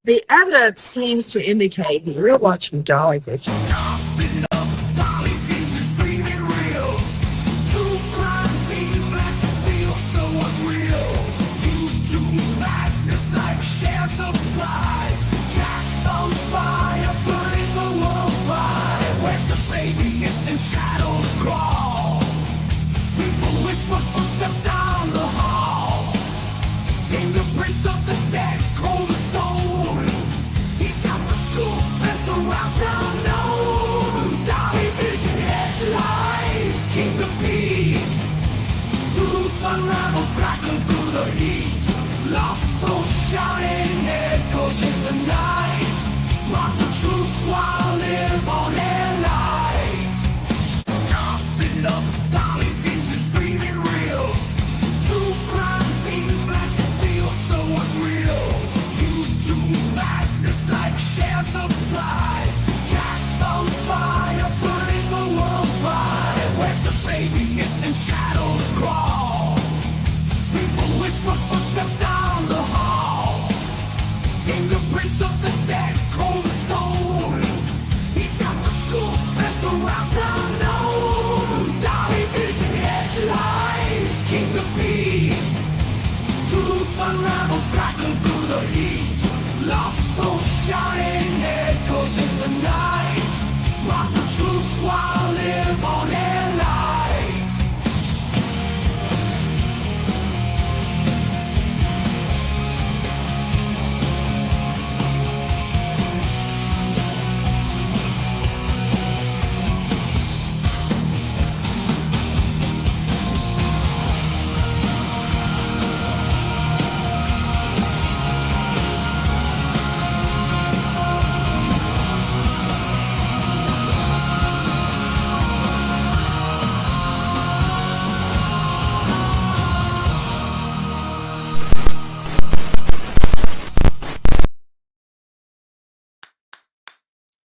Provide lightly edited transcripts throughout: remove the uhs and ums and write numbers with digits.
The evidence seems to indicate that you're watching Dolly Vision. Fingerprints of the dead, cold as stone. He's got the scoop, best around town known. Dolly Vision headlines, King of Peace. Truth unravels, crackling through the heat. Lost soul shining, echoes in the night. Mock the truth while live on their light. Toughen up, Dolly Vision screaming real. True crime scene blasted, feel so unreal. You do madness like share, subscribe. Jack's on fire, burning the world fire. Where's the baby? Missing shadows crawl. People whisper footsteps down the hall. Fingerprints of the dead, cold as stone. He's got the scoop, best around town known. Dolly Vision headlines, King of Peace. Truth unravels, crackling through the heat. Lost soul shining, echoes in the night. Rock the truth while live on air light.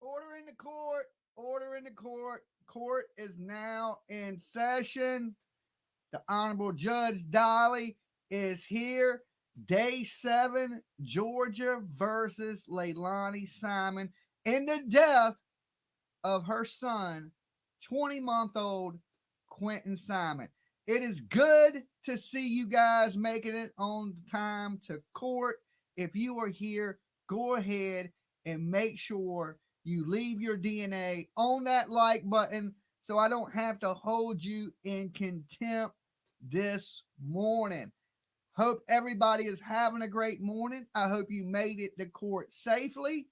Order in the court. Order in the court. Court is now in session. The Honorable Judge Dolly is here. Day 7, Georgia versus Leilani Simon in the death of her son, 20-month-old Quinton Simon. It is good to see you guys making it on time to court. If you are here, go ahead and make sure you leave your DNA on that like button so I don't have to hold you in contempt this morning. Hope everybody is having a great morning. I hope you made it to court safely.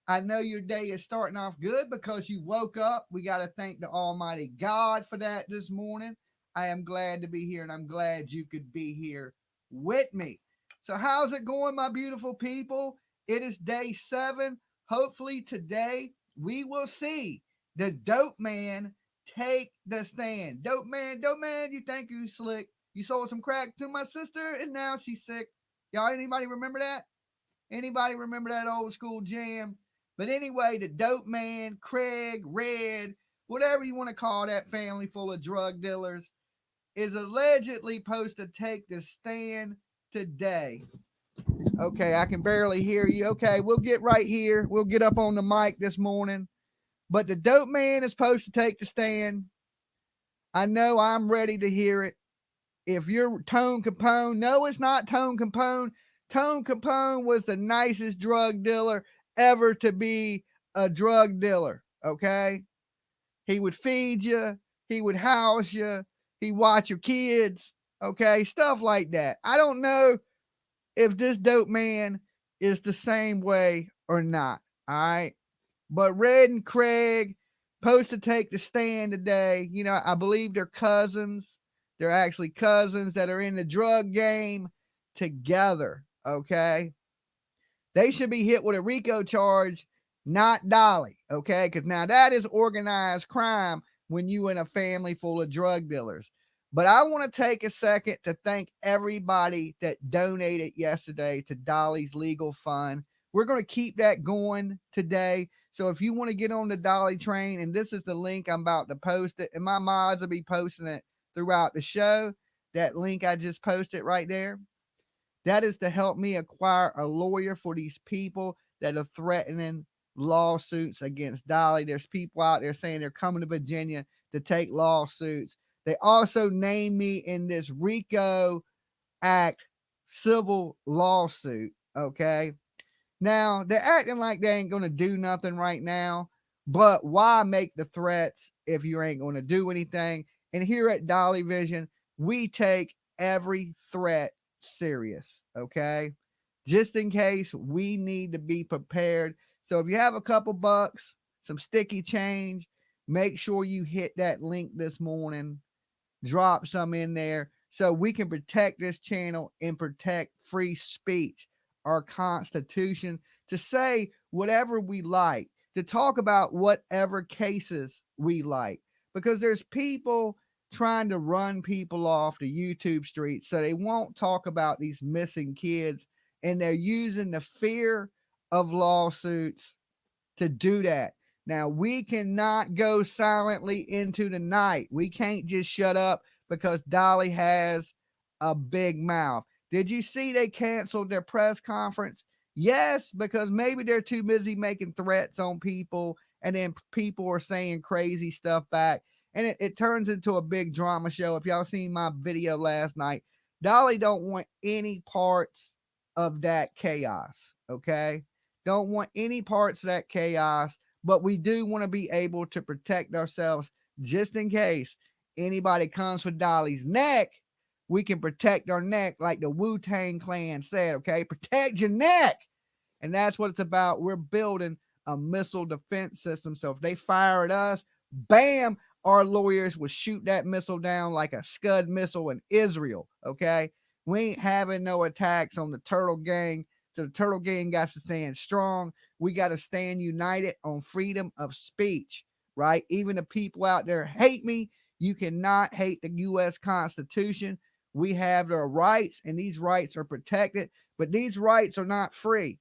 I know your day is starting off good because you woke up. We got to thank the Almighty God for that this morning. I am glad to be here and I'm glad you could be here with me. So, how's it going, my beautiful people? It is day 7. Hopefully, today we will see the dope man take the stand. Dope man, you think you slick. You sold some crack to my sister and now she's sick. Y'all, anybody remember that? Anybody remember that old school jam? But anyway, the dope man, Craig, Red, whatever you want to call that family full of drug dealers, is allegedly supposed to take the stand today. Okay, I can barely hear you. Okay, we'll get right here. We'll get up on the mic this morning. But the dope man is supposed to take the stand. I know I'm ready to hear it. If you're Tone Capone, no, it's not Tone Capone. Tone Capone was the nicest drug dealer ever to be a drug dealer. Okay, he would feed you, he would house you, he'd watch your kids. Okay, stuff like that. I don't know if this dope man is the same way or not. All right, but Red and Craig supposed to take the stand today. You know, I believe they're cousins. They're actually cousins that are in the drug game together. Okay. They should be hit with a RICO charge, not Dolly. Okay. Because now that is organized crime when you in a family full of drug dealers. But I want to take a second to thank everybody that donated yesterday to Dolly's legal fund. We're going to keep that going today. So if you want to get on the Dolly train, and this is the link I'm about to post it, and my mods will be posting it throughout the show. That link I just posted right there. That is to help me acquire a lawyer for these people that are threatening lawsuits against Dolly. There's people out there saying they're coming to Virginia to take lawsuits. They also named me in this RICO Act civil lawsuit. Okay. Now, they're acting like they ain't going to do nothing right now, but why make the threats if you ain't going to do anything? And here at Dolly Vision, we take every threat serious, okay? Just in case, we need to be prepared. So if you have a couple bucks, some sticky change, make sure you hit that link this morning, drop some in there so we can protect this channel and protect free speech, our Constitution, to say whatever we like, to talk about whatever cases we like, because there's people trying to run people off the YouTube streets so they won't talk about these missing kids, and they're using the fear of lawsuits to do that. Now, we cannot go silently into the night. We can't just shut up because Dolly has a big mouth. Did you see they canceled their press conference? Yes, because maybe they're too busy making threats on people, and then people are saying crazy stuff back, and it turns into a big drama show. If y'all seen my video last night, Dolly don't want any parts of that chaos, okay? Don't want any parts of that chaos, but we do want to be able to protect ourselves just in case anybody comes for Dolly's neck. We can protect our neck like the Wu-Tang Clan said, okay? Protect your neck. And that's what it's about. We're building a missile defense system. So if they fire at us, bam, our lawyers will shoot that missile down like a Scud missile in Israel, okay? We ain't having no attacks on the Turtle Gang. So the Turtle Gang got to stand strong. We got to stand united on freedom of speech, right? Even the people out there hate me. You cannot hate the U.S. Constitution. We have our rights, and these rights are protected, but these rights are not free,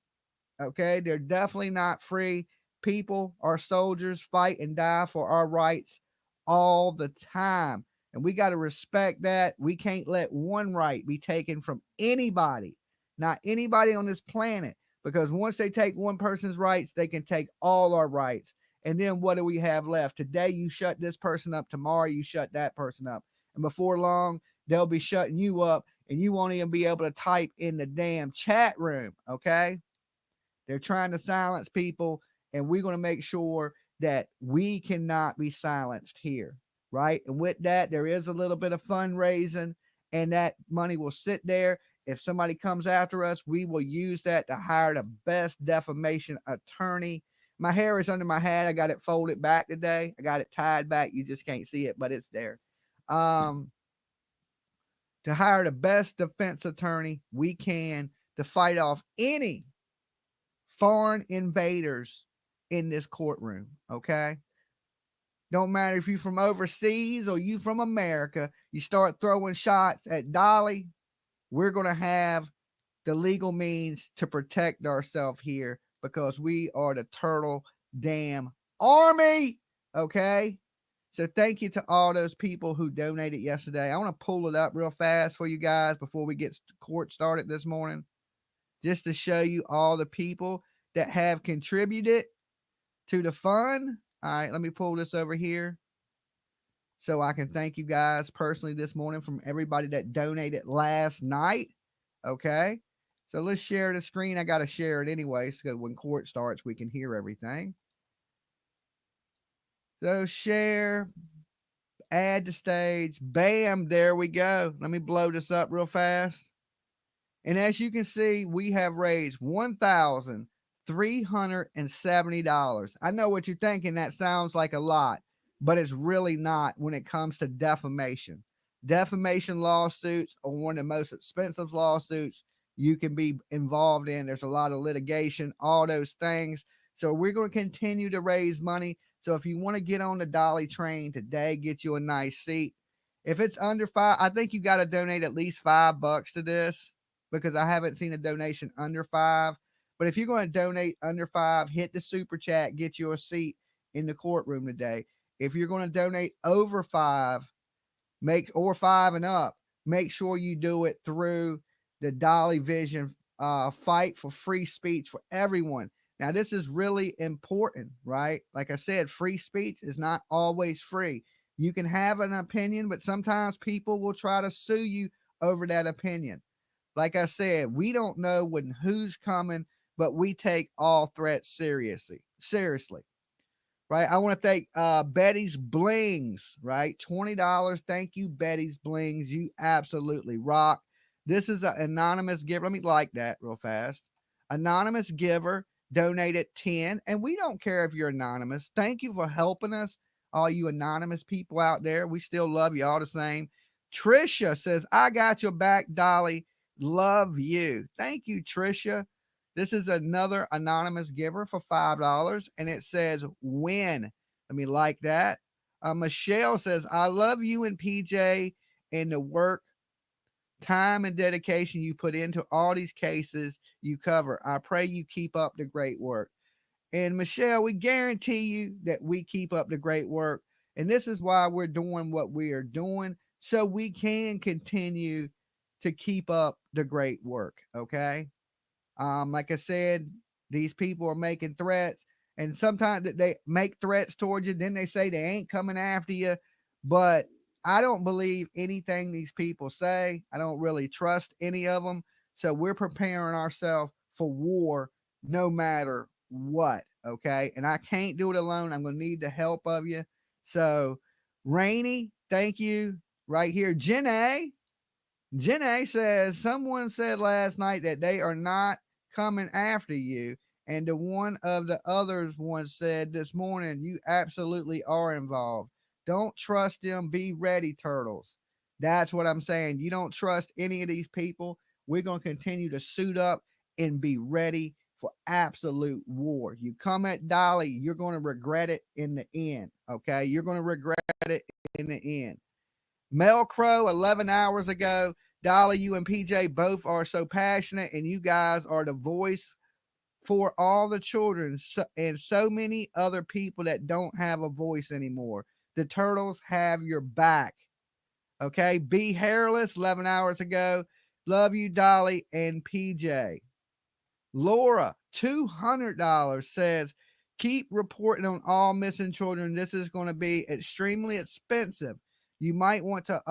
okay? They're definitely not free. People, our soldiers, fight and die for our rights all the time, and we got to respect that. We can't let one right be taken from anybody. Not anybody on this planet, because once they take one person's rights, they can take all our rights. And then what do we have left? Today, you shut this person up. Tomorrow, you shut that person up. And before long, they'll be shutting you up, and you won't even be able to type in the damn chat room, okay? They're trying to silence people, and we're going to make sure that we cannot be silenced here, right? And with that, there is a little bit of fundraising, and that money will sit there. If somebody comes after us, we will use that to hire the best defamation attorney. My hair is under my hat. I got it folded back today. I got it tied back. You just can't see it, but it's there. To hire the best defense attorney we can to fight off any foreign invaders in this courtroom, okay? Don't matter if you're from overseas or you from America, you start throwing shots at Dolly, we're going to have the legal means to protect ourselves here, because we are the Turtle Damn Army, okay? So thank you to all those people who donated yesterday. I want to pull it up real fast for you guys before we get court started this morning, just to show you all the people that have contributed to the fund. All right, let me pull this over here so I can thank you guys personally this morning from everybody that donated last night. Okay, so let's share the screen. I got to share it anyway, so when court starts, we can hear everything. So share, add to stage, bam, there we go. Let me blow this up real fast. And as you can see, we have raised $1,370. I know what you're thinking. That sounds like a lot, but it's really not when it comes to defamation. Defamation lawsuits are one of the most expensive lawsuits you can be involved in. There's a lot of litigation, all those things. So we're going to continue to raise money. So if you want to get on the Dolly train today, get you a nice seat. If it's under $5, I think you got to donate at least $5 to this, because I haven't seen a donation under $5. But if you're going to donate under $5, hit the super chat, get you a seat in the courtroom today. If you're going to donate over $5, or $5 and up, make sure you do it through the Dolly Vision fight for free speech for everyone. Now, this is really important, right? Like I said, free speech is not always free. You can have an opinion, but sometimes people will try to sue you over that opinion. Like I said, we don't know when who's coming, but we take all threats seriously. Seriously. Right. I want to thank Betty's Blings, right? $20. Thank you, Betty's Blings. You absolutely rock. This is an anonymous giver. Let me like that real fast. Anonymous giver donated 10. And we don't care if you're anonymous. Thank you for helping us. All you anonymous people out there. We still love you all the same. Trisha says, I got your back, Dolly. Love you. Thank you, Trisha. This is another anonymous giver for $5, and it says win. Let me like that. Michelle says, I love you and PJ and the work, time, and dedication you put into all these cases you cover. I pray you keep up the great work. And Michelle, we guarantee you that we keep up the great work. And this is why we're doing what we are doing, so we can continue to keep up the great work. Okay. Like I said, these people are making threats, and sometimes they make threats towards you. Then they say they ain't coming after you. But I don't believe anything these people say. I don't really trust any of them. So we're preparing ourselves for war no matter what. Okay. And I can't do it alone. I'm going to need the help of you. So, Rainy, thank you. Right here. Jenna says, someone said last night that they are not coming after you. And the one of the others once said this morning, you absolutely are involved. Don't trust them. Be ready, turtles. That's what I'm saying. You don't trust any of these people. We're going to continue to suit up and be ready for absolute war. You come at Dolly, you're going to regret it in the end. Okay. You're going to regret it in the end. Mel Crow, 11 hours ago. Dolly, you and PJ both are so passionate, and you guys are the voice for all the children and so many other people that don't have a voice anymore. The turtles have your back. Okay. Be hairless, 11 hours ago. Love you, Dolly and PJ. Laura, $200 says, keep reporting on all missing children. This is going to be extremely expensive. You might want to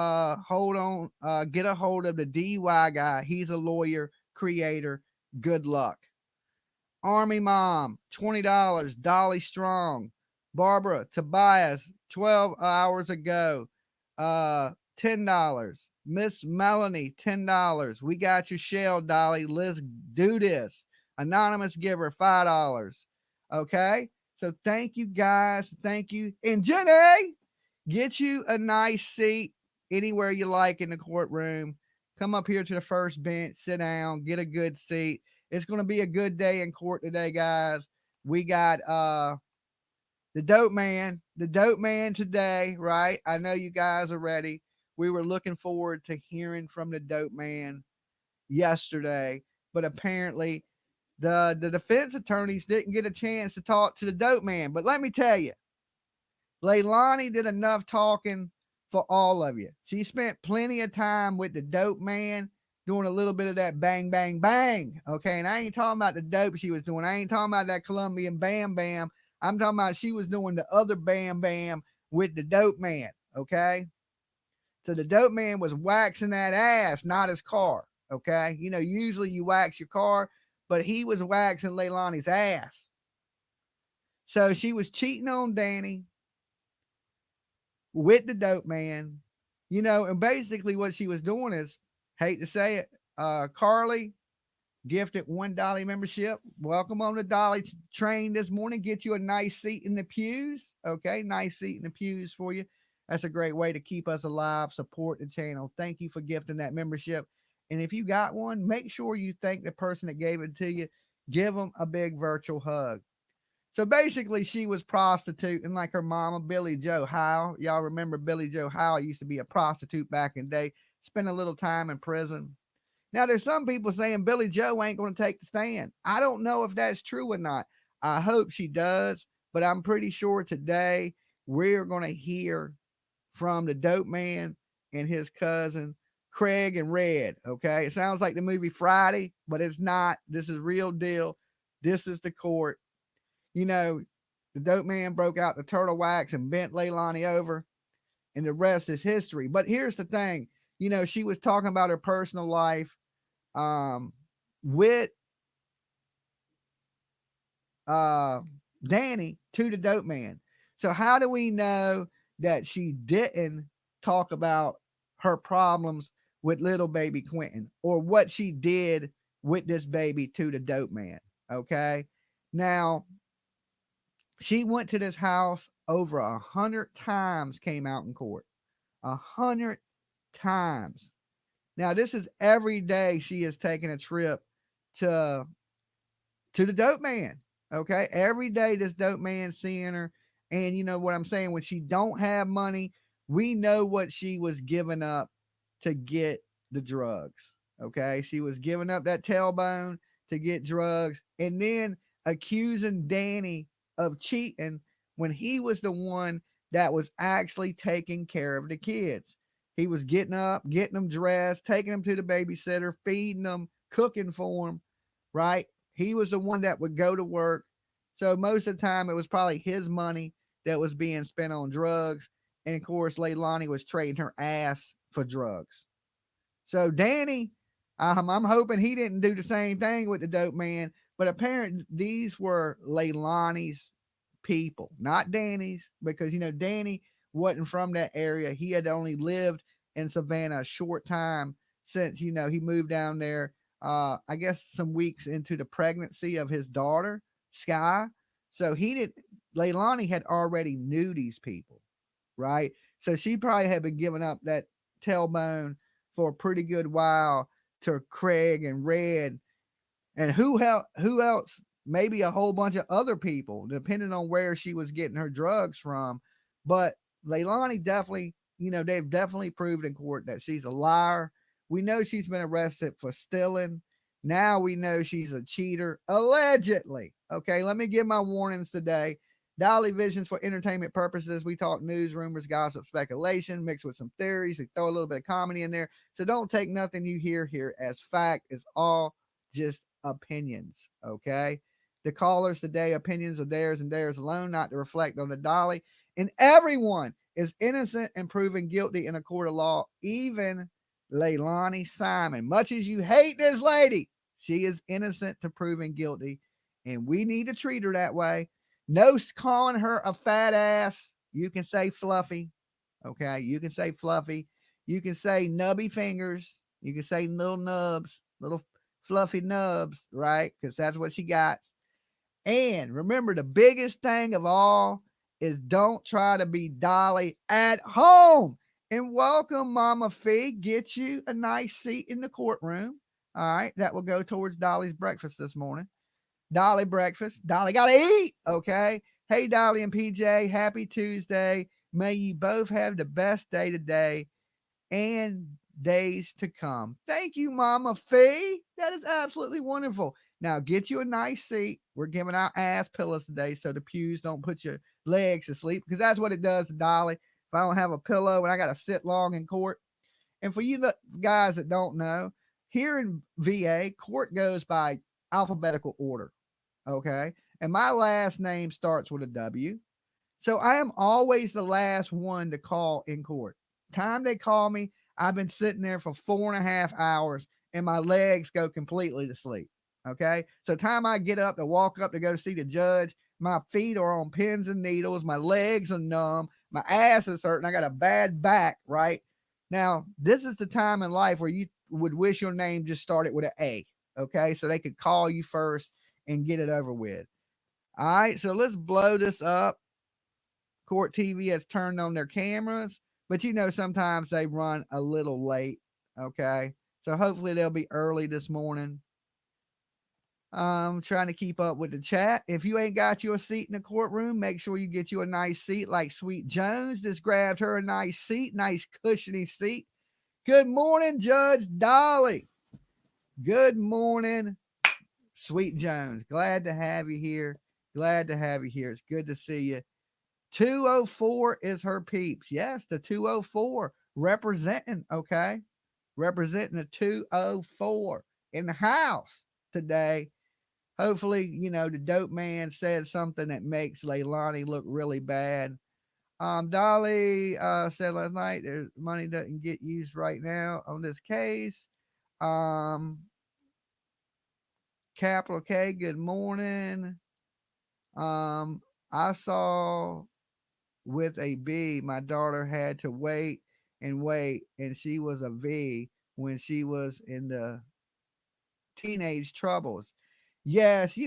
get a hold of the DUI guy. He's a lawyer, creator. Good luck. Army Mom, $20. Dolly Strong. Barbara Tobias, 12 hours ago. $10. Miss Melanie, $10. We got your shell, Dolly. Let's do this. Anonymous giver, $5. Okay. So thank you guys. Thank you. And Jenny, get you a nice seat anywhere you like in the courtroom. Come up here to the first bench, sit down, get a good seat. It's going to be a good day in court today, guys. We got the dope man today, right? I know you guys are ready. We were looking forward to hearing from the dope man yesterday, but apparently the defense attorneys didn't get a chance to talk to the dope man. But let me tell you, Leilani did enough talking for all of you. She spent plenty of time with the dope man doing a little bit of that bang, bang, bang. Okay. And I ain't talking about the dope she was doing. I ain't talking about that Colombian bam, bam. I'm talking about she was doing the other bam, bam with the dope man. Okay. So the dope man was waxing that ass, not his car. Okay. You know, usually you wax your car, but he was waxing Leilani's ass. So she was cheating on Danny with the dope man, you know, and basically what she was doing is, hate to say it, Carly gifted $1 Dolly membership. Welcome on the Dolly train this morning. Get you a nice seat in the pews. Okay, nice seat in the pews for you. That's a great way to keep us alive, support the channel. Thank you for gifting that membership. And if you got one, make sure you thank the person that gave it to you. Give them a big virtual hug. So basically, she was prostituting like her mama, Billy Joe Howe. Y'all remember Billy Joe Howe used to be a prostitute back in the day, spent a little time in prison. Now, there's some people saying Billy Joe ain't going to take the stand. I don't know if that's true or not. I hope she does, but I'm pretty sure today we're going to hear from the dope man and his cousin Craig and Red. Okay. It sounds like the movie Friday, but it's not. This is real deal. This is the court. You know, the dope man broke out the turtle wax and bent Leilani over, and the rest is history. But here's the thing. You know, she was talking about her personal life with Danny to the dope man. So how do we know that she didn't talk about her problems with little baby Quinton or what she did with this baby to the dope man? Okay. Now, she went to this house over 100 times, came out in court. 100 times. Now, this is every day she is taking a trip to the dope man. Okay. Every day this dope man seeing her. And you know what I'm saying? When she don't have money, we know what she was giving up to get the drugs. Okay. She was giving up that tailbone to get drugs and then accusing Danny of cheating when he was the one that was actually taking care of the kids. He was getting up, getting them dressed, taking them to the babysitter, feeding them, cooking for them, right? He was the one that would go to work. So most of the time it was probably his money that was being spent on drugs. And of course, Leilani was trading her ass for drugs. So Danny, I'm hoping he didn't do the same thing with the dope man, but apparently these were Leilani's people, not Danny's, because, you know, Danny wasn't from that area. He had only lived in Savannah a short time since, you know, he moved down there, I guess some weeks into the pregnancy of his daughter, Sky. So Leilani had already knew these people, right? So she probably had been giving up that tailbone for a pretty good while to Craig and Red and who else, maybe a whole bunch of other people, depending on where she was getting her drugs from. But Leilani definitely, you know, they've definitely proved in court that she's a liar. We know she's been arrested for stealing. Now we know she's a cheater, allegedly. Okay, let me give my warnings today. Dolly Visions for entertainment purposes. We talk news, rumors, gossip, speculation, mixed with some theories. We throw a little bit of comedy in there. So don't take nothing you hear here as fact. It's all just opinions. Okay. The callers today, opinions are theirs and theirs alone, not to reflect on the Dolly. And everyone is innocent and proven guilty in a court of law, even Leilani Simon. Much as you hate this lady, she is innocent to proven guilty, and we need to treat her that way. No calling her a fat ass. You can say fluffy. Okay. You can say fluffy. You can say nubby fingers. You can say little nubs, little fluffy nubs, right? Because that's what she got. And remember, the biggest thing of all is don't try to be Dolly at home. And welcome, Mama Fee. Get you a nice seat in the courtroom. All right. That will go towards Dolly's breakfast this morning. Dolly breakfast. Dolly got to eat. Okay. Hey, Dolly and PJ. Happy Tuesday. May you both have the best day today and days to come. Thank you, Mama Fee. That is absolutely wonderful. Now get you a nice seat. We're giving out ass pillows today so the pews don't put your legs to sleep, because that's what it does to Dolly. If I don't have a pillow and I got to sit long in court. And for you guys that don't know, here in VA, court goes by alphabetical order. Okay. And my last name starts with a W. So I am always the last one to call in court. Time they call me, I've been sitting there for 4.5 hours and my legs go completely to sleep. Okay. So time I get up to walk up to go see the judge, my feet are on pins and needles. My legs are numb. My ass is hurting. I got a bad back, right? Now, this is the time in life where you would wish your name just started with an A. Okay. So they could call you first and get it over with. All right. So let's blow this up. Court TV has turned on their cameras, but you know, sometimes they run a little late. Okay. So hopefully they'll be early this morning. I'm trying to keep up with the chat. If you ain't got you a seat in the courtroom, make sure you get you a nice seat like Sweet Jones. Just grabbed her a nice seat, nice cushiony seat. Good morning, Judge Dolly. Good morning, Sweet Jones. Glad to have you here. Glad to have you here. It's good to see you. 204 is her peeps. Yes, the 204 representing. Okay. representing the 204 in the house today. Hopefully, the dope man says something that makes Leilani look really bad. Dolly said last night there's money doesn't get used right now on this case. Capital K, good morning. I saw with a B, my daughter had to wait, and she was a V when she was in the teenage troubles. Yes,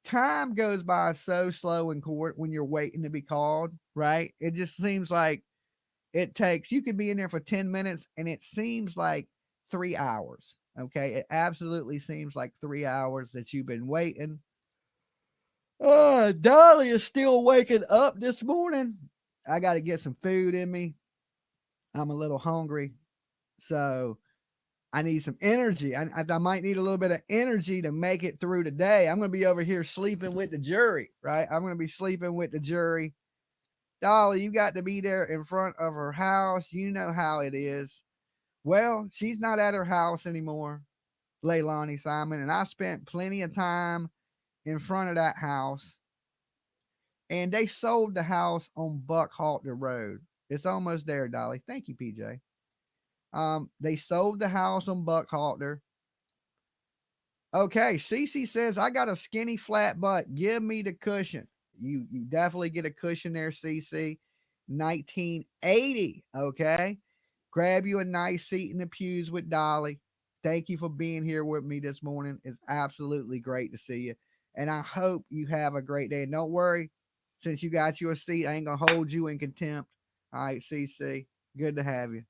time goes by so slow in court when you're waiting to be called, right? It just seems like you could be in there for 10 minutes and it seems like 3 hours. Okay. It absolutely seems like 3 hours that you've been waiting. Dolly is still waking up this morning. I got to get some food in me. I'm a little hungry. So I need some energy. I might need a little bit of energy to make it through the day. I'm going to be over here sleeping with the jury, right? I'm going to be sleeping with the jury. Dolly, you got to be there in front of her house. You know how it is. Well, she's not at her house anymore, Leilani Simon, and I spent plenty of time in front of that house. And they sold the house on Buckhalter Road. It's almost there, Dolly. Thank you, PJ. They sold the house on Buckhalter. Okay, Cece says, I got a skinny flat butt. Give me the cushion. You definitely get a cushion there, Cece. 1980. Okay. Grab you a nice seat in the pews with Dolly. Thank you for being here with me this morning. It's absolutely great to see you. And I hope you have a great day. And don't worry, since you got you a seat, I ain't going to hold you in contempt. All right, CC. Good to have you.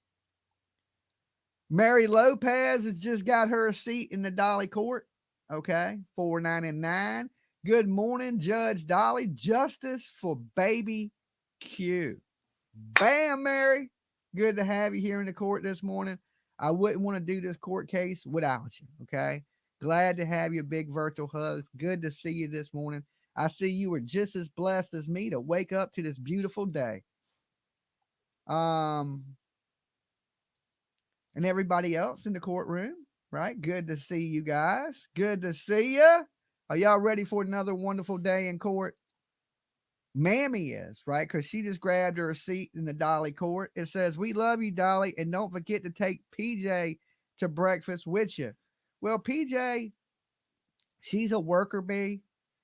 Mary Lopez has just got her a seat in the Dolly court. Okay, $4.99. Good morning, Judge Dolly. Justice for baby Q. Bam, Mary. Good to have you here in the court this morning. I wouldn't want to do this court case without you. Okay. Glad to have you. Big virtual hugs. Good to see you this morning. I see you were just as blessed as me to wake up to this beautiful day. And everybody else in the courtroom, right? Good to see you guys. Good to see you. Are y'all ready for another wonderful day in court? Mammy is, right? Because she just grabbed her a seat in the Dolly court. It says, we love you, Dolly, and don't forget to take PJ to breakfast with you. Well, PJ, she's a worker bee.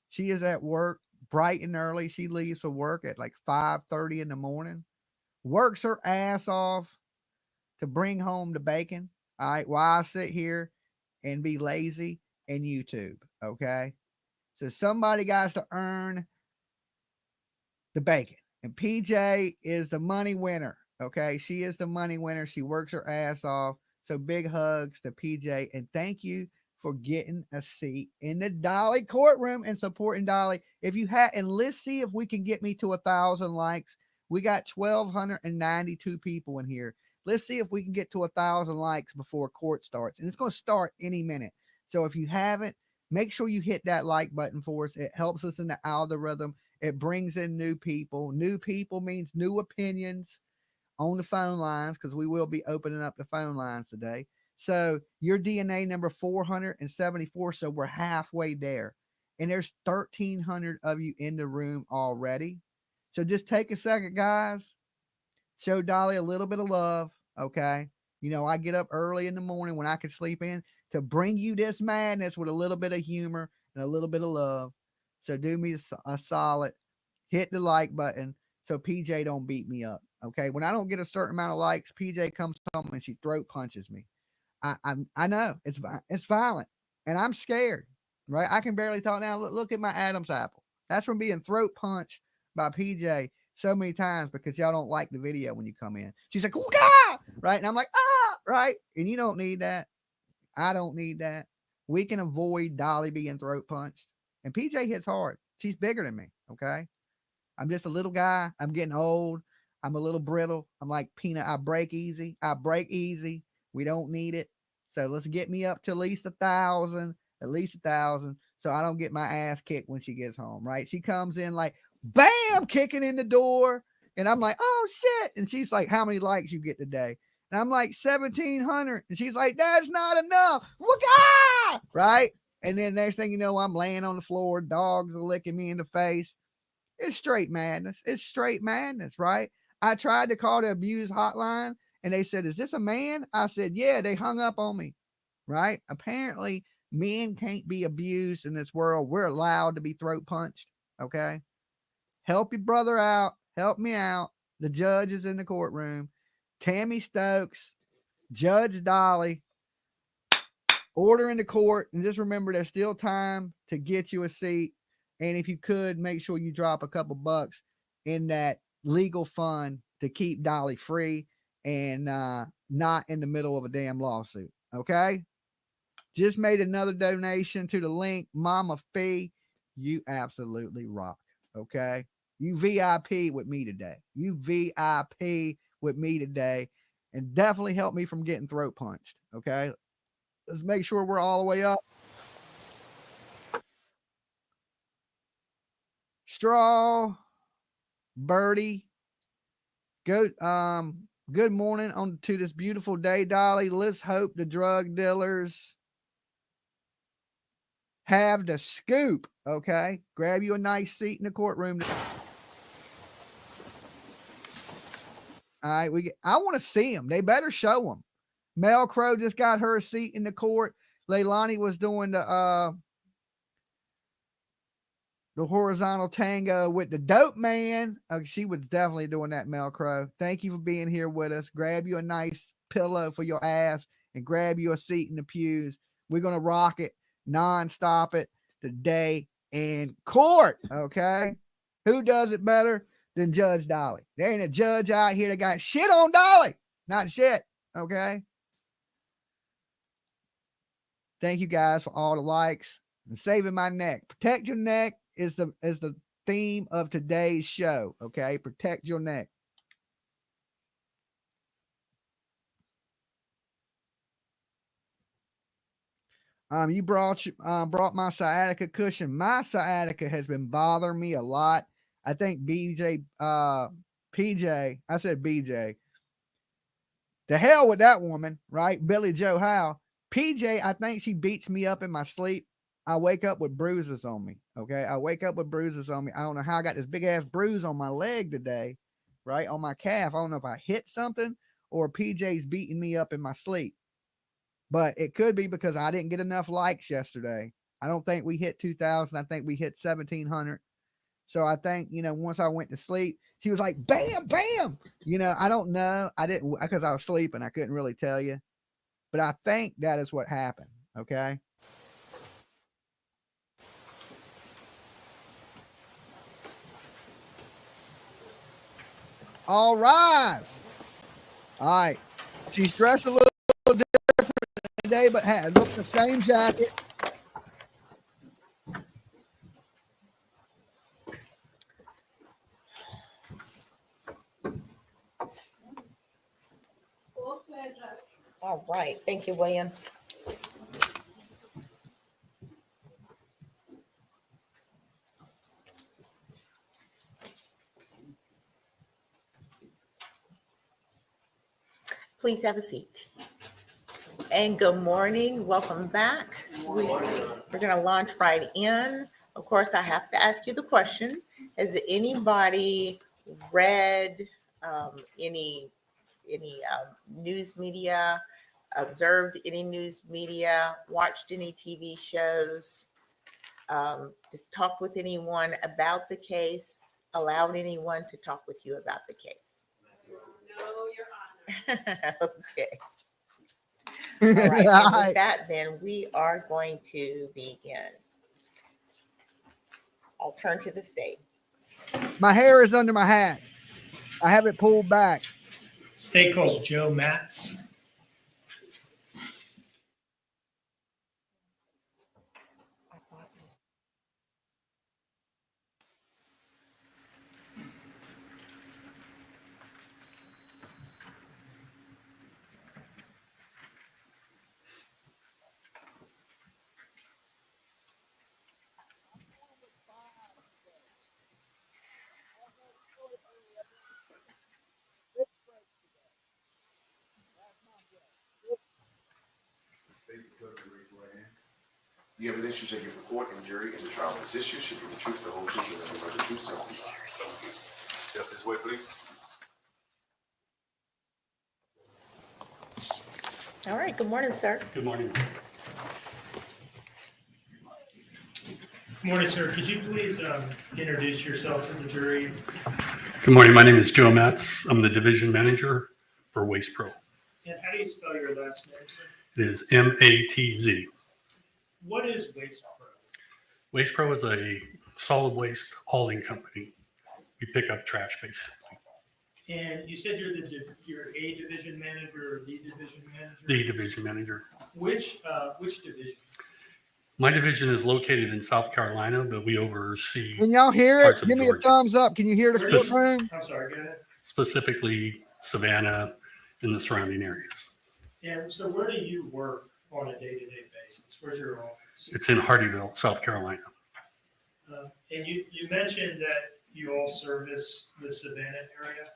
She is at work bright and early. She leaves for work at like 5:30 in the morning. Works her ass off to bring home the bacon. All right, while I sit here and be lazy and YouTube. Okay. So somebody got to earn the bacon. And PJ is the money winner. Okay. She is the money winner. She works her ass off. So big hugs to PJ. And thank you for getting a seat in the Dolly courtroom and supporting Dolly. If you had, and let's see if we can get me to 1,000 likes. We got 1,292 people in here. Let's see if we can get to 1,000 likes before court starts. And it's going to start any minute. So if you haven't, make sure you hit that like button for us. It helps us in the algorithm. It brings in new people. New people means new opinions on the phone lines, because we will be opening up the phone lines today. So your DNA number 474. So we're halfway there. And there's 1,300 of you in the room already. So just take a second, guys. Show Dolly a little bit of love. Okay. I get up early in the morning when I can sleep in to bring you this madness with a little bit of humor and a little bit of love. So do me a solid. Hit the like button so PJ don't beat me up. Okay. When I don't get a certain amount of likes, PJ comes home and she throat punches me. I know it's violent and I'm scared, right? I can barely talk now. Look at my Adam's apple. That's from being throat punched by PJ so many times because y'all don't like the video when you come in. She's like, "Ooh-gah!" Right? And I'm like, right? And you don't need that. I don't need that. We can avoid Dolly being throat punched. And PJ hits hard. She's bigger than me. Okay. I'm just a little guy. I'm getting old. I'm a little brittle. I'm like peanut. I break easy. We don't need it. So let's get me up to at least 1,000, so I don't get my ass kicked when she gets home, right? She comes in like, bam, kicking in the door. And I'm like, oh shit. And she's like, how many likes you get today? And I'm like, 1,700. And she's like, that's not enough. Waka! Right? And then next thing you know, I'm laying on the floor. Dogs are licking me in the face. It's straight madness. It's straight madness, right? I tried to call the abuse hotline and they said, is this a man? I said, yeah, they hung up on me, right? Apparently, men can't be abused in this world. We're allowed to be throat punched, okay? Help your brother out. Help me out. The judge is in the courtroom. Tammy Stokes, Judge Dolly, order in the court. And just remember, there's still time to get you a seat. And if you could, make sure you drop a couple bucks in that legal fund to keep Dolly free and not in the middle of a damn lawsuit. Okay? Just made another donation to the link. Mama Fee, you absolutely rock. Okay? You VIP with me today. You VIP with me today. And definitely help me from getting throat punched. Okay? Let's make sure we're all the way up. Straw, Birdie, good morning on to this beautiful day, Dolly. Let's hope the drug dealers have the scoop. Okay, grab you a nice seat in the courtroom. All right, I want to see them. They better show them. Mel Crow just got her a seat in the court. Leilani was doing the horizontal tango with the dope man. She was definitely doing that, Mel Crow. Thank you for being here with us. Grab you a nice pillow for your ass and grab you a seat in the pews. We're going to rock it, non-stop it today in court, okay? Who does it better than Judge Dolly? There ain't a judge out here that got shit on Dolly. Not shit, okay? Thank you guys for all the likes and saving my neck. Protect your neck is the theme of today's show. Okay, protect your neck. You brought my sciatica cushion. My sciatica has been bothering me a lot. I think PJ. I said BJ. The hell with that woman, right? Billy Joe Howe. PJ, I think she beats me up in my sleep. I wake up with bruises on me. Okay. I wake up with bruises on me. I don't know how I got this big ass bruise on my leg today, right? On my calf. I don't know if I hit something or PJ's beating me up in my sleep. But it could be because I didn't get enough likes yesterday. I don't think we hit 2,000. I think we hit 1,700. So I think, once I went to sleep, she was like, bam, bam. I don't know. I didn't, because I was sleeping. I couldn't really tell you. But I think that is what happened. Okay. All rise. All right. She's dressed a little different today, but has the same jacket. All right. Thank you, Williams. Please have a seat. And good morning. Welcome back. We're going to launch right in. Of course, I have to ask you the question. Has anybody read any news media, observed any news media, watched any TV shows, just talked with anyone about the case, allowed anyone to talk with you about the case? No, Your Honor. Okay. All right. And with that, then we are going to begin. I'll turn to the stage. My hair is under my hat. I have it pulled back. State calls Joe Matz. The evidence you shall give the court and jury in the trial of this issue should be the truth, the whole truth, and nothing but the truth, so help you God. Step this way, please. All right, good morning, sir. Good morning. Good morning, sir. Could you please introduce yourself to the jury? Good morning. My name is Joe Matz. I'm the division manager for Waste Pro. And how do you spell your last name, sir? It is MATZ. What is Waste Pro? Waste Pro is a solid waste hauling company. We pick up trash basically. And you said you're a division manager or the division manager? The division manager. Which division? My division is located in South Carolina, but we oversee Can y'all hear Parts it? of Give me a Georgia. thumbs up. Can you hear the Where does- courtroom? I'm sorry, go ahead. specifically Savannah and the surrounding areas. And so where do you work on a day-to-day basis? Where's your office? It's in Hardyville, South Carolina. And you mentioned that you all service the Savannah area.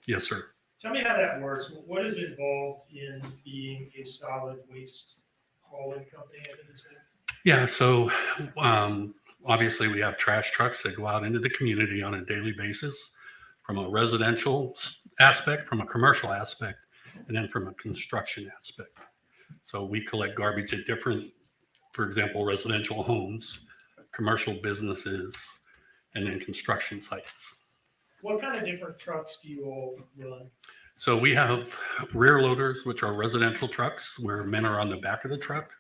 Yes, sir. Tell me how that works. What is involved in being a solid waste hauling company? I didn't say. Yeah, so obviously we have trash trucks that go out into the community on a daily basis from a residential aspect, from a commercial aspect, and then from a construction aspect. So we collect garbage at different, for example, residential homes, commercial businesses, and then construction sites. What kind of different trucks do you all run? So we have rear loaders, which are residential trucks where men are on the back of the truck.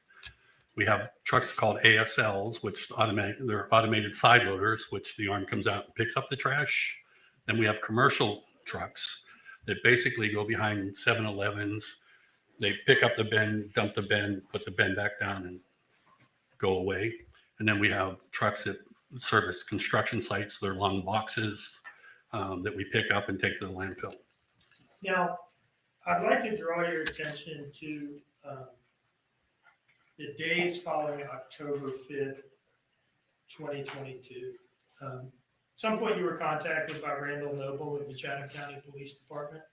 We have trucks called ASLs, which they're automated side loaders, which the arm comes out and picks up the trash. Then we have commercial trucks that basically go behind 7-Elevens. They pick up the bin, dump the bin, put the bin back down and go away. And then we have trucks that service construction sites. They're long boxes that we pick up and take to the landfill. Now, I'd like to draw your attention to the days following October 5th, 2022. At some point, you were contacted by Randall Noble of the Chatham County Police Department.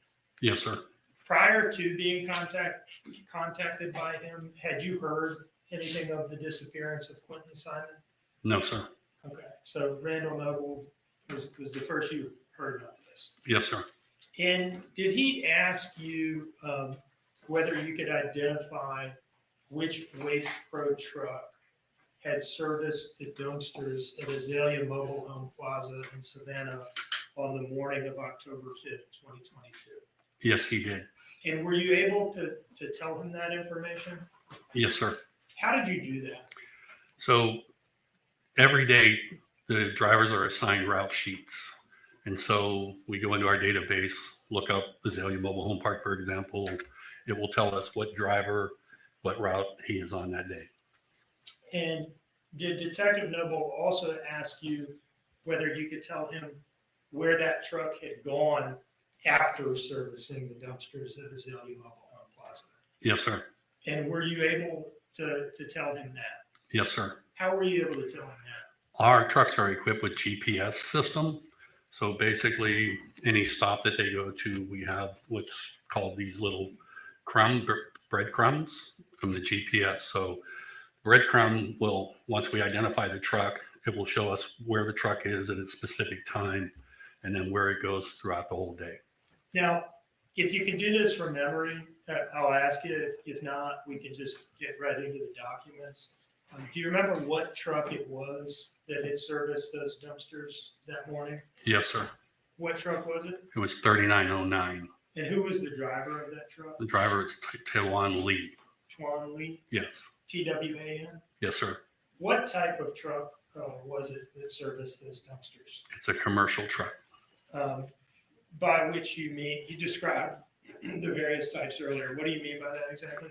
Yes, sir. Prior to being contacted by him, had you heard anything of the disappearance of Quinton Simon? No, sir. Okay, so Randall Noble was the first you heard about this. Yes, sir. And did he ask you whether you could identify which Waste Pro truck had serviced the dumpsters at Azalea Mobile Home Plaza in Savannah on the morning of October 5th, 2022? Yes, he did. And were you able to tell him that information? Yes, sir. How did you do that? So every day the drivers are assigned route sheets. And so we go into our database, look up Azalea Mobile Home Park, for example. It will tell us what driver, what route he is on that day. And did Detective Noble also ask you whether you could tell him where that truck had gone after servicing the dumpsters at Azalea Mobile Home Plaza? Yes, sir. And were you able to tell him that? Yes, sir. How were you able to tell him that? Our trucks are equipped with GPS system. So basically any stop that they go to, we have what's called these little breadcrumbs from the GPS. So breadcrumb will, once we identify the truck, it will show us where the truck is at a specific time and then where it goes throughout the whole day. Now, if you can do this from memory, I'll ask you. If not, we can just get right into the documents. Do you remember what truck it was that had serviced those dumpsters that morning? Yes, sir. What truck was it? It was 3909. And who was the driver of that truck? The driver is Tawan Lee. Chuan Lee, Yes. TWAN. Yes, sir. What type of truck was it that serviced those dumpsters? It's a commercial truck. By which you mean, you described the various types earlier. What do you mean by that exactly?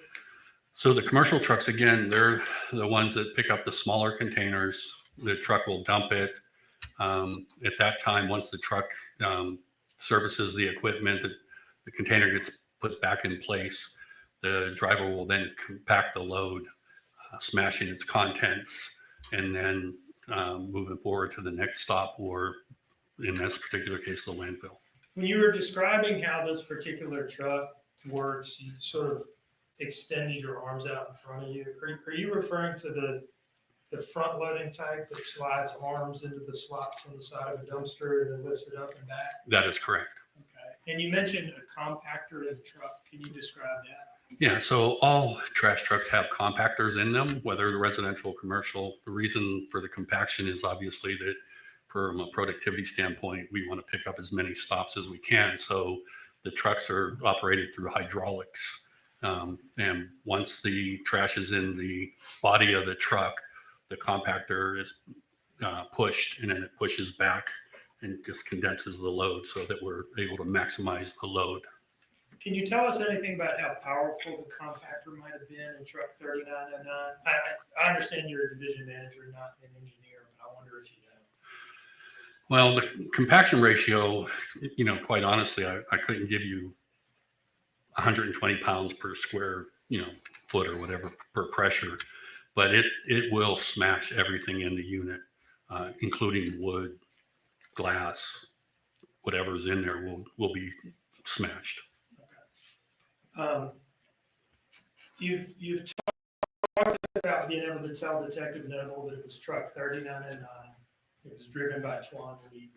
So the commercial trucks, again, they're the ones that pick up the smaller containers. The truck will dump it. At that time, once the truck services the equipment, the container gets put back in place. The driver will then compact the load, smashing its contents, and then moving forward to the next stop, or in this particular case, the landfill. When you were describing how this particular truck works, you sort of extended your arms out in front of you. Are you referring to the front loading type that slides arms into the slots on the side of a dumpster and then lifts it up and back? That is correct. Okay. And you mentioned a compactor in the truck. Can you describe that? Yeah, so all trash trucks have compactors in them, whether residential or commercial. The reason for the compaction is obviously that from a productivity standpoint, we want to pick up as many stops as we can. So the trucks are operated through hydraulics. And once the trash is in the body of the truck, the compactor is pushed, and then it pushes back and just condenses the load so that we're able to maximize the load. Can you tell us anything about how powerful the compactor might have been in truck 3909? I understand you're a division manager, not an engineer, but I wonder if you know. Well, the compaction ratio, quite honestly, I couldn't give you 120 pounds per square, foot or whatever per pressure, but it will smash everything in the unit, including wood, glass, whatever's in there will be smashed. You've talked about being able to tell Detective Noble that it was truck 3909. It was driven by Twan Lee,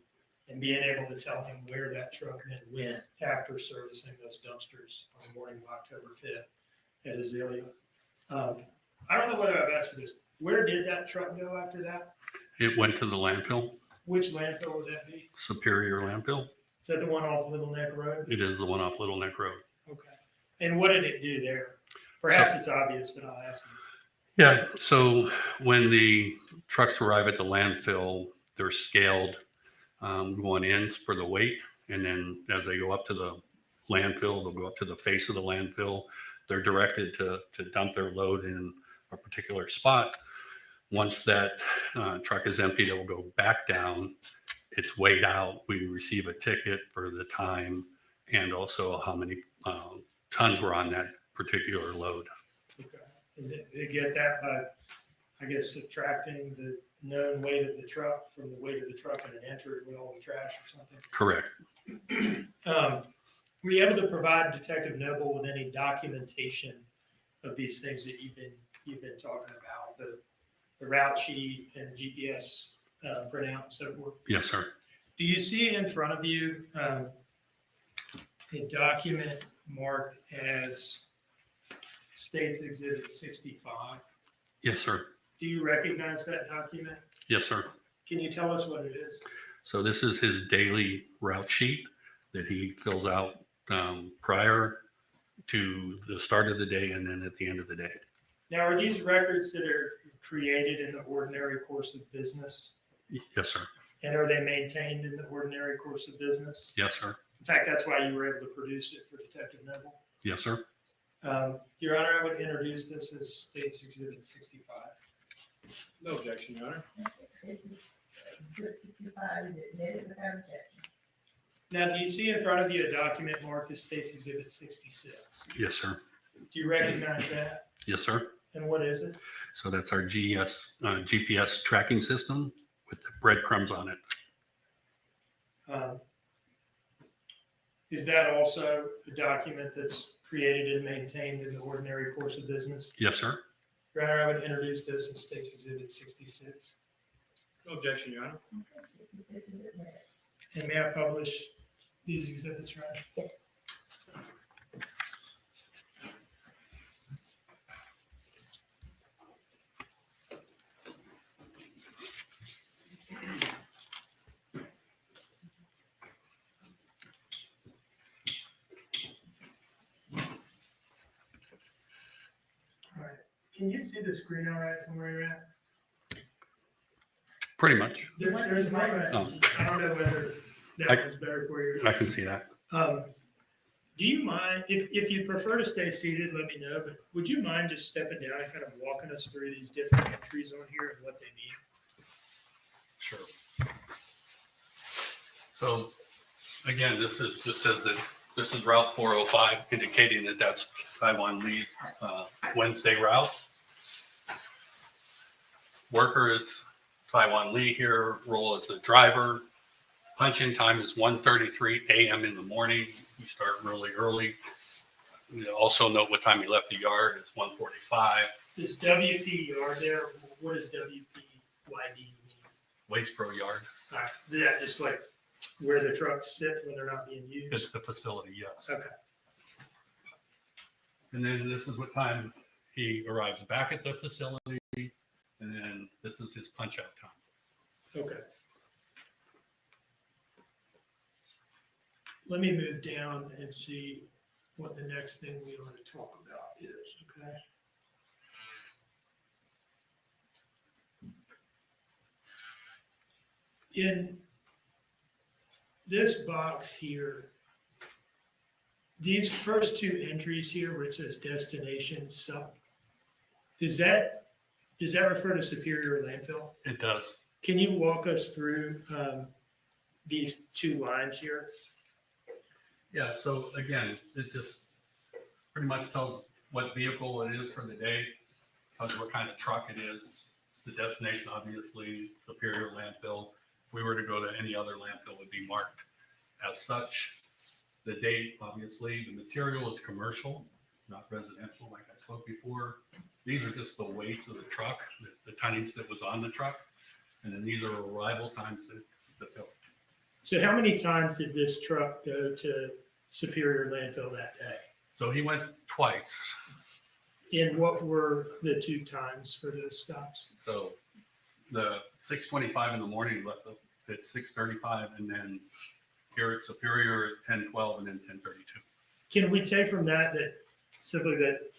and being able to tell him where that truck then went after servicing those dumpsters on the morning of October 5th at Azalea. I don't know whether I've asked for this. Where did that truck go after that? It went to the landfill, Which landfill would that be? Superior Landfill. Is that the one off Little Neck Road? It is the one off Little Neck Road. Okay. And what did it do there? Perhaps it's obvious, but I'll ask you. Yeah, so when the trucks arrive at the landfill, they're scaled going in for the weight. And then as they go up to the landfill, they'll go up to the face of the landfill. They're directed to dump their load in a particular spot. Once that truck is emptied, it will go back down. It's weighed out. We receive a ticket for the time and also how many tons were on that particular load. Okay. And they get that by, I guess, subtracting the known weight of the truck from the weight of the truck and it entered with all the trash or something. Correct. Were you able to provide Detective Noble with any documentation of these things that you've been talking about, the route sheet and GPS printout and so forth? Yes, sir. Do you see in front of you a document marked as States Exhibit 65? Yes, sir. Do you recognize that document? Yes, sir. Can you tell us what it is? So this is his daily route sheet that he fills out prior to the start of the day and then at the end of the day. Now, are these records that are created in the ordinary course of business? Yes, sir. And are they maintained in the ordinary course of business? Yes, sir. In fact, that's why you were able to produce it for Detective Noble. Yes, sir. Your Honor, I would introduce this as States Exhibit 65. No objection, Your Honor. Now, do you see in front of you a document marked as States Exhibit 66? Yes, sir. Do you recognize that? Yes, sir. And what is it? So that's our GPS tracking system with the breadcrumbs on it. Is that also a document that's created and maintained in the ordinary course of business? Yes, sir. Your Honor, I would introduce this as States Exhibit 66. No objection, Your Honor. And may I publish these exhibits, Your Honor? Yes. All right. Can you see the screen all right from where you're at? Pretty much. There's one right. Oh. I don't know whether that one's better for you. I can see that. Do you mind, if you prefer to stay seated, let me know, but would you mind just stepping down and kind of walking us through these different entries on here and what they mean? Sure. So again, this says that this is Route 405, indicating that that's Taiwan Lee's Wednesday route. Worker is Taiwan Lee here, role as the driver. Punch-in time is 1:33 a.m. in the morning. We start really early. We also note what time he left the yard. It's 1:45. Is WP yard there? What does WPYD mean? Waste Pro yard. Is that just like where the trucks sit when they're not being used? It's the facility, yes. Okay. And then this is what time he arrives back at the facility. And then this is his punch out time. Okay. Let me move down and see what the next thing we want to talk about is, okay? In this box here, these first two entries here where it says destination sup, does that refer to Superior Landfill? It does. Can you walk us through these two lines here? Yeah, so again, it just pretty much tells what vehicle it is for the day, tells you what kind of truck it is. The destination, obviously, Superior Landfill. If we were to go to any other landfill, it would be marked as such. The date, obviously, the material is commercial, not residential, like I spoke before. These are just the weights of the truck, the tonnage that was on the truck. And then these are arrival times to fill. So how many times did this truck go to Superior Landfill that day? So he went twice. And what were the two times for those stops? So the 6:25 in the morning, he left at 6:35, and then here at Superior at 10:12, and then 10:32. Can we take from that simply that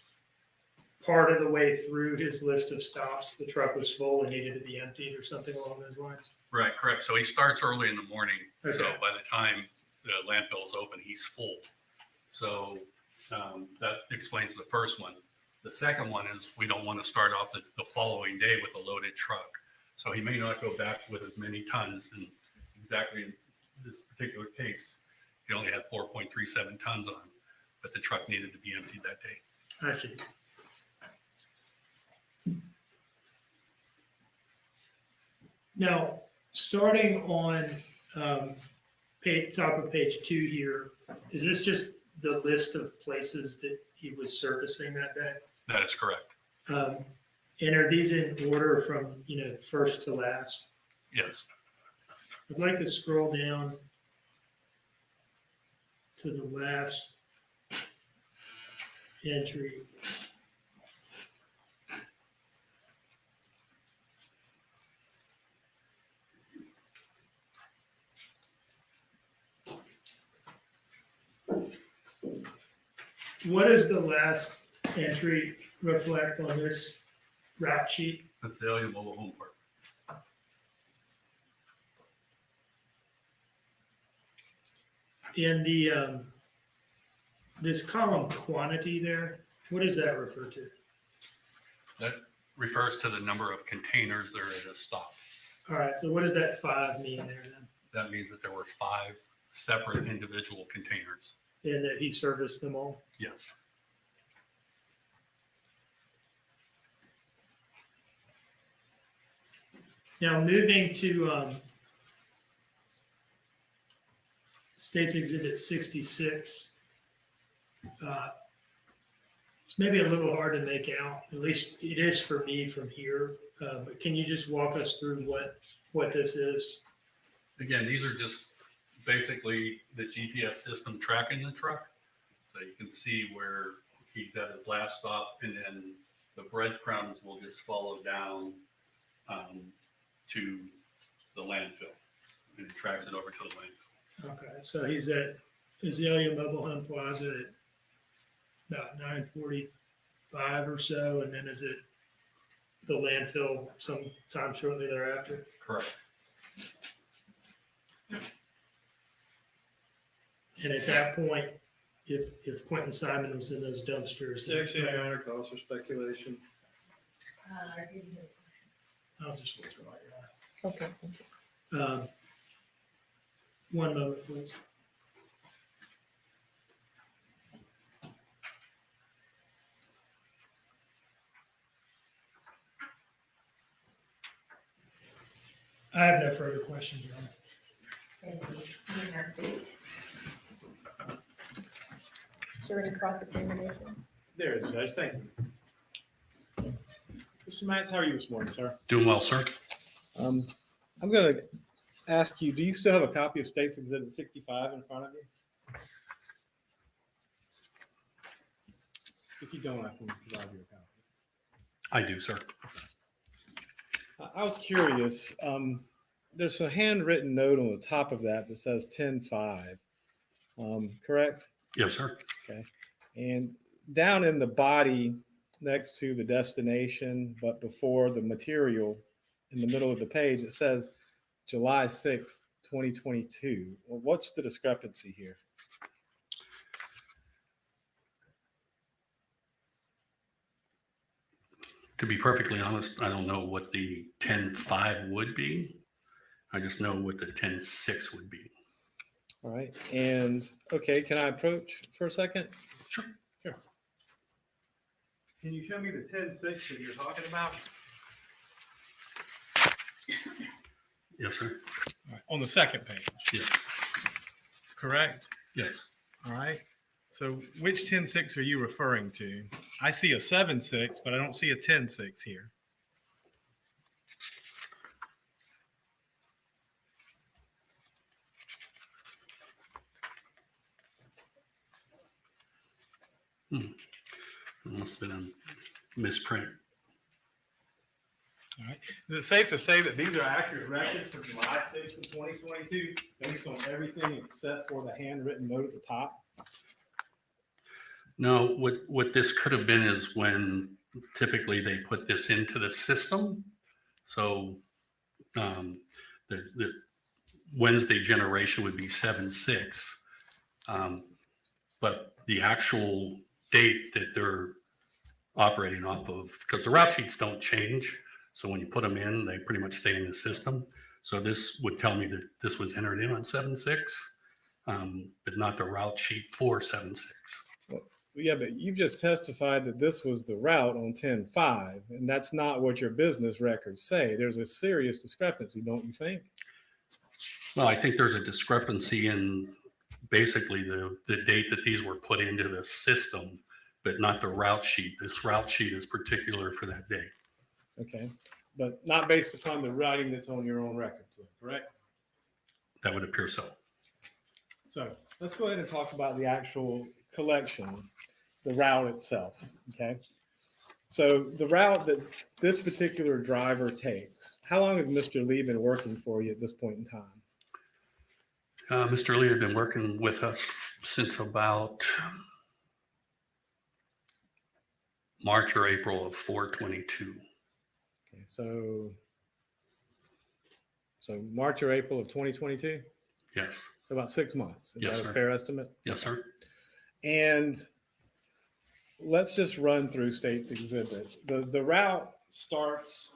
part of the way through his list of stops, the truck was full and needed to be emptied or something along those lines? Right, correct. So he starts early in the morning. So Okay. by the time the landfill is open, he's full. So that explains the first one. The second one is we don't want to start off the following day with a loaded truck. So he may not go back with as many tons. And exactly in this particular case, he only had 4.37 tons on, but the truck needed to be emptied that day. I see. Now, starting on top of page 2 here, is this just the list of places that he was servicing that day? That is correct. And are these in order from, first to last? Yes. I'd like to scroll down to the last entry. What does the last entry reflect on this route sheet? Azalea Mobile Home Park. In the this column quantity there, what does that refer to? That refers to the number of containers there at a stop. All right, so what does that 5 mean there then? That means that there were 5 separate individual containers. And that he serviced them all? Yes. Now, moving to States Exhibit 66, it's maybe a little hard to make out, at least it is for me from here, but can you just walk us through what this is? Again, these are just basically the GPS system tracking the truck. So you can see where he's at his last stop, and then the breadcrumbs will just follow down to the landfill, and it tracks it over to the landfill. Okay, so he's at Azalea Mobile Home Plaza at about 9:45 or so, and then is it the landfill sometime shortly thereafter? Correct. And at that point, if Quinton Simon was in those dumpsters, Actually, Your Honor, calls for speculation. I'll just withdraw it. Okay. One moment, please. I have no further questions, Your Honor. Thank you. You have a seat. Is there any cross-examination? There is, Judge. Thank you. Mr. Matz, how are you this morning, sir? Doing well, sir. I'm going to ask you, do you still have a copy of State's Exhibit 65 in front of you? If you don't, I can provide you a copy. I do, sir. I was curious. There's a handwritten note on the top of that that says 10-5, correct? Yes, sir. Okay. And down in the body next to the destination, but before the material in the middle of the page, it says July 6th, 2022. Well, what's the discrepancy here? To be perfectly honest, I don't know what the 10-5 would be. I just know what the 10-6 would be. All right. And okay, can I approach for a second? Sure. Sure. Can you show me the 10-6 that you're talking about? Yes, sir. All right. On the second page, Yes. correct? Yes. All right. So which 10-6 are you referring to? I see a 7-6, but I don't see a 10-6 here. It must have been a misprint. All right. Is it safe to say that these are accurate records for July 6th of 2022 based on everything except for the handwritten note at the top? No, what this could have been is when typically they put this into the system. So the Wednesday generation would be 7-6. But the actual date that they're operating off of, because the route sheets don't change. So when you put them in, they pretty much stay in the system. So this would tell me that this was entered in on 7-6, but not the route sheet for 7-6. Yeah, but you've just testified that this was the route on 10-5, and that's not what your business records say. There's a serious discrepancy, don't you think? Well, I think there's a discrepancy in basically the date that these were put into the system, but not the route sheet. This route sheet is particular for that day. Okay, but not based upon the writing that's on your own records, though, correct? That would appear so. So let's go ahead and talk about the actual collection, the route itself, okay? So the route that this particular driver takes, how long has Mr. Lee been working for you at this point in time? Mr. Lee had been working with us since about March or April of 4/22. Okay, so March or April of 2022? Yes. So about 6 months. Is Yes, that a sir. fair estimate? Yes, sir. And let's just run through State's Exhibit. The route starts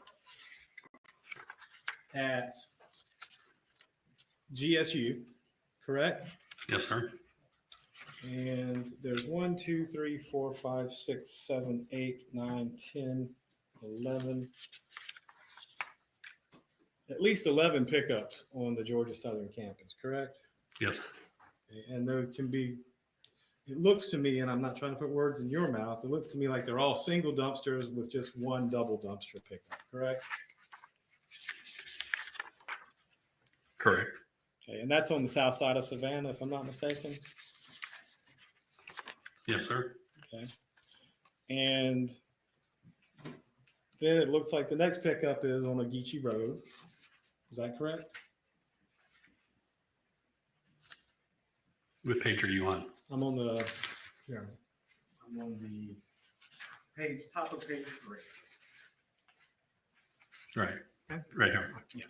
at GSU, correct? Yes, sir. And there's 1, 2, 3, 4, 5, 6, 7, 8, 9, 10, 11. At least 11 pickups on the Georgia Southern campus, correct? Yes. And there can be, it looks to me, and I'm not trying to put words in your mouth, it looks to me like they're all single dumpsters with just one double dumpster pickup, correct? Correct. Okay, and that's on the south side of Savannah, if I'm not mistaken. Yes, sir. Okay. And then it looks like the next pickup is on Ogeechee Road. Is that correct? What page are you on? I'm on the, here, I'm on the page, top of page 3. Right. Okay. Right here. Yeah.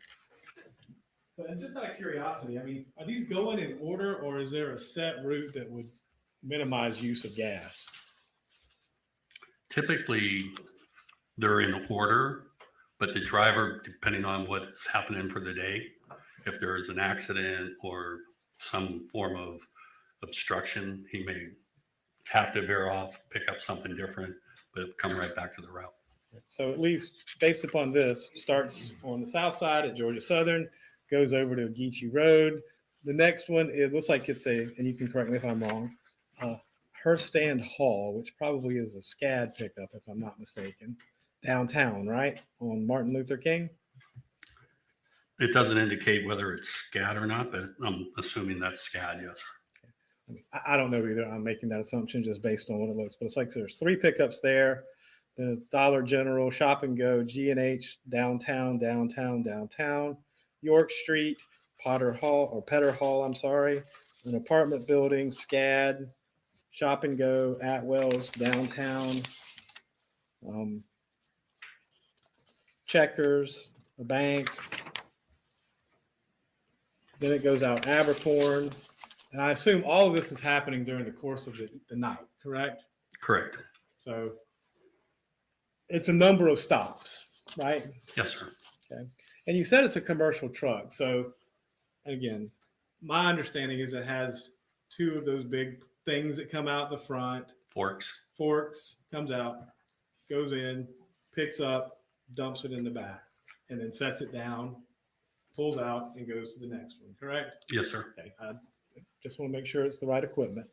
So, and just out of curiosity, I mean, are these going in order, or is there a set route that would minimize use of gas? Typically, they're in order, but the driver, depending on what's happening for the day, if there is an accident or some form of obstruction, he may have to veer off, pick up something different, but come right back to the route. So at least based upon this, starts on the south side at Georgia Southern, goes over to Ogeechee Road. The next one, it looks like it's a, and you can correct me if I'm wrong, Stand Hall, which probably is a SCAD pickup, if I'm not mistaken, downtown, right? On Martin Luther King? It doesn't indicate whether it's SCAD or not, but I'm assuming that's SCAD, yes, sir. I mean, I don't know either. I'm making that assumption just based on what it looks, but it's like there's 3 pickups there. Then it's Dollar General, Shop and Go, G&H, downtown, York Street, Petter Hall, I'm sorry, an apartment building, SCAD, Shop and Go, Atwell's, downtown, Checkers, a bank. Then it goes out Abercorn. And I assume all of this is happening during the course of the night, correct? Correct. So it's a number of stops, right? Yes, sir. Okay. And you said it's a commercial truck. So again, my understanding is it has 2 of those big things that come out the front, forks, comes out, goes in, picks up, dumps it in the back, and then sets it down, pulls out, and goes to the next one, correct? Yes, sir. Okay. I just want to make sure it's the right equipment.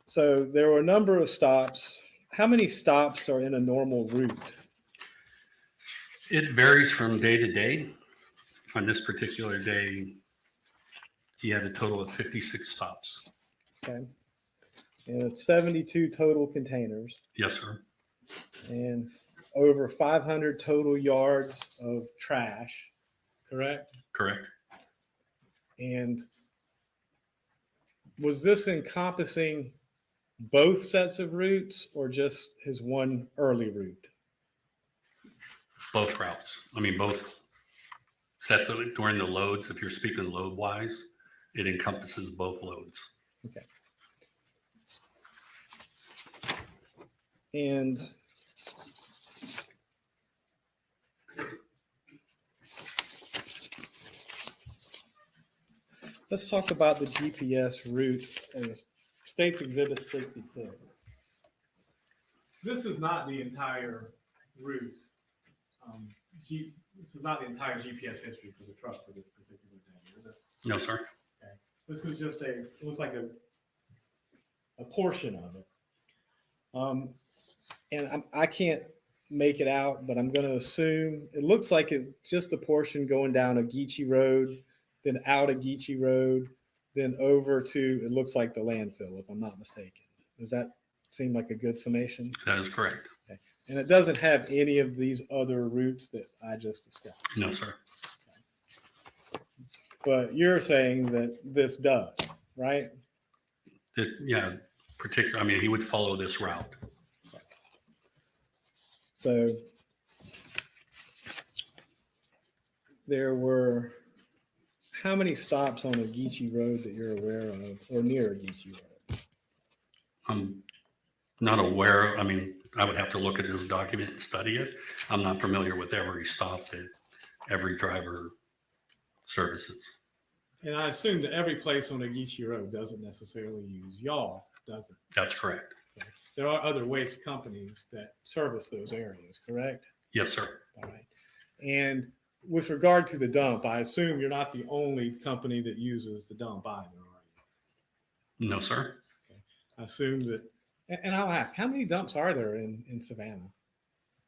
So there were a number of stops. How many stops are in a normal route? It varies from day to day. On this particular day, he had a total of 56 stops. Okay. And it's 72 total containers Yes, sir. and over 500 total yards of trash, correct? Correct. And was this encompassing both sets of routes or just his one early route? Both routes. I mean, both sets of it during the loads. If you're speaking load wise, it encompasses both loads. Okay. And let's talk about the GPS route in State's Exhibit 66. This is not the entire route. This is not the entire GPS history for the truck for this particular thing, is it? No, sir. Okay. This is just it looks like a portion of it. And I can't make it out, but I'm going to assume it looks like it's just a portion going down a Geechee Road, then out a Geechee Road, then over to, it looks like the landfill, if I'm not mistaken. Does that seem like a good summation? That is correct. Okay. And it doesn't have any of these other routes that I just discussed. No, sir. But you're saying that this does, right? Yeah, particular. I mean, he would follow this route. So there were how many stops on a Geechee Road that you're aware of or near a Geechee Road? I'm not aware. I mean, I would have to look at his document and study it. I'm not familiar with every stop that every driver services. And I assume that every place on a Geechee Road doesn't necessarily use y'all, does it? That's correct. Okay. There are other waste companies that service those areas, correct? Yes, sir. All right. And with regard to the dump, I assume you're not the only company that uses the dump either, are you? No, sir. Okay. I assume that, and I'll ask, how many dumps are there in Savannah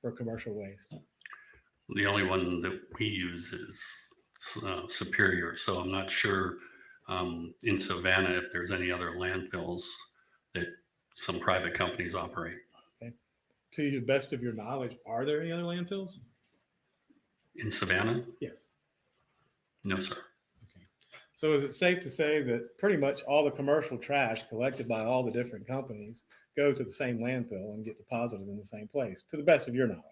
for commercial waste? The only one that we use is Superior. So I'm not sure in Savannah if there's any other landfills that some private companies operate. Okay. To the best of your knowledge, are there any other landfills? In Savannah? Yes. No, sir. Okay. So is it safe to say that pretty much all the commercial trash collected by all the different companies go to the same landfill and get deposited in the same place, to the best of your knowledge?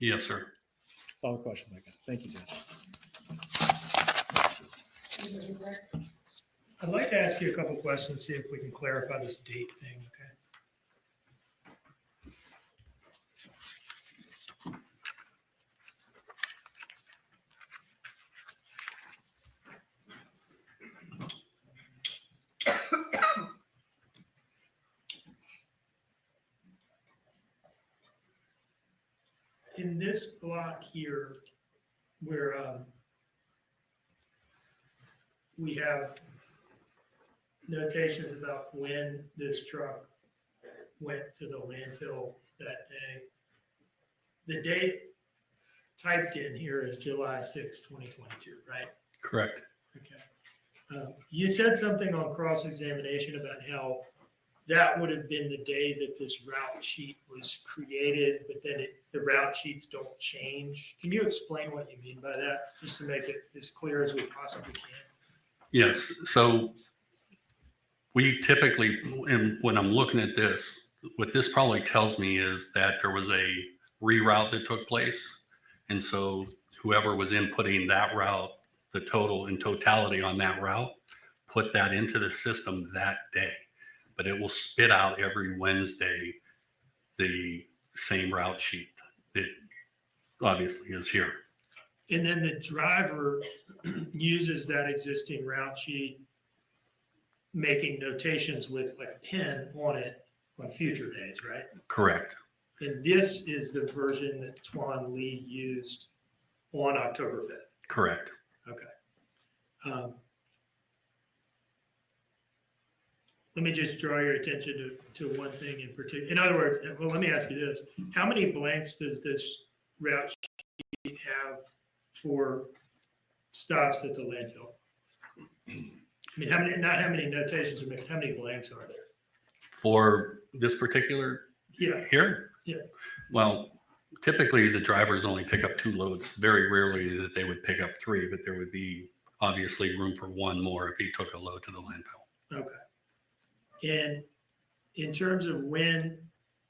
Yes, sir. That's all the questions I got. Thank you, Judge. I'd like to ask you a couple questions, see if we can clarify this date thing, okay? In this block here, where we have notations about when this truck went to the landfill that day. The date typed in here is July 6, 2022, right? Correct. Okay. You said something on cross-examination about how that would have been the day that this route sheet was created, but then the route sheets don't change. Can you explain what you mean by that, just to make it as clear as we possibly can? Yes. So we typically, and when I'm looking at this, what this probably tells me is that there was a reroute that took place. And so whoever was inputting that route, the total in totality on that route, put that into the system that day. But it will spit out every Wednesday the same route sheet that obviously is here. And then the driver uses that existing route sheet, making notations with like a pen on it on future days, right? Correct. And this is the version that Twan Lee used on October 5th. Correct. Okay. Let me just draw your attention to one thing in particular. In other words, well, let me ask you this. How many blanks does this route sheet have for stops at the landfill? I mean, not how many notations are made, how many blanks are there? For this particular Yeah. here? Yeah. Well, typically the drivers only pick up 2 loads. Very rarely that they would pick up 3, but there would be obviously room for 1 more if he took a load to the landfill. Okay. And in terms of when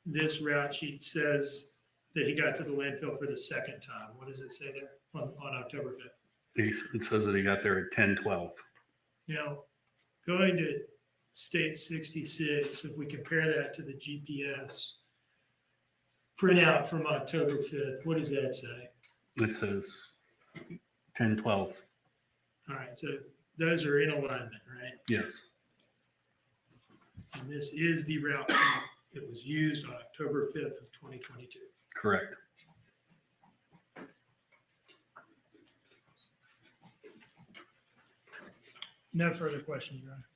this route sheet says that he got to the landfill for the second time, what does it say there on October 5th? It says that he got there at 10:12. Now, going to state 66, if we compare that to the GPS printout from October 5th, what does that say? It says 10:12. All right, so those are in alignment, right? Yes. And this is the route sheet that was used on October 5th of 2022. Correct. No further questions, Your Honor.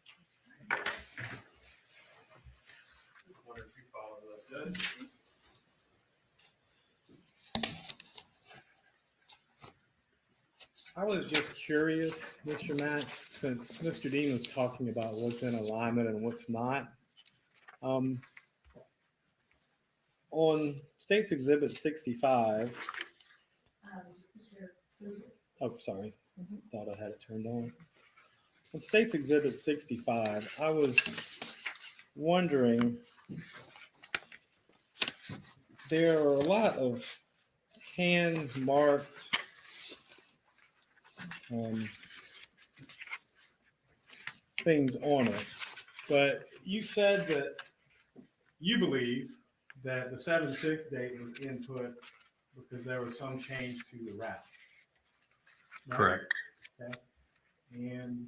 I was just curious, Mr. Max, since Mr. Dean was talking about what's in alignment and what's not. On State's Exhibit 65, oh, sorry, thought I had it turned on. On State's Exhibit 65, I was wondering, there are a lot of hand-marked things on it, but you said that you believe that the 7/6 date was input because there was some change to the route. Right? Correct. Okay. And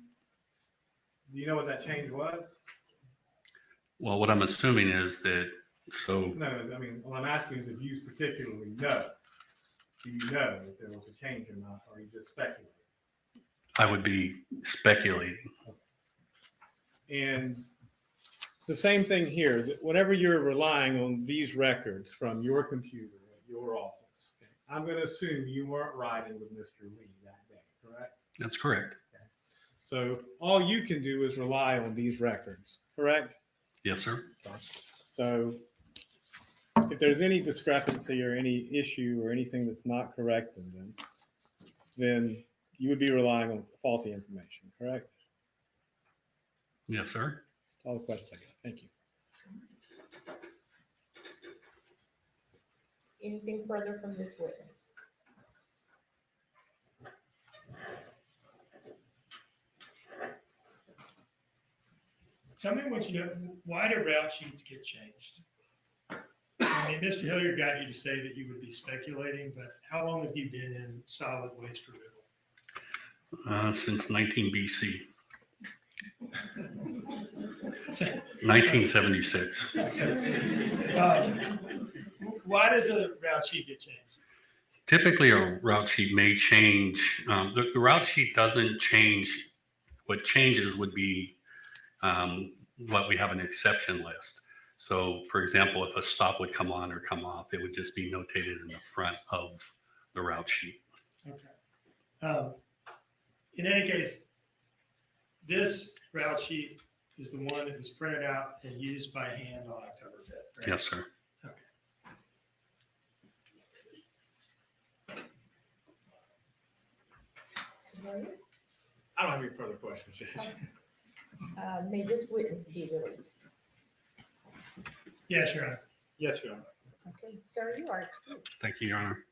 do you know what that change was? Well, what I'm assuming is that, so No, I mean, what I'm asking is if you particularly know. Do you know if there was a change or not, or are you just speculating? I would be speculating. And it's the same thing here, that whenever you're relying on these records from your computer at your office, okay, I'm going to assume you weren't riding with Mr. Lee that day, correct? That's correct. So all you can do is rely on these records, correct? Yes, sir. So if there's any discrepancy or any issue or anything that's not correct in them, then you would be relying on faulty information, correct? Yes, sir. That's all the questions I got. Thank you. Anything further from this witness? Tell me what you know, why do route sheets get changed? I mean, Mr. Hilliard got you to say that you would be speculating, but how long have you been in solid waste removal? Since 19 BC, So, 1976. why does a route sheet get changed? Typically, a route sheet may change. The route sheet doesn't change. What changes would be What we have an exception list. So for example, if a stop would come on or come off, it would just be notated in the front of the route sheet. Okay. In any case, this route sheet is the one that was printed out and used by hand on October 5th, right? Yes, sir. Okay. I don't have any further questions, Judge. May this witness be released? Yes, Your Honor. Yes, Your Honor. Okay, sir, you are excused. Thank you, Your Honor.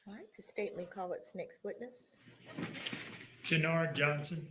All right, the state may call its next witness. Denard Johnson.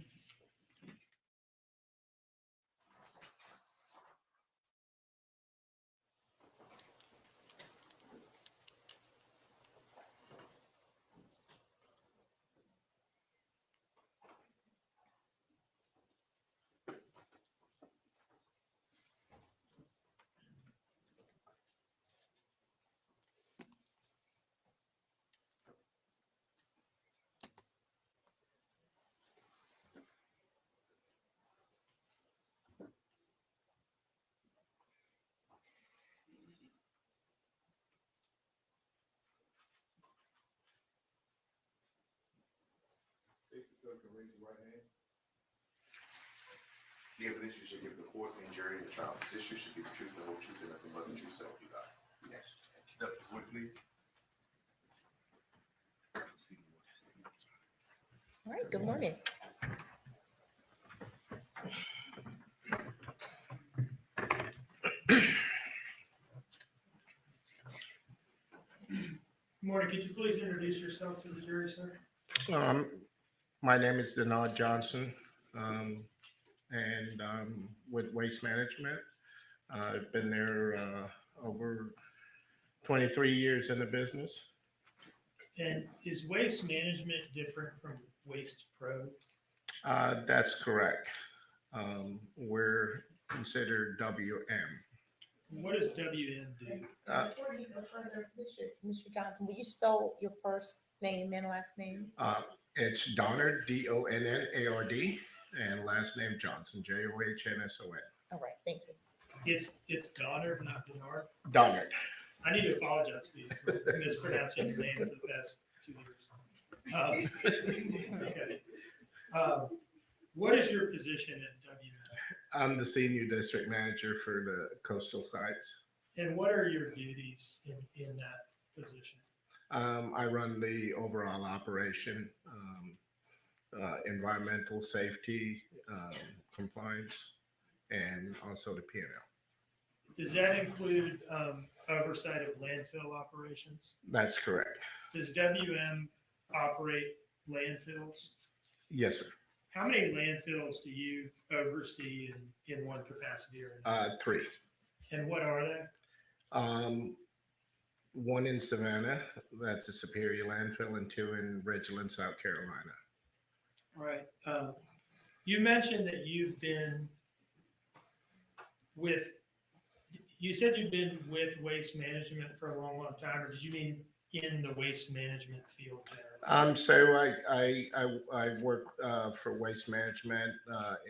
The evidence you shall give the court and jury in the trial of this issue should be the truth, the whole truth, and nothing but the truth, so help you God. Yes. Step this way, please. All right, good morning. Morning, could you please introduce yourself to the jury, sir? My name is Denard Johnson, and with Waste Management. I've been there over 23 years in the business. And is waste management different from Waste Pro? That's correct. We're considered WM. What does WM do? Before you go further, Mr. Johnson, will you spell your first name and last name? It's Donnard, Donnard, and last name Johnson, Johnnson. All right, thank you. It's Donner, not Denard. Donnard. I need to apologize to you for mispronouncing your name for the past 2 years. Okay. What is your position at WM? I'm the senior district manager for the coastal sites. And what are your duties in that position? I run the overall operation, environmental safety, compliance, and also the P&L. Does that include oversight of landfill operations? That's correct. Does WM operate landfills? Yes, sir. How many landfills do you oversee in one capacity or another? 3. And what are they? One in Savannah, that's a Superior landfill, and 2 in Ridgeland, South Carolina. All right. You mentioned that you've been you said you've been with waste management for a long, long time, or did you mean in the waste management field generally? So I worked for Waste Management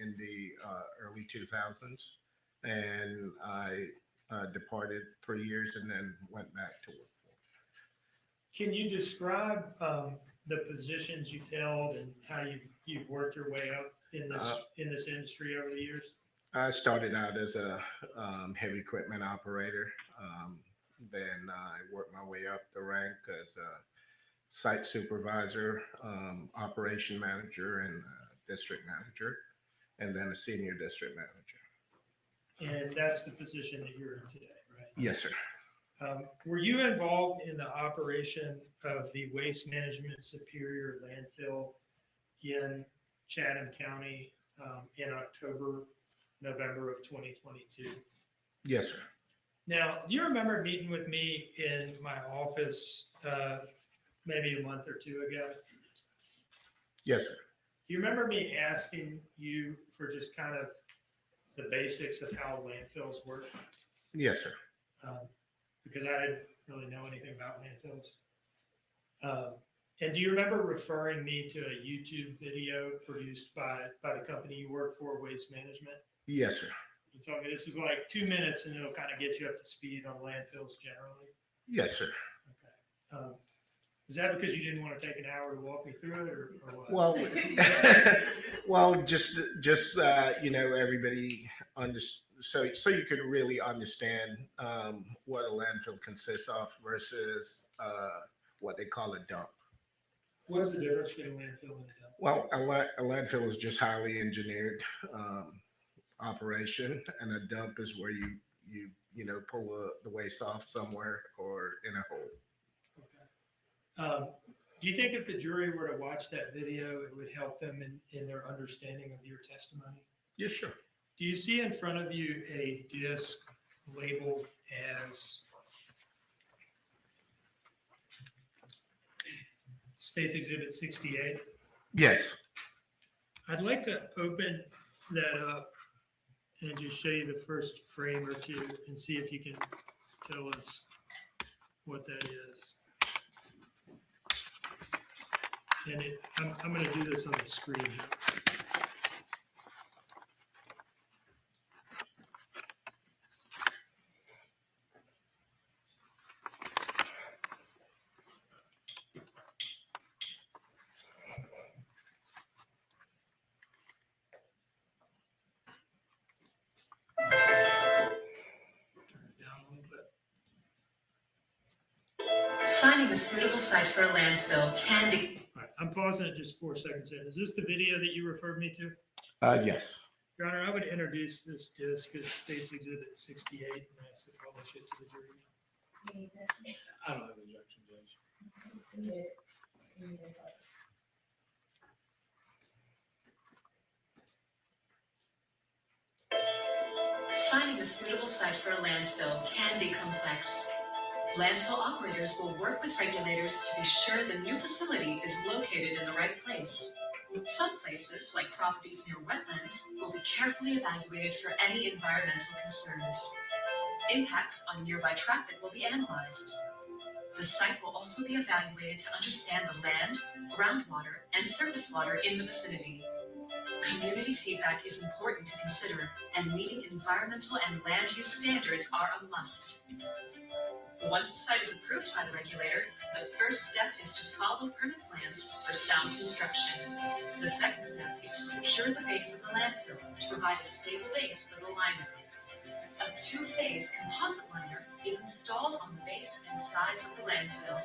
in the early 2000s, and I departed 3 years and then went back to work for. Can you describe the positions you've held and how you've worked your way up in this industry over the years? I started out as a heavy equipment operator. Then I worked my way up the rank as a site supervisor, operation manager, and district manager, and then a senior district manager. And that's the position that you're in today, right? Yes, sir. Were you involved in the operation of the Waste Management Superior landfill in Chatham County in November of 2022? Yes, sir. Now, do you remember meeting with me in my office maybe a month or 2 ago? Yes, sir. Do you remember me asking you for just kind of the basics of how landfills work? Yes, sir. because I didn't really know anything about landfills. And do you remember referring me to a YouTube video produced by the company you work for, Waste Management? Yes, sir. You told me this is like 2 minutes and it'll kind of get you up to speed on landfills generally. Yes, sir. Okay. Is that because you didn't want to take an hour to walk me through it, or what? Well, well, just everybody so you could really understand what a landfill consists of versus what they call a dump. What's the difference between a landfill and a dump? Well, a landfill is just highly engineered operation, and a dump is where you pull the waste off somewhere or in a hole. Okay. Do you think if the jury were to watch that video, it would help them in their understanding of your testimony? Yeah, sure. Do you see in front of you a disc labeled as State's Exhibit 68? Yes. I'd like to open that up and just show you the first frame or two and see if you can tell us what that is. And I'm going to do this on the screen here. Finding a suitable site for a landfill can be. All right, I'm pausing it just 4 seconds in. Is this the video that you referred me to? Yes. Your Honor, I would introduce this disc as State's Exhibit 68 and ask to publish it to the jury. I don't have an objection, Judge. Finding a suitable site for a landfill can be complex. Landfill operators will work with regulators to be sure the new facility is located in the right place. Some places, like properties near wetlands, will be carefully evaluated for any environmental concerns. Impacts on nearby traffic will be analyzed. The site will also be evaluated to understand the land, groundwater, and surface water in the vicinity. Community feedback is important to consider, and meeting environmental and land use standards are a must. Once the site is approved by the regulator, the first step is to follow permit plans for sound construction. The second step is to secure the base of the landfill to provide a stable base for the liner. A two-phase composite liner is installed on the base and sides of the landfill.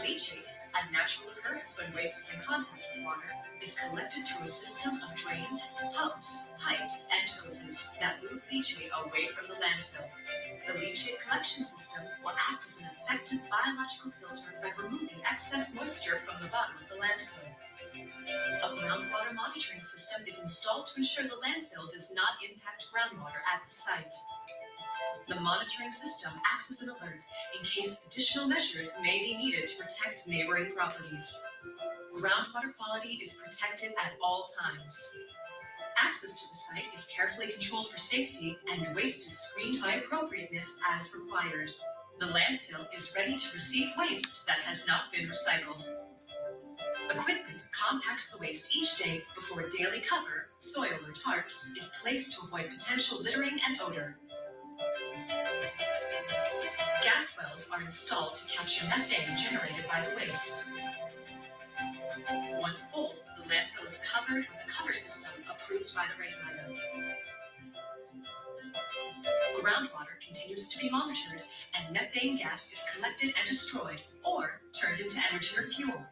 Leachate, a natural occurrence when waste is in contact with water, is collected through a system of drains, pumps, pipes, and hoses that move leachate away from the landfill. The leachate collection system will act as an effective biological filter by removing excess moisture from the bottom of the landfill. A groundwater monitoring system is installed to ensure the landfill does not impact groundwater at the site. The monitoring system acts as an alert in case additional measures may be needed to protect neighboring properties. Groundwater quality is protected at all times. Access to the site is carefully controlled for safety, and waste is screened by appropriateness as required. The landfill is ready to receive waste that has not been recycled. Equipment compacts the waste each day before daily cover, soil or tarps, is placed to avoid potential littering and odor. Gas wells are installed to capture methane generated by the waste. Once full, the landfill is covered with a cover system approved by the regulator. Groundwater continues to be monitored, and methane gas is collected and destroyed or turned into energy or fuel.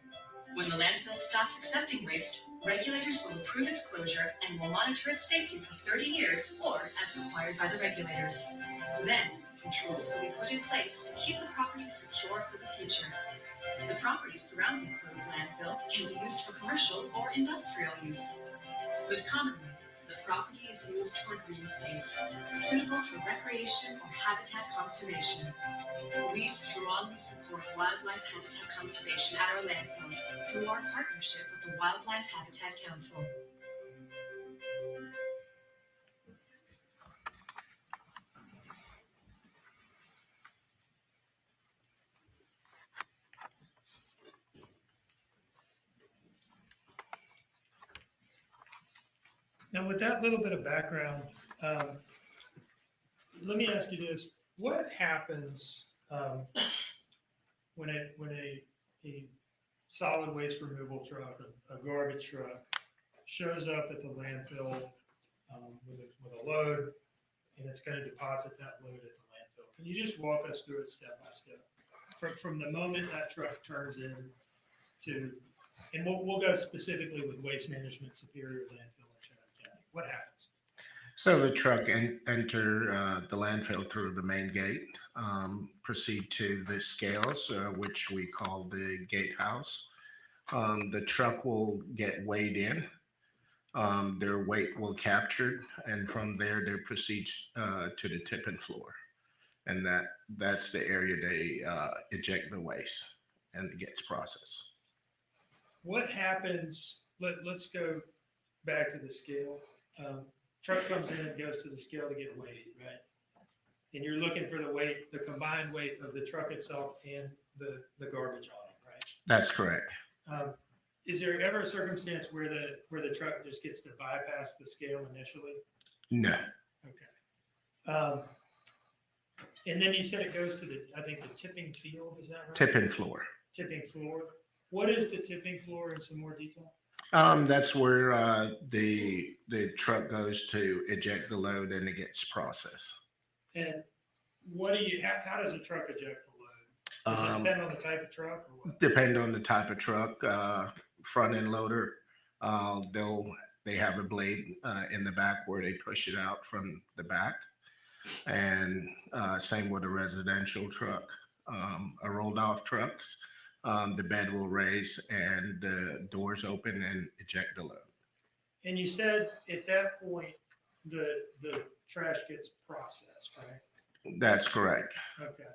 When the landfill stops accepting waste, regulators will approve its closure and will monitor its safety for 30 years or as required by the regulators. Then, controls will be put in place to keep the property secure for the future. The property surrounding the closed landfill can be used for commercial or industrial use. But commonly, the property is used for green space, suitable for recreation or habitat conservation. We strongly support wildlife habitat conservation at our landfills through our partnership with the Wildlife Habitat Council. Now, with that little bit of background, let me ask you this: what happens when a solid waste removal truck, a garbage truck, shows up at the landfill with a load, and it's going to deposit that load at the landfill? Can you just walk us through it step by step, from the moment that truck turns in to, and we'll go specifically with Waste Management Superior Landfill in Shannon County. What happens? So the truck enter the landfill through the main gate, proceed to the scales, which we call the gatehouse. The truck will get weighed in. Their weight will captured, and from there they proceed to the tipping floor, and that's the area they eject the waste and it gets processed. What happens? Let's go back to the scale. Truck comes in, goes to the scale to get weighed, right? And you're looking for the weight, the combined weight of the truck itself and the garbage on it, right? That's correct. Is there ever a circumstance where the truck just gets to bypass the scale initially? No. Okay. And then you said it goes to I think the tipping field, is that right? Tipping floor. Tipping floor. What is the tipping floor in some more detail? That's where the truck goes to eject the load and it gets processed. And how does a truck eject the load? Does it depend on the type of truck or what? Depend on the type of truck. Front end loader, they have a blade in the back where they push it out from the back, and same with a residential truck. A rolled off trucks, the bed will raise and the doors open and eject the load. And you said at that point the trash gets processed, right? That's correct. Okay.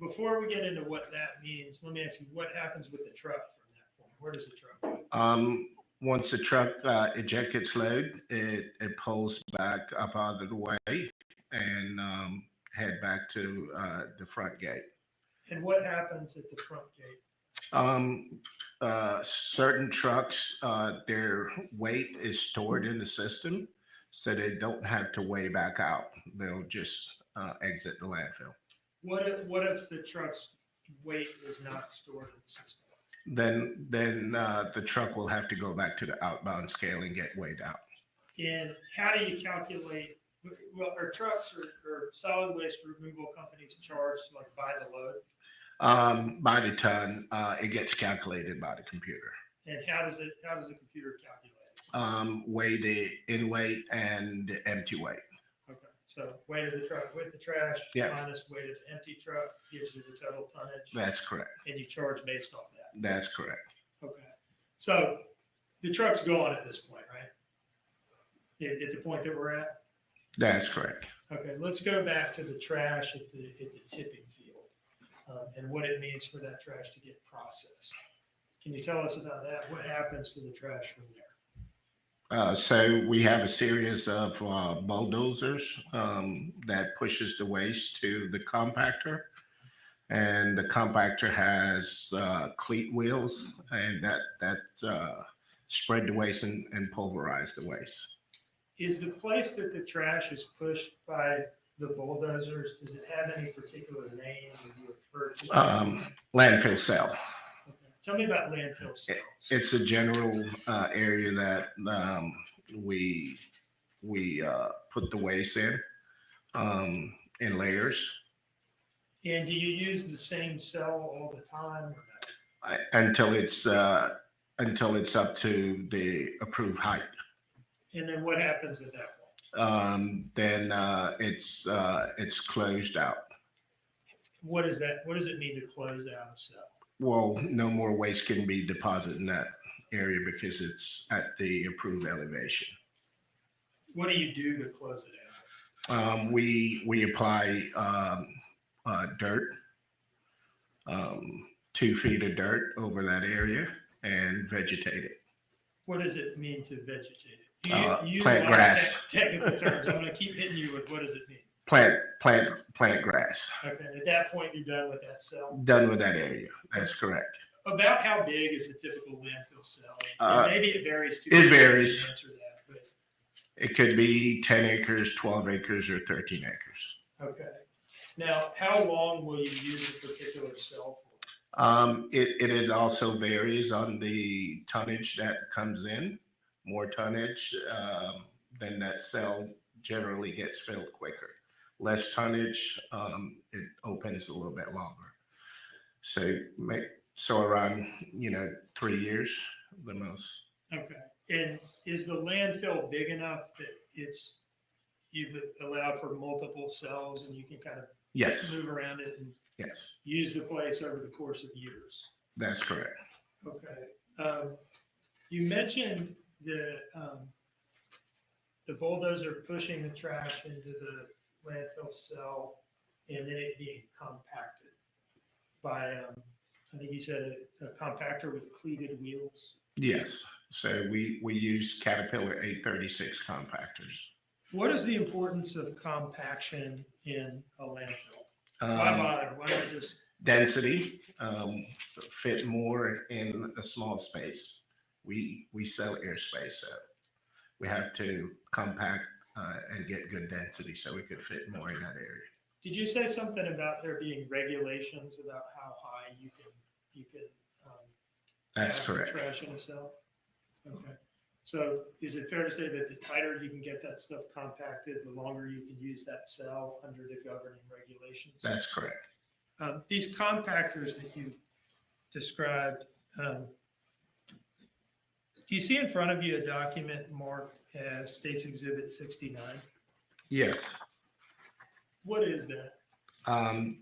Before we get into what that means, let me ask you, what happens with the truck from that point? Where does the truck go? Once the truck ejects its load, it pulls back up out of the way and head back to the front gate. And what happens at the front gate? Certain trucks, their weight is stored in the system, so they don't have to weigh back out. They'll just exit the landfill. What if the truck's weight is not stored in the system? Then the truck will have to go back to the outbound scale and get weighed out. And how do you calculate? Well, are trucks or solid waste removal companies charged like by the load? By the ton, it gets calculated by the computer. And how does the computer calculate it? Weigh the in weight and the empty weight. Okay, so weight of the truck with the trash minus weight of the empty truck gives you the total tonnage. That's correct. And you charge based off that. That's correct. Okay, so the truck's gone at this point, right? At the point that we're at. That's correct. Okay, let's go back to the trash at the tipping field and what it means for that trash to get processed. Can you tell us about that? What happens to the trash from there? So we have a series of bulldozers that pushes the waste to the compactor, and the compactor has cleat wheels, and that spread the waste and pulverize the waste. Is the place that the trash is pushed by the bulldozers, does it have any particular name that you refer to? Landfill cell. Okay. Tell me about landfill cells. It's a general area that we put the waste in layers. And do you use the same cell all the time? Or no? Until it's up to the approved height. And then what happens at that point? Then it's closed out. What is that? What does it mean to close out a cell? Well, no more waste can be deposited in that area because it's at the approved elevation. What do you do to close it out? We apply dirt, 2 feet of dirt over that area and vegetate it. What does it mean to vegetate it? You Plant use a lot of grass. Technical terms. I'm going to keep hitting you with what does it mean? Plant grass. Okay. At that point, you're done with that cell. Done with that area. That's correct. About how big is the typical landfill cell? And maybe it varies too. It varies. Answer that, It could be 10 acres, 12 acres, or 13 acres. Okay. Now, how long will you use a particular cell for? It also varies on the tonnage that comes in. More tonnage, then that cell generally gets filled quicker. Less tonnage, it opens a little bit longer. So around 3 years the most. Okay. And is the landfill big enough that you've allowed for multiple cells and you can kind of Yes, move around it and yes, use the place over the course of years? that's correct. Okay. You mentioned the bulldozer pushing the trash into the landfill cell and then it being compacted by, I think you said a compactor with cleated wheels. Yes. So we use Caterpillar 836 compactors. What is the importance of compaction in a landfill? Why Um, bother? Why not just, Density, fit more in a small space. We sell airspace, so we have to compact and get good density so we could fit more in that area. did you say something about there being regulations about how high you can That's have correct. trash in a cell? Okay. So is it fair to say that the tighter you can get that stuff compacted, the longer you can use that cell under the governing regulations? That's correct. These compactors that you described, do you see in front of you a document marked as States Exhibit 69? Yes. What is that?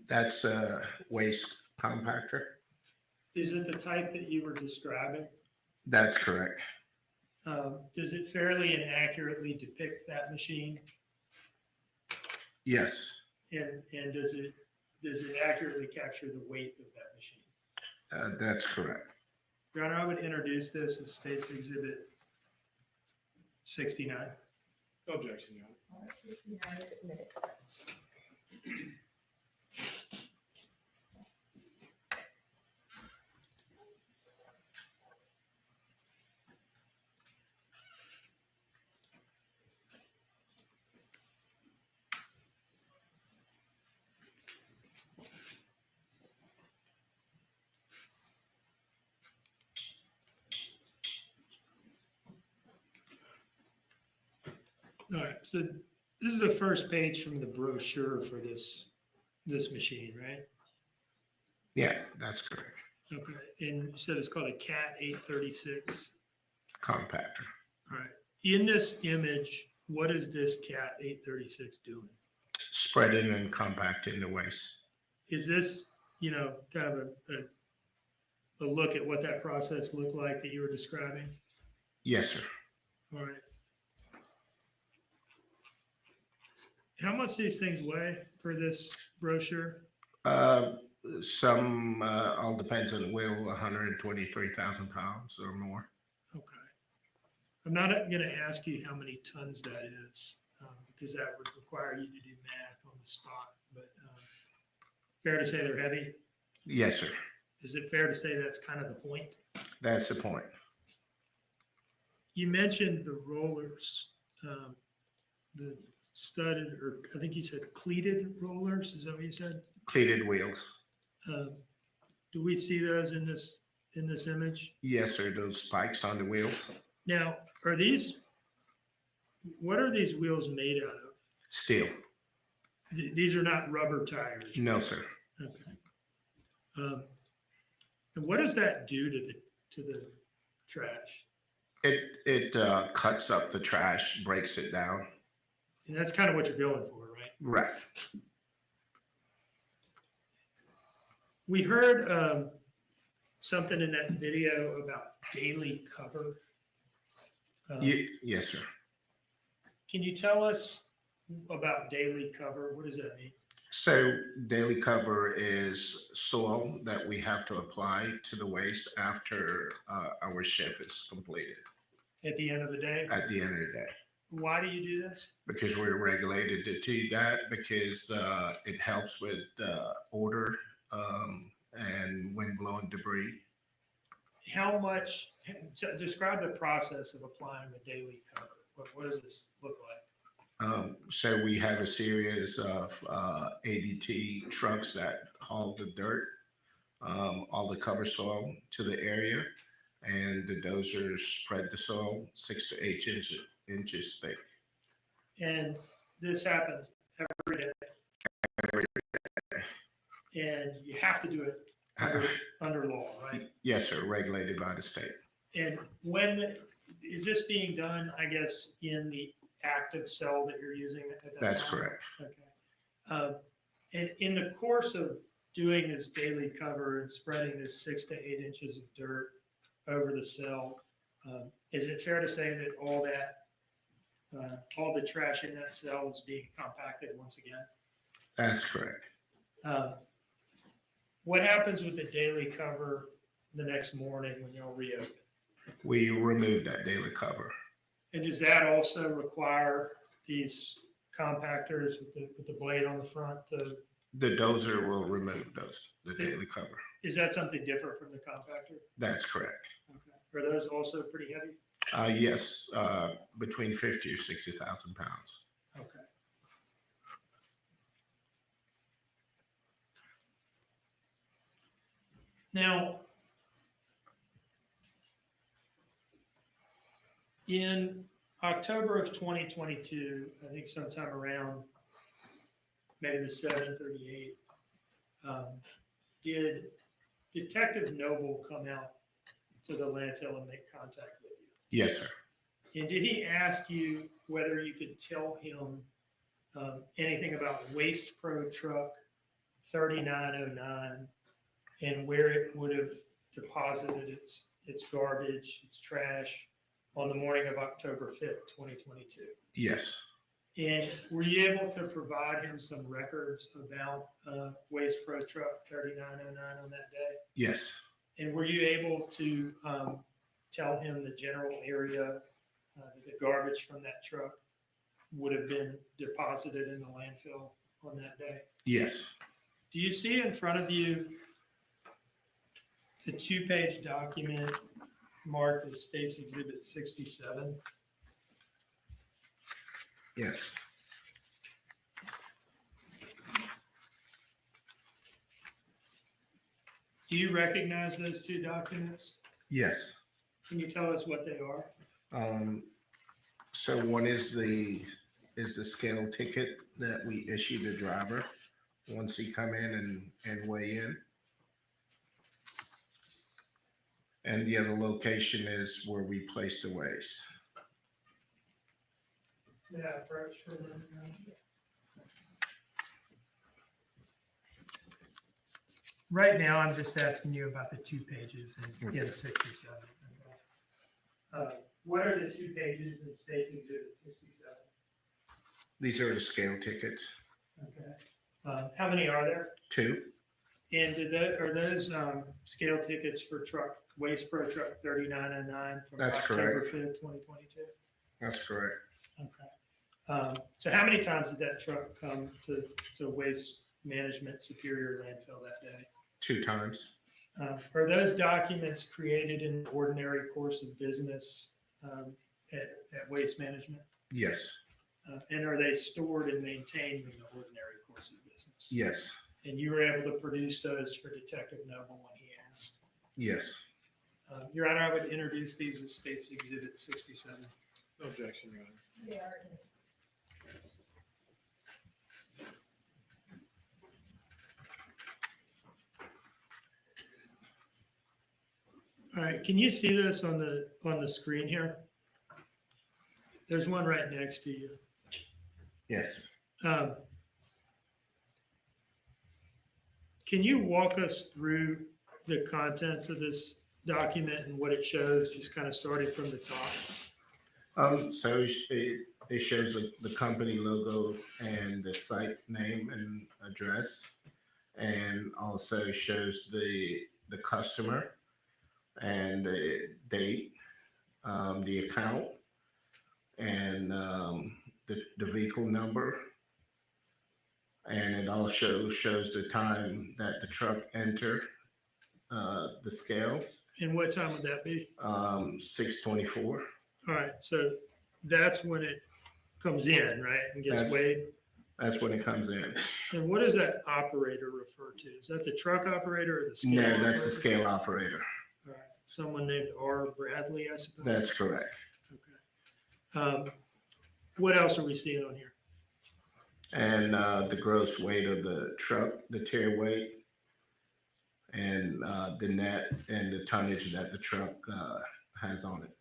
That's a waste compactor. Is it the type that you were describing? That's correct. Does it fairly and accurately depict that machine? Yes. And does it accurately capture the weight of that machine? That's correct. Your Honor, I would introduce this as States Exhibit 69. No objection, Your Honor. 69 is admitted. All right, so this is the first page from the brochure for this machine, right? Yeah, that's correct. Okay, and you said it's called a CAT 836. Compactor. All right, in this image, what is this CAT 836 doing? Spreading and compacting the waste. Is this, kind of a look at what that process looked like that you were describing? Yes, sir. All right. How much do these things weigh for this brochure? Some all depends on the wheel, 123,000 pounds or more. Okay. I'm not going to ask you how many tons that is, because that would require you to do math on the spot. But fair to say they're heavy? Yes, sir. Is it fair to say that's kind of the point? That's the point. You mentioned the rollers, the studded, or I think you said cleated rollers. Is that what you said? Cleated wheels. Do we see those in this image? Yes, sir. Those spikes on the wheels. Now, what are these wheels made out of? Steel. These are not rubber tires. No, sir. Okay. And what does that do to the trash? It cuts up the trash, breaks it down. And that's kind of what you're going for, right? Right. We heard something in that video about daily cover. Yes, sir. Can you tell us about daily cover? What does that mean? So daily cover is soil that we have to apply to the waste after our shift is completed At the end of the day? at the end of the day. Why do you do this? Because we're regulated to do that because it helps with odor and wind blowing debris. How much, describe the process of applying the daily cover. What does this look like? So we have a series of ADT trucks that haul the dirt, all the cover soil to the area, and the dozers spread the soil 6 to 8 inches thick. And this happens every day. Every And you have to do it under law, right? Yes, sir, regulated by the state. And is this being done, I guess, in the active cell that you're using at that That's time? correct. Okay. And in the course of doing this daily cover and spreading this 6 to 8 inches of dirt over the cell, is it fair to say that all the trash in that cell is being compacted once again? That's correct. What happens with the daily cover the next morning when y'all reopen? We remove that daily cover. And does that also require these compactors with the blade on the front to? The dozer will remove the daily cover. Is that something different from the compactor? That's correct. Okay. Are those also pretty heavy? Yes, between 50 or 60,000 pounds. Okay. Now, in October of 2022, I think sometime around maybe the 7th or the 8th, did Detective Noble come out to the landfill and make contact with you? Yes, sir. And did he ask you whether you could tell him anything about Waste Pro Truck 3909 and where it would have deposited its garbage, its trash on the morning of October 5th, 2022? Yes. And were you able to provide him some records about Waste Pro Truck 3909 on that day? Yes. And were you able to tell him the general area that the garbage from that truck would have been deposited in the landfill on that day? Yes. Do you see in front of you the 2-page document marked as State's Exhibit 67? Yes. Do you recognize those two documents? Yes. Can you tell us what they are? So one is the scale ticket that we issue the driver once he come in and weigh in. And the other location is where we place the waste. Yeah, approach for them. Right now, I'm just asking you about the 2 pages in 67. What are the 2 pages in State's Exhibit 67? These are the scale tickets. Okay. How many are there? 2. And are those scale tickets for Waste Pro Truck 3909 from That's October correct. 5th, 2022? That's correct. Okay. So how many times did that truck come to Waste Management Superior Landfill that day? 2 times. Are those documents created in the ordinary course of business at Waste Management? Yes. And are they stored and maintained in the ordinary course of business? Yes. And you were able to produce those for Detective Noble when he asked? Yes. Your Honor, I would introduce these as State's Exhibit 67. No objection, Your Honor. All right, can you see this on the screen here? There's one right next to you. Yes. Can you walk us through the contents of this document and what it shows, just kind of starting from the top? So it shows the company logo and the site name and address, and also shows the customer and the date, the account, and the vehicle number. And it also shows the time that the truck entered the scales. And what time would that be? 6:24. All right, so that's when it comes in, right, and gets That's- weighed? That's when it comes in. And what does that operator refer to? Is that the truck operator or the scale? No, that's the operator? scale operator. All right. Someone named R. Bradley, I suppose? That's correct. Okay. What else are we seeing on here? And the gross weight of the truck, the tier weight, and the net and the tonnage that the truck has on it.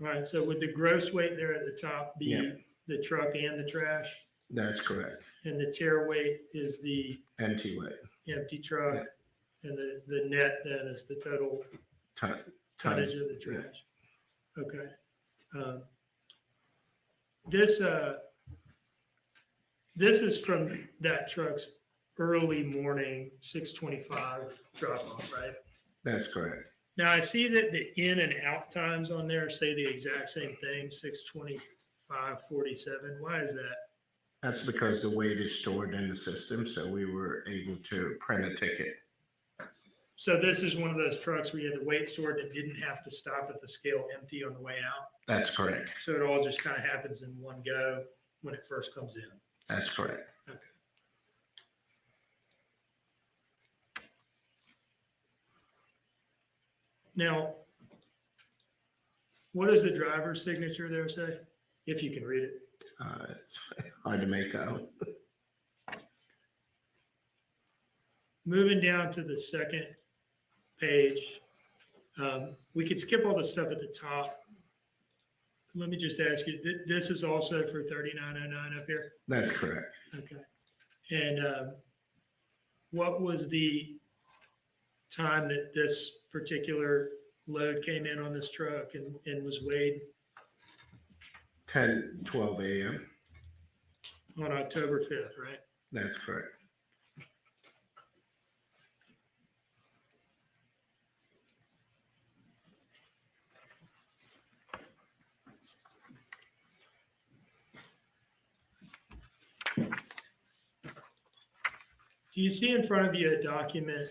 All right, so would the gross weight there at the top be Yeah. the truck and the trash? That's correct. And the tare weight is the Empty weight. empty truck? And the net then is the total Ton- tonnage tons, of the yeah. trash? Okay. This is from that truck's early morning 6:25 drop off, right? That's correct. Now I see that the in and out times on there say the exact same thing, 6:25:47. Why is that? That's because the weight is stored in the system, so we were able to print a ticket. So this is one of those trucks where you had the weight stored that didn't have to stop at the scale empty on the way out. That's correct. So it all just kind of happens in one go when it first comes in. That's correct. Okay. Now, what does the driver's signature there say? If you can read it. It's hard to make out. Moving down to the second page, we could skip all the stuff at the top. Let me just ask you, this is also for 3909 up here? That's correct. Okay. And what was the time that this particular load came in on this truck and was weighed 10:12 a.m. on October 5th, right? That's correct. Do you see in front of you a document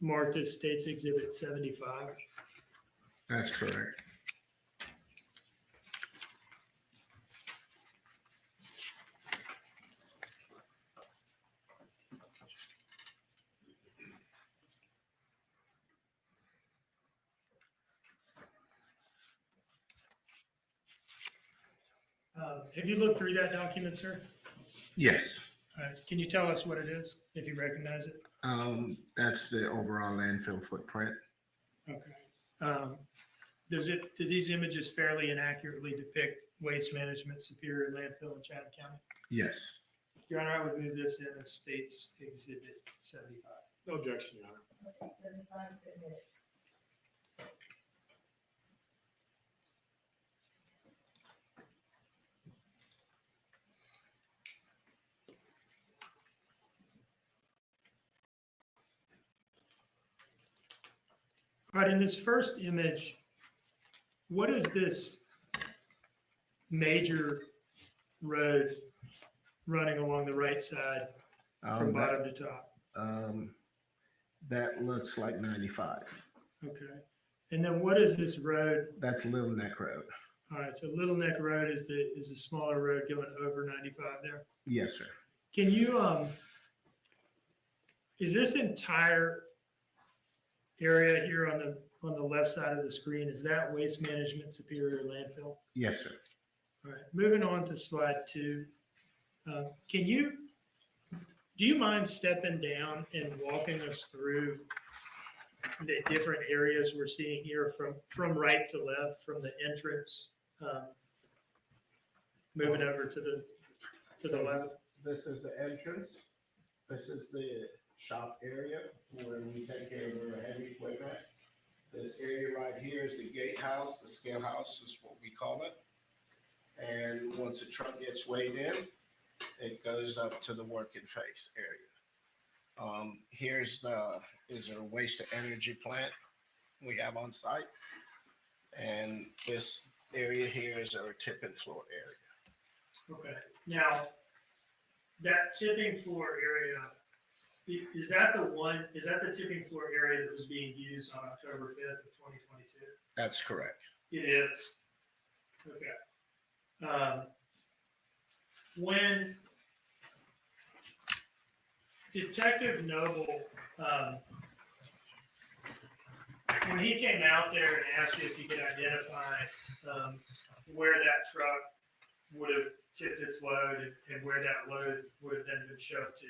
marked as States Exhibit 75? That's correct. Have you looked through that document, sir? Yes. All right. Can you tell us what it is, if you recognize it? That's the overall landfill footprint. Okay. Do these images fairly and accurately depict waste management superior landfill in Chatham County? Yes. Your Honor, I would move this in as States Exhibit 75. No objection, Your Honor. All right, in this first image, what is this major road running along the right side from bottom to top? That looks like 95. Okay. And then what is this road? That's Little Neck Road. All right, so Little Neck Road is the smaller road going over 95 there. Yes, sir. Can you, is this entire area here on the left side of the screen, is that waste management superior landfill? Yes, sir. All right, moving on to slide 2. Do you mind stepping down and walking us through the different areas we're seeing here from right to left, from the entrance, moving over to the left? This is the entrance. This is the shop area where we take care of our heavy equipment. This area right here is the gatehouse, the scale house is what we call it. And once the truck gets weighed in, it goes up to the working face area. Here's our waste to energy plant we have on site. And this area here is our tipping floor area. Okay, now, that tipping floor area, is that the tipping floor area that was being used on October 5th of 2022? That's correct. It is. Okay. When Detective Noble, when he came out there and asked you if you could identify where that truck would have tipped its load and where that load would have then been shoved to,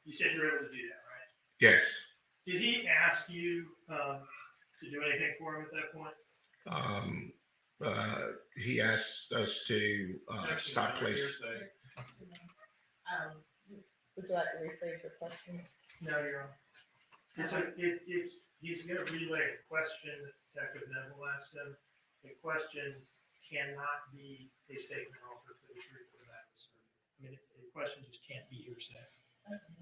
you said you were able to do that, right? Yes. Did he ask you to do anything for him at that point? He asked us to stop place. Would you like to rephrase your question? No, you're on. He's going to relay a question that Detective Neville asked him. The question cannot be a statement offered for the truth of the matter. I mean, the question just can't be hearsay.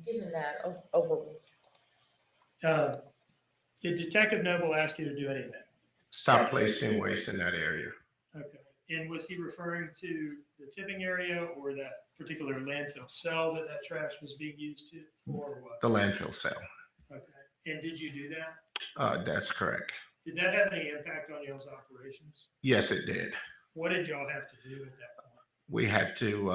Given that over. Did Detective Noble ask you to do anything? Stop placing waste in that area. Okay. And was he referring to the tipping area or that particular landfill cell that trash was being used to for, or what? The landfill cell. Okay. And did you do that? That's correct. Did that have any impact on y'all's operations? Yes, it did. What did y'all have to do at that point? We had to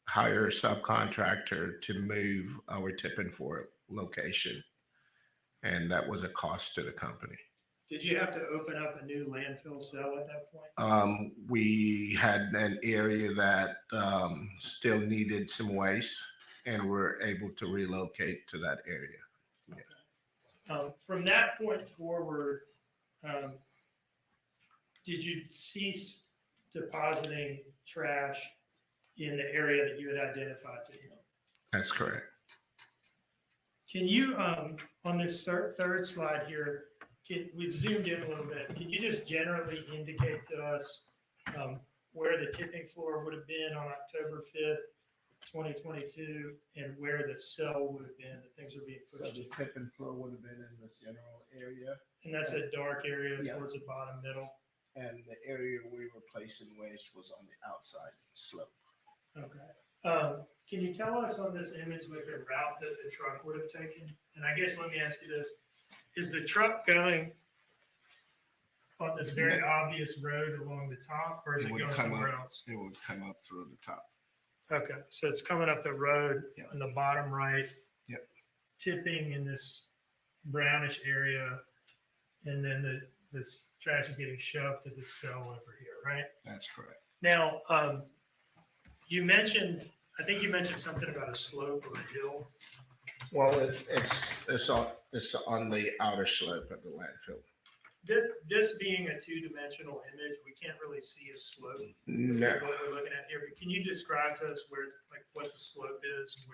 hire a subcontractor to move our tipping for location, and that was a cost to the company. Did you have to open up a new landfill cell at that point? We had an area that still needed some waste, and we're able to relocate to that area. From that point forward, did you cease depositing trash in the area that you had identified to him? That's correct. Can you, on this third slide here, we've zoomed in a little bit. Can you just generally indicate to us where the tipping floor would have been on October 5th, 2022, and where the cell would have been that things are being So pushed the to? tipping floor would have been in this general area, And that's a dark area Yeah. towards the bottom middle. and the area we were placing waste was on the outside slope. Okay. Can you tell us on this image like the route that the truck would have taken? And I guess let me ask you this. Is the truck going on this very obvious road along the top, or is it would going come somewhere up- else? It would come up through the top. Okay, so it's coming up the road Yeah. on the bottom right. Yep. Tipping in this brownish area, and then this trash is getting shoved to this cell over here, right? That's correct. Now, you mentioned, I think you mentioned something about a slope or a hill. Well, it's on the outer slope of the landfill. This being a two-dimensional image, we can't really see a slope. No. What we're looking at here, but can you describe to us where, like, what the slope is,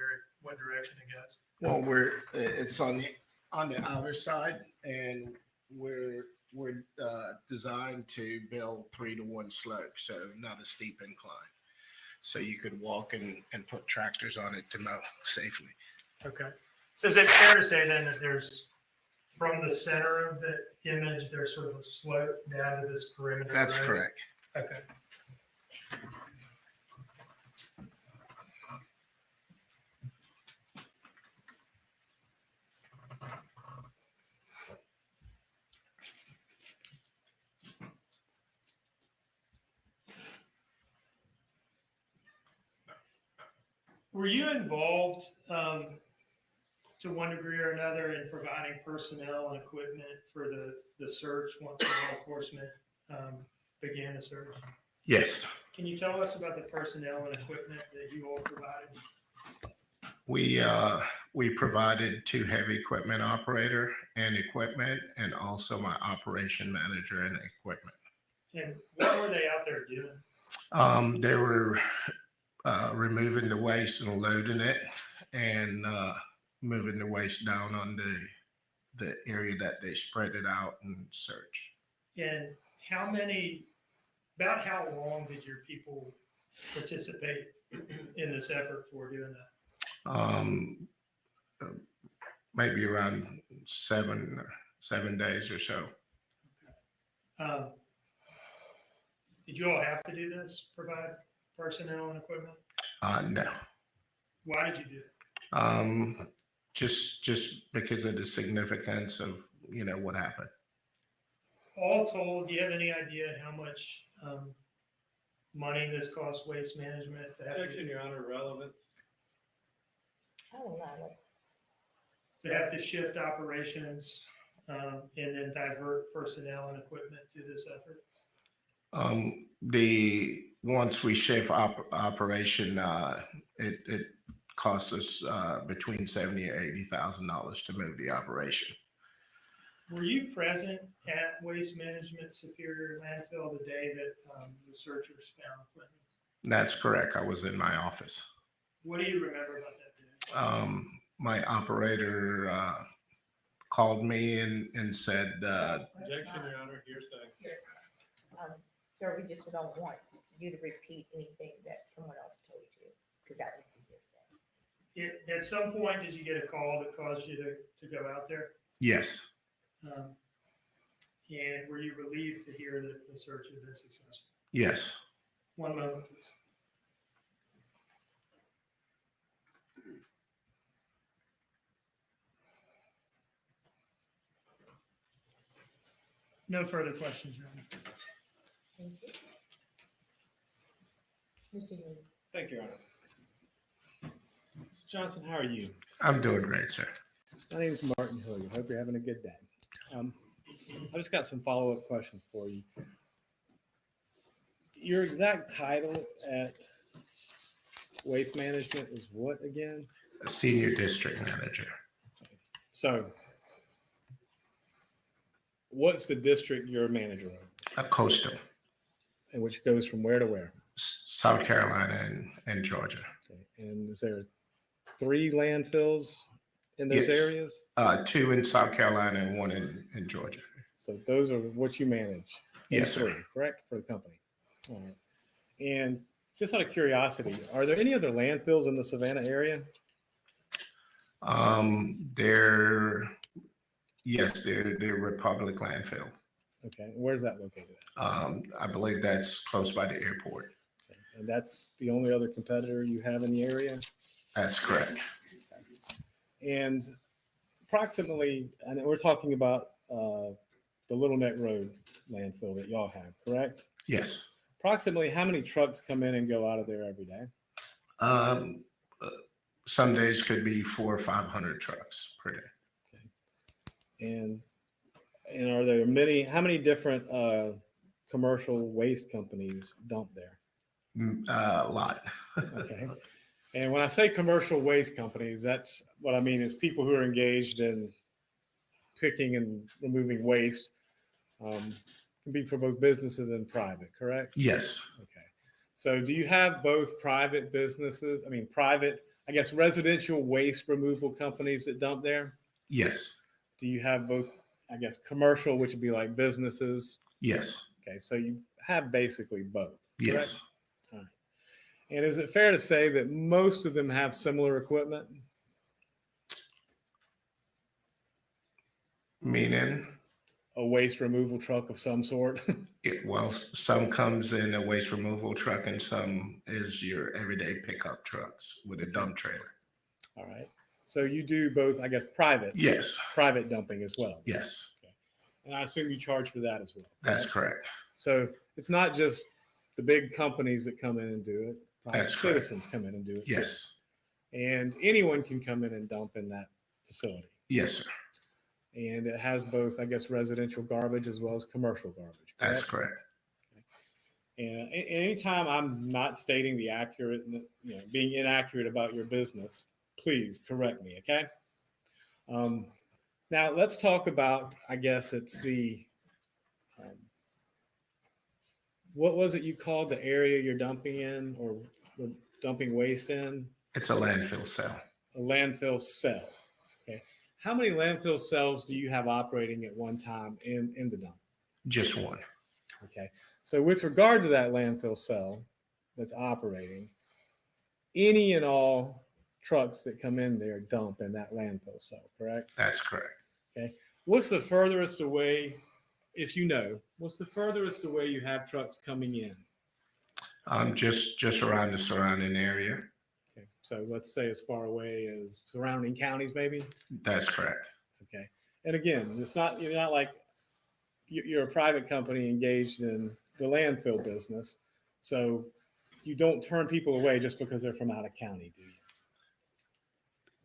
what direction it goes? Well, it's on the outer side, and we're designed to build 3-to-1 slope, so not a steep incline. So you could walk and put tractors on it to mow safely. Okay. So is it fair to say then that there's, from the center of the image, there's sort of a slope down to this perimeter? That's road? correct. Okay. Were you involved to one degree or another in providing personnel and equipment for the search once law enforcement began the search? Yes. Can you tell us about the personnel and equipment that you all provided? We provided 2 heavy equipment operator and equipment, and also my operation manager and equipment. And what were they out there doing? They were removing the waste and loading it, and moving the waste down on the area that they spread it out and search. And about how long did your people participate in this effort for doing that? Maybe around 7 days or so. Did you all have to do this, provide personnel and equipment? No. Why did you do it? Just because of the significance of what happened. All told, do you have any idea how much money this costs Waste Management to have Objection, Your Honor, relevance. I'll allow it. to shift operations and then divert personnel and equipment to this effort? Once we shift operation, it costs us between $70,000 and $80,000 to move the operation. Were you present at Waste Management Superior Landfill the day that the searchers found Quinton? That's correct. I was in my office. What do you remember about that day? My operator called me and said, Objection, Your Honor, hearsay. Sir, we just don't want you to repeat anything that someone else told you, because that would be hearsay. At some point, did you get a call that caused you to go out there? yes, And were you relieved to hear that the search had been successful? yes. One moment, please. No further questions, Your Honor. Thank you. Mr. Ewing. Thank you, Your Honor. Mr. Johnson, how are you? I'm doing great, sir. My name is Martin Hilliard. Hope you're having a good day. I just got some follow-up questions for you. Your exact title at Waste Management is what again? Senior district manager. So, what's the district you're a manager of, A coastal, and which goes from where to where? South Carolina and Georgia. Okay. And is there 3 landfills in those Yes. areas? 2 in South Carolina and 1 in Georgia. So those are what you manage? Yes, Those sir. 3, correct, for the company? All right. And just out of curiosity, are there any other landfills in the Savannah area? They're Republic landfill. Okay. Where's that located at? I believe that's close by the airport. Okay. And that's the only other competitor you have in the area? That's correct. And approximately, and we're talking about the Little Neck Road landfill that y'all have, correct? Yes. Approximately how many trucks come in and go out of there every day? Some days could be 400 or 500 trucks per day. And are there many, how many different commercial waste companies dump there? A lot. Okay. And when I say commercial waste companies, that's what I mean is people who are engaged in picking and removing waste. Can be for both businesses and private, correct? Yes. Okay. So do you have both private businesses, private, I guess, residential waste removal companies that dump there? Yes. Do you have both, I guess, commercial, which would be like businesses? Yes. Okay. So you have basically both. Correct? Yes. All right. And is it fair to say that most of them have similar equipment? Meaning? A waste removal truck of some sort? Some comes in a waste removal truck and some is your everyday pickup trucks with a dump trailer. All right. So you do both, I guess, private. Yes. Private dumping as well. Yes. Okay. And I assume you charge for that as well. That's correct. So it's not just the big companies that come in and do it. Private That's correct. citizens come in and do it. Yes. Too. And anyone can come in and dump in that facility. Yes, sir. And it has both, I guess, residential garbage as well as commercial garbage. That's correct. And anytime I'm not stating the accurate, being inaccurate about your business, please correct me, okay? Now let's talk about, I guess it's the, what was it you called the area you're dumping in or dumping waste in? It's a landfill cell. A landfill cell. Okay. How many landfill cells do you have operating at one time in the dump? Just one. Okay. So with regard to that landfill cell that's operating, any and all trucks that come in there dump in that landfill cell, correct? That's correct. Okay. What's the furthest away, if you know, what's the furthest away you have trucks coming in? Just around the surrounding area. Okay. So let's say as far away as surrounding counties, maybe? That's correct. Okay. And again, you're not like you're a private company engaged in the landfill business. So you don't turn people away just because they're from out of county, do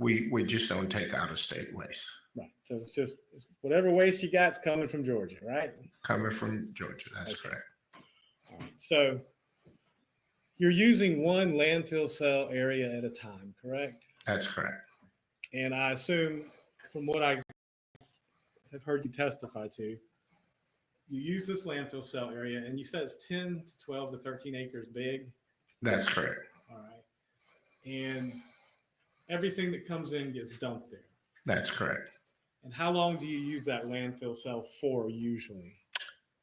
you? We just don't take out of state waste. Right. So it's whatever waste you got's coming from Georgia, right? Coming from Georgia, that's Okay. correct. All right. So you're using one landfill cell area at a time, correct? That's correct. And I assume from what I have heard you testify to, you use this landfill cell area and you said it's 10 to 12 to 13 acres big. That's correct. All right. And everything that comes in gets dumped there. That's correct. And how long do you use that landfill cell for usually?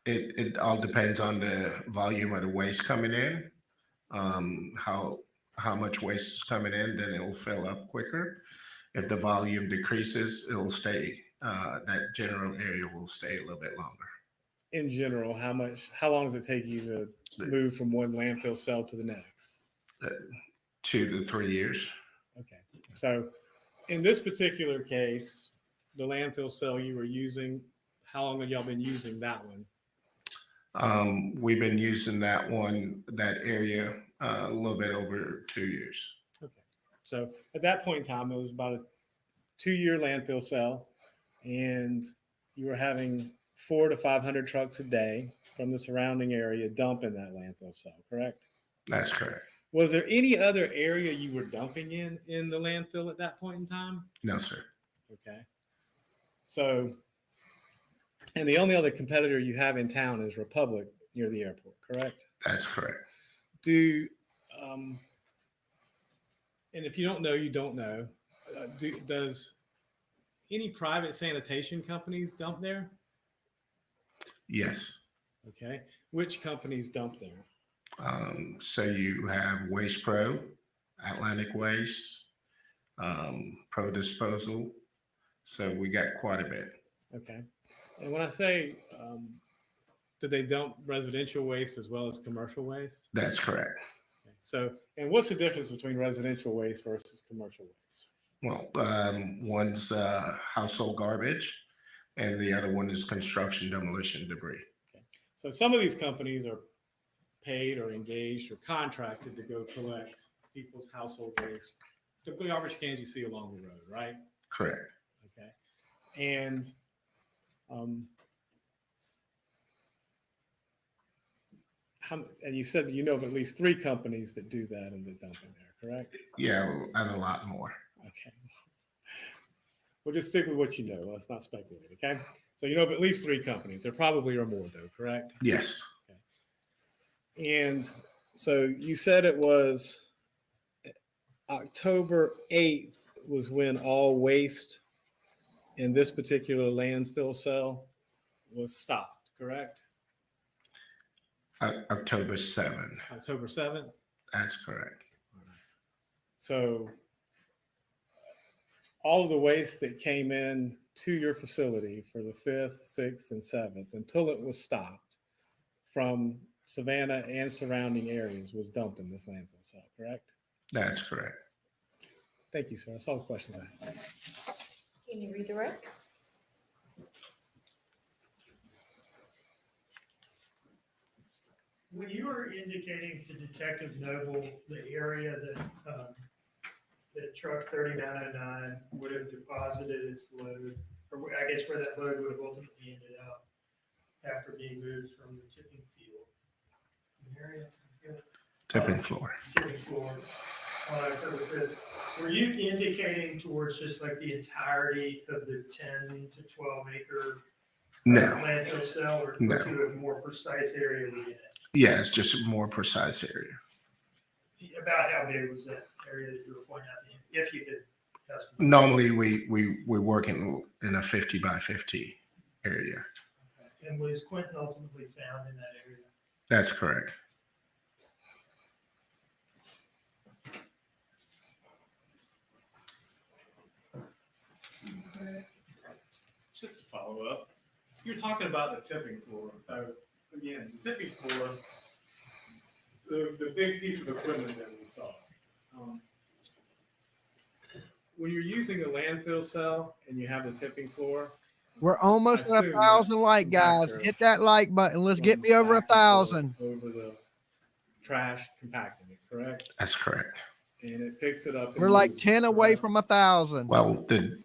It all depends on the volume of the waste coming in. How much waste is coming in, then it will fill up quicker. If the volume decreases, it'll stay. That general area will stay a little bit longer. In general, how long does it take you to move from one landfill cell to the next? 2 to 3 years. Okay. So in this particular case, the landfill cell you were using, how long have y'all been using that one? We've been using that area a little bit over 2 years. Okay. So at that point in time, it was about a 2-year landfill cell, and you were having 400 to 500 trucks a day from the surrounding area dump in that landfill cell, correct? That's correct. Was there any other area you were dumping in the landfill at that point in time? No, sir. Okay. So, and the only other competitor you have in town is Republic near the airport, correct? That's correct. And if you don't know, you don't know. Does any private sanitation companies dump there? Yes. Okay. Which companies dump there? So you have Waste Pro, Atlantic Waste, Pro Disposal. So we got quite a bit. Okay. And when I say, do they dump residential waste as well as commercial waste? That's correct. Okay. So, and what's the difference between residential waste versus commercial waste? Well, one's household garbage, and the other one is construction demolition debris. Okay. So some of these companies are paid or engaged or contracted to go collect people's household waste, typically garbage cans you see along the road, right? Correct. Okay. And and you said you know of at least 3 companies that do that and that dump in there, correct? Yeah, and a lot more. Okay. We'll just stick with what you know. Let's not speculate, okay? So you know of at least 3 companies. There probably are more, though, correct? Yes. Okay. And so you said it was October 8th was when all waste in this particular landfill cell was stopped, correct? October 7th. October 7th? That's correct. So all of the waste that came in to your facility for the 5th, 6th, and 7th until it was stopped from Savannah and surrounding areas was dumped in this landfill cell, correct? That's correct. Thank you, sir. That's all the questions I have. Can you redirect? When you were indicating to Detective Noble the area that truck 3909 would have deposited its load, or I guess where that load would have ultimately ended up after being moved from the tipping field. Tipping floor. Tipping floor. For the 5th. Were you indicating towards just like the entirety of the 10 to 12 acre No. landfill cell, or No. to a more precise area within it? Yeah, it's just a more precise area. About how big was that area that you were pointing out to him, if you could estimate? Normally, we work in a 50 by 50 area. Okay. And was Quinton ultimately found in that area? That's correct. Just to follow up, you're talking about the tipping floor. So again, the tipping floor, the big piece of equipment that we saw. When you're using a landfill cell and you have the tipping floor, We're almost I at assume 1,000 like guys. that Hit that like button. Let's get me over runs back and forth 1,000. over the trash compacting it, correct? That's correct. And it picks it up. And We're like moves it, 10 away correct? from 1,000. Well, the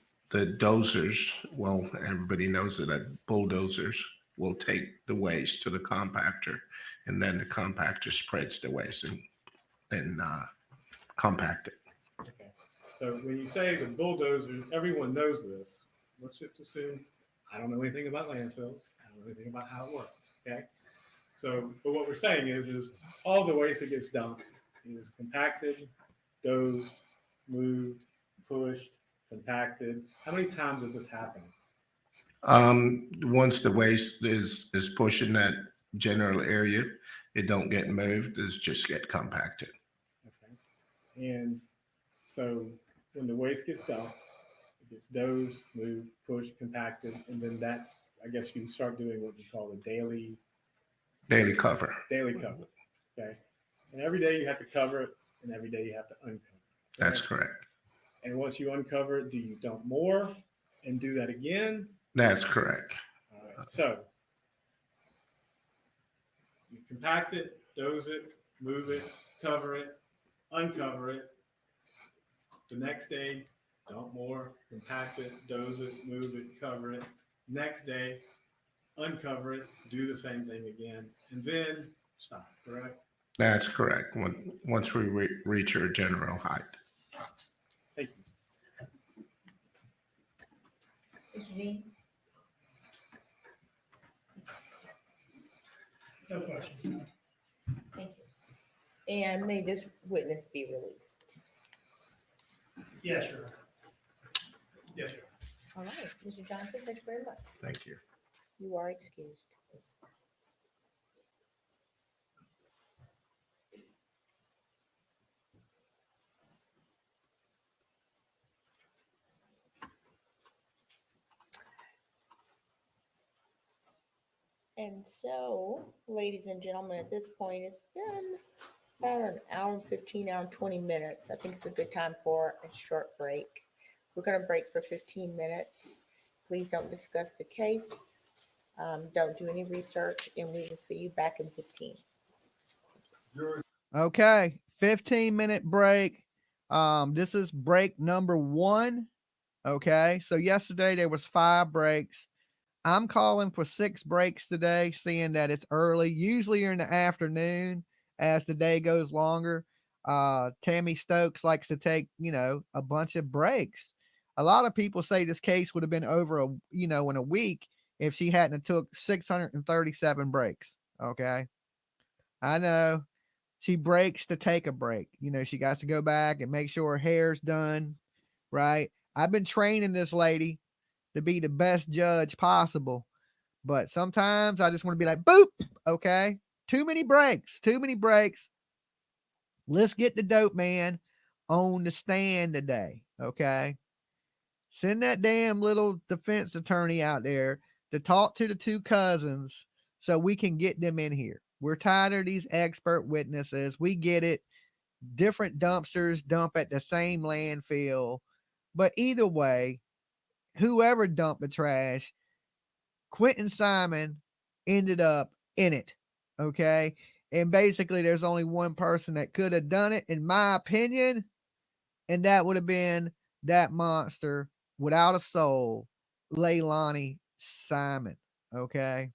dozers, well, everybody knows that bulldozers will take the waste to the compactor, and then the compactor spreads the waste and compact it. Okay. So when you say the bulldozer, everyone knows this. Let's just assume I don't know anything about landfills. I don't know anything about how it works. Okay. So, but what we're saying is all the waste that gets dumped is compacted, dozed, moved, pushed, compacted. How many times does this happen? Once the waste is pushed in that general area, it don't get moved, it's just get compacted. Okay. And so when the waste gets dumped, it gets dozed, moved, pushed, compacted, and then that's, I guess you start doing what we call the daily Cover. cover. Okay. And every day you have to cover it, and every day you have to uncover it. That's correct. And once you uncover it, do you dump more and do that again? That's correct. All right. So you compact it, dose it, move it, cover it, uncover it. The next day, dump more, compact it, dose it, move it, cover it. Next day, uncover it, do the same thing again, and then stop, correct? That's correct. Once we reach our general height. Thank you. Mr. Dean? No question. Thank you. And may this witness be released. Yeah, sure. Yes, sir. All right, Mr. Johnson, thank you very much. Thank you. You are excused. And so, ladies and gentlemen, at this point, it's been about an hour and 15, hour and 20 minutes. I think it's a good time for a short break. We're going to break for 15 minutes. Please don't discuss the case. Don't do any research, and we will see you back in 15. Okay, 15-minute break. This is break number 1. Okay, so yesterday there was 5 breaks. I'm calling for 6 breaks today, seeing that it's early. Usually you're in the afternoon as the day goes longer. Tammy Stokes likes to take, a bunch of breaks. A lot of people say this case would have been over, in a week if she hadn't have took 637 breaks. Okay. I know she breaks to take a break. She got to go back and make sure her hair's done. Right. I've been training this lady to be the best judge possible. But sometimes I just want to be like, boop. Okay. Too many breaks. Let's get the dope man on the stand today. Okay. Send that damn little defense attorney out there to talk to the 2 cousins so we can get them in here. We're tired of these expert witnesses. We get it. Different dumpsters dump at the same landfill. But either way, whoever dumped the trash, Quinton Simon ended up in it. Okay. And basically, there's only one person that could have done it, in my opinion, and that would have been that monster without a soul, Leilani Simon. Okay.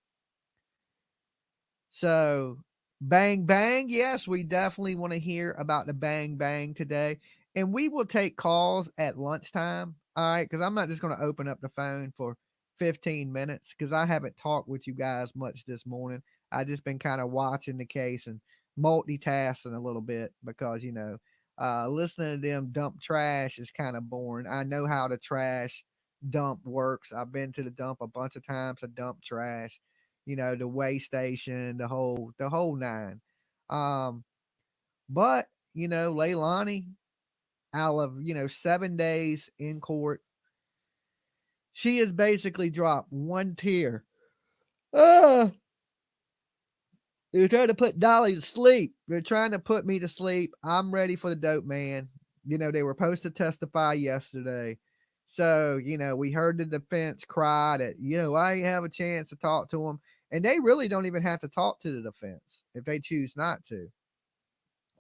So, bang, bang. Yes, we definitely want to hear about the bang, bang today. And we will take calls at lunchtime. All right. Because I'm not just going to open up the phone for 15 minutes because I haven't talked with you guys much this morning. I just been kind of watching the case and multitasking a little bit because, listening to them dump trash is kind of boring. I know how the trash dump works. I've been to the dump a bunch of times to dump trash, the weigh station, the whole 9. But, Leilani, out of, 7 days in court, she has basically dropped one tear. They're trying to put Dolly to sleep. They're trying to put me to sleep. I'm ready for the dope man. They were supposed to testify yesterday. So, we heard the defense cry that, I didn't have a chance to talk to him. And they really don't even have to talk to the defense if they choose not to.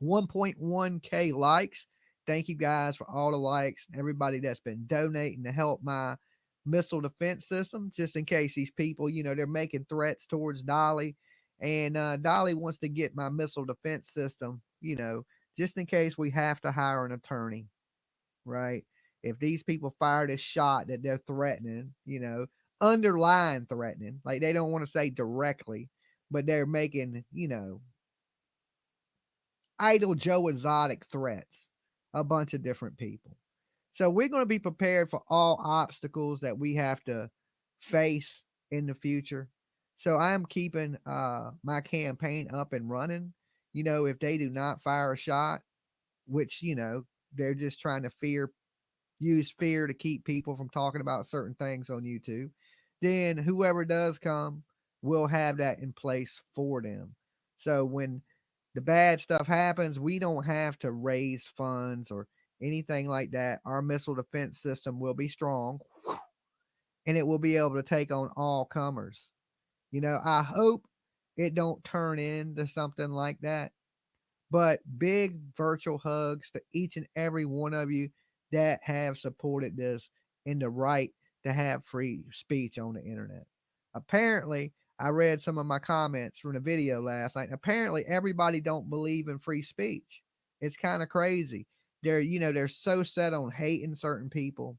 1.1K likes. Thank you guys for all the likes. Everybody that's been donating to help my missile defense system, just in case these people, they're making threats towards Dolly. And Dolly wants to get my missile defense system, just in case we have to hire an attorney, right? If these people fire this shot that they're threatening, underline threatening, like they don't want to say directly, but they're making, idle Joe Exotic threats, a bunch of different people. So we're going to be prepared for all obstacles that we have to face in the future. So I'm keeping my campaign up and running. If they do not fire a shot, which, they're just trying to use fear to keep people from talking about certain things on YouTube, then whoever does come will have that in place for them. So when the bad stuff happens, we don't have to raise funds or anything like that. Our missile defense system will be strong and it will be able to take on all comers. I hope it don't turn into something like that. But big virtual hugs to each and every one of you that have supported this and the right to have free speech on the internet. Apparently, I read some of my comments from the video last night. Apparently, everybody don't believe in free speech. It's kind of crazy. They're so set on hating certain people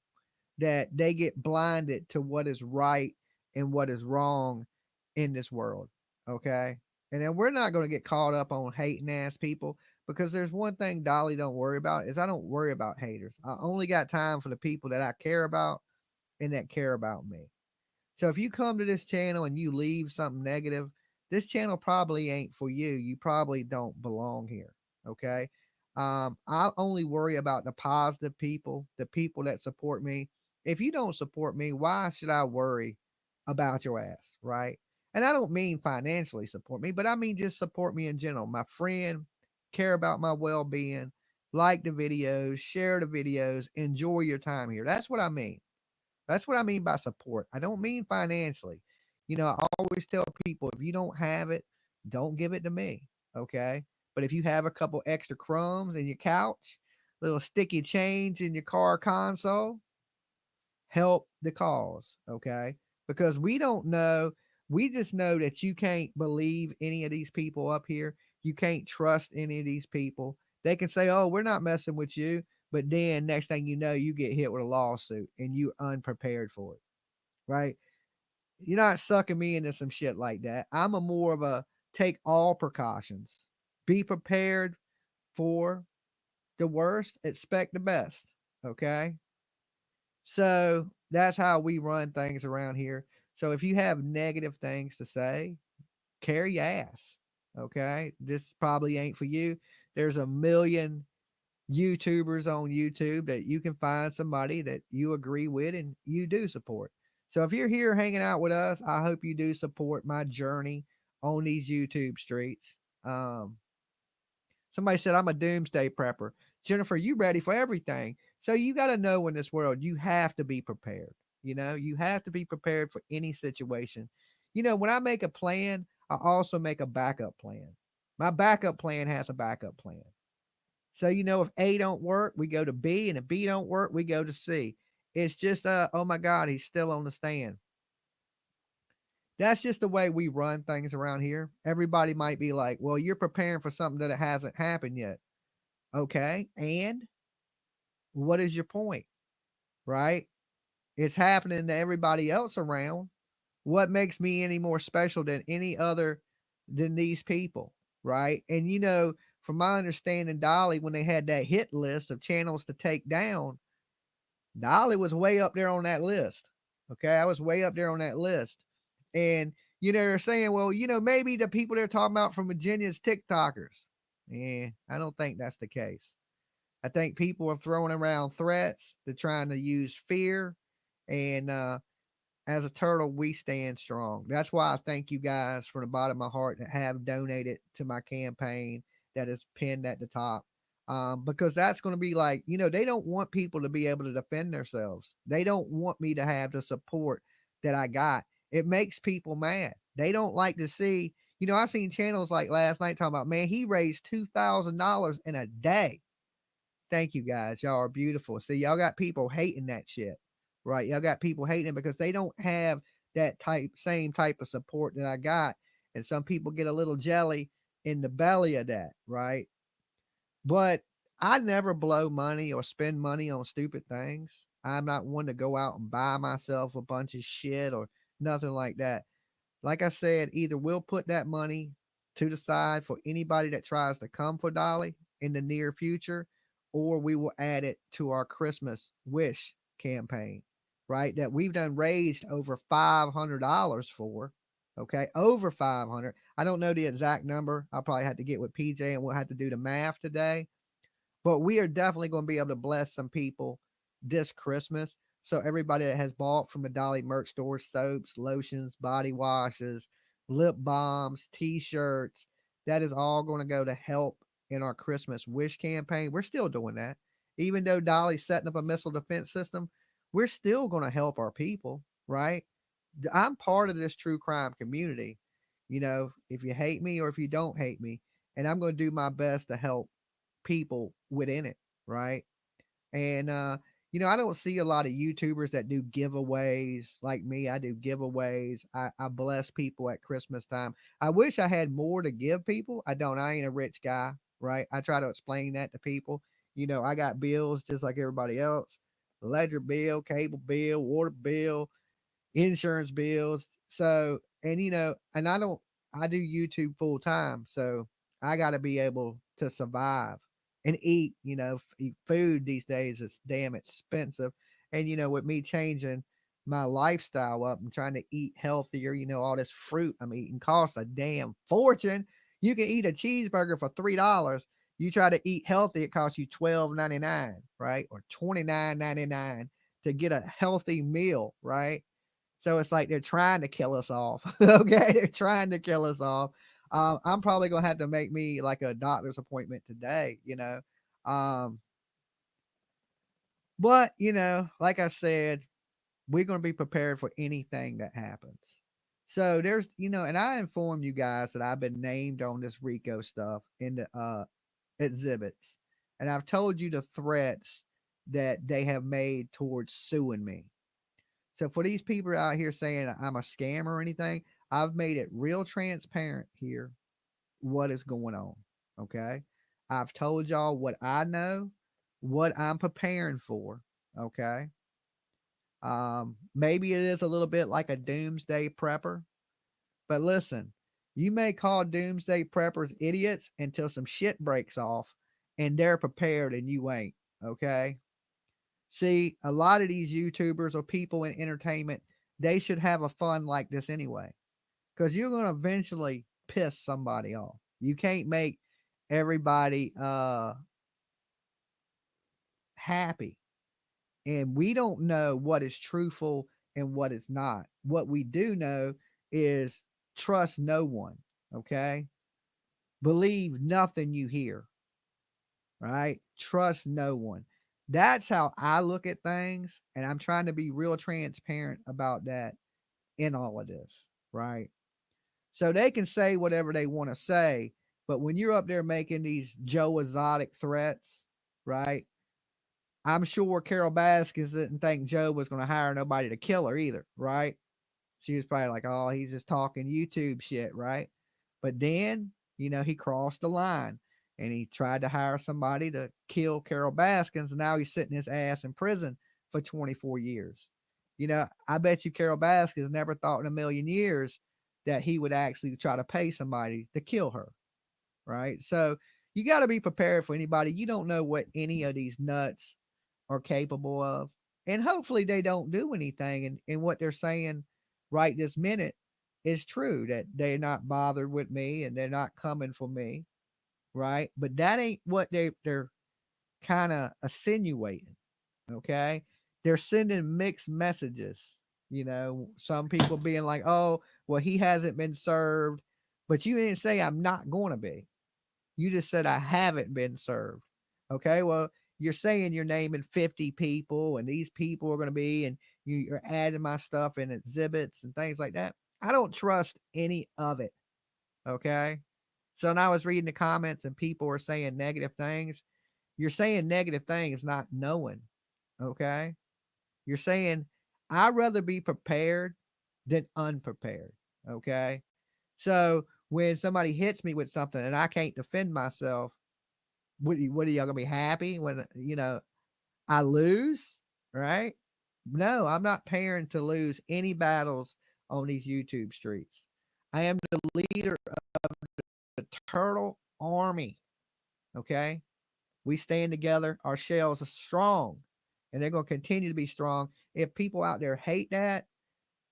that they get blinded to what is right and what is wrong in this world. Okay. And then we're not going to get caught up on hating ass people, because there's one thing Dolly don't worry about is I don't worry about haters. I only got time for the people that I care about and that care about me. So if you come to this channel and you leave something negative, this channel probably ain't for you. You probably don't belong here. Okay. I only worry about the positive people, the people that support me. If you don't support me, why should I worry about your ass? Right. And I don't mean financially support me, but I mean just support me in general. My friend, care about my well being, like the videos, share the videos, enjoy your time here. That's what I mean. That's what I mean by support. I don't mean financially. I always tell people, if you don't have it, don't give it to me. Okay. But if you have a couple extra crumbs in your couch, little sticky change in your car console, help the cause. Okay. Because we don't know. We just know that you can't believe any of these people up here. You can't trust any of these people. They can say, oh, we're not messing with you. But then next thing you know, you get hit with a lawsuit and you unprepared for it. Right. You're not sucking me into some shit like that. I'm a more of a take all precautions. Be prepared for the worst, expect the best. Okay. So that's how we run things around here. So if you have negative things to say, carry your ass. Okay. This probably ain't for you. There's a million YouTubers on YouTube that you can find somebody that you agree with and you do support. So if you're here hanging out with us, I hope you do support my journey on these YouTube streets. Somebody said I'm a doomsday prepper. Jennifer, you ready for everything. So you got to know in this world, you have to be prepared. You have to be prepared for any situation. When I make a plan, I also make a backup plan. My backup plan has a backup plan. So, if A don't work, we go to B, and if B don't work, we go to C. It's just, oh my God, he's still on the stand. That's just the way we run things around here. Everybody might be like, well, you're preparing for something that hasn't happened yet. Okay. And what is your point? Right? It's happening to everybody else around. What makes me any more special than any other than these people? Right. And, from my understanding, Dolly, when they had that hit list of channels to take down, Dolly was way up there on that list. Okay. I was way up there on that list. And, they're saying, well, maybe the people they're talking about from Virginia's TikTokers. I don't think that's the case. I think people are throwing around threats. They're trying to use fear. And as a turtle, we stand strong. That's why I thank you guys from the bottom of my heart that have donated to my campaign that is pinned at the top. Because that's going to be like, they don't want people to be able to defend themselves. They don't want me to have the support that I got. It makes people mad. They don't like to see, You know, I seen channels like last night talking about, man, he raised $2,000 in a day. Thank you guys. Y'all are beautiful. See, y'all got people hating that shit, right? Y'all got people hating it because they don't have that same type of support that I got. And some people get a little jelly in the belly of that, right? But I never blow money or spend money on stupid things. I'm not one to go out and buy myself a bunch of shit or nothing like that. Like I said, either we'll put that money to the side for anybody that tries to come for Dolly in the near future, or we will add it to our Christmas wish campaign, right? That we've done raised over $500 for. Okay, over 500. I don't know the exact number. I'll probably have to get with PJ and we'll have to do the math today. But we are definitely going to be able to bless some people this Christmas. So everybody that has bought from the Dolly merch store, soaps, lotions, body washes, lip balms, t-shirts, that is all going to go to help in our Christmas wish campaign. We're still doing that. Even though Dolly's setting up a missile defense system, we're still going to help our people, right? I'm part of this true crime community. You know, if you hate me or if you don't hate me, and I'm going to do my best to help people within it, right? And you know, I don't see a lot of YouTubers that do giveaways like me. I do giveaways. I bless people at Christmas time. I wish I had more to give people. I don't. I ain't a rich guy, right? I try to explain that to people. You know, I got bills just like everybody else. Ledger bill, cable bill, water bill, insurance bills. So, and you know, and I do YouTube full time. So I got to be able to survive and eat, you know, eat food these days is damn expensive. And, you know, with me changing my lifestyle up and trying to eat healthier, you know, all this fruit I'm eating costs a damn fortune. You can eat a cheeseburger for $3. You try to eat healthy, it costs you $12.99, right? Or $29.99 to get a healthy meal, right? So it's like they're trying to kill us off. Okay, they're trying to kill us off. I'm probably gonna have to make me like a doctor's appointment today, you know. Um, but you know, like I said, we're gonna be prepared for anything that happens. So there's, you know, and I informed you guys that I've been named on this Rico stuff in the exhibits, and I've told you the threats that they have made towards suing me. So for these people out here saying I'm a scam or anything, I've made it real transparent here what is going on. Okay. I've told y'all what I know, what I'm preparing for. Okay. Maybe it is a little bit like a doomsday prepper, but listen, you may call doomsday preppers idiots until some shit breaks off and they're prepared and you ain't. Okay. See, a lot of these YouTubers or people in entertainment, they should have a fun like this anyway, because you're going to eventually piss somebody off. You can't make everybody happy. And we don't know what is truthful and what is not. What we do know is trust no one. Okay. Believe nothing you hear. Right? Trust no one. That's how I look at things. And I'm trying to be real transparent about that in all of this. Right? So they can say whatever they want to say. But when you're up there making these Joe Exotic threats, right? I'm sure Carol Baskins didn't think Joe was going to hire nobody to kill her either, right? She was probably like, oh, he's just talking YouTube shit, right? But then, you know, he crossed the line and he tried to hire somebody to kill Carol Baskins. And now he's sitting his ass in prison for 24 years. You know, I bet you Carol Baskins never thought in a million years that he would actually try to pay somebody to kill her, right? So you got to be prepared for anybody. You don't know what any of these nuts are capable of. And hopefully they don't do anything. And what they're saying right this minute is true, that they're not bothered with me and they're not coming for me. Right. But that ain't what they're kind of insinuating. Okay. They're sending mixed messages. You know, some people being like, oh, well, he hasn't been served. But you didn't say I'm not going to be. You just said I haven't been served. Okay. Well, you're saying you're naming 50 people and these people are going to be, and you're adding my stuff in exhibits and things like that. I don't trust any of it. Okay. So when I was reading the comments and people were saying negative things, you're saying negative things, not knowing. Okay. You're saying, I'd rather be prepared than unprepared. Okay. So when somebody hits me with something and I can't defend myself, what are y'all gonna be happy when I lose? Right? No, I'm not paying to lose any battles on these YouTube streets. I am the leader of the Turtle Army. Okay. We stand together. Our shells are strong and they're going to continue to be strong. If people out there hate that,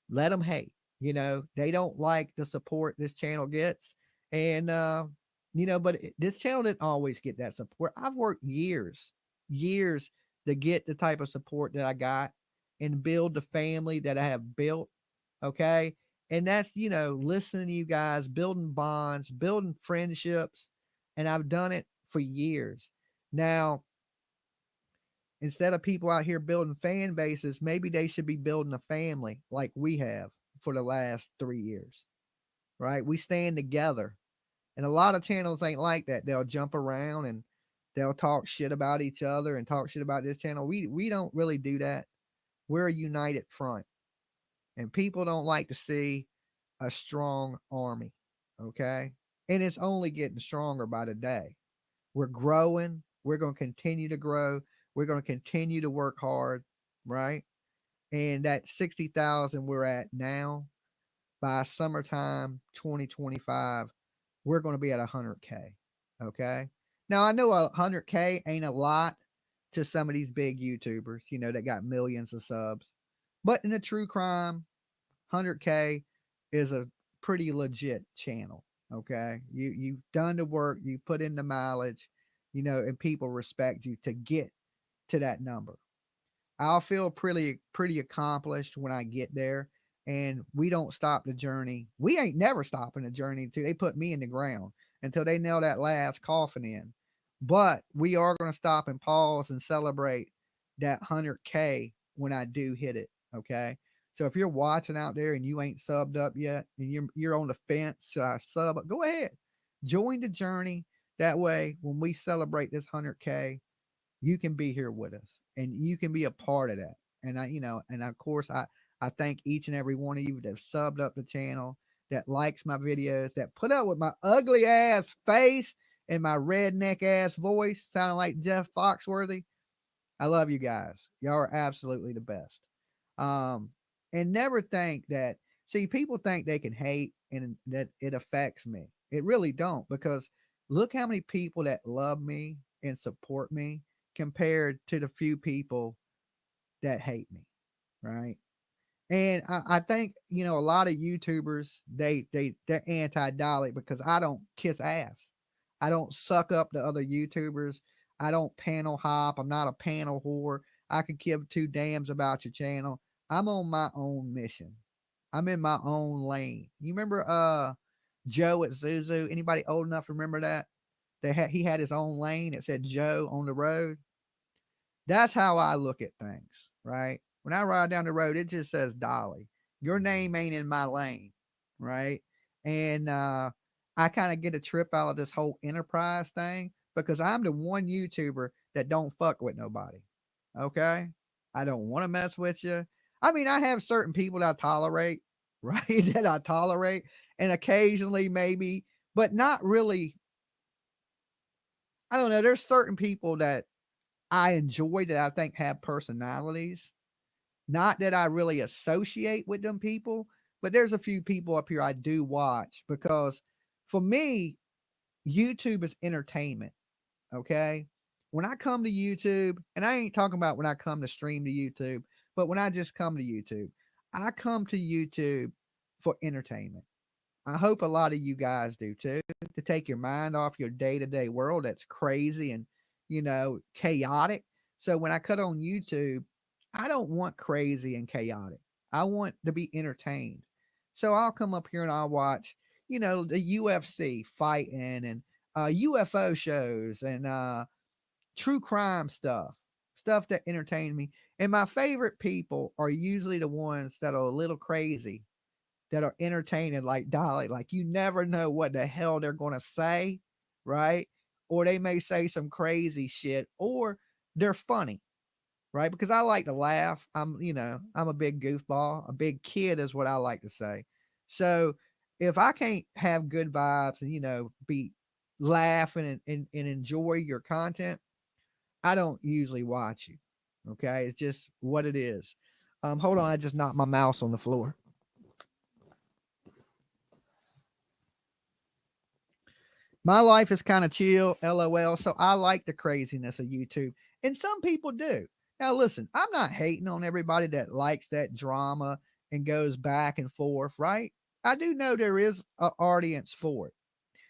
let them hate. They don't like the support this channel gets. And, but this channel didn't always get that support. I've worked years to get the type of support that I got and build the family that I have built. Okay. And that's, listening to you guys, building bonds, building friendships. And I've done it for years. Now, instead of people out here building fan bases, maybe they should be building a family like we have for the last 3 years, right? We stand together. And a lot of channels ain't like that. They'll jump around and they'll talk shit about each other and talk shit about this channel. We don't really do that. We're a united front. And people don't like to see a strong army, okay? And it's only getting stronger by the day. We're growing. We're going to continue to grow. We're going to continue to work hard, right? And that 60,000 we're at now, by summertime 2025, we're going to be at 100K, okay? Now, I know 100K ain't a lot to some of these big YouTubers, that got millions of subs. But in a true crime, 100K is a pretty legit channel. Okay. You've done the work, you put in the mileage, and people respect you to get to that number. I'll feel pretty accomplished when I get there. And we don't stop the journey. We ain't never stopping the journey until they put me in the ground, until they nail that last coffin in. But we are going to stop and pause and celebrate that 100K when I do hit it. Okay. So if you're watching out there and you ain't subbed up yet and you're on the fence, sub up, go ahead. Join the journey. That way, when we celebrate this 100K, you can be here with us and you can be a part of that. And and of course, I thank each and every one of you that have subbed up the channel, that likes my videos, that put up with my ugly ass face and my redneck ass voice sounding like Jeff Foxworthy. I love you guys. Y'all are absolutely the best. And never think that, see, people think they can hate and that it affects me. It really don't, because look how many people that love me and support me compared to the few people that hate me. Right. And I think, a lot of YouTubers, they're anti-Dolly because I don't kiss ass. I don't suck up the other YouTubers. I don't panel hop. I'm not a panel whore. I could give two damns about your channel. I'm on my own mission. I'm in my own lane. You remember Joe at Zuzu? Anybody old enough to remember that? He had his own lane. It said Joe on the road. That's how I look at things, right? When I ride down the road, it just says Dolly. Your name ain't in my lane, right? And I kind of get a trip out of this whole enterprise thing because I'm the one YouTuber that don't fuck with nobody. Okay? I don't want to mess with you. I mean, I have certain people that I tolerate, right? That I tolerate, and occasionally maybe, but not really. I don't know. There's certain people that I enjoy that I think have personalities. Not that I really associate with them people, but there's a few people up here I do watch because for me, YouTube is entertainment. Okay. When I come to YouTube, and I ain't talking about when I come to stream to YouTube, but when I just come to YouTube, I come to YouTube for entertainment. I hope a lot of you guys do too, to take your mind off your day to day world that's crazy and, chaotic. So when I cut on YouTube, I don't want crazy and chaotic. I want to be entertained. So I'll come up here and I'll watch, the UFC fighting and UFO shows and true crime stuff that entertains me. And my favorite people are usually the ones that are a little crazy that are entertaining like Dolly. Like you never know what the hell they're going to say, right? Or they may say some crazy shit, or they're funny, right? Because I like to laugh. I'm a big goofball, a big kid is what I like to say. So if I can't have good vibes and, be laughing and enjoy your content, I don't usually watch you. Okay. It's just what it is. Hold on. I just knocked my mouse on the floor. My life is kind of chill, LOL. So I like the craziness of YouTube. And some people do. Now, listen, I'm not hating on everybody that likes that drama and goes back and forth, right? I do know there is an audience for it.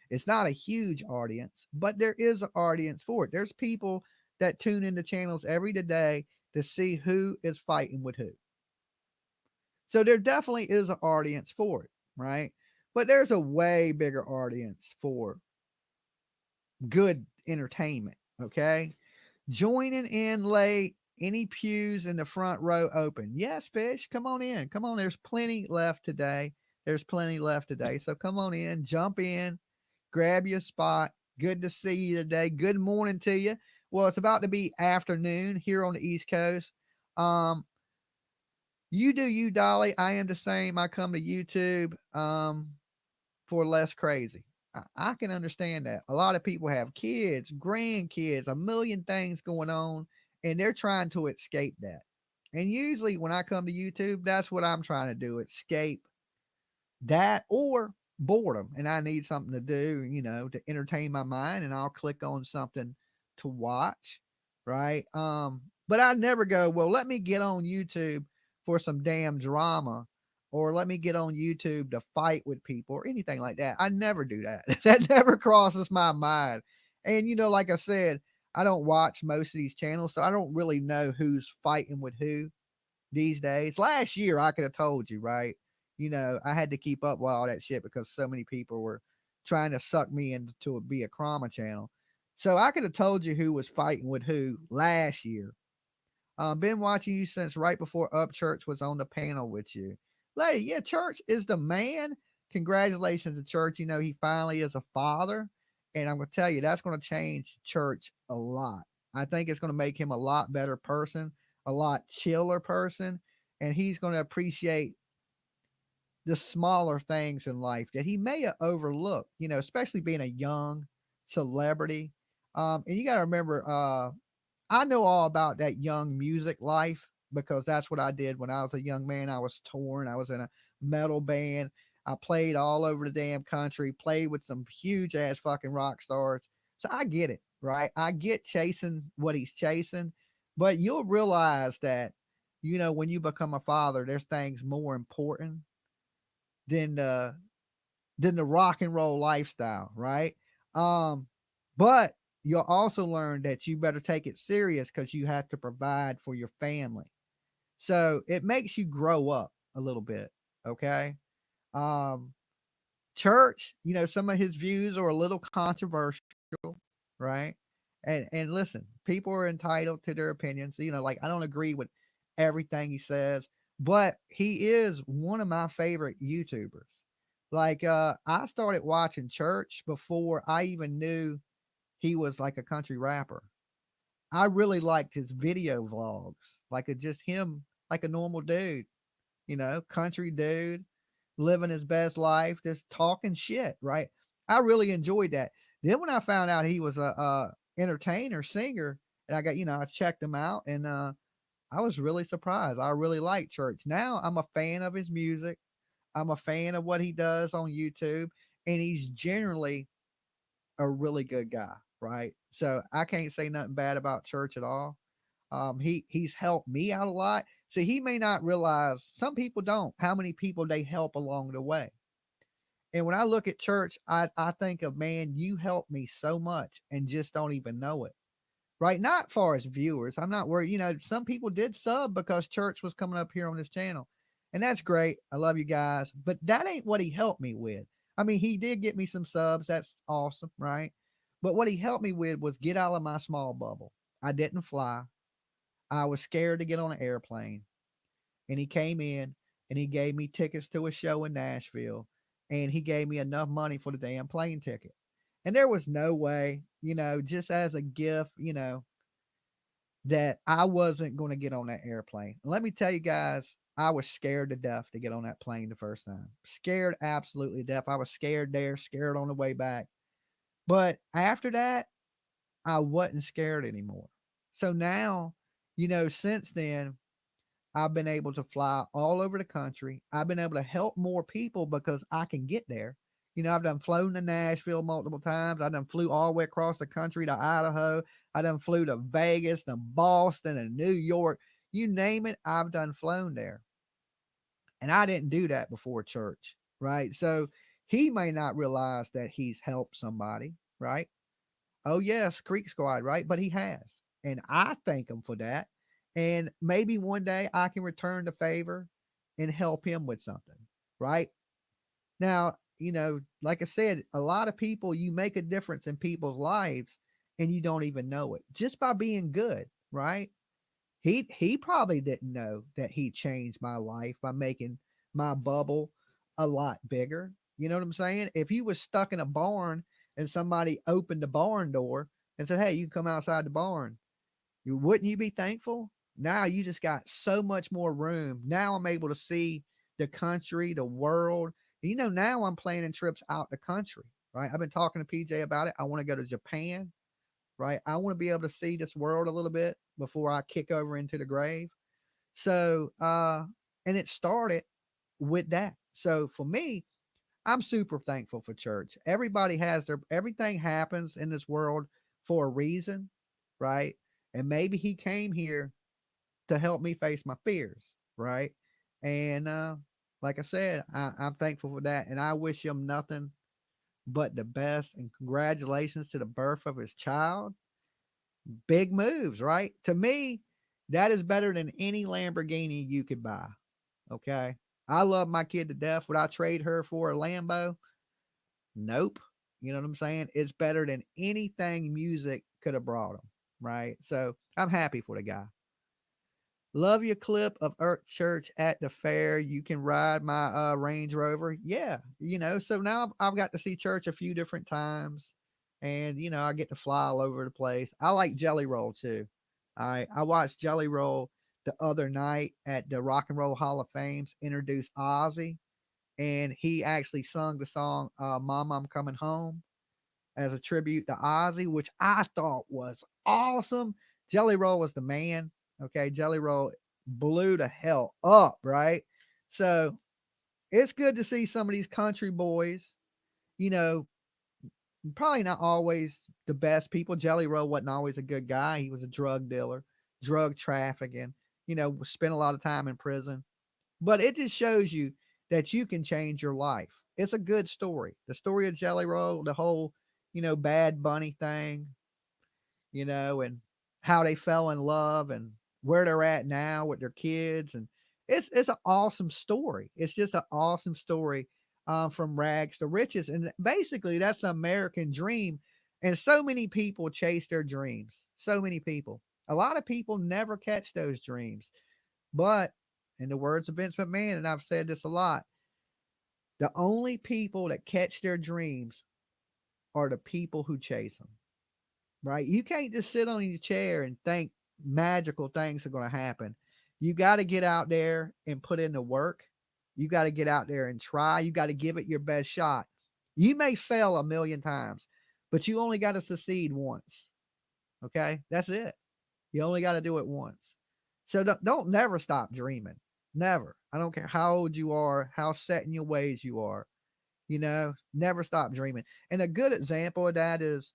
It's not a huge audience, but there is an audience for it. There's people that tune into channels every day to see who is fighting with who. So there definitely is an audience for it, right? But there's a way bigger audience for good entertainment. Okay. Joining in late, any pews in the front row open? Yes, fish. Come on in. Come on. There's plenty left today. There's plenty left today. So come on in, jump in, grab your spot. Good to see you today. Good morning to you. Well, it's about to be afternoon here on the East Coast. You do you, Dolly. I am the same. I come to YouTube for less crazy. I can understand that. A lot of people have kids, grandkids, a million things going on, and they're trying to escape that. And usually when I come to YouTube, that's what I'm trying to do, escape that or boredom. And I need something to do, to entertain my mind, and I'll click on something to watch. Right. But I never go, well, let me get on YouTube for some damn drama, or let me get on YouTube to fight with people or anything like that. I never do that. That never crosses my mind. And, like I said, I don't watch most of these channels, so I don't really know who's fighting with who these days. Last year, I could have told you, right? I had to keep up with all that shit because so many people were trying to suck me into be a drama channel. So I could have told you who was fighting with who last year. Been watching you since right before Up Church was on the panel with you. Lady, yeah, Church is the man. Congratulations to Church. He finally is a father. And I'm going to tell you, that's going to change Church a lot. I think it's going to make him a lot better person, a lot chiller person. And he's going to appreciate the smaller things in life that he may have overlooked, especially being a young celebrity. And you got to remember, I know all about that young music life because that's what I did when I was a young man. I was touring. I was in a metal band. I played all over the damn country, played with some huge ass fucking rock stars. So I get it, right? I get chasing what he's chasing, but you'll realize that, when you become a father, there's things more important than the rock and roll lifestyle, right? But you'll also learn that you better take it serious because you have to provide for your family. So it makes you grow up a little bit. Okay. Um, Church, some of his views are a little controversial, right? And listen, people are entitled to their opinions. Like I don't agree with everything he says, but he is one of my favorite YouTubers. Like I started watching Church before I even knew he was like a country rapper. I really liked his video vlogs, like just him, like a normal dude, country dude, living his best life, just talking shit, right? I really enjoyed that. Then when I found out he was a entertainer, singer, and I checked him out, and I was really surprised. I really like Church. Now I'm a fan of his music. I'm a fan of what he does on YouTube, and he's generally a really good guy, right? So I can't say nothing bad about Church at all. He's helped me out a lot. See, he may not realize, some people don't, how many people they help along the way. And when I look at Church, I think of, man, you helped me so much and just don't even know it. Right? Not far as viewers. I'm not worried. Some people did sub because Church was coming up here on this channel. And that's great. I love you guys. But that ain't what he helped me with. I mean, he did get me some subs. That's awesome, right? But what he helped me with was get out of my small bubble. I didn't fly. I was scared to get on an airplane. And he came in and he gave me tickets to a show in Nashville, and he gave me enough money for the damn plane ticket. And there was no way, just as a gift, that I wasn't going to get on that airplane. Let me tell you guys, I was scared to death to get on that plane the first time. Scared absolutely to death. I was scared there, scared on the way back. But after that, I wasn't scared anymore. So now, since then, I've been able to fly all over the country. I've been able to help more people because I can get there. I've done flown to Nashville multiple times. I done flew all the way across the country to Idaho. I done flew to Vegas, to Boston, and New York. You name it, I've done flown there. And I didn't do that before church, right? So he may not realize that he's helped somebody, right? Oh, yes, Creek Squad, right? But he has. And I thank him for that. And maybe one day I can return the favor and help him with something, right? Now, like I said, a lot of people, you make a difference in people's lives and you don't even know it just by being good, right? He probably didn't know that he changed my life by making my bubble a lot bigger. You know what I'm saying? If you was stuck in a barn and somebody opened the barn door and said, "Hey, you can come outside the barn," wouldn't you be thankful? Now you just got so much more room. Now I'm able to see the country, the world. Now I'm planning trips out the country, right? I've been talking to PJ about it. I want to go to Japan, right? I want to be able to see this world a little bit before I kick over into the grave. So, and it started with that. So for me, I'm super thankful for church. Everybody has everything happens in this world for a reason, right? And maybe he came here to help me face my fears, right? And like I said, I'm thankful for that. And I wish him nothing but the best. And congratulations to the birth of his child. Big moves, right? To me, that is better than any Lamborghini you could buy. Okay. I love my kid to death. Would I trade her for a Lambo? Nope. You know what I'm saying? It's better than anything music could have brought him. Right. So I'm happy for the guy. Love your clip of Earth Church at the fair. You can ride my Range Rover. Yeah. So now I've got to see church a few different times. And, I get to fly all over the place. I like Jelly Roll too. I watched Jelly Roll the other night at the Rock and Roll Hall of Fame's introduce Ozzy. And he actually sung the song Mama, I'm Coming Home as a tribute to Ozzy, which I thought was awesome. Jelly Roll was the man. Okay. Jelly Roll blew the hell up, right? So it's good to see some of these country boys, you know, probably not always the best people. Jelly Roll wasn't always a good guy. He was a drug dealer, drug trafficking, spent a lot of time in prison. But it just shows you that you can change your life. It's a good story. The story of Jelly Roll, the whole, Bad Bunny thing, and how they fell in love and where they're at now with their kids. And it's an awesome story. It's just an awesome story from rags to riches. And basically, that's the American dream. And so many people chase their dreams. So many people. A lot of people never catch those dreams. But in the words of Vince McMahon, and I've said this a lot, the only people that catch their dreams are the people who chase them, right? You can't just sit on your chair and think magical things are going to happen. You got to get out there and put in the work. You got to get out there and try. You got to give it your best shot. You may fail a million times, but you only got to succeed once. Okay. That's it. You only got to do it once. So don't never stop dreaming. Never. I don't care how old you are, how set in your ways you are. Never stop dreaming. And a good example of that is,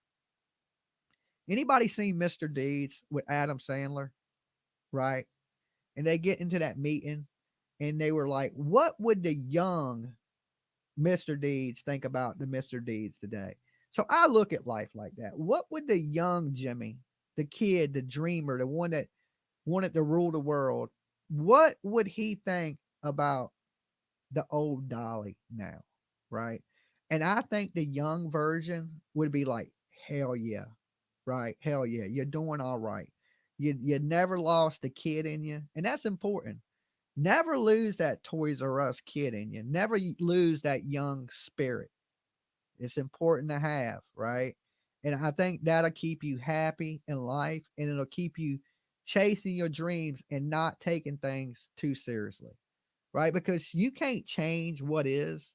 anybody seen Mr. Deeds with Adam Sandler? Right? And they get into that meeting and they were like, what would the young Mr. Deeds think about the Mr. Deeds today? So I look at life like that. What would the young Jimmy, the kid, the dreamer, the one that wanted to rule the world, what would he think about the old Dolly now? Right? And I think the young version would be like, hell yeah. Right? Hell yeah. You're doing all right. You never lost the kid in you. And that's important. Never lose that Toys R Us kid in you. Never lose that young spirit. It's important to have, right? And I think that'll keep you happy in life, and it'll keep you chasing your dreams and not taking things too seriously, right? Because you can't change what is,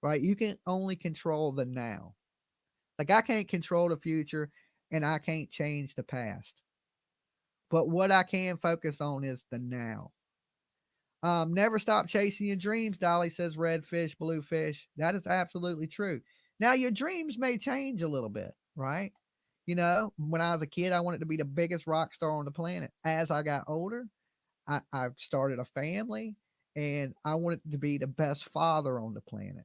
right? You can only control the now. Like I can't control the future and I can't change the past. But what I can focus on is the now. Never stop chasing your dreams, Dolly says red fish, blue fish. That is absolutely true. Now, your dreams may change a little bit, right? You know, when I was a kid, I wanted to be the biggest rock star on the planet. As I got older, I started a family and I wanted to be the best father on the planet.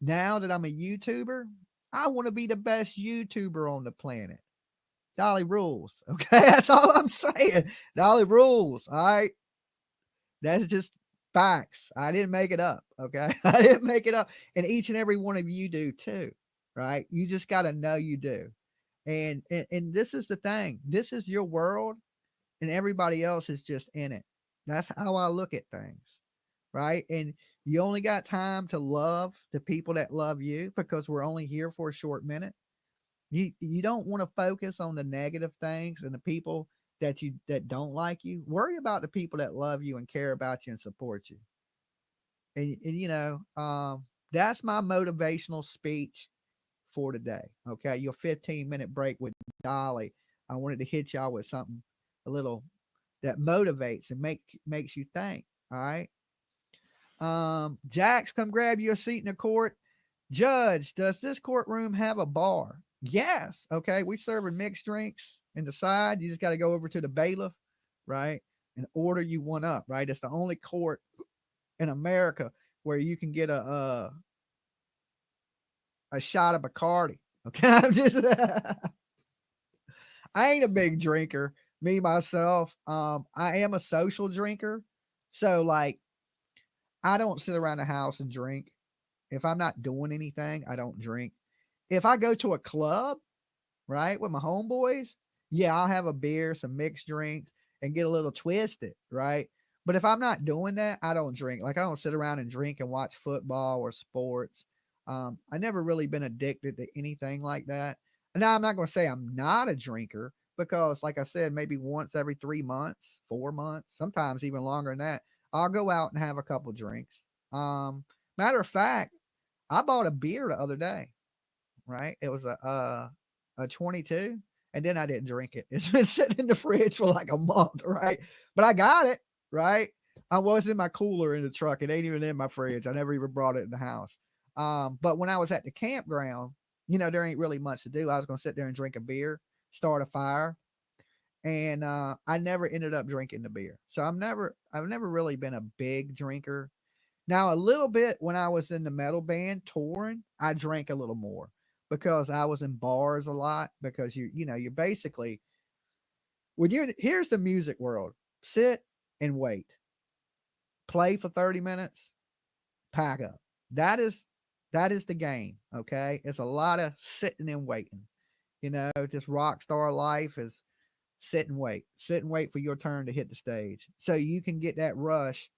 Now that I'm a YouTuber, I want to be the best YouTuber on the planet. Dolly rules. Okay. That's all I'm saying. Dolly rules. All right. That's just facts. I didn't make it up. Okay. I didn't make it up. And each and every one of you do too. Right. You just got to know you do. And this is the thing. This is your world and everybody else is just in it. That's how I look at things. Right. And you only got time to love the people that love you because we're only here for a short minute. You don't want to focus on the negative things and the people that don't like you. Worry about the people that love you and care about you and support you. And you know, that's my motivational speech for today. Okay, your 15-minute break with Dolly. I wanted to hit y'all with something a little that motivates and makes you think. All right. Jax, come grab you a seat in the court. Judge, does this courtroom have a bar? Yes. Okay. We serving mixed drinks in the side. You just got to go over to the bailiff, right? And order you one up, right? It's the only court in America where you can get a shot of Bacardi. Okay. I ain't a big drinker, me myself. I am a social drinker. So like I don't sit around the house and drink. If I'm not doing anything, I don't drink. If I go to a club, right, with my homeboys, yeah, I'll have a beer, some mixed drinks, and get a little twisted, right? But if I'm not doing that, I don't drink. Like I don't sit around and drink and watch football or sports. I never really been addicted to anything like that. Now I'm not going to say I'm not a drinker because, like I said, maybe once every 3 months, 4 months, sometimes even longer than that, I'll go out and have a couple drinks. Matter of fact, I bought a beer the other day, right? It was a 22, and then I didn't drink it. It's been sitting in the fridge for like a month, right? But I got it, right? I was in my cooler in the truck. It ain't even in my fridge. I never even brought it in the house. But when I was at the campground, you know, there ain't really much to do. I was gonna sit there and drink a beer, start a fire, and I never ended up drinking the beer. So I've never really been a big drinker. Now, a little bit when I was in the metal band touring, I drank a little more because I was in bars a lot. Because you know, you're basically when you're here's the music world: sit and wait, play for 30 minutes, pack up. That is the game. Okay, it's a lot of sitting and waiting. You know, just rock star life is sit and wait for your turn to hit the stage, so you can get that rush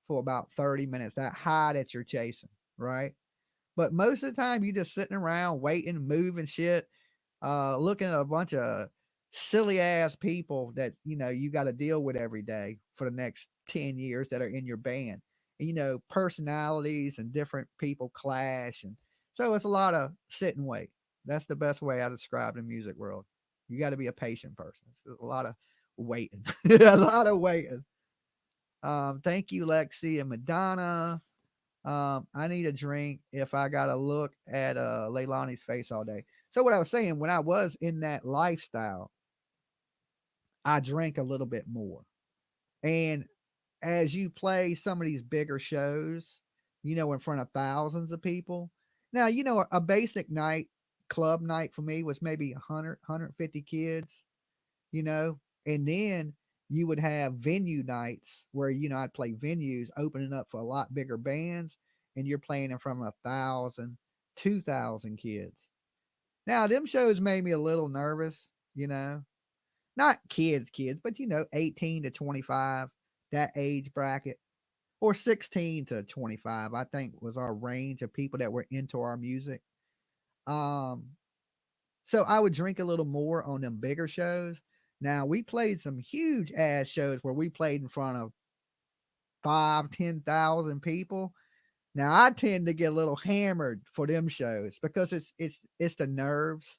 for about 30 minutes, that high that you're chasing, right? But most of the time, you just sitting around waiting, moving shit, looking at a bunch of silly ass people that, you know, you got to deal with every day for the next 10 years that are in your band. And, you know, personalities and different people clash. And so it's a lot of sit and wait. That's the best way I describe the music world. You got to be a patient person. It's a lot of waiting, a lot of waiting. Thank you, Lexi and Madonna. I need a drink if I gotta look at Leilani's face all day. So what I was saying, when I was in that lifestyle, I drank a little bit more. And as you play some of these bigger shows, you know, in front of thousands of people. Now, you know, a basic night, club night for me was maybe 150 kids, you know, and then you would have venue nights where, you know, I'd play venues opening up for a lot bigger bands, and you're playing in front of 1,000, 2,000 kids. Now, them shows made me a little nervous, you know, not kids, but, you know, 18 to 25, that age bracket, or 16 to 25, I think was our range of people that were into our music. So I would drink a little more on them bigger shows. Now we played some huge ass shows where we played in front of 5, 10,000 people. Now I tend to get a little hammered for them shows because it's the nerves,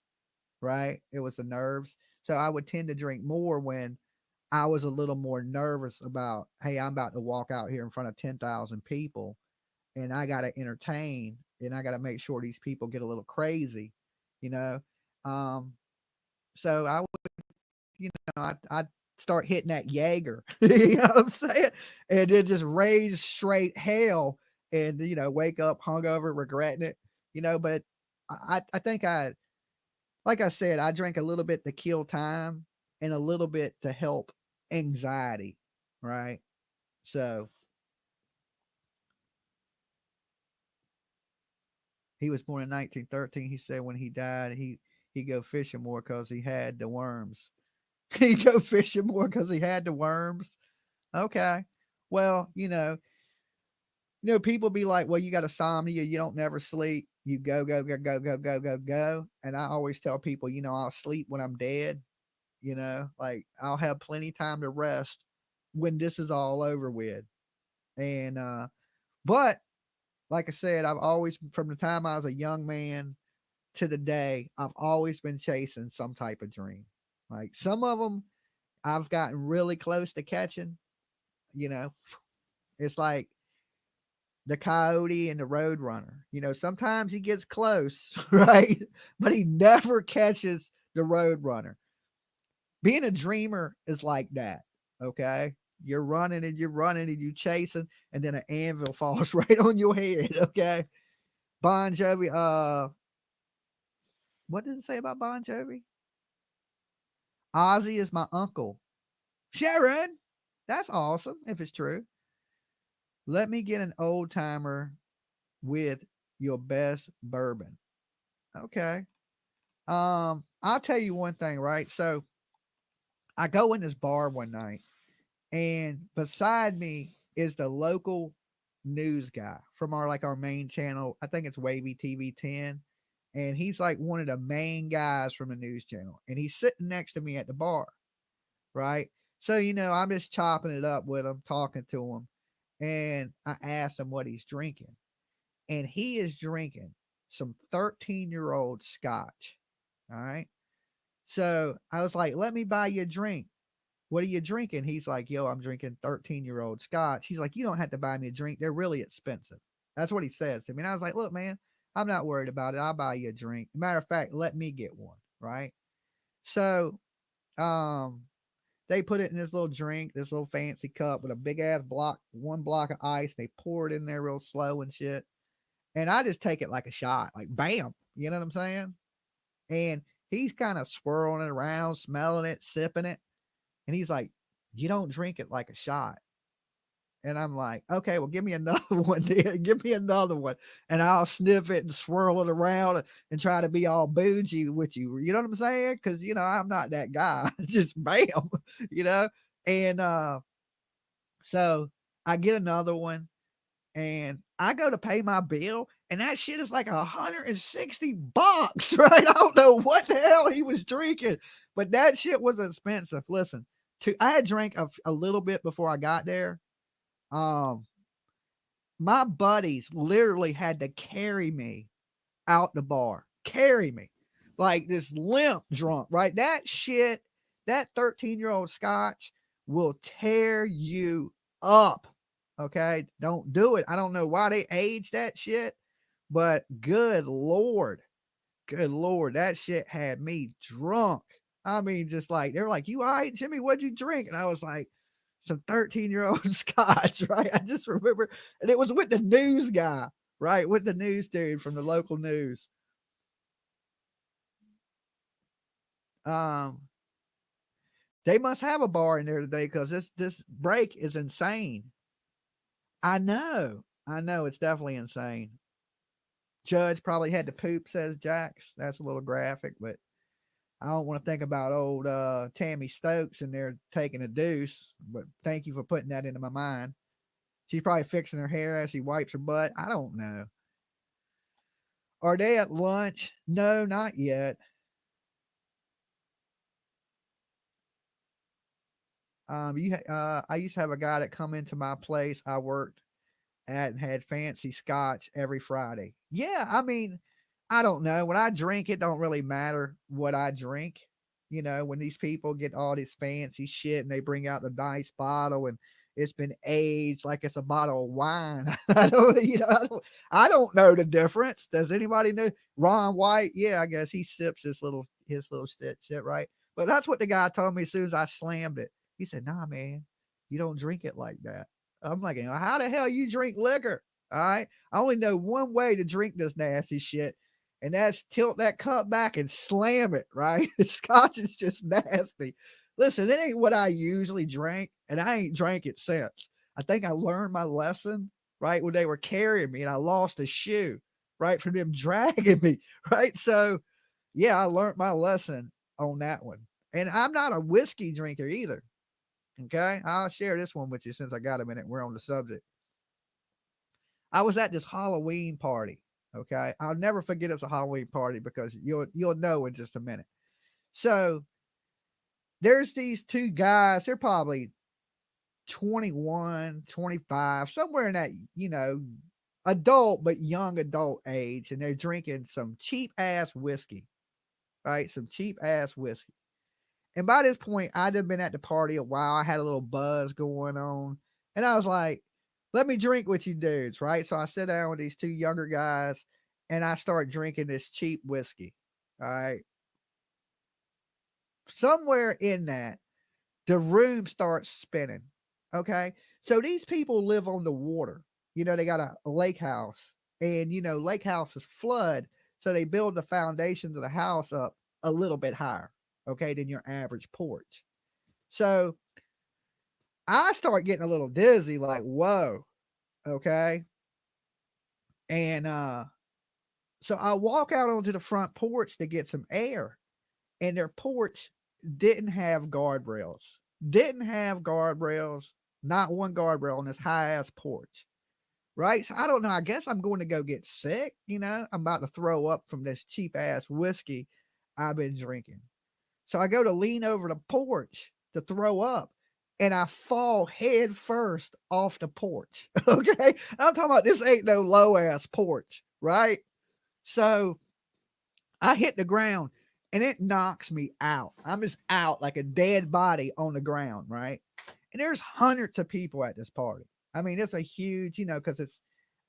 right? It was the nerves. So I would tend to drink more when I was a little more nervous about, hey, I'm about to walk out here in front of 10,000 people and I got to entertain and I got to make sure these people get a little crazy, you know? Um, so I would, I'd start hitting that Jaeger, you know what I'm saying? And then just rage straight hell and, wake up hungover, regretting it, but I think like I said, I drank a little bit to kill time and a little bit to help anxiety, right? So he was born in 1913. He said when he died, he go fishing more because he had the worms. He go fishing more because he had the worms. Okay. Well, people be like, well, you got insomnia, you don't never sleep. You go, go, go, go, go, go, go, go. And I always tell people, I'll sleep when I'm dead. Like I'll have plenty time to rest when this is all over with. And but like I said, I've always, from the time I was a young man to the day, I've always been chasing some type of dream. Like some of them I've gotten really close to catching. It's like the coyote and the road runner. Sometimes he gets close, right? But he never catches the road runner. Being a dreamer is like that. Okay. You're running and you're chasing, and then an anvil falls right on your head. Okay. Bon Jovi, what did it say about Bon Jovi? Ozzy is my uncle. Sharon, that's awesome if it's true. Let me get an old timer with your best bourbon. Okay. I'll tell you one thing, right? So I go in this bar one night, and beside me is the local news guy from our main channel. I think it's Wavy TV 10. And he's like one of the main guys from the news channel. And he's sitting next to me at the bar. Right. So, I'm just chopping it up with him, talking to him. And I asked him what he's drinking. And he is drinking some 13-year-old scotch. All right. So I was like, let me buy you a drink. What are you drinking? He's like, yo, I'm drinking 13-year-old scotch. He's like, you don't have to buy me a drink. They're really expensive. That's what he says to me. And I was like, look, man, I'm not worried about it. I'll buy you a drink. Matter of fact, let me get one. Right. So, they put it in this little drink, this little fancy cup with a big ass one block of ice. They pour it in there real slow and shit. And I just take it like a shot, like bam. You know what I'm saying? And he's kind of swirling it around, smelling it, sipping it. And he's like, you don't drink it like a shot. And I'm like, okay, well, give me another one. Give me another one. And I'll sniff it and swirl it around and try to be all bougie with you. You know what I'm saying? Because, I'm not that guy. Just bam, And so I get another one and I go to pay my bill. And that shit is like $160, right? I don't know what the hell he was drinking, but that shit was expensive. Listen, I had drank a little bit before I got there. My buddies literally had to carry me out the bar, carry me like this limp drunk, right? That shit, that 13-year-old scotch will tear you up. Okay. Don't do it. I don't know why they aged that shit, but good Lord, that shit had me drunk. I mean, just like, they were like, you all right, Jimmy? What'd you drink? And I was like, some 13-year-old scotch, right? I just remember, and it was with the news guy, right? With the news dude from the local news. They must have a bar in there today because this break is insane. I know, it's definitely insane. Judge probably had to poop, says Jax. That's a little graphic, but I don't want to think about old Tammy Stokes and there taking a deuce, but thank you for putting that into my mind. She's probably fixing her hair as she wipes her butt. I don't know. Are they at lunch? No, not yet. I used to have a guy that come into my place I worked at and had fancy scotch every Friday. Yeah, I mean, I don't know. When I drink, it don't really matter what I drink. You know, when these people get all this fancy shit and they bring out the nice bottle and it's been aged like it's a bottle of wine. I don't know the difference. Does anybody know? Ron White? Yeah, I guess he sips his little shit, right? But that's what the guy told me as soon as I slammed it. He said, "Nah, man, you don't drink it like that." I'm like, how the hell you drink liquor? All right. I only know one way to drink this nasty shit, and that's tilt that cup back and slam it, right? Scotch is just nasty. Listen, it ain't what I usually drink, and I ain't drank it since. I think I learned my lesson, right? When they were carrying me and I lost a shoe, right? From them dragging me, right? So, yeah, I learned my lesson on that one. And I'm not a whiskey drinker either. Okay, I'll share this one with you since I got a minute. We're on the subject. I was at this Halloween party. Okay, I'll never forget it's a Halloween party because you'll know in just a minute. So there's these two guys. They're probably 21, 25, somewhere in that adult but young adult age, and they're drinking some cheap ass whiskey, right? Some cheap ass whiskey. And by this point, I'd have been at the party a while. I had a little buzz going on. And I was like, let me drink with you dudes, right? So I sit down with these two younger guys and I start drinking this cheap whiskey. All right. Somewhere in that, the room starts spinning. Okay. So these people live on the water. They got a lake house. And, lake houses flood. So they build the foundations of the house up a little bit higher, okay, than your average porch. So I start getting a little dizzy, like, whoa, okay. And so I walk out onto the front porch to get some air, and their porch didn't have guardrails. Didn't have guardrails, not one guardrail on this high ass porch. Right. So I don't know. I guess I'm going to go get sick. I'm about to throw up from this cheap ass whiskey I've been drinking. So I go to lean over the porch to throw up, and I fall head first off the porch. Okay. I'm talking about this ain't no low ass porch, right? So I hit the ground and it knocks me out. I'm just out like a dead body on the ground, right? And there's hundreds of people at this party. I mean, it's a huge, because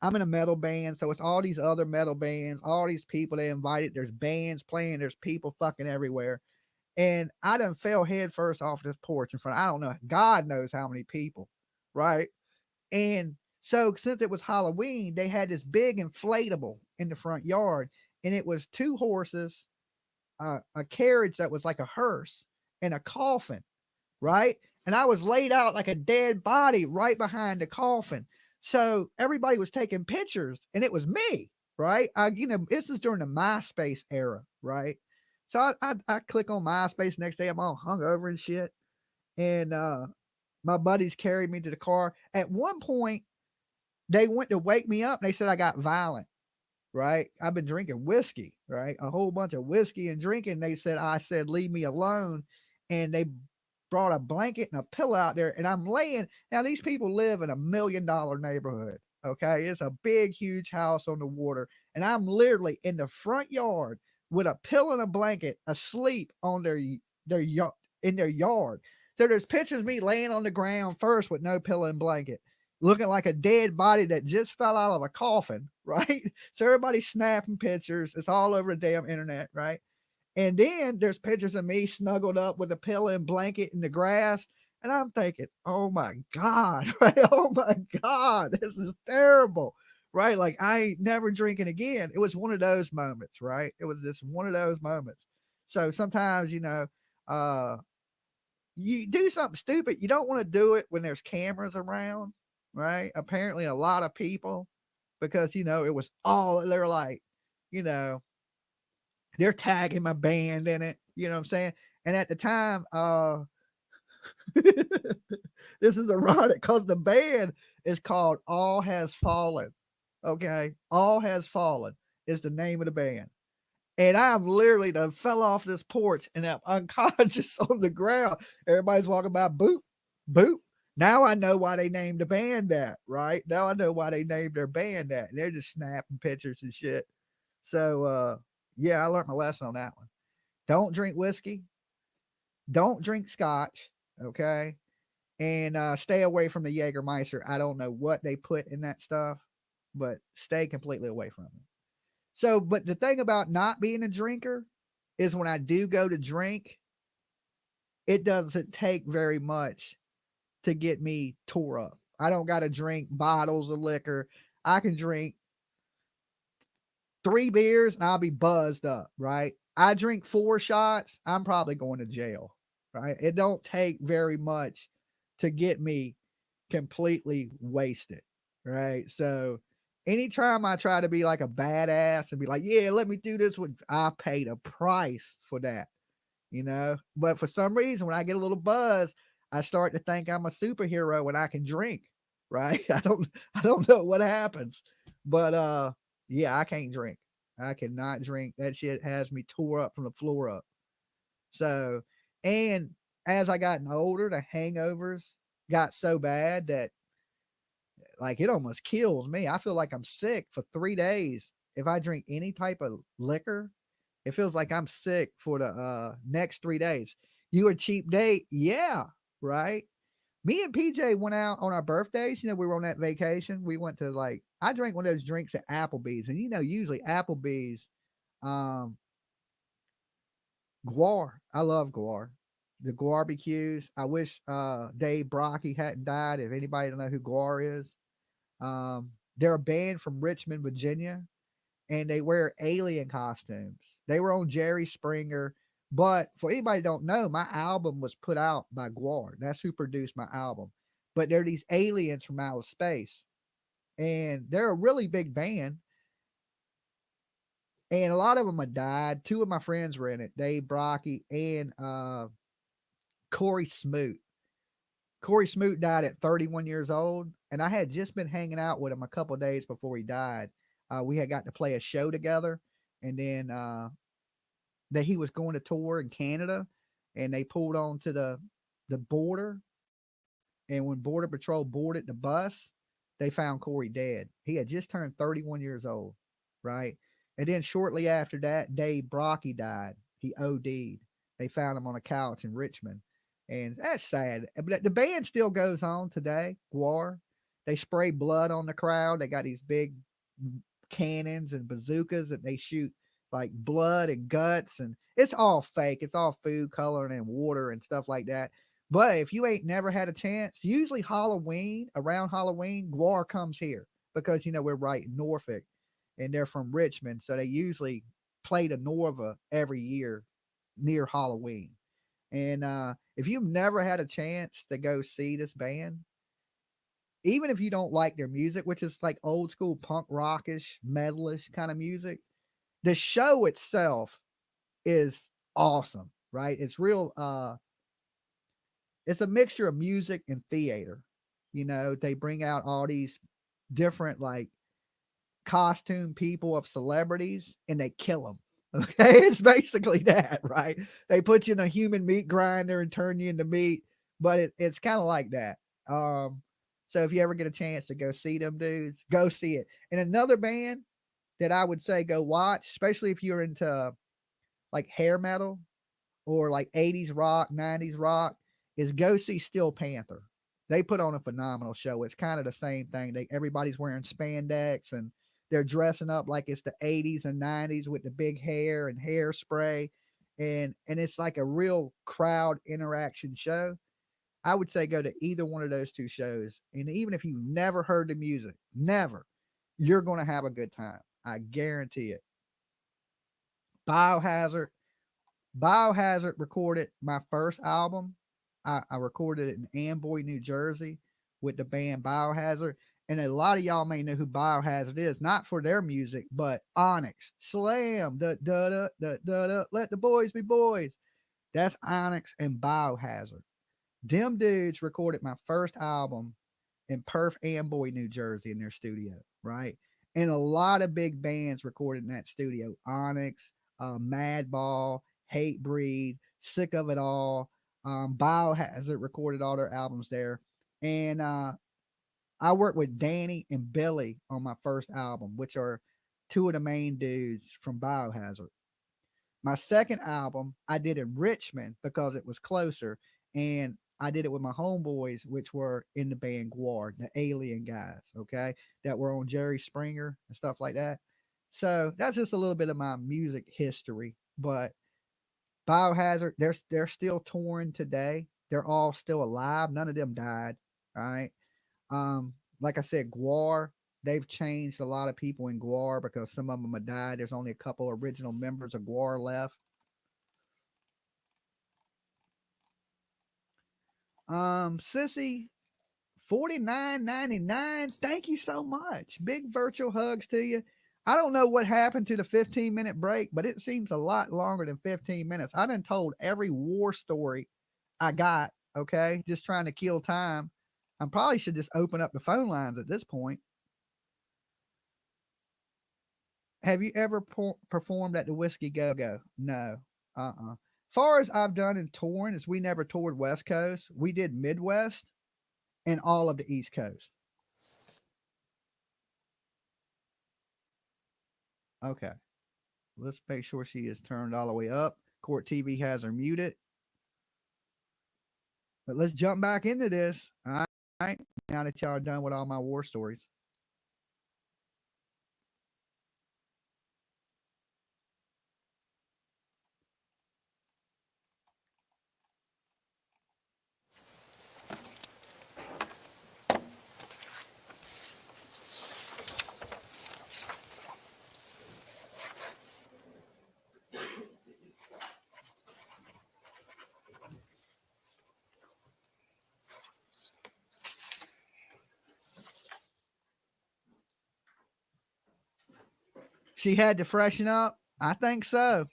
I'm in a metal band, so it's all these other metal bands, all these people they invited. There's bands playing, there's people fucking everywhere. And I done fell head first off this porch in front. I don't know. God knows how many people, right? And so since it was Halloween, they had this big inflatable in the front yard, and it was two horses, a carriage that was like a hearse, and a coffin, right? And I was laid out like a dead body right behind the coffin. So everybody was taking pictures, and it was me, right? This is during the MySpace era, right? So I click on MySpace. Next day, I'm all hungover and shit. And my buddies carried me to the car. At one point, they went to wake me up. And they said I got violent, right? I've been drinking whiskey, right? A whole bunch of whiskey and drinking. I said, leave me alone. And they brought a blanket and a pillow out there. And I'm laying. Now, these people live in $1 million neighborhood. Okay. It's a big, huge house on the water. And I'm literally in the front yard with a pillow and a blanket asleep on in their yard. So there's pictures of me laying on the ground first with no pillow and blanket, looking like a dead body that just fell out of a coffin, right? So everybody's snapping pictures. It's all over the damn internet, right? And then there's pictures of me snuggled up with a pillow and blanket in the grass. And I'm thinking, oh my God, right? Oh my God, this is terrible, right? Like I ain't never drinking again. It was one of those moments, right? It was just one of those moments. So sometimes, you do something stupid. You don't want to do it when there's cameras around, right? Apparently a lot of people, because, it was all, they're like, they're tagging my band in it, You know what I'm saying? And at the time, this is ironic because the band is called All Has Fallen. Okay. All Has Fallen is the name of the band. And I'm literally done fell off this porch and I'm unconscious on the ground. Everybody's walking by, boop, boop. Now I know why they named the band that, right? Now I know why they named their band that. And they're just snapping pictures and shit. So yeah, I learned my lesson on that one. Don't drink whiskey. Don't drink scotch. Okay. And stay away from the Jägermeister. I don't know what they put in that stuff, but stay completely away from it. So, but the thing about not being a drinker is when I do go to drink, it doesn't take very much to get me tore up. I don't got to drink bottles of liquor. I can drink 3 beers and I'll be buzzed up, right? I drink 4 shots, I'm probably going to jail, right? It don't take very much to get me completely wasted, right? So anytime I try to be like a badass and be like, yeah, let me do this, I paid a price for that, you know? But for some reason, when I get a little buzz, I start to think I'm a superhero when I can drink, right? I don't know what happens, but yeah, I can't drink. I cannot drink. That shit has me tore up from the floor up. So, and as I gotten older, the hangovers got so bad that like it almost kills me. I feel like I'm sick for 3 days. If I drink any type of liquor, it feels like I'm sick for the next 3 days. You a cheap date? Yeah, right. Me and PJ went out on our birthdays. You know, we were on that vacation. We went to like I drank one of those drinks at Applebee's, and you know, usually Applebee's, um, Guar. I love Guar. The Guarbecues. I wish Dave Brocky hadn't died. If anybody don't know who Guar is, they're a band from Richmond, Virginia, and they wear alien costumes. They were on Jerry Springer. But for anybody who don't know, my album was put out by Guar. That's who produced my album. But they're these aliens from outer space. And they're a really big band. And a lot of them had died. 2 of my friends were in it, Dave Brocky and Corey Smoot. Corey Smoot died at 31 years old, and I had just been hanging out with him a couple days before he died. We had got to play a show together, and then that he was going to tour in Canada, and they pulled on to the border, and when Border Patrol boarded the bus, they found Corey dead. He had just turned 31 years old, right? And then shortly after that, Dave Brocky died. He OD'd. They found him on a couch in Richmond. And that's sad. But the band still goes on today, Guar. They spray blood on the crowd. They got these big cannons and bazookas that they shoot like blood and guts. And it's all fake. It's all food coloring and water and stuff like that. But if you ain't never had a chance, usually Halloween, around Halloween, Guar comes here because, you know, we're right in Norfolk and they're from Richmond. So they usually play to Norva every year near Halloween. And if you've never had a chance to go see this band, even if you don't like their music, which is like old school punk rockish, metalish kind of music, the show itself is awesome, right? It's real, it's a mixture of music and theater. You know, they bring out all these different like costume people of celebrities and they kill them. Okay, it's basically that, right? They put you in a human meat grinder and turn you into meat, but it's kind of like that. So if you ever get a chance to go see them dudes, go see it. And another band that I would say go watch, especially if you're into like hair metal or like 80s rock, 90s rock, is go see Steel Panther. They put on a phenomenal show. It's kind of the same thing. Everybody's wearing spandex and they're dressing up like it's the 80s and 90s with the big hair and hairspray. And it's like a real crowd interaction show. I would say go to either one of those 2 shows. And even if you've never heard the music, never, you're going to have a good time. I guarantee it. Biohazard recorded my first album. I recorded it in Amboy, New Jersey with the band Biohazard. and a lot of y'all may know who Biohazard is, not for their music, but Onyx, Slam, da da da da da da, let the boys be boys. That's Onyx and Biohazard. Them dudes recorded my first album in Perth Amboy, New Jersey, in their studio, right? And a lot of big bands recorded in that studio. Onyx, Madball, Hatebreed, Sick of It All, Biohazard recorded all their albums there. And I worked with Danny and Billy on my first album, which are two of the main dudes from Biohazard. My second album I did in Richmond because it was closer, and I did it with my homeboys, which were in the band Guard, the Alien guys, okay, that were on Jerry Springer and stuff like that. So that's just a little bit of my music history. But Biohazard, they're still touring today. They're all still alive. None of them died. Right. Like I said, Guar, they've changed a lot of people in Guar because some of them have died. There's only a couple original members of Guar left. Sissy, $49.99. Thank you so much. Big virtual hugs to you. I don't know what happened to the 15-minute break, but it seems a lot longer than 15 minutes. I done told every war story I got, okay? Just trying to kill time. I probably should just open up the phone lines at this point. Have you ever performed at the Whiskey Go-Go? No. Far as I've done in touring is we never toured West Coast. We did Midwest and all of the East Coast. Okay. Let's make sure she is turned all the way up. Court TV has her muted. But let's jump back into this. All right. Now that y'all are done with all my war stories. She had to freshen up? I think so.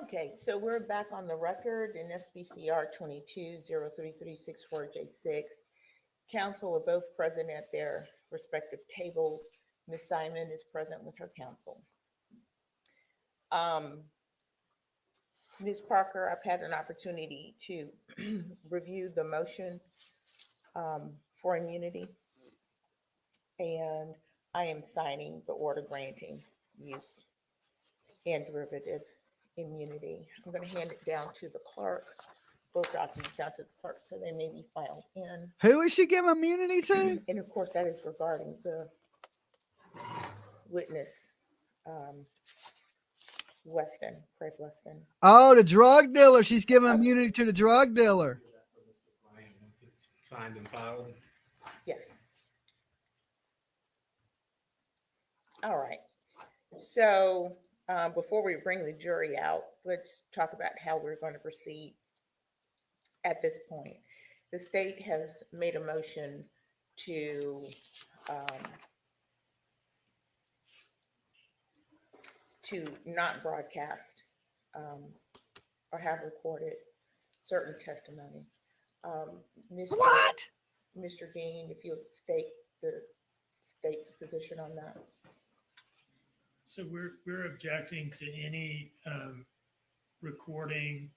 Okay, so we're back on the record in SBCR 22-03364J6. Council are both present at their respective tables. Ms. Simon is present with her counsel. Ms. Parker, I've had an opportunity to review the motion for immunity, and I am signing the order granting use and derivative immunity. I'm going to hand it down to the clerk, both documents out to the clerk, so they may be filed in. Who is she giving immunity to? And of course, that is regarding the witness, Weston, Craig Weston. Oh, the drug dealer. She's giving immunity to the drug dealer. Signed and filed. Yes. All right. So before we bring the jury out, let's talk about how we're going to proceed at this point. The state has made a motion to not broadcast or have recorded certain testimony. What? Mr. Dean, if you'll state the state's position on that. So we're objecting to any recording,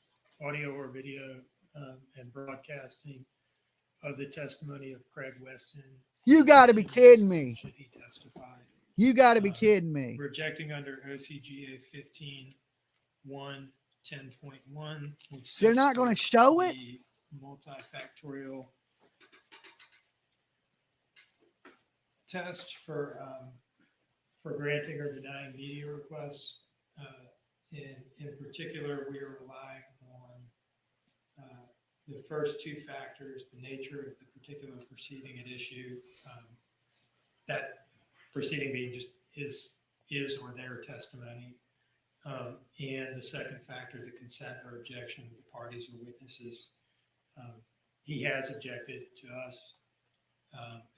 audio or video, and broadcasting of the testimony of Craig Weston. You got to be kidding me. Should he testify? You got to be kidding me. We're objecting under OCGA 15.1, 10.1. They're not going to show it? Multifactorial test for granting or denying media requests. In particular, we are relying on the first two factors: the nature of the particular proceeding at issue, that proceeding being just is or their testimony, And the second factor, the consent or objection of the parties or witnesses. He has objected to us,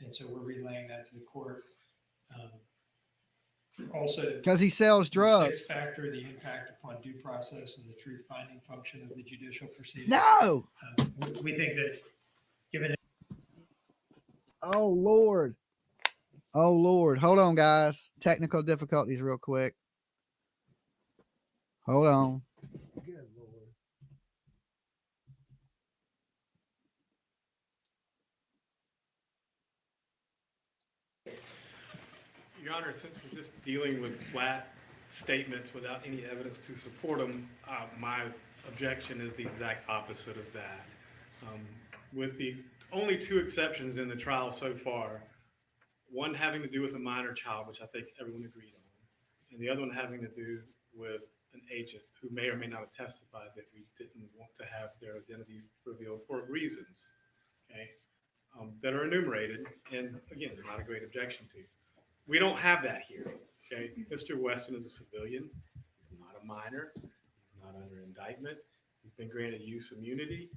and so we're relaying that to the court. Also, Because he sells the drugs. sixth factor, the impact upon due process and the truth-finding function of the judicial proceeding. No. We think that given Oh, Lord. Oh, Lord. Hold on, guys. Technical difficulties real quick. Hold on. Your Honor, since we're just dealing with flat statements without any evidence to support them, my objection is the exact opposite of that. With the only two exceptions in the trial so far, one having to do with a minor child, which I think everyone agreed on, and the other one having to do with an agent who may or may not have testified that we didn't want to have their identity revealed for reasons, okay, that are enumerated, and again, they're not a great objection to. We don't have that here, okay? Mr. Weston is a civilian. He's not a minor. He's not under indictment. He's been granted use immunity.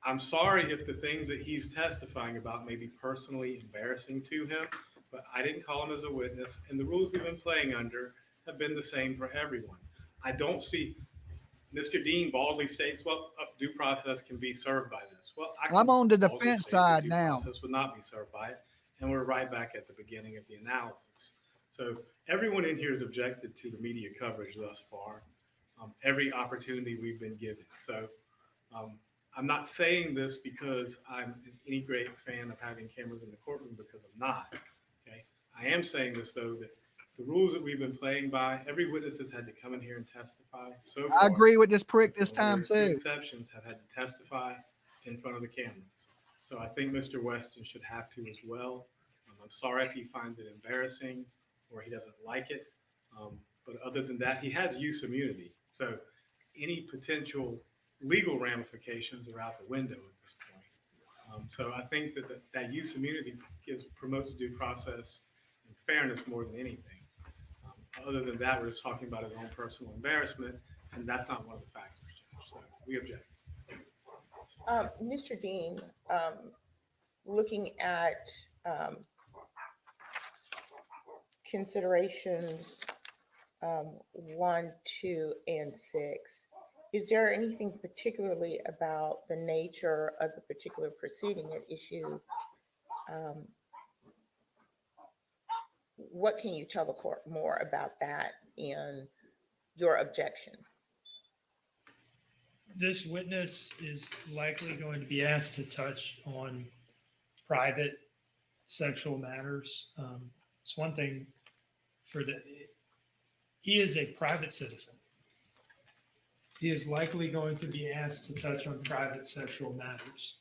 I'm sorry if the things that he's testifying about may be personally embarrassing to him, but I didn't call him as a witness, and the rules we've been playing under have been the same for everyone. I don't see, Mr. Dean baldly states, well, a due process can be served by this. Well, I'm on the baldly defense state that side due now. process would not be served by it, and we're right back at the beginning of the analysis. So everyone in here has objected to the media coverage thus far, every opportunity we've been given. So I'm not saying this because I'm any great fan of having cameras in the courtroom, because I'm not. Okay, I am saying this though, that the rules that we've been playing by, every witness has had to come in here and testify. So far, I agree with this prick this time only two too. exceptions have had to testify in front of the cameras. So I think Mr. Weston should have to as well. I'm sorry if he finds it embarrassing or he doesn't like it. But other than that, he has use immunity. So any potential legal ramifications are out the window at this point. So I think that that use immunity promotes due process and fairness more than anything. Other than that, we're just talking about his own personal embarrassment, and that's not one of the factors. So we object. Mr. Dean, looking at considerations 1, 2, and 6, is there anything particularly about the nature of the particular proceeding at issue? What can you tell the court more about that in your objection? this witness is likely going to be asked to touch on private sexual matters. It's one thing he is a private citizen. He is likely going to be asked to touch on private sexual matters.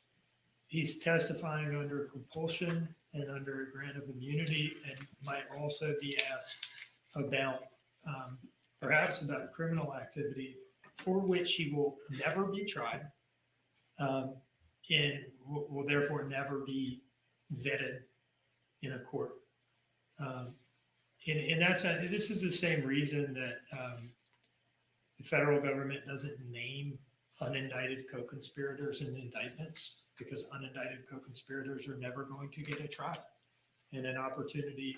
He's testifying under compulsion and under a grant of immunity, and might also be asked about perhaps about criminal activity for which he will never be tried and will therefore never be vetted in a court. And this is the same reason that the federal government doesn't name unindicted co-conspirators in indictments, because unindicted co-conspirators are never going to get a trial and an opportunity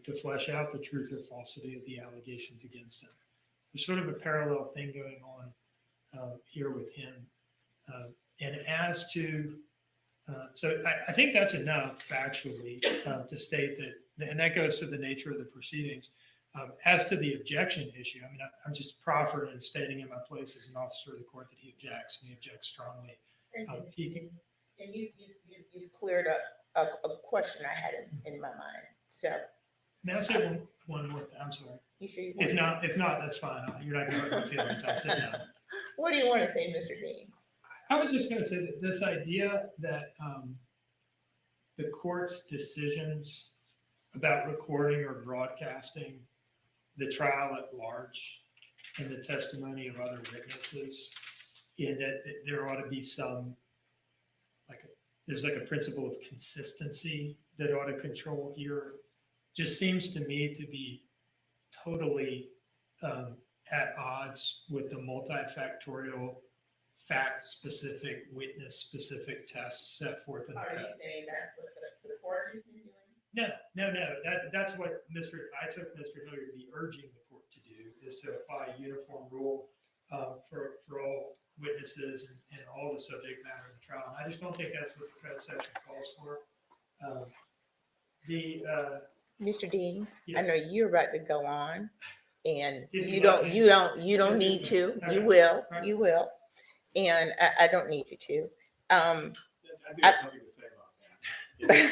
to flesh out the truth or falsity of the allegations against them. There's sort of a parallel thing going on here with him. And as to, so I think that's enough factually to state that, and that goes to the nature of the proceedings. As to the objection issue, I mean, I'm just proffering and stating in my place as an officer of the court that he objects, and he objects strongly. And you cleared up a question I had in my mind. So, may I say one more thing? I'm sorry. You sure you If not, that's fine. You're not going to hurt my feelings. I'll sit down. What do you want to say, Mr. Dean? I was just going to say that this idea that the court's decisions about recording or broadcasting the trial at large and the testimony of other witnesses, and that there ought to be some, there's a principle of consistency that ought to control here, just seems to me to be totally at odds with the multifactorial, fact-specific, witness-specific tests set forth in the Are you code. saying that's what the court has been doing? No. That's what I took Mr. Hilliard to be urging the court to do, is to apply a uniform rule for all witnesses and all the subject matter of the trial. And I just don't think that's what the code section calls for. Mr. Dean, I Yes. know you're about to go on, and If you you don't, like. you don't need to. Okay. You will, and I don't need you to. I do have something to say about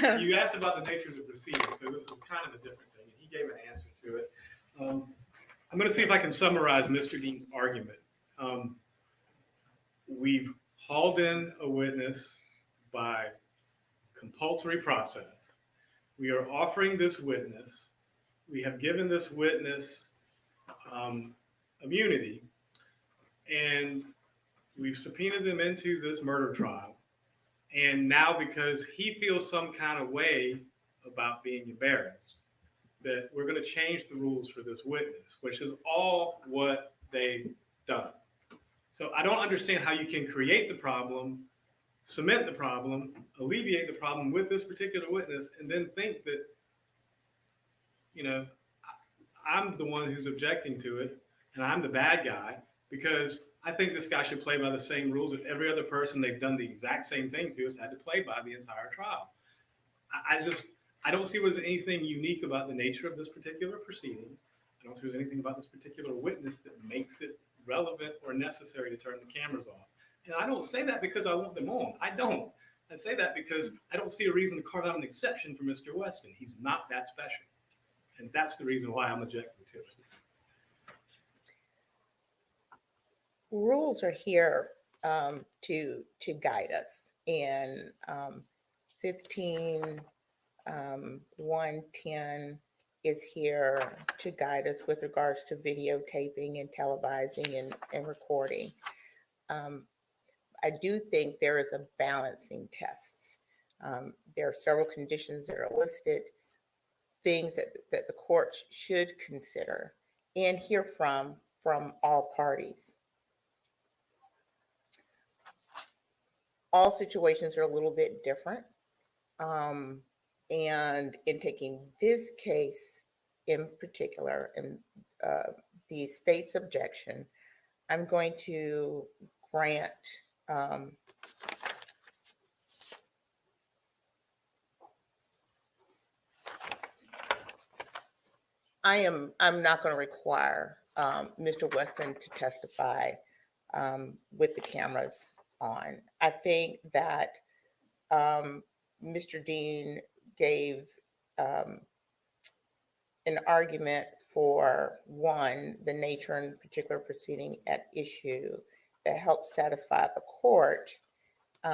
that. You asked about the nature of the proceedings, so this is kind of a different thing, and he gave an answer to it. I'm going to see if I can summarize Mr. Dean's argument. We've hauled in a witness by compulsory process. We are offering this witness. We have given this witness immunity, and we've subpoenaed them into this murder trial. And now, because he feels some kind of way about being embarrassed, that we're going to change the rules for this witness, which is all what they've done. So I don't understand how you can create the problem, cement the problem, alleviate the problem with this particular witness, and then think that, I'm the one who's objecting to it, and I'm the bad guy, because I think this guy should play by the same rules that every other person they've done the exact same thing to has had to play by the entire trial. I don't see there's anything unique about the nature of this particular proceeding. I don't see there's anything about this particular witness that makes it relevant or necessary to turn the cameras off. And I don't say that because I want them on. I don't. I say that because I don't see a reason to carve out an exception for Mr. Weston. He's not that special. And that's the reason why I'm objecting to it. Rules are here to guide us, and 15-110 is here to guide us with regards to videotaping and televising and recording. I do think there is a balancing test. There are several conditions that are listed, things that the court should consider and hear from all parties. All situations are a little bit different. And in taking this case in particular, and the state's objection, I'm going to grant I'm not going to require Mr. Weston to testify with the cameras on. I think that Mr. Dean gave an argument for, one, the nature and particular proceeding at issue that helps satisfy the court. He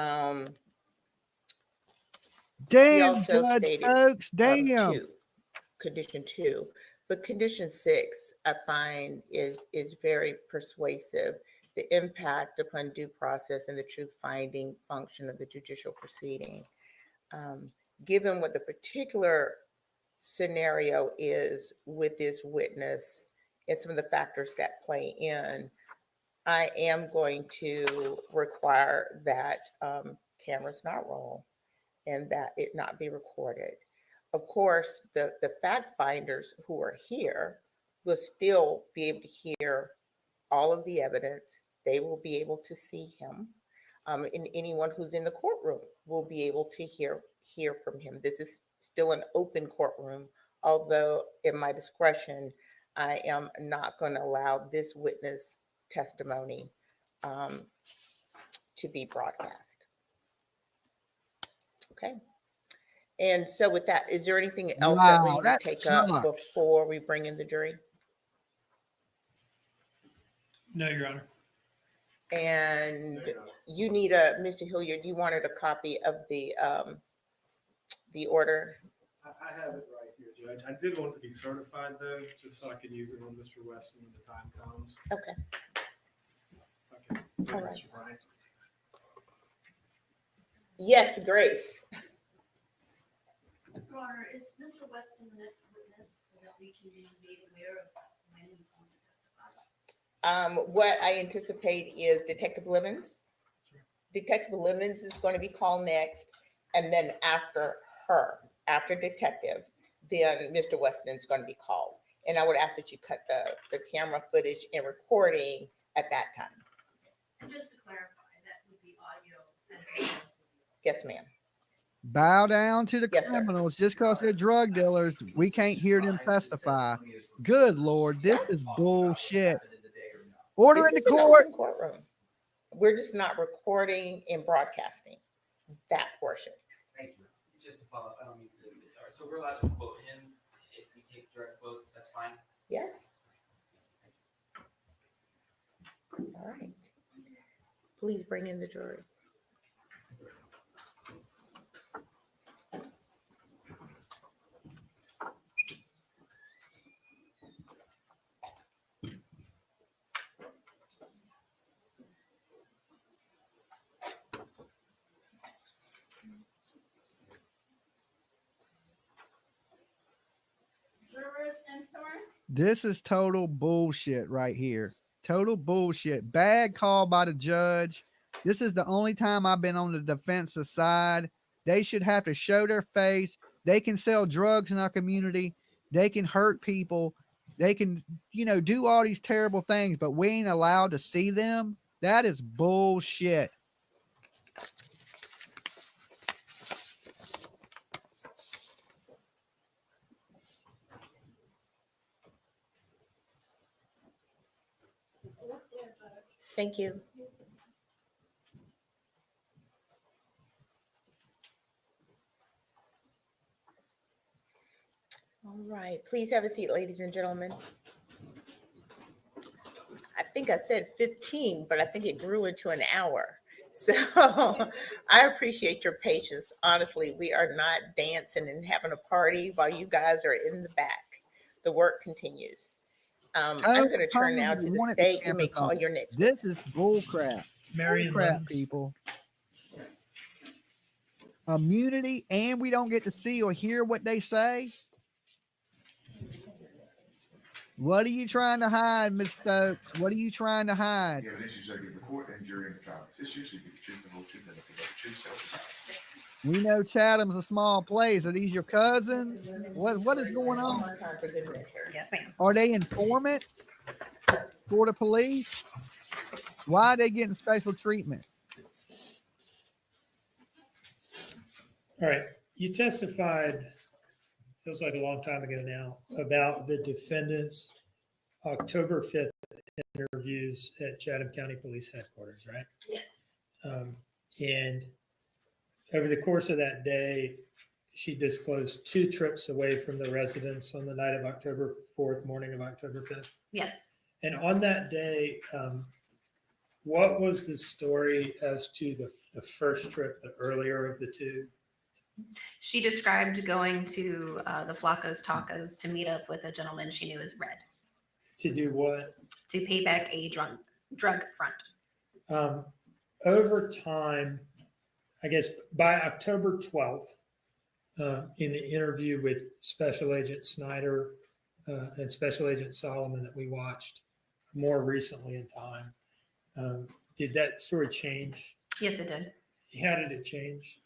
Damn, also Judge stated Stokes, damn. condition 2, but condition 6 I find is very persuasive. The impact upon due process and the truth finding function of the judicial proceeding. Given what the particular scenario is with this witness and some of the factors that play in, I am going to require that cameras not roll and that it not be recorded. Of course, the fact finders who are here will still be able to hear all of the evidence. They will be able to see him. And anyone who's in the courtroom will be able to hear from him. This is still an open courtroom, although in my discretion, I am not going to allow this witness testimony to be broadcast. Okay. And so with that, is there anything else that we Wow, need that to take up sucks. before we bring in the jury? No, Your Honor. And you need Mr. Hilliard, you wanted a copy of the order? I have it right here, Judge. I did want it to be certified, though, just so I could use it on Mr. Weston when the time comes. Okay. Okay. All right. Mr. Bryant. Yes, Grace. Your Honor, is Mr. Weston the next witness so that we can be made aware of when he's going to testify? What I anticipate is Detective Lemons. Detective Lemons is going to be called next, and then after her, after Detective, then Mr. Weston is going to be called. And I would ask that you cut the camera footage and recording at that time. And just to clarify, that would be audio as well as Yes, ma'am. Bow down to the Yes, sir. criminals just because they're drug dealers. We can't hear them testify. Good Lord, this is bullshit. Order in the This is an court. open courtroom. We're just not recording and broadcasting that portion. Thank you. Just to follow up, I don't mean to. All right, so we're allowed to quote him if we take direct quotes. That's fine. Yes. All right. Please bring in the jury. jurors and sworn. This is total bullshit right here. Total bullshit. Bad call by the judge. This is the only time I've been on the defensive side. They should have to show their face. They can sell drugs in our community. They can hurt people. They can, do all these terrible things, but we ain't allowed to see them. That is bullshit. Thank you. All right, please have a seat, ladies and gentlemen. I think I said 15, but I think it grew into an hour. So I appreciate your patience. Honestly, we are not dancing and having a party while you guys are in the back. The work continues. I'm going to turn now to the state. You may call your next. This is bull crap. Marion Bull crap, Lemons. people. Immunity, and we don't get to see or hear what they say. What are you trying to hide, Ms. Stokes? What are you trying to hide? The evidence you shall give the court and jury in the trial of this issue, so you give the truth, the whole truth, and nothing but the truth, so help you God. We know Chatham's a small place. Are these your cousins? What is going on? Time for good measure. Yes, ma'am. Are they informants for the police? Why are they getting special treatment? All right, you testified, feels like a long time ago now, about the defendant's October 5th interviews at Chatham County Police Headquarters, right? Yes. And over the course of that day, she disclosed 2 trips away from the residence on the night of October 4th, morning of October 5th. Yes. And on that day, what was the story as to the first trip, the earlier of the 2? She described going to the Flacco's Tacos to meet up with a gentleman she knew as Red To do what? to pay back a drug front. Over time, I guess by October 12th, in the interview with Special Agent Snyder and Special Agent Solomon that we watched more recently in time, did that story change? Yes, it did. How did it change?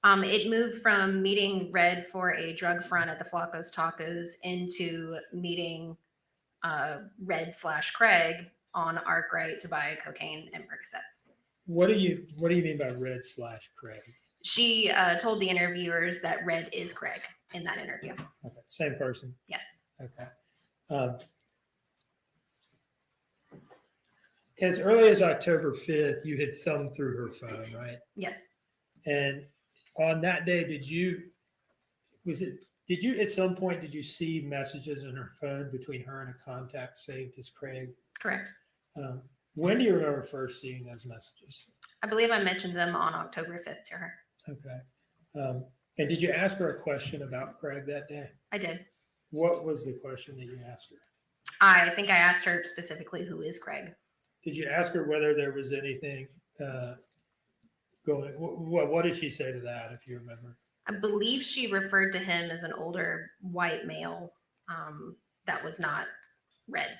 It moved from meeting Red for a drug front at the Flacco's Tacos into meeting Red/Craig on Arkwright to buy cocaine and Percocets. What do you mean by Red/Craig? She told the interviewers that Red is Craig in that interview. Okay, same person. Yes. Okay. As early as October 5th, you had thumbed through her phone, right? Yes. And on that day, did you at some point, did you see messages in her phone between her and a contact saved as Craig? Correct. When do you remember first seeing those messages? I believe I mentioned them on October 5th to her. Okay. And did you ask her a question about Craig that day? I did. What was the question that you asked her? I think I asked her specifically who is Craig. Did you ask her whether there was anything going? What did she say to that, if you remember? I believe she referred to him as an older white male that was not Red.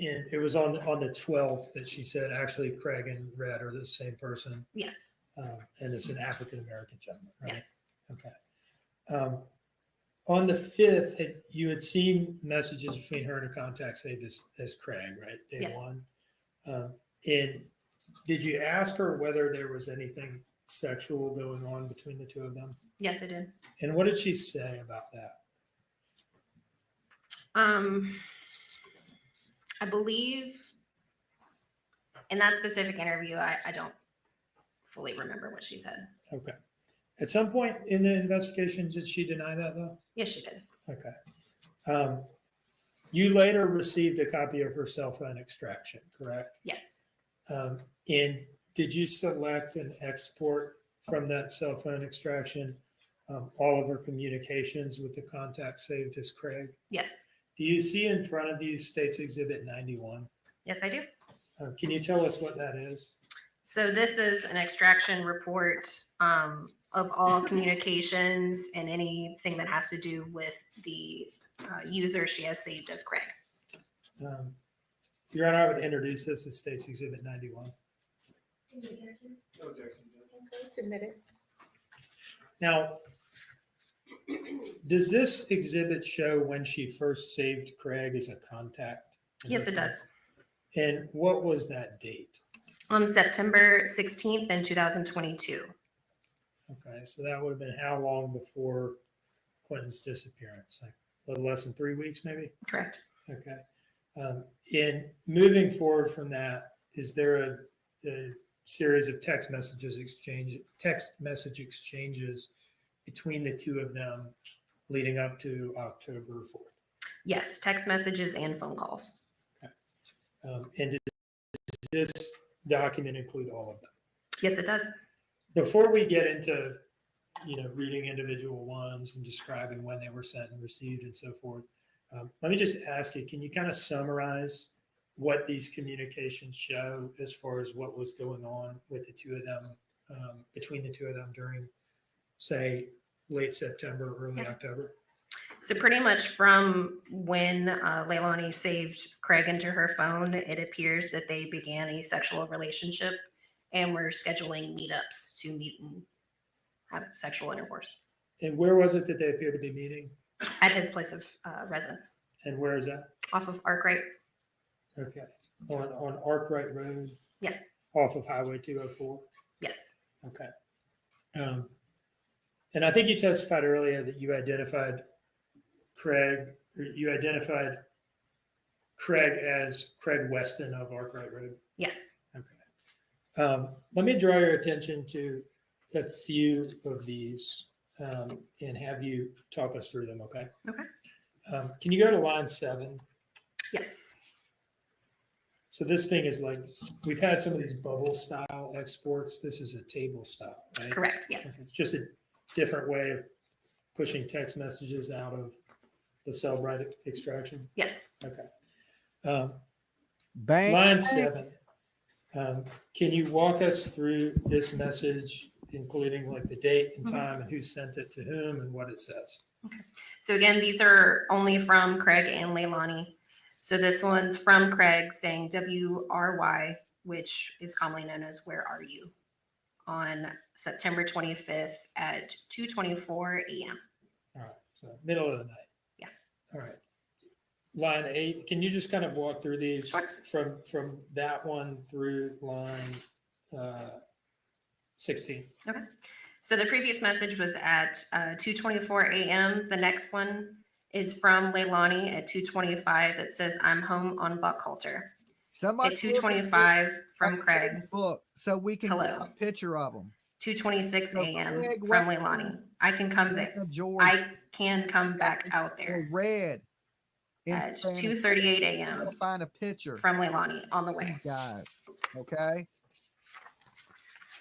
And it was on the 12th that she said, actually, Craig and Red are the same person. Yes. And it's an African-American gentleman, right? Yes. Okay. On the 5th, you had seen messages between her and a contact saved as Craig, right? Day Yes. one. And did you ask her whether there was anything sexual going on between the two of them? Yes, I did. And what did she say about that? I believe in that specific interview, I don't fully remember what she said. Okay. At some point in the investigation, did she deny that though? Yes, she did. Okay. You later received a copy of her cell phone extraction, correct? Yes. And did you select and export from that cell phone extraction all of her communications with the contact saved as Craig? Yes. Do you see in front of you States Exhibit 91? Yes, I do. Can you tell us what that is? So this is an extraction report of all communications and anything that has to do with the user she has saved as Craig. Your Honor, I would introduce this as States Exhibit 91. No objection. It's admitted. Now, does this exhibit show when she first saved Craig as a contact? Yes, it does. And what was that date? On September 16th in 2022. Okay, so that would have been how long before Quinton's disappearance? Like a little less than 3 weeks, maybe? Correct. Okay. In moving forward from that, is there a series of text message exchanges between the two of them leading up to October 4th? Yes, text messages and phone calls. And does this document include all of them? Yes, it does. Before we get into, reading individual ones and describing when they were sent and received and so forth, let me just ask you, can you kind of summarize what these communications show as far as what was going on with the two of them, between the two of them during, say, late September, early October? So pretty much from when Leilani saved Craig into her phone, it appears that they began a sexual relationship and were scheduling meetups to meet and have sexual intercourse. And where was it that they appeared to be meeting? At his place of residence. And where is that? Off of Arkwright. Okay. On Arkwright Road? Yes. Off of Highway 204? Yes. Okay. And I think you testified earlier that you identified Craig as Craig Weston of Arkwright Road? Yes. Okay. Let me draw your attention to a few of these and have you talk us through them, okay? Okay. Can you go to line 7? Yes. So this thing is like, we've had some of these bubble style exports. This is a table style, right? Correct, yes. It's just a different way of pushing text messages out of the Cellbrite extraction? Yes. Okay. Bank. Line 7. Can you walk us through this message, including like the date and time and who sent it to whom and what it says? Okay. So again, these are only from Craig and Leilani. So this one's from Craig saying WRY, which is commonly known as Where Are You? On September 25th at 2:24 a.m. All right. So middle of the night. Yeah. All right. Line 8, can you just kind of walk through these from that one through line 16? Okay. So the previous message was at 2:24 a.m. The next one is from Leilani at 2:25 that says, I'm home on Buckhalter. Somebody at 2:25 from Craig. Book so we can Hello. get a picture of them. 2:26 So a.m. Craig from Weston, Leilani. I can come back. I can come back out there Red. at 2:38 a.m. Find a picture from Leilani on the way. Guys, okay.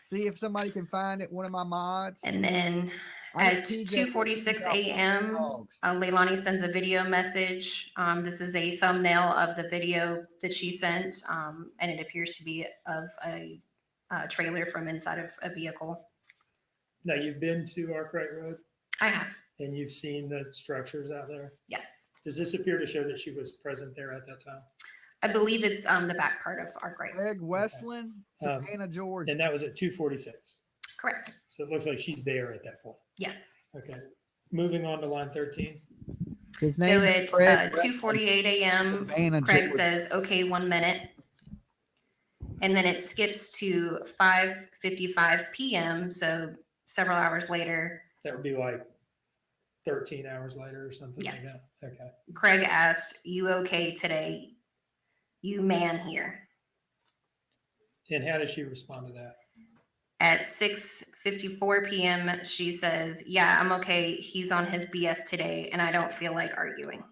See if somebody can find it. One of my mods. And then at 2:46 a.m., Leilani sends a video message. This is a thumbnail of the video that she sent, and it appears to be of a trailer from inside of a vehicle. Now, you've been to Arkwright Road? I have. And you've seen the structures out there? Yes. Does this appear to show that she was present there at that time? I believe it's the back part of our grade. Craig Westland, Savannah, Georgia. And that was at 246. Correct. So it looks like she's there at that point. Yes. Okay. Moving on to line 13. His So name at is Craig Westland, 2:48 a.m., Savannah, Craig Georgia. says, okay, 1 minute. And then it skips to 5:55 p.m., so several hours later. That would be like 13 hours later or something Yes. like that. Okay. Craig asked, you okay today? You man here. And how did she respond to that? At 6:54 p.m., she says, yeah, I'm okay. He's on his BS today, and I don't feel like arguing.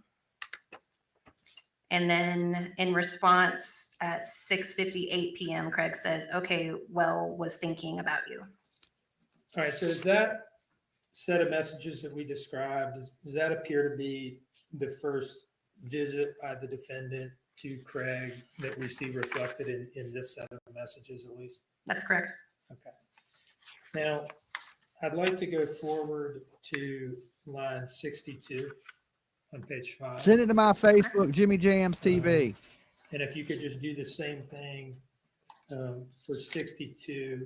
And then in response at 6:58 p.m., Craig says, okay, well, was thinking about you. All right. So is that set of messages that we described, does that appear to be the first visit by the defendant to Craig that we see reflected in this set of messages at least? That's correct. Okay. Now, I'd like to go forward to line 62 on page 5. Send it to my Facebook, Jimmy Jams TV. And if you could just do the same thing for 62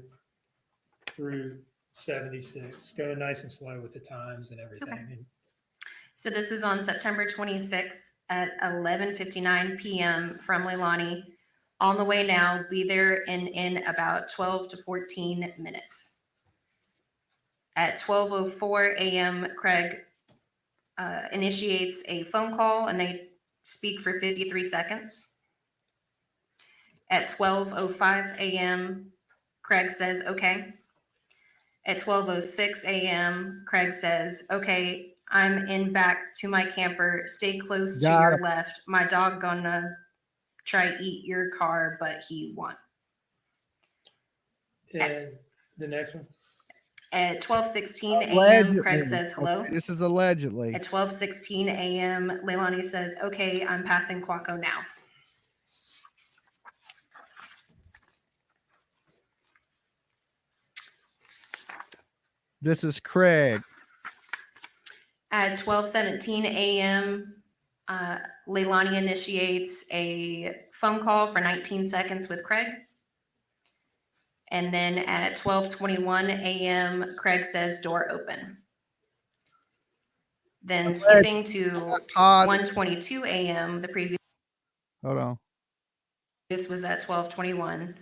through 76, going nice and slow with the times and everything. Okay. So this is on September 26th at 11:59 p.m. from Leilani. On the way now, be there in about 12 to 14 minutes. At 12:04 a.m., Craig initiates a phone call and they speak for 53 seconds. At 12:05 a.m., Craig says, okay. At 12:06 a.m., Craig says, okay, I'm in back to my camper. Stay close to your left. My dog gonna try eat your car, but he won't. And the next one? At 12:16 a.m., Craig says hello. Okay, this is allegedly. At 12:16 a.m., Leilani says, okay, I'm passing Quaco now. This is Craig. At 12:17 a.m., Leilani initiates a phone call for 19 seconds with Craig. And then at 12:21 a.m., Craig says door open. Then skipping to 1:22 a.m., the previous Hold on. this was at 12:21.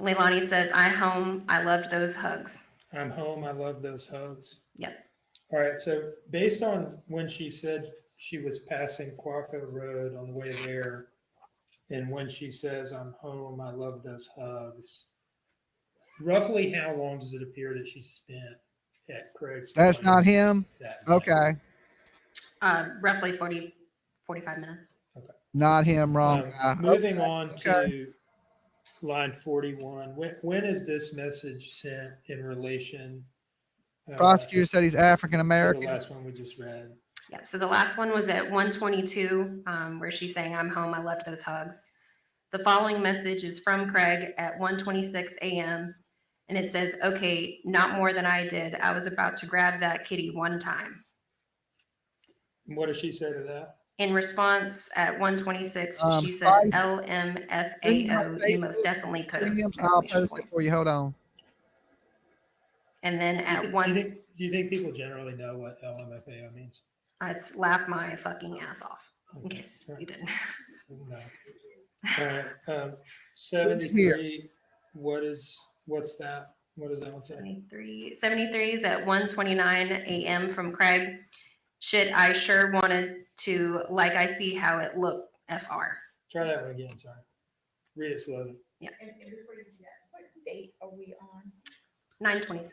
Leilani says, I'm home. I loved those hugs. I'm home. I love those hugs. Yep. All right. So based on when she said she was passing Quaco Road on the way there, and when she says, I'm home, I love those hugs, roughly how long does it appear that she spent at Craig's? That's not him? that day? Okay. Roughly 45 minutes. Okay. Not him, wrong guy. Moving Okay. on to line 41. When is this message sent in relation? Prosecutor said he's African to American. the last one we just read. Yeah, so the last one was at 1:22, where she's saying, I'm home, I loved those hugs. The following message is from Craig at 1:26 a.m. and it says, okay, not more than I did. I was about to grab that kitty one time. What does she say to that? In response at 1:26, she said, Send LMFAO, you most definitely could have. I'll post it for you. Hold on. And then at Do you think people generally know what LMFAO means? it's laugh my fucking ass off, in case you didn't. No. All right. 73. What's that? What does that one say? 73 is at 1:29 a.m. from Craig. Shit, I sure wanted to, like I see how it looked, FR. Try that one again. Sorry. Read it slowly. Yeah. And before you do that, what date are we on? 9:27.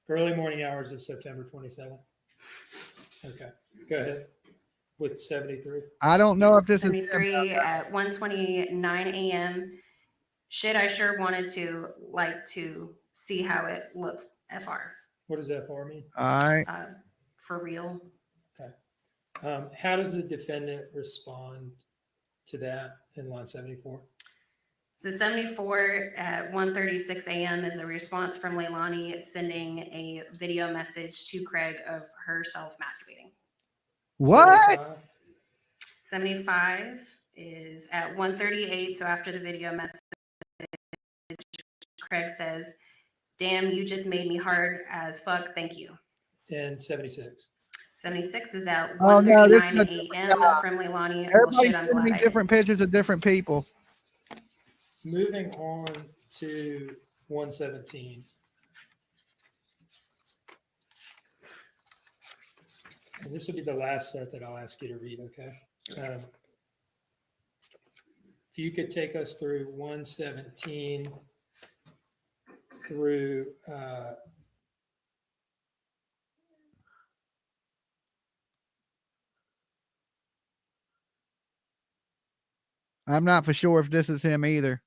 Early morning hours of September 27th. Okay. Go ahead. With 73. I don't know if this is 73 at 1:29 a.m. Shit, I sure wanted to, like to see how it looked, FR. What does FR mean? all right. For real. Okay. How does the defendant respond to that in line 74? So 74 at 1:36 a.m. is a response from Leilani sending a video message to Craig of herself masturbating. What? 75? 75 is at 1:38. So after the video message, Craig says, "Damn, you just made me hard as fuck. Thank you." And 76. 76 is at Oh no, this is 1:39 a.m. from Leilani. Well, everybody's shit, I'm sending me glad I did. different pictures of different people. Moving on to 117. And this will be the last set that I'll ask you to read, okay? If you could take us through 117 through I'm not for sure if this is him either.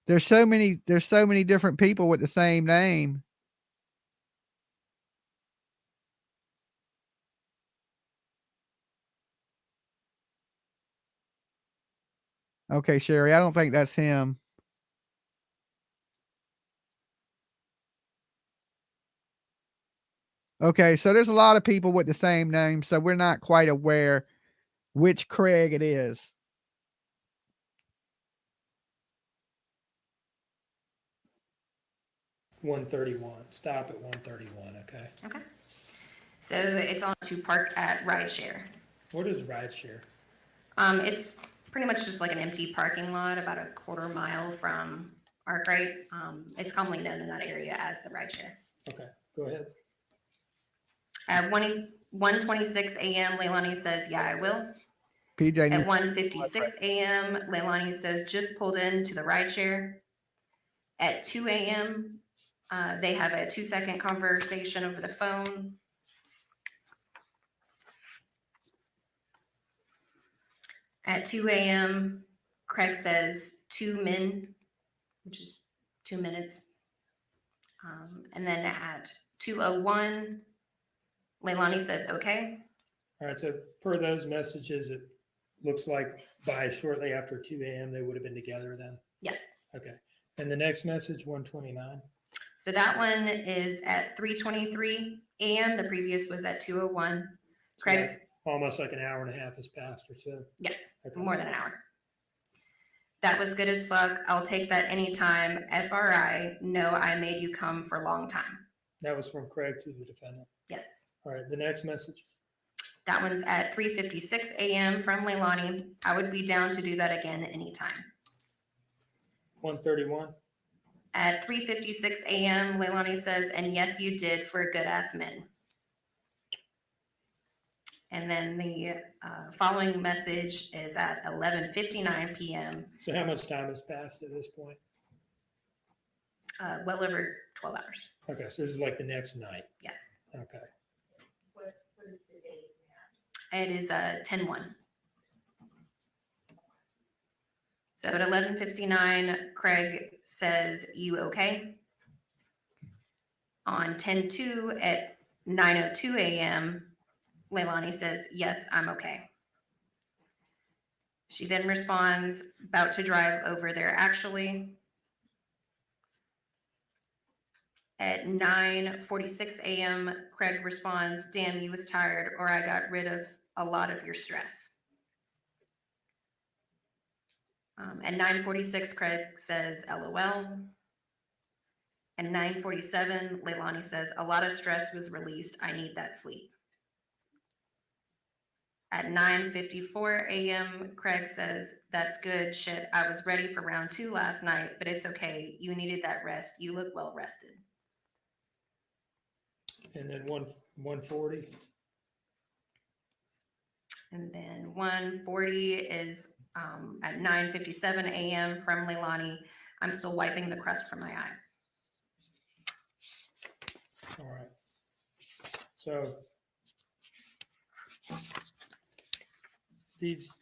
There's so many different people with the same name. Okay, Sherry, I don't think that's him. Okay, so there's a lot of people with the same name, so we're not quite aware which Craig it is. $131. Stop at $131, okay? Okay. So it's on to park at rideshare. What is rideshare? It's pretty much just like an empty parking lot about a quarter mile from Arkwright. It's commonly known in that area as the rideshare. Okay, go ahead. At 1:26 a.m., Leilani says, "Yeah, I will." PJ At needs 1:56 a.m., Leilani says, "Just pulled in to the rideshare." At 2 a.m., they have a 2-second conversation over the phone. At 2 a.m., Craig says 2 min, which is 2 minutes. And then at 2:01, Leilani says, "Okay." All right, so per those messages, it looks like by shortly after 2 a.m. they would have been together then? Yes. Okay. And the next message, 129? So that one is at 3:23 a.m. The previous was at 2:01. Craig's, Almost like an hour and a half has passed or so. yes, Okay. more than an hour. "That was good as fuck. I'll take that anytime. FRI, no, I made you come for a long time." That was from Craig to the defendant. Yes. All right, the next message. That one's at 3:56 a.m. from Leilani. "I would be down to do that again anytime." 131. At 3:56 a.m., Leilani says, "And yes, you did for a good ass min." And then the following message is at 11:59 p.m. So how much time has passed at this point? Well over 12 hours. Okay, so this is like the next night. Yes. Okay. What is the date? It is 10:01. So at 11:59, Craig says, "You okay?" On 10:02 at 9:02 a.m., Leilani says, "Yes, I'm okay." She then responds, "About to drive over there actually." At 9:46 a.m., Craig responds, "Damn, you was tired, or I got rid of a lot of your stress." At 9:46, Craig says, "LOL." At 9:47, Leilani says, "A lot of stress was released. I need that sleep." At 9:54 a.m., Craig says, "That's good shit. I was ready for round 2 last night, but it's okay. You needed that rest. You look well rested." And then 140. And then 140 is at 9:57 a.m. from Leilani. "I'm still wiping the crust from my eyes." All right. So these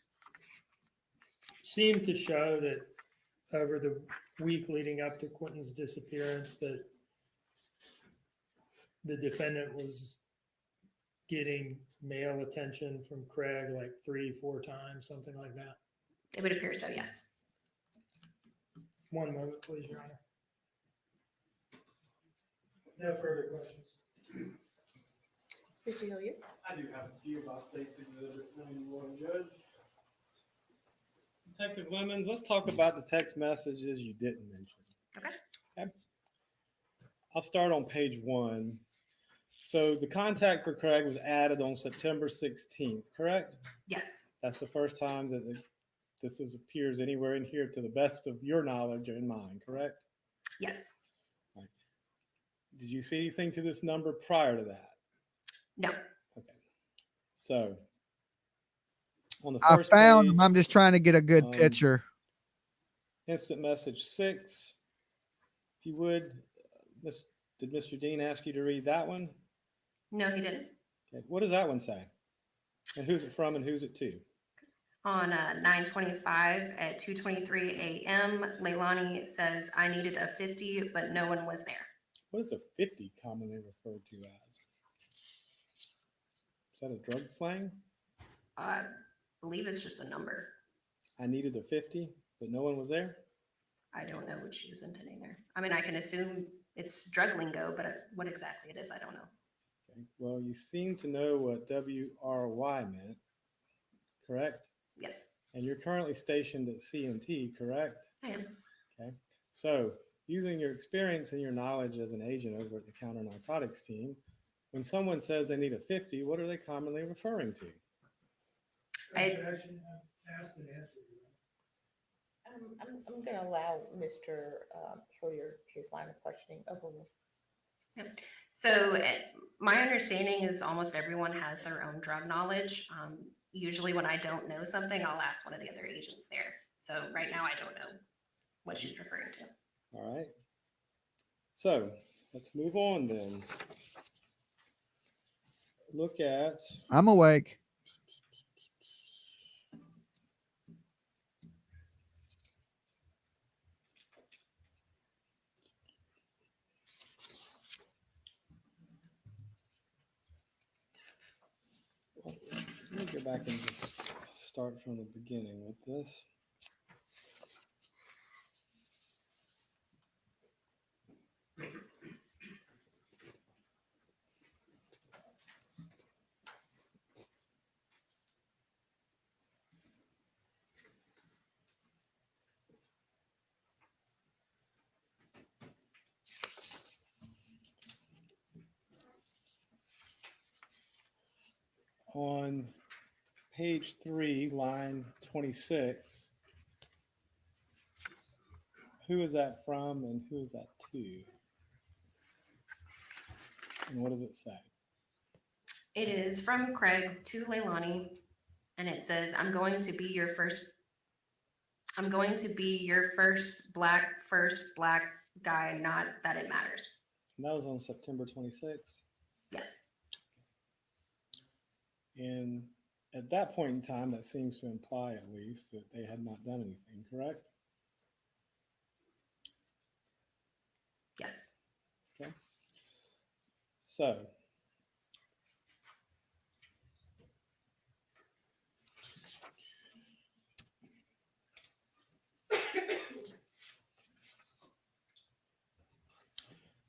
seem to show that over the week leading up to Quinton's disappearance, that the defendant was getting male attention from Craig like 3-4 times, something like that. It would appear so, yes. One moment, please, Your Honor. No further questions. Mr. Hilliard? I do have a few about State's Exhibit 91, Judge. Detective Lemons, let's talk about the text messages you didn't mention. Okay. I'll start on page 1. So the contact for Craig was added on September 16th, correct? Yes. That's the first time that appears anywhere in here to the best of your knowledge or in mine, correct? Yes. Right. Did you see anything to this number prior to that? No. Okay. So on the I first found page, them. I'm just trying to get a good picture. instant message 6. If you would, did Mr. Dean ask you to read that one? No, he didn't. Okay. What does that one say? And who's it from and who's it to? On 9:25 at 2:23 a.m., Leilani says, I needed a 50, but no one was there. What is a 50 commonly referred to as? Is that a drug slang? I believe it's just a number. I needed a 50, but no one was there? I don't know what she was intending there. I mean, I can assume it's drug lingo, but what exactly it is, I don't know. Okay. Well, you seem to know what WRY meant, correct? Yes. And you're currently stationed at CNT, correct? I am. Okay. So using your experience and your knowledge as an agent over at the counter narcotics team, when someone says they need a 50, what are they commonly referring to? I asked and answered. I'm going to allow Mr. Hilliard his line of questioning. Yep. So my understanding is almost everyone has their own drug knowledge. Usually when I don't know something, I'll ask one of the other agents there. So right now I don't know what she's referring to. All right. So let's move on then. Look at. I'm awake. Let me go back and just start from the beginning with this. On page 3, line 26, who is that from and who is that to? And what does it say? It is from Craig to Leilani, and it says, I'm going to be your first black guy, not that it matters. And that was on September 26th. Yes. And at that point in time, that seems to imply at least that they had not done anything, correct? Yes. Okay. So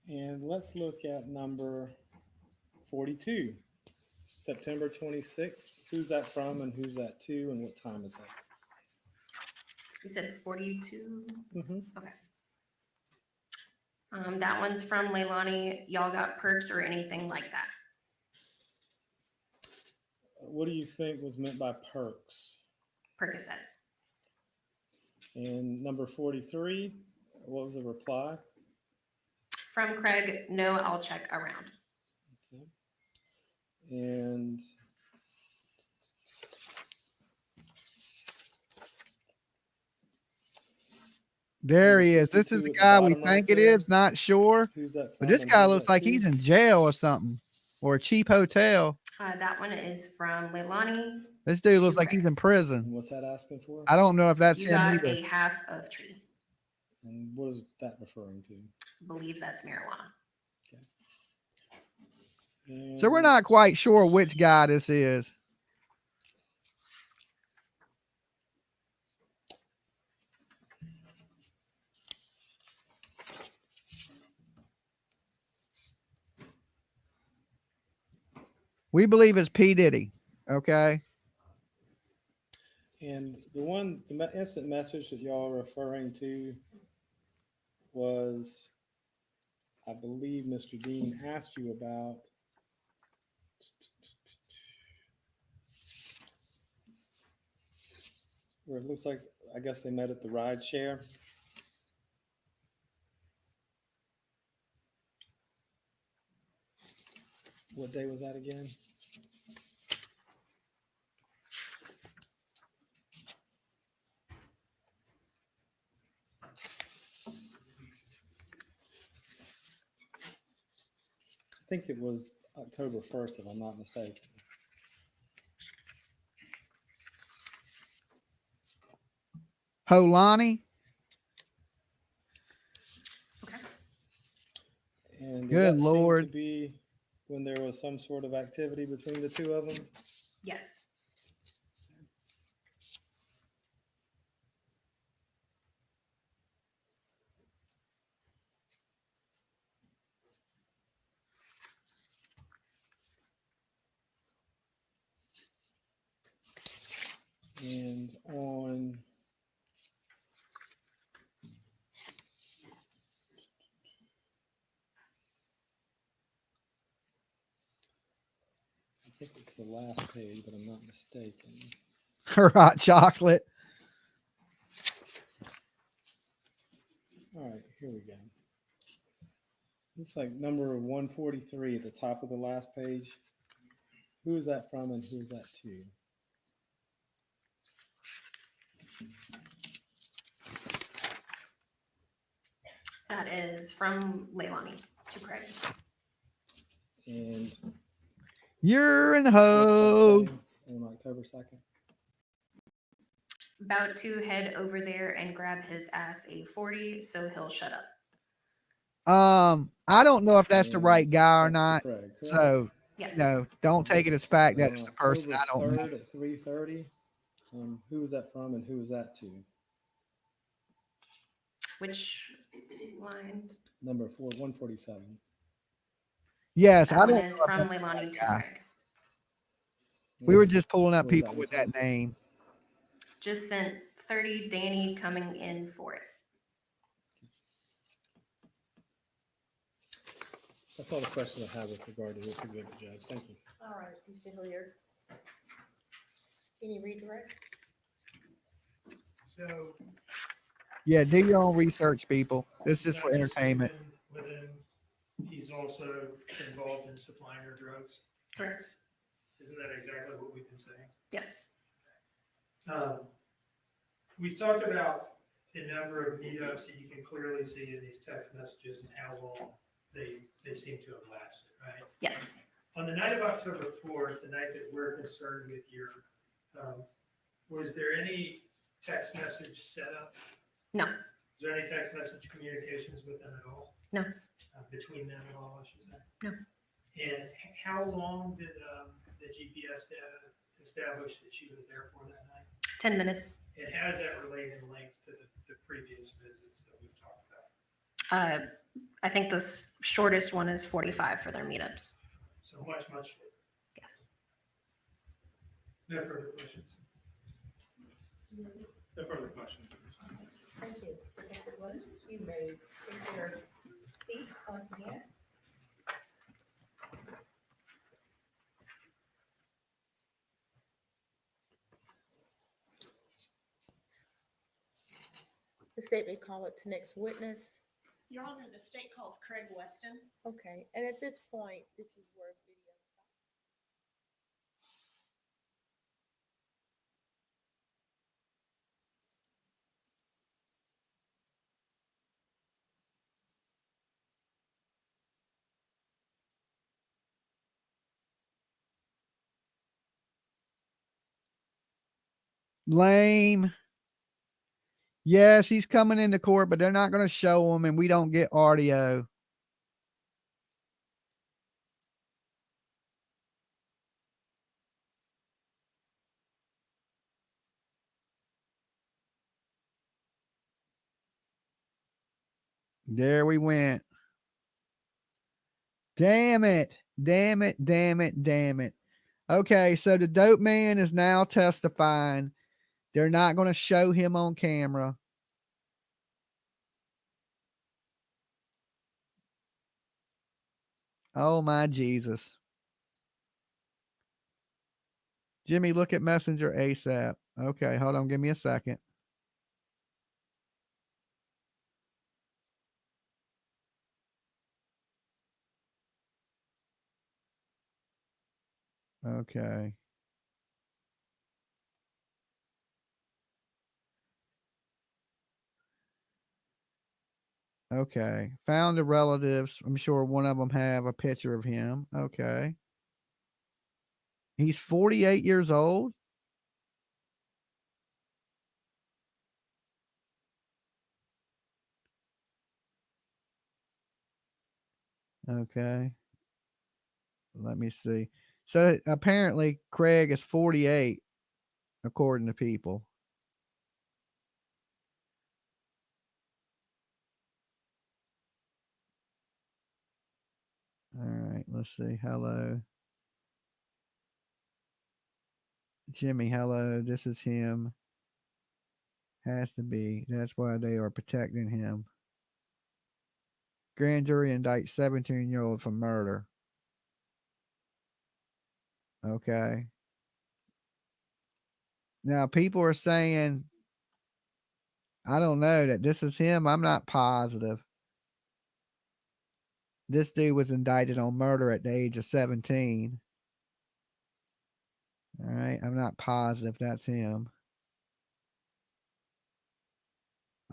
and let's look at number 42, September 26th. Who's that from and who's that to and what time is that? You said 42? Mm-hmm. Okay. That one's from Leilani. Y'all got perks or anything like that? What do you think was meant by perks? Percocet. And number 43, what was the reply? From Craig, no, I'll check around. Okay. And There he is. This is the guy we think it is. Not sure. who's that But from this and guy who's looks that like to? he's in jail or something, or a cheap hotel. That one is from Leilani. This dude looks like he's in prison. And what's that asking for? I don't know if that's You him got either. a half of tree. And what is that referring to? Believe that's marijuana. So we're not quite sure which guy this is. We believe it's P. Diddy. Okay. And the instant message that y'all are referring to was, I believe Mr. Dean asked you about. Where it looks like, I guess they met at the ride share. What day was that again? I think it was October 1st, if I'm not mistaken. Leilani. And Good that seemed Lord. to be when there was some sort of activity between the two of them. Yes. And on I think it's the last page, but I'm not mistaken. Hot chocolate. All right, here we go. It's like number 143 at the top of the last page. Who is that from and who is that to? That is from Leilani to Craig. And You're in what's that ho. say on October 2nd? About to head over there and grab his ass a 40 so he'll shut up. I don't know if that's the right And guy or that's to not. Craig, correct? So, Yes. don't take it as fact that it's On the person I October don't know. 3rd at 3:30. Who is that from and who is that to? Which line? Number 147. Yes, That I one don't know is if from that's the Leilani right to guy. Craig. We were just pulling up What is people that, with Lieutenant? that name. Just sent 30 Danny coming in for it. That's all the questions I have with regard to this exhibit, Judge. Thank you. All right, Mr. Hilliard. Any redirect? So. Yeah, do your own research, people. This is not for just entertainment. sleeping with him, he's also involved in supplying her drugs. Correct. Isn't that exactly what we've been saying? Yes. We've talked about the number of meetups that you can clearly see in these text messages and how long they seem to have lasted, right? Yes. On the night of October 4th, the night that we're concerned with your, was there any text message set up? No. Is there any text message communications with them at all? No. Between them at all, I should say? No. And how long did the GPS data establish that she was there for that night? 10 minutes. And how does that relate in length to the previous visits that we've talked about? I think the shortest one is 45 for their meetups. So much shorter. Yes. No further questions. No further questions. Thank you. Mr. Boon, you may take your seat once again. The state may call its next witness. Your Honor, the state calls Craig Weston. Okay, and at this point, this is where video stops. Lame. Yes, he's coming into court, but they're not going to show him, and we don't get audio. There we went. Damn it. Damn it. Damn it. Damn it. Okay, so the dope man is now testifying. They're not going to show him on camera. Oh my Jesus. Jimmy, look at Messenger ASAP. Okay, hold on. Give me a second. Okay. Okay. Found the relatives. I'm sure one of them have a picture of him. Okay. He's 48 years old. Okay. Let me see. So apparently Craig is 48, according to people. All right. Let's see. Hello. Jimmy, hello. This is him. Has to be. That's why they are protecting him. Grand jury indicts 17-year-old for murder. Okay. Now, people are saying, I don't know, that this is him. I'm not positive. This dude was indicted on murder at the age of 17. All right. I'm not positive that's him.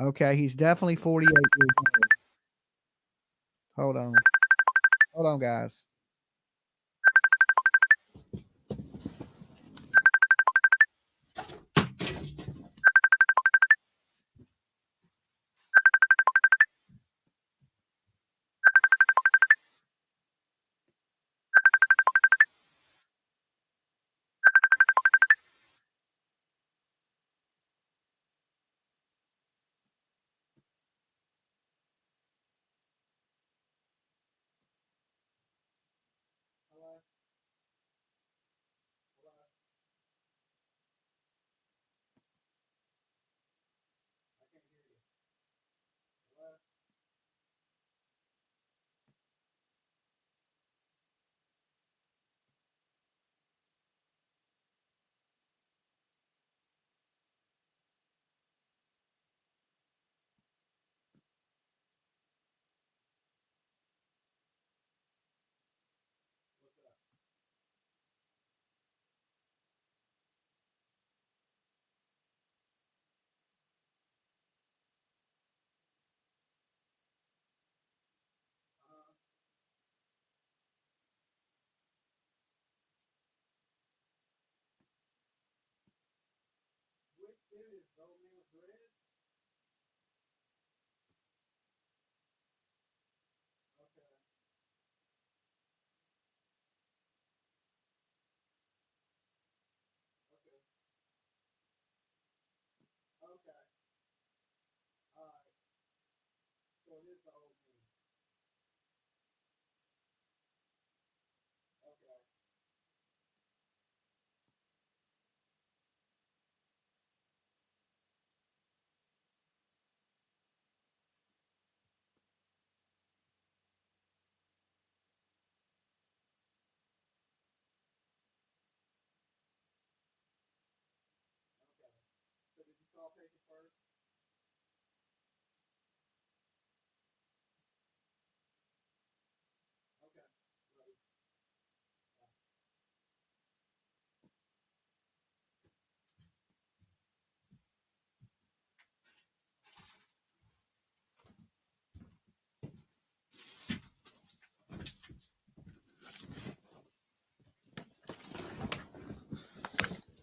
Okay. He's definitely 48 years old. Hold on. Hold on, guys.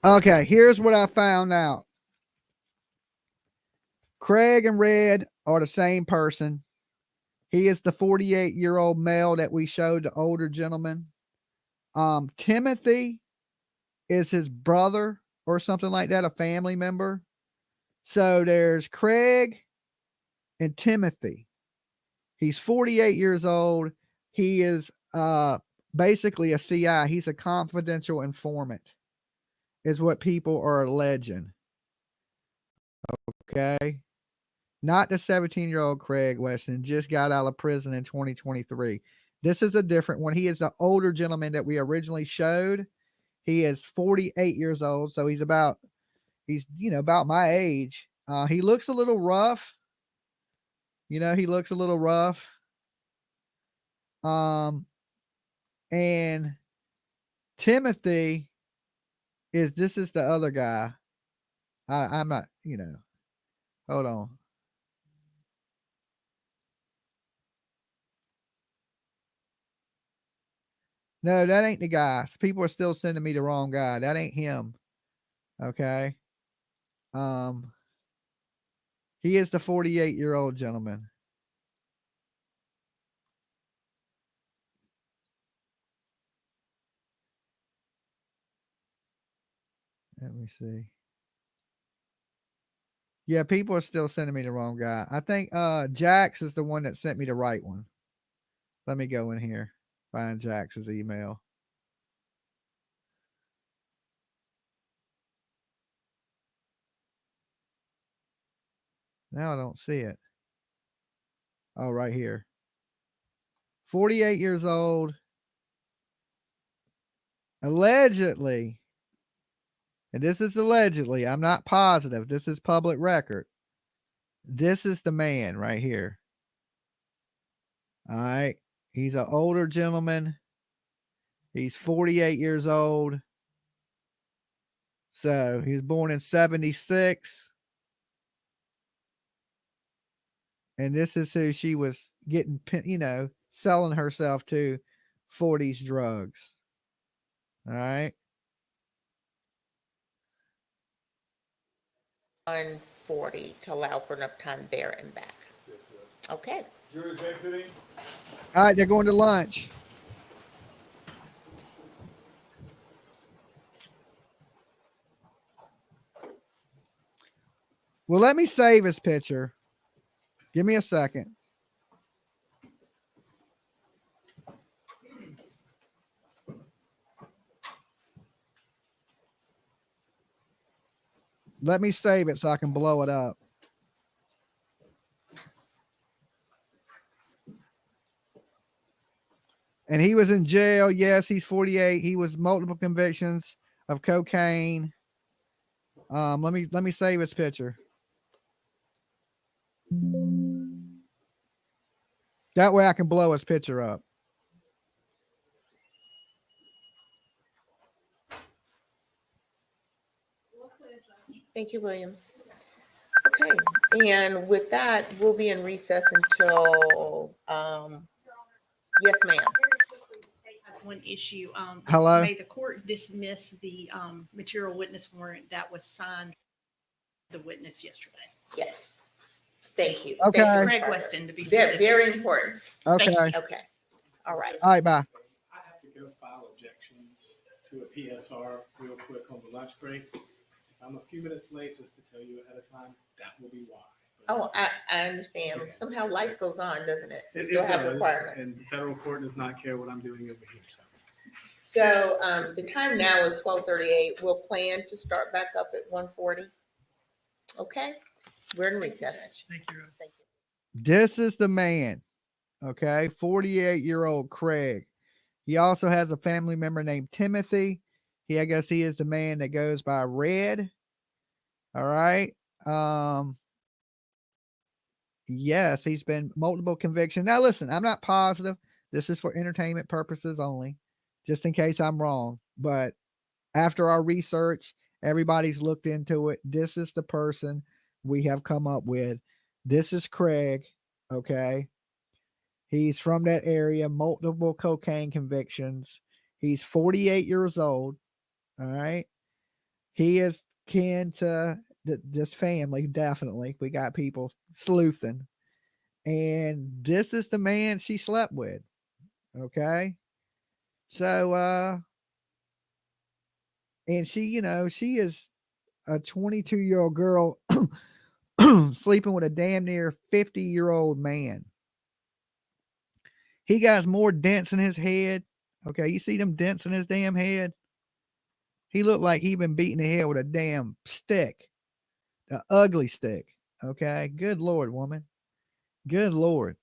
Okay, here's what I found out. Craig and Red are the same person. He is the 48-year-old male that we showed, the older gentleman. Timothy is his brother or something like that, a family member. So there's Craig and Timothy. He's 48 years old. He is basically a CI. He's a confidential informant, is what people are alleging. Okay. Not the 17-year-old Craig Weston, just got out of prison in 2023. This is a different one. He is the older gentleman that we originally showed. He is 48 years old, so he's about my age. He looks a little rough. He looks a little rough. And Timothy this is the other guy. I'm not, hold on. No, that ain't the guy. People are still sending me the wrong guy. That ain't him. Okay. He is the 48-year-old gentleman. Let me see. Yeah, people are still sending me the wrong guy. I think Jax is the one that sent me the right one. Let me go in here. Find Jax's email. Now I don't see it. Oh, right here. 48 years old. Allegedly. And this is allegedly. I'm not positive. This is public record. This is the man right here. All right. He's an older gentleman. He's 48 years old. So he was born in 76. And this is who she was getting, selling herself to for these drugs. All right. 1:40 to allow for enough time there and back. Okay. Jury's exiting. All right, they're going to lunch. Well, let me save his picture. Give me a second. Let me save it so I can blow it up. And he was in jail. Yes, he's 48. He was multiple convictions of cocaine. Let me save his picture. That way I can blow his picture up. Thank you, Williams. Okay, and with that, we'll be in recess until, yes, ma'am. One issue. Hello? May the court dismiss the material witness warrant that was signed the witness yesterday? Yes. Thank you. Okay. Thank you, Craig Carter. Weston, to be Very, specific. very important. Okay. Thank you. Okay. All right. All right, bye. I have to go file objections to a PSR real quick on the lunch break. If I'm a few minutes late, just to tell you ahead of time, that will be why. Oh, I understand. Somehow life goes on, doesn't it? We It still have does, requirements. and the federal court does not care what I'm doing over here, so. So, the time now is 12:38. We'll plan to start back up at 1:40. Okay, we're in recess. Thank you. Thank you. This is the man. Okay. 48-year-old Craig. He also has a family member named Timothy. I guess he is the man that goes by Red. All right. Yes, he's been multiple convictions. Now, listen, I'm not positive. This is for entertainment purposes only, just in case I'm wrong. But after our research, everybody's looked into it. This is the person we have come up with. This is Craig. Okay. He's from that area, multiple cocaine convictions. He's 48 years old. All right. He is kin to this family, definitely. We got people sleuthing. And this is the man she slept with. Okay. So, and she, she is a 22-year-old girl sleeping with a damn near 50-year-old man. He got more dents in his head. Okay, you see them dents in his damn head? He looked like he been beating the head with a damn stick, an ugly stick. Okay, good Lord, woman. Good Lord.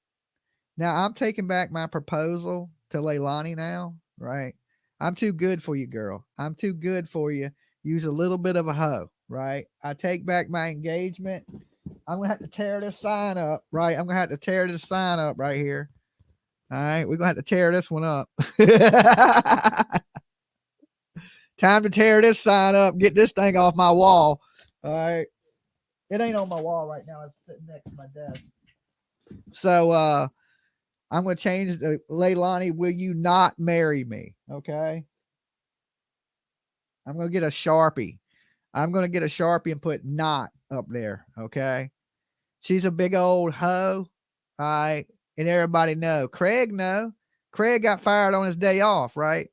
Now I'm taking back my proposal to Leilani now, right? I'm too good for you, girl. I'm too good for you. Use a little bit of a hoe, right? I take back my engagement. I'm gonna have to tear this sign up, right? I'm gonna have to tear this sign up right here. All right, we're gonna have to tear this one up. Time to tear this sign up, get this thing off my wall. All right. It ain't on my wall right now. It's sitting next to my desk. So I'm gonna change the Leilani, will you not marry me? Okay. I'm gonna get a Sharpie. I'm gonna get a Sharpie and put not up there. Okay. She's a big old hoe. All right. And everybody know. Craig know. Craig got fired on his day off, right?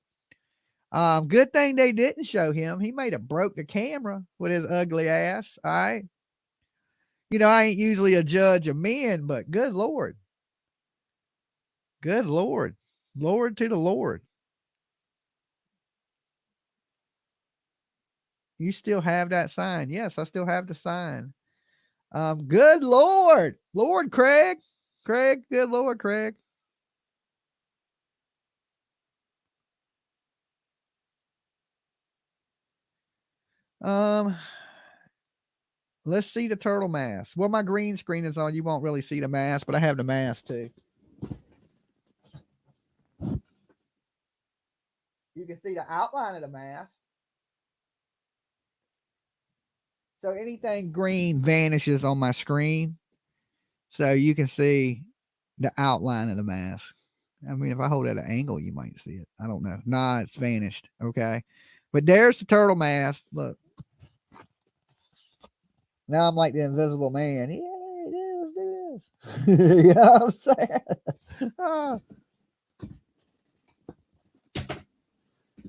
Good thing they didn't show him. He might have broke the camera with his ugly ass. All right. You know, I ain't usually a judge of men, but good Lord. Good Lord. Lord to the Lord. You still have that sign. Yes, I still have the sign. Good Lord. Lord Craig. Craig, good Lord, Craig. Let's see the turtle mask. Well, my green screen is on. You won't really see the mask, but I have the mask too. You can see the outline of the mask. So anything green vanishes on my screen. So you can see the outline of the mask. I mean, if I hold it at an angle, you might see it. I don't know. Nah, it's vanished. Okay. But there's the turtle mask. Look. Now I'm like the invisible man. Yeah, do this. You know what I'm saying? Oh.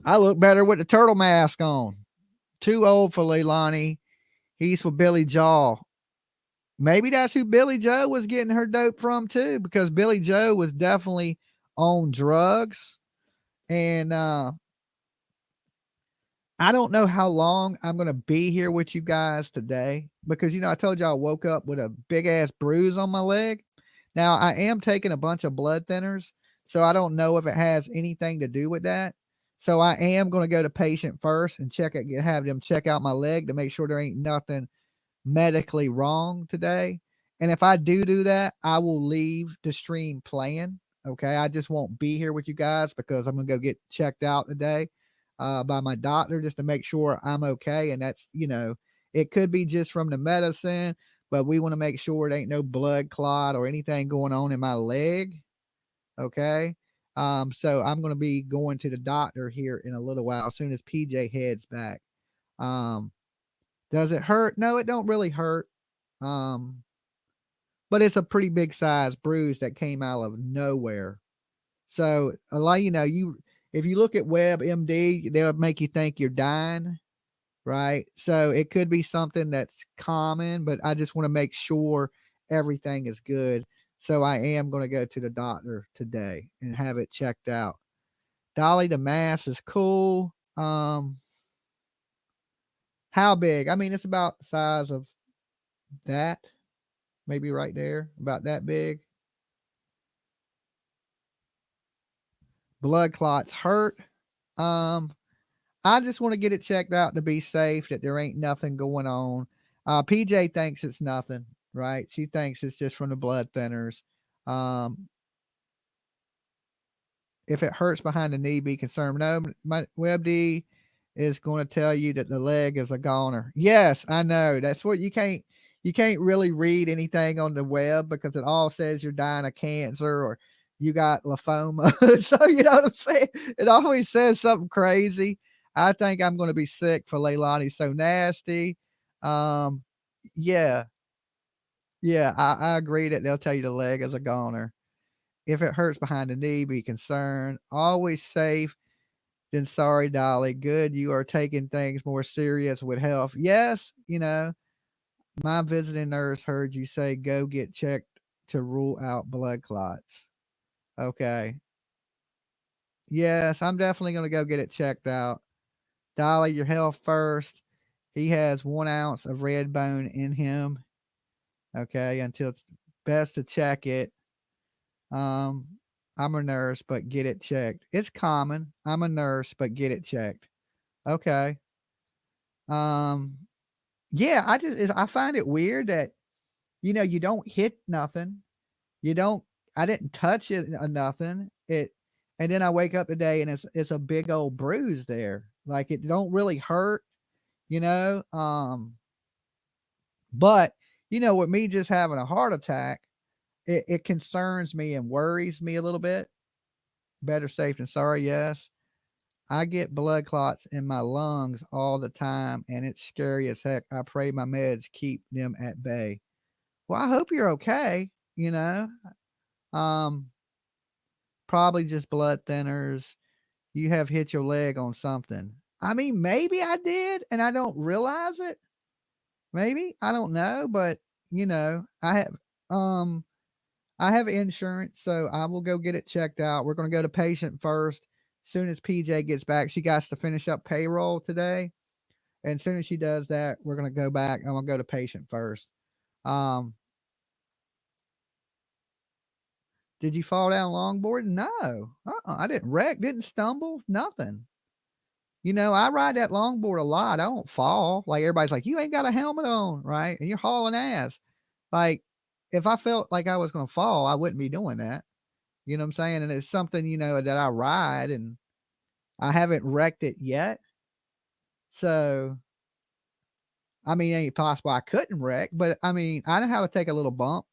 I look better with the turtle mask on. Too old for Leilani. He's for Billy Joe. Maybe that's who Billy Joe was getting her dope from too, because Billy Joe was definitely on drugs. And I don't know how long I'm going to be here with you guys today because, you know, I told you I woke up with a big ass bruise on my leg. Now, I am taking a bunch of blood thinners, so I don't know if it has anything to do with that. So I am going to go to patient first and have them check out my leg to make sure there ain't nothing medically wrong today. And if I do that, I will leave the stream playing. Okay. I just won't be here with you guys because I'm going to go get checked out today by my doctor just to make sure I'm okay. And that's, you know, it could be just from the medicine, but we want to make sure it ain't no blood clot or anything going on in my leg. Okay. So I'm going to be going to the doctor here in a little while as soon as PJ heads back. Does it hurt? No, it don't really hurt. But it's a pretty big size bruise that came out of nowhere. So a lot, you know, if you look at WebMD, they'll make you think you're dying, right? So it could be something that's common, but I just want to make sure everything is good. So I am going to go to the doctor today and have it checked out. Dolly, the mass is cool. How big? I mean, it's about the size of that, maybe right there, about that big. Blood clots hurt. I just want to get it checked out to be safe, that there ain't nothing going on. PJ thinks it's nothing, right? She thinks it's just from the blood thinners. If it hurts behind the knee, be concerned. No, my WebD is going to tell you that the leg is a goner. Yes, I know. That's what you can't really read anything on the web because it all says you're dying of cancer or you got lymphoma. So you know what I'm saying? It always says something crazy. I think I'm going to be sick for Leilani. So nasty. Yeah. Yeah, I agree that they'll tell you the leg is a goner. If it hurts behind the knee, be concerned. Always safe than sorry, Dolly. Good, you are taking things more serious with health. Yes, you know, my visiting nurse heard you say go get checked to rule out blood clots. Okay. Yes, I'm definitely going to go get it checked out. Dolly, your health first. He has 1 ounce of red bone in him. Okay, until it's best to check it. I'm a nurse, but get it checked. It's common. I'm a nurse, but get it checked. Okay. Um, yeah, I find it weird that you don't hit nothing. You don't. I didn't touch it or nothing. And then I wake up today and it's a big old bruise there. Like it don't really hurt, you know. But with me just having a heart attack, it concerns me and worries me a little bit. Better safe than sorry, yes. I get blood clots in my lungs all the time, and it's scary as heck. I pray my meds keep them at bay. Well, I hope you're okay. Um, Probably just blood thinners. You have hit your leg on something. I mean, maybe I did, and I don't realize it. Maybe I don't know, but um I have insurance, so I will go get it checked out. We're going to go to patient first. As soon as PJ gets back, she got to finish up payroll today. And as soon as she does that, we're going to go back and we'll go to patient first. Um, did you fall down longboard? No. I didn't wreck, didn't stumble, nothing. I ride that longboard a lot. I don't fall. Like everybody's like, you ain't got a helmet on, right? And you're hauling ass. Like, if I felt like I was going to fall, I wouldn't be doing that. You know what I'm saying? And it's something, that I ride and I haven't wrecked it yet. So, I mean, it ain't possible I couldn't wreck, but I mean, I know how to take a little bump.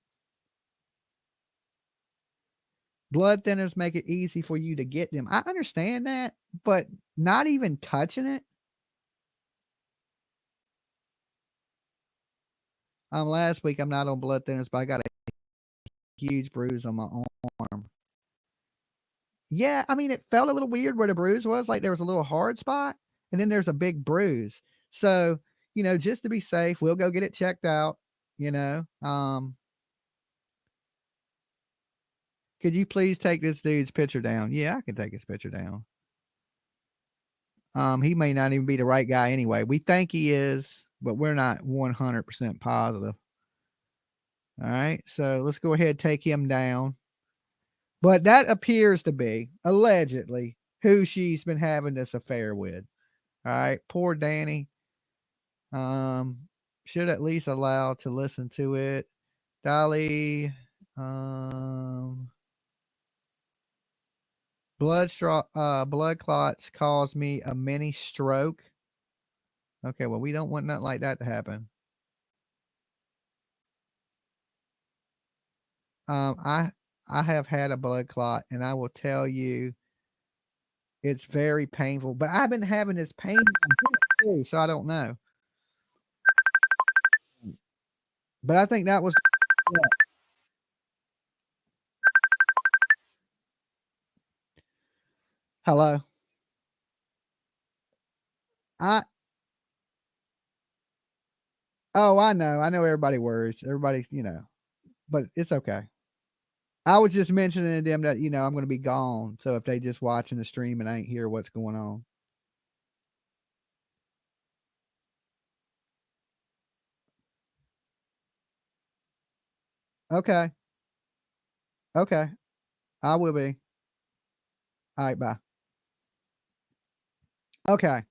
Blood thinners make it easy for you to get them. I understand that, but not even touching it. Last week I'm not on blood thinners, but I got a huge bruise on my arm. Yeah, I mean, it felt a little weird where the bruise was. Like there was a little hard spot, and then there's a big bruise. So, just to be safe, we'll go get it checked out. You know, could you please take this dude's picture down? Yeah, I can take his picture down. He may not even be the right guy anyway. We think he is, but we're not 100% positive. All right, so let's go ahead and take him down. But that appears to be, allegedly, who she's been having this affair with. All right, poor Danny. Should at least allow to listen to it. Dolly, blood clots cause me a mini stroke. Okay, well, we don't want nothing like that to happen. I have had a blood clot, and I will tell you, it's very painful. But I've been having this pain too, so I don't know. But I think that was. Yeah. Hello. I. Oh, I know. I know everybody worries. Everybody's, but it's okay. I was just mentioning to them that, I'm going to be gone. So if they just watching the stream and ain't hear what's going on. Okay. Okay. I will be. All right. Bye. Okay.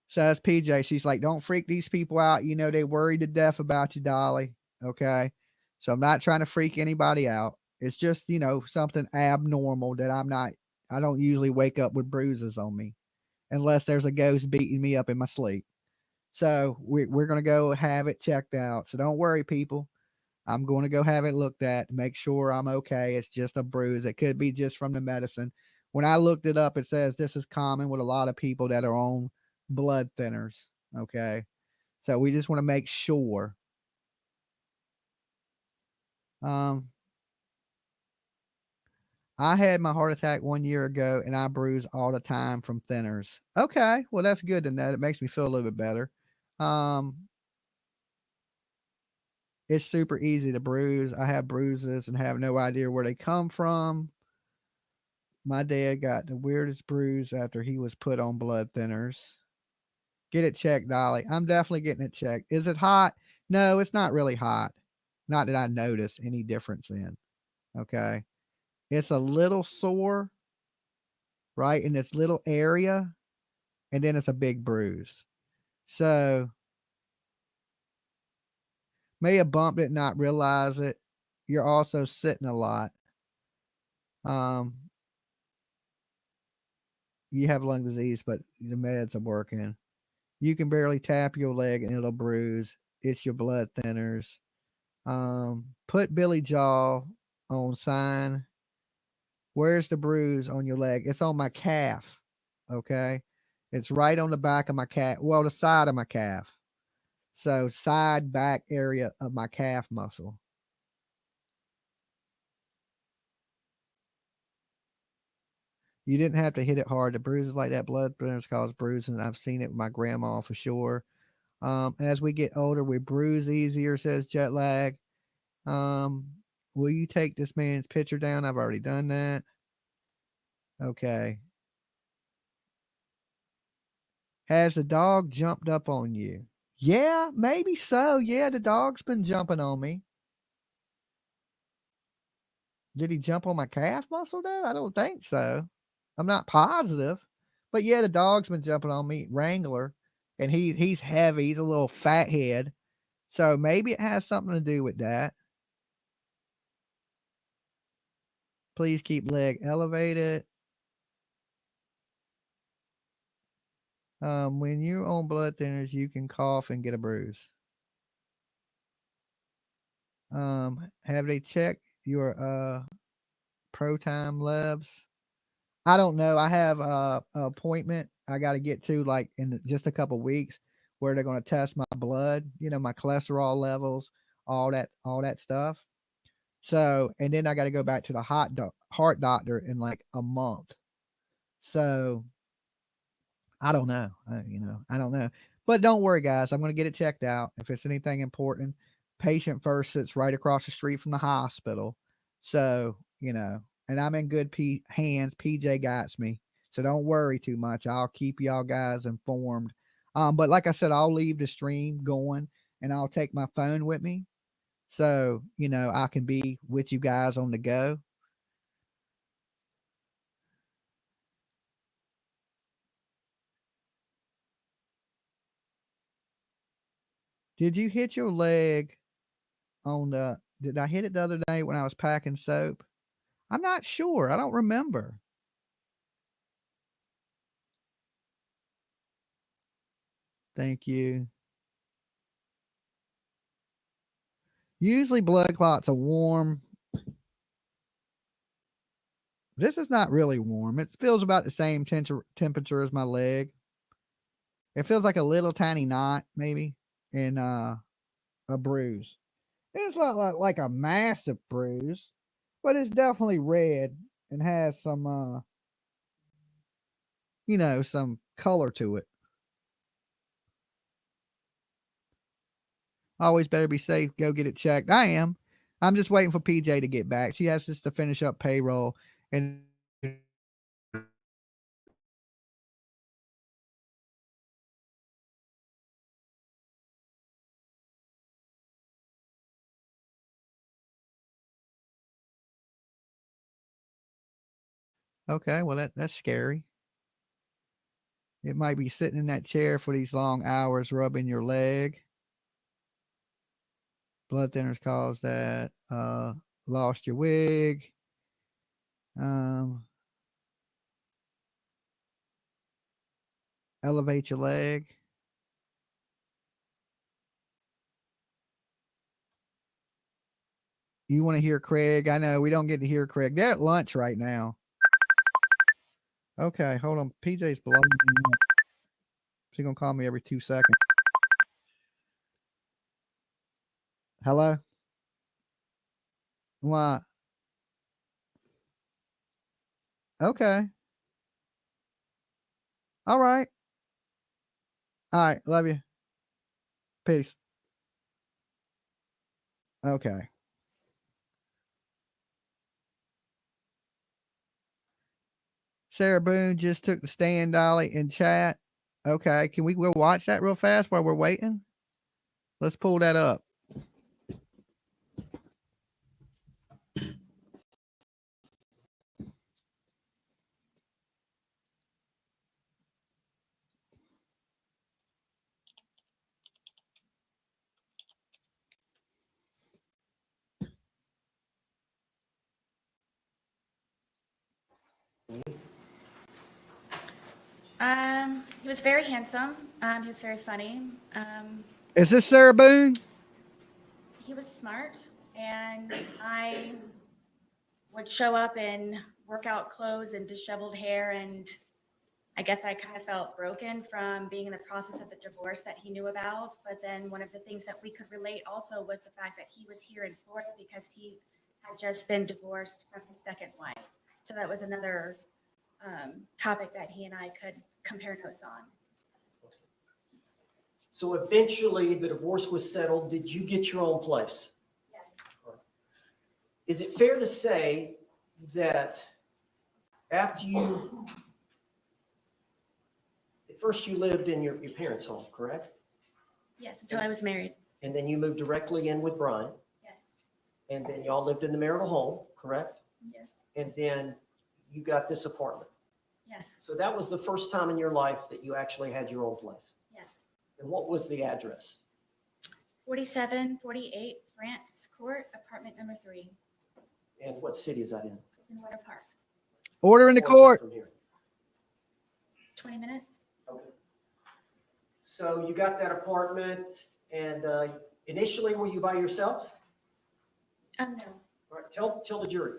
So that's PJ. She's like, don't freak these people out. They worry to death about you, Dolly. Okay. So I'm not trying to freak anybody out. It's just, something abnormal that I don't usually wake up with bruises on me unless there's a ghost beating me up in my sleep. So we're going to go have it checked out. So don't worry, people. I'm going to go have it looked at to make sure I'm okay. It's just a bruise. It could be just from the medicine. When I looked it up, it says this is common with a lot of people that are on blood thinners. Okay. So we just want to make sure. I had my heart attack 1 year ago and I bruise all the time from thinners. Okay. Well, that's good to know. It makes me feel a little bit better. It's super easy to bruise. I have bruises and have no idea where they come from. My dad got the weirdest bruise after he was put on blood thinners. Get it checked, Dolly. I'm definitely getting it checked. Is it hot? No, it's not really hot. Not that I notice any difference in. Okay. It's a little sore, right, in this little area, and then it's a big bruise. So may have bumped it, not realize it. You're also sitting a lot. You have lung disease, but the meds are working. You can barely tap your leg and it'll bruise. It's your blood thinners. Put Billy Jaw on sign. Where's the bruise on your leg? It's on my calf. Okay. It's right on the back of my calf. Well, the side of my calf. So side back area of my calf muscle. You didn't have to hit it hard. The bruises like that, blood thinners cause bruising. I've seen it with my grandma for sure. As we get older, we bruise easier, says Jet Lag. Will you take this man's picture down? I've already done that. Okay. Has the dog jumped up on you? Yeah, maybe so. Yeah, the dog's been jumping on me. Did he jump on my calf muscle though? I don't think so. I'm not positive. But yeah, the dog's been jumping on me, Wrangler, and he's heavy. He's a little fat head. So maybe it has something to do with that. Please keep leg elevated. When you're on blood thinners, you can cough and get a bruise. Have they checked your pro time labs? I don't know. I have a appointment I got to get to like in just a couple weeks where they're going to test my blood, my cholesterol levels, all that stuff. So, and then I got to go back to the heart doctor in like a month. So, I don't know. I don't know. But don't worry, guys. I'm going to get it checked out. If it's anything important, patient first sits right across the street from the hospital. So, and I'm in good hands. PJ got me. So don't worry too much. I'll keep y'all guys informed. But like I said, I'll leave the stream going and I'll take my phone with me. So, I can be with you guys on the go. Did you hit your leg did I hit it the other day when I was packing soap? I'm not sure. I don't remember. Thank you. Usually blood clots are warm. This is not really warm. It feels about the same temperature as my leg. It feels like a little tiny knot, maybe, and a bruise. It's not like a massive bruise, but it's definitely red and has some some color to it. Always better be safe. Go get it checked. I am. I'm just waiting for PJ to get back. She has just to finish up payroll and okay, well that's scary. It might be sitting in that chair for these long hours rubbing your leg. Blood thinners cause that. Lost your wig. Elevate your leg. You want to hear Craig? I know we don't get to hear Craig. They're at lunch right now. Okay, hold on. PJ's blowing me up. She's gonna call me every 2 seconds. Hello? What? Okay. All right. All right. Love you. Peace. Okay. Sarah Boone just took the stand, Dolly, in chat. Okay, can we go watch that real fast while we're waiting? Let's pull that up. He was very handsome. He was very funny. Is this Sarah Boone? He was smart, and I would show up in workout clothes and disheveled hair, and I guess I kind of felt broken from being in the process of the divorce that he knew about. But then one of the things that we could relate also was the fact that he was here in Florida because he had just been divorced from his second wife. So that was another topic that he and I could compare notes on. So eventually the divorce was settled. Did you get your own place? Yes. Is it fair to say that after you, at first you lived in your parents' home, correct? Yes, until I was married. And then you moved directly in with Brian? Yes. And then y'all lived in the marital home, correct? Yes. And then you got this apartment. Yes. So that was the first time in your life that you actually had your own place. Yes. And what was the address? 4748 France Court, apartment number 3. And what city is that in? It's in Water Park. Order in the How far is court. that from here? 20 minutes. Okay. So you got that apartment, and initially were you by yourself? No. All right, tell the jury.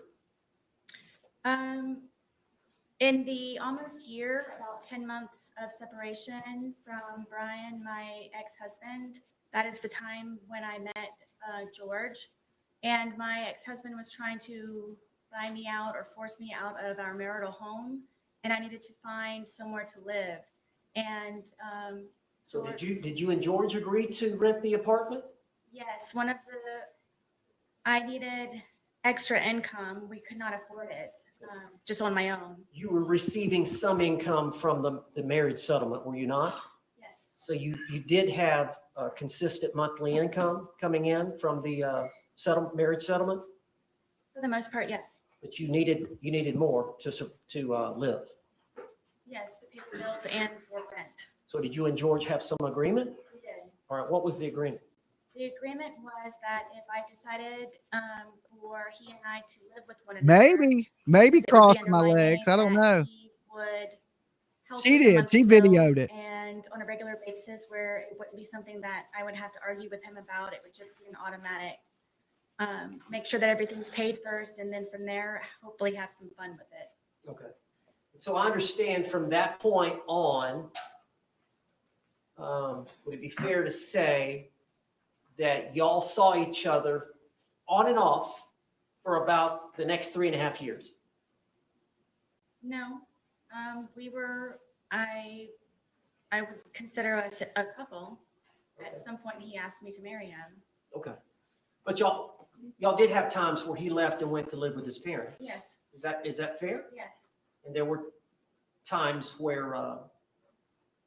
In the almost year, about 10 months of separation from Brian, my ex-husband, that is the time when I met George. And my ex-husband was trying to buy me out or force me out of our marital home, and I needed to find somewhere to live. And So did you and George agree to rent the apartment? yes, I needed extra income. We could not afford it just on my own. You were receiving some income from the marriage settlement, were you not? Yes. So you did have a consistent monthly income coming in from the marriage settlement, For the most part, yes. but you needed more to live. Yes, to pay the bills and for rent. So did you and George have some agreement? We did. All right, what was the agreement? The agreement was that if I decided for he and I to live with one another, Maybe it would be cross under my my legs. name, I don't that know. he would help She with the did. monthly She bills videoed it. and on a regular basis where it wouldn't be something that I would have to argue with him about. It would just be an automatic. Make sure that everything's paid first, and then from there, hopefully have some fun with it. Okay. So I understand from that point on, would it be fair to say that y'all saw each other on and off for about the next 3.5 years? No, I would consider us a couple. At some point, he asked me to marry him. Okay. But y'all did have times where he left and went to live with his parents. Yes. Is that fair? Yes. And there were times where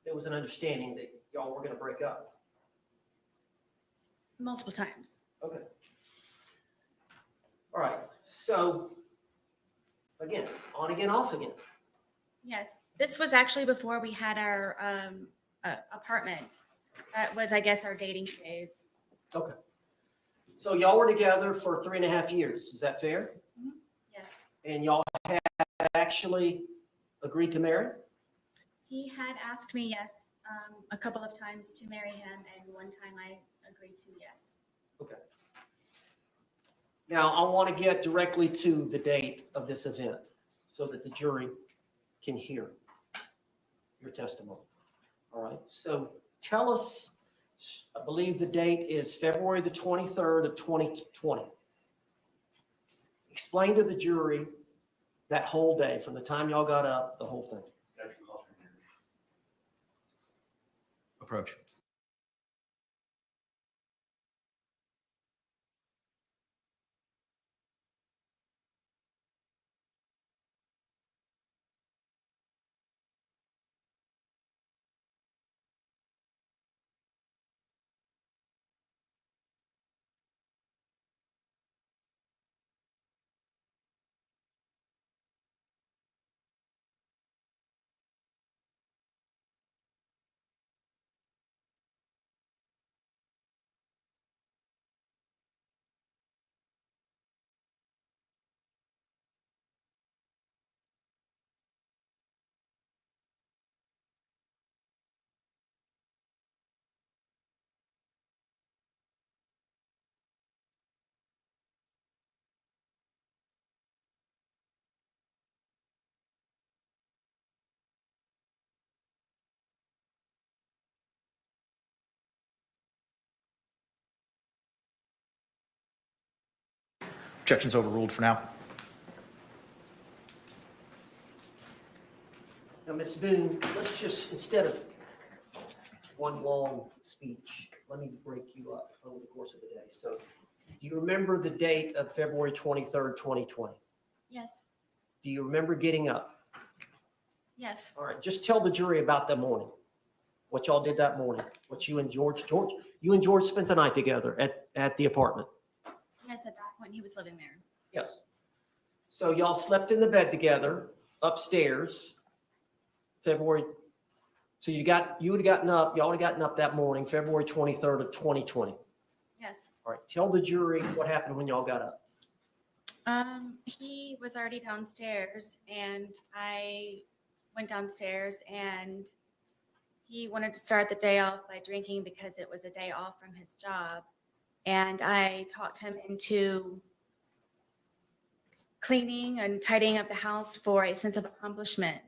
there was an understanding that y'all were going to break up. Multiple times. Okay. All right. So again, on again, off again. Yes. This was actually before we had our apartment. That was, I guess, our dating phase. Okay. So y'all were together for 3.5 years. Is that fair? Mm-hmm. Yes. And y'all had actually agreed to marry? He had asked me yes a couple of times to marry him, and one time I agreed to yes. Okay. Now, I want to get directly to the date of this event so that the jury can hear your testimony. All right. So tell us, I believe the date is February the 23rd of 2020. Explain to the jury that whole day from the time y'all got up, the whole thing. Approach. Objection's overruled for now. Now, Ms. Boone, let's just, instead of one long speech, let me break you up over the course of the day. So do you remember the date of February 23rd, 2020? Yes. Do you remember getting up? Yes. All right, just tell the jury about that morning, what y'all did that morning, what you and George spent the night together at the apartment. Yes, at that point, he was living there. Yes. So y'all slept in the bed together upstairs, February. So you would have gotten up, y'all would have gotten up that morning, February 23rd of 2020. Yes. All right, tell the jury what happened when y'all got up. He was already downstairs and I went downstairs and he wanted to start the day off by drinking because it was a day off from his job. And I talked him into cleaning and tidying up the house for a sense of accomplishment.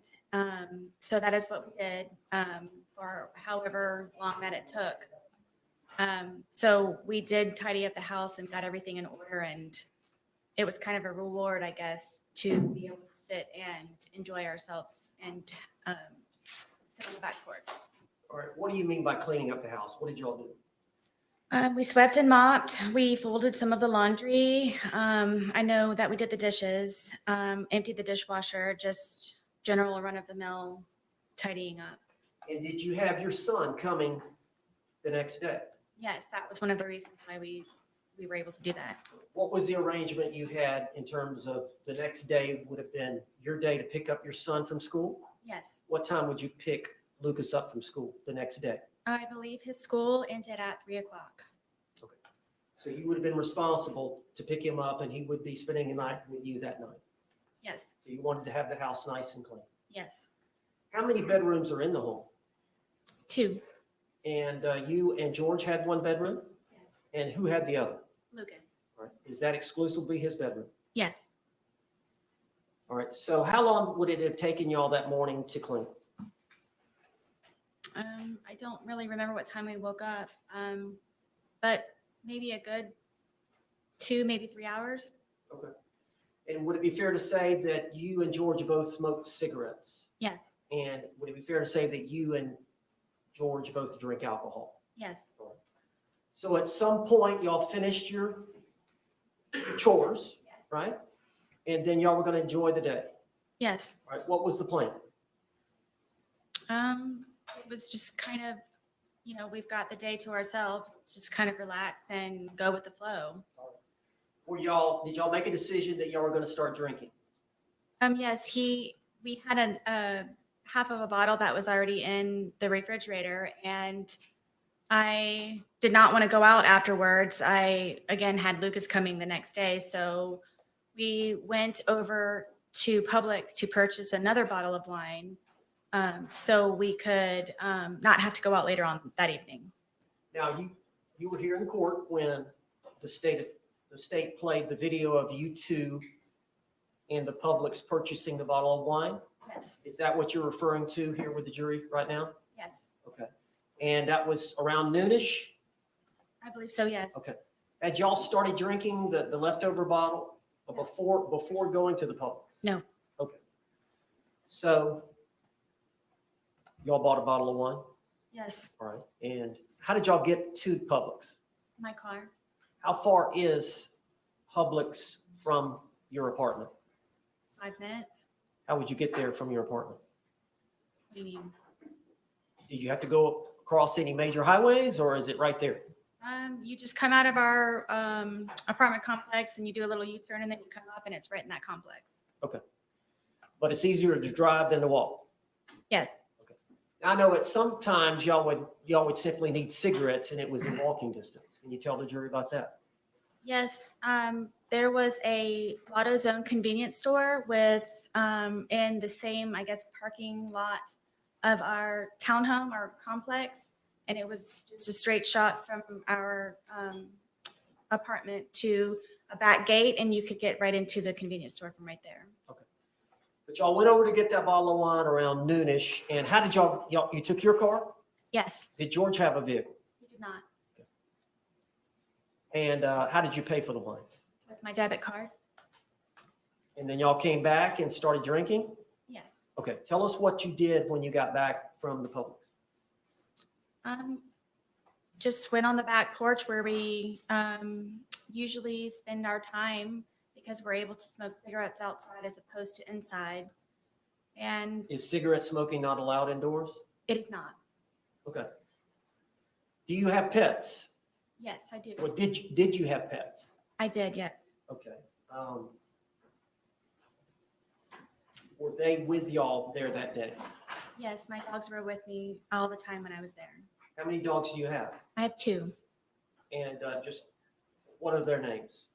So that is what we did for however long that it took. So we did tidy up the house and got everything in order, and it was kind of a reward, I guess, to be able to sit and enjoy ourselves and sit on the back porch. All right, what do you mean by cleaning up the house? What did y'all do? We swept and mopped. We folded some of the laundry. I know that we did the dishes, emptied the dishwasher, just general run-of-the-mill tidying up. And did you have your son coming the next day? Yes, that was one of the reasons why we were able to do that. What was the arrangement you had in terms of the next day would have been your day to pick up your son from school? Yes, What time would you pick Lucas up from school the next day? I believe his school ended at 3:00. Okay. So you would have been responsible to pick him up and he would be spending the night with you that night. Yes, So you wanted to have the house nice and clean. yes, How many bedrooms are in the home? 2. And you and George had one bedroom? Yes, And who had the other? Lucas. All right. Is that exclusively his bedroom? Yes. All right. So how long would it have taken y'all that morning to clean? I don't really remember what time we woke up, but maybe a good 2, maybe 3 hours. Okay. And would it be fair to say that you and George both smoked cigarettes? Yes, And would it be fair to say that you and George both drink alcohol? yes, So at some point, y'all finished your chores, right? And then y'all were going to enjoy the day. yes. All right. What was the plan? It was just kind of, we've got the day to ourselves. Let's just kind of relax and go with the flow. Did y'all make a decision that y'all were going to start drinking? Yes, we had a half of a bottle that was already in the refrigerator, and I did not want to go out afterwards. I, again, had Lucas coming the next day, so we went over to Publix to purchase another bottle of wine so we could not have to go out later on that evening. Now, you were here in court when the state played the video of you two and the Publix purchasing the bottle of wine? Yes, Is that what you're referring to here with the jury right now? yes, Okay. And that was around noonish? I believe so, yes. Okay. Had y'all started drinking the leftover bottle before going to the Publix? No. Okay. So y'all bought a bottle of wine? Yes, All right. And how did y'all get to Publix? my car, How far is Publix from your apartment? 5 minutes. How would you get there from your apartment? What do you mean? Did you have to go across any major highways or is it right there? You just come out of our apartment complex and you do a little U-turn and then you come up and it's right in that complex. Okay. But it's easier to drive than to walk. Yes, I know at sometimes y'all would simply need cigarettes and it was in walking distance. Can you tell the jury about that? yes. There was a AutoZone convenience store with in the same, I guess, parking lot of our townhome or complex. And it was just a straight shot from our apartment to a back gate and you could get right into the convenience store from right there. But y'all went over to get that bottle of wine around noonish. And how did you took your car? Yes, Did George have a vehicle? we did not. And how did you pay for the wine? With my debit card. And then y'all came back and started drinking? Yes. Okay, tell us what you did when you got back from the Publix. Just went on the back porch where we usually spend our time because we're able to smoke cigarettes outside as opposed to inside. And Is cigarette smoking not allowed indoors? it is not. Okay. Do you have pets? Yes, I do. Or did you have pets? I did, yes. Okay. Were they with y'all there that day? Yes, my dogs were with me all the time when I was there. How many dogs do you have? I have 2, And just what are their names?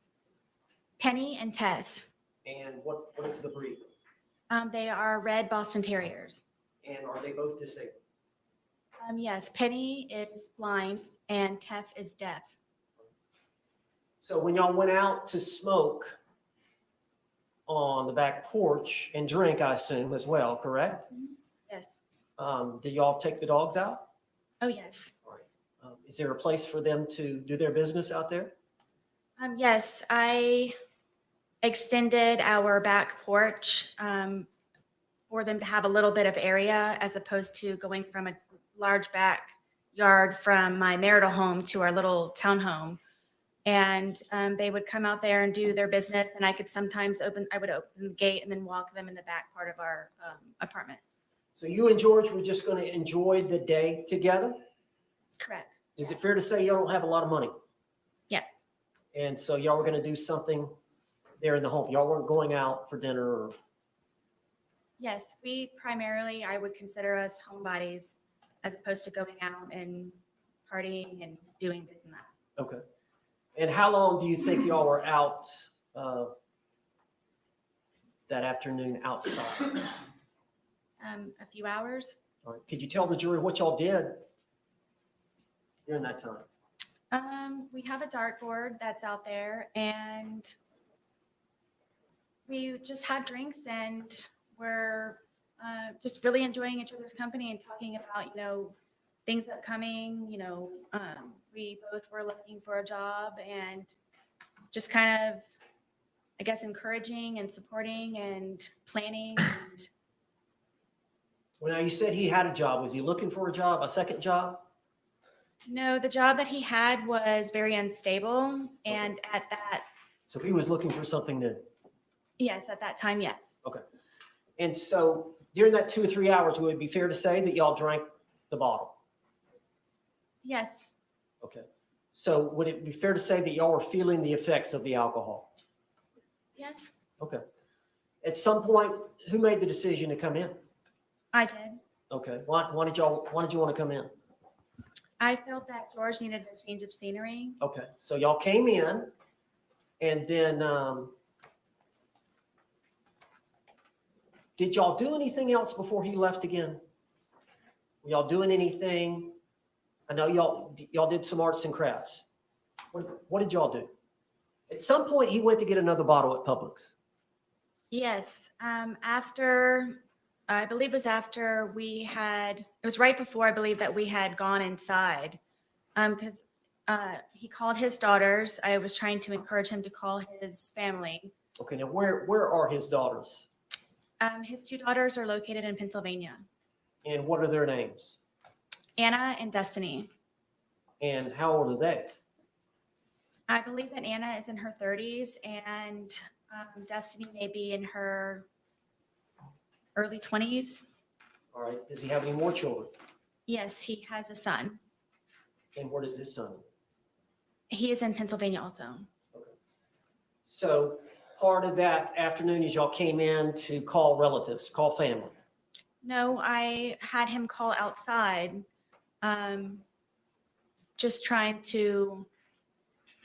Penny and Tess. And what is the breed? They are red Boston Terriers. And are they both disabled? Yes, Penny is blind and Teff is deaf. So when y'all went out to smoke on the back porch and drink, I assume as well, correct? Yes. Did y'all take the dogs out? Oh, yes. Is there a place for them to do their business out there? Yes, I extended our back porch for them to have a little bit of area as opposed to going from a large backyard from my marital home to our little townhome. And they would come out there and do their business, and I would open the gate and then walk them in the back part of our apartment. So you and George were just going to enjoy the day together? Correct. Is it fair to say y'all don't have a lot of money? Yes. And so y'all were going to do something there in the home? Y'all weren't going out for dinner or? Yes, we primarily, I would consider us homebodies as opposed to going out and partying and doing this and that. Okay. And how long do you think y'all were out that afternoon outside? A few hours. All right. Could you tell the jury what y'all did during that time? We have a dartboard that's out there, and we just had drinks, and we're just really enjoying each other's company and talking about, things upcoming. We both were looking for a job and just kind of, I guess, encouraging and supporting and planning. And Well, now you said he had a job. Was he looking for a job, a second job? no, the job that he had was very unstable, and at that, So he was looking for something new. yes, at that time, yes. Okay. And so during that 2 or 3 hours, would it be fair to say that y'all drank the bottle? Yes. Okay. So would it be fair to say that y'all were feeling the effects of the alcohol? Yes, Okay. At some point, who made the decision to come in? I did. Okay. Why did you want to come in? I felt that George needed a change of scenery. Okay. So y'all came in and then did y'all do anything else before he left again? Were y'all doing anything? I know y'all did some arts and crafts. What did y'all do? At some point, he went to get another bottle at Publix. Yes, I believe it was after it was right before, I believe, that we had gone inside. Because he called his daughters. I was trying to encourage him to call his family. Okay, now where are his daughters? His 2 daughters are located in Pennsylvania, And what are their names? Anna and Destiny. And how old are they? I believe that Anna is in her 30s and Destiny may be in her early 20s. All right. Does he have any more children? Yes, he has a son. And where does his son? He is in Pennsylvania also. So part of that afternoon is y'all came in to call relatives, call family. No, I had him call outside, just trying to,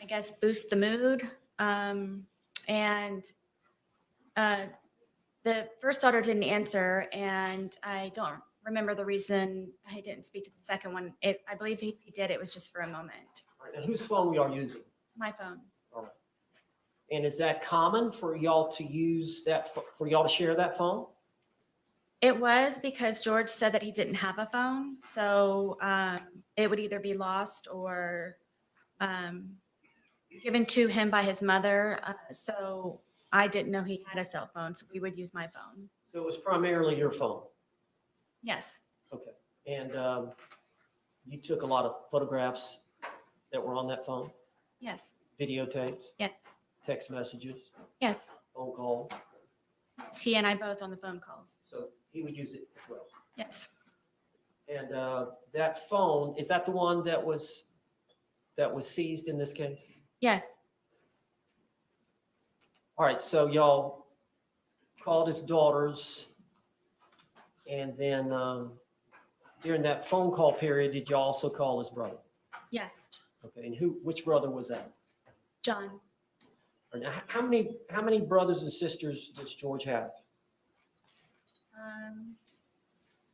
I guess, boost the mood. The first daughter didn't answer, and I don't remember the reason I didn't speak to the second one. I believe if he did, it was just for a moment. All right, now whose phone we are using? My phone. All right. And is that common for y'all to use for y'all to share that phone? It was because George said that he didn't have a phone, so it would either be lost or given to him by his mother. So I didn't know he had a cell phone, so we would use my phone. So it was primarily your phone? Yes, Okay. And you took a lot of photographs that were on that phone? yes, Videotapes, yes, text messages, yes. phone call? Yes, he and I both on the phone calls. So he would use it as well. Yes, And that phone, is that the one that was seized in this case? yes, All right, so y'all called his daughters, and then during that phone call period, did you also call his brother? yes. Okay, and which brother was that? John, Or now, how many brothers and sisters does George have?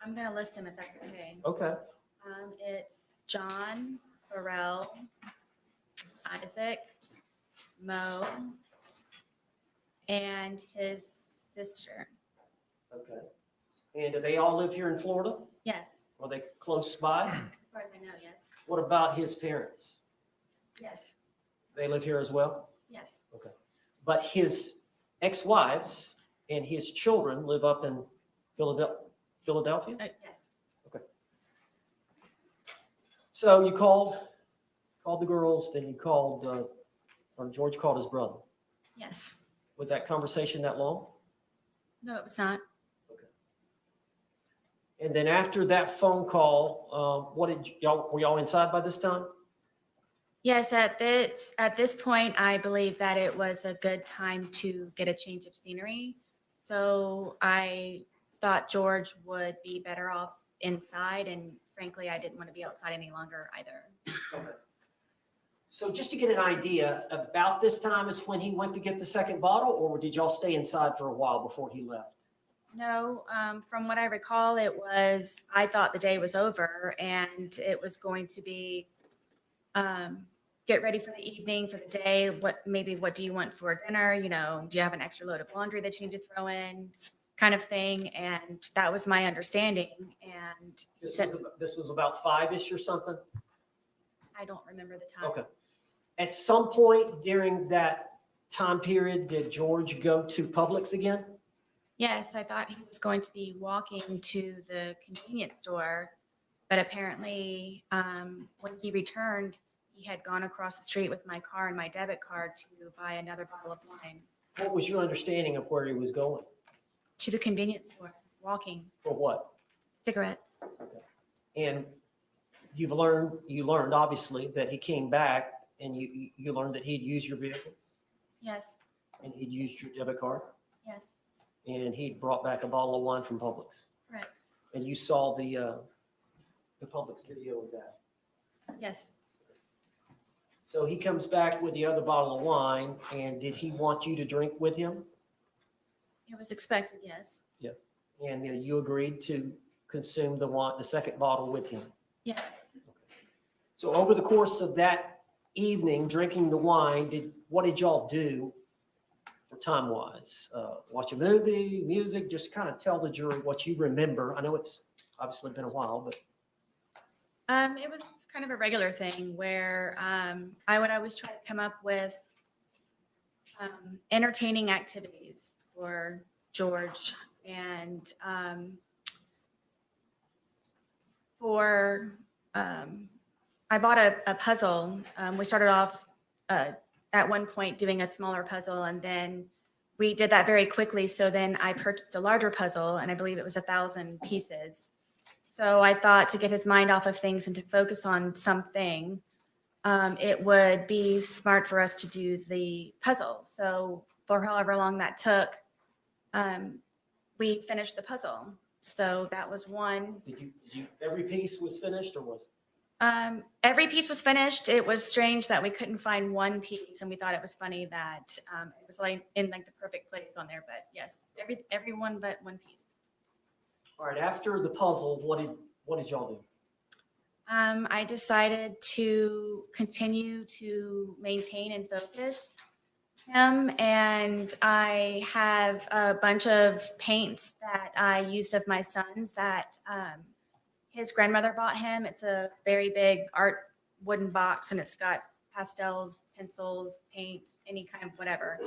I'm gonna list them if that's okay. Okay, It's John, Pharrell, Isaac, Mo, and his sister. okay. And do they all live here in Florida? Yes, Are they close by? as far as I know, yes. What about his parents? Yes, They live here as well? yes, Okay. But his ex-wives and his children live up in Philadelphia? yes, So you called the girls, then you called, or George called his brother. yes. Was that conversation that long? No, it was not. And then after that phone call, were y'all inside by this time? Yes, at this point, I believe that it was a good time to get a change of scenery. So I thought George would be better off inside, and frankly, I didn't want to be outside any longer either. Okay. So just to get an idea, about this time is when he went to get the second bottle, or did y'all stay inside for a while before he left? No, from what I recall, I thought the day was over and it was going to be get ready for the evening, for the day. What do you want for dinner? You know, do you have an extra load of laundry that you need to throw in, kind of thing? And that was my understanding. And This was about 5-ish or something? I don't remember the time. Okay. At some point during that time period, did George go to Publix again? Yes, I thought he was going to be walking to the convenience store, but apparently when he returned, he had gone across the street with my car and my debit card to buy another bottle of wine. What was your understanding of where he was going? To the convenience store, walking. For what? Cigarettes. Okay. And you learned obviously that he came back and you learned that he'd used your vehicle Yes, and he'd used your debit card yes, and he'd brought back a bottle of wine from Publix. right, And you saw the Publix video of that. yes. So he comes back with the other bottle of wine, and did he want you to drink with him? It was expected, yes. Yes. And you agreed to consume the second bottle with him. Yeah. So over the course of that evening, drinking the wine, what did y'all do for time-wise? Watch a movie, music, just kind of tell the jury what you remember. I know it's obviously been a while, but. It was kind of a regular thing where I would always try to come up with entertaining activities for George, and I bought a puzzle. We started off at one point doing a smaller puzzle, and then we did that very quickly. So then I purchased a larger puzzle, and I believe it was 1,000 pieces. So I thought to get his mind off of things and to focus on something, it would be smart for us to do the puzzle. So for however long that took, we finished the puzzle. So that was one. Did you every piece was finished or was? Every piece was finished. It was strange that we couldn't find one piece, and we thought it was funny that it was like in like the perfect place on there. But yes, every one but one piece. All right, after the puzzle, what did y'all do? I decided to continue to maintain and focus him, and I have a bunch of paints that I used of my son's that his grandmother bought him. It's a very big art wooden box, and it's got pastels, pencils, paint, any kind of whatever.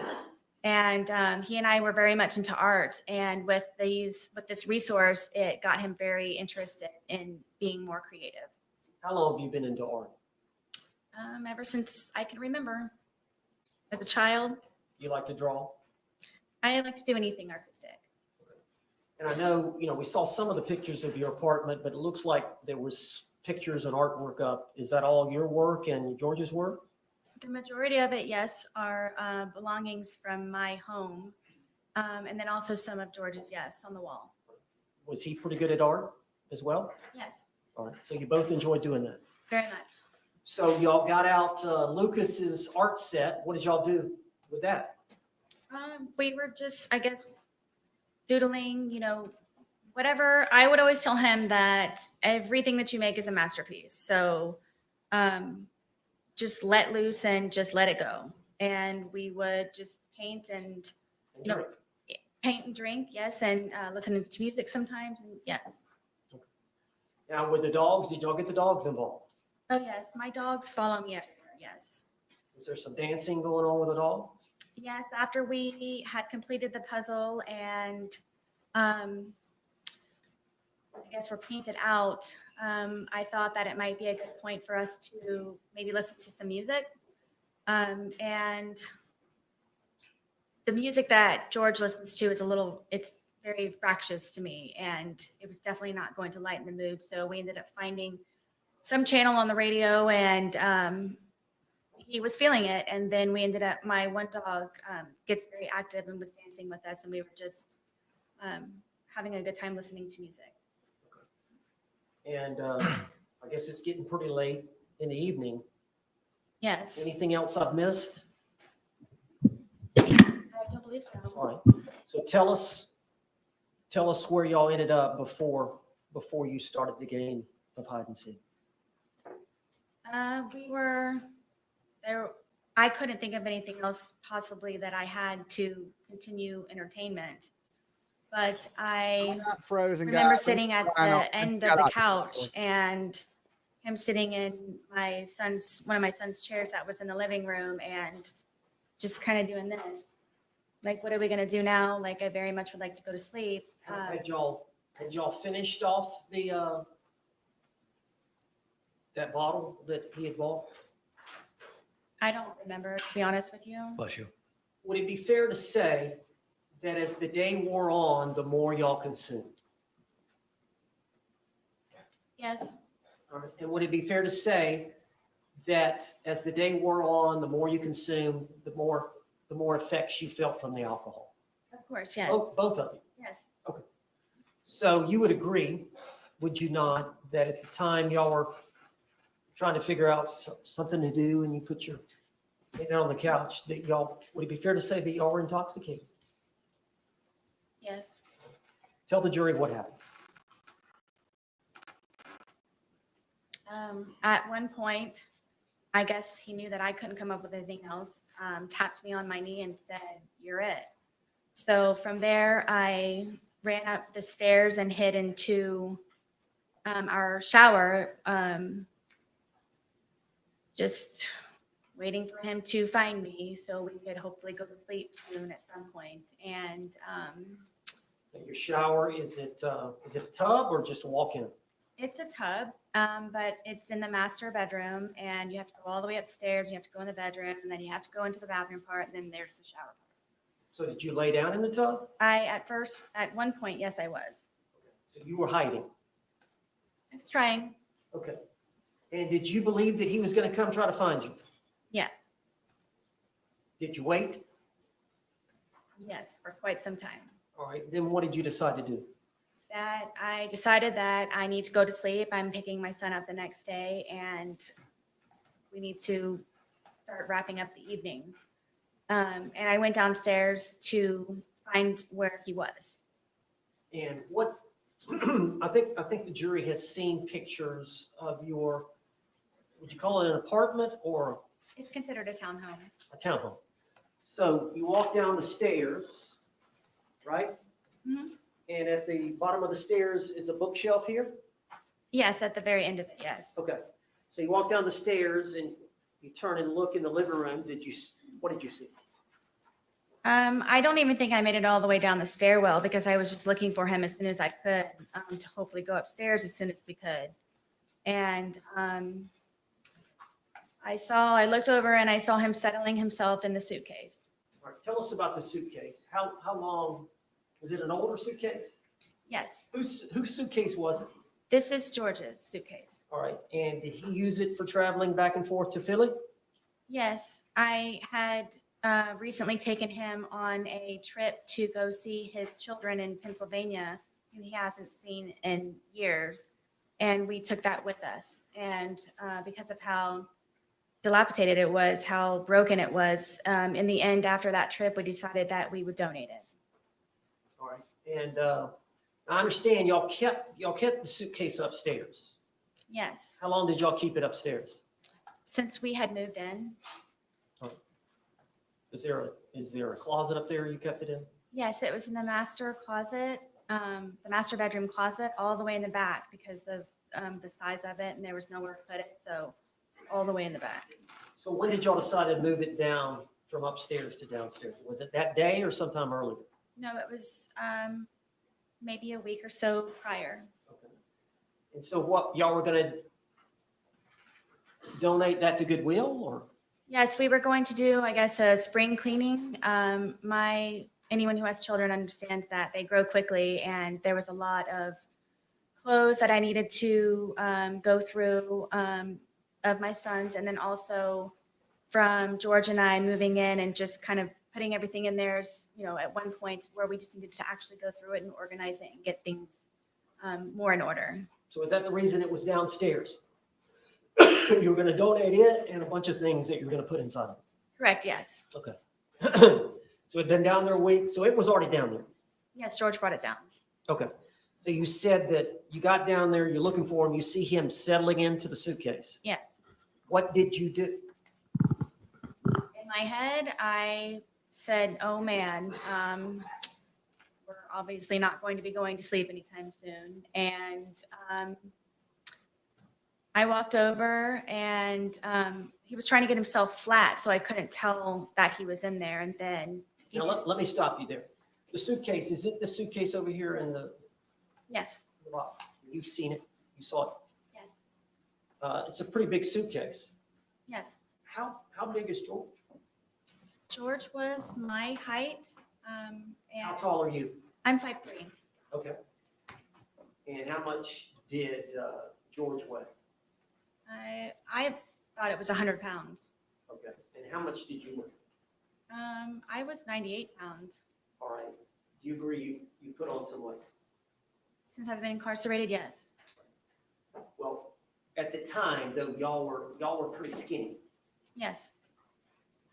And he and I were very much into art. And with this resource, it got him very interested in being more creative. How long have you been into art? Ever since I can remember. As a child, You like to draw? I like to do anything artistic. And I know, we saw some of the pictures of your apartment, but it looks like there was pictures and artwork up. Is that all your work and George's work? The majority of it, yes, are belongings from my home. And then also some of George's, yes, on the wall. Was he pretty good at art as well? Yes, All right, so you both enjoyed doing that. very much. So y'all got out Lucas's art set. What did y'all do with that? We were just, I guess, doodling, whatever. I would always tell him that everything that you make is a masterpiece. So just let loose and just let it go. And we would just paint and, paint and drink, yes, and listen to music sometimes, and yes. Now with the dogs, did y'all get the dogs involved? Oh, yes, my dogs follow me everywhere, yes. Was there some dancing going on with the dogs? Yes, after we had completed the puzzle and I guess we're painted out, I thought that it might be a good point for us to maybe listen to some music. And the music that George listens to is it's very fractious to me, and it was definitely not going to lighten the mood. So we ended up finding some channel on the radio, and he was feeling it. And then we ended up, my one dog gets very active and was dancing with us, and we were just having a good time listening to music. And I guess it's getting pretty late in the evening. Yes. Anything else I've missed? I don't believe so. All right. So tell us where y'all ended up before you started the game of hide and seek. We were there. I couldn't think of anything else possibly that I had to continue entertainment. But I Frozen remember guys. sitting at Why the not? end Shut of the up. couch and him sitting in one of my son's chairs that was in the living room, and just kind of doing this. Like, what are we going to do now? Like, I very much would like to go to sleep. Had y'all finished off the that bottle that he had bought? I don't remember, to be honest with you. Bless you. Would it be fair to say that as the day wore on, the more y'all consumed? Yes. All right. And would it be fair to say that as the day wore on, the more you consumed, the more effects you felt from the alcohol? Of course, yes. Both of you. Yes. Okay. So you would agree, would you not, that at the time y'all were trying to figure out something to do and you put your head on the couch, that would it be fair to say that y'all were intoxicated? Yes. Tell the jury what happened. At one point, I guess he knew that I couldn't come up with anything else, tapped me on my knee and said, "You're it." So from there, I ran up the stairs and hid into our shower, just waiting for him to find me so we could hopefully go to sleep soon at some point. And Your shower, is it a tub or just a walk-in? it's a tub, but it's in the master bedroom, and you have to go all the way upstairs. You have to go in the bedroom, and then you have to go into the bathroom part, and then there's the shower part. So did you lay down in the tub? At one point, yes, I was. So you were hiding? I was trying. Okay. And did you believe that he was going to come try to find you? Yes. Did you wait? Yes, for quite some time. All right. Then what did you decide to do? That I decided that I need to go to sleep. I'm picking my son up the next day, and we need to start wrapping up the evening. And I went downstairs to find where he was. And what I think the jury has seen pictures of your, would you call it an apartment or It's considered a townhome. a townhome? So you walk down the stairs, right? Mhm. And at the bottom of the stairs is a bookshelf here? Yes, at the very end of it, yes. Okay. So you walk down the stairs and You turn and look in the living room. What did you see? I don't even think I made it all the way down the stairwell because I was just looking for him as soon as I could to hopefully go upstairs as soon as we could. And I looked over and I saw him settling himself in the suitcase. All right, tell us about the suitcase. How long? Is it an older suitcase? Yes, Whose suitcase was it? this is George's suitcase. All right, and did he use it for traveling back and forth to Philly? Yes, I had recently taken him on a trip to go see his children in Pennsylvania, who he hasn't seen in years. And we took that with us. And because of how dilapidated it was, how broken it was, in the end, after that trip, we decided that we would donate it. All right, and I understand y'all kept the suitcase upstairs. Yes, How long did y'all keep it upstairs? since we had moved in. Is there a closet up there you kept it in? Yes, it was in the master closet, the master bedroom closet, all the way in the back because of the size of it, and there was nowhere to put it, so it's all the way in the back. So when did y'all decide to move it down from upstairs to downstairs? Was it that day or sometime earlier? No, it was maybe a week or so prior. Okay. And so what, y'all were gonna donate that to Goodwill or? Yes, we were going to do, I guess, a spring cleaning. Anyone who has children understands that they grow quickly, and there was a lot of clothes that I needed to go through of my sons, and then also from George and I moving in and just kind of putting everything in there, at one point where we just needed to actually go through it and organize it and get things more in order. So is that the reason it was downstairs? You were gonna donate it and a bunch of things that you're gonna put inside of it? Correct, yes. Okay. So it'd been down there a week, so it was already down there? Yes, George brought it down. Okay. So you said that you got down there, you're looking for him, you see him settling into the suitcase. Yes. What did you do? In my head, I said, oh man, we're obviously not going to be going to sleep anytime soon. And I walked over and he was trying to get himself flat, so I couldn't tell that he was in there. And then Now, let me stop you there. The suitcase, is it the suitcase over here in the yes, box? You've seen it, you saw it. yes, It's a pretty big suitcase. yes. How big is George? George was my height. How And tall are you? I'm 5'3". Okay. And how much did George weigh? I thought it was 100 pounds. Okay. And how much did you weigh? I was 98 pounds. All right. Do you agree you put on some weight? Since I've been incarcerated, yes. Well, at the time, though, y'all were pretty skinny. Yes,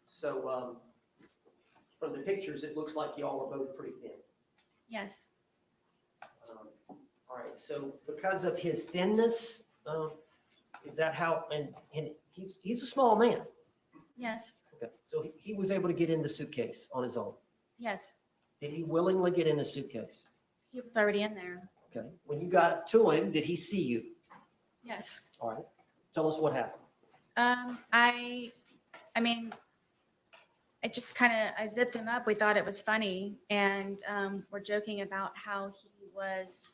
So from the pictures, it looks like y'all were both pretty thin. yes, All right. So because of his thinness, is that how? And he's a small man. yes, Okay. So he was able to get in the suitcase on his own. yes. Did he willingly get in the suitcase? He was already in there. Okay. When you got to him, did he see you? Yes. All right. Tell us what happened. I mean, I zipped him up. We thought it was funny. And we're joking about how he was,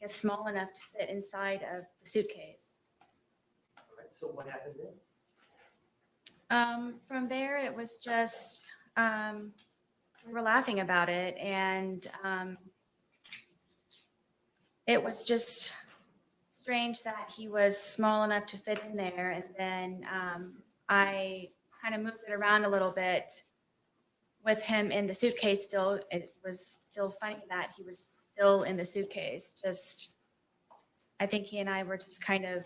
I guess, small enough to fit inside of the suitcase. All right. So what happened then? From there, it was just, we were laughing about it. And it was just strange that he was small enough to fit in there. And then I kind of moved it around a little bit with him in the suitcase still. It was still funny that he was still in the suitcase. Just, I think he and I were just kind of,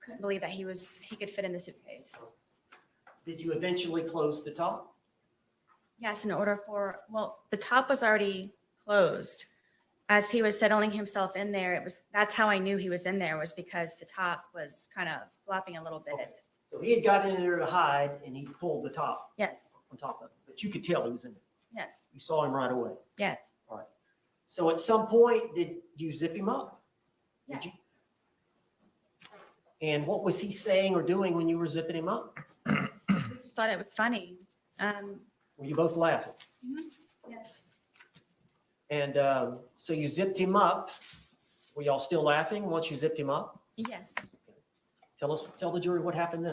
couldn't believe that he could fit in the suitcase. Did you eventually close the top? Yes, the top was already closed. As he was settling himself in there, that's how I knew he was in there, was because the top was kind of flopping a little bit. Okay. So he had got in there to hide and he pulled the top Yes, on top of it, but you could tell he was in there. yes, You saw him right away. yes, All right. So at some point, did you zip him up? Did yes. you? And what was he saying or doing when you were zipping him up? I just thought it was funny. Were you both laughing? Yes. And so you zipped him up. Were y'all still laughing once you zipped him up? Yes. Tell the jury what happened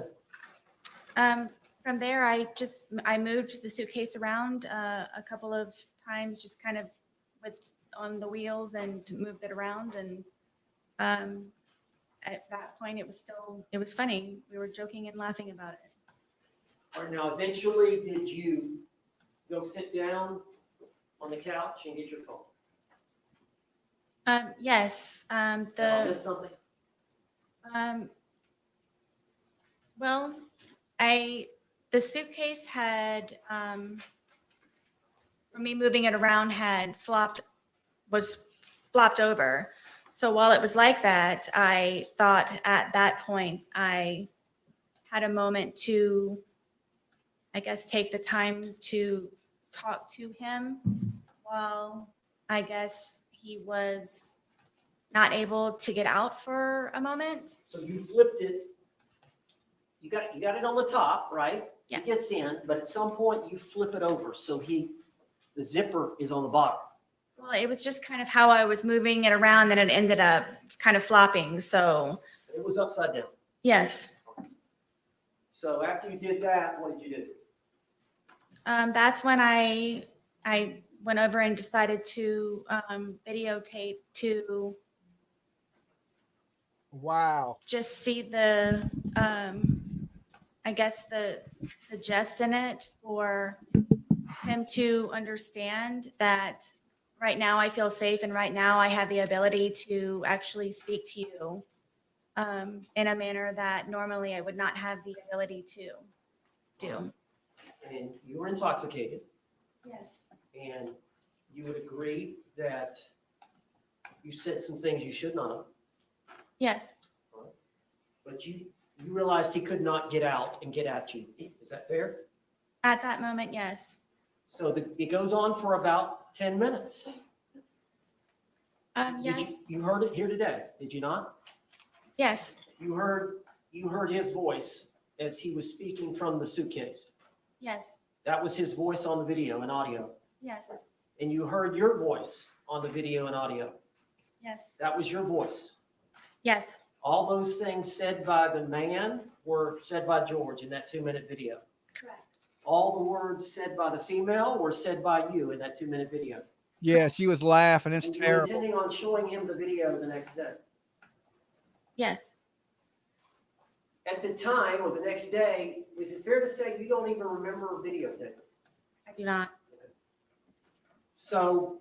then. From there, I moved the suitcase around a couple of times, just kind of on the wheels and moved it around. And at that point, it was funny. We were joking and laughing about it. All right, now eventually, did you go sit down on the couch and get your phone? Yes. Did I miss something? Well, the suitcase had, for me moving it around was flopped over. So while it was like that, I thought at that point I had a moment to, I guess, take the time to talk to him while I guess he was not able to get out for a moment. So you flipped it. You got it on the top, right? Yeah. It gets in, but at some point you flip it over so the zipper is on the bottom. Well, it was just kind of how I was moving it around that it ended up kind of flopping. So It was upside down. yes, So after you did that, what did you do? that's when I went over and decided to videotape to Wow. just see I guess the gist in it for him to understand that right now I feel safe and right now I have the ability to actually speak to you in a manner that normally I would not have the ability to do. And you were intoxicated, Yes. and you would agree that you said some things you should not have, Yes. but you realized he could not get out and get at you. Is that fair? At that moment, yes. So it goes on for about 10 minutes. Yes. You heard it here today, did you not? Yes. You heard his voice as he was speaking from the suitcase. Yes. That was his voice on the video and audio. Yes. And you heard your voice on the video and audio. Yes. That was your voice. Yes. All those things said by the man were said by George in that 2-minute video. Correct. All the words said by the female were said by you in that 2-minute video. Yeah, she was laughing. It's And you're terrible. intending on showing him the video the next day. Yes. At the time or the next day, is it fair to say you don't even remember a videotape? I do not. So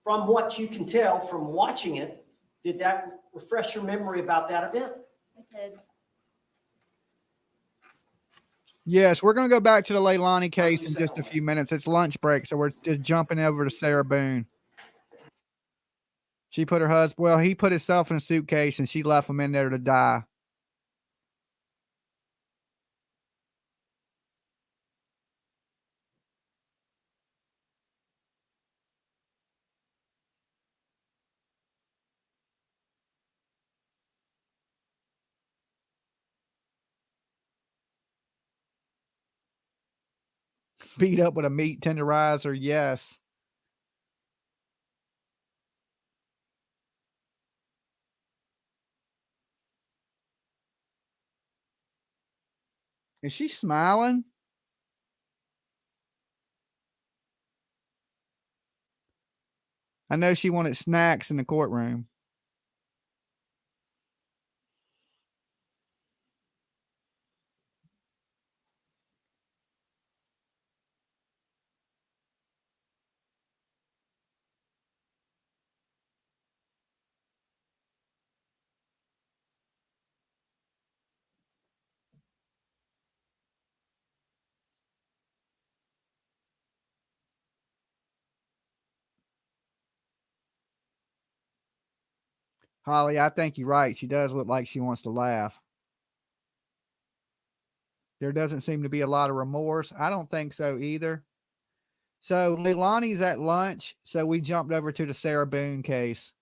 from what you can tell from watching it, did that refresh your memory about that event? It did. Yes, we're going to go back to the Leilani case in just a few minutes. It's lunch break, so we're just jumping over to Sarah Boon. She put her husband, well, he put himself in a suitcase and she left him in there to die. Beat up with a meat tenderizer, yes. Is she smiling? I know she wanted snacks in the courtroom. Holly, I think you're right. She does look like she wants to laugh. There doesn't seem to be a lot of remorse. I don't think so either. So Leilani's at lunch, so we jumped over to the Sarah Boon case.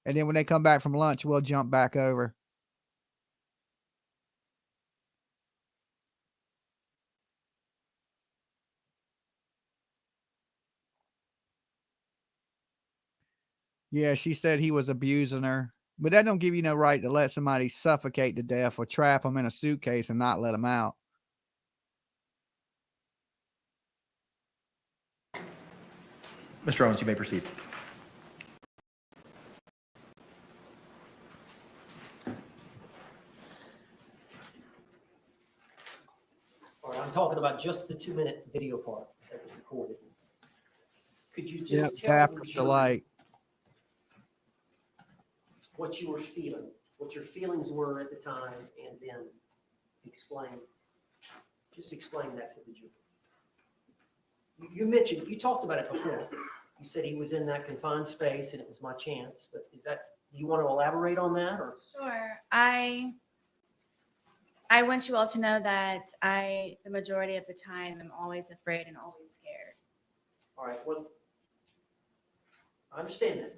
And then when they come back from lunch, we'll jump back over. Yeah, she said he was abusing her, but that don't give you no right to let somebody suffocate to death or trap them in a suitcase and not let them out. Mr. Owens, you may proceed. All right, I'm talking about just the 2-minute video part that was recorded. Could you just tell Tap the the jury light. what you were feeling, what your feelings were at the time, and then explain that to the jury? You mentioned, you talked about it before. You said he was in that confined space and it was my chance, but do you want to elaborate on that, or? Sure. I want you all to know that the majority of the time, am always afraid and always scared. All right, well, I understand that.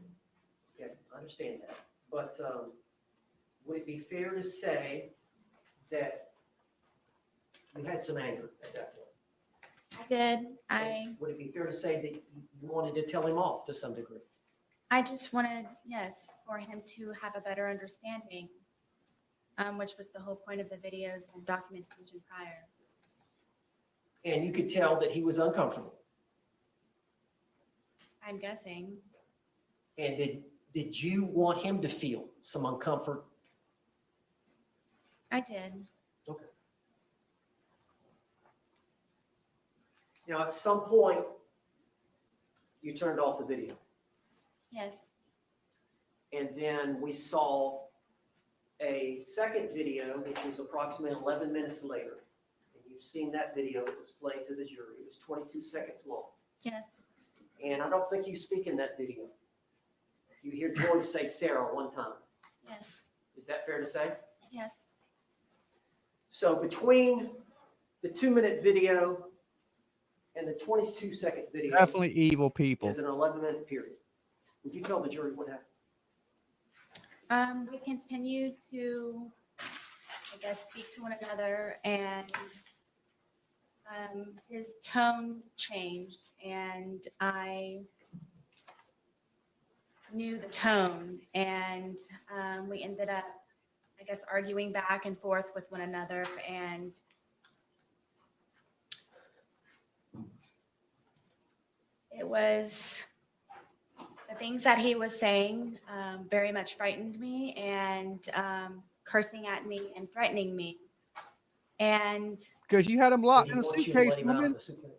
Okay, I understand that. But would it be fair to say that you had some anger at that point? I did. Would it be fair to say that you wanted to tell him off to some degree? I just wanted, yes, for him to have a better understanding, which was the whole point of the videos and documentation prior. And you could tell that he was uncomfortable. I'm guessing. And did you want him to feel some uncomfort? I did. Okay. Now, at some point, you turned off the video. Yes. And then we saw a second video, which was approximately 11 minutes later. And you've seen that video. It was played to the jury. It was 22 seconds long. Yes. And I don't think you speak in that video. You hear George say Sarah one time. Yes. Is that fair to say? Yes. So between the 2-minute video and the 22-second video, Definitely evil people. is an 11-minute period. Would you tell the jury what happened? We continued to, I guess, speak to one another, and his tone changed, and I knew the tone, and we ended up, I guess, arguing back and forth with one another, and it was the things that he was saying very much frightened me, and cursing at me and threatening me. And Because you had him locked Did in he a want you to suitcase, let him out of woman. the suitcase?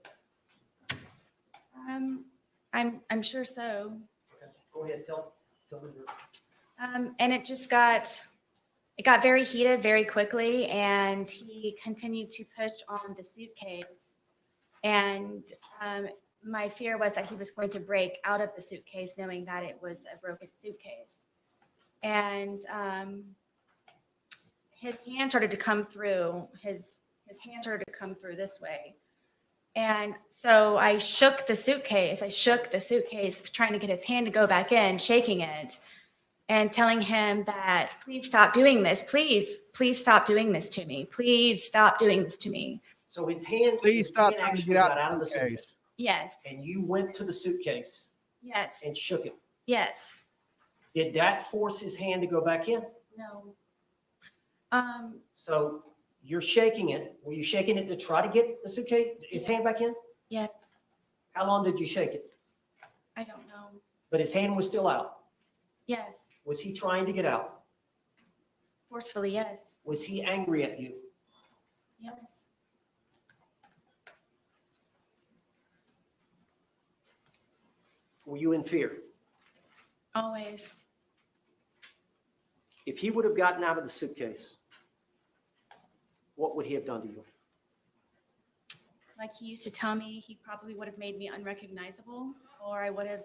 I'm sure so. Okay. Go ahead, tell the jury. And it just got very heated very quickly, and he continued to push on the suitcase. And my fear was that he was going to break out of the suitcase, knowing that it was a broken suitcase. And his hand started to come through. His hand started to come through this way. And so I shook the suitcase. Trying to get his hand to go back in, shaking it, and telling him that, please stop doing this. Please stop doing this to me. Please stop doing this to me. So his hand, Please stop trying to actually get got out out of the the suitcase. suitcase. Yes. And you went to the suitcase Yes. and shook it. Yes. Did that force his hand to go back in? No. So you're shaking it. Were you shaking it to try to get the suitcase, his hand back in? Yes. How long did you shake it? I don't know. But his hand was still out. Yes. Was he trying to get out? Forcefully, yes. Was he angry at you? Yes. Were you in fear? Always. If he would have gotten out of the suitcase, what would he have done to you? Like he used to tell me, he probably would have made me unrecognizable, or I would have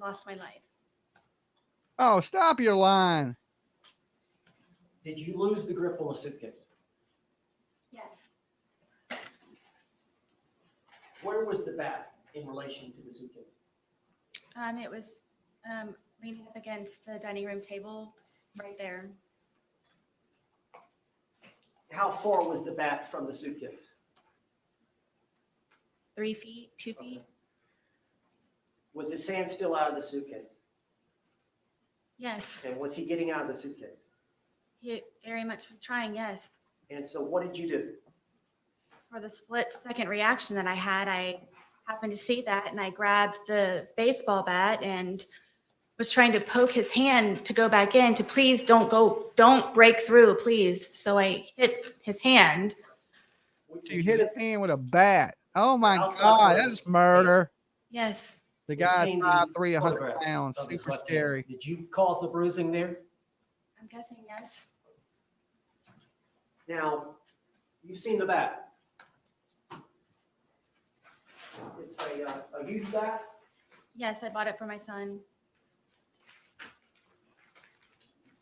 lost my life. Oh, stop your line. Did you lose the grip on the suitcase? Yes. Where was the bat in relation to the suitcase? It was leaning up against the dining room table right there. How far was the bat from the suitcase? 3 feet, 2 feet. Was his hand still out of the suitcase? Yes, And was he getting out of the suitcase? he very much was trying, yes. And so what did you do? For the split second reaction that I had, I happened to see that and I grabbed the baseball bat and was trying to poke his hand to go back in to please don't break through, please. So I hit his hand. You hit his hand with a bat. Oh my Outside God, photos. that's murder. Yes, The We've guy's seen the 5'3", 100 photographs pounds, of his super left hand. scary. Did you cause the bruising there? I'm guessing yes. Now, you've seen the bat. It's a youth bat. Yes, I bought it for my son.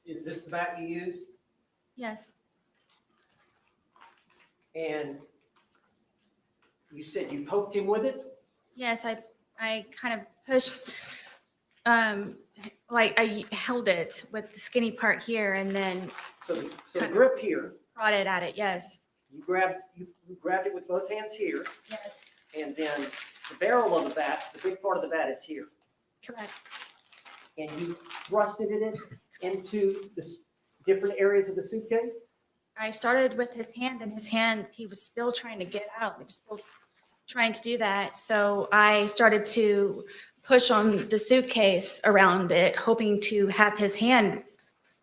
Is this the bat you used? Yes, And you said you poked him with it? yes, I kind of pushed, like I held it with the skinny part here and then So the grip here, brought it at it. Yes, you grabbed it with both hands here, yes, and then the barrel of the bat, the big part of the bat is here. correct. And you thrusted it into the different areas of the suitcase? I started with his hand and his hand, he was still trying to get out. He was still trying to do that. So I started to push on the suitcase around it, hoping to have his hand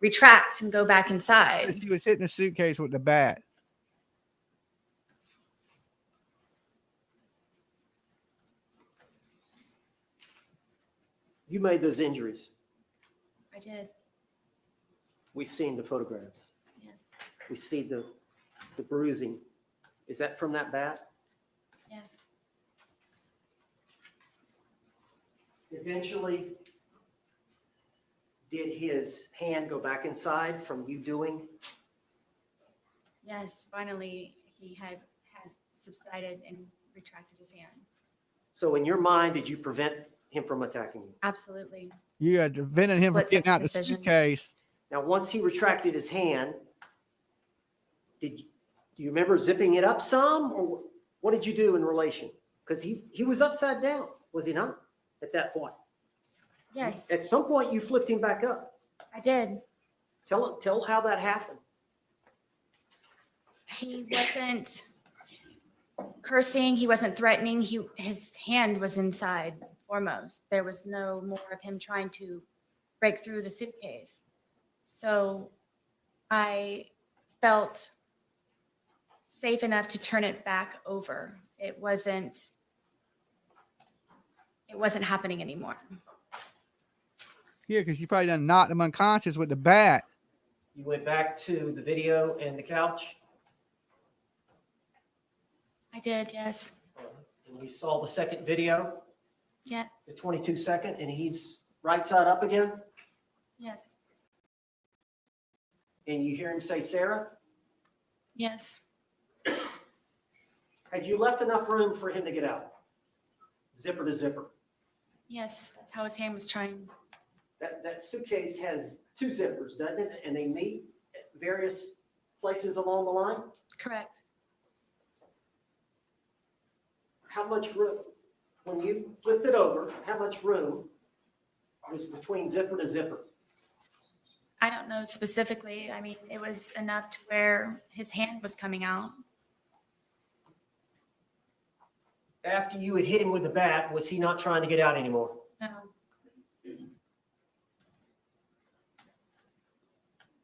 retract and go back inside. He was hitting the suitcase with the bat. You made those injuries. I did, We've seen the photographs. yes, We see the bruising. Is that from that bat? yes. Eventually, did his hand go back inside from you doing? Yes, finally, he had subsided and retracted his hand. So in your mind, did you prevent him from attacking you? Absolutely. You had prevented him from Split getting out the decision. suitcase. Now, once he retracted his hand, do you remember zipping it up some, or what did you do in relation? Because he was upside down, was he not, at that point? Yes, At some point, you flipped him back up. I did. Tell how that happened. He wasn't cursing, he wasn't threatening, his hand was inside foremost. There was no more of him trying to break through the suitcase. So I felt safe enough to turn it back over. It wasn't happening anymore. Yeah, because you probably done knocked him unconscious with the bat. You went back to the video and the couch, I did, yes, and we saw the second video, yes, the 22-second, and he's right side up again, yes, and you hear him say, Sarah? yes, Had you left enough room for him to get out? Zipper to zipper. yes. That's how his hand was trying. That suitcase has 2 zippers, doesn't it? And they meet at various places along the line? Correct. How much room, when you flipped it over, how much room was between zipper to zipper? I don't know specifically. I mean, it was enough to where his hand was coming out. After you had hit him with the bat, was he not trying to get out anymore? No,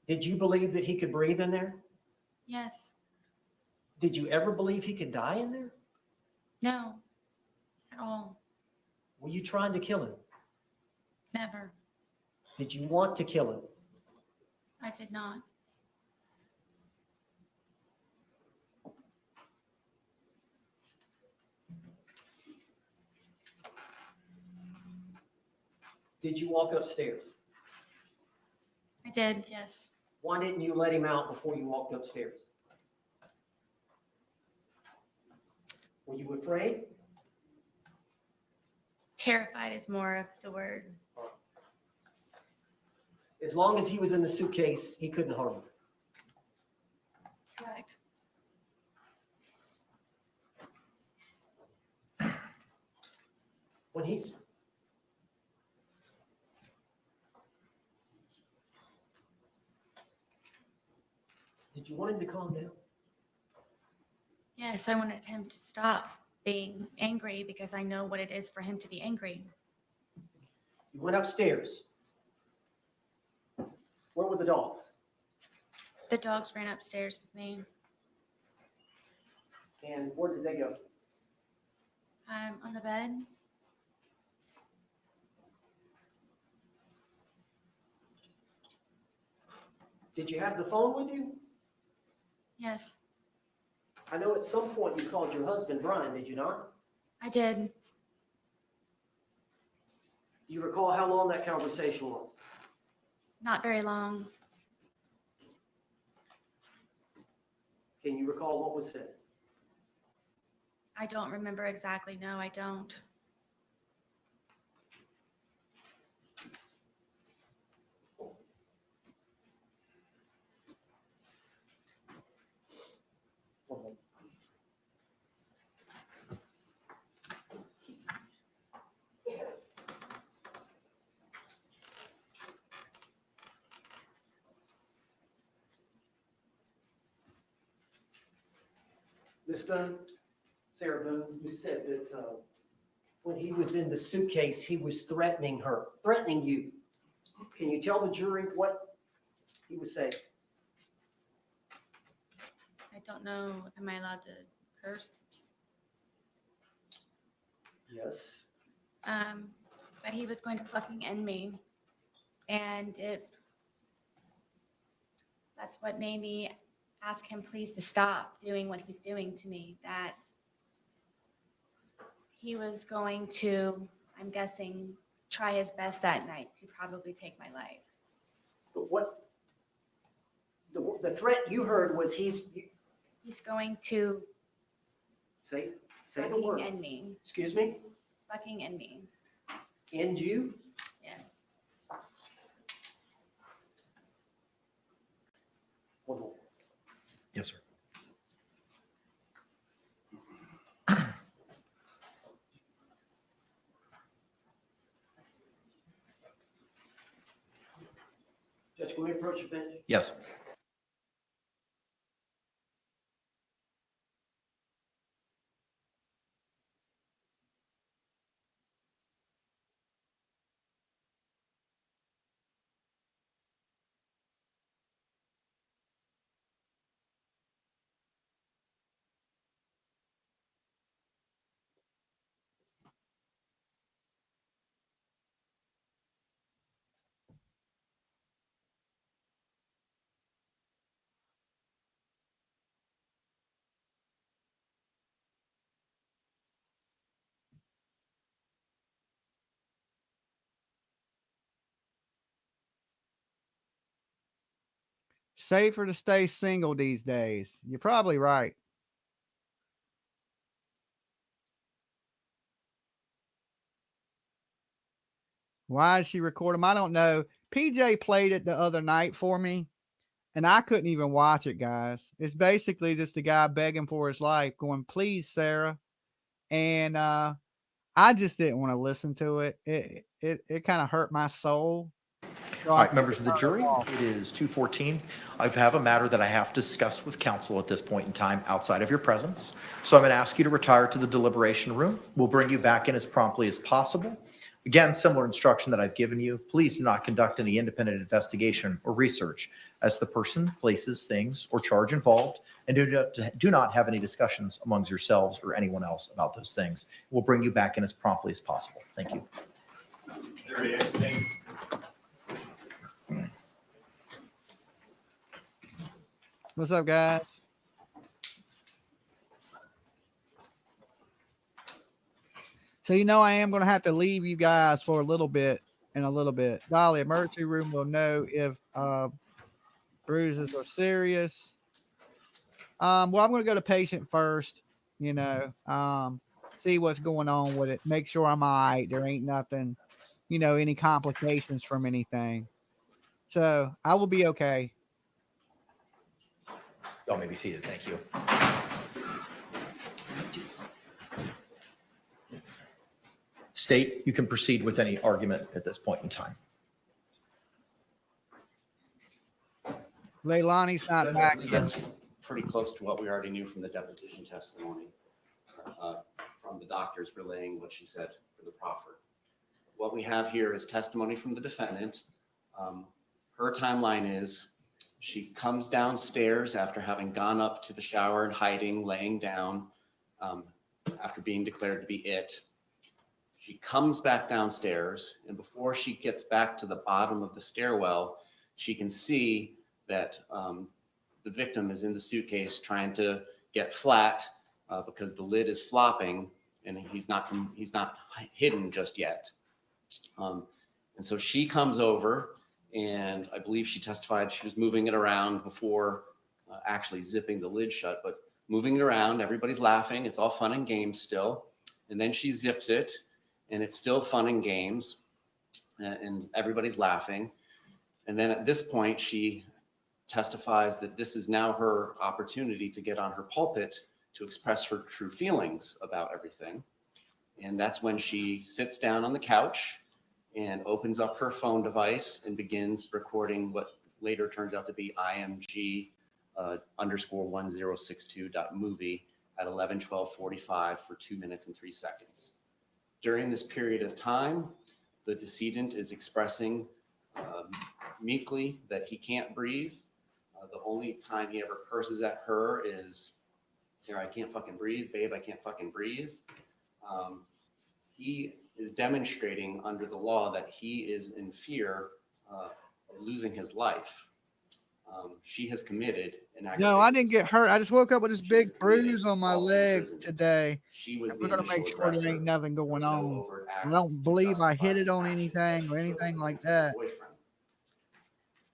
Did you believe that he could breathe in there? yes, Did you ever believe he could die in there? no, at all. Were you trying to kill him? Never. Did you want to kill him? I did not. Did you walk upstairs? I did, yes. Why didn't you let him out before you walked upstairs? Were you afraid? Terrified is more of the word. As long as he was in the suitcase, he couldn't harm you. Correct. When he's Did you want him to calm down? Yes, I wanted him to stop being angry because I know what it is for him to be angry. You went upstairs. Where were the dogs? The dogs ran upstairs with me. And where did they go? On the bed. Did you have the phone with you? Yes, I know at some point you called your husband, Brian, did you not? I did. Do you recall how long that conversation was? Not very long. Can you recall what was said? I don't remember exactly. No, I don't. Miss Boone, Sarah Boone, you said that when he was in the suitcase, he was threatening you. Can you tell the jury what he was saying? I don't know. Am I allowed to curse? Yes. But he was going to fucking end me. And that's what made me ask him please to stop doing what he's doing to me. That he was going to, I'm guessing, try his best that night to probably take my life. But what the threat you heard was he's going to say the fucking word. end me. Excuse me? Fucking end me. End you? Yes. One more. Yes, sir. Judge, can we approach the bench? Yes. Safer to stay single these days. You're probably right. Why did she record them? I don't know. PJ played it the other night for me, and I couldn't even watch it, guys. It's basically just a guy begging for his life, going, "Please, Sarah." And I just didn't want to listen to it. It kind of hurt my soul. So All right, members of the jury, it is 2:14. I have a matter that I have to discuss with counsel at this point in time outside of your presence. So I'm going to ask you to retire to the deliberation room. We'll bring you back in as promptly as possible. Again, similar instruction that I've given you. Please do not conduct any independent investigation or research as the person, places, things, or charge involved, and do not have any discussions amongst yourselves or anyone else about those things. We'll bring you back in as promptly as possible. Thank you. What's up, guys? So, I am going to have to leave you guys for a little bit in a little bit. Dolly, emergency room will know if bruises are serious. Well, I'm going to go to patient first, see what's going on with it. Make sure I'm all right. There ain't nothing, any complications from anything. So I will be okay. Y'all may be seated. Thank you. State, you can proceed with any argument at this point in time. Leilani's not back. That's pretty close to what we already knew from the deposition testimony, from the doctors relaying what she said for the proffer. What we have here is testimony from the defendant. Her timeline is she comes downstairs after having gone up to the shower and hiding, laying down, after being declared to be it. She comes back downstairs, and before she gets back to the bottom of the stairwell, she can see that the victim is in the suitcase trying to get flat because the lid is flopping and he's not hidden just yet. And so she comes over, and I believe she testified she was moving it around before actually zipping the lid shut, but moving it around, everybody's laughing. It's all fun and games still. And then she zips it, and it's still fun and games, and everybody's laughing. And then at this point, she testifies that this is now her opportunity to get on her pulpit to express her true feelings about everything. And that's when she sits down on the couch and opens up her phone device and begins recording what later turns out to be IMG _1062.movie at 11:12:45 for 2 minutes and 3 seconds. During this period of time, the decedent is expressing meekly that he can't breathe. The only time he ever curses at her is, Sarah, I can't fucking breathe. Babe, I can't fucking breathe. He is demonstrating under the law that he is in fear of losing his life. She has committed an act. No, I didn't get hurt. I just woke up with this big bruise on my leg today. She was We're gonna make sure there ain't nothing going on. I don't believe I hit it on anything or anything like that.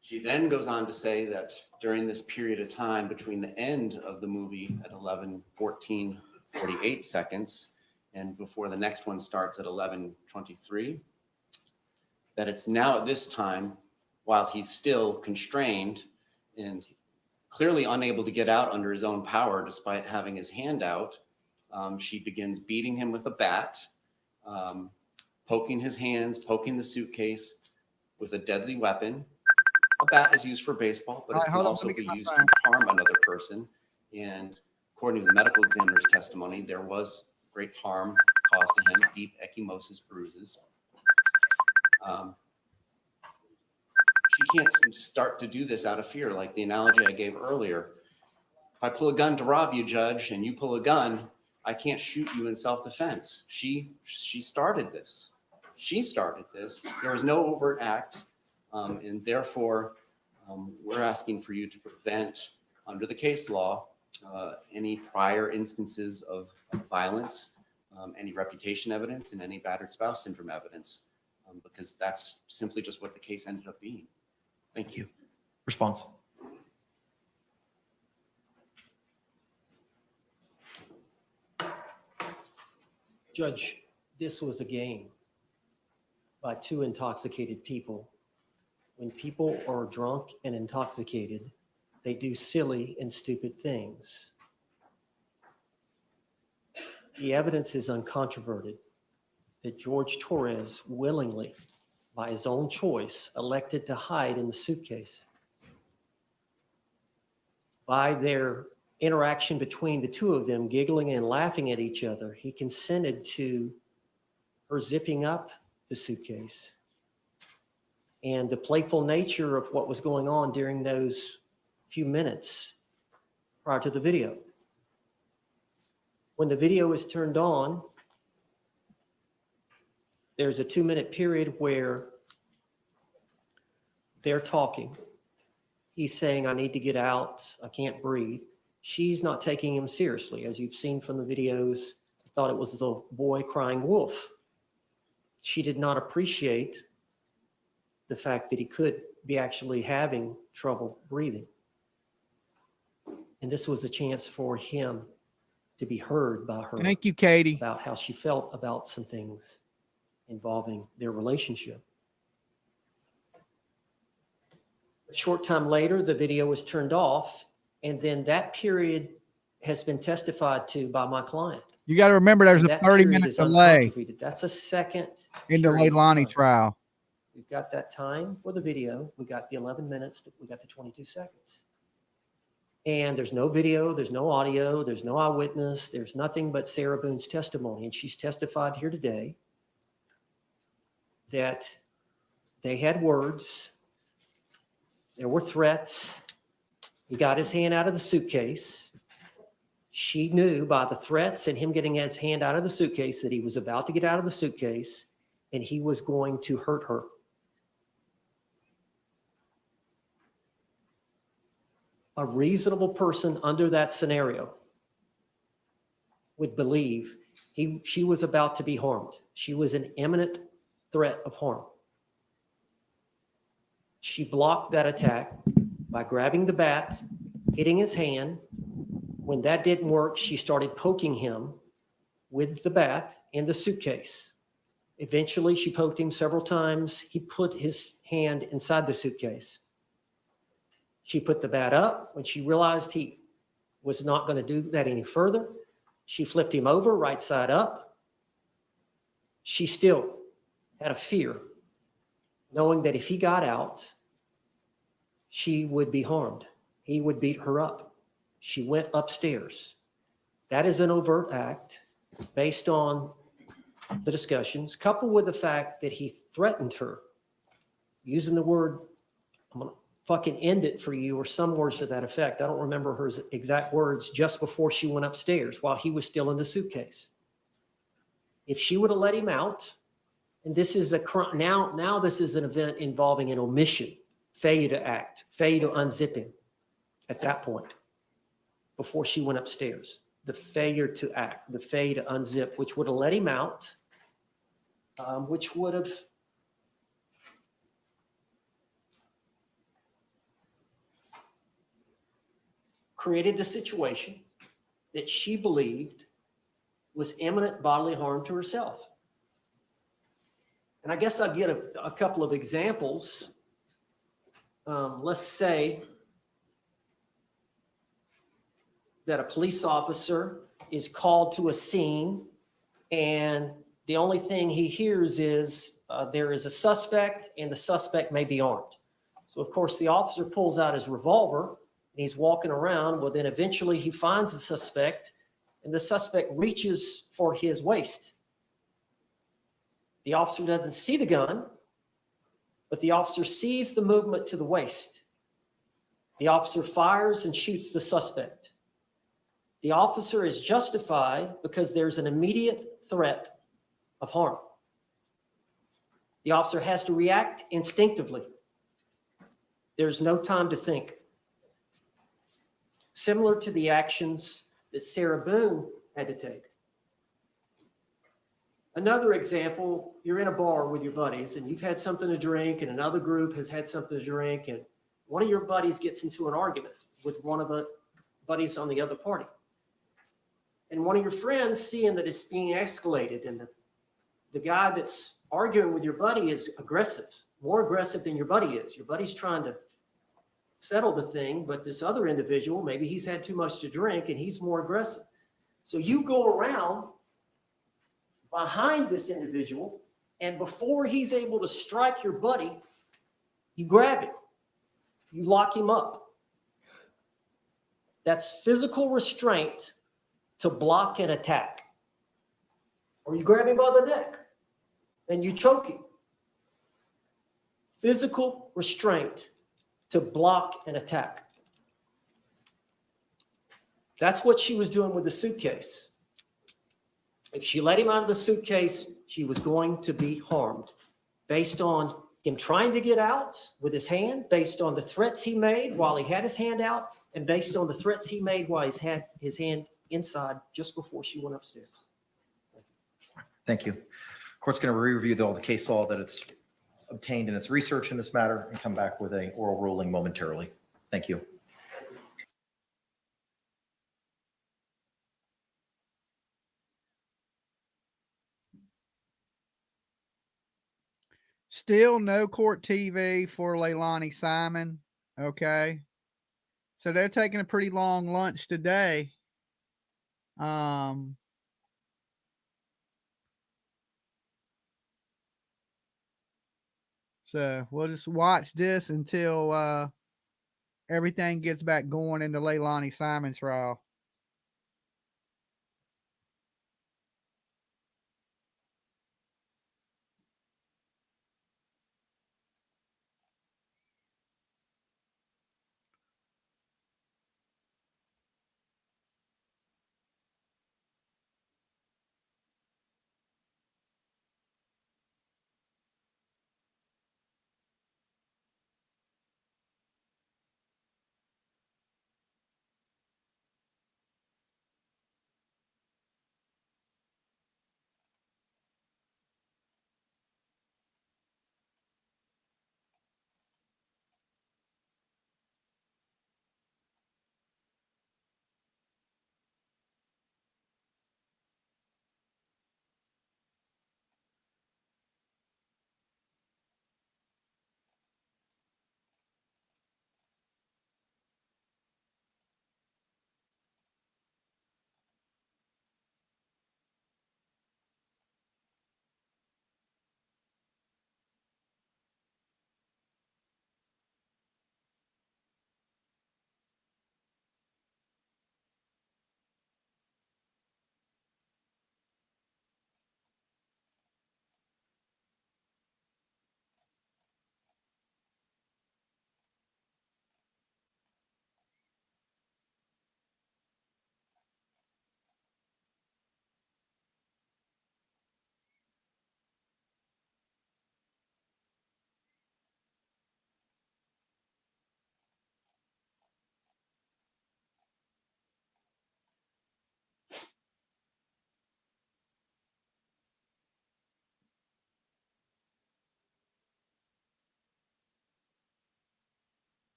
She then goes on to say that during this period of time between the end of the movie at 11:14:48 seconds and before the next one starts at 11:23, that it's now at this time, while he's still constrained and clearly unable to get out under his own power despite having his hand out, she begins beating him with a bat, poking his hands, poking the suitcase with a deadly weapon. A bat is used for baseball, but it can also be used to harm another person. And according to the medical examiner's testimony, there was great harm caused to him, deep ecchymosis bruises. She can't start to do this out of fear, like the analogy I gave earlier. If I pull a gun to rob you, Judge, and you pull a gun, I can't shoot you in self-defense. She started this. She started this. There was no overt act. And therefore, we're asking for you to prevent, under the case law, any prior instances of violence, any reputation evidence, and any battered spouse syndrome evidence, because that's simply just what the case ended up being. Thank you. Response. Judge, this was a game by two intoxicated people. When people are drunk and intoxicated, they do silly and stupid things. The evidence is uncontroverted that George Torres willingly, by his own choice, elected to hide in the suitcase. By their interaction between the two of them, giggling and laughing at each other, he consented to her zipping up the suitcase. And the playful nature of what was going on during those few minutes prior to the video. When the video is turned on, there's a 2-minute period where they're talking. He's saying, I need to get out. I can't breathe. She's not taking him seriously. As you've seen from the videos, I thought it was the boy crying wolf. She did not appreciate the fact that he could be actually having trouble breathing. And this was a chance for him to be heard by her. Thank you, Katie. About how she felt about some things involving their relationship. A short time later, the video was turned off, and then that period has been testified to by my client. You got to remember there's And a that 30 period minute is delay uncontroverted. That's a second in the period of Leilani time. trial. We've got that time for the video. We got the 11 minutes. We got the 22 seconds. And there's no video, there's no audio, there's no eyewitness, there's nothing but Sarah Boon's testimony. And she's testified here today that they had words, there were threats. He got his hand out of the suitcase. She knew by the threats and him getting his hand out of the suitcase that he was about to get out of the suitcase and he was going to hurt her. A reasonable person under that scenario would believe she was about to be harmed. She was an imminent threat of harm. She blocked that attack by grabbing the bat, hitting his hand. When that didn't work, she started poking him with the bat in the suitcase. Eventually, she poked him several times. He put his hand inside the suitcase. She put the bat up. When she realized he was not going to do that any further, she flipped him over right side up. She still had a fear, knowing that if he got out, she would be harmed. He would beat her up. She went upstairs. That is an overt act based on the discussions, coupled with the fact that he threatened her using the word, "I'm going to fucking end it for you," or some words to that effect. I don't remember her exact words, just before she went upstairs while he was still in the suitcase. If she would have let him out, and this is now this is an event involving an omission, failure to act, failure to unzip him at that point before she went upstairs. The failure to act, the failure to unzip, which would have let him out, which would have created a situation that she believed was imminent bodily harm to herself. And I guess I'll get a couple of examples. Let's say that a police officer is called to a scene and the only thing he hears is there is a suspect and the suspect may be armed. So of course the officer pulls out his revolver and he's walking around. Well, then eventually he finds the suspect and the suspect reaches for his waist. The officer doesn't see the gun, but the officer sees the movement to the waist. The officer fires and shoots the suspect. The officer is justified because there's an immediate threat of harm. The officer has to react instinctively. There's no time to think. Similar to the actions that Sarah Boon had to take. Another example, you're in a bar with your buddies and you've had something to drink and another group has had something to drink and one of your buddies gets into an argument with one of the buddies on the other party. And one of your friends, seeing that it's being escalated and the guy that's arguing with your buddy is aggressive, more aggressive than your buddy is. Your buddy's trying to settle the thing, but this other individual, maybe he's had too much to drink and he's more aggressive. So you go around behind this individual, and before he's able to strike your buddy, you grab him, you lock him up. That's physical restraint to block an attack. Or you grab him by the neck and you choke him. Physical restraint to block an attack. That's what she was doing with the suitcase. If she let him out of the suitcase, she was going to be harmed based on him trying to get out with his hand, based on the threats he made while he had his hand out, and based on the threats he made while he had his hand inside just before she went upstairs. Thank you. Court's going to review all the case law that it's obtained in its research in this matter and come back with an oral ruling momentarily. Thank you. Still no court TV for Leilani Simon. Okay. So they're taking a pretty long lunch today. So we'll just watch this until everything gets back going in the Leilani Simon trial.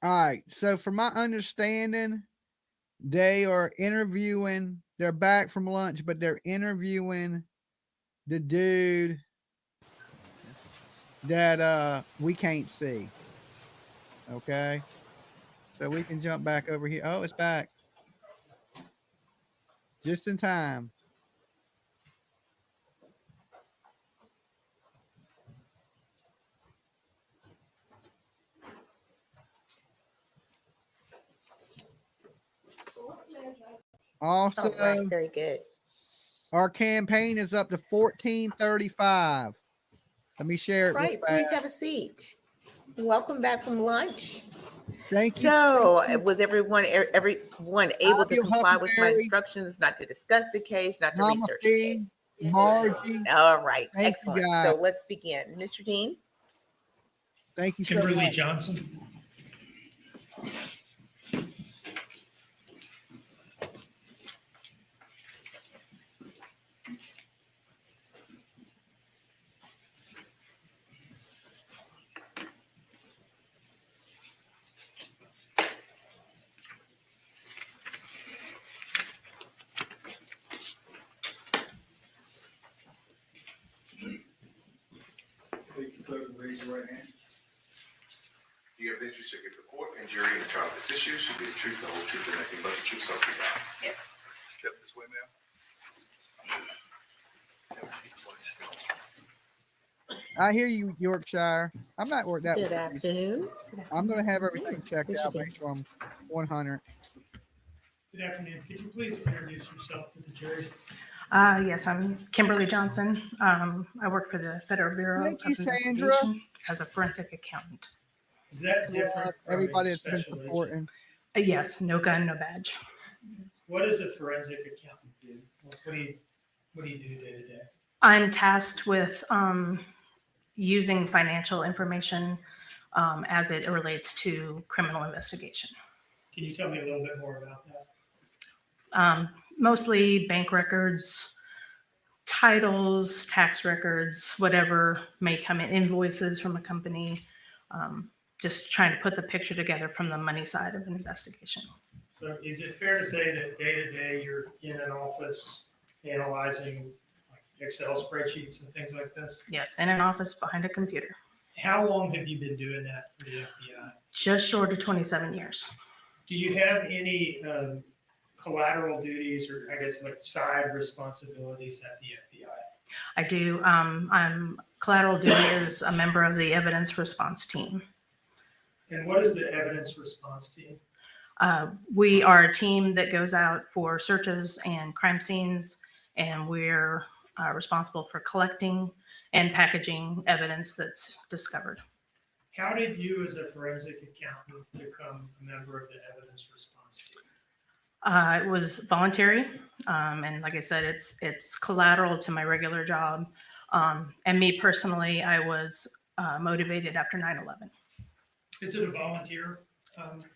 All right. So from my understanding, they are interviewing, they're back from lunch, but they're interviewing the dude that we can't see. Okay. So we can jump back over here. Oh, it's back. Just in time. Also, All right, very good. our campaign is up to 1435. Let me share it. Right, please have a seat. Welcome back from lunch. Thank you. So, was everyone able to Fabio comply with my Huckleberry, instructions not to discuss the case, not to Mama research the Fee, case? Margie. All right, Thank you, excellent. guys. So let's begin. Mr. Dean? Thank you so Kimberly much. Johnson. Please raise your right hand. Do you have interest to give the court and jury in the trial of this issue should be the truth, the whole truth, and nothing but the truth, so help you God? Yes. Step this way, ma'am. I hear you, Yorkshire. I'm not worried that Good way. afternoon. I'm going to have everything checked Mr. out, Dean. make sure I'm 100. Good afternoon. Could you please introduce yourself to the jury? Yes, I'm Kimberly Johnson. I work for the Federal Bureau Thank you, of Sandra. Investigation as a forensic accountant. Is that different from a Everybody that's been special agent? supporting. Yes, no gun, no badge. What does a forensic accountant do? What do you do day to day? I'm tasked with using financial information as it relates to criminal investigation. Can you tell me a little bit more about that? Mostly bank records, titles, tax records, whatever may come in, invoices from a company, just trying to put the picture together from the money side of an investigation. So is it fair to say that day to day you're in an office analyzing like Excel spreadsheets and things like this? Yes, in an office behind a computer. How long have you been doing that for the FBI? Just short of 27 years. Do you have any collateral duties or I guess like side responsibilities at the FBI? I do. I'm collateral duty as a member of the evidence response team. And what is the evidence response team? We are a team that goes out for searches and crime scenes, and we're responsible for collecting and packaging evidence that's discovered. How did you as a forensic accountant become a member of the evidence response team? It was voluntary, and like I said, it's collateral to my regular job. And me personally, I was motivated after 9/11. Is it a volunteer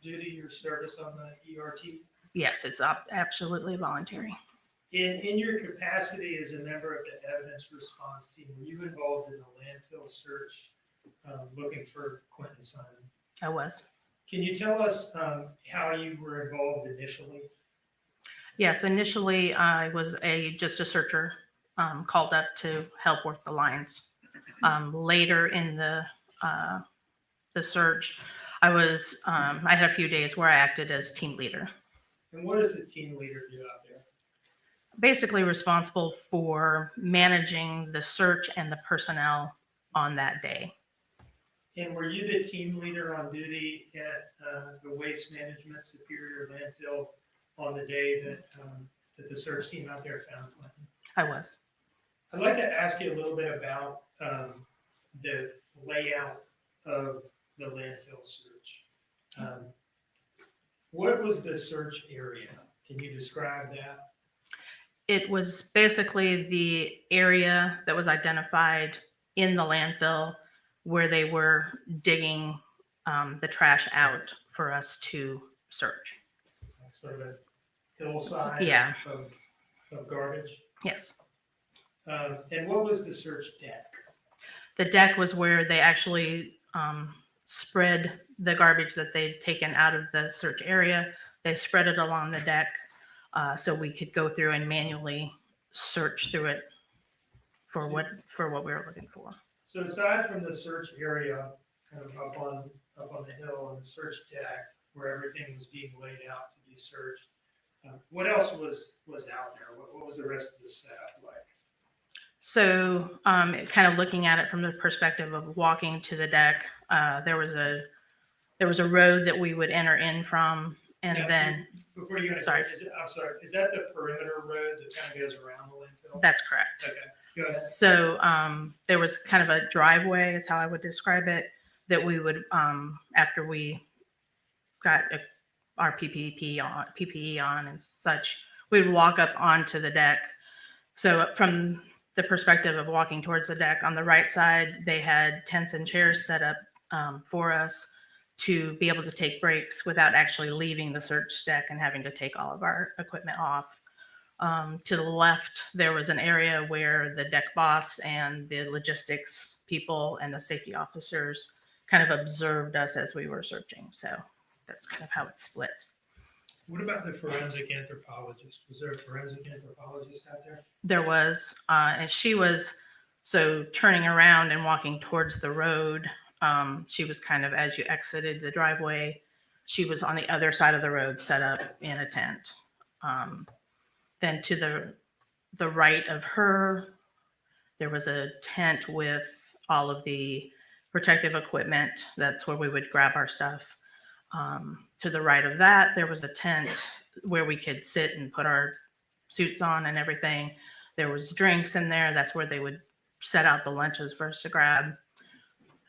duty, your service on the ERT? Yes, it's absolutely voluntary. In your capacity as a member of the evidence response team, were you involved in the landfill search looking for Quinton Simon? I was. Can you tell us how you were involved initially? Yes, initially I was just a searcher called up to help work the lines. Later in the search, I had a few days where I acted as team leader. And what does the team leader do out there? Basically responsible for managing the search and the personnel on that day. And were you the team leader on duty at the Waste Management Superior Landfill on the day that the search team out there found Quinton? I was. I'd like to ask you a little bit about the layout of the landfill search. What was the search area? Can you describe that? It was basically the area that was identified in the landfill where they were digging the trash out for us to search. Sort of a hillside Yeah. of garbage? Yes. And what was the search deck? The deck was where they actually spread the garbage that they'd taken out of the search area. They spread it along the deck so we could go through and manually search through it for what we were looking for. So aside from the search area, kind of up on the hill and the search deck where everything was being laid out to be searched, what else was out there? What was the rest of the setup like? So kind of looking at it from the perspective of walking to the deck, there was a road that we would enter in from, and Now, then before you go, sorry. I'm sorry, is that the perimeter road that kind of goes around the landfill? That's correct. Okay, go ahead. So there was kind of a driveway, is how I would describe it, that we would after we got our PPE on and such, we would walk up onto the deck. So from the perspective of walking towards the deck, on the right side, they had tents and chairs set up for us to be able to take breaks without actually leaving the search deck and having to take all of our equipment off. To the left, there was an area where the deck boss and the logistics people and the safety officers kind of observed us as we were searching. So that's kind of how it's split. What about the forensic anthropologist? Was there a forensic anthropologist out there? There was, and she was, so turning around and walking towards the road, she was kind of, as you exited the driveway, she was on the other side of the road set up in a tent. Then to the right of her, there was a tent with all of the protective equipment. That's where we would grab our stuff. To the right of that, there was a tent where we could sit and put our suits on and everything. There was drinks in there. That's where they would set out the lunches for us to grab.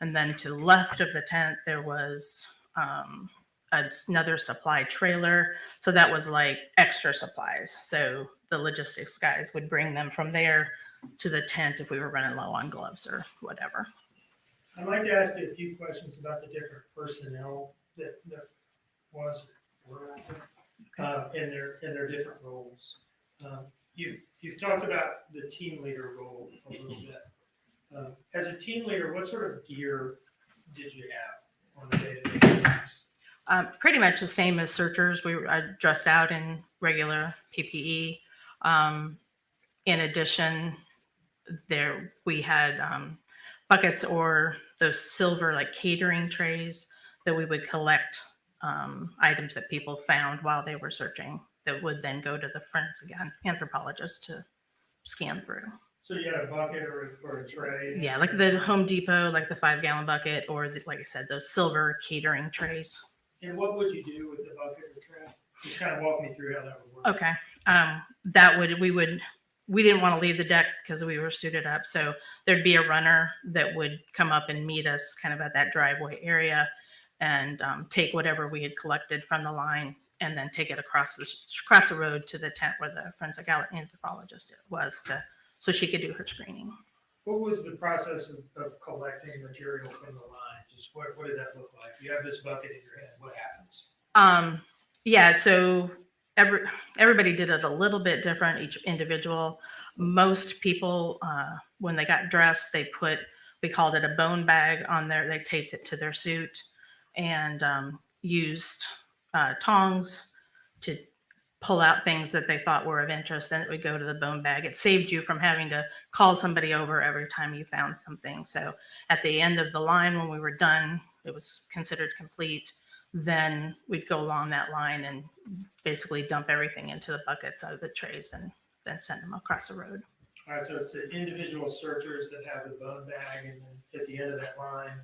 And then to the left of the tent, there was another supply trailer. So that was like extra supplies. So the logistics guys would bring them from there to the tent if we were running low on gloves or whatever. I'd like to ask you a few questions about the different personnel that was were out there, in their different roles. You've talked about the team leader role a little bit. As a team leader, what sort of gear did you have on a day-to-day basis? Pretty much the same as searchers. I dressed out in regular PPE. In addition, we had buckets or those silver like catering trays that we would collect items that people found while they were searching that would then go to the forensic anthropologist to scan through. So you had a bucket or a tray? Yeah, like the Home Depot, like the 5-gallon bucket, or like I said, those silver catering trays. And what would you do with the bucket or tray? Just kind of walk me through how that would work. Okay. We didn't want to leave the deck because we were suited up. So there'd be a runner that would come up and meet us kind of at that driveway area and take whatever we had collected from the line and then take it across the road to the tent where the forensic anthropologist was so she could do her screening. What was the process of collecting material from the line? Just what did that look like? You have this bucket in your head. What happens? Yeah, so everybody did it a little bit different, each individual. Most people, when they got dressed, we called it a bone bag on there. They taped it to their suit and used tongs to pull out things that they thought were of interest, and it would go to the bone bag. It saved you from having to call somebody over every time you found something. So at the end of the line, when we were done, it was considered complete. Then we'd go along that line and basically dump everything into the buckets out of the trays and then send them across the road. All right, so it's the individual searchers that have the bone bag, and then at the end of that line,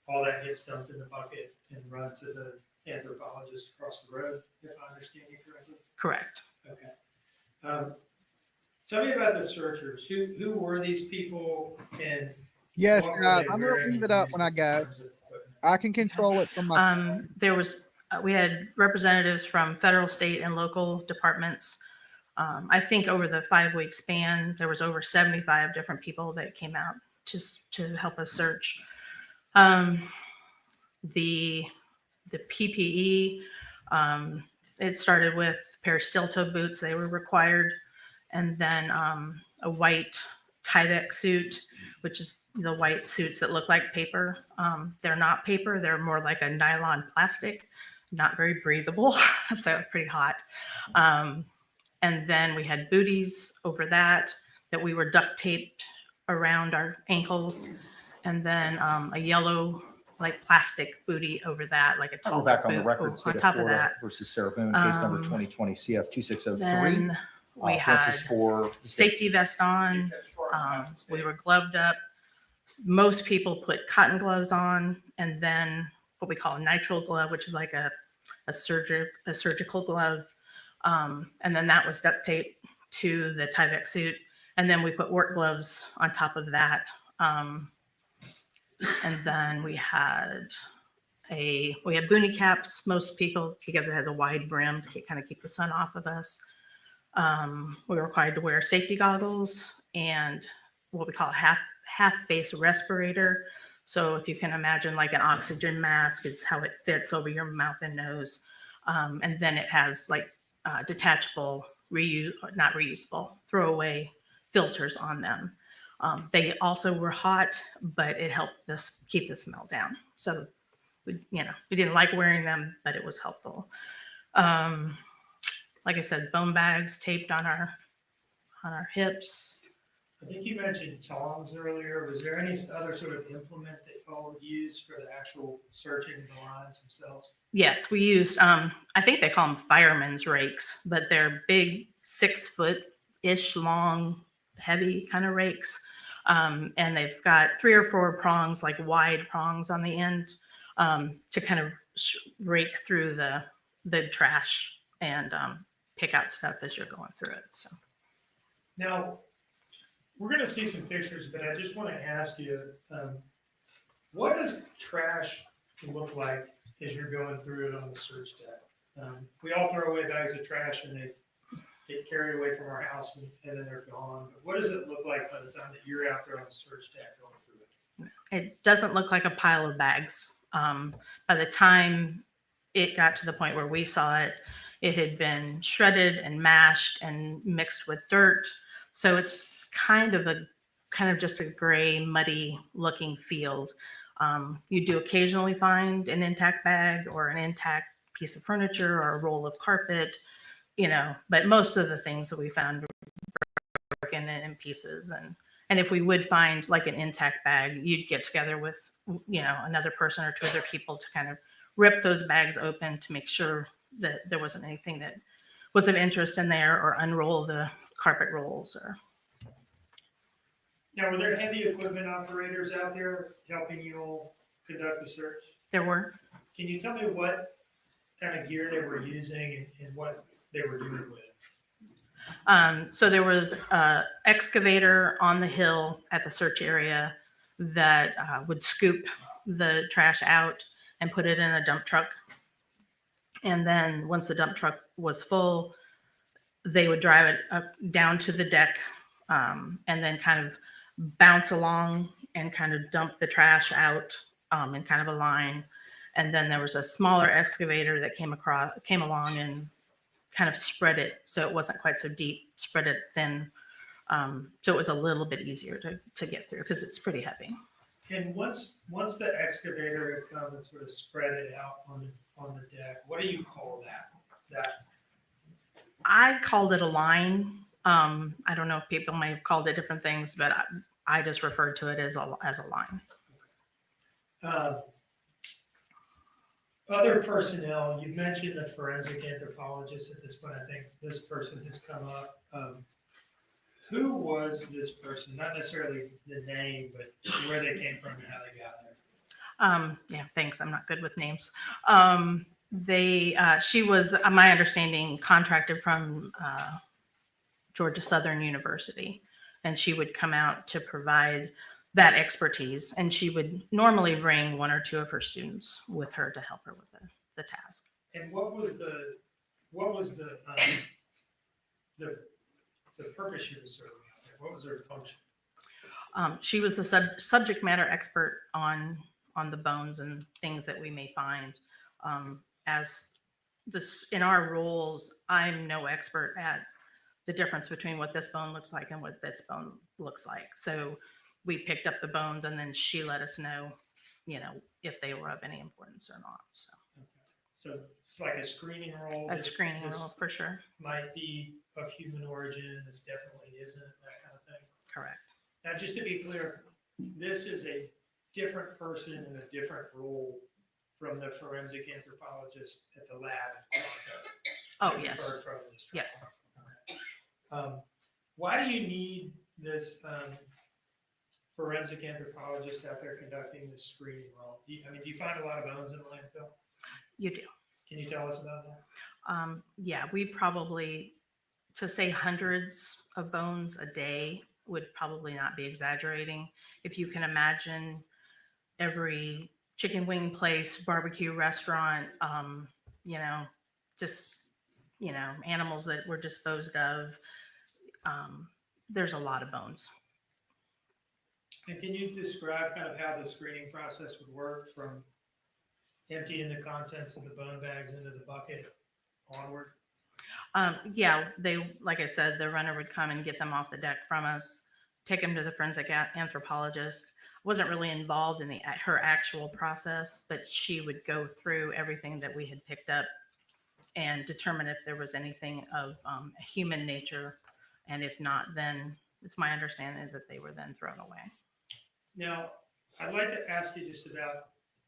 all that gets dumped in the bucket and run to the anthropologist across the road, if I understand you correctly? Correct. Okay. Tell me about the searchers. Who were these people, and Yes, what were guys, they I'm gonna wearing leave it up when I go. I can control it from my. We had representatives from federal, state, and local departments. I think over the 5-week span, there was over 75 different people that came out to help us search. The PPE, it started with a pair of steel-toe boots. They were required, and then a white Tyvek suit, which is the white suits that look like paper. They're not paper. They're more like a nylon plastic, not very breathable, so pretty hot. And then we had booties over that we were duct taped around our ankles, and then a yellow like plastic booty over that, like a Go tall back on the boot record, on state of top of Florida that. versus Sarah Boon, case number Um, 2020 CF 2603. Then we This had is for safety vest on. We were gloved up. Most people put cotton gloves on, and then what we call a nitrile glove, which is like a surgical glove. And then that was duct taped to the Tyvek suit. And then we put work gloves on top of that. And then we had boonie caps. Most people, because it has a wide brim to kind of keep the sun off of us. We were required to wear safety goggles and what we call a half face respirator. So if you can imagine like an oxygen mask is how it fits over your mouth and nose. And then it has like detachable, not reusable, throwaway filters on them. They also were hot, but it helped us keep the smell down. So we didn't like wearing them, but it was helpful. Like I said, bone bags taped on our hips. I think you mentioned tongs earlier. Was there any other sort of implement that y'all would use for the actual searching the lines themselves? Yes, we used, I think they call them fireman's rakes, but they're big 6-foot-ish long, heavy kind of rakes. And they've got 3 or 4 prongs, like wide prongs on the end, to kind of rake through the trash and pick out stuff as you're going through it. So Now, we're going to see some pictures, but I just want to ask you, What does trash look like as you're going through it on the search deck? We all throw away bags of trash and they get carried away from our house and then they're gone. But what does it look like by the time that you're out there on the search deck going through it? It doesn't look like a pile of bags. By the time it got to the point where we saw it, it had been shredded and mashed and mixed with dirt. So it's kind of just a gray, muddy looking field. You do occasionally find an intact bag or an intact piece of furniture or a roll of carpet, but most of the things that we found were broken in pieces. And if we would find like an intact bag, you'd get together with, another person or two other people to kind of rip those bags open to make sure that there wasn't anything that was of interest in there, or unroll the carpet rolls. Or Now, were there heavy equipment operators out there helping you all conduct the search? There were. Can you tell me what kind of gear they were using and what they were doing with it? So there was an excavator on the hill at the search area that would scoop the trash out and put it in a dump truck. And then once the dump truck was full, they would drive it up down to the deck, and then kind of bounce along and kind of dump the trash out in kind of a line. And then there was a smaller excavator that came along and kind of spread it so it wasn't quite so deep, spread it thin. So it was a little bit easier to get through because it's pretty heavy. And once the excavator had come and sort of spread it out on the deck, what do you call that? I called it a line. I don't know if people may have called it different things, but I just referred to it as a line. Other personnel, you've mentioned the forensic anthropologist at this point. I think this person has come up. Who was this person? Not necessarily the name, but where they came from and how they got there. Yeah, thanks. I'm not good with names. She was, my understanding, contracted from Georgia Southern University, and she would come out to provide that expertise. And she would normally bring one or two of her students with her to help her with the task. And what was the purpose she was serving out there? What was her function? She was the subject matter expert on the bones and things that we may find. As this in our roles, I'm no expert at the difference between what this bone looks like and what this bone looks like. So we picked up the bones and then she let us know, if they were of any importance or not. So it's like a screening role. A screening role for sure. Might be of human origin. This definitely isn't, that kind of thing. Correct. Now, just to be clear, this is a different person in a different role from the forensic anthropologist at the lab. Oh, yes. Yes. Okay. Why do you need this forensic anthropologist out there conducting this screening role? Do you find a lot of bones in the landfill? You do. Can you tell us about that? Yeah, we probably, to say hundreds of bones a day would probably not be exaggerating. If you can imagine every chicken wing place, barbecue restaurant, animals that were disposed of, there's a lot of bones. And can you describe kind of how the screening process would work from emptying the contents of the bone bags into the bucket onward? Yeah, like I said, the runner would come and get them off the deck from us, take them to the forensic anthropologist. Wasn't really involved in her actual process, but she would go through everything that we had picked up and determine if there was anything of human nature. And if not, then it's my understanding that they were then thrown away. Now, I'd like to ask you just about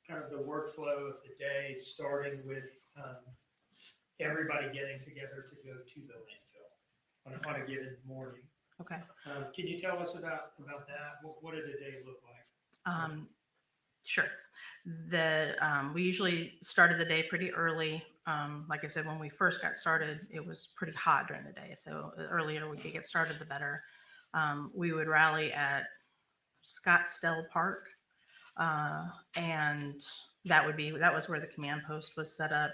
kind of the workflow of the day, starting with everybody getting together to go to the landfill on a given morning. Okay. Can you tell us about that? What did the day look like? Sure. We usually started the day pretty early. Like I said, when we first got started, it was pretty hot during the day. So the earlier we could get started, the better. We would rally at Scottsdale Park. And that was where the command post was set up.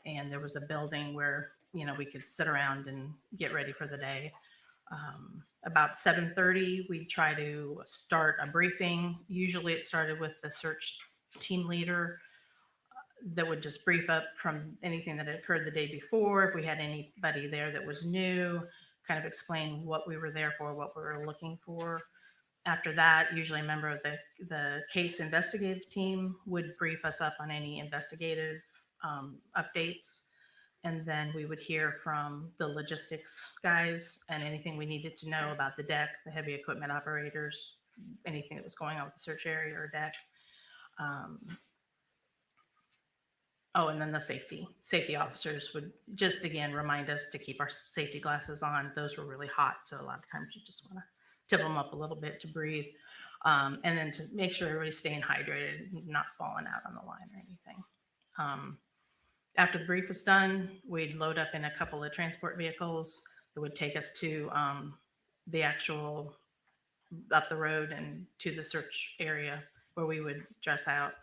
And there was a building where, we could sit around and get ready for the day. About 7:30, we try to start a briefing. Usually it started with the search team leader that would just brief up from anything that had occurred the day before. If we had anybody there that was new, kind of explain what we were there for, what we were looking for. After that, usually a member of the case investigative team would brief us up on any investigative updates. And then we would hear from the logistics guys and anything we needed to know about the deck, the heavy equipment operators, anything that was going on with the search area or deck. And then the safety officers would just, again, remind us to keep our safety glasses on. Those were really hot, so a lot of times you just want to tip them up a little bit to breathe. And then to make sure everybody's staying hydrated, not falling out on the line or anything. After the brief was done, we'd load up in a couple of transport vehicles that would take us to the actual up the road and to the search area where we would dress out.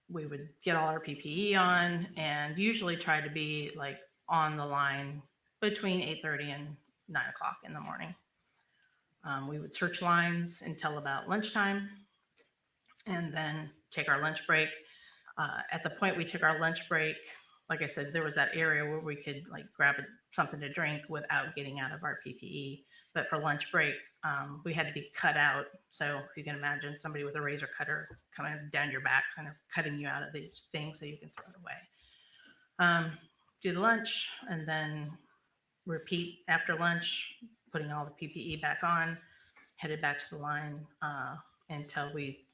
We would get all our PPE on and usually try to be like on the line between 8:30 and 9 o'clock in the morning. We would search lines until about lunchtime and then take our lunch break. At the point we took our lunch break, like I said, there was that area where we could like grab something to drink without getting out of our PPE. But for lunch break, we had to be cut out. So if you can imagine somebody with a razor cutter coming down your back, kind of cutting you out of these things so you can throw it away. Do the lunch and then repeat after lunch, putting all the PPE back on, headed back to the line until we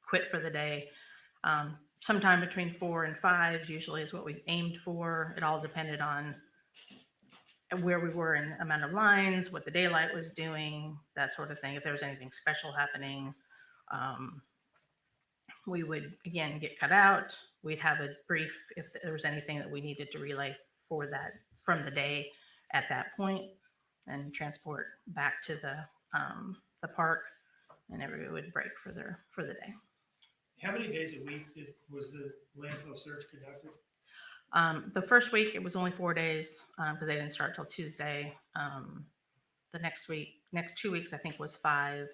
quit for the day. Sometime between 4 and 5 usually is what we aimed for. It all depended on where we were in amount of lines, what the daylight was doing, that sort of thing. If there was anything special happening, we would again get cut out. We'd have a brief if there was anything that we needed to relay for that from the day at that point, and transport back to the park, and everybody would break for the day. How many days a week was the landfill search conducted? The first week, it was only 4 days because they didn't start till Tuesday. The next 2 weeks, I think, was 5.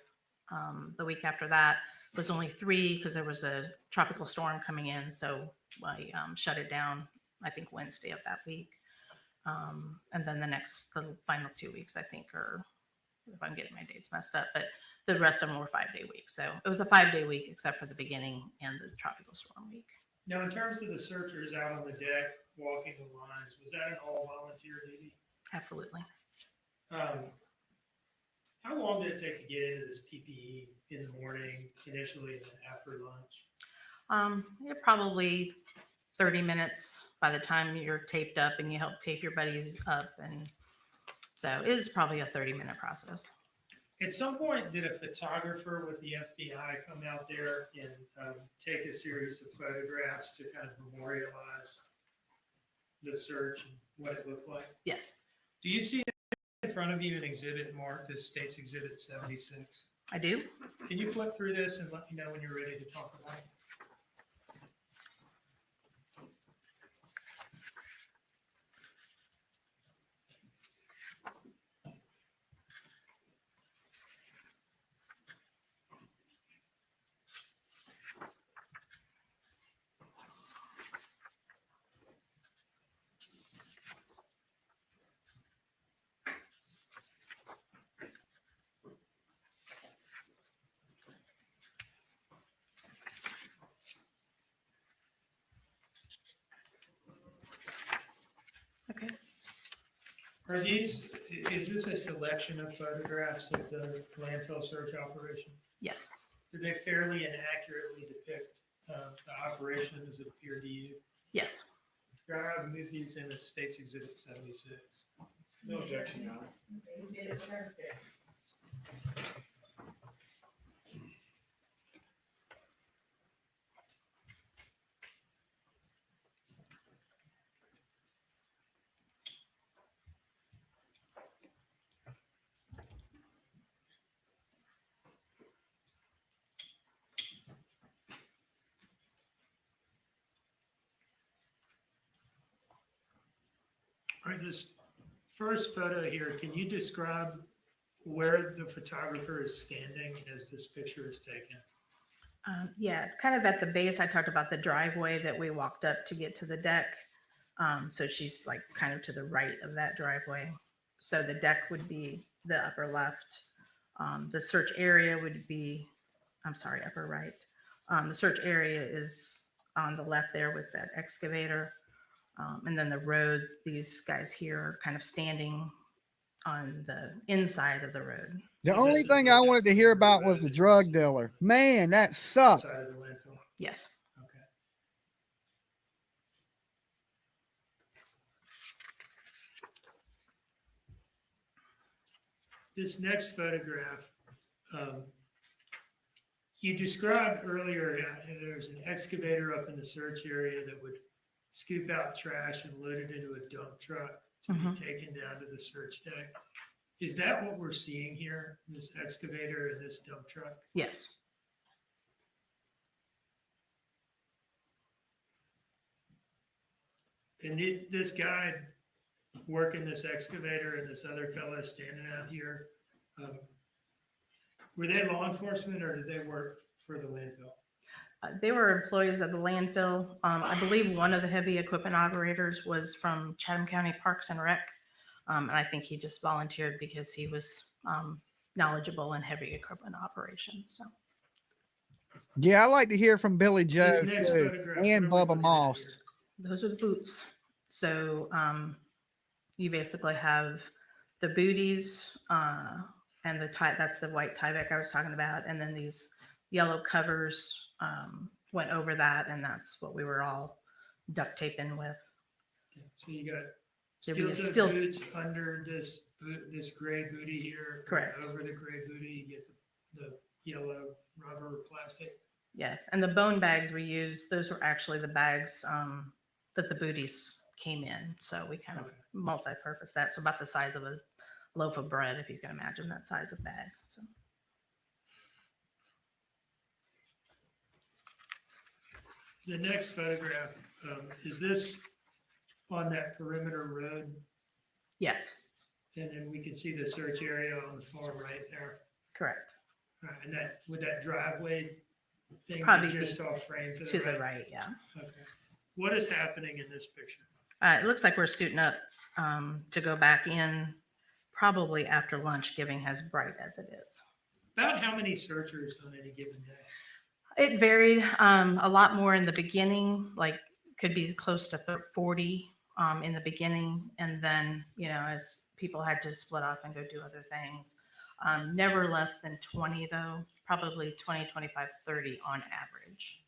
The week after that was only 3 because there was a tropical storm coming in. So I shut it down, I think, Wednesday of that week. And then the final 2 weeks, I think, or if I'm getting my dates messed up, but the rest of them were 5-day weeks. So it was a 5-day week except for the beginning and the tropical storm week. Now, in terms of the searchers out on the deck, walking the lines, was that an all volunteer duty? Absolutely. How long did it take to get into this PPE in the morning, initially, and then after lunch? Probably 30 minutes by the time you're taped up and you help tape your buddies up. And so it is probably a 30-minute process. At some point, did a photographer with the FBI come out there and take a series of photographs to kind of memorialize the search and what it looked like? Yes. Do you see in front of you an exhibit marked as State's Exhibit 76? I do. Can you flip through this and let me know when you're ready to talk about it? Okay. Is this a selection of photographs of the landfill search operation? Yes. Do they fairly and accurately depict the operation as it appeared to you? Yes. Your Honor, I would move these in as State's Exhibit 76. No objection, Your Honor. All right, this first photo here, can you describe where the photographer is standing as this picture is taken? Yeah, kind of at the base. I talked about the driveway that we walked up to get to the deck. So she's like kind of to the right of that driveway. So the deck would be the upper left. The search area would be, I'm sorry, upper right. The search area is on the left there with that excavator. And then the road, these guys here are kind of standing on the inside of the road. The only thing I wanted to hear about was the drug dealer. Man, that sucked. Outside of the landfill? Yes. Okay. This next photograph, you described earlier, there's an excavator up in the search area that would scoop out trash and load it into a dump truck to be taken down to the search deck. Is that what we're seeing here, this excavator and this dump truck? Yes. And this guy working this excavator and this other fellow standing out here, were they law enforcement or did they work for the landfill? They were employees of the landfill. I believe one of the heavy equipment operators was from Chatham County Parks and Rec. And I think he just volunteered because he was knowledgeable in heavy equipment operations. So. Yeah, I like to hear from Billy Joe next too, photograph, and what are we Bubba Moss. Those are the boots. So you basically have the booties and the tie, that's the white Tyvek I was talking about. And then these yellow covers went over that, and that's what we were all duct taping with. Okay, so you got There'd be steel toe boots under this this gray booty here. Correct. Over the gray booty, you get the yellow rubber plastic. Yes, and the bone bags we used, those were actually the bags that the booties came in. So we kind of multi-purpose that. So about the size of a loaf of bread, if you can imagine that size of bag. So. The next photograph, is this on that perimeter road? Yes. And then we can see the search area on the far right there. Correct. All right, and that, would that driveway thing Probably be just be off frame to the right, yeah. Okay. What is happening in this picture? It looks like we're suiting up to go back in probably after lunch, giving as bright as it is. About how many searchers on any given day? It varied a lot more in the beginning, like could be close to 40 in the beginning. And then, you know, as people had to split off and go do other things, never less than 20 though, probably 20, 25, 30 on average.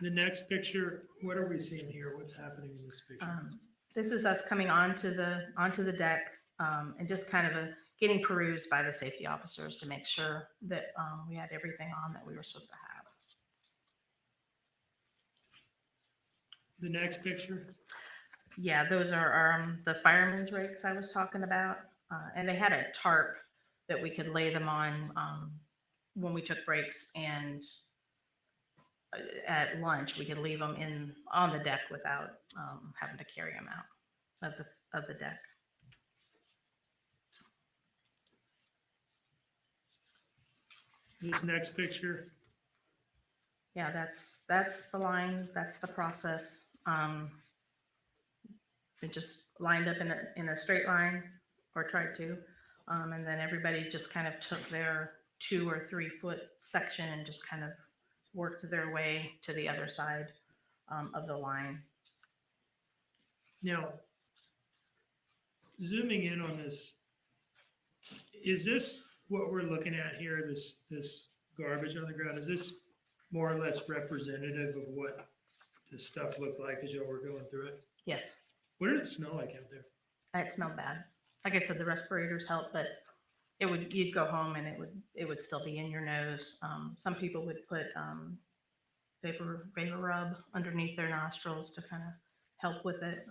The next picture, what are we seeing here? What's happening in this picture? This is us coming onto the deck and just kind of getting perused by the safety officers to make sure that we had everything on that we were supposed to have. The next picture? Yeah, those are the fireman's rakes I was talking about. And they had a tarp that we could lay them on when we took breaks, and at lunch we could leave them on the deck without having to carry them out of the deck. This next picture? Yeah, that's the line, that's the process. It just lined up in a straight line, or tried to, and then everybody just kind of took their 2 or 3 foot section and just kind of worked their way to the other side of the line. Now, zooming in on this, is this what we're looking at here, this garbage on the ground? Is this more or less representative of what this stuff looked like as y'all were going through it? Yes. What did it smell like out there? It smelled bad. Like I said, the respirators help, but you'd go home and it would still be in your nose. Some people would put vapor rub underneath their nostrils to kind of help with it.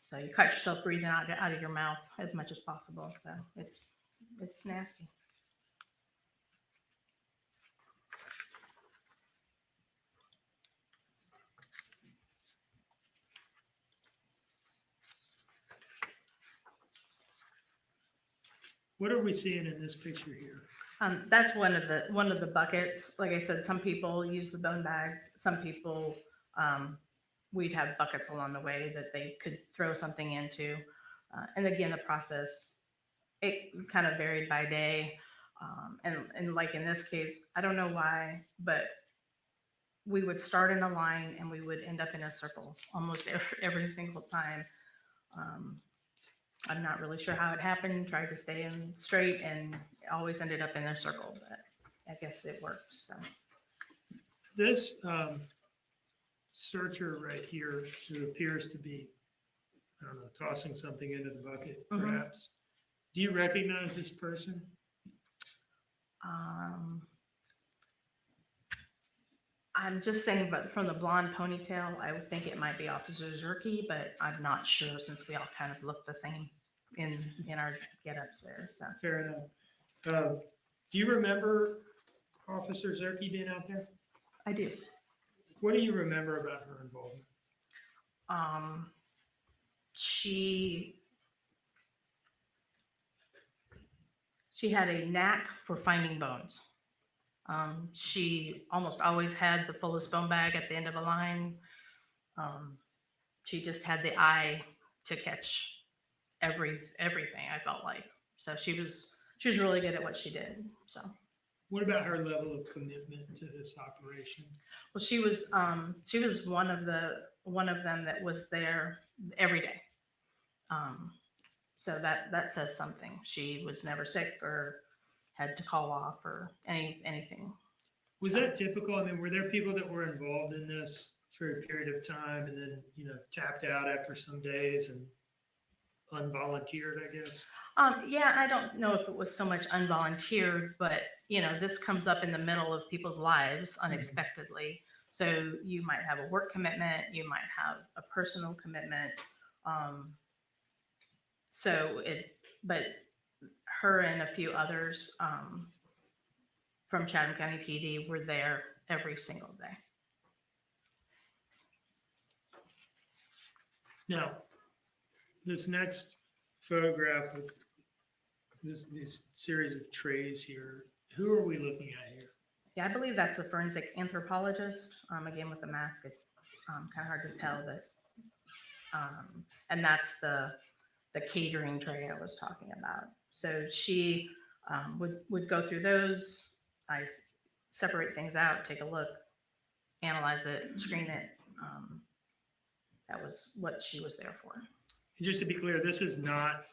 So you cut yourself breathing out of your mouth as much as possible. So it's nasty. What are we seeing in this picture here? That's one of the buckets. Like I said, some people use the bone bags. Some people, we'd have buckets along the way that they could throw something into. And again, the process, it kind of varied by day. And like in this case, I don't know why, but we would start in a line and we would end up in a circle almost every single time. I'm not really sure how it happened, tried to stay in straight and always ended up in a circle, but I guess it worked, so. This searcher right here who appears to be, I don't know, tossing something into the bucket, perhaps. Do you recognize this person? I'm just saying, but from the blonde ponytail, I would think it might be Officer Zerke, but I'm not sure since we all kind of look the same in our get-ups there, so. Fair enough. Do you remember Officer Zerke being out there? I do. What do you remember about her involvement? She had a knack for finding bones. She almost always had the fullest bone bag at the end of a line. She just had the eye to catch everything, I felt like. So she was really good at what she did. So What about her level of commitment to this operation? well, she was one of them that was there every day. So that says something. She was never sick or had to call off or anything. Was that typical? I mean, were there people that were involved in this for a period of time and then, tapped out after some days and unvolunteered, I guess? Yeah, I don't know if it was so much unvolunteered, but this comes up in the middle of people's lives unexpectedly. So you might have a work commitment, you might have a personal commitment. But her and a few others from Chatham County PD were there every single day. Now, this next photograph with this series of trays here, who are we looking at here? Yeah, I believe that's the forensic anthropologist. Again, with the mask, it's kind of hard to tell, but and that's the catering tray I was talking about. So she would go through those. I separate things out, take a look, analyze it, screen it. That was what she was there for. Just to be clear, this is not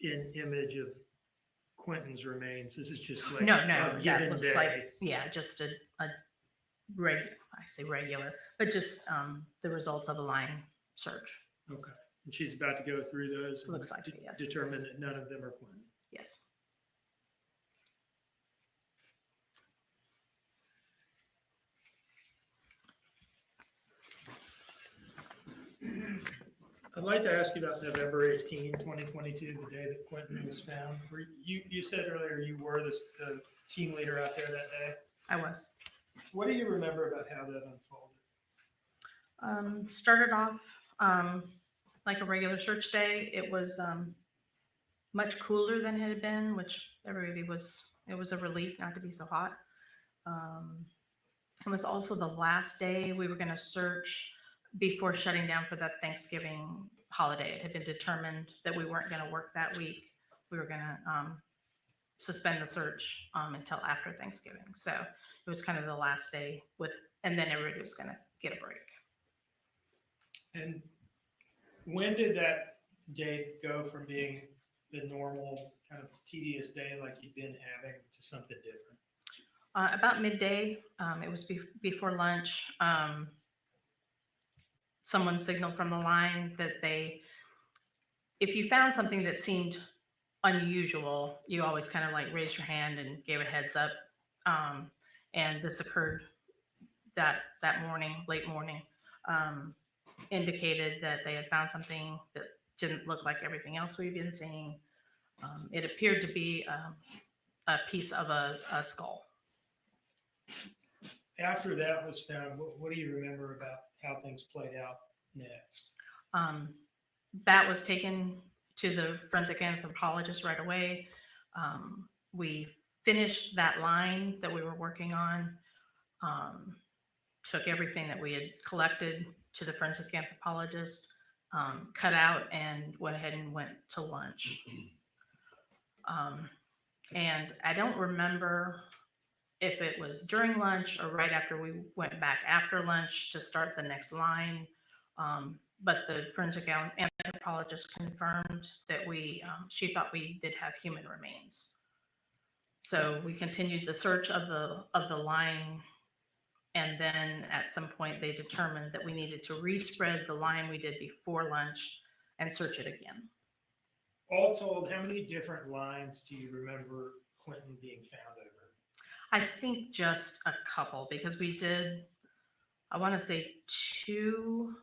an image of Quinton's remains. This is just like No, a that given looks day. like, yeah, just a I say regular, but just the results of a line search. Okay. And she's about to go through those and Looks like it, yes. determine that none of them are Quinton. Yes. I'd like to ask you about November 18, 2022, the day that Quinton was found. You said earlier you were the team leader out there that day. I was. What do you remember about how that unfolded? Started off like a regular search day. It was much cooler than it had been, which it was a relief not to be so hot. It was also the last day we were going to search before shutting down for that Thanksgiving holiday. It had been determined that we weren't going to work that week. We were going to suspend the search until after Thanksgiving. So it was kind of the last day and then everybody was going to get a break. And when did that day go from being the normal kind of tedious day like you'd been having to something different? About midday, it was before lunch. Someone signaled from the line that if you found something that seemed unusual, you always kind of like raised your hand and gave a heads up. And this occurred that morning, late morning, indicated that they had found something that didn't look like everything else we've been seeing. It appeared to be a piece of a skull. After that was found, what do you remember about how things played out next? That was taken to the forensic anthropologist right away. We finished that line that we were working on, took everything that we had collected to the forensic anthropologist, cut out, and went ahead and went to lunch. And I don't remember if it was during lunch or right after we went back after lunch to start the next line. But the forensic anthropologist confirmed that she thought we did have human remains. So we continued the search of the line, and then at some point they determined that we needed to respread the line we did before lunch and search it again. All told, how many different lines do you remember Quinton being found over? I think just a couple, because we did, I want to say 2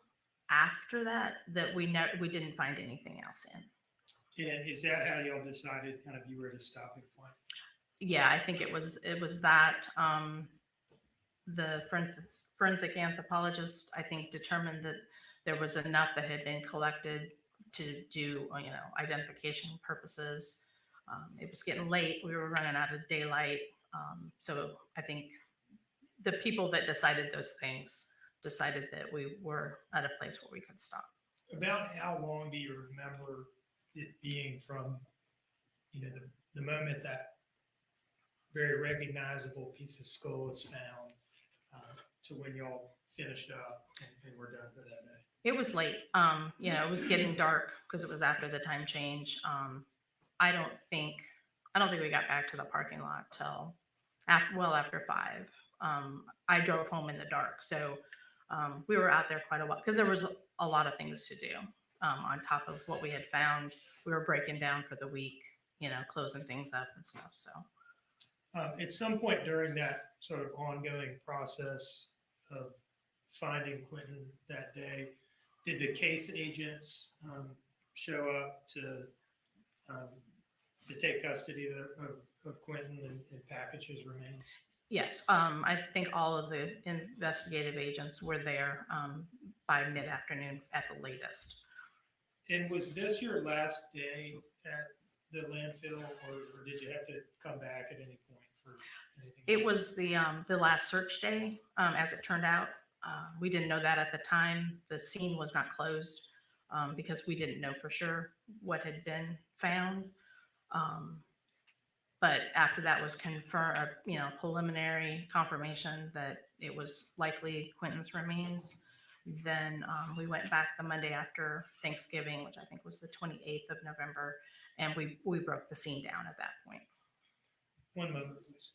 after that we didn't find anything else in. And is that how y'all decided kind of you were at a stopping point? Yeah, I think it was that the forensic anthropologist, I think, determined that there was enough that had been collected to do, identification purposes. It was getting late. We were running out of daylight. So I think the people that decided those things decided that we were at a place where we could stop. About how long do you remember it being from, the moment that very recognizable piece of skull is found to when y'all finished up and we're done for that day? It was late. It was getting dark because it was after the time change. I don't think we got back to the parking lot till after 5. I drove home in the dark, so we were out there quite a while because there was a lot of things to do. On top of what we had found, we were breaking down for the week, closing things up and stuff. So at some point during that sort of ongoing process of finding Quinton that day, did the case agents show up to take custody of Quinton and package his remains? yes, I think all of the investigative agents were there by mid-afternoon at the latest. And was this your last day at the landfill, or did you have to come back at any point for anything? It was the last search day, as it turned out. We didn't know that at the time. The scene was not closed because we didn't know for sure what had been found. But after that was confirmed, preliminary confirmation that it was likely Quinton's remains, then we went back the Monday after Thanksgiving, which I think was the 28th of November, and we broke the scene down at that point. One moment, please.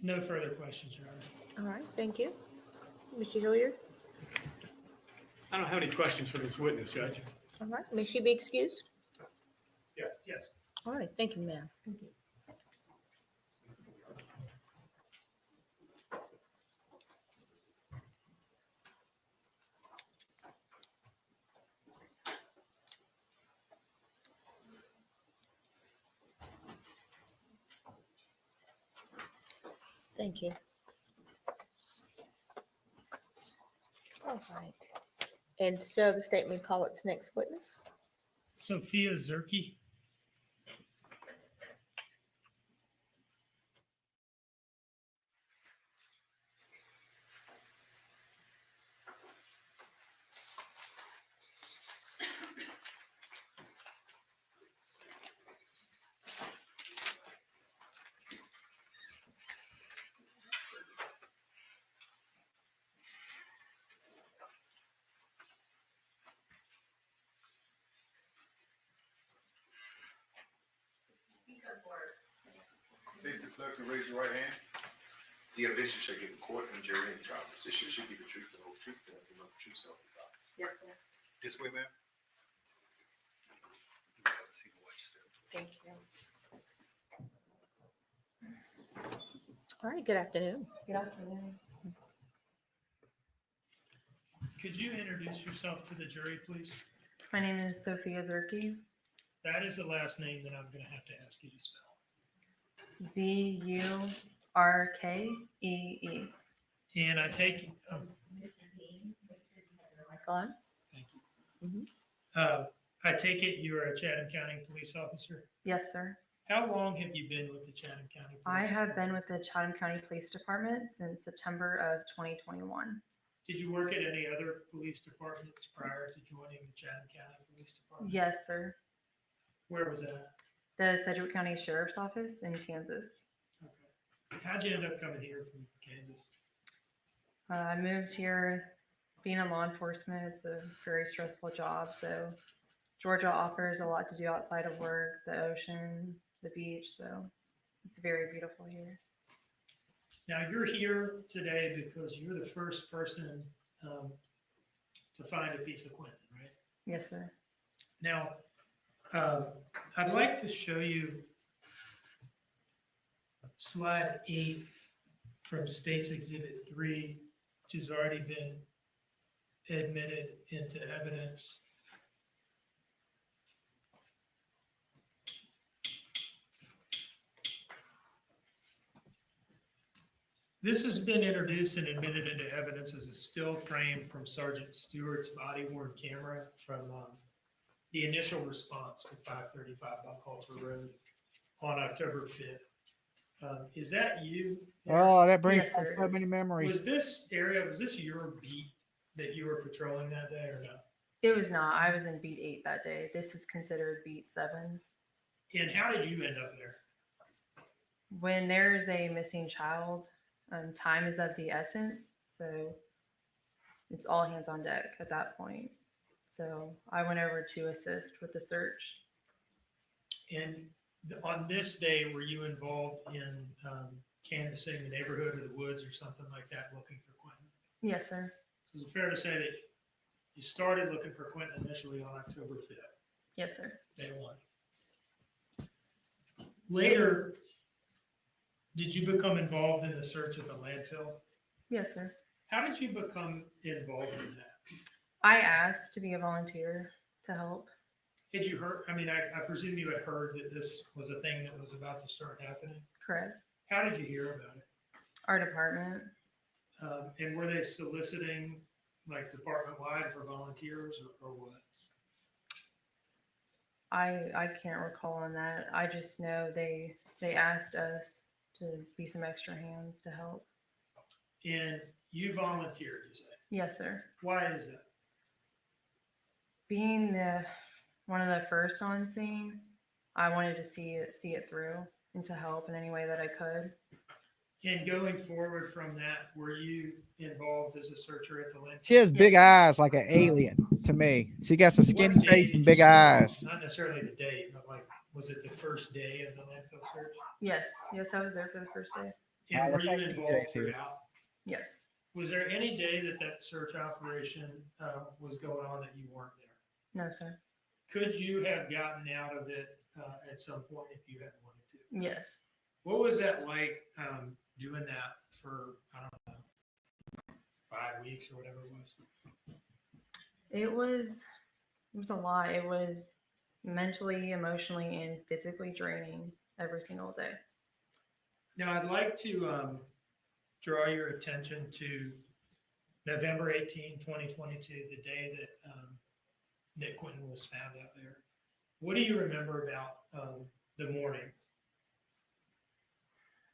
No further questions, Your Honor. All right, thank you. Mr. Hilliard? I don't have any questions for this witness, Judge. All right, may she be excused? Yes. All right, thank you, ma'am. Thank you. Thank you. All right. And so the state may call its next witness. Sophia Zerke. Please the clerk to raise your right hand. The evidence you shall give the court and jury in the trial of this issue should be the truth, the whole truth, and nothing but the truth, so help you God. Yes, sir. This way, ma'am. Thank you. All right, good afternoon. Good afternoon. Could you introduce yourself to the jury, please? My name is Sophia Zerke. That is the last name that I'm going to have to ask you to spell. Zurkee. And I take, on. Thank you. I take it you're a Chatham County police officer? Yes, sir. How long have you been with the Chatham County Police? I have been with the Chatham County Police Department since September of 2021. Did you work at any other police departments prior to joining the Chatham County Police Department? Yes, sir. Where was that? The Sedgwick County Sheriff's Office in Kansas. Okay. How'd you end up coming here from Kansas? I moved here being in law enforcement. It's a very stressful job. So Georgia offers a lot to do outside of work, the ocean, the beach. So it's very beautiful here. Now, you're here today because you're the first person to find a piece of Quinton, right? Yes, sir. Now, I'd like to show you slide 8 from State's Exhibit 3, which has already been admitted into evidence. This has been introduced and admitted into evidence as a still frame from Sergeant Stewart's body-worn camera from the initial response to 535 Buckhalter Road on October 5th. Is that you? Oh, that brings Yes, back sir, so it is. many memories. Was this your beat that you were patrolling that day or no? It was not. I was in beat 8 that day. This is considered beat 7. And how did you end up there? When there's a missing child, time is of the essence. So it's all hands on deck at that point. So I went over to assist with the search. And on this day, were you involved in canvassing the neighborhood or the woods or something like that, looking for Quinton? Yes, sir. So is it fair to say that you started looking for Quinton initially on October 5th, Yes, sir. day 1? Later, did you become involved in the search of the landfill? Yes, sir. How did you become involved in that? I asked to be a volunteer to help. Had you heard, I presume you had heard that this was a thing that was about to start happening? Correct. How did you hear about it? Our department. And were they soliciting like department-wide for volunteers or what? I can't recall on that. I just know they asked us to be some extra hands to help. And you volunteered, you say? Yes, sir. Why is that? Being one of the first on scene, I wanted to see it through and to help in any way that I could. And going forward from that, were you involved as a searcher at the landfill? She has big eyes like an alien to me. She got a skinny face and big eyes. Not necessarily the date, but like, was it the first day of the landfill search? Yes, I was there for the first day. And were you involved throughout? Yes. Was there any day that search operation was going on that you weren't there? No, sir. Could you have gotten out of it at some point if you had wanted to? Yes. What was that like doing that for, I don't know, 5 weeks or whatever it was? It was a lot. It was mentally, emotionally, and physically draining every single day. Now, I'd like to draw your attention to November 18, 2022, the day that Quinton was found out there. What do you remember about the morning?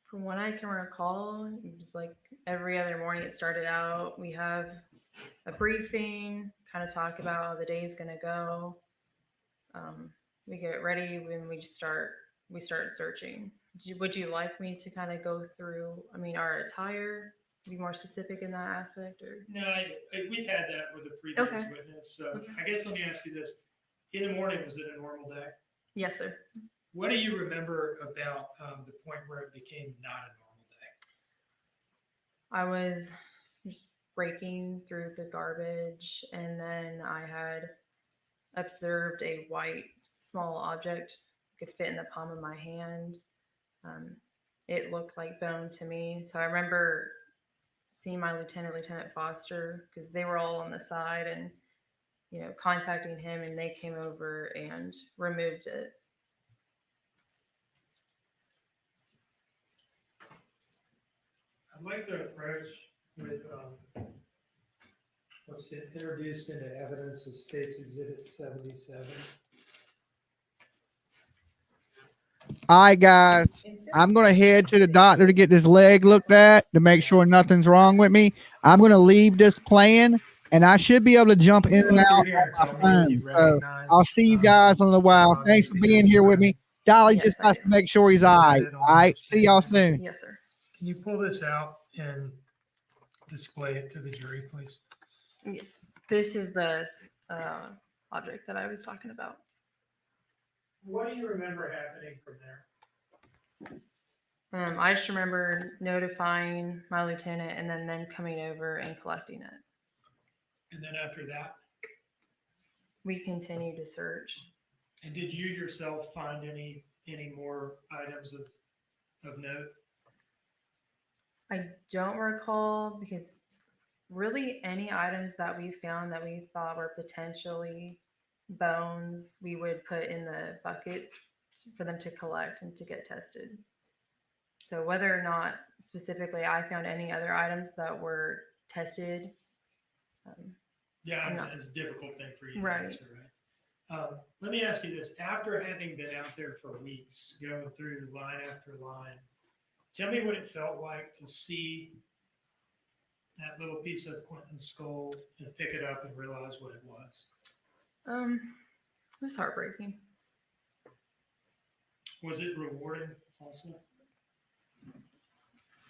From what I can recall, it was like every other morning it started out. We have a briefing, kind of talk about how the day is going to go. We get ready when we start searching. Would you like me to kind of go through, our attire, to be more specific in that aspect? Or No, we've had that with a previous witness. So I guess let me ask you this. In the morning, was it a normal day? Yes, sir. What do you remember about the point where it became not a normal day? I was just breaking through the garbage, and then I had observed a white small object could fit in the palm of my hand. It looked like bone to me. So I remember seeing my Lieutenant Foster, because they were all on the side, and contacting him, and they came over and removed it. I'd like to approach with What's been introduced into evidence is State's Exhibit 77. All right, guys. I'm going to head to the doctor to get this leg looked at to make sure nothing's wrong with me. I'm going to leave this playing, and I should be able to jump in and out on my phone. So I'll see you guys on the while. Thanks for being here with me. Dolly Yes, just I has do. to make sure he's all right. All right. See y'all soon. Yes, sir. Can you pull this out and display it to the jury, please? Yes, this is the object that I was talking about. What do you remember happening from there? I just remember notifying my lieutenant and then them coming over and collecting it. And then after that, We continued to search. And did you yourself find any more items of note? I don't recall because really any items that we found that we thought were potentially bones, we would put in the buckets for them to collect and to get tested. So whether or not specifically I found any other items that were tested. Yeah, I'm not- it's a difficult thing for you to Right. answer, right? Let me ask you this. After having been out there for weeks, going through line after line, tell me what it felt like to see that little piece of Quinton's skull and pick it up and realize what it was. It was heartbreaking. Was it rewarding also?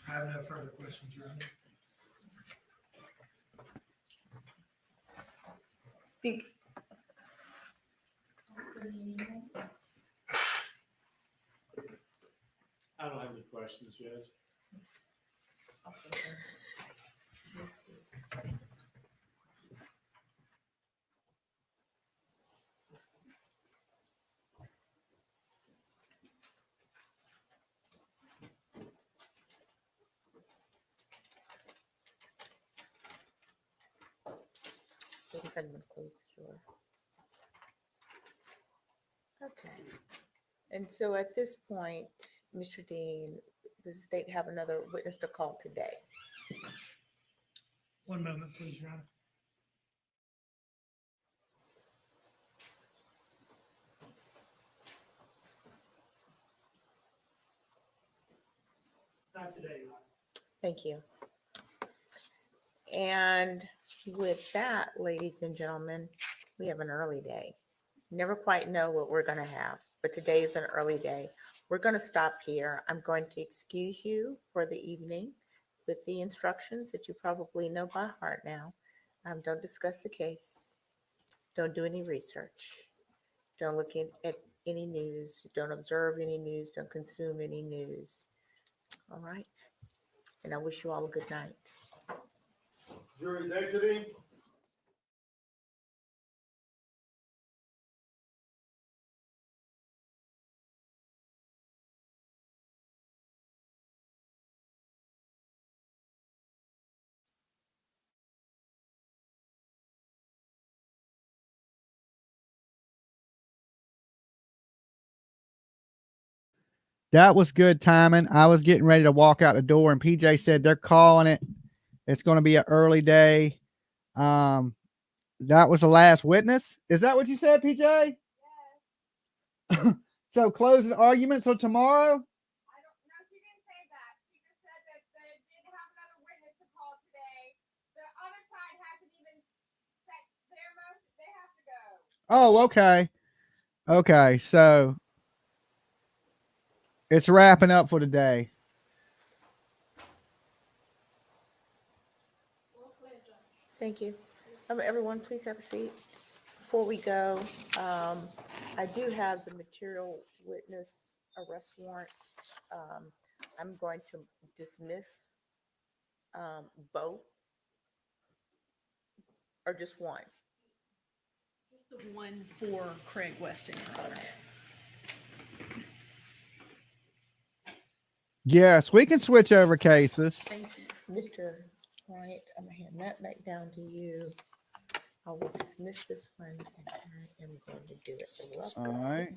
I have no further questions, Your Honor. Think I don't have any questions, Judge. Wait if I'm gonna close the door. Okay. And so at this point, Mr. Dean, does the state have another witness to call today? One moment, please, Your Honor. Not today, Your Honor. Thank you. And with that, ladies and gentlemen, we have an early day. Never quite know what we're going to have, but today is an early day. We're going to stop here. I'm going to excuse you for the evening with the instructions that you probably know by heart now. Don't discuss the case. Don't do any research. Don't look at any news. Don't observe any news. Don't consume any news. All right. And I wish you all a good night. Jury's exiting. That was good timing. I was getting ready to walk out the door, and PJ said they're calling it. It's going to be an early day. That was the last witness. Is that what you said, PJ? Yeah. So closing arguments for tomorrow? Oh, okay. Okay, so it's wrapping up for today. Thank you. Everyone, please have a seat. Before we go, I do have the material witness arrest warrant. I'm going to dismiss both or just one. Just the one for Craig Weston. Yes, we can switch over cases. Thank you, Mr. White. I'm gonna hand that back down to you. I will dismiss this one, and I am going to do it. All right.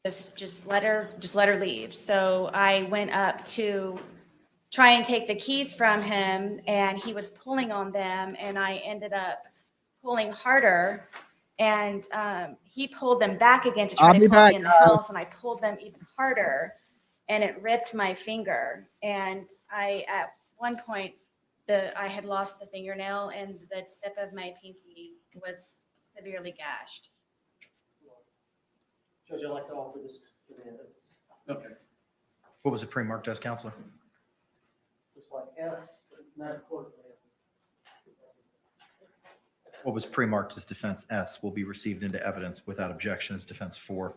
just let her leave. So I went up to try and take the keys from him, and he was pulling on them, and I ended up pulling harder, and he pulled them back again to try I'll to be call me back, in the guys. house, and I pulled them even harder, and it ripped my finger. And at one point, I had lost the fingernail, and the tip of my pinky was severely gashed. Judge, I'd like to offer this to the evidence. Okay. What was it pre-marked as, Counselor? Just like S, but not court. What was pre-marked as defense S will be received into evidence without objection as defense 4.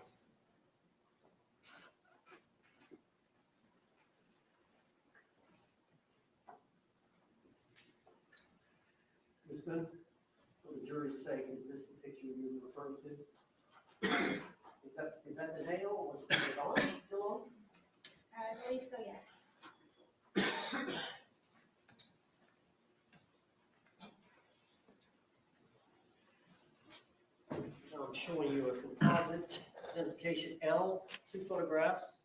Ms. Boon, for the jury's sake, is this the picture you're referring to? Is that the nail, or was it on? Still on? I believe so, yes. Now I'm showing you a composite identification L, 2 photographs.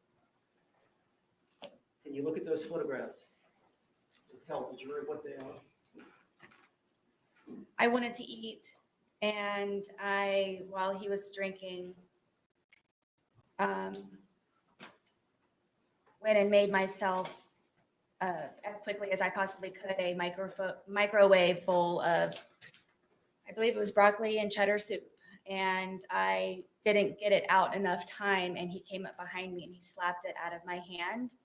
Can you look at those photographs and tell the jury what they are? I wanted to eat, and while he was drinking, went and made myself, as quickly as I possibly could, a microwave bowl of, I believe it was broccoli and cheddar soup. And I didn't get it out enough time, and he came up behind me and he slapped it out of my hand.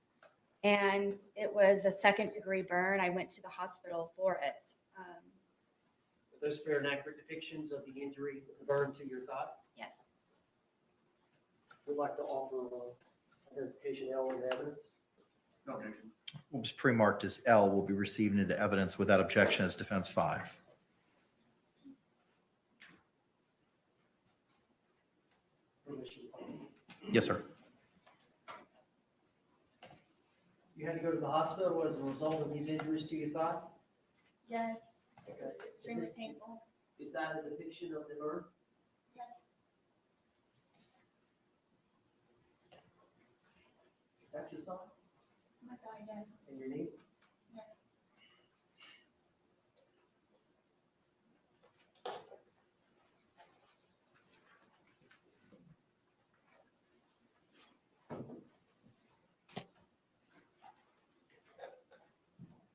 And it was a 2nd-degree burn. I went to the hospital for it. Are those fair and accurate depictions of the injury, the burn to your thigh? Yes. Would like to offer identification L in evidence. Okay. What was pre-marked as L will be received into evidence without objection as defense 5. Yes, sir. You had to go to the hospital as a result of these injuries to your thigh? Yes. Okay. It was extremely painful. Is that a depiction of the burn? Yes. Is that your thigh Oh my God, yes. and your knee? Yes.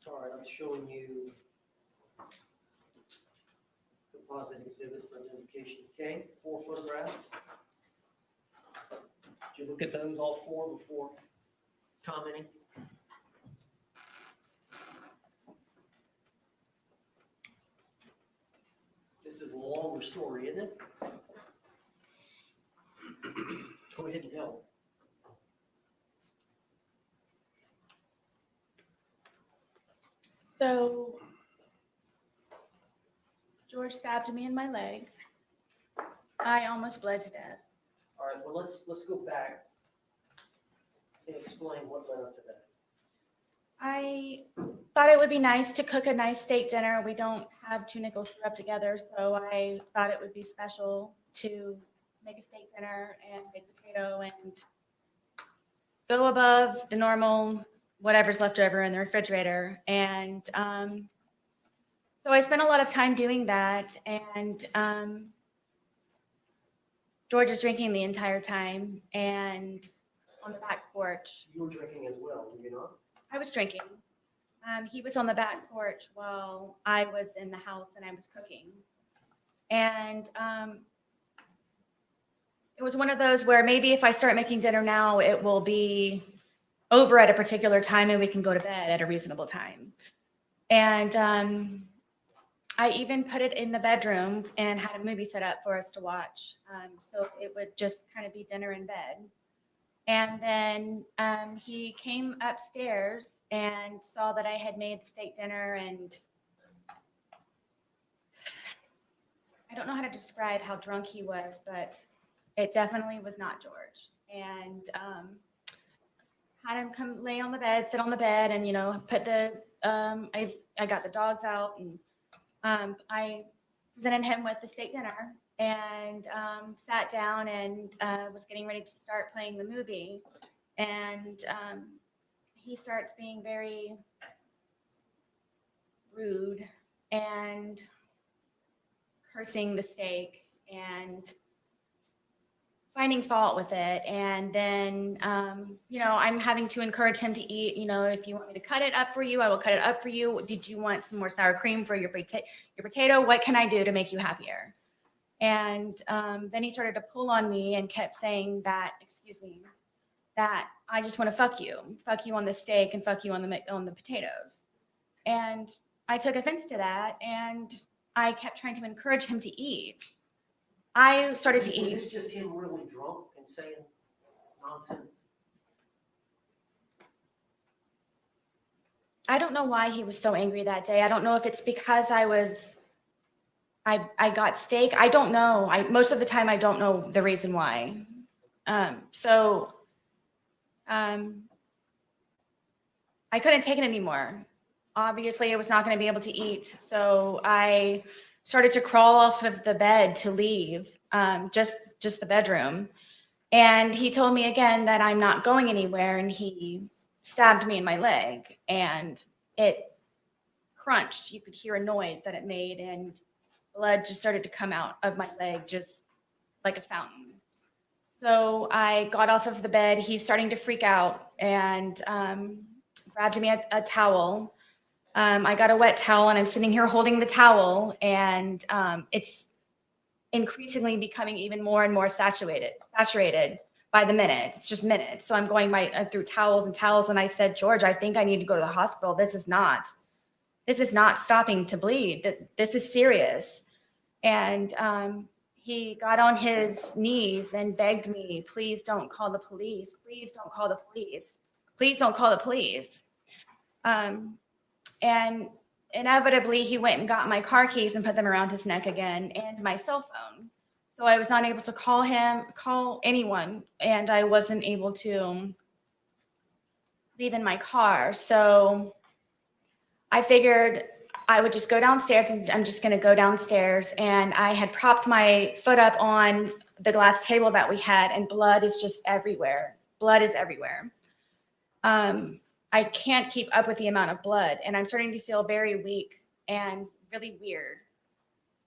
All right, I'm showing you composite exhibit for identification K, 4 photographs. Did you look at those, all 4, before commenting? This is a longer story, isn't it? Go ahead and tell. So George stabbed me in my leg. I almost bled to death. All right, well, let's go back and explain what led up to that. I thought it would be nice to cook a nice steak dinner. We don't have 2 nickels to rub together, so I thought it would be special to make a steak dinner and make potato and go above the normal whatever's left over in the refrigerator. And so I spent a lot of time doing that, and George is drinking the entire time, and on the back porch. You were drinking as well, were you not? I was drinking. He was on the back porch while I was in the house and I was cooking. And it was one of those where maybe if I start making dinner now, it will be over at a particular time and we can go to bed at a reasonable time. And I even put it in the bedroom and had a movie set up for us to watch. So it would just kind of be dinner in bed. And then he came upstairs and saw that I had made the steak dinner, and I don't know how to describe how drunk he was, but it definitely was not George. And had him come lay on the bed, sit on the bed, and, you know, put the, I got the dogs out, and I presented him with the steak dinner, and sat down and was getting ready to start playing the movie. And he starts being very rude and cursing the steak and finding fault with it. And then, I'm having to encourage him to eat. If you want me to cut it up for you, I will cut it up for you. Did you want some more sour cream for your potato? What can I do to make you happier? And then he started to pull on me and kept saying that, that I just want to fuck you on the steak and fuck you on the potatoes. And I took offense to that, and I kept trying to encourage him to eat. I started to eat. Is this just him really drunk and saying nonsense? I don't know why he was so angry that day. I don't know if it's because I got steak. I don't know. Most of the time I don't know the reason why. I couldn't take it anymore. Obviously, I was not going to be able to eat. So I started to crawl off of the bed to leave, just the bedroom. And he told me again that I'm not going anywhere, and he stabbed me in my leg, and it crunched. You could hear a noise that it made, and blood just started to come out of my leg, just like a fountain. So I got off of the bed. He's starting to freak out, and grabbed me a towel. I got a wet towel, and I'm sitting here holding the towel, and it's increasingly becoming even more and more saturated by the minute. It's just minutes. So I'm going through towels, and I said, George, I think I need to go to the hospital. This is not stopping to bleed. This is serious. And he got on his knees and begged me, please don't call the police. Please don't call the police. Please don't call the police. And inevitably, he went and got my car keys and put them around his neck again, and my cell phone. So I was not able to call anyone, and I wasn't able to leave in my car. So I figured I would just go downstairs, and I'm just going to go downstairs. And I had propped my foot up on the glass table that we had, and blood is just everywhere. Blood is everywhere. I can't keep up with the amount of blood, and I'm starting to feel very weak and really weird.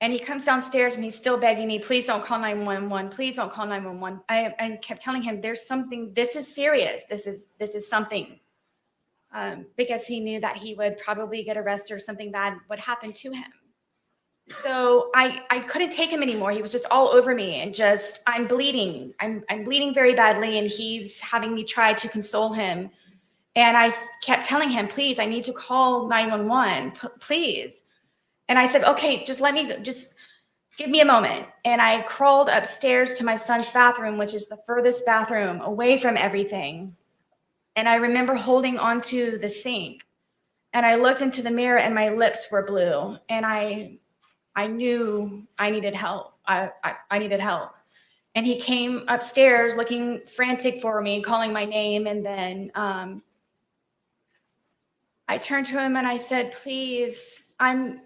And he comes downstairs, and he's still begging me, please don't call 911. Please don't call 911. I kept telling him, there's something, this is serious. This is something. Because he knew that he would probably get arrested or something bad would happen to him. So I couldn't take him anymore. He was just all over me, and just, I'm bleeding. I'm bleeding very badly, and he's having me try to console him. And I kept telling him, please, I need to call 911, please. And I said, okay, just give me a moment. And I crawled upstairs to my son's bathroom, which is the furthest bathroom away from everything. And I remember holding onto the sink, and I looked into the mirror, and my lips were blue. And I knew I needed help. I needed help. And he came upstairs looking frantic for me, calling my name. And then I turned to him and I said, please, I'm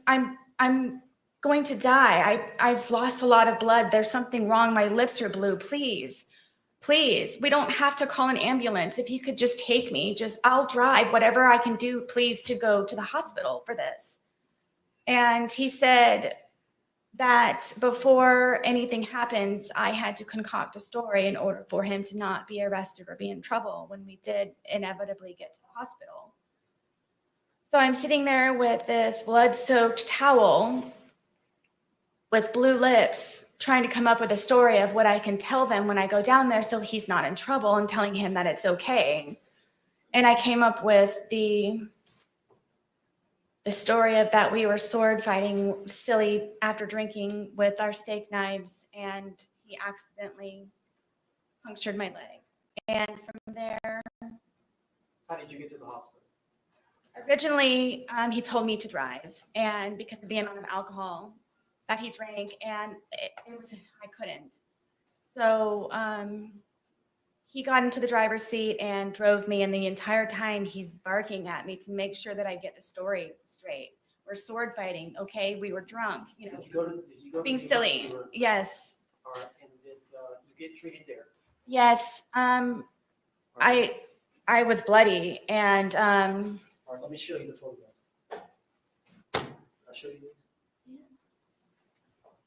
going to die. I've lost a lot of blood. There's something wrong. My lips are blue. Please, we don't have to call an ambulance. If you could just take me, I'll drive whatever I can do, please, to go to the hospital for this. And he said that before anything happens, I had to concoct a story in order for him to not be arrested or be in trouble when we did inevitably get to the hospital. So I'm sitting there with this blood-soaked towel with blue lips, trying to come up with a story of what I can tell them when I go down there so he's not in trouble, and telling him that it's okay. And I came up with the story of that we were sword fighting silly after drinking with our steak knives, and he accidentally punctured my leg. And from there... How did you get to the hospital? Originally, he told me to drive, and because of the amount of alcohol that he drank, and I couldn't. So he got into the driver's seat and drove me, and the entire time he's barking at me to make sure that I get the story straight. We're sword fighting, okay? We were drunk. Did you you go to being the silly. emergency room? Yes. All right, and then you get treated there. Yes. I was bloody and All right, let me show you the photograph. I'll show you these.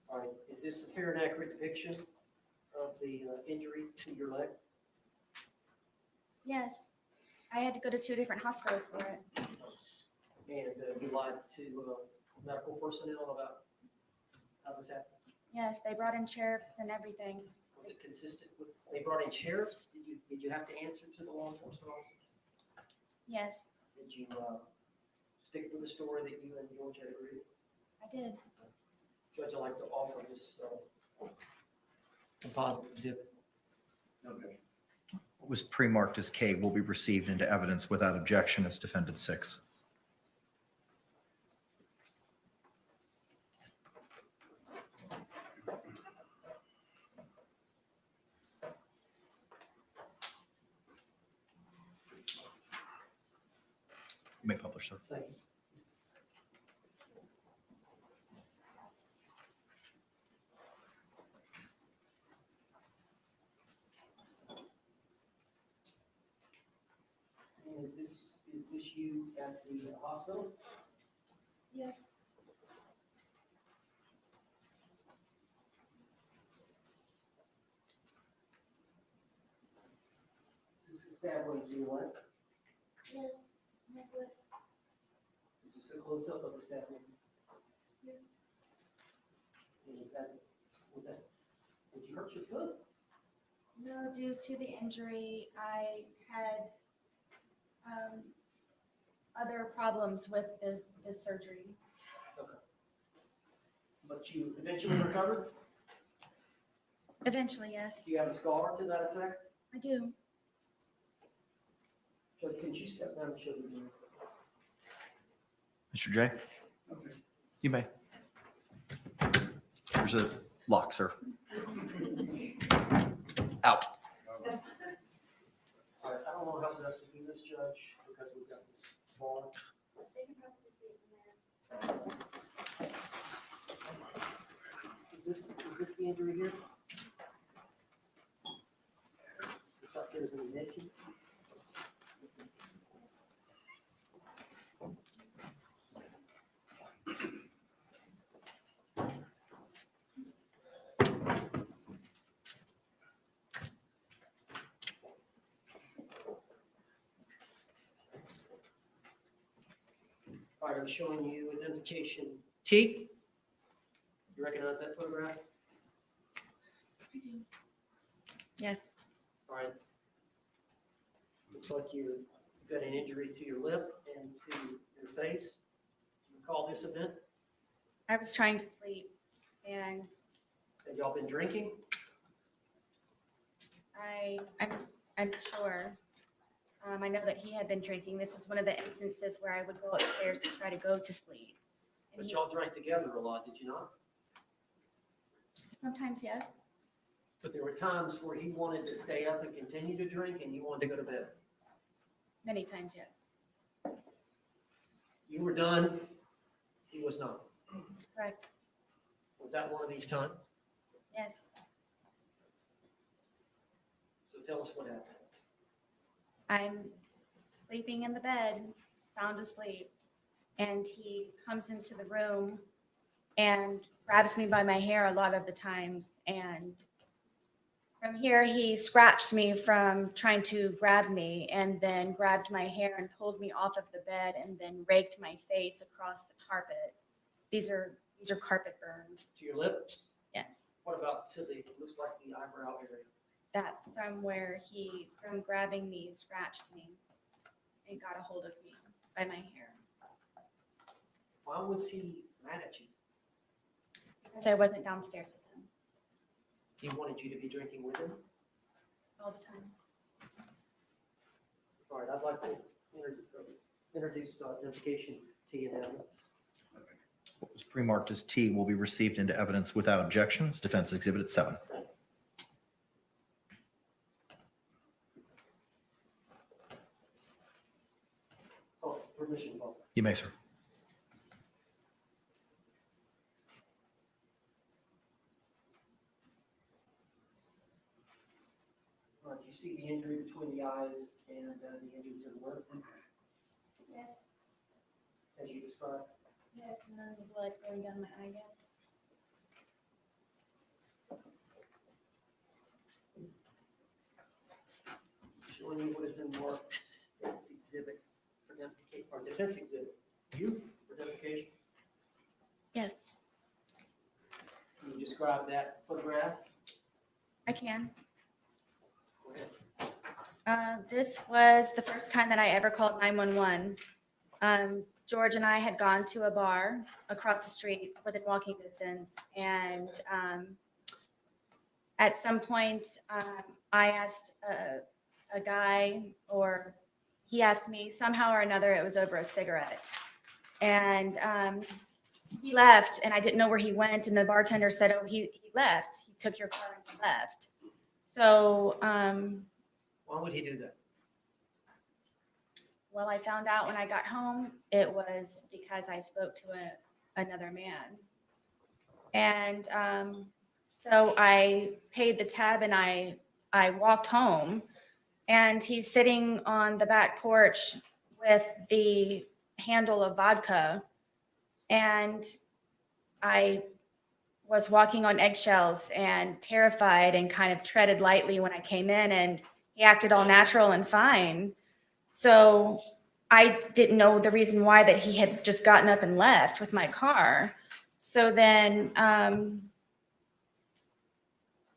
All right, is this a fair and accurate depiction of the injury to your leg? yes, I had to go to 2 different hospitals for it. And you lied to medical personnel about how this happened? Yes, they brought in sheriffs and everything. Was it consistent with, they brought in sheriffs? Did you have to answer to the law enforcement officers? Yes, Did you stick with the story that you and George had agreed? I did. Judge, I'd like to offer this composite exhibit. Okay. What was pre-marked as K will be received into evidence without objection as Defendant 6. You may publish, sir. Thank you. And is this you at the hospital? Yes. Is this the stab wound to your leg? Yes. Is this a close-up of the stab wound? Yes. And did you hurt your foot? No, due to the injury, I had other problems with the surgery. Okay. But you eventually recovered? Eventually, yes. Do you have a scar to that effect? I do. Judge, can you step down and show me? Mr. J, Okay. you may. There's a lock, sir. Out. All right, I don't know how best to do this, Judge, because we've got this bar. Is this the injury here? Looks like there's an admission. All right, I'm showing you identification T. You recognize that photograph? I do. Yes. All right. Looks like you've got an injury to your lip and to your face. Do you recall this event? I was trying to sleep and Have y'all been drinking? I'm sure. I know that he had been drinking. This was one of the instances where I would go upstairs to try to go to sleep. And But he- y'all drank together a lot, did you not? Sometimes, yes. But there were times where he wanted to stay up and continue to drink and you wanted to go to bed. Many times, yes. You were done, he was not. Correct. Was that one of these times? Yes. So tell us what happened. I'm sleeping in the bed, sound asleep, and he comes into the room and grabs me by my hair a lot of the times. And from here, he scratched me from trying to grab me, and then grabbed my hair and pulled me off of the bed, and then raked my face across the carpet. These are carpet burns. To your lips? Yes. What about to the, looks like the eyebrow area? That's from where he, from grabbing me, scratched me and got a hold of me by my hair. Why was he mad at you? Because I wasn't downstairs with him He wanted you to be drinking with him? all the time. All right, I'd like to introduce identification T and evidence. What was pre-marked as T will be received into evidence without objection as Defense Exhibit 7. Oh, permission, Bob. You may, sir. Do you see the injury between the eyes and the injury to the lip, Yes, as you described? yes, and then the blood going down my eye, yes. Showing you what has been marked state's exhibit for identification, or defense exhibit. You for identification. Yes, Can you describe that photograph? I can. Go ahead. This was the first time that I ever called 911. George and I had gone to a bar across the street within walking distance, and at some point, I asked a guy, or he asked me somehow or another, it was over a cigarette. And he left, and I didn't know where he went, and the bartender said, oh, he left. He took your car and he left. So, Why would he do that? well, I found out when I got home, it was because I spoke to another man. And so I paid the tab and I walked home, and he's sitting on the back porch with the handle of vodka. And I was walking on eggshells and terrified and kind of treaded lightly when I came in, and he acted all natural and fine. So I didn't know the reason why that he had just gotten up and left with my car. So then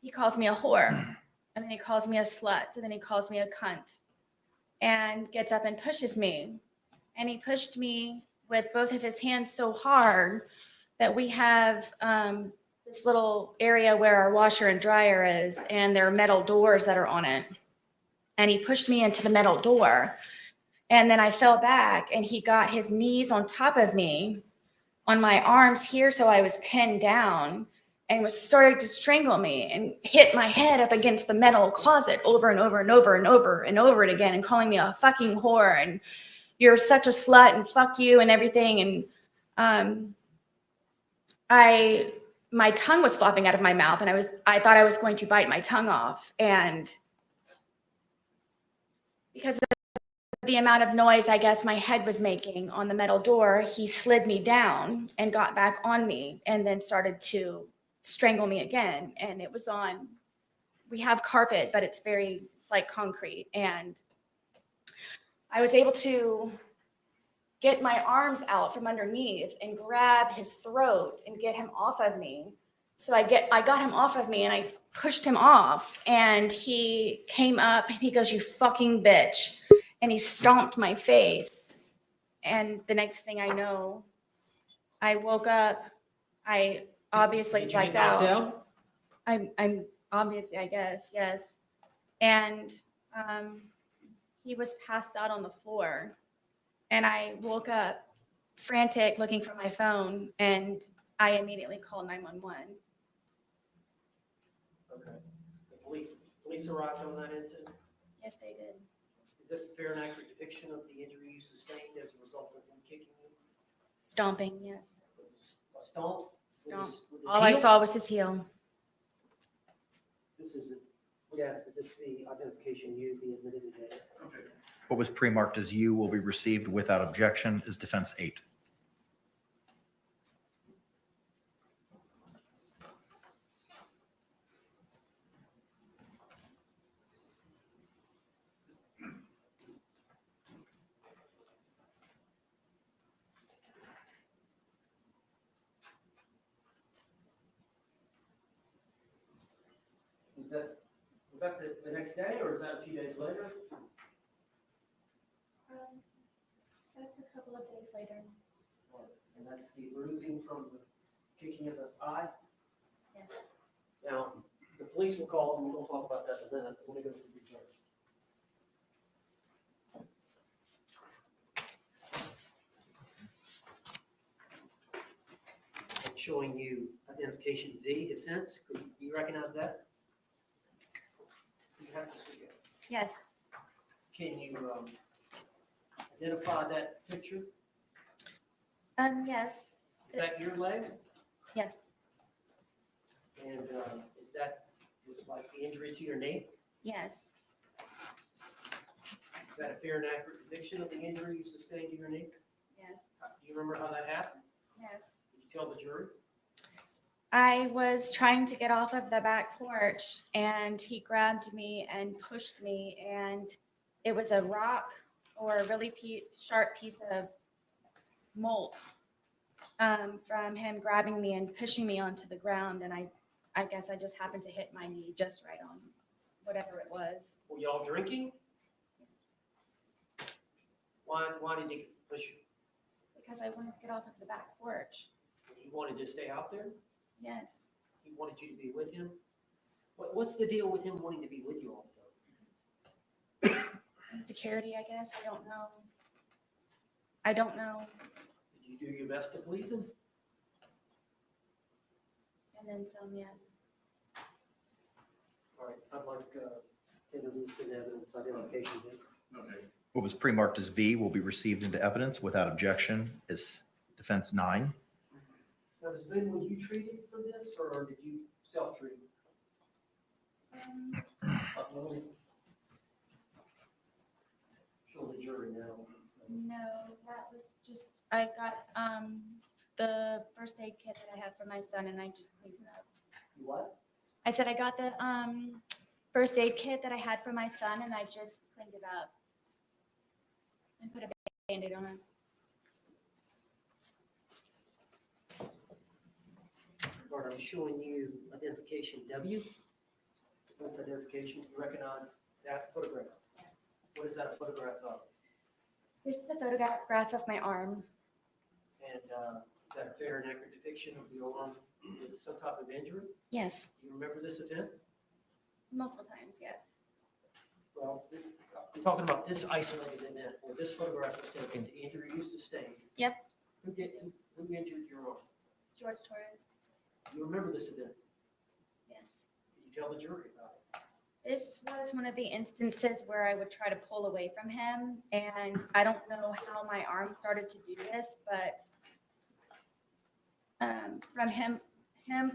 he calls me a whore, and then he calls me a slut, and then he calls me a cunt, and gets up and pushes me. And he pushed me with both of his hands so hard that we have this little area where our washer and dryer is, and there are metal doors that are on it. And he pushed me into the metal door. And then I fell back, and he got his knees on top of me on my arms here, so I was pinned down, and was starting to strangle me and hit my head up against the metal closet over and over and over and over and over it again, and calling me a fucking whore and you're such a slut and fuck you and everything. And my tongue was flopping out of my mouth, and I thought I was going to bite my tongue off. And because of the amount of noise I guess my head was making on the metal door, he slid me down and got back on me, and then started to strangle me again. And it was on, we have carpet, but it's like concrete. And I was able to get my arms out from underneath and grab his throat and get him off of me. So I got him off of me, and I pushed him off, and he came up and he goes, you fucking bitch. And he stomped my face. And the next thing I know, I woke up. I obviously Did you get blacked knocked out. out? I'm obviously, I guess, yes. And he was passed out on the floor. And I woke up frantic looking for my phone, and I immediately called 911. Okay. The police arrived on that incident? Yes, they did. Is this a fair and accurate depiction of the injury you sustained as a result of him kicking you? Stomping, yes. A stomp? Stomp. With his All I heel? saw was his heel. We ask that this be identification you be admitted today. Okay. What was pre-marked as you will be received without objection is defense 8. Was that the next day, or is that a few days later? That's a couple of days later. And that's the bruising from the kicking of the eye? Yes. Now, the police will call, and we'll talk about that in a minute. Let me go through the return. I'm showing you identification V, defense. Could you recognize that? You have to speak up. Yes. Can you identify that picture? Yes. Is that your leg? Yes. And is that just like the injury to your knee? Yes. Is that a fair and accurate depiction of the injury you sustained to your knee? Yes. Do you remember how that happened? Yes. Did you tell the jury? I was trying to get off of the back porch and he grabbed me and pushed me, and it was a rock or a really sharp piece of mold from him grabbing me and pushing me onto the ground. And I guess I just happened to hit my knee just right on whatever it was. Were y'all drinking? Why did he push you? Because I wanted to get off of the back porch. He wanted to stay out there? Yes. He wanted you to be with him? What's the deal with him wanting to be with you all the time? Security, I guess. I don't know. I don't know. Did you do your best to please him? And then some, yes. All right, I'd like to introduce an evidence identification here. What was pre-marked as V will be received into evidence without objection as defense 9. Now, Ms. Boon, were you treated for this, or did you self-treat? Show the jury now. No, that was just, I got the first aid kit that I had for my son and I just cleaned it up. What? I said I got the first aid kit that I had for my son and I just cleaned it up and put a Band-Aid on it. All right, I'm showing you identification W. What's identification? You recognize that photograph? Yes. What is that a photograph of? This is a photograph of my arm. And is that a fair and accurate depiction of your arm with some type of injury? Yes. Do you remember this event? Multiple times, yes. Well, I'm talking about this isolated event where this photograph was taken, the injury you sustained. Yep. Who injured your arm? George Torres. Do you remember this event? Yes. Did you tell the jury about it? This was one of the instances where I would try to pull away from him, and I don't know how my arm started to do this, but from him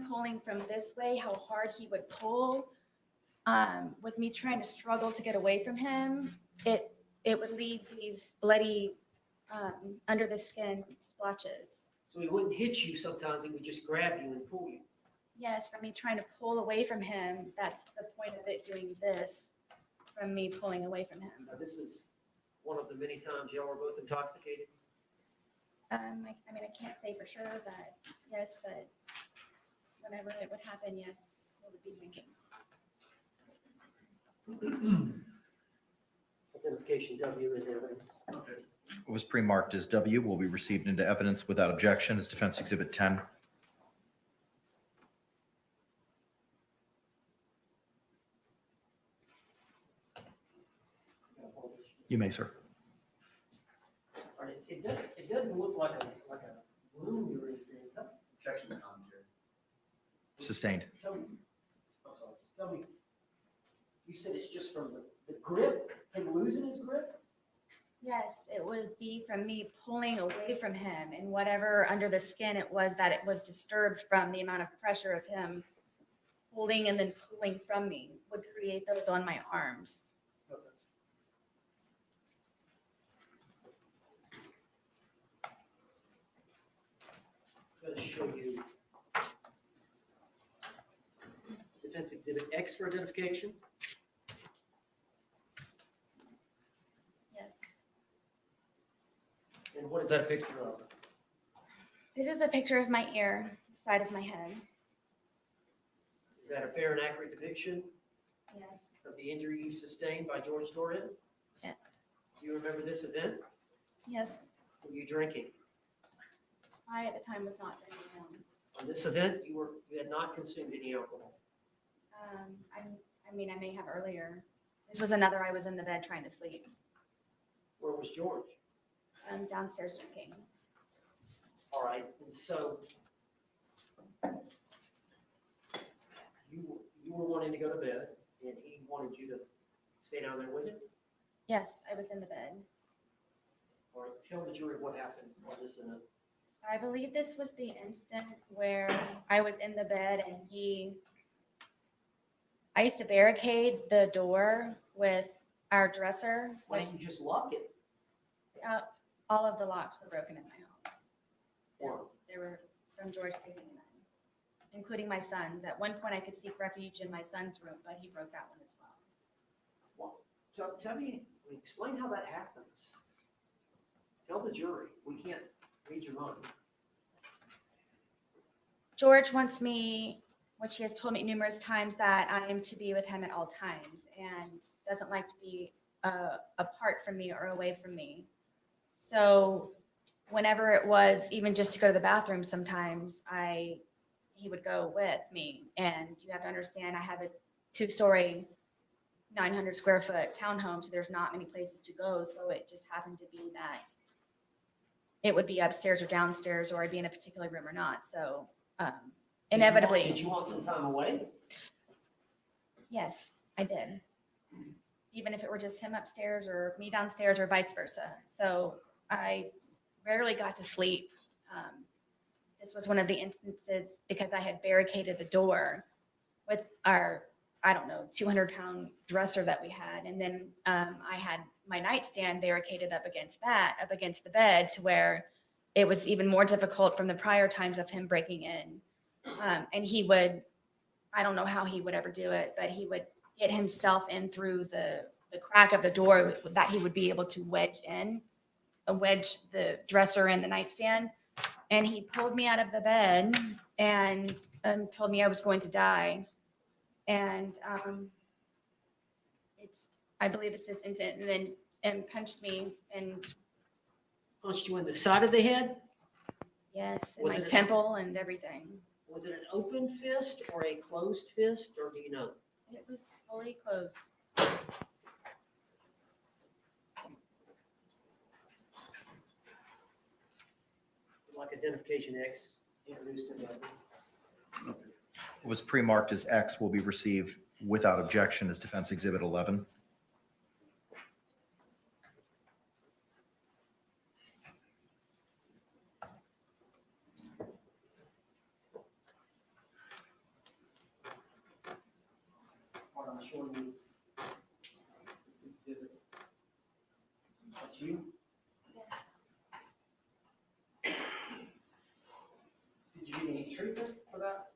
pulling from this way, how hard he would pull, with me trying to struggle to get away from him, it would leave these bloody under the skin splotches. So he wouldn't hit you sometimes, he would just grab you and pull you. Yes, from me trying to pull away from him, that's the point of it doing this, from me pulling away from him. Now, this is one of the many times y'all were both intoxicated. I mean, I can't say for sure, but yes, but whenever it would happen, yes, we would be drinking. Identification W is evidence. What was pre-marked as W will be received into evidence without objection as defense exhibit 10. You may, sir. All right, it doesn't look like a wound or anything. Objection to commentary. Sustained. Tell me, I'm sorry, tell me, you said it's just from the grip, him losing his grip? Yes, it would be from me pulling away from him and whatever under the skin it was that it was disturbed from the amount of pressure of him holding and then pulling from me would create those on my arms. I'm going to show you defense exhibit X for identification. Yes. And what is that a picture of? This is a picture of my ear, side of my head. Is that a fair and accurate depiction Yes. of the injury you sustained by George Torres? Yes. Do you remember this event? Yes. Were you drinking? I at the time was not drinking. On this event, you had not consumed any alcohol. I mean, I may have earlier. This was another, I was in the bed trying to sleep. Where was George? Downstairs drinking. All right, and so you were wanting to go to bed, and he wanted you to stay down there with him? Yes, I was in the bed. All right, tell the jury what happened on this event. I believe this was the instant where I was in the bed and I used to barricade the door with our dresser, Why which didn't you just lock it? all of the locks were broken in my home. Or They were from George taking them in, including my son's. At one point, I could seek refuge in my son's room, but he broke that one as well. tell me, explain how that happens. Tell the jury. We can't read your mind. George wants me, which he has told me numerous times, that I am to be with him at all times and doesn't like to be apart from me or away from me. So whenever it was even just to go to the bathroom, sometimes he would go with me. And you have to understand, I have a 2-story, 900 square foot townhome, so there's not many places to go. So it just happened to be that it would be upstairs or downstairs, or I'd be in a particular room or not. So inevitably. Did you want some time away? Yes, I did. Even if it were just him upstairs or me downstairs or vice versa. So I rarely got to sleep. This was one of the instances because I had barricaded the door with our, 200-pound dresser that we had. And then I had my nightstand barricaded up against the bed, to where it was even more difficult from the prior times of him breaking in. And he would, I don't know how he would ever do it, but he would get himself in through the crack of the door that he would be able to wedge the dresser in the nightstand. And he pulled me out of the bed and told me I was going to die. And I believe it's this incident, and punched me and Punched you in the side of the head? yes, in Was my it- temple and everything. Was it an open fist or a closed fist, or do you know? It was fully closed. Like identification X introduced in evidence? What was pre-marked as X will be received without objection as Defense Exhibit 11. What I'm showing you. This exhibit. That's you? Did you get any treatment for that?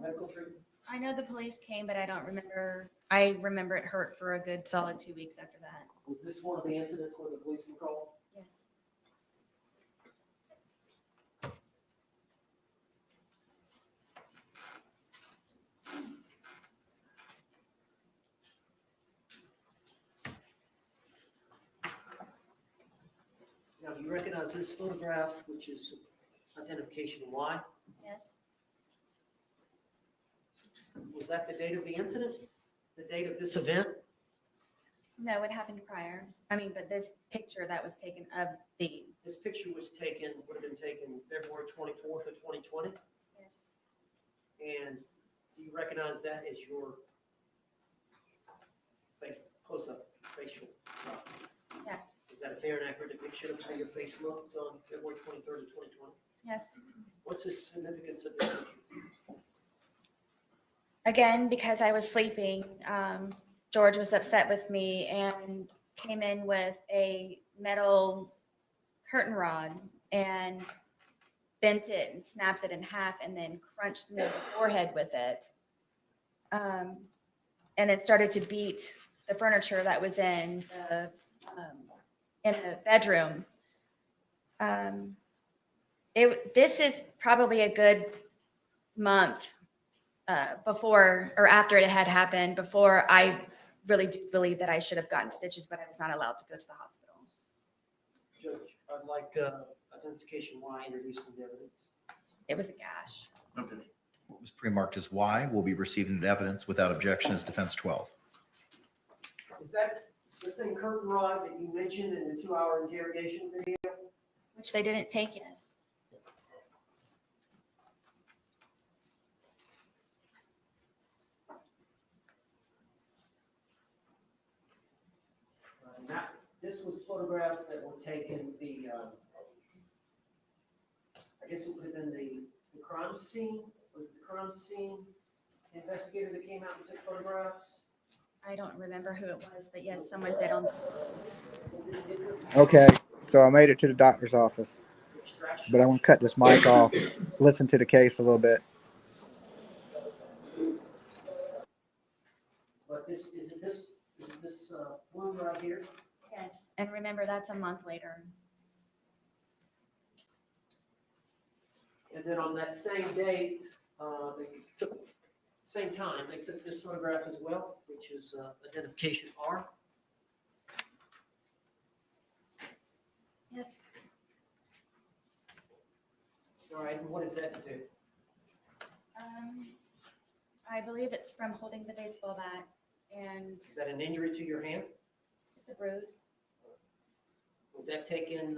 Medical treatment? I know the police came, but I don't remember. I remember it hurt for a good solid 2 weeks after that. Was this one of the incidents where the police were called? Yes. Now, do you recognize this photograph, which is identification Y? Yes. Was that the date of the incident? The date of this event? No, it happened prior. But this picture that was taken of the. This picture was taken, would have been taken February 24th of 2020? Yes. And do you recognize that as your close-up facial? Yes. Is that a fair and accurate depiction of how your face looked on February 23rd of 2020? Yes. What's the significance of this picture? Again, because I was sleeping, George was upset with me and came in with a metal curtain rod and bent it and snapped it in half and then crunched me in the forehead with it. And then started to beat the furniture that was in the bedroom. This is probably a good month before or after it had happened, before I really do believe that I should have gotten stitches, but I was not allowed to go to the hospital. Judge, I'd like identification Y introduced into evidence. It was a gash. What was pre-marked as Y will be received into evidence without objection as Defense 12. Is that the same curtain rod that you mentioned in the 2-hour interrogation video? Which they didn't take, yes. This was photographs that were taken, I guess it would have been the crime scene. Was it the crime scene investigator that came out and took photographs? I don't remember who it was, but yes, someone bit on. Okay, so I made it to the doctor's office, but I want to cut this mic off, listen to the case a little bit. But is it this one right here? Yes. And remember, that's a month later. And then on that same date, they took, same time, they took this photograph as well, which is identification R. Yes. All right, and what does that do? I believe it's from holding the baseball bat, and Is that an injury to your hand? it's a bruise. Was that taken,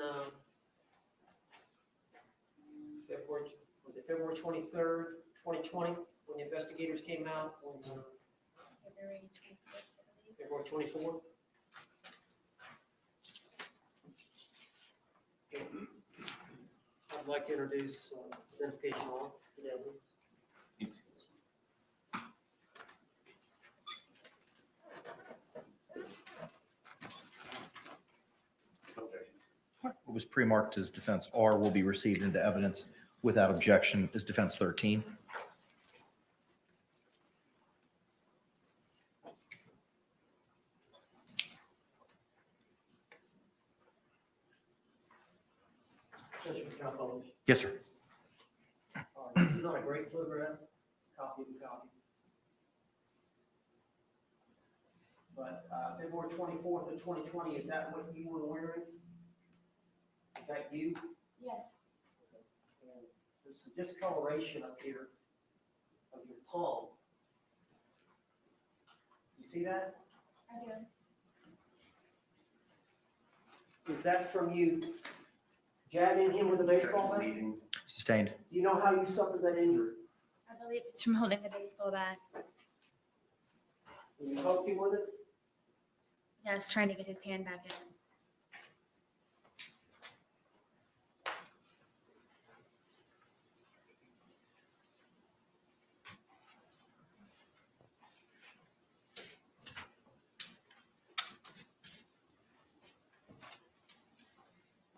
February, was it February 23rd, 2020, when the investigators came out on February 24th, I believe. February 24th? Okay. I'd like to introduce identification on the evidence. What was pre-marked as defense R will be received into evidence without objection as defense 13. Yes, sir. This is not a great photograph, copy of the copy. But February 24th of 2020, is that what you were wearing? Is that you? Yes. And there's some discoloration up here of your palm. You see that? I do. Is that from you jabbing him with a baseball bat? Sustained. Do you know how you suffered that injury? I believe it's from holding the baseball bat. When you poked him with it? Yes, trying to get his hand back in.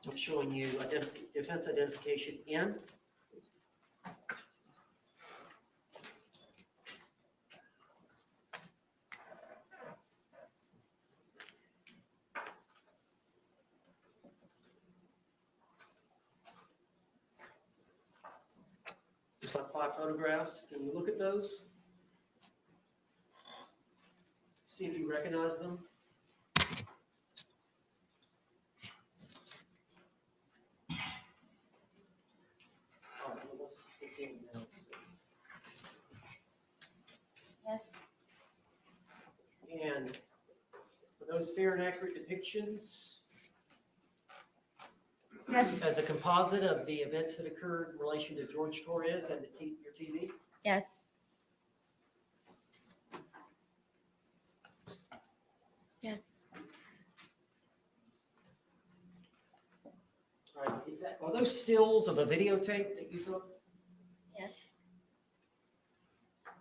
I'm showing you defense identification N. Just like 5 photographs. Can you look at those? See if you recognize them. All right, well, let's in now. Yes. And are those fair and accurate depictions? Yes. As a composite of the events that occurred in relation to George Torres and your TV? Yes. Yes. All right, are those stills of a videotape that you took? Yes.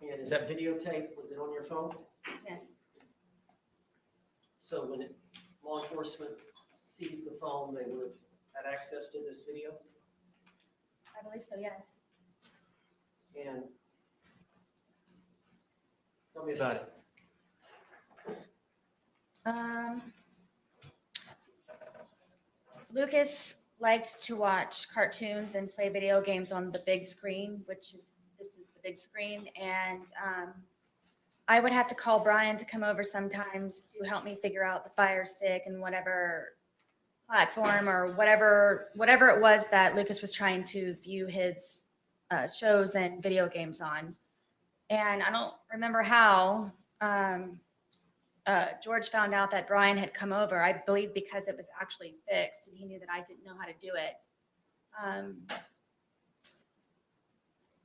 And is that videotape, was it on your phone? Yes. So when law enforcement sees the phone, they would have had access to this video? I believe so, yes. And tell me about it. Lucas liked to watch cartoons and play video games on the big screen, this is the big screen. And I would have to call Brian to come over sometimes to help me figure out the Fire Stick and whatever platform or whatever it was that Lucas was trying to view his shows and video games on. And I don't remember how George found out that Brian had come over. I believe because it was actually fixed and he knew that I didn't know how to do it.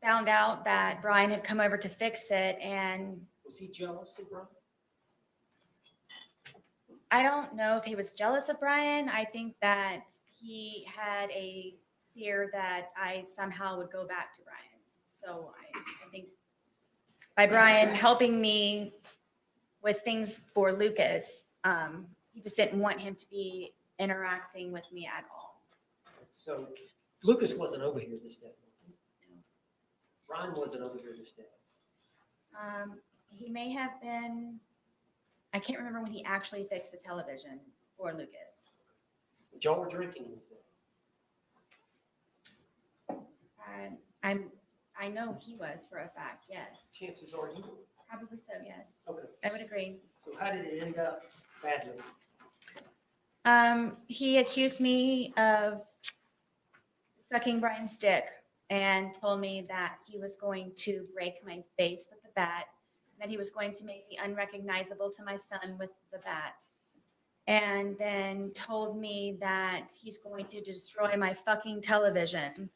Found out that Brian had come over to fix it, and was he jealous of Brian? I don't know if he was jealous of Brian. I think that he had a fear that I somehow would go back to Brian. So I think by Brian helping me with things for Lucas. He just didn't want him to be interacting with me at all. So Lucas wasn't over here this day. Ron wasn't over here this day. He may have been, I can't remember when he actually fixed the television for Lucas. But y'all were drinking this day. I know he was for a fact, yes. Chances are you were. Probably so, yes. Okay. I would agree. So how did it end up badly? He accused me of sucking Brian's dick and told me that he was going to break my face with the bat, that he was going to make me unrecognizable to my son with the bat, and then told me that he's going to destroy my fucking television,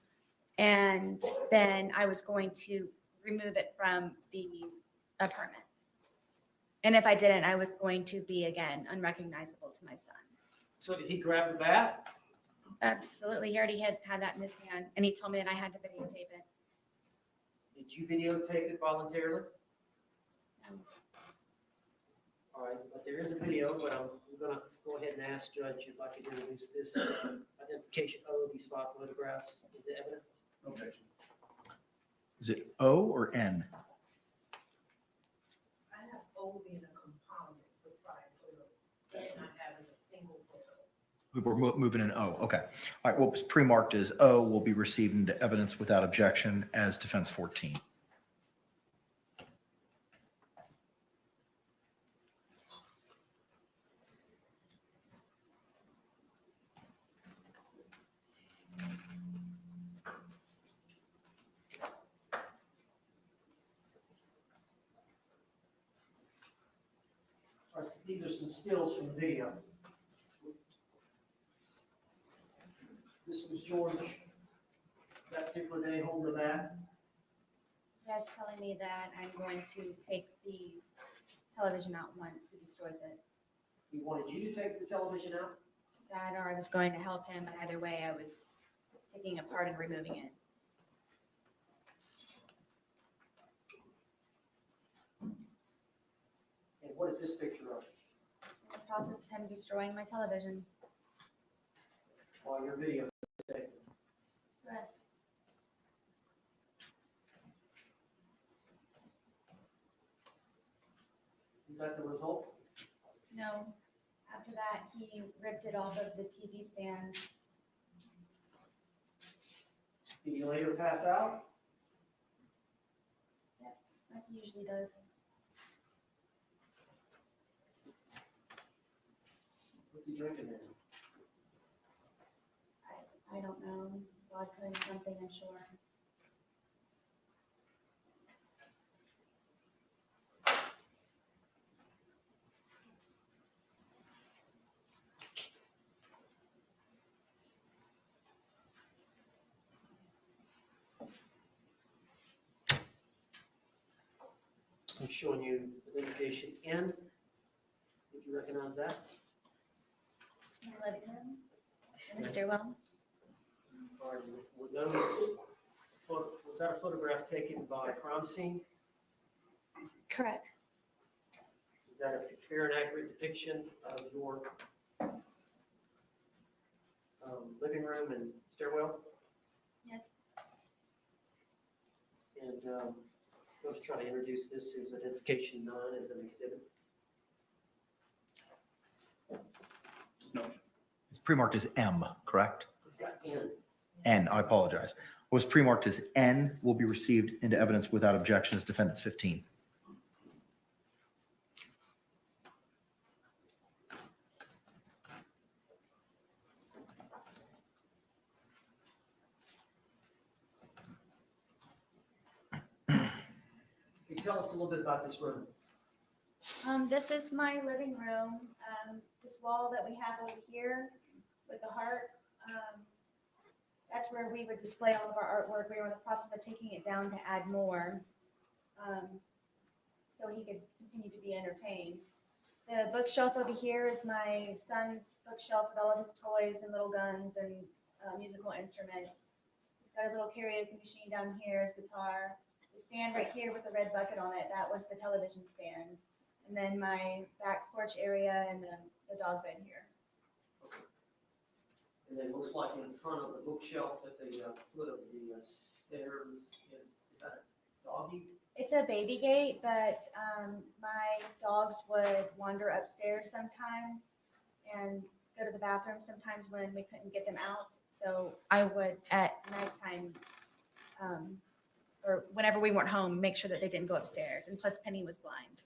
and then I was going to remove it from the apartment. And if I didn't, I was going to be again unrecognizable to my son. So did he grab the bat? Absolutely. He already had that in his hand, and he told me that I had to videotape it. Did you videotape it voluntarily? No. All right, but there is a video, but I'm gonna go ahead and ask Judge if I could introduce this identification of these 5 photographs into evidence. Okay. Is it O or N? I have O being a composite with 5 photos, and not having a single photo. We're moving in O. Okay. All right. What was pre-marked as O will be received into evidence without objection as defense 14. All right, so these are some stills from the video. This was George that particular day holding the bat. You guys telling me that I'm going to take the television out once he destroys it. He wanted you to take the television out? That or I was going to help him, but either way, I was taking it apart and removing it. And what is this picture of? In the process of him destroying my television. While your video is taken. Correct. Is that the result? No. After that, he ripped it off of the TV stand. Did you later pass out? Yep, like he usually does. What's he drinking then? I don't know. Vodka and something, I'm sure. I'm showing you identification N. Did you recognize that? It's my living room in the stairwell. All right, were those, was that a photograph taken by a crime scene? Correct. Is that a fair and accurate depiction of your living room and stairwell? Yes. And I was trying to introduce this as identification 9 as an exhibit. No. It's pre-marked as M, correct? It's got N. N, I apologize. What was pre-marked as N will be received into evidence without objection as defendants 15. Can you tell us a little bit about this room? This is my living room. This wall that we have over here with the hearts, that's where we would display all of our artwork. We were in the process of taking it down to add more, so he could continue to be entertained. The bookshelf over here is my son's bookshelf with all of his toys and little guns and musical instruments. He's got a little karaoke machine down here, his guitar. The stand right here with the red bucket on it, that was the television stand. and then my back porch area and the dog bed here. And then looks like in front of the bookshelf at the foot of the stairs is that a doggy? It's a baby gate, but my dogs would wander upstairs sometimes and go to the bathroom sometimes when we couldn't get them out. So I would at nighttime, or whenever we weren't home, make sure that they didn't go upstairs. And plus Penny was blind.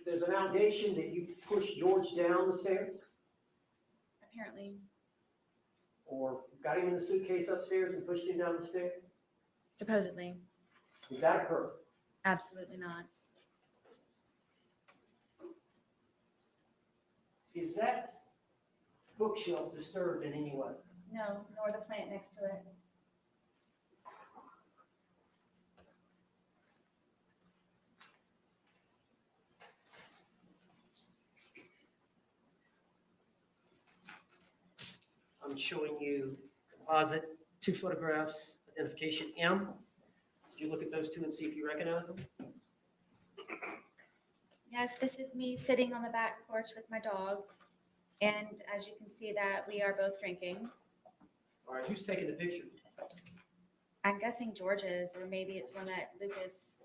There's an allegation that you pushed George down the stairs Apparently, or got him in the suitcase upstairs and pushed him down the stairs? supposedly, Did that occur? absolutely not. Is that bookshelf disturbed in any way? No, nor the plant next to it. I'm showing you composite, 2 photographs, identification M. Did you look at those two and see if you recognize them? Yes, this is me sitting on the back porch with my dogs. And as you can see that we are both drinking. All right, who's taking the picture? I'm guessing George's, or maybe it's one that Lucas,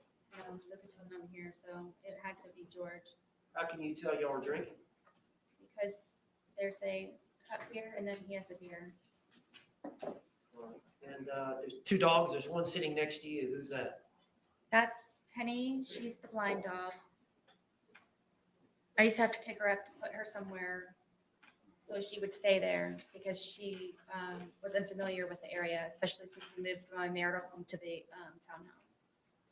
Lucas wasn't on here, so it had to be George. How can you tell y'all are drinking? Because there's a cup here and then he has a beer. All right. And there's 2 dogs. There's one sitting next to you. Who's that? That's Penny, she's the blind dog. I used to have to pick her up to put her somewhere so she would stay there because she was unfamiliar with the area, especially since we moved from my marital home to the townhome.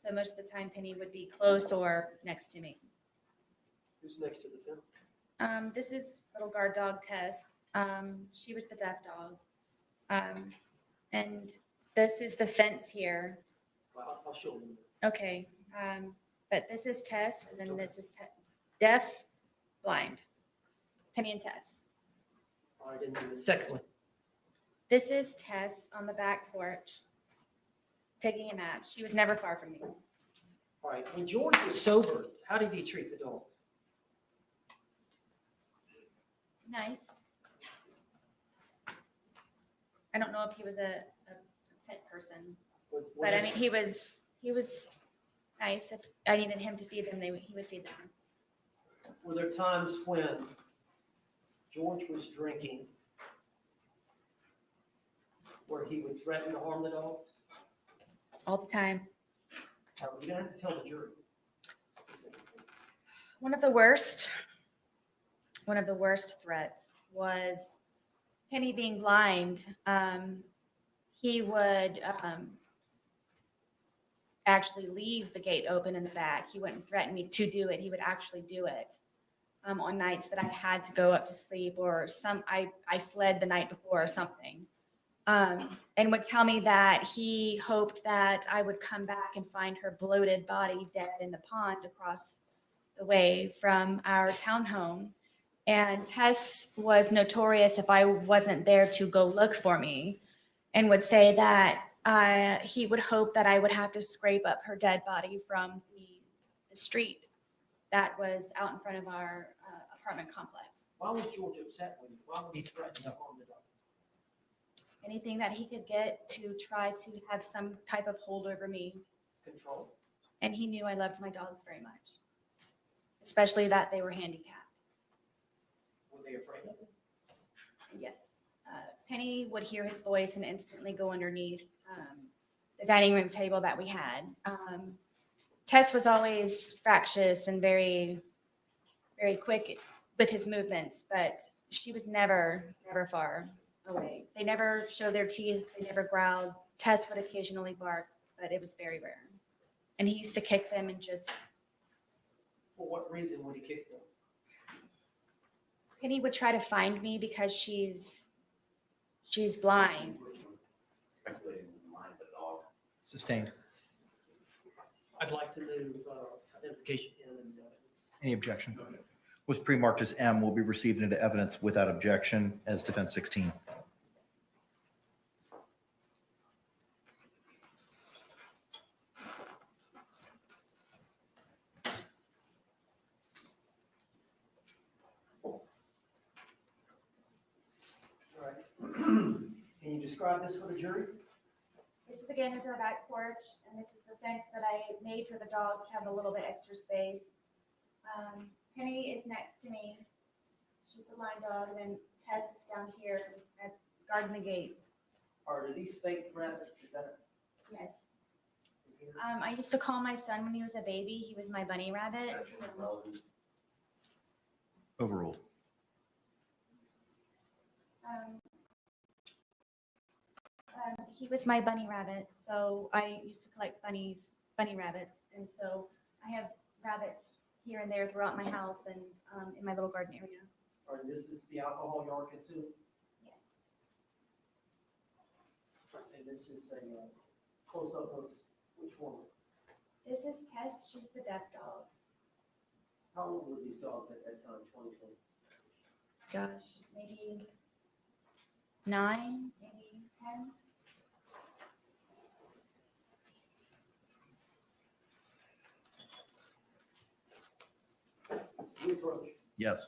So most of the time Penny would be close or next to me. Who's next to the film? This is little guard dog Tess. She was the deaf dog. And this is the fence here. Well, I'll show them. Okay. But this is Tess, and then this is deaf, blind. Penny and Tess. All right, and then the second one. This is Tess on the back porch taking a nap. She was never far from me. All right, when George was sober, how did he treat the dogs? Nice. I don't know if he was a pet person, but I mean, he was nice. If I needed him to feed them, he would feed them. Were there times when George was drinking where he would threaten to harm the dogs? All the time. All right, you're gonna have to tell the jury. One of the worst threats was Penny being blind. He would actually leave the gate open in the back. He wouldn't threaten me to do it. He would actually do it on nights that I had to go up to sleep or I fled the night before or something. And would tell me that he hoped that I would come back and find her bloated body dead in the pond across the way from our townhome. And Tess was notorious if I wasn't there to go look for me, and would say that he would hope that I would have to scrape up her dead body from the street that was out in front of our apartment complex. Why was George upset with you? Why would he threaten to harm the dog? Anything that he could get to try to have some type of hold over me. Control? And he knew I loved my dogs very much, especially that they were handicapped. Were they afraid of him? Yes. Penny would hear his voice and instantly go underneath the dining room table that we had. Tess was always fractious and very, very quick with his movements, but she was never far away. They never showed their teeth. They never growled. Tess would occasionally bark, but it was very rare. And he used to kick them and just. For what reason would he kick them? Penny would try to find me because she's blind. Sustained. I'd like to move identification in and Any objection? Was pre-marked as M will be received into evidence without objection as defense 16. describe this for the jury? This is again is our back porch, and this is the fence that I made for the dogs to have a little bit extra space. Penny is next to me. She's the blind dog, and then Tess is down here at guarding the gate. Are these fake rabbits? Is that Yes. I used to call my son when he was a baby. He was my bunny rabbit. Overruled. He was my bunny rabbit, so I used to collect bunny rabbits, and so I have rabbits here and there throughout my house and in my little garden area. Or this is the alcohol y'all consume? Yes. And this is a close-up of which one? This is Tess. She's the deaf dog. How old were these dogs at that time, 2020? Gosh, maybe 9, maybe 10. Reapproach. Yes.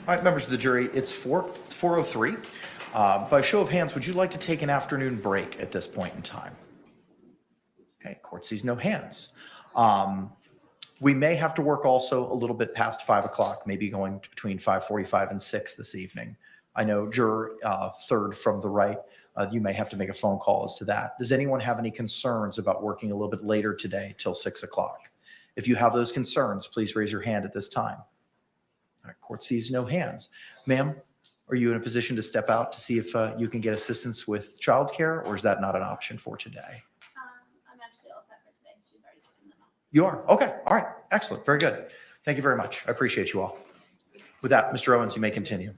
All right, members of the jury, it's 4:03. By show of hands, would you like to take an afternoon break at this point in time? Okay, court sees no hands. We may have to work also a little bit past 5 o'clock, maybe going between 5:45 and 6 this evening. I know juror third from the right, you may have to make a phone call as to that. Does anyone have any concerns about working a little bit later today till 6 o'clock? If you have those concerns, please raise your hand at this time. All right, court sees no hands. Ma'am, are you in a position to step out to see if you can get assistance with childcare, or is that not an option for today? I'm actually all set for today. She's already taken them off. You are? Okay. All right. Excellent. Very good. Thank you very much. I appreciate you all. With that, Mr. Owens, you may continue.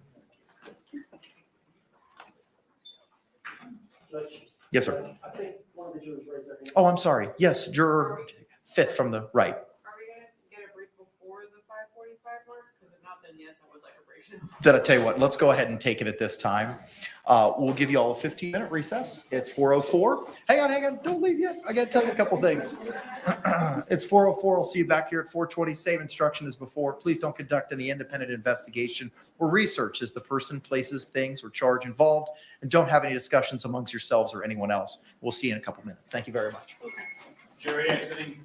Judge? Yes, sir. I think one of the jurors raised their hand. Oh, I'm sorry. Yes, juror fifth from the right. Are we gonna get a break before the 5:45 mark? Because if not, then yes, I would like a break. Then I tell you what, let's go ahead and take it at this time. We'll give you all a 15-minute recess. It's 4:04. Hang on. Don't leave yet. I got to tell you a couple things. It's 4:04. I'll see you back here at 4:20. Same instruction as before. Please don't conduct any independent investigation or research as the person, places, things, or charge involved, and don't have any discussions amongst yourselves or anyone else. We'll see you in a couple minutes. Thank you very much. Jury exiting.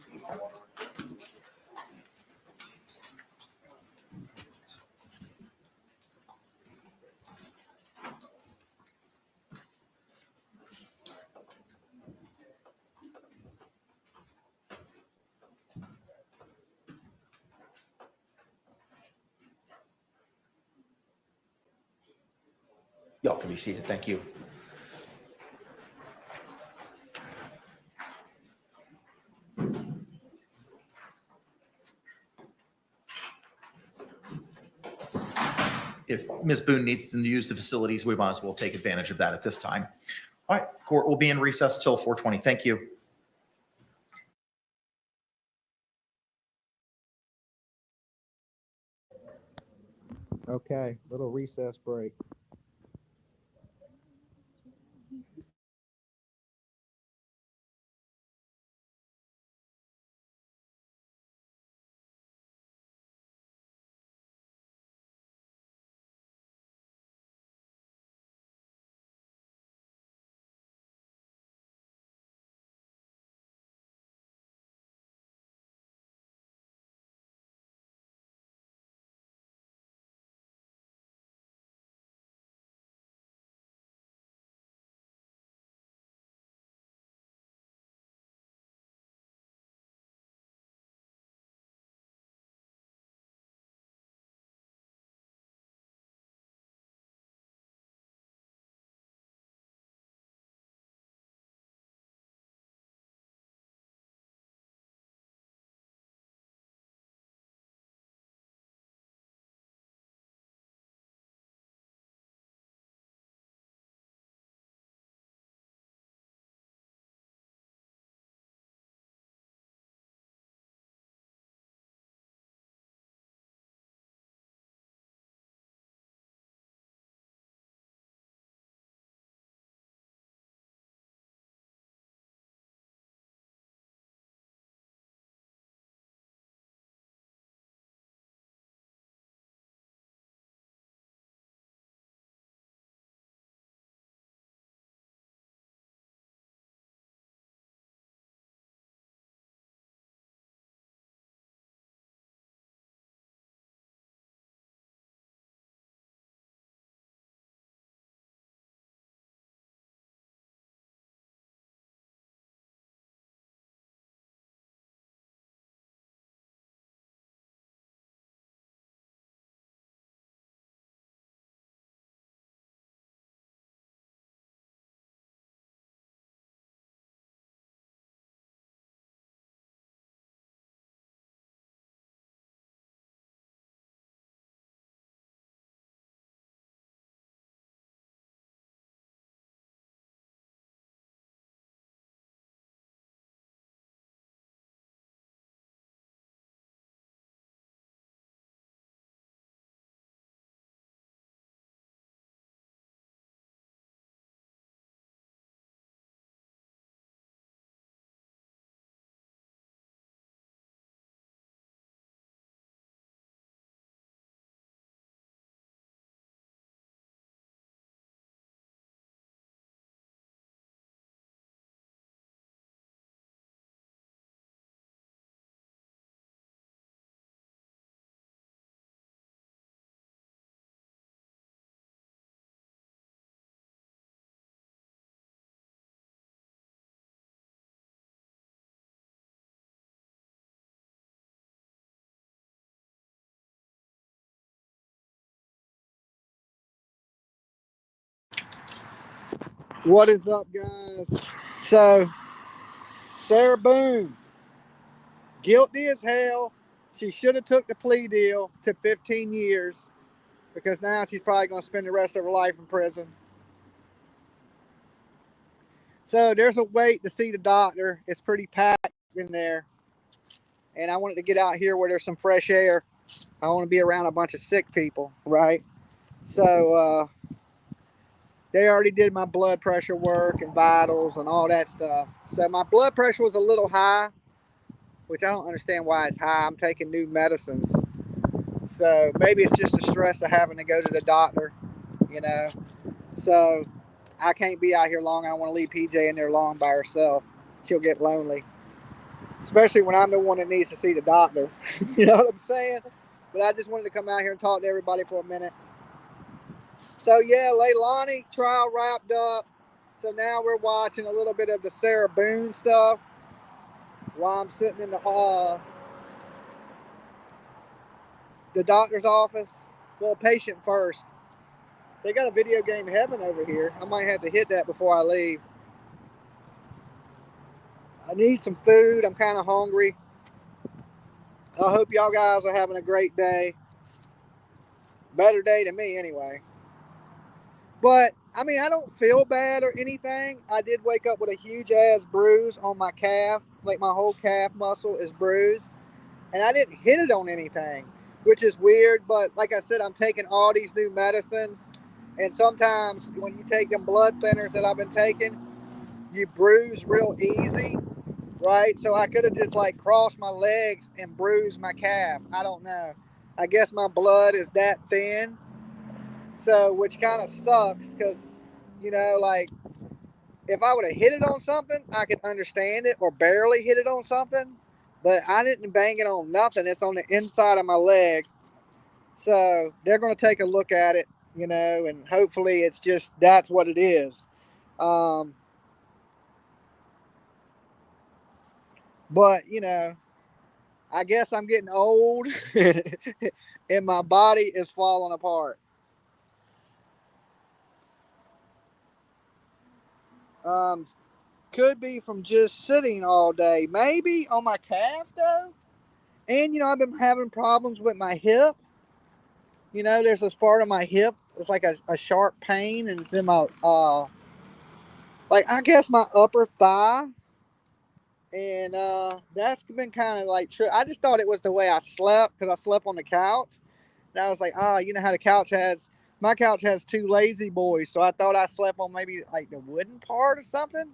Y'all can be seated. Thank you. If Ms. Boon needs to use the facilities, we might as well take advantage of that at this time. All right, court will be in recess till 4:20. Thank you. Okay, little recess break. What is up, guys? So, Sarah Boon, guilty as hell. She should have took the plea deal to 15 years because now she's probably going to spend the rest of her life in prison. So there's a wait to see the doctor. It's pretty packed in there. And I wanted to get out here where there's some fresh air. I want to be around a bunch of sick people, right? So they already did my blood pressure work and vitals and all that stuff. So my blood pressure was a little high, which I don't understand why it's high. I'm taking new medicines. So maybe it's just the stress of having to go to the doctor, you know. So I can't be out here long. I don't want to leave PJ in there long by herself. She'll get lonely, especially when I'm the one that needs to see the doctor. You know what I'm saying? But I just wanted to come out here and talk to everybody for a minute. So yeah, Leilani trial wrapped up. So now we're watching a little bit of the Sarah Boon stuff while I'm sitting in the doctor's office. Well, patient first. They got a video game heaven over here. I might have to hit that before I leave. I need some food. I'm kind of hungry. I hope y'all guys are having a great day. Better day than me anyway. But, I mean, I don't feel bad or anything. I did wake up with a huge ass bruise on my calf. Like my whole calf muscle is bruised. And I didn't hit it on anything, which is weird. But like I said, I'm taking all these new medicines. And sometimes when you take them blood thinners that I've been taking, you bruise real easy, right? So I could have just like crossed my legs and bruised my calf. I don't know. I guess my blood is that thin. So, which kind of sucks because, you know, like if I would have hit it on something, I could understand it, or barely hit it on something. But I didn't bang it on nothing. It's on the inside of my leg. So they're going to take a look at it, you know, and hopefully it's just that's what it is. But, you know, I guess I'm getting old and my body is falling apart. Could be from just sitting all day. Maybe on my calf, though. And, you know, I've been having problems with my hip. You know, there's this part of my hip. It's like a sharp pain, and it's in my, like, I guess my upper thigh. And that's been kind of like true. I just thought it was the way I slept because I slept on the couch. And I was like, you know how my couch has two lazy boys. So I thought I slept on maybe like the wooden part or something.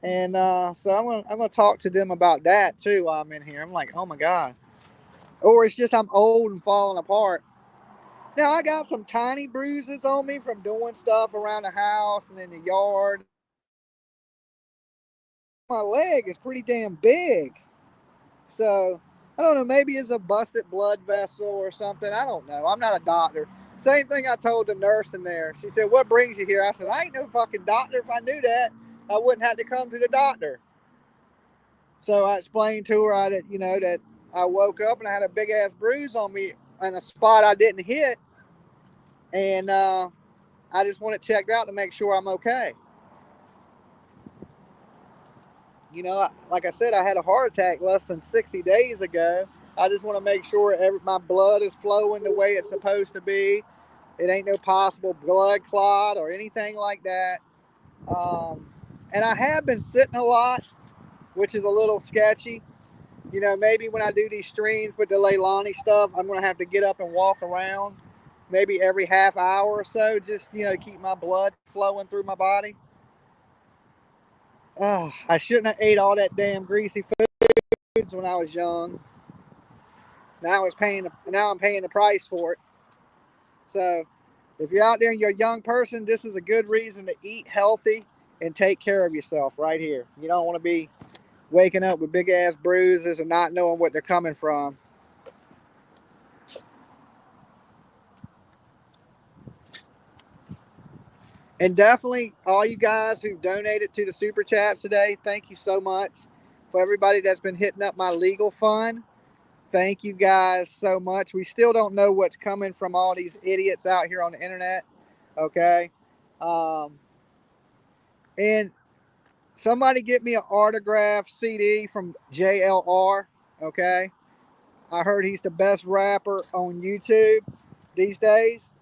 And so I'm gonna talk to them about that too while I'm in here. I'm like, oh my God. Or it's just I'm old and falling apart. Now I got some tiny bruises on me from doing stuff around the house and in the yard. My leg is pretty damn big. So I don't know, maybe it's a busted blood vessel or something. I don't know. I'm not a doctor. Same thing I told the nurse in there. She said, what brings you here? I said, I ain't no fucking doctor. If I knew that, I wouldn't have to come to the doctor. So I explained to her that I woke up and I had a big ass bruise on me in a spot I didn't hit. And I just want it checked out to make sure I'm okay. You know, like I said, I had a heart attack less than 60 days ago. I just want to make sure my blood is flowing the way it's supposed to be. It ain't no possible blood clot or anything like that. And I have been sitting a lot, which is a little sketchy. You know, maybe when I do these streams with the Leilani stuff, I'm going to have to get up and walk around maybe every half hour or so, just, you know, keep my blood flowing through my body. Oh, I shouldn't have ate all that damn greasy foods when I was young. Now I'm paying the price for it. So if you're out there and you're a young person, this is a good reason to eat healthy and take care of yourself right here. You don't want to be waking up with big ass bruises and not knowing what they're coming from. And definitely all you guys who've donated to the super chats today, thank you so much. For everybody that's been hitting up my legal fund, thank you guys so much. We still don't know what's coming from all these idiots out here on the internet. Okay. And somebody get me an autograph CD from JLR. Okay. I heard he's the best rapper on YouTube these days.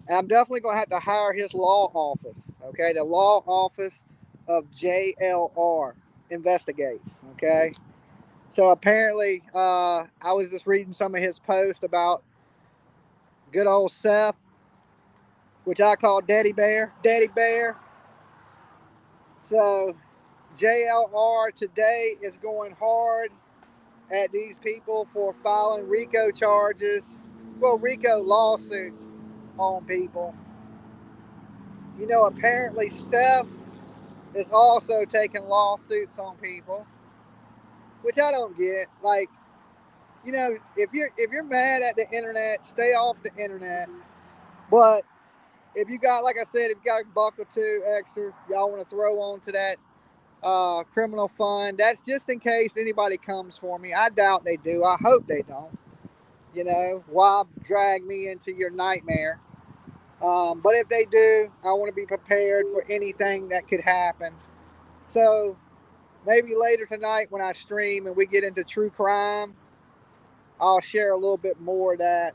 And I'm definitely going to have to hire his law office. Okay. The law office of JLR investigates. Okay. So apparently, I was just reading some of his posts about good old Seth, which I call Daddy Bear. Daddy Bear. So JLR today is going hard at these people for filing RICO charges, well, RICO lawsuits on people. You know, apparently Seth is also taking lawsuits on people, which I don't get. Like, you know, if you're mad at the internet, stay off the internet. But if you got, like I said, if you got a buck or two extra, y'all want to throw on to that criminal fund, that's just in case anybody comes for me. I doubt they do. I hope they don't. You know, why drag me into your nightmare? But if they do, I want to be prepared for anything that could happen. So maybe later tonight when I stream and we get into true crime, I'll share a little bit more of that.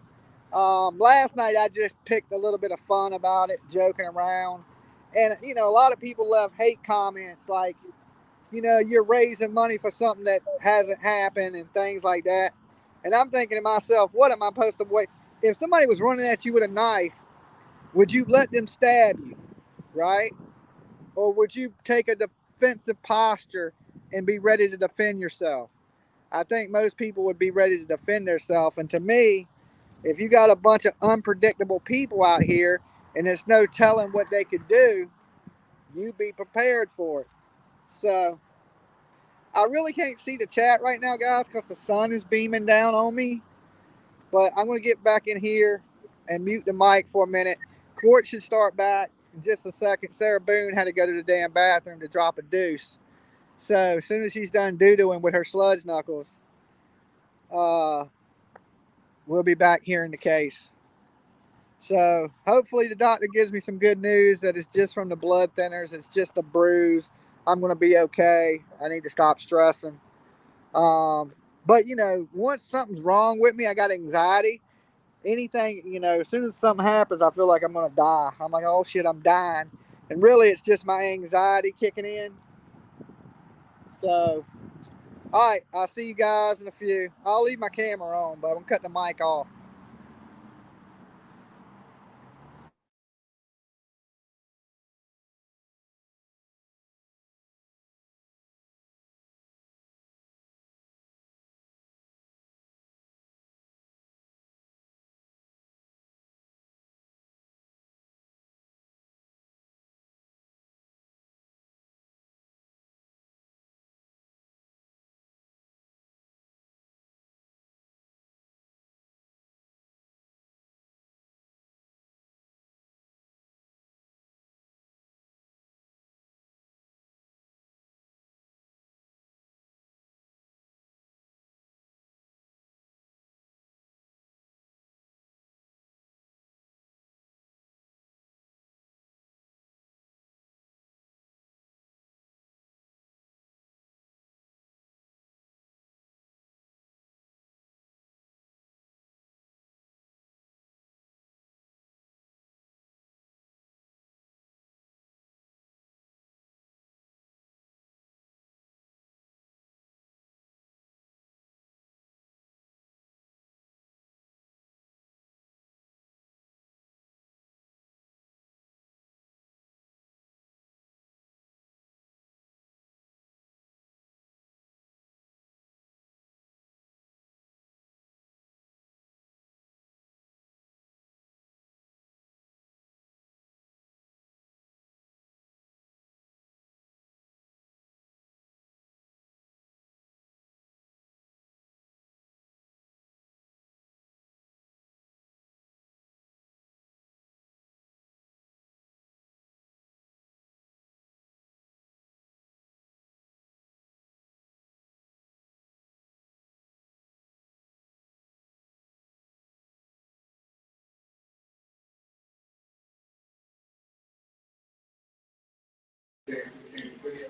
Last night I just picked a little bit of fun about it, joking around. And, you know, a lot of people left hate comments like, you know, you're raising money for something that hasn't happened and things like that. And I'm thinking to myself, what am I supposed to wait? If somebody was running at you with a knife, would you let them stab you, right? Or would you take a defensive posture and be ready to defend yourself? I think most people would be ready to defend themselves. And to me, if you got a bunch of unpredictable people out here and there's no telling what they could do, you be prepared for it. So I really can't see the chat right now, guys, because the sun is beaming down on me. But I'm going to get back in here and mute the mic for a minute. Court should start back in just a second. Sarah Boon had to go to the damn bathroom to drop a deuce. So as soon as she's done doo-dooing with her sludge knuckles, we'll be back here in the case. So hopefully the doctor gives me some good news that it's just from the blood thinners. It's just a bruise. I'm going to be okay. I need to stop stressing. But, you know, once something's wrong with me, I got anxiety. Anything, you know, as soon as something happens, I feel like I'm going to die. I'm like, oh, shit, I'm dying. And really, it's just my anxiety kicking in. So, all right, I'll see you guys in a few. I'll leave my camera on, but I'm going to cut the mic off.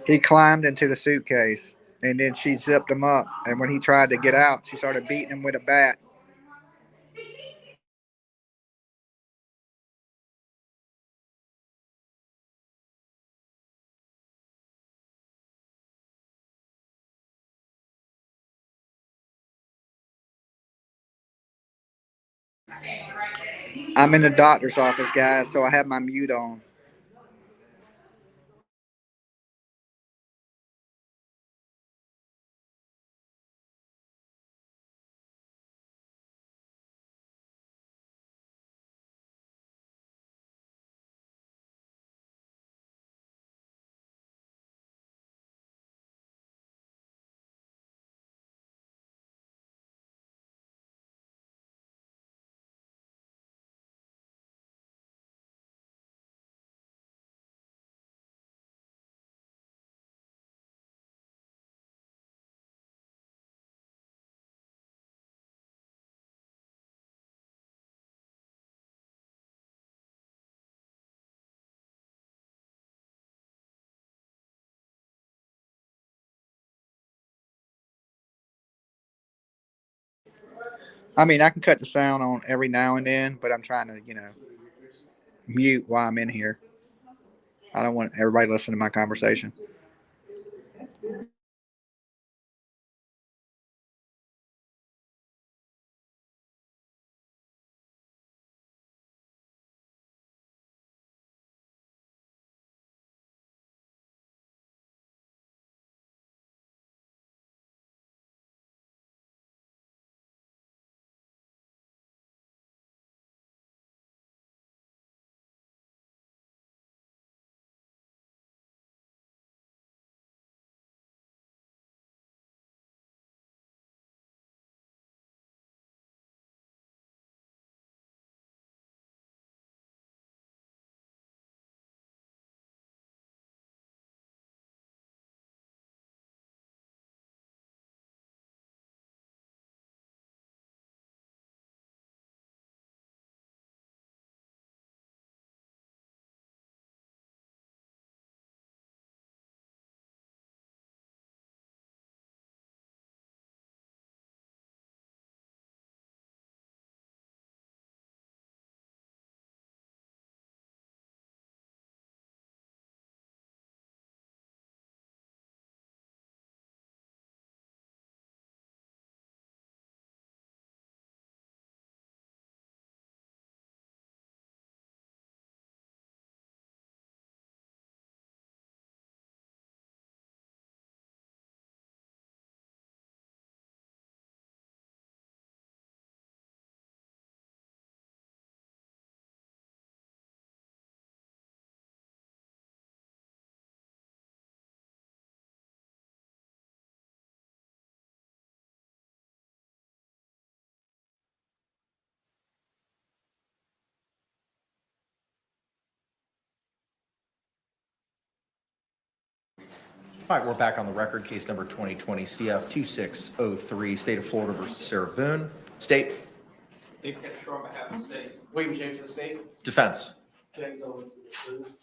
He climbed into the suitcase, and then she zipped him up. And when he tried to get out, she started beating him with a bat. I'm in the doctor's office, guys, so I have my mute on. I mean, I can cut the sound on every now and then, but I'm trying to, mute while I'm in here. I don't want everybody listening to my conversation. All right, we're back on the record. Case number 2020 CF 2603, State of Florida versus Sarah Boon. State. David Ketchum on behalf of the state. William J. for the state. Defense. James Owens for the state.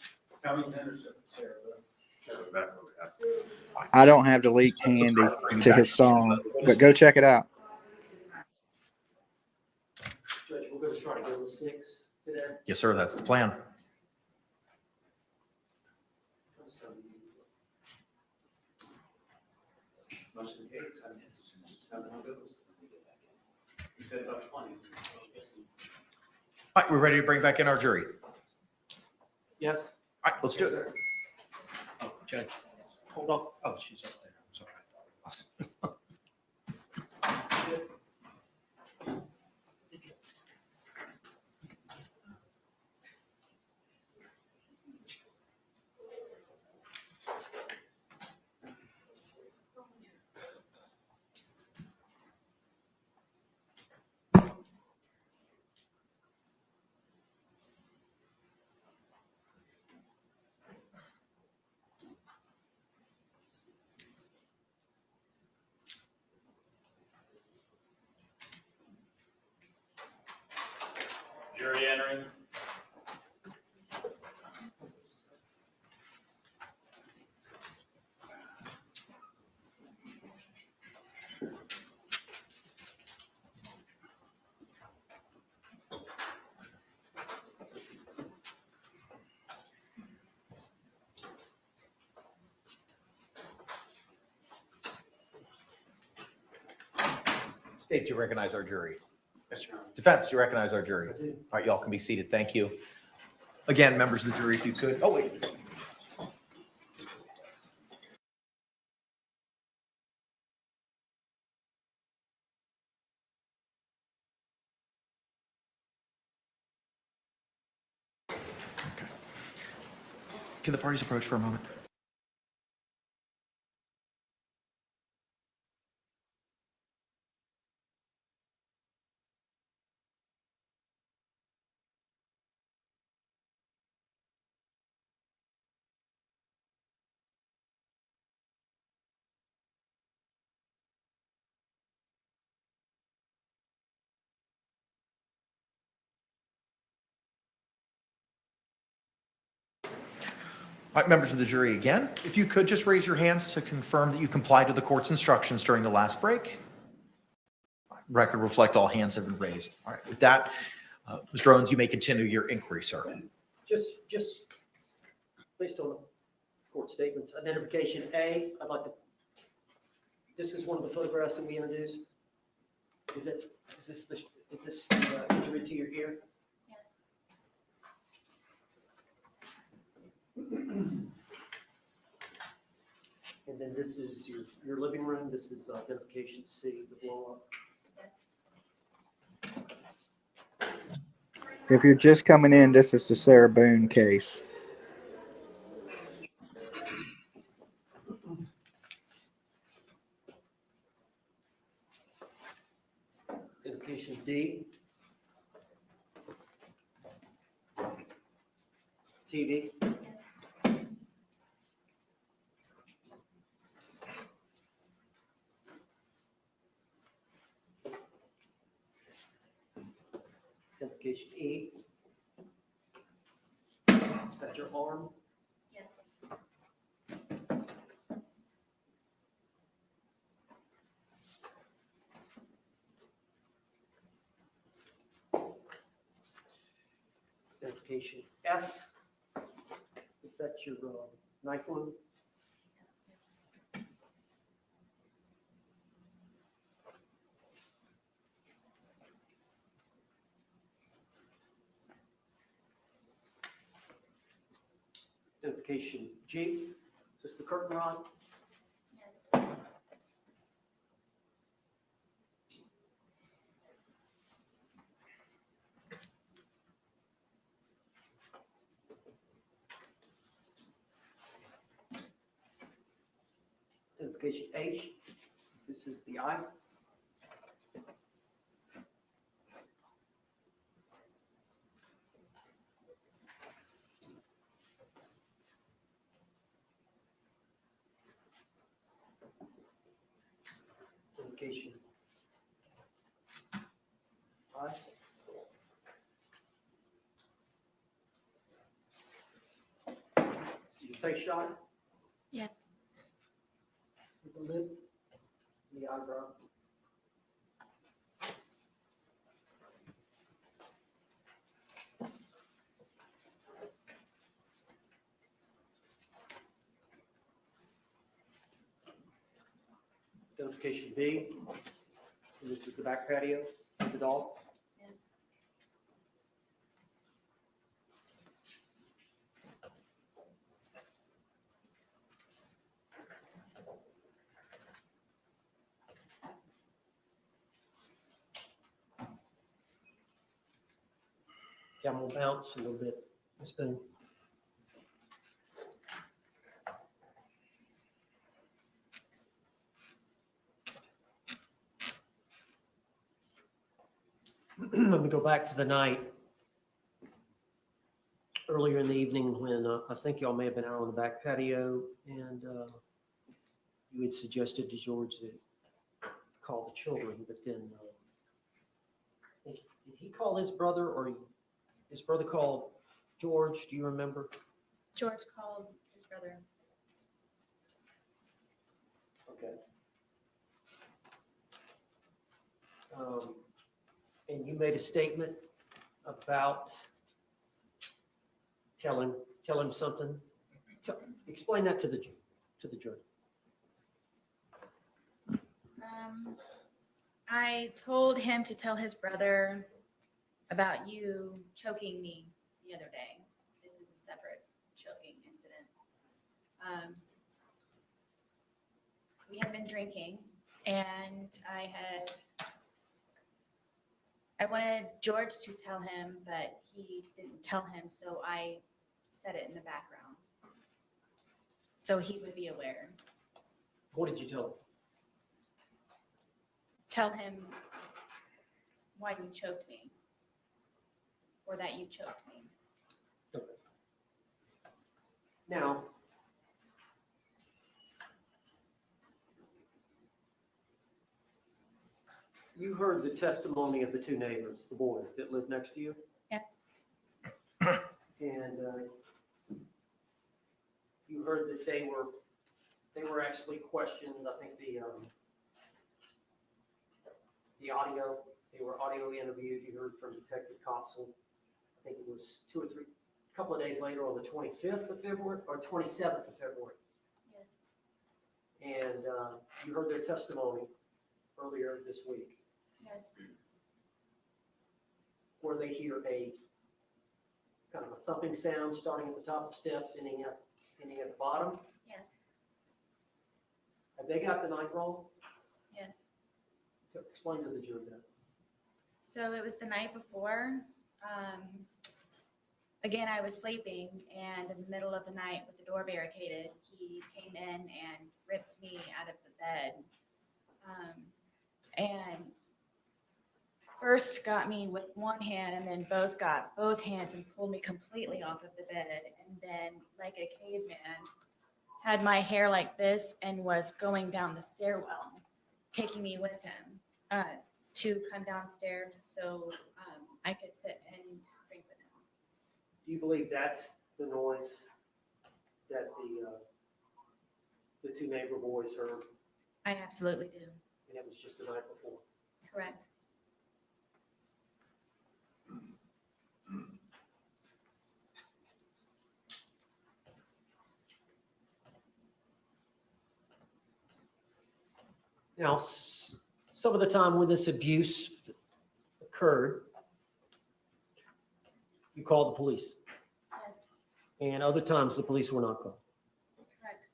County Henderson, Sarah. I don't have the link handy to his song, but go check it out. Judge, we're going to try to go with 6 today. Yes, sir. That's the plan. Much of the case, I mean, it's how it goes. You said about 20. All right, we're ready to bring back in our jury. Yes? All right, let's do it. Oh, Judge, hold on. Oh, she's up there. I'm sorry. Jury entering. State, do you recognize our jury? Yes, Your Honor. Defense, do you recognize our jury? I do. All right, y'all can be seated. Thank you. Again, members of the jury, if you could. Oh, wait. Okay. Can the parties approach for a moment? All right, members of the jury, again, if you could just raise your hands to confirm that you complied with the court's instructions during the last break. Record reflect all hands have been raised. All right, with that, Mr. Owens, you may continue your inquiry, sir. Just based on the court statements, identification A, I'd like to, this is one of the photographs that we introduced. Is this injury to your ear? Yes. And then this is your living room. This is identification C, the blow up. Yes. If you're just coming in, this is the Sarah Boon case. Identification D. TV. Identification E. Is that your arm? Yes. Identification F. Is that your knife wound? Identification G. Is this the curtain rod? Yes. Identification H. This is the eye. Identification I. See your face shot, Yes. the lip, the eyebrow. Identification B. And this is the back patio of the dog. Yes. Okay, I'm gonna bounce a little bit, Ms. Boone. Let me go back to the night earlier in the evening when I think y'all may have been out on the back patio and you had suggested to George to call the children, but then did he call his brother or his brother called George? Do you remember? George called his brother. Okay. And you made a statement about tell him something. Explain that to the jury. Um, I told him to tell his brother about you choking me the other day. This is a separate choking incident. We had been drinking, and I wanted George to tell him, but he didn't tell him, so I said it in the background, so he would be aware. What did you tell him? Tell him why you choked me, or that you choked me. Now, you heard the testimony of the two neighbors, the boys that lived next to you, Yes, and you heard that they were actually questioned. I think the audio, they were audio interviewed. You heard from Detective Copsel. I think it was 2 or 3, a couple of days later on the 25th of February or 27th of February. yes, And you heard their testimony earlier this week, yes, where they hear a kind of a thumping sound starting at the top of the steps, ending at the bottom. yes, Have they got the night roll? yes. So explain to the jury that. So it was the night before. Again, I was sleeping, and in the middle of the night with the door barricaded, he came in and ripped me out of the bed. And first got me with one hand, and then got both hands and pulled me completely off of the bed. And then, like a caveman, had my hair like this and was going down the stairwell, taking me with him to come downstairs so I could sit and drink with him. Do you believe that's the noise that the two neighbor boys heard, I absolutely do. and it was just the night before? Correct. Now, some of the time when this abuse occurred, you called the police, Yes, and other times the police were not called. correct.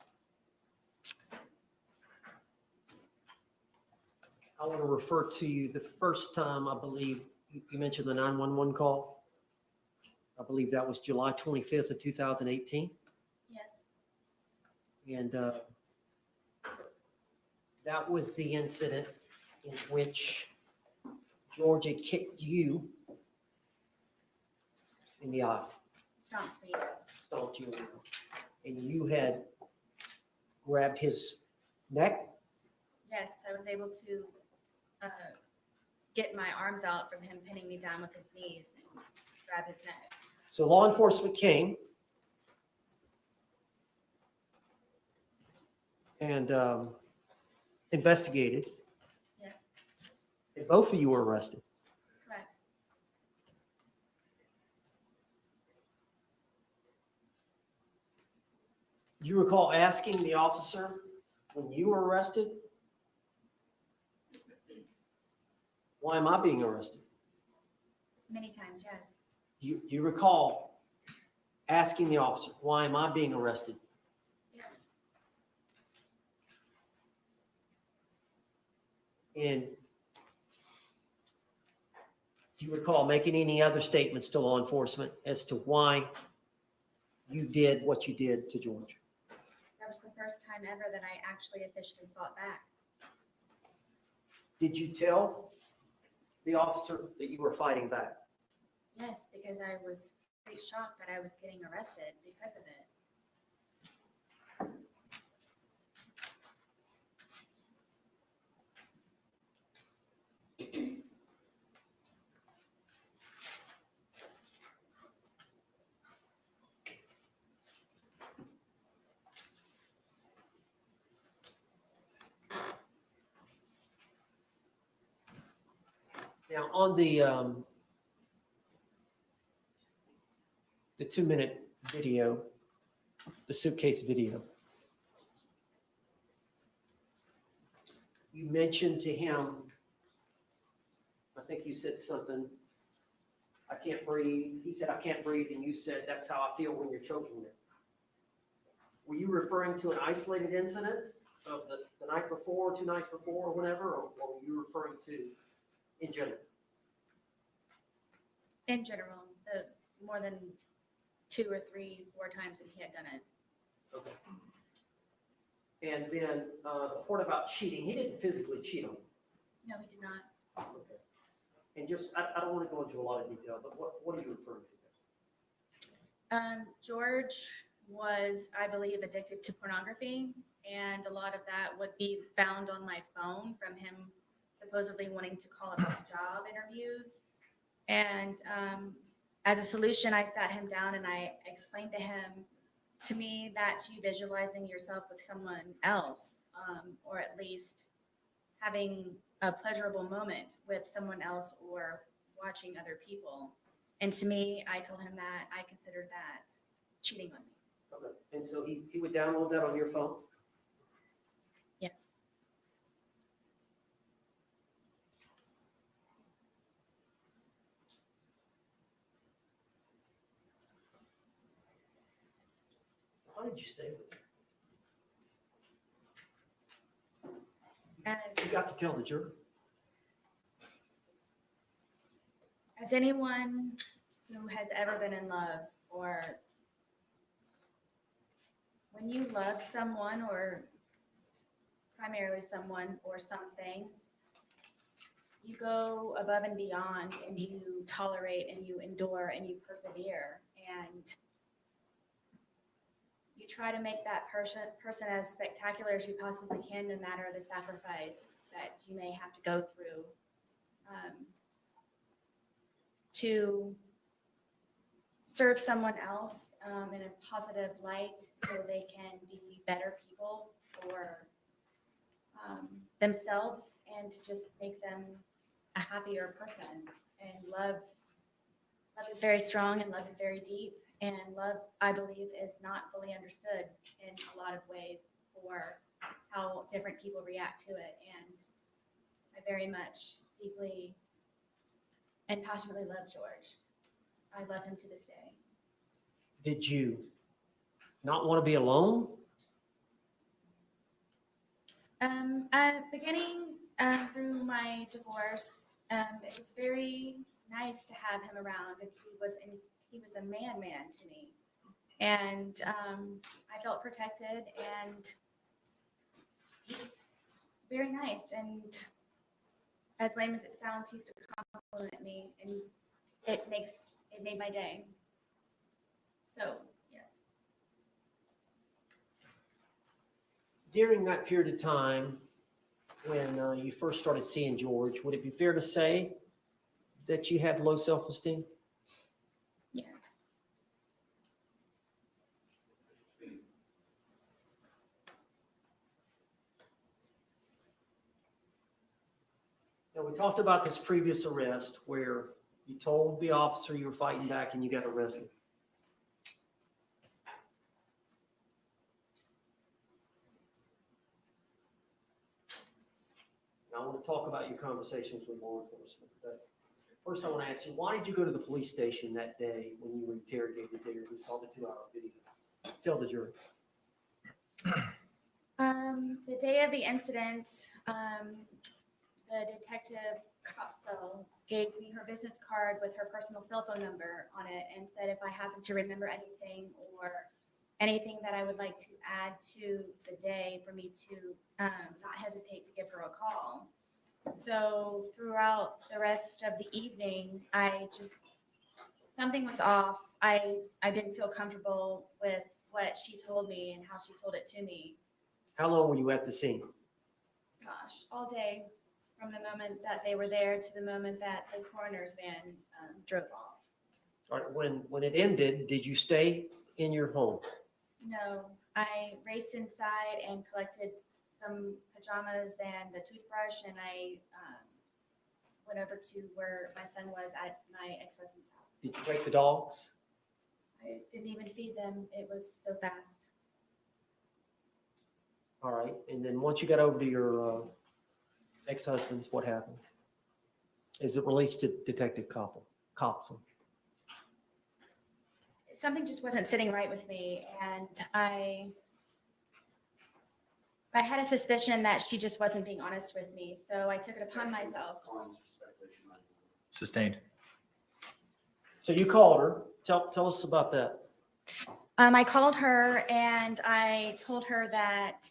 I want to refer to you the first time, I believe, you mentioned the 911 call. I believe that was July 25th of 2018. Yes, And that was the incident in which George had kicked you in the eye, stomped me, yes. stomped you in the eye, and you had grabbed his neck. Yes, I was able to get my arms out from him pinning me down with his knees and grab his neck. So law enforcement came and investigated, Yes, and both of you were arrested. correct. Do you recall asking the officer when you were arrested, why am I being arrested? Many times, yes. Do you recall asking the officer, why am I being arrested? Yes, And do you recall making any other statements to law enforcement as to why you did what you did to George? that was the first time ever that I actually officially fought back. Did you tell the officer that you were fighting back? Yes, because I was quite shocked that I was getting arrested because of it. Now, on the 2-minute video, the suitcase video, you mentioned to him think you said something, I can't breathe. He said, I can't breathe, and you said, that's how I feel when you're choking me. Were you referring to an isolated incident of the night before, 2 nights before, or whatever, or were you referring to in general? In general, the more than 2 or 3, 4 times that he had done it. Okay. And then the part about cheating, he didn't physically cheat on you. No, he did not. Okay. And just, I don't want to go into a lot of detail, but what are you referring to? George was, I believe, addicted to pornography, and a lot of that would be found on my phone from him supposedly wanting to call up job interviews. And as a solution, I sat him down and I explained to him, to me, that's you visualizing yourself with someone else, or at least having a pleasurable moment with someone else or watching other people. And to me, I told him that I considered that cheating on me. Okay. And so he would download that on your phone? Yes. How did you stay with him? As, You got to tell the jury. as anyone who has ever been in love, or when you love someone, or primarily someone or something, you go above and beyond, and you tolerate and you endure and you persevere, and you try to make that person as spectacular as you possibly can, no matter the sacrifice that you may have to go through, to serve someone else in a positive light so they can be better people for themselves, and to just make them a happier person. And love is very strong, and love is very deep, and love, I believe, is not fully understood in a lot of ways for how different people react to it. And I very much, deeply, and passionately love George. I love him to this day. Did you not want to be alone? Beginning through my divorce, it was very nice to have him around, and he was a man to me, and I felt protected, and he's very nice, and as lame as it sounds, he used to compliment me, and it made my day. So yes. During that period of time when you first started seeing George, would it be fair to say that you had low self-esteem? Yes. Now, we talked about this previous arrest where you told the officer you were fighting back and you got arrested. Now, I want to talk about your conversations with law enforcement. But first, I want to ask you, why did you go to the police station that day when you were interrogated there? We saw the 2-hour video. Tell the jury. The day of the incident, the detective Copsell gave me her business card with her personal cell phone number on it, and said if I happened to remember anything or anything that I would like to add to the day, for me to not hesitate to give her a call. So throughout the rest of the evening, something was off. I didn't feel comfortable with what she told me and how she told it to me. How long were you at the scene? Gosh, all day, from the moment that they were there to the moment that the coroner's van drove off. All right, when it ended, did you stay in your home? No, I raced inside and collected some pajamas and a toothbrush, and I went over to where my son was at my ex-husband's house. Did you take the dogs? I didn't even feed them. It was so fast. All right, and then once you got over to your ex-husband's, what happened? as it relates to Detective Copley? Something just wasn't sitting right with me, and I had a suspicion that she just wasn't being honest with me, so I took it upon myself. Sustained. So you called her. Tell us about that. I called her and I told her that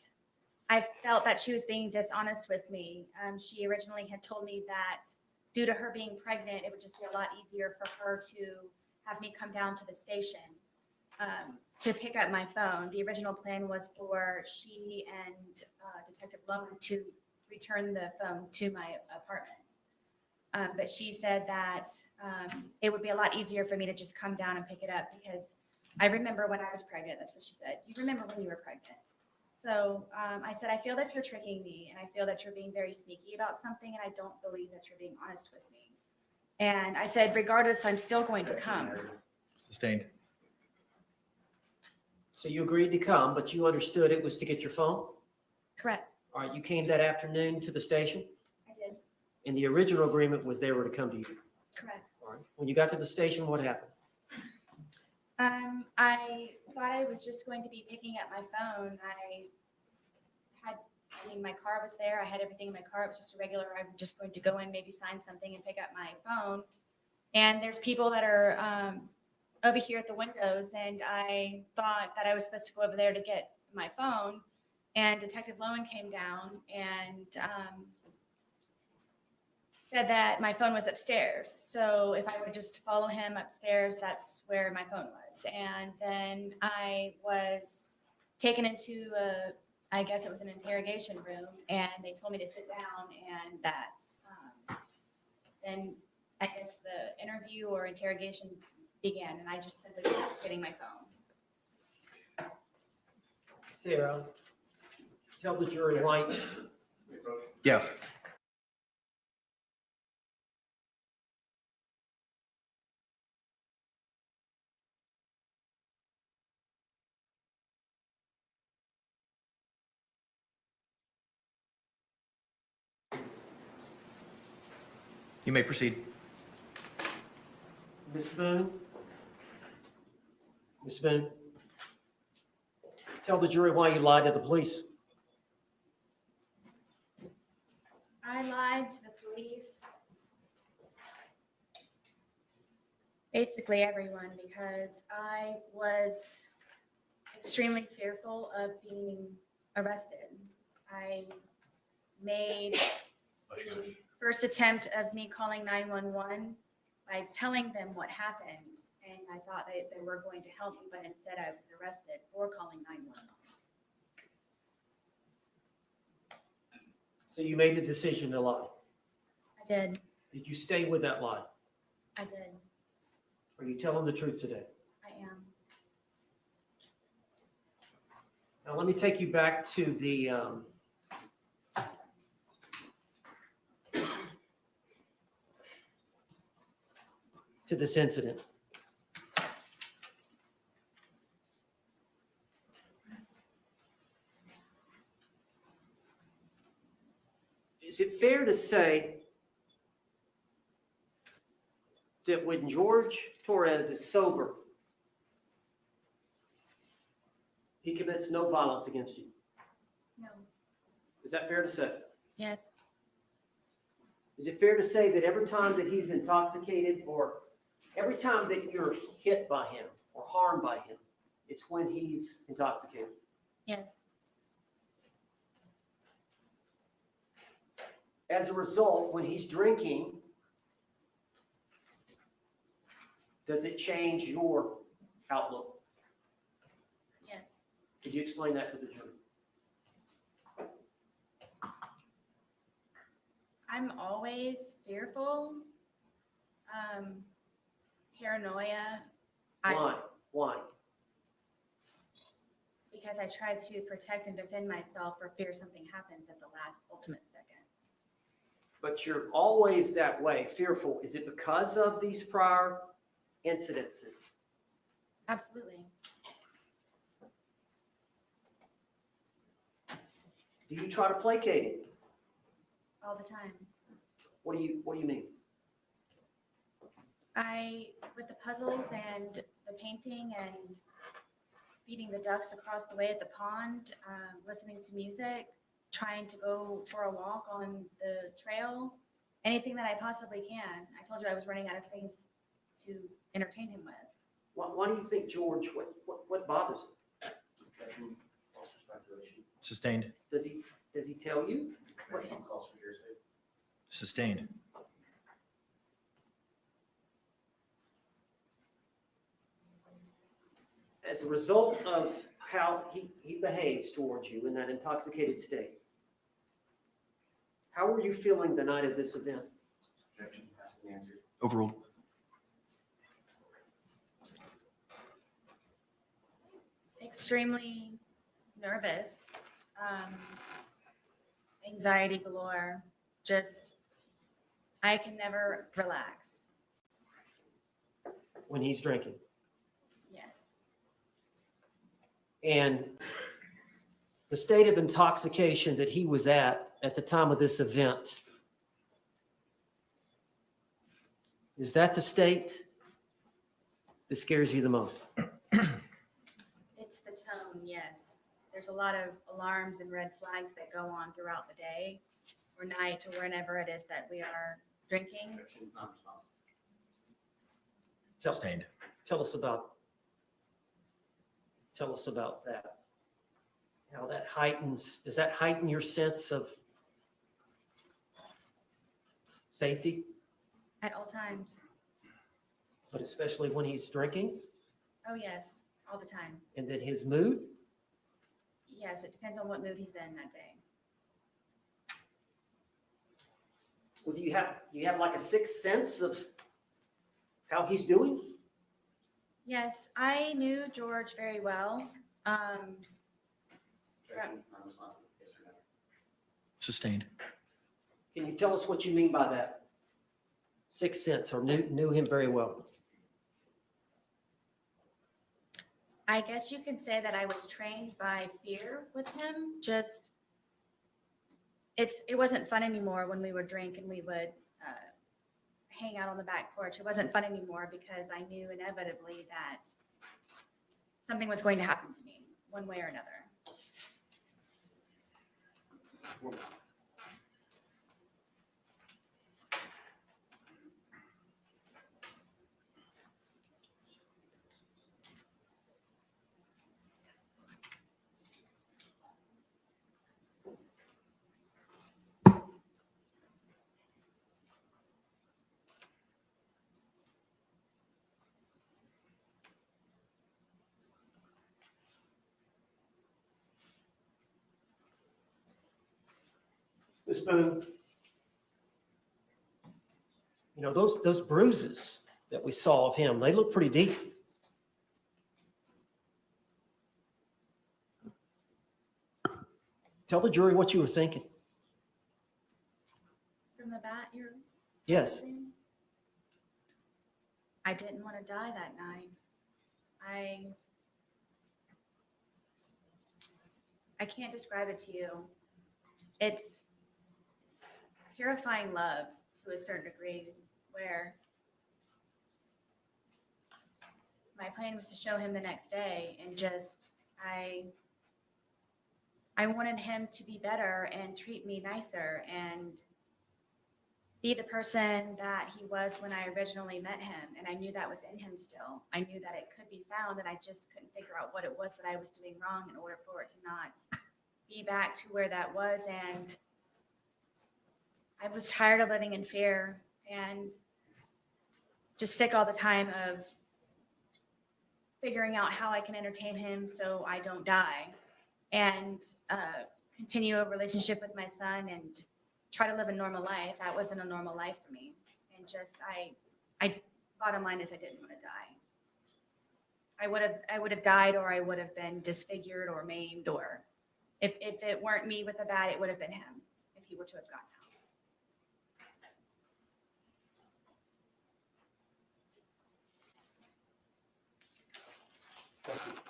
I felt that she was being dishonest with me. She originally had told me that due to her being pregnant, it would just be a lot easier for her to have me come down to the station to pick up my phone. The original plan was for she and Detective Loman to return the phone to my apartment. But she said that it would be a lot easier for me to just come down and pick it up because I remember when I was pregnant. That's what she said. You remember when you were pregnant. So I said, I feel that you're tricking me and I feel that you're being very sneaky about something and I don't believe that you're being honest with me. And I said, regardless, I'm still going to come. Sustained. So you agreed to come, but you understood it was to get your phone? Correct. All right, you came that afternoon to the station? I did. And the original agreement was they were to come to you? Correct. All right. When you got to the station, what happened? I thought I was just going to be picking up my phone. My car was there. I had everything in my car. It was just a regular, I'm just going to go in, maybe sign something and pick up my phone. And there's people that are over here at the windows. And I thought that I was supposed to go over there to get my phone. And Detective Lowen came down and said that my phone was upstairs. So if I would just follow him upstairs, that's where my phone was. And then I was taken into I guess it was an interrogation room, and they told me to sit down, and that then I guess the interview or interrogation began, and I just simply was getting my phone. Sarah, tell the jury why. Yes. You may proceed. Ms. Boon? Ms. Boon? Tell the jury why you lied to the police. I lied to the police. Basically everyone, because I was extremely fearful of being arrested. I made the first attempt of me calling 911 by telling them what happened. And I thought they were going to help me, but instead I was arrested for calling 911. So you made the decision to lie. I did. Did you stay with that lie? I did. Are you telling the truth today? I am. Now, let me take you back to the to this incident. Is it fair to say that when George Torres is sober, he commits no violence against you? No. Is that fair to say? Yes. Is it fair to say that every time that he's intoxicated or every time that you're hit by him or harmed by him, it's when he's intoxicated? Yes. As a result, when he's drinking, does it change your outlook? Yes. Could you explain that to the jury? I'm always fearful, paranoia. Why? Because I try to protect and defend myself for fear something happens at the last ultimate second. But you're always that way, fearful. Is it because of these prior incidences? Absolutely. Do you try to placate him? All the time. What do you mean? With the puzzles and the painting and feeding the ducks across the way at the pond, listening to music, trying to go for a walk on the trail, anything that I possibly can. I told you I was running out of things to entertain him with. Why do you think, George, what bothers him? Sustained. Does he tell you? Sustained. As a result of how he behaves towards you in that intoxicated state, how were you feeling the night of this event? Overruled. Extremely nervous, anxiety galore, just, I can never relax. When he's drinking? Yes. And the state of intoxication that he was at the time of this event, is that the state that scares you the most? It's the tone, yes. There's a lot of alarms and red flags that go on throughout the day or night or whenever it is that we are drinking. Sustained. Tell us about that. How that does that heighten your sense of safety? At all times. But especially when he's drinking? Oh, yes, all the time. And then his mood? Yes, it depends on what mood he's in that day. Well, do you have like a sixth sense of how he's doing? Yes, I knew George very well. Sustained. Can you tell us what you mean by that? Sixth sense, or knew him very well? I guess you can say that I was trained by fear with him. Just, it wasn't fun anymore when we would drink and we would hang out on the back porch. It wasn't fun anymore because I knew inevitably that something was going to happen to me one way or another. Ms. Boon, you know, those bruises that we saw of him, they look pretty deep. Tell the jury what you were thinking. From the bat, you're Yes. saying? I didn't want to die that night. I can't describe it to you. It's terrifying love to a certain degree, where my plan was to show him the next day, and just I wanted him to be better and treat me nicer and be the person that he was when I originally met him. And I knew that was in him still. I knew that it could be found, and I just couldn't figure out what it was that I was doing wrong in order for it to not be back to where that was. And I was tired of living in fear and just sick all the time of figuring out how I can entertain him so I don't die, and continue a relationship with my son and try to live a normal life. That wasn't a normal life for me. And just, I bottom line is I didn't want to die. I would have died, or I would have been disfigured or maimed, or if it weren't me with the bat, it would have been him if he were to have gotten out.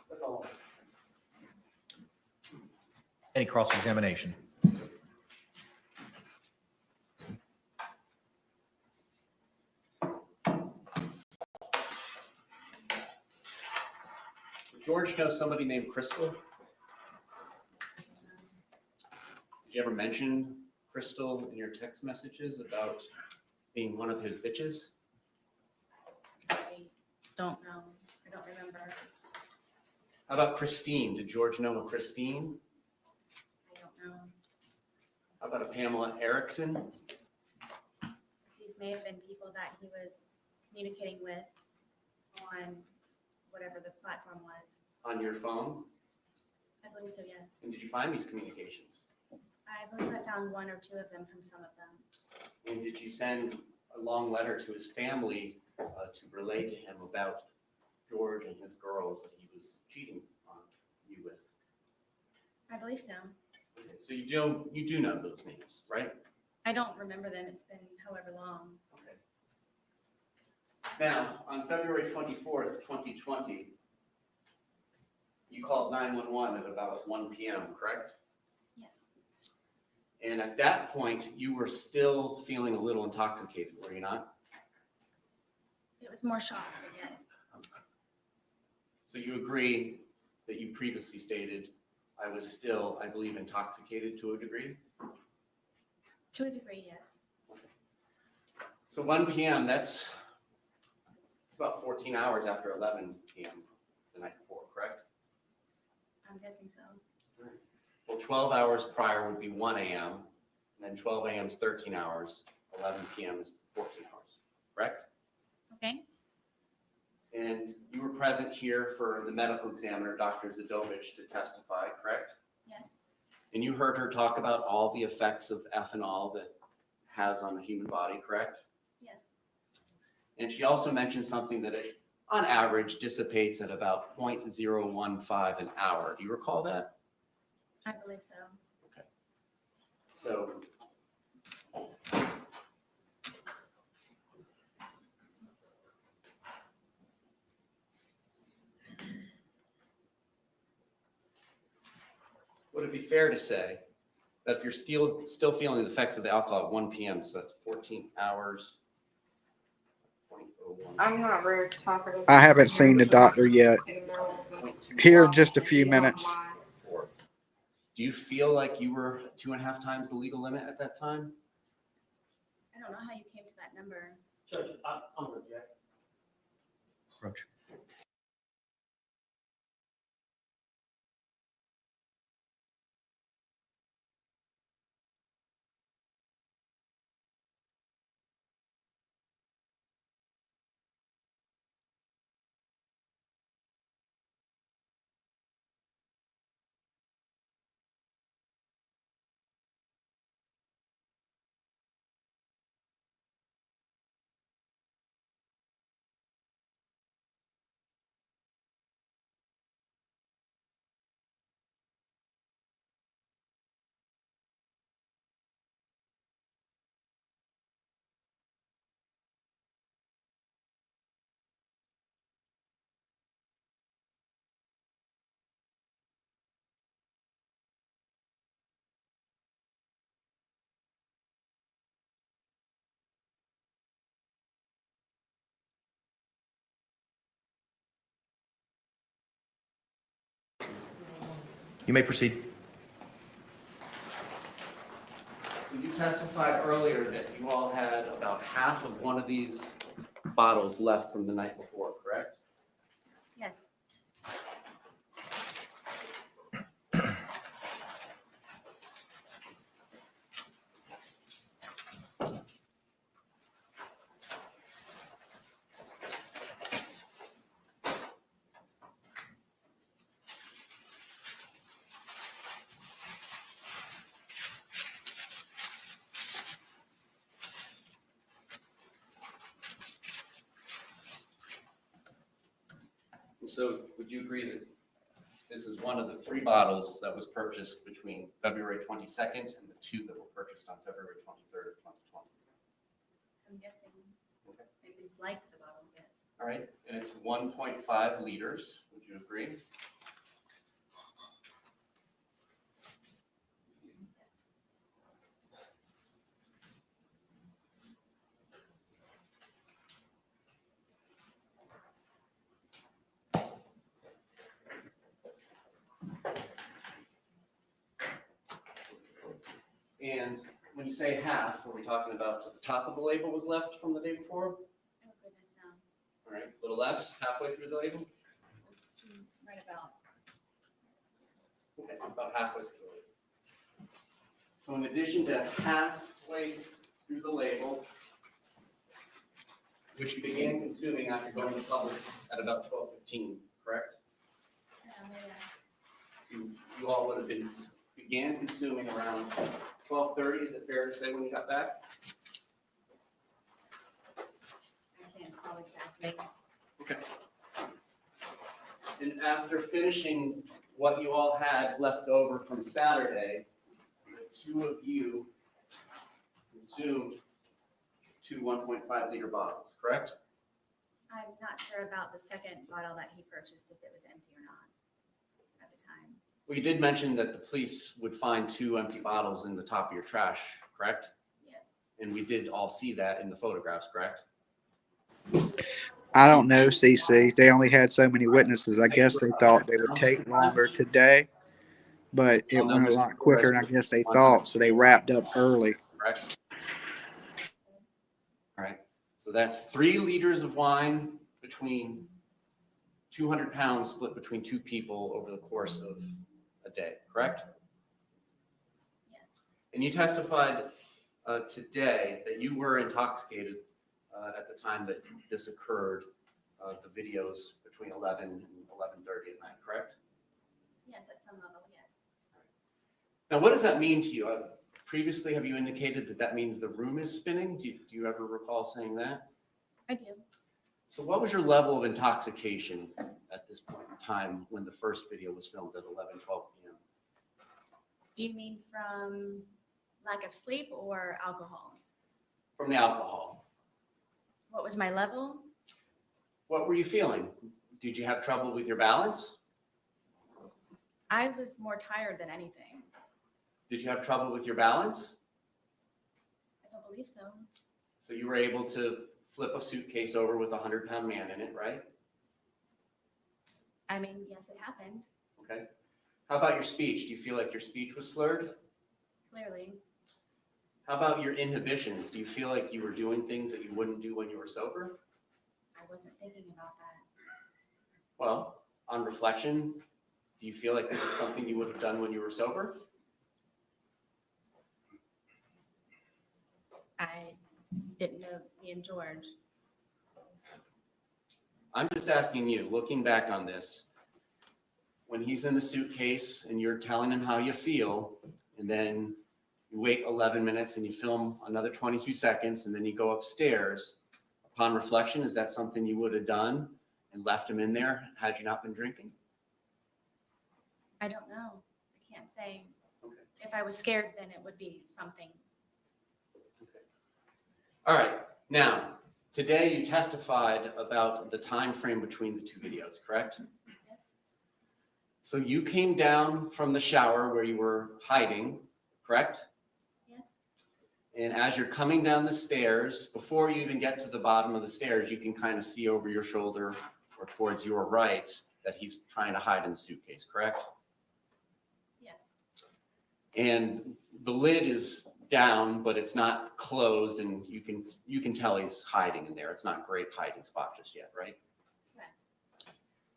That's all. Any cross-examination? Did George know somebody named Crystal? Did you ever mention Crystal in your text messages about being one of his bitches? I don't know. I don't remember. How about Christine? Did George know a Christine? I don't know. How about a Pamela Erickson? These may have been people that he was communicating with on whatever the platform was. On your phone? I believe so, yes. And did you find these communications? I believe I found one or two of them from some of them. And did you send a long letter to his family to relay to him about George and his girls that he was cheating on you with? I believe so. Okay, so you do know those names, right? I don't remember them. It's been however long. Okay. Now, on February 24th, 2020, you called 911 at about 1 p.m., correct? Yes. And at that point, you were still feeling a little intoxicated, were you not? It was more shock, but yes. So you agree that you previously stated, I was still, I believe, intoxicated to a degree? To a degree, yes. So 1 p.m., it's about 14 hours after 11 p.m. the night before, correct? I'm guessing so. Well, 12 hours prior would be 1 a.m., and then 12 a.m. is 13 hours, 11 p.m. is 14 hours, correct? Okay. And you were present here for the medical examiner, Dr. Zadovich, to testify, correct? Yes. And you heard her talk about all the effects of ethanol that has on the human body, correct? Yes. And she also mentioned something that it, on average, dissipates at about 0.015 an hour. Do you recall that? I believe so. So would it be fair to say that if you're still feeling the effects of the alcohol at 1 p.m., so that's 14 hours, 0.01. I'm not very talkative. I haven't seen the doctor yet. Here in just a few minutes. Do you feel like you were 2.5 times the legal limit at that time? I don't know how you came to that number. Judge, I'm gonna object. Roach. You may proceed. So you testified earlier that you all had about half of one of these bottles left from the night before, correct? Yes. And so would you agree that this is one of the 3 bottles that was purchased between February 22nd and the 2 that were purchased on February 23rd of 2020? I'm guessing. Maybe it's like the bottle, yes. All right, and it's 1.5 liters. Would you agree? And when you say half, were we talking about the top of the label was left from the day before? Oh goodness, no. All right, a little less, halfway through the label? It's right about. Okay, about halfway through the label. So in addition to halfway through the label, which you began consuming after going to public at about 12:15, correct? So you all would have began consuming around 12:30, is it fair to say, when you got back? I can't call exactly. Okay. And after finishing what you all had left over from Saturday, the two of you consumed two 1.5 liter bottles, correct? I'm not sure about the second bottle that he purchased, if it was empty or not at the time. Well, you did mention that the police would find two empty bottles in the top of your trash, correct? Yes. And we did all see that in the photographs, correct? I don't know, CC. They only had so many witnesses. I guess they thought they would take longer today, but it went a lot quicker than I guess they thought, so they wrapped up early. Correct. All right. So that's 3 liters of wine between 200 pounds split between 2 people over the course of a day, correct? Yes. And you testified today that you were intoxicated at the time that this occurred, the videos between 11 and 11:30 at night, correct? Yes, at some level, yes. Now, what does that mean to you? Previously, have you indicated that that means the room is spinning? Do you ever recall saying that? I do. So what was your level of intoxication at this point in time when the first video was filmed at 11:12 p.m.? Do you mean from lack of sleep or alcohol? From the alcohol. What was my level? What were you feeling? Did you have trouble with your balance? I was more tired than anything. Did you have trouble with your balance? I don't believe so. So you were able to flip a suitcase over with a 100-pound man in it, right? I mean, yes, it happened, Okay. How about your speech? Do you feel like your speech was slurred? clearly. How about your inhibitions? Do you feel like you were doing things that you wouldn't do when you were sober? I wasn't thinking about that. Well, on reflection, do you feel like this is something you would have done when you were sober? I didn't know Ian George. I'm just asking you, looking back on this, when he's in the suitcase and you're telling him how you feel, and then you wait 11 minutes and you film another 22 seconds, and then you go upstairs, upon reflection, is that something you would have done and left him in there had you not been drinking? I don't know. I can't say. Okay. If I was scared, then it would be something. All right, now, today you testified about the time frame between the 2 videos, correct? Yes. So you came down from the shower where you were hiding, correct? Yes. And as you're coming down the stairs, before you even get to the bottom of the stairs, you can kind of see over your shoulder or towards your right that he's trying to hide in the suitcase, correct? Yes. And the lid is down, but it's not closed, and you can tell he's hiding in there. It's not a great hiding spot just yet, right? Correct.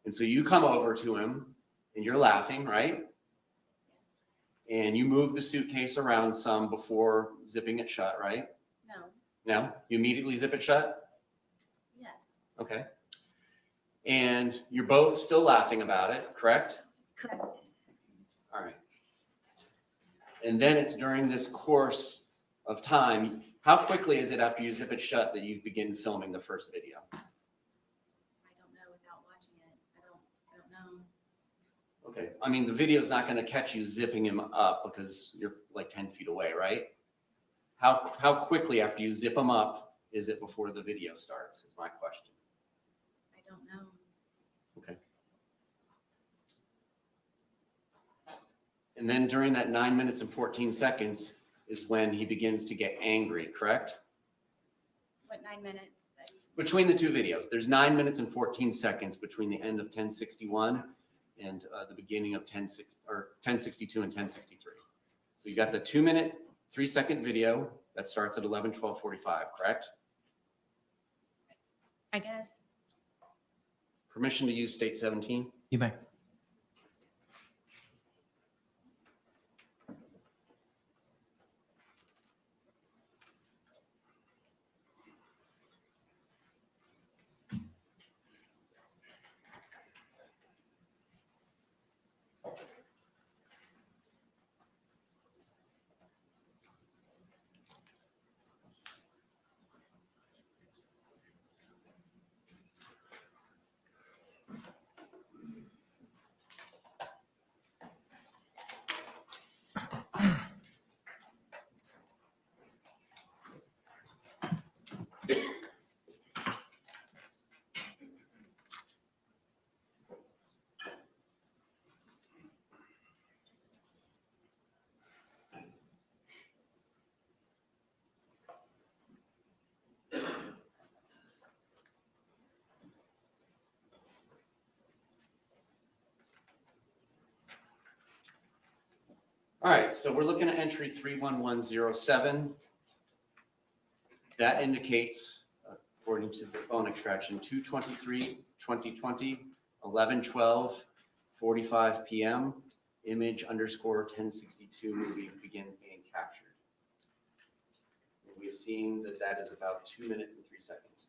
And so you come over to him and you're laughing, right? And you move the suitcase around some before zipping it shut, right? No. No? You immediately zip it shut? Yes. Okay. And you're both still laughing about it, correct? Correct. All right. And then it's during this course of time, how quickly is it after you zip it shut that you begin filming the first video? I don't know without watching it. I don't know. Okay. I mean, the video is not going to catch you zipping him up because you're like 10 feet away, right? How quickly after you zip him up is it before the video starts is my question. I don't know. Okay. And then during that 9 minutes and 14 seconds is when he begins to get angry, correct? What 9 minutes? Between the 2 videos, there's 9 minutes and 14 seconds between the end of 1061 and the beginning of 1062 and 1063. So you got the 2 minute 3-second video that starts at 11:12:45, correct? I guess. Permission to use state 17? You may. All right, so we're looking at entry 31107. That indicates, according to the phone extraction, 2/23/2020, 11:12:45 p.m. Image _ 1062 movie begins being captured. And we have seen that that is about 2 minutes and 3 seconds.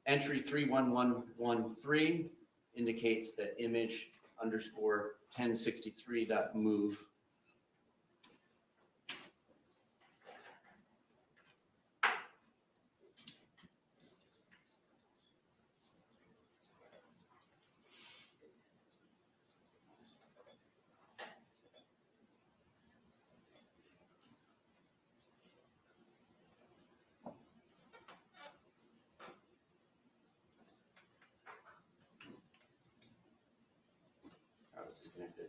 Entry 31113 indicates that image _ 1063.move disconnected.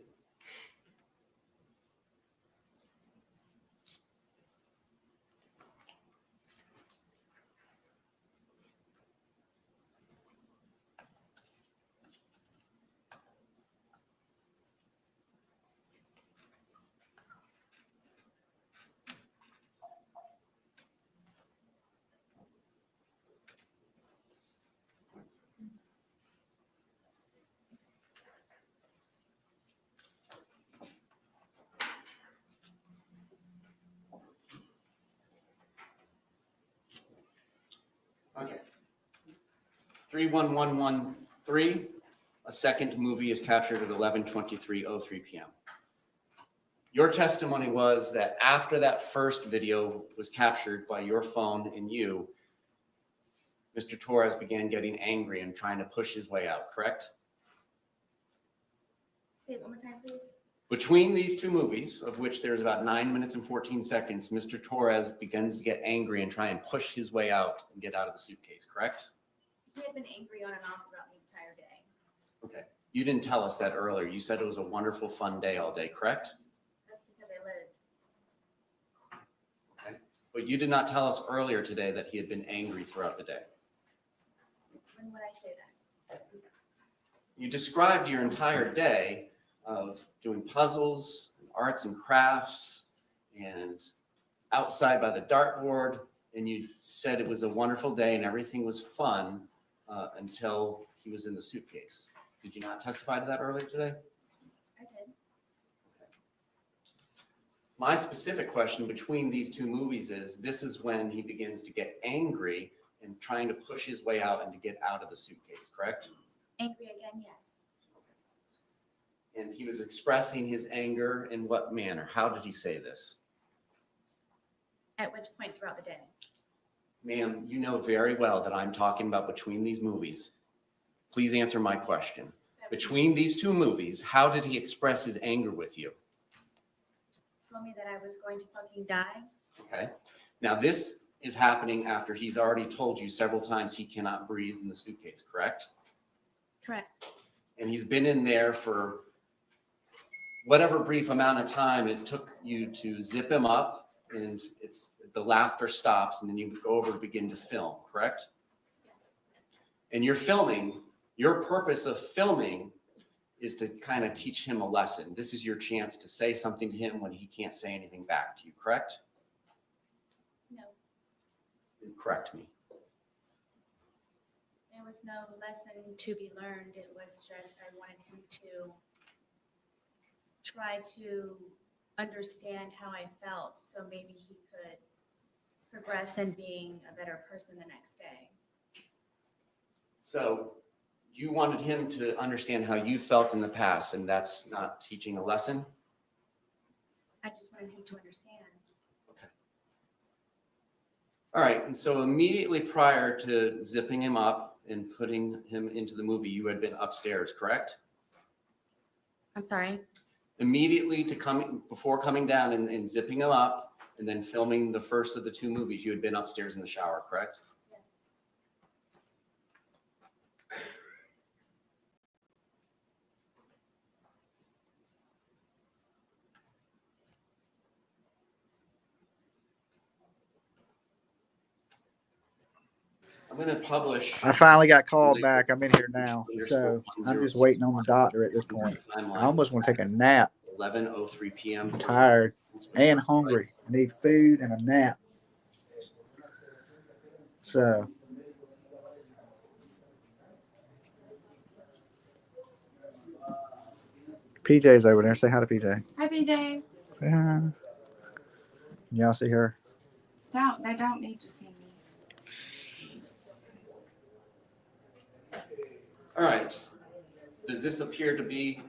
Okay. 31113, a second movie is captured at 11:23:03 p.m. Your testimony was that after that first video was captured by your phone and you, Mr. Torres began getting angry and trying to push his way out, correct? Say it one more time, please. Between these two movies, of which there's about 9 minutes and 14 seconds, Mr. Torres begins to get angry and try and push his way out and get out of the suitcase, correct? He had been angry on and off throughout the entire day. Okay. You didn't tell us that earlier. You said it was a wonderful, fun day all day, correct? That's because I lived. Okay. But you did not tell us earlier today that he had been angry throughout the day. When would I say that? You described your entire day of doing puzzles, arts and crafts, and outside by the dartboard, and you said it was a wonderful day and everything was fun until he was in the suitcase. Did you not testify to that earlier today? I did. My specific question between these two movies is, this is when he begins to get angry and trying to push his way out and to get out of the suitcase, correct? Angry again, yes. And he was expressing his anger in what manner? How did he say this? At which point throughout the day? Ma'am, you know very well that I'm talking about between these movies. Please answer my question. Between these two movies, how did he express his anger with you? Told me that I was going to fucking die. Okay. Now this is happening after he's already told you several times he cannot breathe in the suitcase, correct? Correct. And he's been in there for whatever brief amount of time it took you to zip him up, and the laughter stops, and then you go over to begin to film, correct? And you're filming, your purpose of filming is to kind of teach him a lesson. This is your chance to say something to him when he can't say anything back to you, correct? No, Correct me. there was no lesson to be learned. It was just, I wanted him to try to understand how I felt, so maybe he could progress in being a better person the next day. So you wanted him to understand how you felt in the past, and that's not teaching a lesson? I just wanted him to understand. All right, and so immediately prior to zipping him up and putting him into the movie, you had been upstairs, correct? I'm sorry? Immediately before coming down and zipping him up and then filming the first of the two movies, you had been upstairs in the shower, correct? Yes. I'm going to publish. I finally got called back. I'm in here now. So I'm just waiting on the doctor at this point. I almost want to take a nap. 11:03 p.m. I'm tired and hungry. I need food and a nap. So PJ's over there. Say hi to PJ. Hi, BJ. Say hi. Y'all see her? No, they don't need to see me. All right. Does this appear to be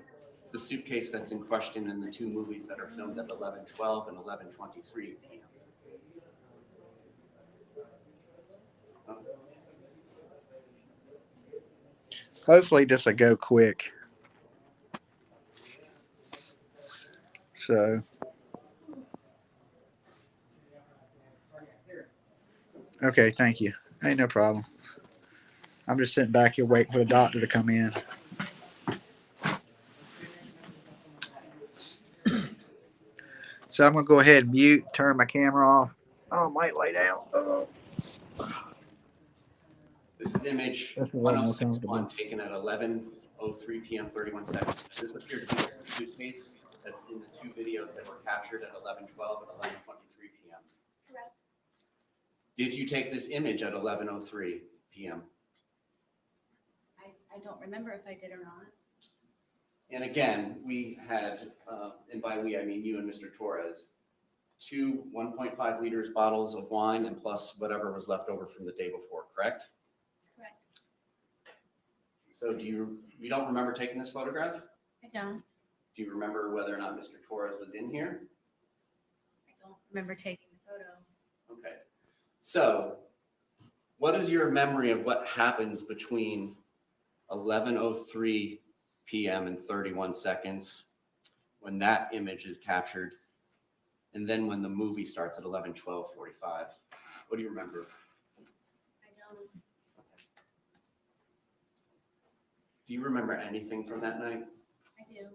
the suitcase that's in question in the two movies that are filmed at 11:12 and 11:23 p.m.? Hopefully this will go quick. So. Okay, thank you. Ain't no problem. I'm just sitting back here waiting for the doctor to come in. So I'm going to go ahead and mute, turn my camera off. Oh, I might lay down. Oh. This is image That's a lot more 1061 taken at 11:03 p.m. 31 seconds. Does this appear to be the suitcase that's in the two videos that were captured at 11:12 and 11:23 p.m.? Correct. Did you take this image at 11:03 p.m.? I don't remember if I did or not. And again, we had, and by we, I mean you and Mr. Torres, two 1.5 liters bottles of wine and plus whatever was left over from the day before, correct? Correct. So you don't remember taking this photograph? I don't. Do you remember whether or not Mr. Torres was in here? I don't remember taking the photo. Okay. So what is your memory of what happens between 11:03 p.m. and 31 seconds when that image is captured, and then when the movie starts at 11:12:45? What do you remember? I don't. Do you remember anything from that night? I do.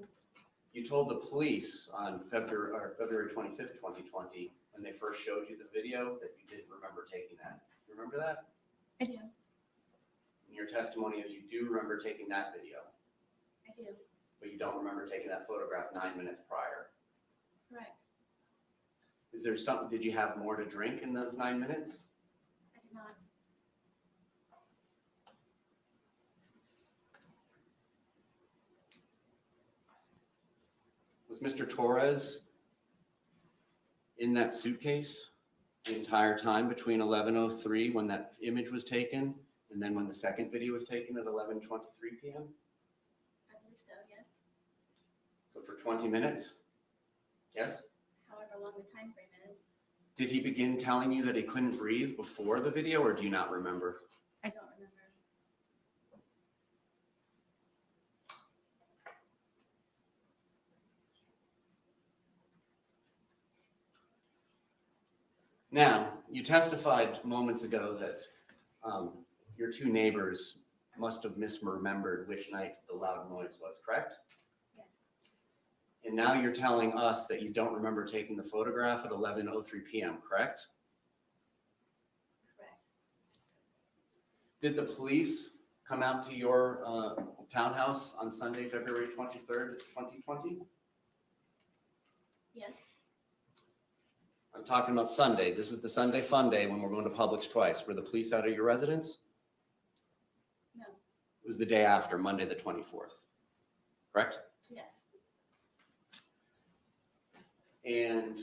You told the police on February 25th, 2020, when they first showed you the video, that you didn't remember taking that. You remember that? I do. And your testimony is you do remember taking that video, I do. but you don't remember taking that photograph 9 minutes prior. Correct. Is there something, did you have more to drink in those 9 minutes? I did not. Was Mr. Torres in that suitcase the entire time between 11:03 when that image was taken and then when the second video was taken at 11:23 p.m.? I believe so, yes. So for 20 minutes? Yes? However long the time frame is. Did he begin telling you that he couldn't breathe before the video, or do you not remember? I don't remember. Now, you testified moments ago that your two neighbors must have misremembered which night the loud noise was, correct? Yes. And now you're telling us that you don't remember taking the photograph at 11:03 p.m., correct? Correct. Did the police come out to your townhouse on Sunday, February 23rd, 2020? Yes. I'm talking about Sunday. This is the Sunday fun day when we're going to Publix twice. Were the police out of your residence? No. It was the day after, Monday, the 24th, correct? Yes. And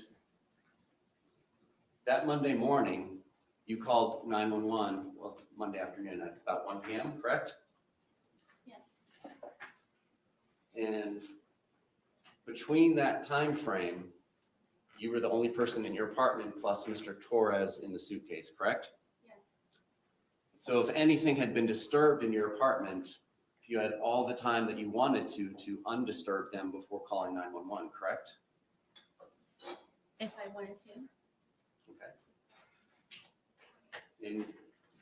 that Monday morning, you called 911, well, Monday afternoon at about 1 p.m., correct? Yes. And between that time frame, you were the only person in your apartment plus Mr. Torres in the suitcase, correct? Yes. So if anything had been disturbed in your apartment, you had all the time that you wanted to undisturb them before calling 911, correct? If I wanted to. Okay. And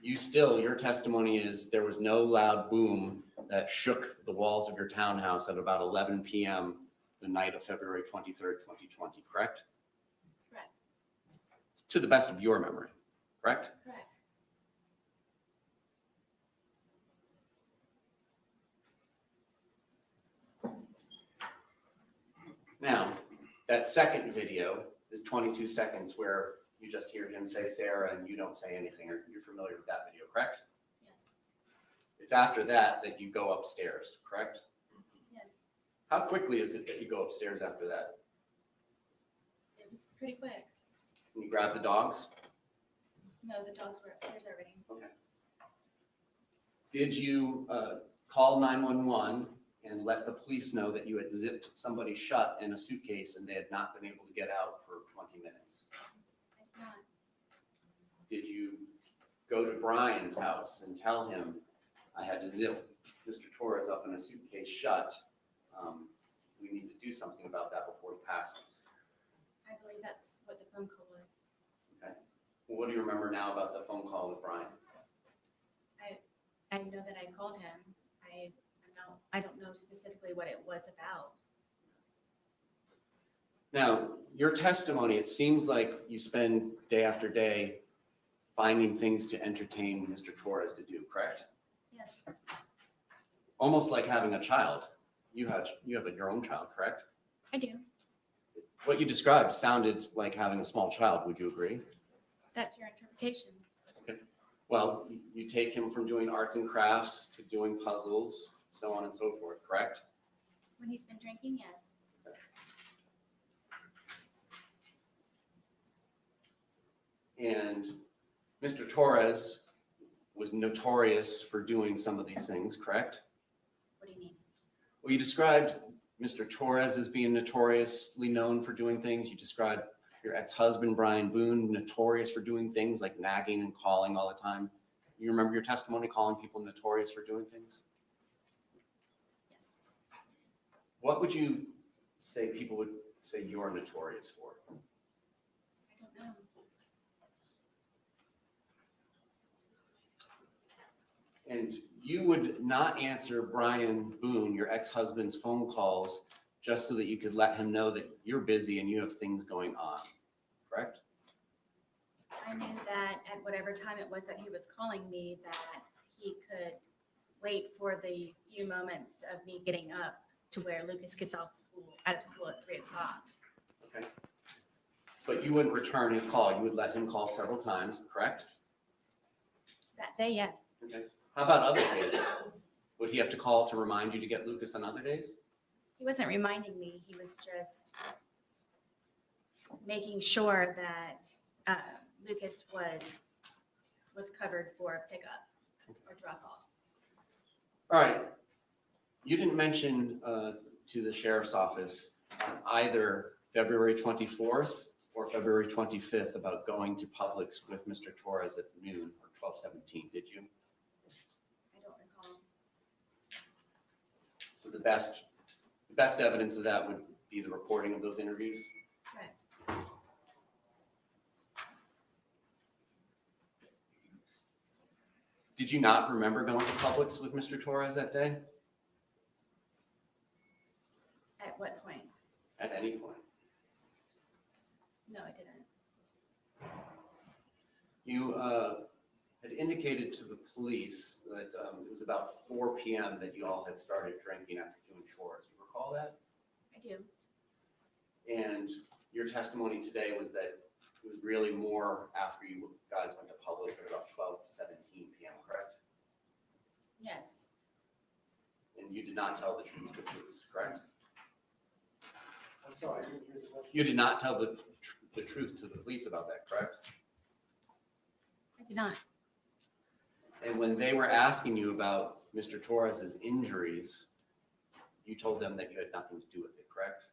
you still, your testimony is there was no loud boom that shook the walls of your townhouse at about 11 p.m. the night of February 23rd, 2020, correct? Correct. To the best of your memory, correct? Correct. Now, that second video is 22 seconds where you just hear him say Sarah and you don't say anything, or you're familiar with that video, correct? Yes. It's after that that you go upstairs, correct? Yes. How quickly is it that you go upstairs after that? It was pretty quick. Can you grab the dogs? No, the dogs were upstairs already. Okay. Did you call 911 and let the police know that you had zipped somebody shut in a suitcase and they had not been able to get out for 20 minutes? I did not. Did you go to Brian's house and tell him, I had to zip Mr. Torres up in a suitcase shut? We need to do something about that before he passes. I believe that's what the phone call was. Okay. Well, what do you remember now about the phone call with Brian? I know that I called him. I don't know specifically what it was about. Now, your testimony, it seems like you spend day after day finding things to entertain Mr. Torres to do, correct? Yes. Almost like having a child. You have your own child, correct? I do. What you described sounded like having a small child. Would you agree? That's your interpretation. Okay. Well, you take him from doing arts and crafts to doing puzzles, so on and so forth, correct? When he's been drinking, yes. And Mr. Torres was notorious for doing some of these things, correct? What do you mean? Well, you described Mr. Torres as being notoriously known for doing things. You described your ex-husband, Brian Boon, notorious for doing things like nagging and calling all the time. You remember your testimony calling people notorious for doing things? Yes. What would you say people would say you're notorious for? I don't know. And you would not answer Brian Boon, your ex-husband's phone calls, just so that you could let him know that you're busy and you have things going on, correct? I knew that at whatever time it was that he was calling me, that he could wait for the few moments of me getting up to where Lucas gets out of school at 3 o'clock. Okay. But you wouldn't return his call. You would let him call several times, correct? That day, yes. Okay. How about other days? Would he have to call to remind you to get Lucas on other days? He wasn't reminding me. He was just making sure that Lucas was covered for a pickup or drop off. All right. You didn't mention to the sheriff's office on either February 24th or February 25th about going to Publix with Mr. Torres at noon or 12:17, did you? I don't recall. So the best evidence of that would be the recording of those interviews? Correct. Did you not remember going to Publix with Mr. Torres that day? At what point? At any point? No, I didn't. You had indicated to the police that it was about 4 p.m. that you all had started drinking after doing chores. You recall that? I do. And your testimony today was that it was really more after you guys went to Publix at about 12 to 17 p.m., correct? Yes. And you did not tell the truth to the police, correct? I'm sorry, I didn't hear the question. You did not tell the truth to the police about that, correct? I did not. And when they were asking you about Mr. Torres's injuries, you told them that you had nothing to do with it, correct?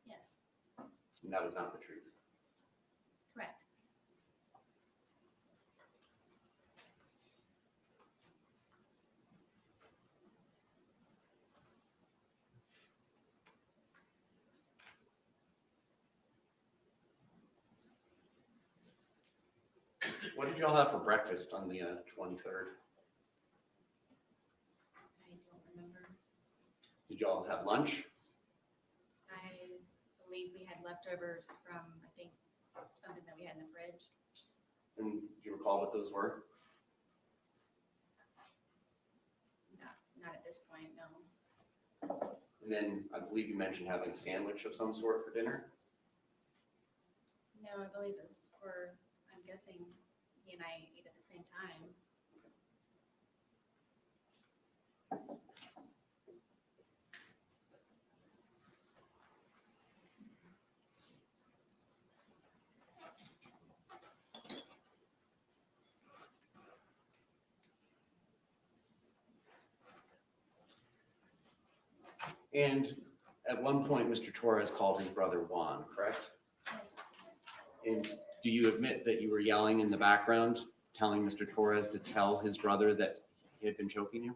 Yes. And that was not the truth. Correct. What did you all have for breakfast on the 23rd? I don't remember. Did you all have lunch? I believe we had leftovers from, I think, something that we had in the fridge. And do you recall what those were? Not at this point, no. And then I believe you mentioned having a sandwich of some sort for dinner. No, I believe it was for, I'm guessing he and I ate at the same time. And at one point, Mr. Torres called his brother Juan, correct? Yes. And do you admit that you were yelling in the background, telling Mr. Torres to tell his brother that he had been choking you?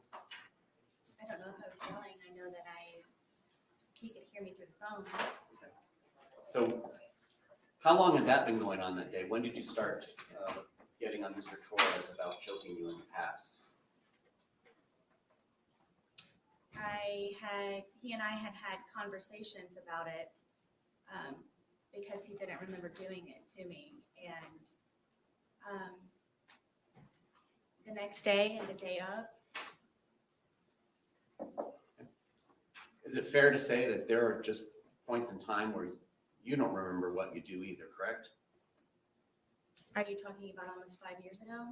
I don't know if I was yelling. I know that he could hear me through the phone. So how long had that been going on that day? When did you start getting on Mr. Torres about choking you in the past? He and I had conversations about it because he didn't remember doing it to me. And the next day and the day of. Is it fair to say that there are just points in time where you don't remember what you do either, correct? Are you talking about almost 5 years ago?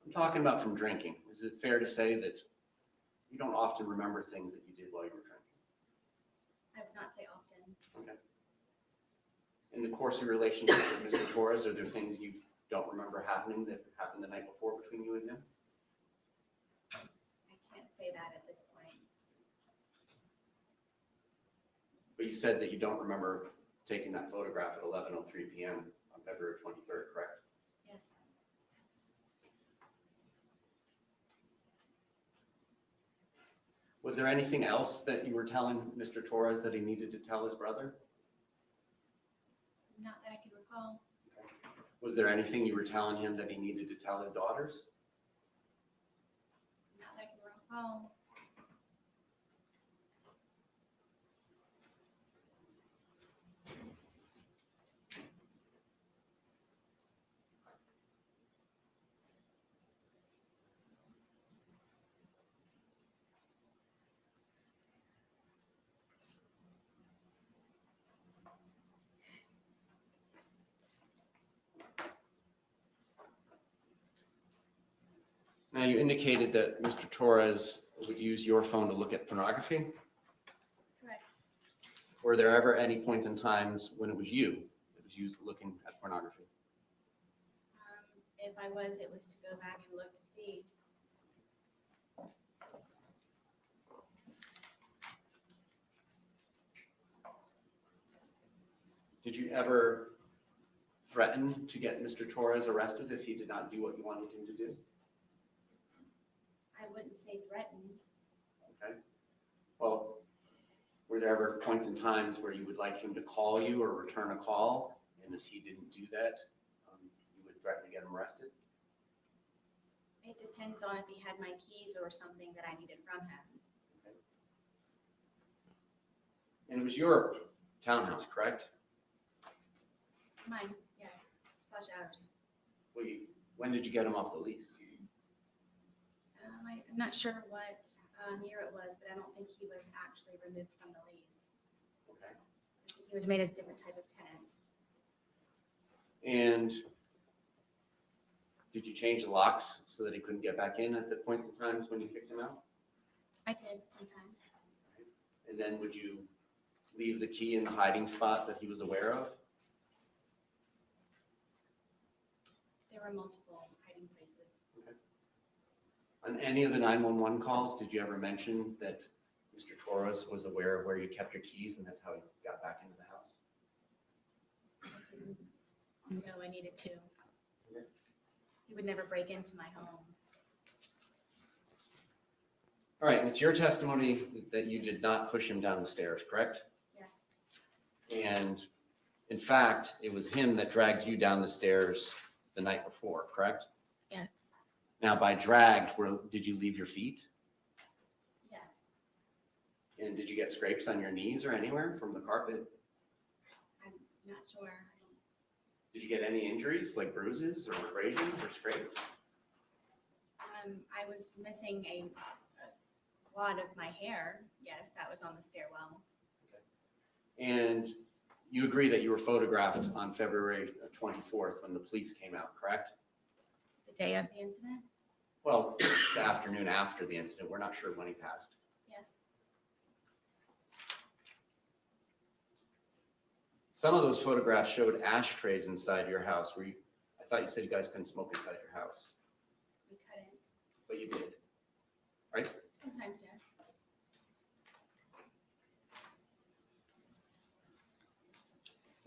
I'm talking about from drinking. Is it fair to say that you don't often remember things that you did while you were drinking? I would not say often. Okay. In the course of your relationship with Mr. Torres, are there things you don't remember happening that happened the night before between you and him? I can't say that at this point. But you said that you don't remember taking that photograph at 11:03 p.m. on February 23rd, correct? Yes. Was there anything else that you were telling Mr. Torres that he needed to tell his brother? Not that I can recall. Was there anything you were telling him that he needed to tell his daughters? Not that I can recall. Now, you indicated that Mr. Torres would use your phone to look at pornography. Correct. Were there ever any points in times when it was you that was used looking at pornography? If I was, it was to go back and look to see. Did you ever threaten to get Mr. Torres arrested if he did not do what you wanted him to do? I wouldn't say threaten. Okay. Well, were there ever points in times where you would like him to call you or return a call? And if he didn't do that, you would threaten to get him arrested? It depends on if he had my keys or something that I needed from him. Okay. And it was your townhouse, correct? Mine, yes. Flush hours. When did you get him off the lease? I'm not sure what year it was, but I don't think he was actually removed from the lease. Okay. I think he was made a different type of tenant. And did you change the locks so that he couldn't get back in at the points and times when you kicked him out? I did sometimes. And then would you leave the key in the hiding spot that he was aware of? There were multiple hiding places. On any of the 911 calls, did you ever mention that Mr. Torres was aware of where you kept your keys and that's how he got back into the house? No, I needed to. He would never break into my home. All right, and it's your testimony that you did not push him down the stairs, correct? Yes. And in fact, it was him that dragged you down the stairs the night before, correct? Yes. Now, by dragged, did you leave your feet? Yes. And did you get scrapes on your knees or anywhere from the carpet? I'm not sure. Did you get any injuries, like bruises or abrasions or scrapes? I was missing a wad of my hair. Yes, that was on the stairwell. And you agree that you were photographed on February 24th when the police came out, correct? The day of the incident? Well, the afternoon after the incident. We're not sure when he passed. Yes. Some of those photographs showed ashtrays inside your house. I thought you said you guys couldn't smoke inside your house, We couldn't. but you did, right? Sometimes, yes.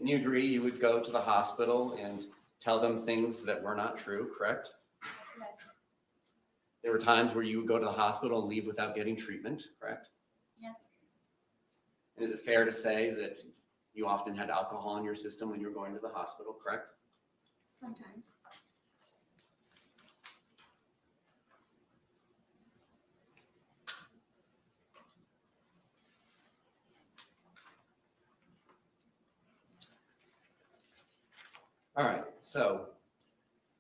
And you agree you would go to the hospital and tell them things that were not true, correct? Yes. There were times where you would go to the hospital and leave without getting treatment, correct? Yes. And is it fair to say that you often had alcohol in your system when you were going to the hospital, correct? Sometimes. All right, so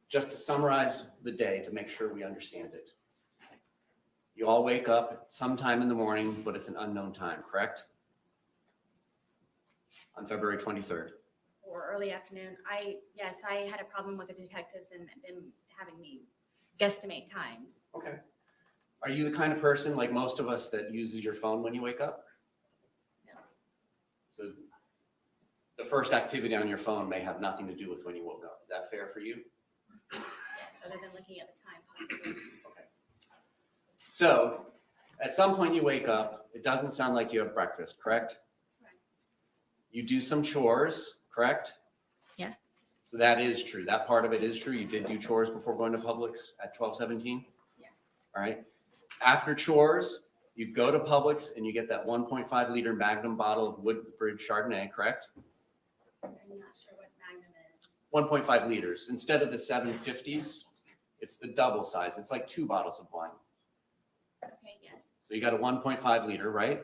just to summarize the day to make sure we understand it. You all wake up sometime in the morning, but it's an unknown time, correct? On February 23rd. Or early afternoon. Yes, I had a problem with the detectives and them having me guesstimate times. Okay. Are you the kind of person like most of us that uses your phone when you wake up? No. So the first activity on your phone may have nothing to do with when you woke up. Is that fair for you? Yes, other than looking at the time possibly. Okay. So at some point you wake up, it doesn't sound like you have breakfast, correct? Correct. You do some chores, correct? Yes. So that is true. That part of it is true. You did do chores before going to Publix at 12:17? Yes. All right. After chores, you go to Publix and you get that 1.5 liter Magnum bottle of Woodbridge Chardonnay, correct? I'm not sure what Magnum is. 1.5 liters. Instead of the 750s, it's the double size. It's like 2 bottles of wine. Okay, yes. So you got a 1.5 liter, right?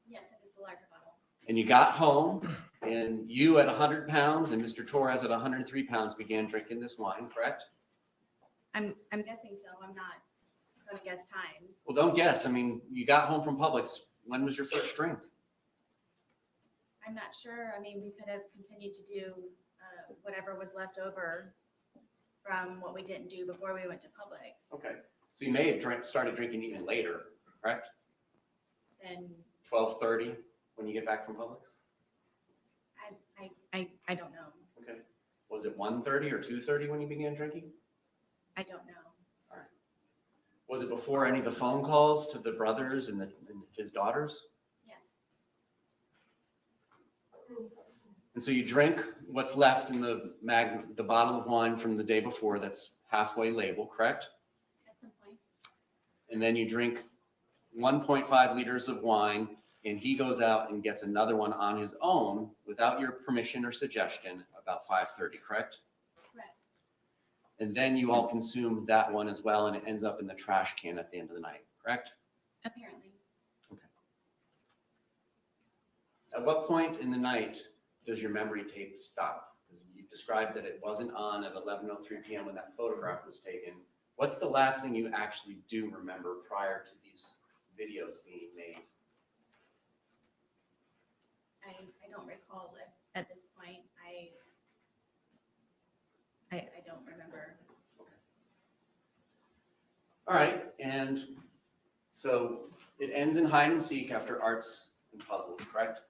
Yes, it is the larger bottle. And you got home and you at 100 pounds and Mr. Torres at 103 pounds began drinking this wine, correct? I'm guessing so. I'm not going to guess times. Well, don't guess. I mean, you got home from Publix. When was your first drink? I'm not sure. I mean, we could have continued to do whatever was left over from what we didn't do before we went to Publix. Okay. So you may have started drinking even later, correct? Then 12:30 when you get back from Publix? I don't know. Okay. Was it 1:30 or 2:30 when you began drinking? I don't know. All right. Was it before any of the phone calls to the brothers and his daughters? Yes. And so you drink what's left in the bottle of wine from the day before that's halfway labeled, correct? At some point. And then you drink 1.5 liters of wine and he goes out and gets another one on his own without your permission or suggestion about 5:30, correct? Correct. And then you all consume that one as well and it ends up in the trash can at the end of the night, correct? Apparently. Okay. At what point in the night does your memory tape stop? Because you described that it wasn't on at 11:03 p.m. when that photograph was taken. What's the last thing you actually do remember prior to these videos being made? I don't recall it at this point. I don't remember. All right, and so it ends in hide and seek after arts and puzzles, correct?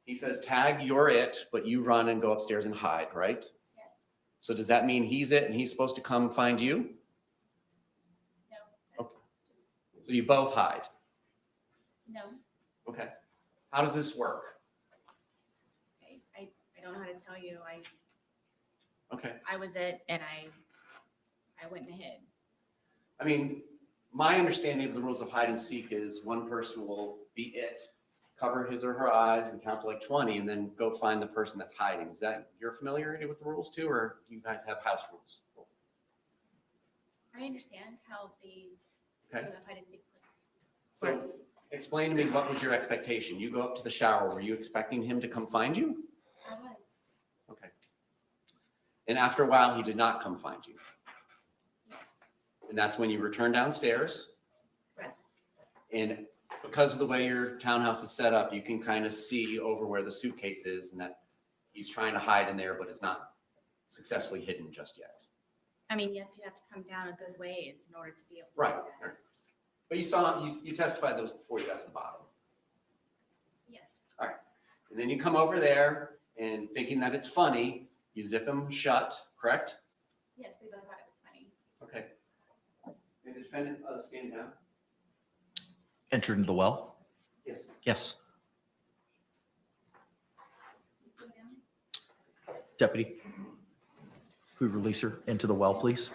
He says, tag, you're it, but you run and go upstairs and hide, right? Yes. So does that mean he's it and he's supposed to come find you? No. Okay. So you both hide? No. Okay. How does this work? I don't know how to tell you. Okay. I was it, and I went and hid. I mean, my understanding of the rules of hide and seek is one person will be it, cover his or her eyes and count to like 20 and then go find the person that's hiding. Is that your familiarity with the rules too, or do you guys have house rules? I understand how the Okay. game of hide and seek So works. explain to me, what was your expectation? You go up to the shower. Were you expecting him to come find you? I was. Okay. And after a while, he did not come find you. Yes. And that's when you return downstairs. Correct. And because of the way your townhouse is set up, you can kind of see over where the suitcase is and that he's trying to hide in there, but it's not successfully hidden just yet. I mean, yes, you have to come down a good ways in order to be able to Right. do that. But you testified that was before you got to the bottom. Yes. All right. And then you come over there and thinking that it's funny, you zip him shut, correct? Yes, we both thought it was funny. Okay. And the defendant stand down? Entered into the well? Yes. Yes. Deputy, we release her into the well, please?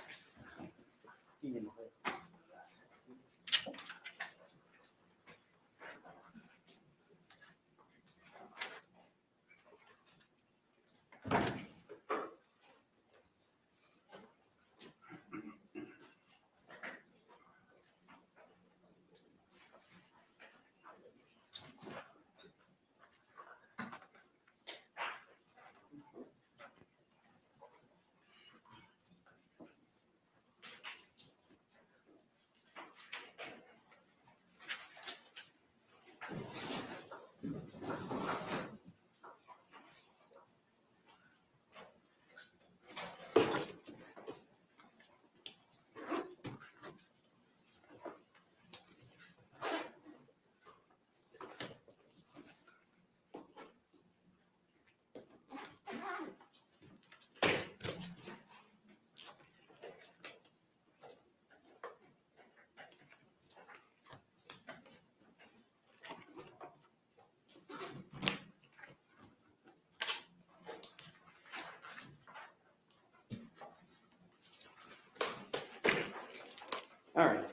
All right.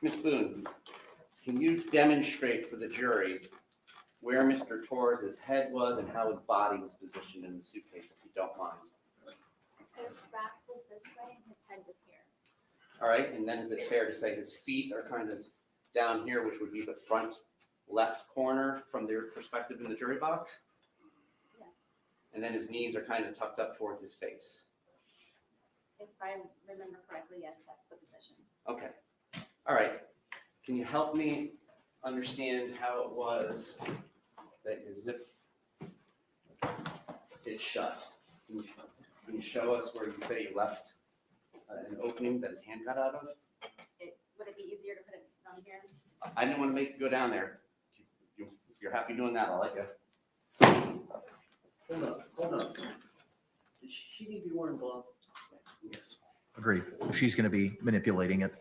Ms. Boon, can you demonstrate for the jury where Mr. Torres' head was and how his body was positioned in the suitcase, if you don't mind? His back was this way and his head was here. All right, and then is it fair to say his feet are kind of down here, which would be the front left corner from their perspective in the jury box? Yes. And then his knees are kind of tucked up towards his face. If I remember correctly, yes, that's the position. Okay. All right. Can you help me understand how it was that you zipped it shut? Can you show us where you say you left an opening that his hand got out of? Would it be easier to put it down here? I didn't want to make you go down there. If you're happy doing that, I'll let you. Hold on. Does she need to be wearing gloves? Yes. Agreed. If she's going to be manipulating it.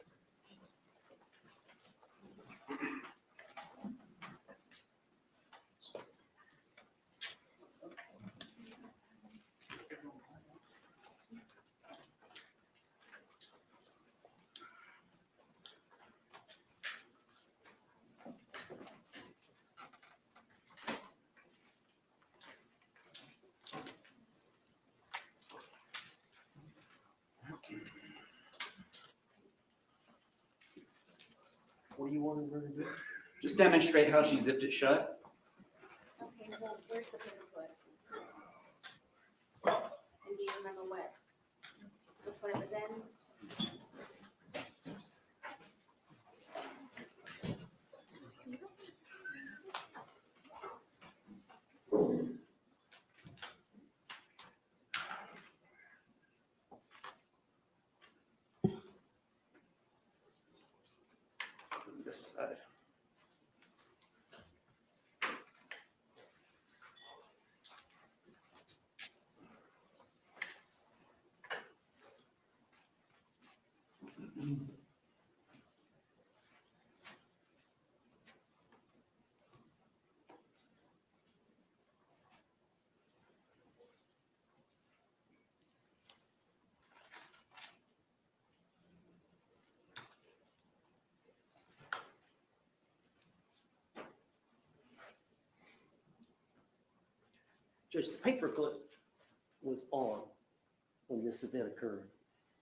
What do you want her to do? Just demonstrate how she zipped it shut. Okay, well, where's the paper clip? what it was in. This side. Judge, the paperclip was on when this event occurred.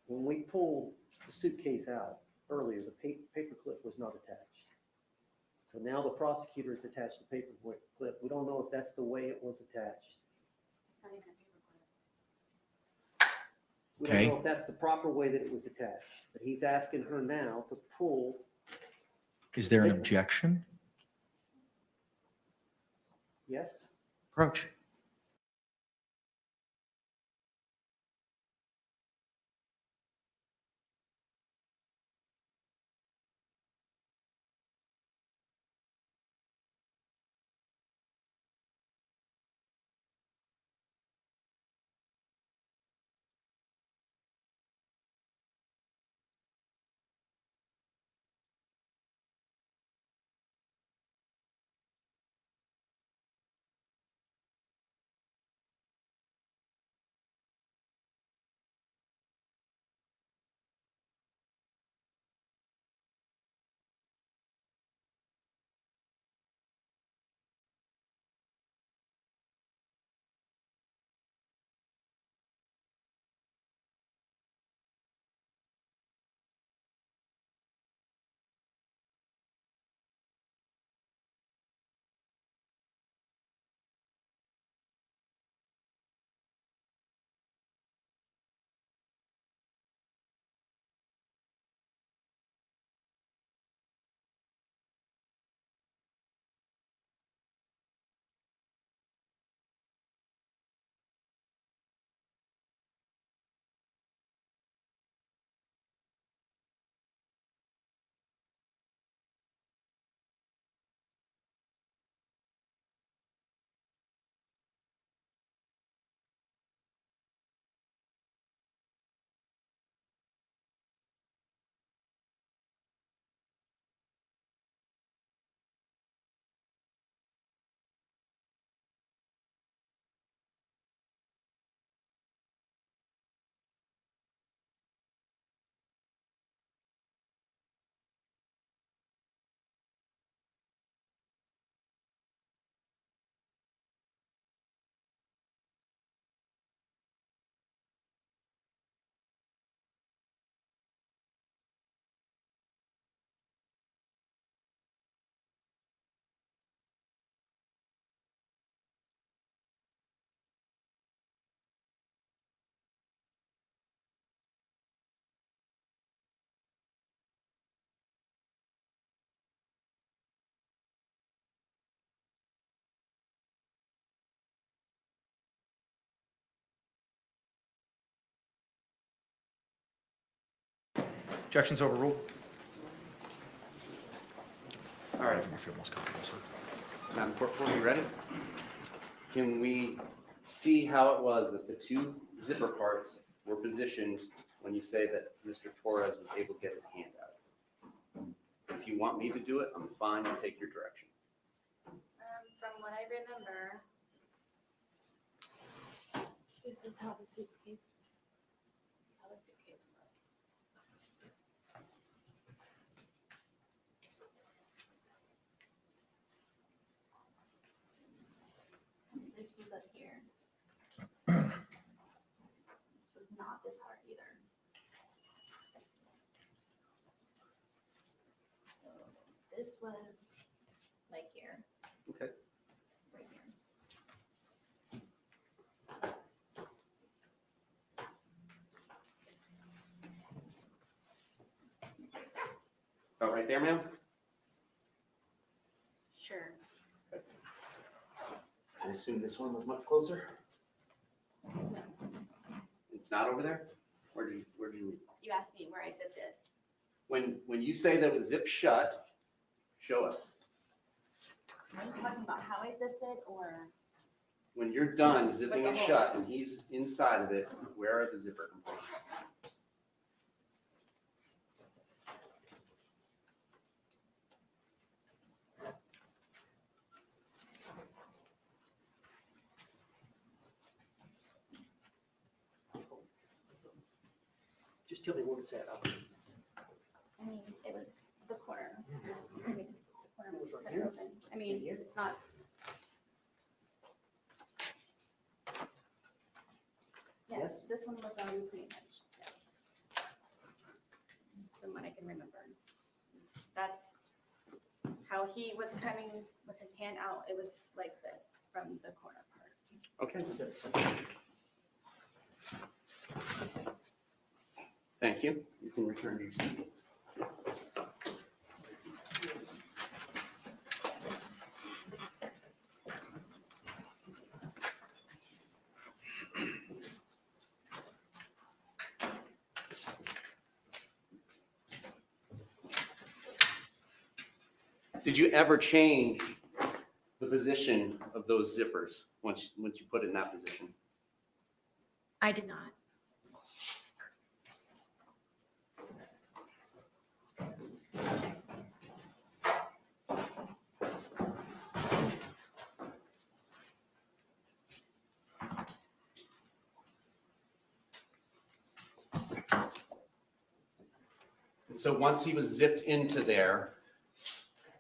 When we pulled the suitcase out earlier, the paperclip was not attached. So now the prosecutors attached the paperclip. We don't know if that's the way it was attached. It's not even a paper clip. We Okay. don't know if that's the proper way that it was attached, but he's asking her now to pull. Is there an objection? Yes? Approach. Objections overruled. All right. If you feel most comfortable, sir. Madam Clerk, are you ready? Can we see how it was that the two zipper parts were positioned when you say that Mr. Torres was able to get his hand out? If you want me to do it, I'm fine to take your direction. From what I remember, this is how the suitcase. This is how the suitcase looks. This was up here. This was not this hard either. So this was like here. Okay. Right here. About right there, ma'am? Sure. I assume this one was much closer? It's not over there? Where do you, You asked me where I zipped it. when you say that it was zipped shut, show us. Are you talking about how I zipped it or? When you're done With zipping the it hole. shut and he's inside of it, where are the zipper components? Just tell me where it's at. I mean, it was the corner. I mean, the corner was cut open. I mean, it's not. Yes, this one was pretty much, yes. From what I can remember. That's how he was coming with his hand out. It was like this from the corner part. Okay. Thank you. You can return to your seat. Did you ever change the position of those zippers once you put it in that position? I did not. And so once he was zipped into there,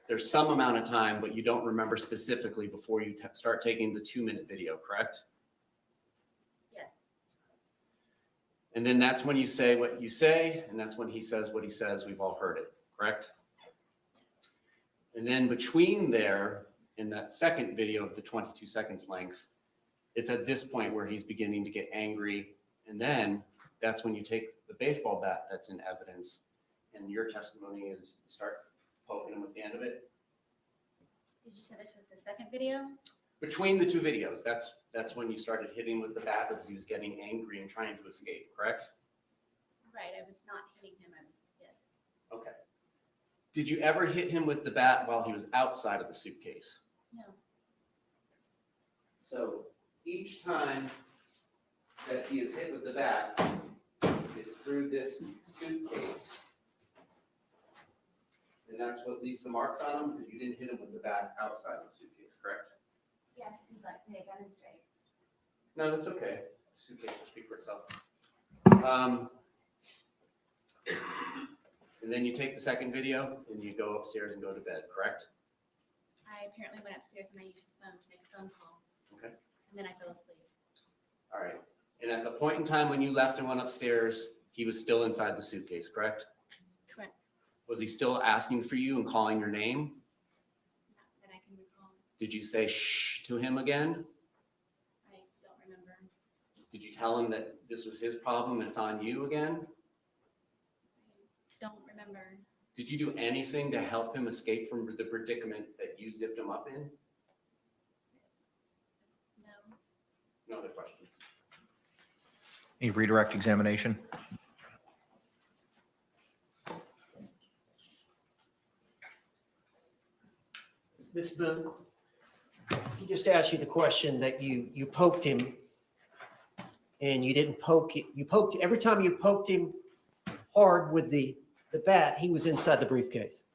there's some amount of time, but you don't remember specifically before you start taking the 2-minute video, correct? Yes. And then that's when you say what you say, and that's when he says what he says. We've all heard it, correct? And then between there, in that second video of the 22 seconds length, it's at this point where he's beginning to get angry. And then that's when you take the baseball bat that's in evidence, and your testimony is you start poking him with the end of it. Did you say this was the second video? Between the two videos, that's when you started hitting with the bat because he was getting angry and trying to escape, correct? Right, I was not hitting him. I was, yes. Okay. Did you ever hit him with the bat while he was outside of the suitcase? No. So each time that he is hit with the bat, it's through this suitcase. And that's what leaves the marks on him because you didn't hit him with the bat outside of the suitcase, correct? Yes, if you'd like me to demonstrate. No, that's okay. The suitcase will speak for itself. And then you take the second video and you go upstairs and go to bed, correct? I apparently went upstairs and I used the phone to make a phone call. Okay. And then I fell asleep. All right. And at the point in time when you left and went upstairs, he was still inside the suitcase, correct? Correct. Was he still asking for you and calling your name? Not that I can recall. Did you say shh to him again? I don't remember. Did you tell him that this was his problem and it's on you again? Don't remember. Did you do anything to help him escape from the predicament that you zipped him up in? No. No other questions? Any redirect examination? Ms. Boone, he just asked you the question that you poked him and you didn't poke it. You poked, every time you poked him hard with the bat, he was inside the briefcase,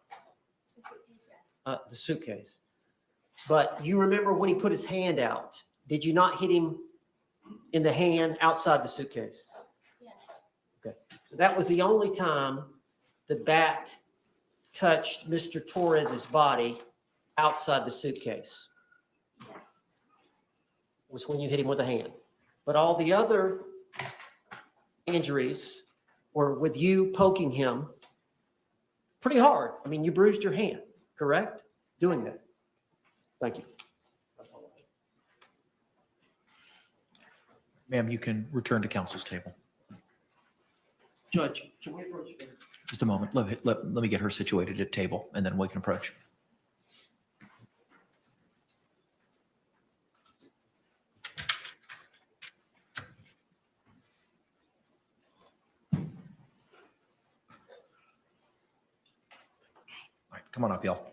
The suitcase, yes. the suitcase. But you remember when he put his hand out, did you not hit him in the hand outside the suitcase? Yes. Okay, so that was the only time the bat touched Mr. Torres's body outside the suitcase. Yes. Was when you hit him with a hand. But all the other injuries were with you poking him pretty hard. I mean, you bruised your hand, correct? Doing that. Thank you. Ma'am, you can return to council's table. Judge, can we approach you? Just a moment. Let me get her situated at table, and then we can approach. All right, come on up, y'all.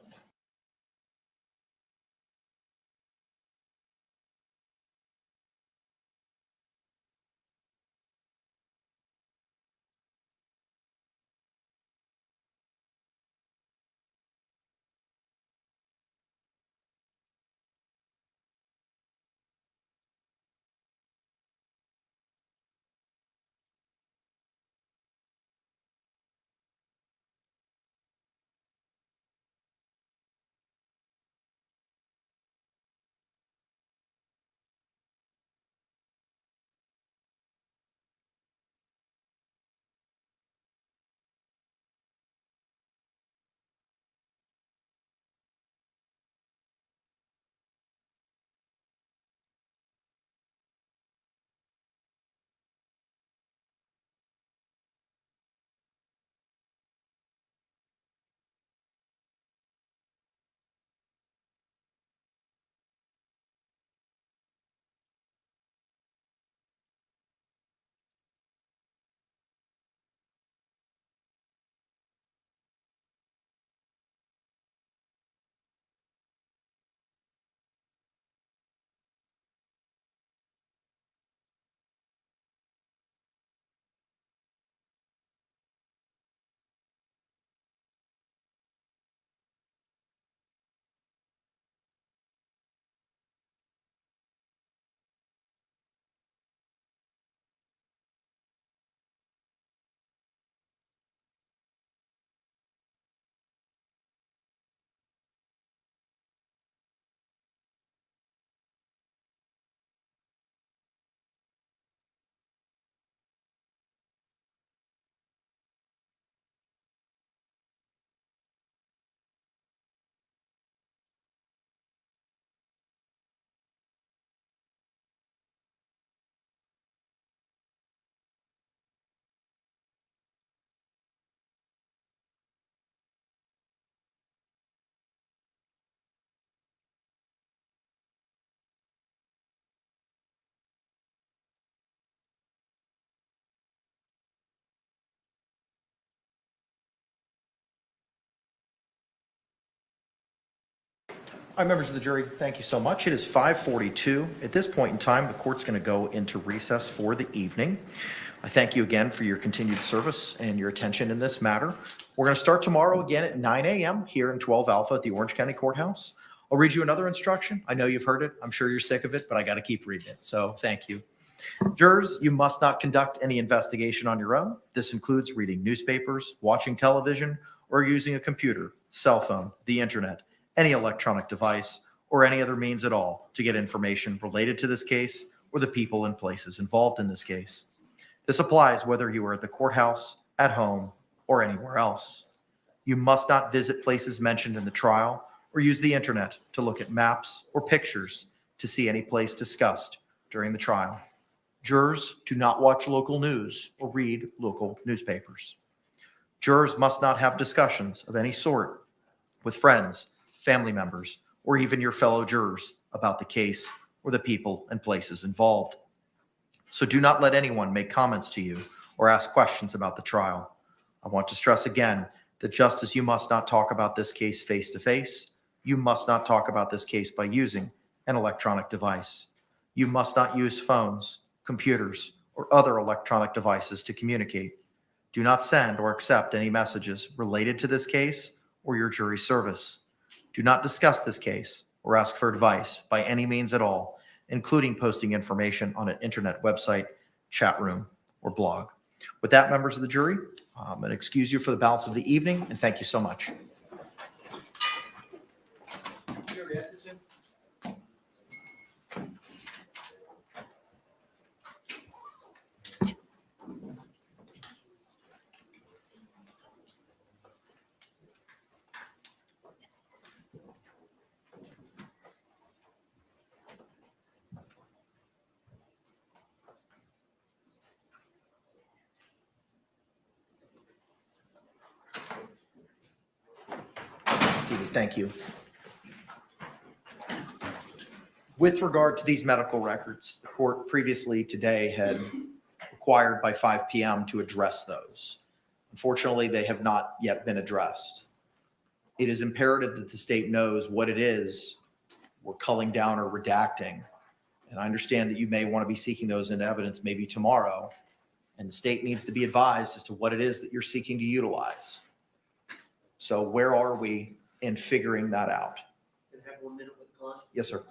All right, members of the jury, thank you so much. It is 5:42. At this point in time, the court's going to go into recess for the evening. I thank you again for your continued service and your attention in this matter. We're going to start tomorrow again at 9 a.m. here in 12 Alpha at the Orange County Courthouse. I'll read you another instruction. I know you've heard it. I'm sure you're sick of it, but I got to keep reading it. So thank you. Jurors, you must not conduct any investigation on your own. This includes reading newspapers, watching television, or using a computer, cell phone, the internet, any electronic device, or any other means at all to get information related to this case or the people and places involved in this case. This applies whether you are at the courthouse, at home, or anywhere else. You must not visit places mentioned in the trial or use the internet to look at maps or pictures to see any place discussed during the trial. Jurors do not watch local news or read local newspapers. Jurors must not have discussions of any sort with friends, family members, or even your fellow jurors about the case or the people and places involved. So do not let anyone make comments to you or ask questions about the trial. I want to stress again that just as you must not talk about this case face-to-face, you must not talk about this case by using an electronic device. You must not use phones, computers, or other electronic devices to communicate. Do not send or accept any messages related to this case or your jury service. Do not discuss this case or ask for advice by any means at all, including posting information on an internet website, chat room, or blog. With that, members of the jury, I'm going to excuse you for the balance of the evening, and thank you so much. seated. Thank you. With regard to these medical records, the court previously today had required by 5 p.m. to address those. Unfortunately, they have not yet been addressed. It is imperative that the state knows what it is we're culling down or redacting. And I understand that you may want to be seeking those into evidence maybe tomorrow, and the state needs to be advised as to what it is that you're seeking to utilize. So where are we in figuring that out? Can I have 1 minute with the client? Yes, sir.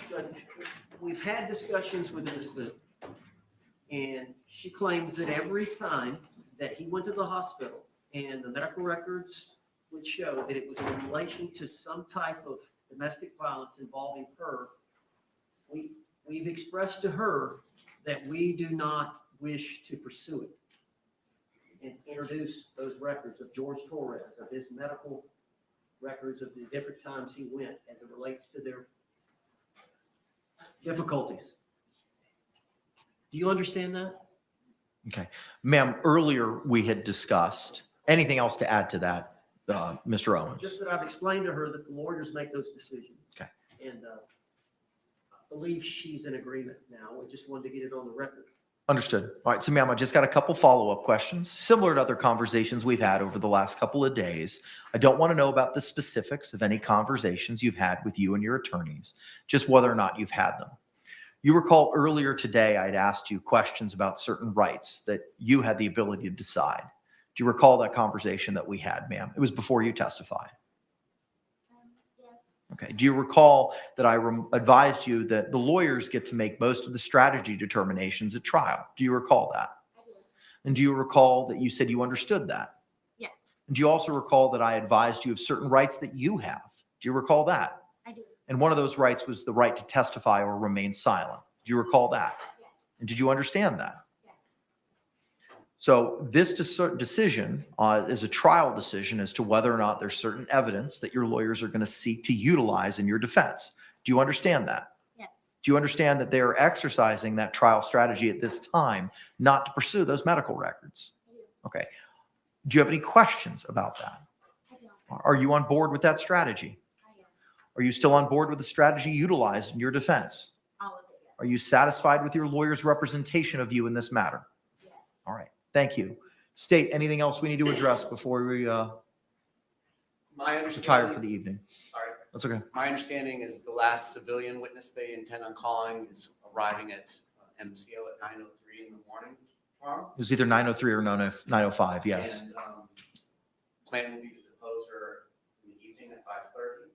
Judge, we've had discussions with Ms. Boon, and she claims that every time that he went to the hospital and the medical records would show that it was in relation to some type of domestic violence involving her, we've expressed to her that we do not wish to pursue it and introduce those records of George Torres, of his medical records of the different times he went as it relates to their difficulties. Do you understand that? Okay. Ma'am, earlier we had discussed, anything else to add to that, Mr. Owens? Just that I've explained to her that the lawyers make those decisions. Okay. And I believe she's in agreement now. We just wanted to get it on the record. Understood. All right. So ma'am, I just got a couple follow-up questions, similar to other conversations we've had over the last couple of days. I don't want to know about the specifics of any conversations you've had with you and your attorneys, just whether or not you've had them. You recall earlier today, I'd asked you questions about certain rights that you had the ability to decide. Do you recall that conversation that we had, ma'am? It was before you testified. Okay. Do you recall that I advised you that the lawyers get to make most of the strategy determinations at trial? Do you recall that? I do. And do you recall that you said you understood that? Yes, And do you also recall that I advised you of certain rights that you have? Do you recall that? I do. And one of those rights was the right to testify or remain silent. Do you recall that? Yes. And did you understand that? Yes. So this decision is a trial decision as to whether or not there's certain evidence that your lawyers are going to seek to utilize in your defense. Do you understand that? Yes. Do you understand that they are exercising that trial strategy at this time not to pursue those medical records? I do. Okay. Do you have any questions about that? I don't. Are you on board with that strategy? I am. Are you still on board with the strategy utilized in your defense? All of it, yes. Are you satisfied with your lawyer's representation of you in this matter? Yes. All right. Thank you. State, anything else we need to address before we My retire understanding, for the evening? sorry, That's okay. my understanding is the last civilian witness they intend on calling is arriving at MCO at 9:03 in the morning tomorrow. It was either 9:03 or 9:05, yes. And plan will be to depose her in the evening at 5:30.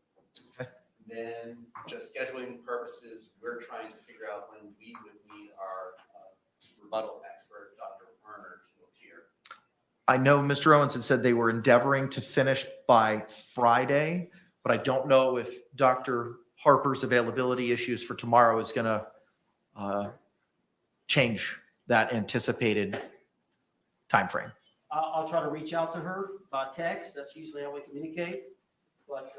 Okay. Then, just scheduling purposes, we're trying to figure out when we would need our rebuttal expert, Dr. Werner, to appear. I know Mr. Owens had said they were endeavoring to finish by Friday, but I don't know if Dr. Harper's availability issues for tomorrow is going to change that anticipated timeframe. I'll try to reach out to her by text. That's usually how we communicate. But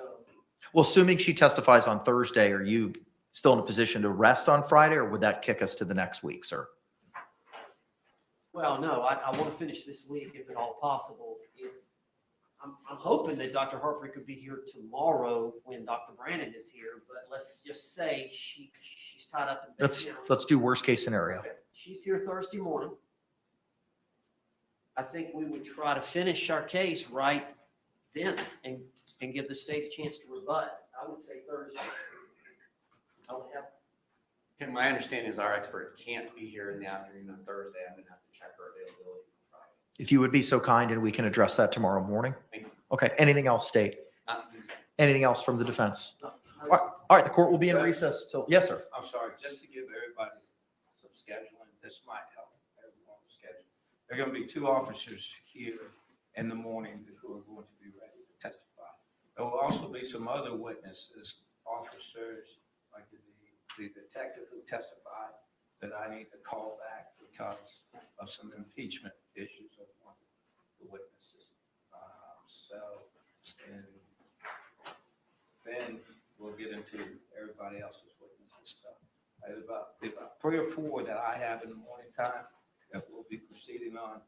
Well, assuming she testifies on Thursday, are you still in a position to rest on Friday, or would that kick us to the next week, sir? well, no, I want to finish this week if at all possible. If I'm hoping that Dr. Harper could be here tomorrow when Dr. Brandon is here, but let's just say she's tied up. Let's do worst case scenario. Okay. She's here Thursday morning. I think we would try to finish our case right then and give the state a chance to rebut. I would say Thursday. don't have. Okay, my understanding is our expert can't be here in the afternoon on Thursday. I'm gonna have to check her availability on Friday. If you would be so kind and we can address that tomorrow morning. Thank you. Okay, anything else, state? Not- Anything else from the defense? All right, the court will be in recess till, yes, sir. I'm sorry, just to give everybody some scheduling, this might help everyone's schedule. There are going to be 2 officers here in the morning who are going to be ready to testify. There will also be some other witnesses, officers, like the detective who testified, that I need to call back because of some impeachment issues of one of the witnesses. And then we'll get into everybody else's witnesses. So there's about 3 or 4 that I have in the morning time that we'll be proceeding on.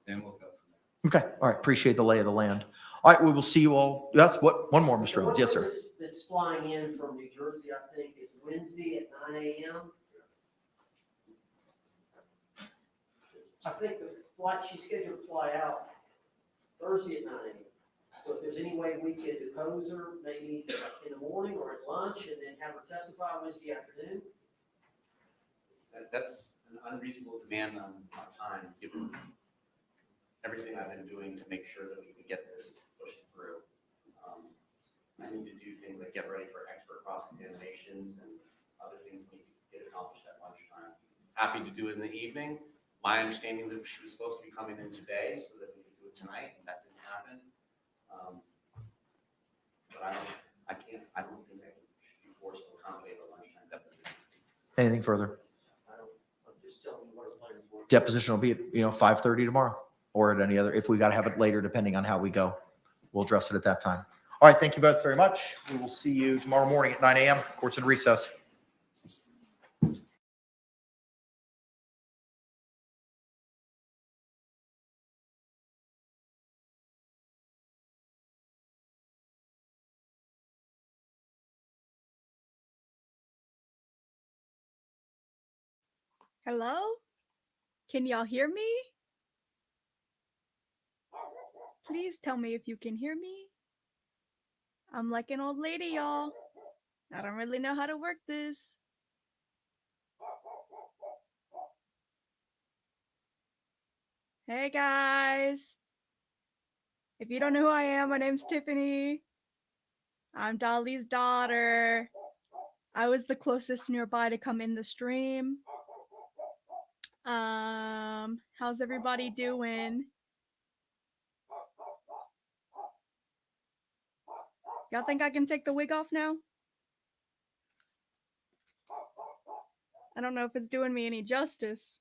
Then we'll go from there. Okay, all right, appreciate the lay of the land. All right, we will see you all. That's one more, Mr. Owens. Yes, sir. This flying in from New Jersey, I think, is Wednesday at 9 a.m. I think the flight, she's scheduled to fly out Thursday at 9 a.m. So if there's any way we could depose her, maybe in the morning or at lunch, and then have her testify Wednesday afternoon. That's an unreasonable demand on time, given everything I've been doing to make sure that we can get this pushed through. I need to do things like get ready for expert cross-examinations and other things need to get accomplished at lunchtime. Happy to do it in the evening. My understanding that she was supposed to be coming in today so that we could do it tonight, and that didn't happen. But I don't think I should be forced to accommodate a lunchtime deposition. Anything further? I'm just telling you what our plans were. Deposition will be at 5:30 tomorrow or at any other, if we got to have it later, depending on how we go. We'll address it at that time. All right, thank you both very much. We will see you tomorrow morning at 9 a.m. Court's in recess. Hello? Can y'all hear me? Please tell me if you can hear me. I'm like an old lady, y'all. I don't really know how to work this. Hey guys. If you don't know who I am, my name's Tiffany. I'm Dolly's daughter. I was the closest nearby to come in the stream. How's everybody doing? Y'all think I can take the wig off now? I don't know if it's doing me any justice.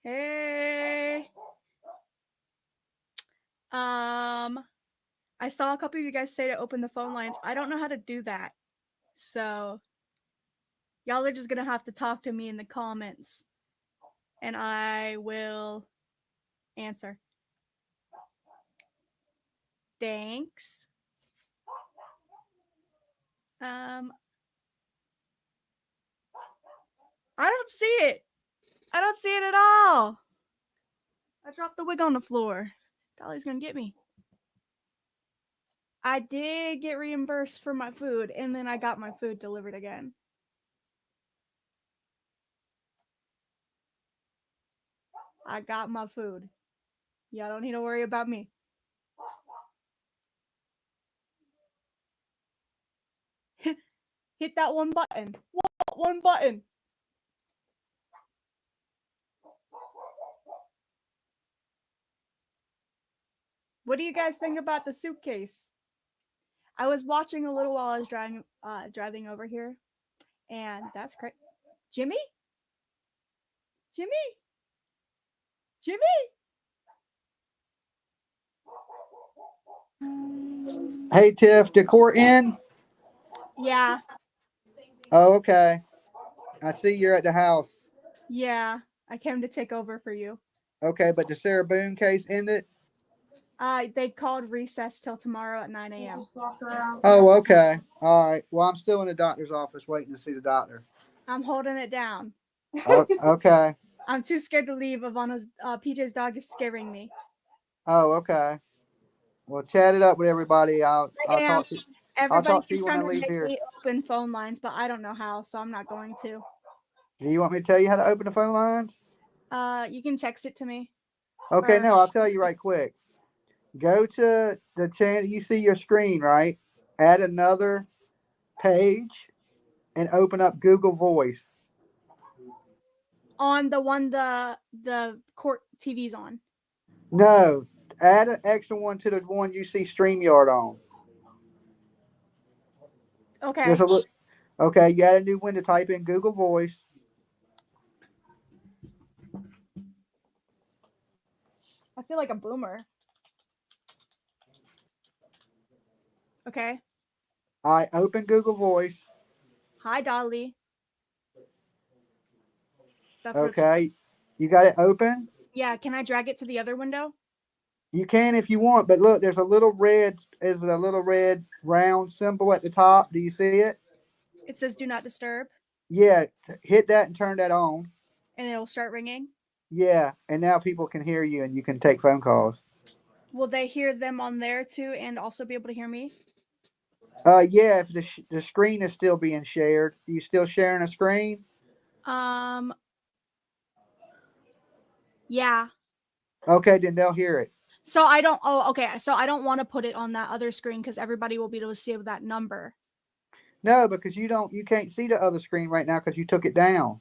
Hey. I saw a couple of you guys say to open the phone lines. I don't know how to do that. So y'all are just gonna have to talk to me in the comments and I will answer. Thanks. I don't see it. I don't see it at all. I dropped the wig on the floor. Dolly's gonna get me. I did get reimbursed for my food, and then I got my food delivered again. I got my food. Y'all don't need to worry about me. Hit that one button. What one button? What do you guys think about the suitcase? I was watching a little while I was driving over here, and that's great. Jimmy? Jimmy? Jimmy? Hey, Tiff, did court in? Yeah. Oh, okay. I see you're at the house. Yeah, I came to take over for you. Okay, but the Sarah Boone case ended? They called recess till tomorrow at 9 a.m. Oh, okay. All right. Well, I'm still in the doctor's office waiting to see the doctor. I'm holding it down. Okay. I'm too scared to leave. Ivana's PJ's dog is scaring me. Oh, okay. Well, chat it up with everybody. I'll I am. talk to Everybody you keeps when I trying to leave make here. me open phone lines, but I don't know how, so I'm not going to. Do you want me to tell you how to open the phone lines? You can text it to me. Okay, Or- no, I'll tell you right quick. Go to the channel. You see your screen, right? Add another page and open up Google Voice. On the one the court TV's on. No, add an extra one to the one you see StreamYard on. Okay. There's a look. Okay, you add a new one to type in Google Voice. I feel like a boomer. Okay. All right, open Google Voice. Hi, Dolly. That's what it's. Okay, you got it open? Yeah, can I drag it to the other window? You can if you want, but look, there's a little red round symbol at the top. Do you see it? It says do not disturb, Yeah, hit that and turn that on. and it'll start ringing. Yeah, and now people can hear you and you can take phone calls. Will they hear them on there too and also be able to hear me? Yeah, if the screen is still being shared. You still sharing a screen? Yeah. Okay, then they'll hear it. So I don't. Oh, okay. So I don't want to put it on that other screen because everybody will be able to see that number. No, because you can't see the other screen right now because you took it down.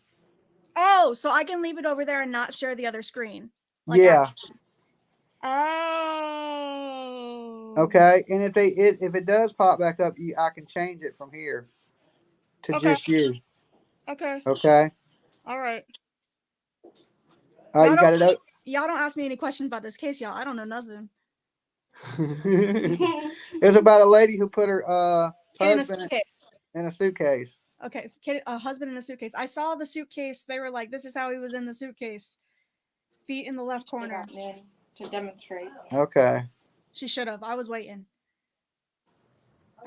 Oh, so I can leave it over there and not share the other screen. Yeah. Oh. Okay, and if it does pop back up, I can change it from here to just you. Okay. Okay. All right. You got it up. Y'all don't ask me any questions about this case, y'all. I don't know nothing. It's about a lady who put her In a husband suitcase. in a suitcase. Okay, so a husband in a suitcase. I saw the suitcase. They were like, "This is how he was in the suitcase." Feet in the left corner. To demonstrate. Okay. She should have. I was waiting.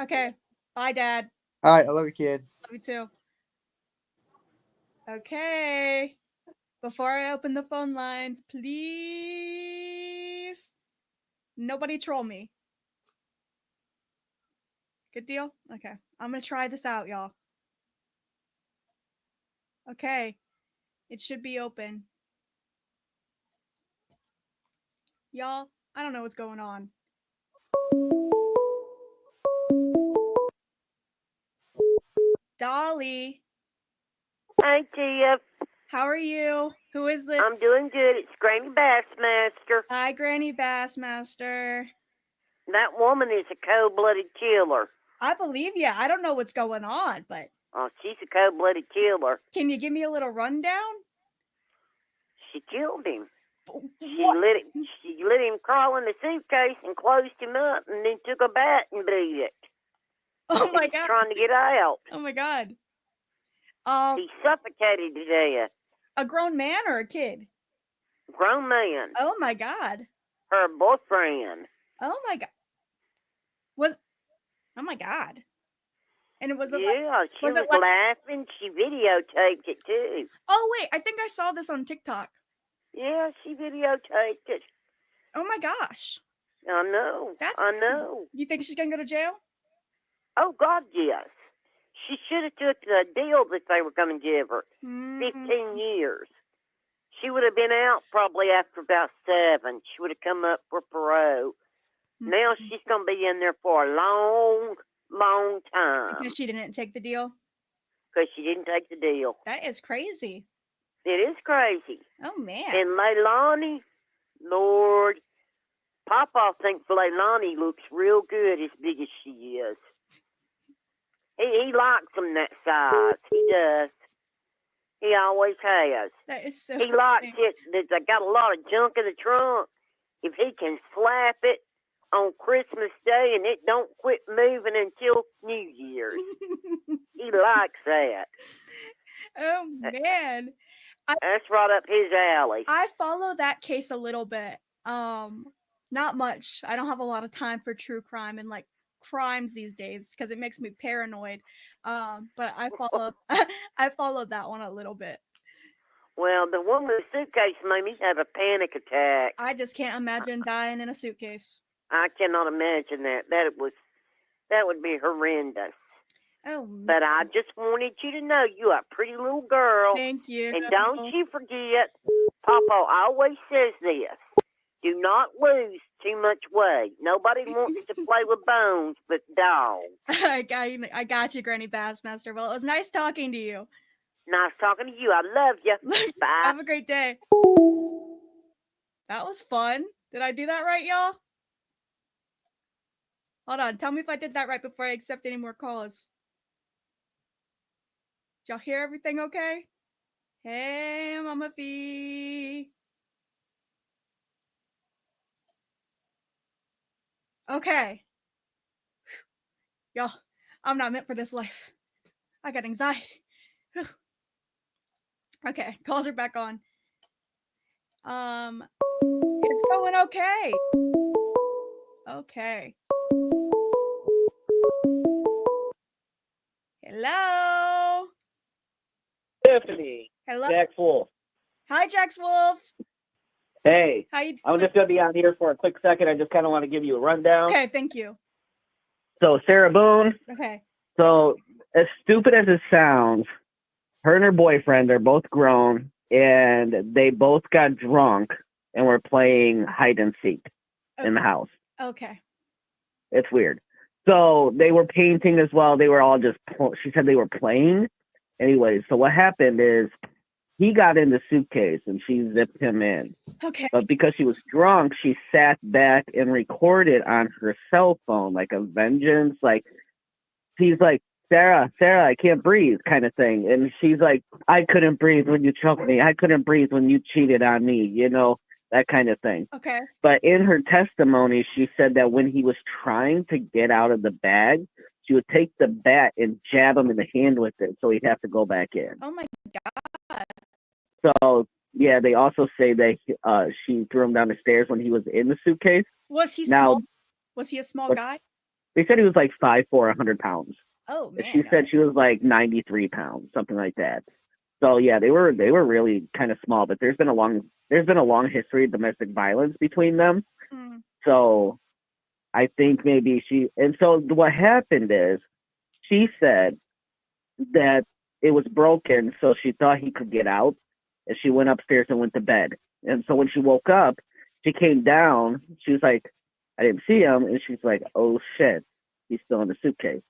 Okay. Bye, Dad. All right, I love you, kid. Love you too. Okay. Before I open the phone lines, please. Nobody troll me. Good deal? Okay. I'm going to try this out, y'all. Okay. It should be open. Y'all, I don't know what's going on. Dolly. Hi, Tia. How are you? Who is this? I'm doing good. It's Granny Bassmaster. Hi, Granny Bassmaster. That woman is a cold-blooded killer. I believe you. I don't know what's going on, but. Oh, she's a cold-blooded killer. Can you give me a little rundown? She killed him. She What? let him crawl in the suitcase and closed him up and then took a bat and beat it. Oh my He's God. trying to get out. Oh my God. He suffocated to death. A grown man or a kid? Grown man. Oh my God. Her boyfriend. Oh my God. Oh my God. And it was Yeah, she was was it like, laughing. She videotaped it too. oh wait, I think I saw this on TikTok. Yeah, she videotaped it. Oh my gosh. I know. I know. You think she's gonna go to jail? Oh God, yes. She should have took the deal that they were going to give her. 15 years. She would have been out probably after about 7. She would have come up for parole. Now she's going to be in there for a long, long time. Because she didn't take the deal? Because she didn't take the deal. That is crazy. It is crazy. Oh man. And Leilani, Lord, Papa thinks Leilani looks real good as big as she is. He likes them that size. He does. He always has. That is so He likes it that they got a lot of junk in the trunk. If he can slap it on Christmas Day and it don't quit moving until New Year's. He likes that. Oh man. That's right up his alley. I follow that case a little bit. Not much. I don't have a lot of time for true crime and like crimes these days because it makes me paranoid. But I follow I followed that one a little bit. Well, the one with the suitcase made me have a panic attack. I just can't imagine dying in a suitcase. I cannot imagine that. That would be horrendous. Oh, But I just wanted you to know you are a pretty little girl. thank you. And don't you forget, Papa always says this. Do not lose too much weight. Nobody wants to play with bones but dogs. I got you, Granny Bassmaster. Well, it was nice talking to you. Nice talking to you. I love you. Bye. Have a great day. That was fun. Did I do that right, y'all? Hold on. Tell me if I did that right before I accept any more calls. Did y'all hear everything okay? Hey, Mama Fee. Okay. Y'all, I'm not meant for this life. I got anxiety. Okay, calls are back on. It's going okay. Okay. Hello. Tiffany. Hello. Jack Wolf. Hi, Jax Wolf. Hey. How you I'm just going to be on here for a quick second. I just kind of want to give you a rundown. Okay, thank you. So, Sarah Boon. Okay. So, as stupid as it sounds, her and her boyfriend are both grown, and they both got drunk and were playing hide and seek in the house. Okay. It's weird. So, they were painting as well. They were all just, she said they were playing. Anyway, so what happened is he got in the suitcase and she zipped him in. Okay. But because she was drunk, she sat back and recorded on her cell phone, like a vengeance. Like, he's like, Sarah, I can't breathe kind of thing. And she's like, I couldn't breathe when you choked me. I couldn't breathe when you cheated on me, you know, that kind of thing. Okay. But in her testimony, she said that when he was trying to get out of the bag, she would take the bat and jab him in the hand with it, so he'd have to go back in. Oh my God. So, yeah, they also say that she threw him down the stairs when he was in the suitcase. Was he Now, small? Was he a small guy? They said he was like 5'4", 100 pounds. Oh man. She said she was like 93 pounds, something like that. So yeah, they were really kind of small, but there's been a long history of domestic violence between them. Mm. So I think maybe so what happened is she said that it was broken, so she thought he could get out, and she went upstairs and went to bed. And so when she woke up, she came down, she was like, I didn't see him, and she's like, oh shit, he's still in the suitcase.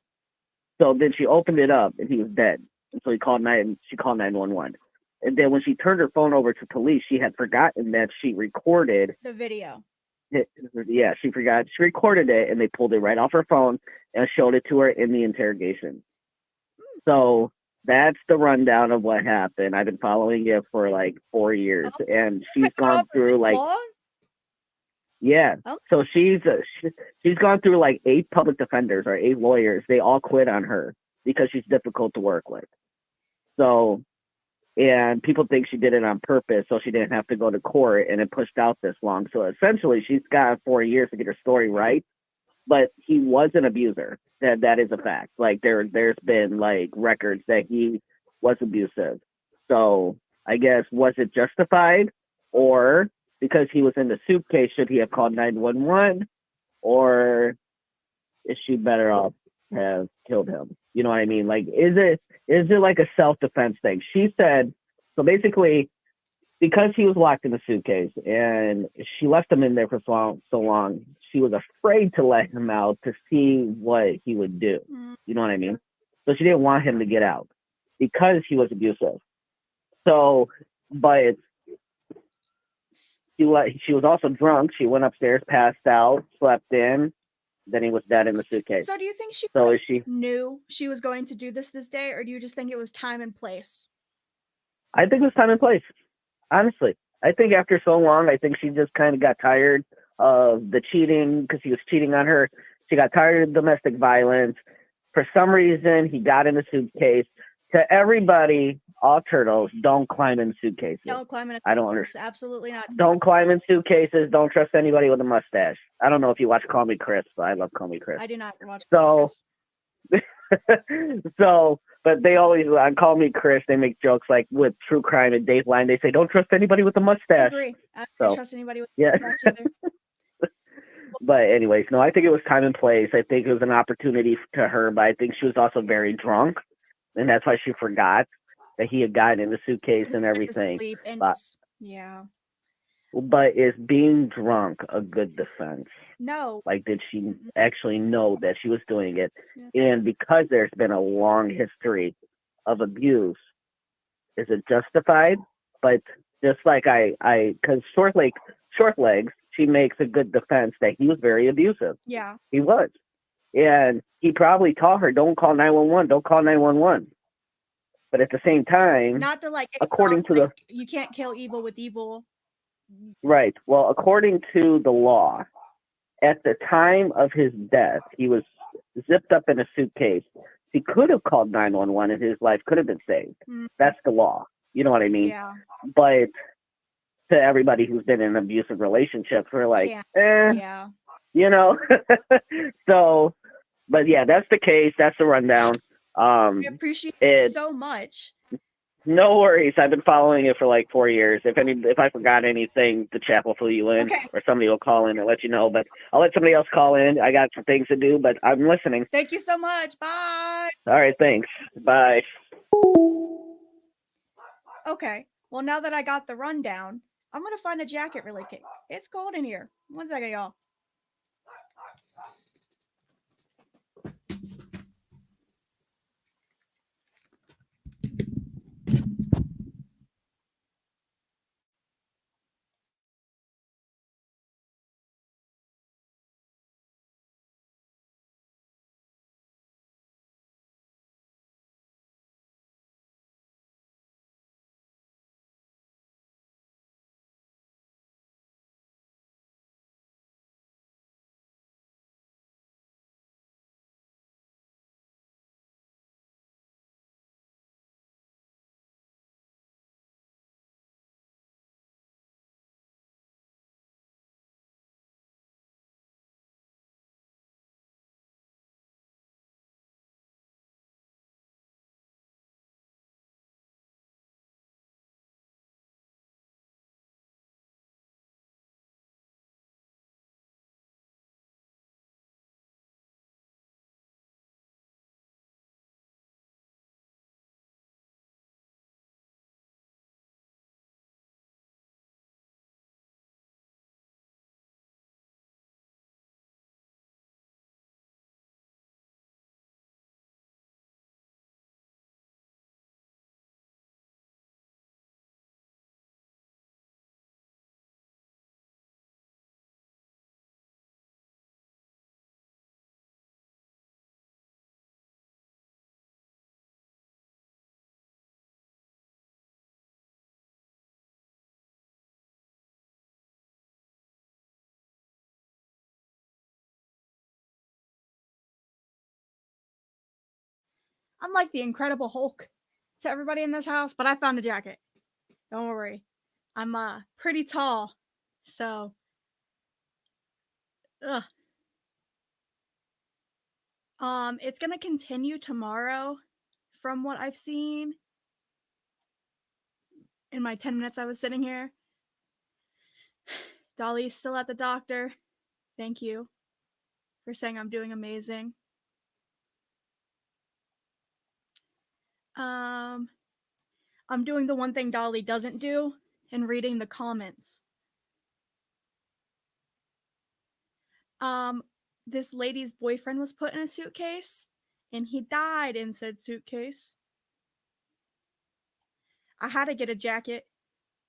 So then she opened it up and he was dead. And so she called 911. And then when she turned her phone over to police, she had forgotten that she recorded The video. it. Yeah, she forgot. She recorded it and they pulled it right off her phone and showed it to her in the interrogation. So that's the rundown of what happened. I've been following it for like 4 years, and she's gone through like, yeah. So she's gone through like 8 public defenders or 8 lawyers. They all quit on her because she's difficult to work with. So, and people think she did it on purpose so she didn't have to go to court, and it pushed out this long. So essentially, she's got 4 years to get her story right. But he was an abuser. That is a fact. Like there's been like records that he was abusive. So I guess, was it justified, or because he was in the suitcase, should he have called 911, or is she better off have killed him? You know what I mean? Like, is it like a self-defense thing? She said, so basically, because he was locked in the suitcase and she left him in there for so long, she was afraid to let him out to see what he would do. You know what I mean? So she didn't want him to get out because he was abusive. So, but she was also drunk. She went upstairs, passed out, slept in. Then he was dead in the suitcase. So do you think she knew she was going to do this day, or do you just think it was time and place? I think it was time and place. Honestly, I think after so long, I think she just kind of got tired of the cheating because he was cheating on her. She got tired of domestic violence. For some reason, he got in the suitcase. To everybody, all turtles, don't climb in suitcases. Don't climb in. I don't understand. Absolutely not. Don't climb in suitcases. Don't trust anybody with a mustache. I don't know if you watch Call Me Chris, but I love Call Me Chris. I do not watch. So, so, But they always call me Chris. They make jokes like with true crime and Dateline. They say, "Don't trust anybody with a I mustache." agree. I So, don't trust anybody with yeah. that either. But anyways, no, I think it was time and place. I think it was an opportunity to her, but I think she was also very drunk, and that's why she forgot that he had gotten in the suitcase and everything. Sleep and But, yeah. but is being drunk a good defense? No. Like, did she actually know that she was doing it? Yeah. And because there's been a long history of abuse, is it justified? But just like because short legs, she makes a good defense that he was very abusive. Yeah. He was. And he probably taught her, don't call 911, don't call 911. But at the same time, Not to like according to like, you can't kill evil with evil. right, well, according to the law, at the time of his death, he was zipped up in a suitcase. He could have called 911 and his life could have been saved. That's the law. You know what I mean? Yeah. But to everybody who's been in abusive relationships, we're like, yeah. You know? So, but yeah, that's the case. That's the rundown. I appreciate it so much. No worries. I've been following it for like 4 years. If I forgot anything, the chat will fill you in, or somebody will call in and let you know. But I'll let somebody else call in. I got some things to do, but I'm listening. Thank you so much. Bye. All right, thanks. Bye. Okay. Well, now that I got the rundown, I'm gonna find a jacket really quick. It's cold in here. 1 second, y'all. I'm like the Incredible Hulk to everybody in this house, but I found a jacket. Don't worry. I'm pretty tall. So it's gonna continue tomorrow from what I've seen in my 10 minutes I was sitting here. Dolly's still at the doctor. Thank you for saying I'm doing amazing. I'm doing the one thing Dolly doesn't do and reading the comments. This lady's boyfriend was put in a suitcase and he died in said suitcase. I had to get a jacket.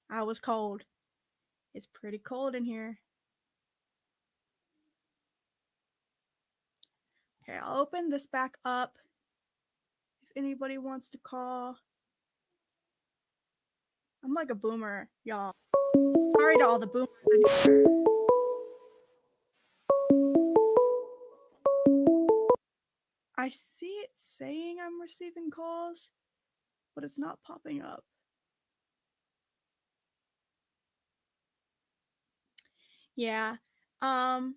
I was cold. It's pretty cold in here. Okay, I'll open this back up if anybody wants to call. I'm like a boomer, y'all. Sorry to all the boomers in here. I see it saying I'm receiving calls, but it's not popping up. Yeah. Hold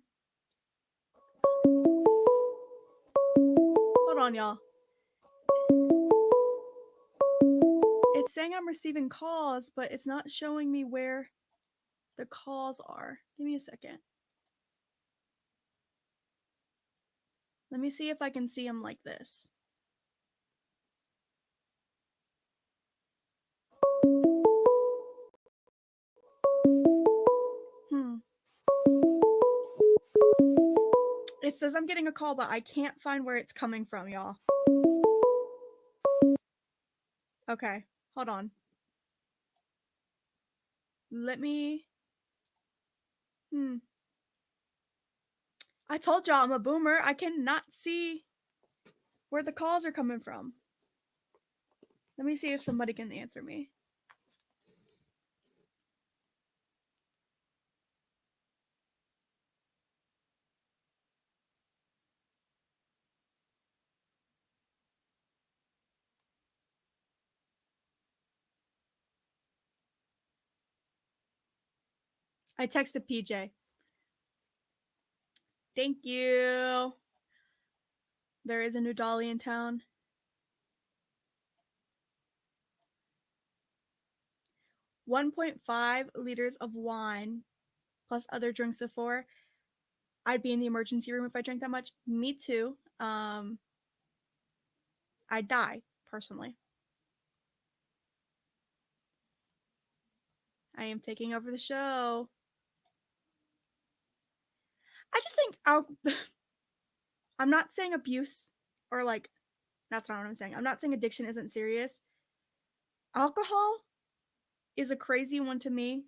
on, y'all. It's saying I'm receiving calls, but it's not showing me where the calls are. Give me a second. Let me see if I can see them like this. It says I'm getting a call, but I can't find where it's coming from, y'all. Okay, hold on. Let me... I told y'all I'm a boomer. I cannot see where the calls are coming from. Let me see if somebody can answer me. I texted PJ. Thank you. There is a new Dolly in town. $1.5 liters of wine plus other drinks of 4. I'd be in the emergency room if I drank that much. Me too. I'd die, personally. I am taking over the show. I just think I'm not saying abuse or like, that's not what I'm saying. I'm not saying addiction isn't serious. Alcohol is a crazy one to me.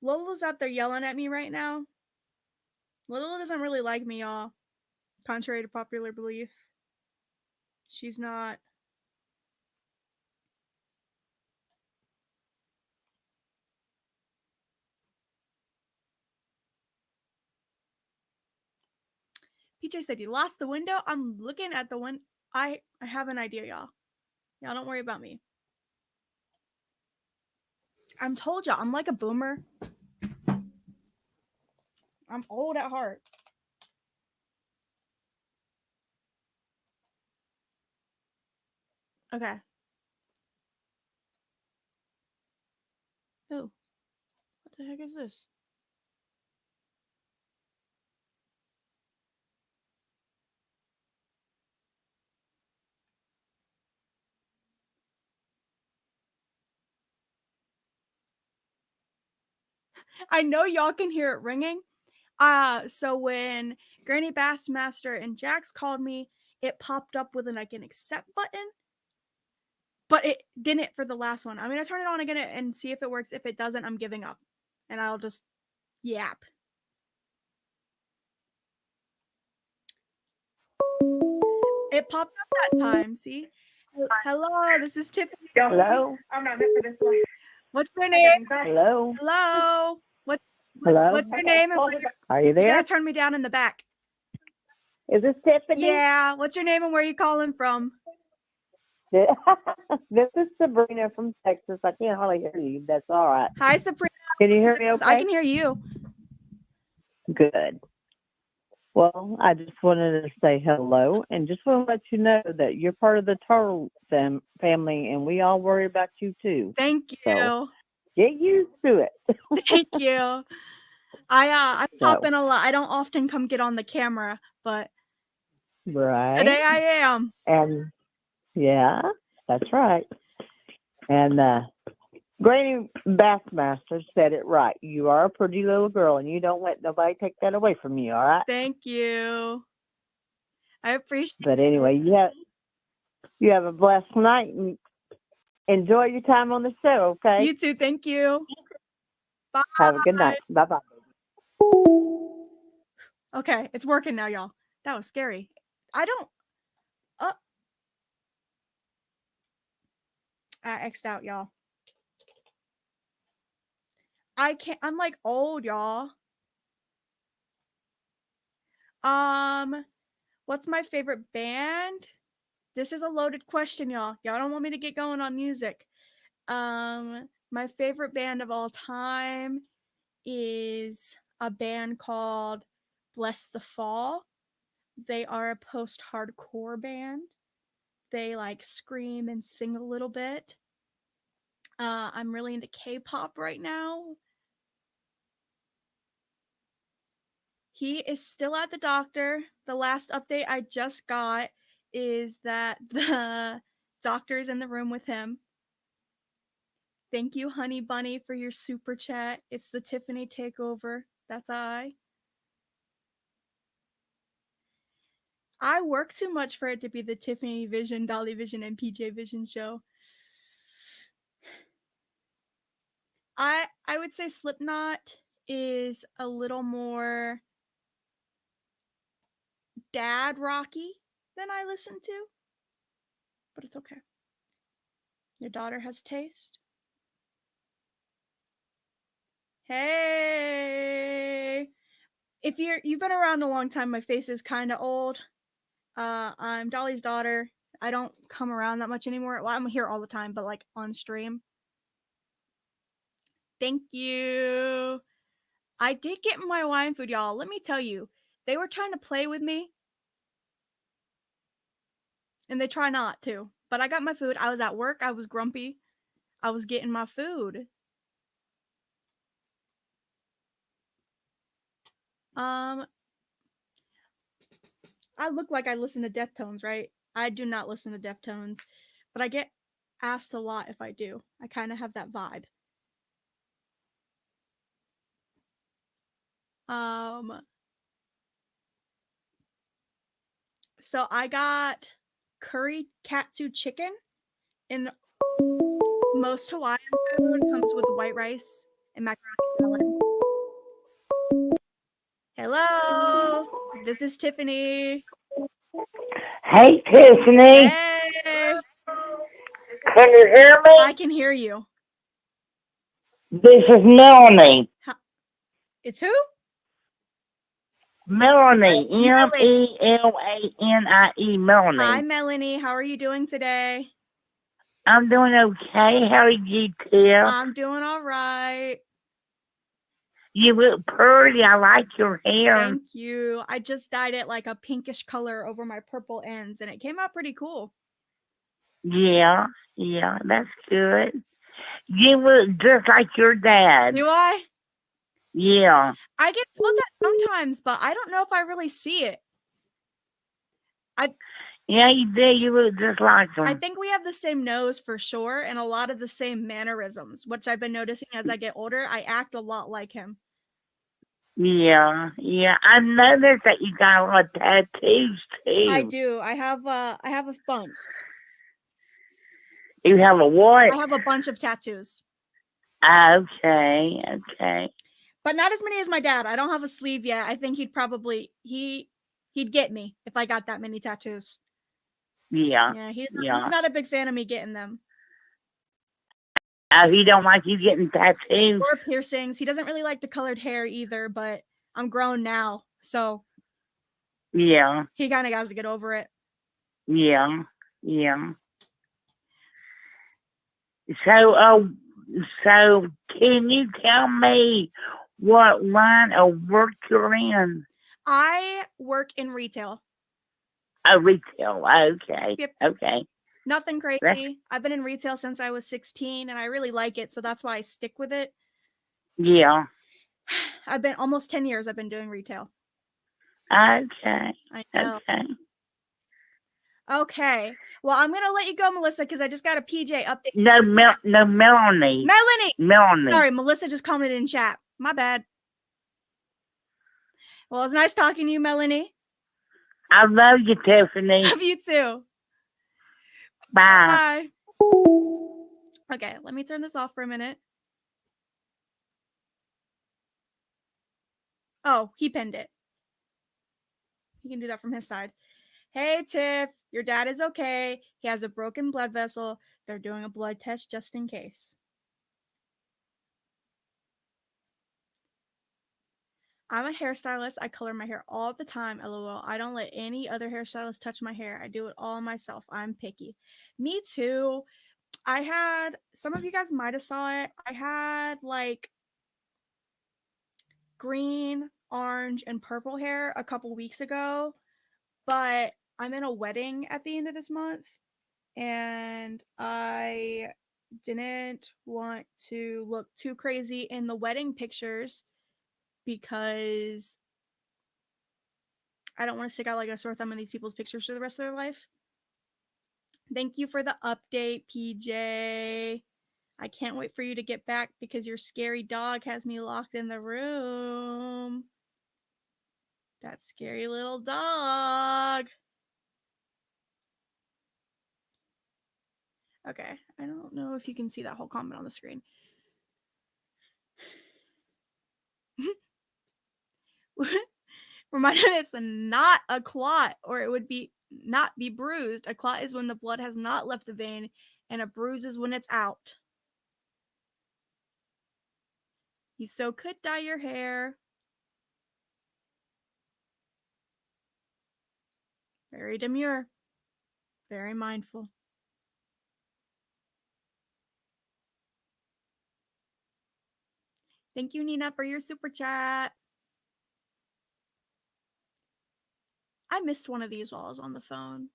Lola's out there yelling at me right now. Lola doesn't really like me, y'all. Contrary to popular belief. She's not. PJ said he lost the window. I'm looking at the window. I have an idea, y'all. Y'all don't worry about me. I'm told y'all, I'm like a boomer. I'm old at heart. Okay. Oh. What the heck is this? I know y'all can hear it ringing. So when Granny Bassmaster and Jax called me, it popped up with an accept button. But it didn't for the last one. I'm gonna turn it on again and see if it works. If it doesn't, I'm giving up. And I'll just yap. It popped up that time, see? Hello, this is Tiffany. Hello. I'm not meant for this one. What's your name? Hello. Hello. Hello. What's your name? And Are you you there? gotta turn me down in the back. Is this Tiffany? Yeah. What's your name and where are you calling from? This is Sabrina from Texas. I can't hardly hear you. That's all right. Hi, Sabrina. Can you hear me okay? I can hear you. Good. Well, I just wanted to say hello and just want to let you know that you're part of the Turtle family and we all worry about you too. Thank you. So get used to it. Thank you. I pop in a lot. I don't often come get on the camera, but Right. today I am. And yeah, that's right. And Granny Bassmaster said it right. You are a pretty little girl, and you don't let nobody take that away from you. All right. Thank you. I appreciate. But anyway, you have a blessed night and enjoy your time on the show. Okay. You too. Thank you. Bye. Have a good night. Bye bye. Okay, it's working now, y'all. That was scary. I don't. I X'd out, y'all. I can't. I'm like old, y'all. What's my favorite band? This is a loaded question, y'all. Y'all don't want me to get going on music. My favorite band of all time is a band called Bless the Fall. They are a post-hardcore band. they like scream and sing a little bit. I'm really into K-pop right now. He is still at the doctor. The last update I just got is that the doctor's in the room with him. Thank you, Honey Bunny, for your super chat. It's the Tiffany takeover. That's I work too much for it to be the Tiffany Vision, Dolly Vision, and PJ Vision show. I would say Slipknot is a little more dad rocky than I listen to, but it's okay. Your daughter has taste. Hey, if you've been around a long time, my face is kind of old. I'm Dolly's daughter. I don't come around that much anymore. Well, I'm here all the time, but like on stream. Thank you. I did get my Hawaiian food, y'all. Let me tell you, they were trying to play with me. And they try not to. But I got my food. I was at work. I was grumpy. I was getting my food. I look like I listen to Deftones, right? I do not listen to Deftones, but I get asked a lot if I do. I kind of have that vibe. So I got curry katsu chicken, and most Hawaiian food comes with white rice and macaroni salad. Hello, this is Tiffany. Hey, Tiffany. Hey. Can you hear me? I can hear you. This is Melanie. It's who? Melanie. Melanie. Melanie. Hi, Melanie. How are you doing today? I'm doing okay. How are you, Tiff? I'm doing all right. You look pretty. I like your hair. Thank you. I just dyed it like a pinkish color over my purple ends, and it came out pretty cool. Yeah, that's good. You look just like your dad. Do I? Yeah. I get told that sometimes, but I don't know if I really see it. Yeah, you do. You look just like him. I think we have the same nose for sure, and a lot of the same mannerisms, which I've been noticing as I get older. I act a lot like him. Yeah. I noticed that you got a lot of tattoos too. I do. I have a bunch. You have a what? I have a bunch of tattoos. Okay. But not as many as my dad. I don't have a sleeve yet. I think he'd get me if I got that many tattoos. Yeah. He's not a big fan of me getting them. He don't like you getting tattoos. Or piercings. He doesn't really like the colored hair either, but I'm grown now, so yeah. He kind of has to get over it. Yeah. So can you tell me what line of work you're in? I work in retail. Oh, retail. Okay. Yep. Okay. Nothing crazy. I've been in retail since I was 16, and I really like it, so that's why I stick with it. Yeah. I've been almost 10 years I've been doing retail. Okay. I know. Okay. Well, I'm going to let you go, Melissa, because I just got a PJ update. No, Melanie. Melanie. Sorry, Melissa just commented in chat. My bad. Well, it was nice talking to you, Melanie. I love you, Tiffany. Love you too. Bye. Bye. Okay, let me turn this off for a minute. Oh, he pinned it. He can do that from his side. Hey, Tiff, your dad is okay. He has a broken blood vessel. They're doing a blood test just in case. I'm a hairstylist. I color my hair all the time, LOL. I don't let any other hairstylist touch my hair. I do it all myself. I'm picky. Me too. Some of you guys might have saw it. I had like green, orange, and purple hair a couple weeks ago, but I'm in a wedding at the end of this month, and I didn't want to look too crazy in the wedding pictures because I don't want to stick out like a sore thumb in these people's pictures for the rest of their life. Thank you for the update, PJ. I can't wait for you to get back because your scary dog has me locked in the room. That scary little dog. Okay, I don't know if you can see that whole comment on the screen. Remind him it's not a clot, or it would be not be bruised. A clot is when the blood has not left the vein, and a bruise is when it's out. He so could dye your hair. Very demure. Very mindful. Thank you, Nina, for your super chat. I missed one of these while I was on the phone.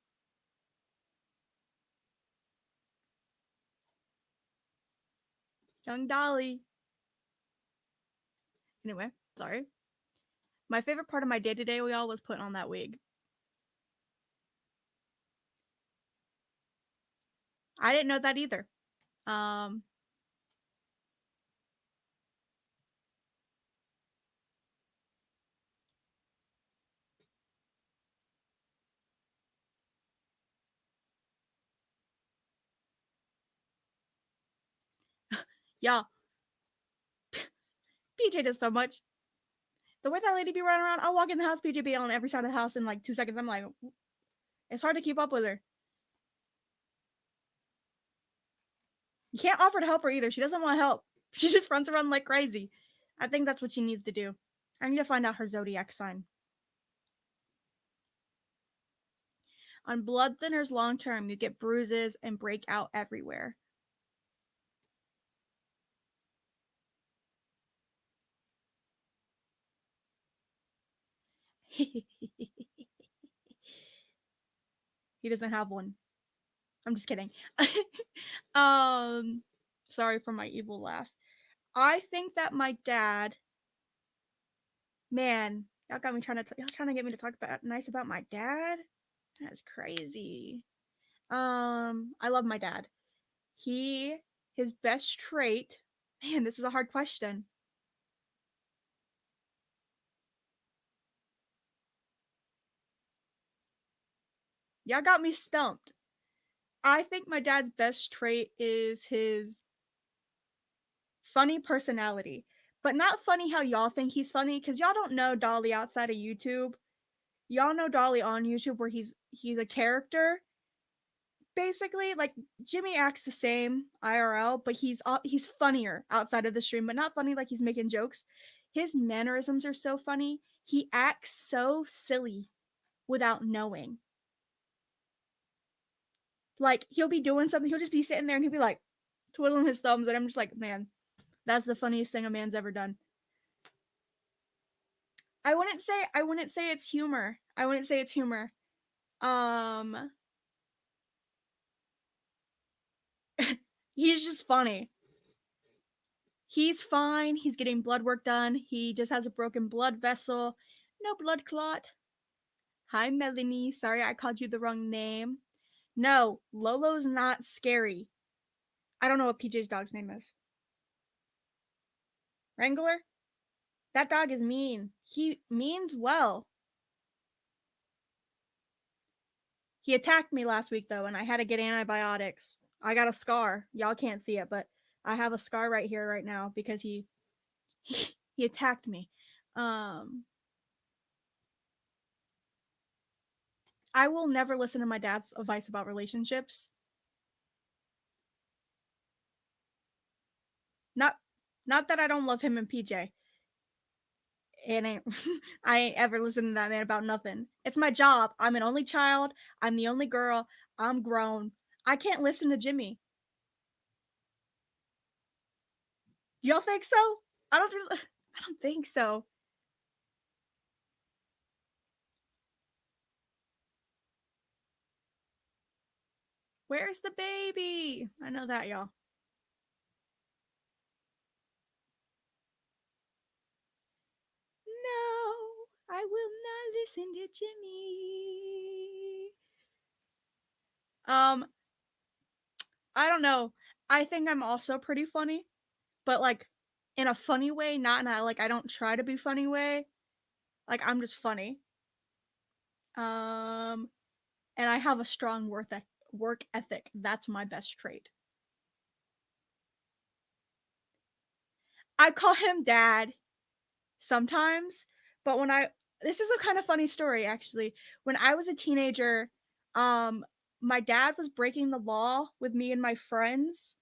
Young Dolly. Anyway, sorry. My favorite part of my day-to-day, y'all, was putting on that wig. I didn't know that either. Yeah. PJ does so much. The way that lady be running around, I'll walk in the house, PJ be on every side of the house in like 2 seconds. I'm like, it's hard to keep up with her. You can't offer to help her either. She doesn't want help. She just runs around like crazy. I think that's what she needs to do. I need to find out her zodiac sign. On blood thinners long term, you get bruises and break out everywhere. He doesn't have one. I'm just kidding. Sorry for my evil laugh. I think that my dad, man, y'all got me y'all trying to get me to talk nice about my dad. That's crazy. I love my dad. His best trait, man, this is a hard question. Y'all got me stumped. I think my dad's best trait is his funny personality, but not funny how y'all think he's funny, because y'all don't know Dolly outside of YouTube. Y'all know Dolly on YouTube where he's a character. Basically, like Jimmy acts the same IRL, but he's funnier outside of the stream, but not funny like he's making jokes. His mannerisms are so funny. He acts so silly without knowing. Like, he'll be doing something, he'll just be sitting there and he'll be like twiddling his thumbs, and I'm just like, man, that's the funniest thing a man's ever done. I wouldn't say it's humor. I wouldn't say it's humor. He's just funny. He's fine. He's getting blood work done. He just has a broken blood vessel. No blood clot. Hi, Melanie. Sorry I called you the wrong name. No, Lolo's not scary. I don't know what PJ's dog's name is. Wrangler? That dog is mean. He means well. He attacked me last week, though, and I had to get antibiotics. I got a scar. Y'all can't see it, but I have a scar right here right now because he attacked me. I will never listen to my dad's advice about relationships. Not that I don't love him and PJ. I ain't ever listened to that man about nothing. It's my job. I'm an only child. I'm the only girl. I'm grown. I can't listen to Jimmy. Y'all think so? I don't think so. Where's the baby? I know that, y'all. No, I will not listen to Jimmy. I don't know. I think I'm also pretty funny, but like in a funny way, not in a like I don't try to be funny way. Like I'm just funny. And I have a strong work ethic. That's my best trait. I call him dad sometimes, but this is a kind of funny story actually. When I was a teenager, my dad was breaking the law with me and my friends.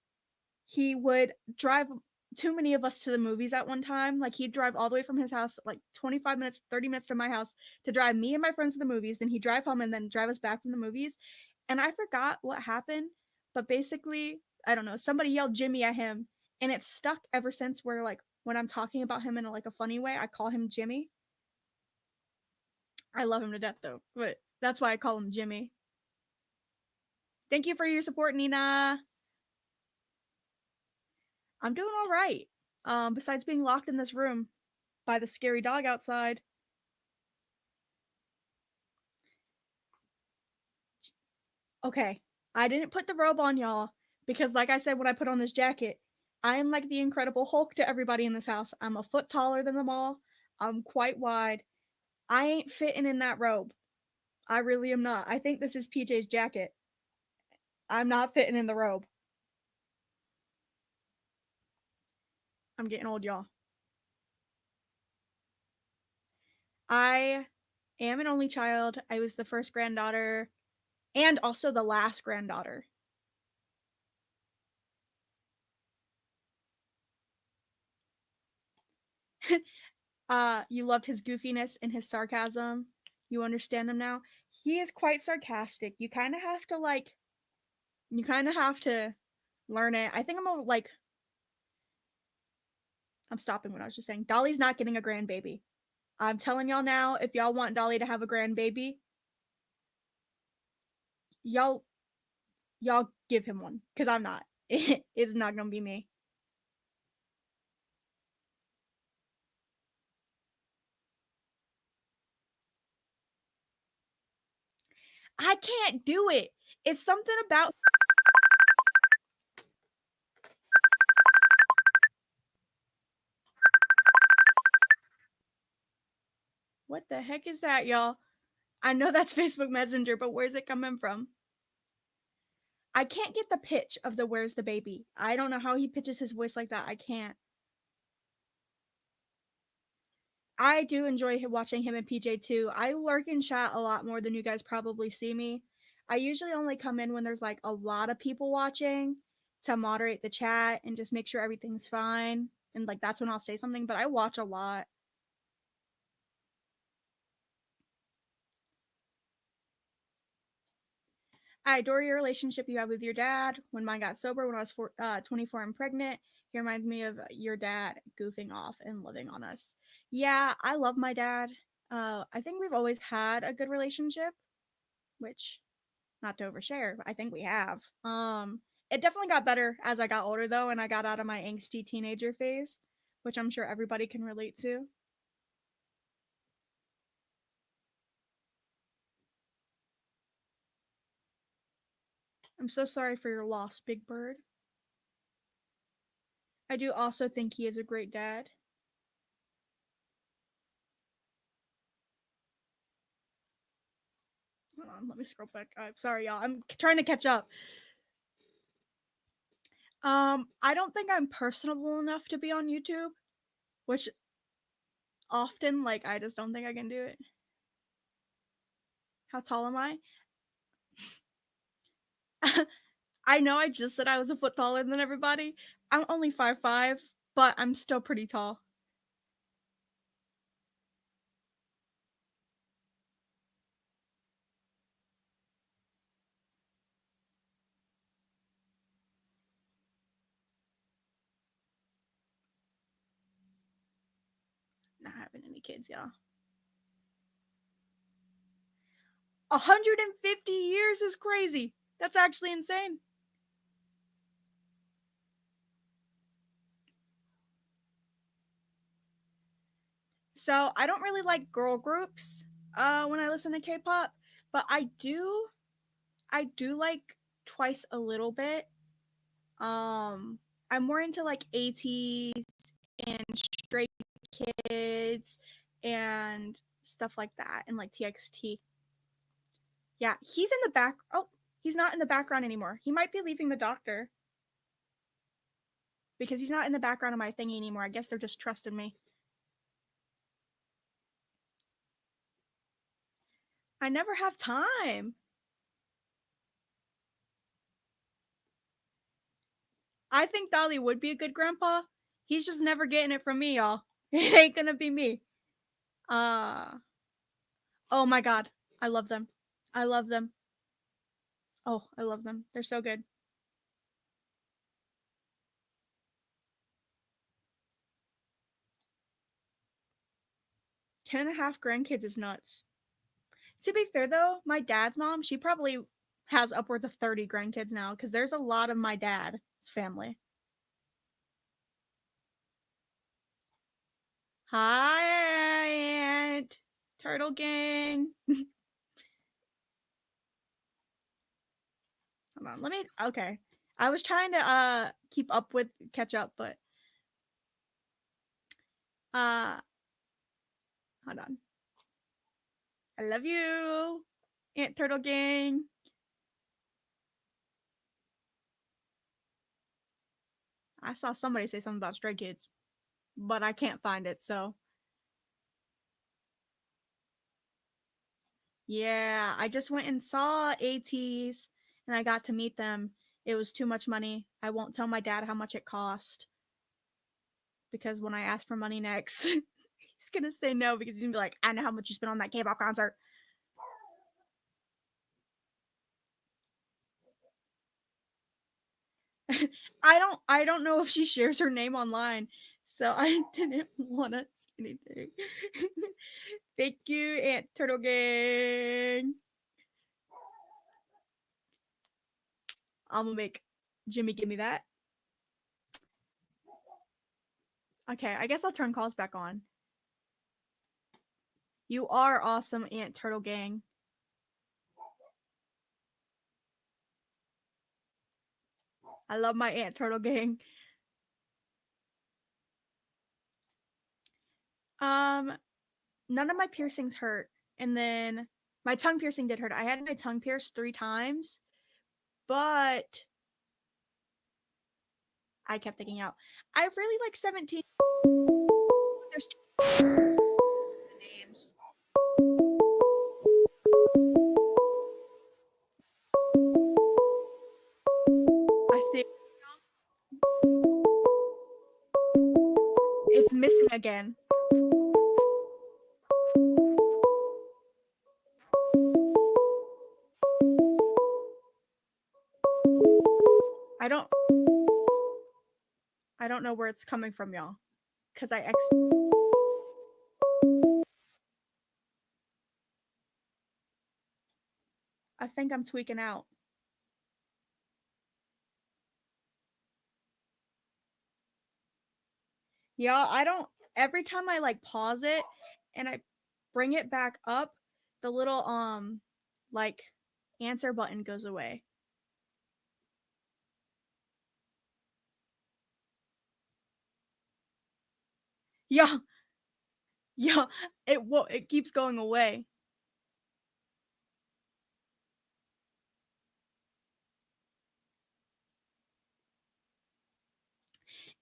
He would drive too many of us to the movies at one time. Like he'd drive all the way from his house, like 25 minutes, 30 minutes to my house to drive me and my friends to the movies. Then he'd drive home and then drive us back from the movies. And I forgot what happened, but basically, I don't know, somebody yelled Jimmy at him and it's stuck ever since where like when I'm talking about him in a funny way, I call him Jimmy. I love him to death though, but that's why I call him Jimmy. Thank you for your support, Nina. I'm doing all right. Besides being locked in this room by the scary dog outside. Okay, I didn't put the robe on, y'all, because like I said when I put on this jacket, I am like the Incredible Hulk to everybody in this house. I'm a foot taller than them all. I'm quite wide. I ain't fitting in that robe. I really am not. I think this is PJ's jacket. I'm not fitting in the robe. I'm getting old, y'all. I am an only child. I was the first granddaughter and also the last granddaughter. You loved his goofiness and his sarcasm. You understand him now. He is quite sarcastic. You kind of have to learn it. I think I'm stopping what I was just saying. Dolly's not getting a grandbaby. I'm telling y'all now, if y'all want Dolly to have a grandbaby, y'all give him one, because I'm not. It's not gonna be me. I can't do it. It's something about what the heck is that, y'all? I know that's Facebook Messenger, but where's it coming from? I can't get the pitch of the "Where's the baby?" I don't know how he pitches his voice like that. I can't. I do enjoy watching him and PJ too. I lurk in chat a lot more than you guys probably see me. I usually only come in when there's like a lot of people watching to moderate the chat and just make sure everything's fine. And like that's when I'll say something, but I watch a lot. I adore your relationship you have with your dad. When mine got sober when I was 24 and pregnant, he reminds me of your dad goofing off and living on us. Yeah, I love my dad. I think we've always had a good relationship, which, not to overshare, but I think we have. It definitely got better as I got older though, and I got out of my angsty teenager phase, which I'm sure everybody can relate to. I'm so sorry for your loss, Big Bird. I do also think he is a great dad. Hold on, let me scroll back. Sorry, y'all. I'm trying to catch up. I don't think I'm personable enough to be on YouTube, which often, like, I just don't think I can do it. How tall am I? I know I just said I was a foot taller than everybody. I'm only 5'5", but I'm still pretty tall. Not having any kids, y'all. 150 years is crazy. That's actually insane. So I don't really like girl groups when I listen to K-pop, but I do like Twice a little bit. I'm more into like ATEEZ and Stray Kids and stuff like that, and like TXT. Yeah, he's in the back. Oh, he's not in the background anymore. He might be leaving the doctor because he's not in the background of my thingy anymore. I guess they're just trusting me. I never have time. I think Dolly would be a good grandpa. He's just never getting it from me, y'all. It ain't gonna be me. Oh my god. I love them. I love them. Oh, I love them. They're so good. 10.5 grandkids is nuts. To be fair though, my dad's mom, she probably has upwards of 30 grandkids now because there's a lot of my dad's family. Hi, Aunt Turtle Gang. Hold on, okay. I was trying to catch up, but hold on. I love you, Aunt Turtle Gang. I saw somebody say something about Stray Kids, but I can't find it, so. Yeah, I just went and saw ATEEZ and I got to meet them. It was too much money. I won't tell my dad how much it cost because when I ask for money next, he's gonna say no because he's gonna be like, I know how much you spent on that K-pop concert. I don't know if she shares her name online, so I didn't want to say anything. Thank you, Aunt Turtle Gang. I'm gonna make Jimmy give me that. Okay, I guess I'll turn calls back on. You are awesome, Aunt Turtle Gang. I love my Aunt Turtle Gang. None of my piercings hurt. And then my tongue piercing did hurt. I had my tongue pierced 3 times, but I kept thinking out. I really like 17. There's 2 names. I see. It's missing again. I don't know where it's coming from, y'all. Because I think I'm tweaking out. Yeah, every time I like pause it and I bring it back up, the little like answer button goes away. Yeah. Yeah, it keeps going away.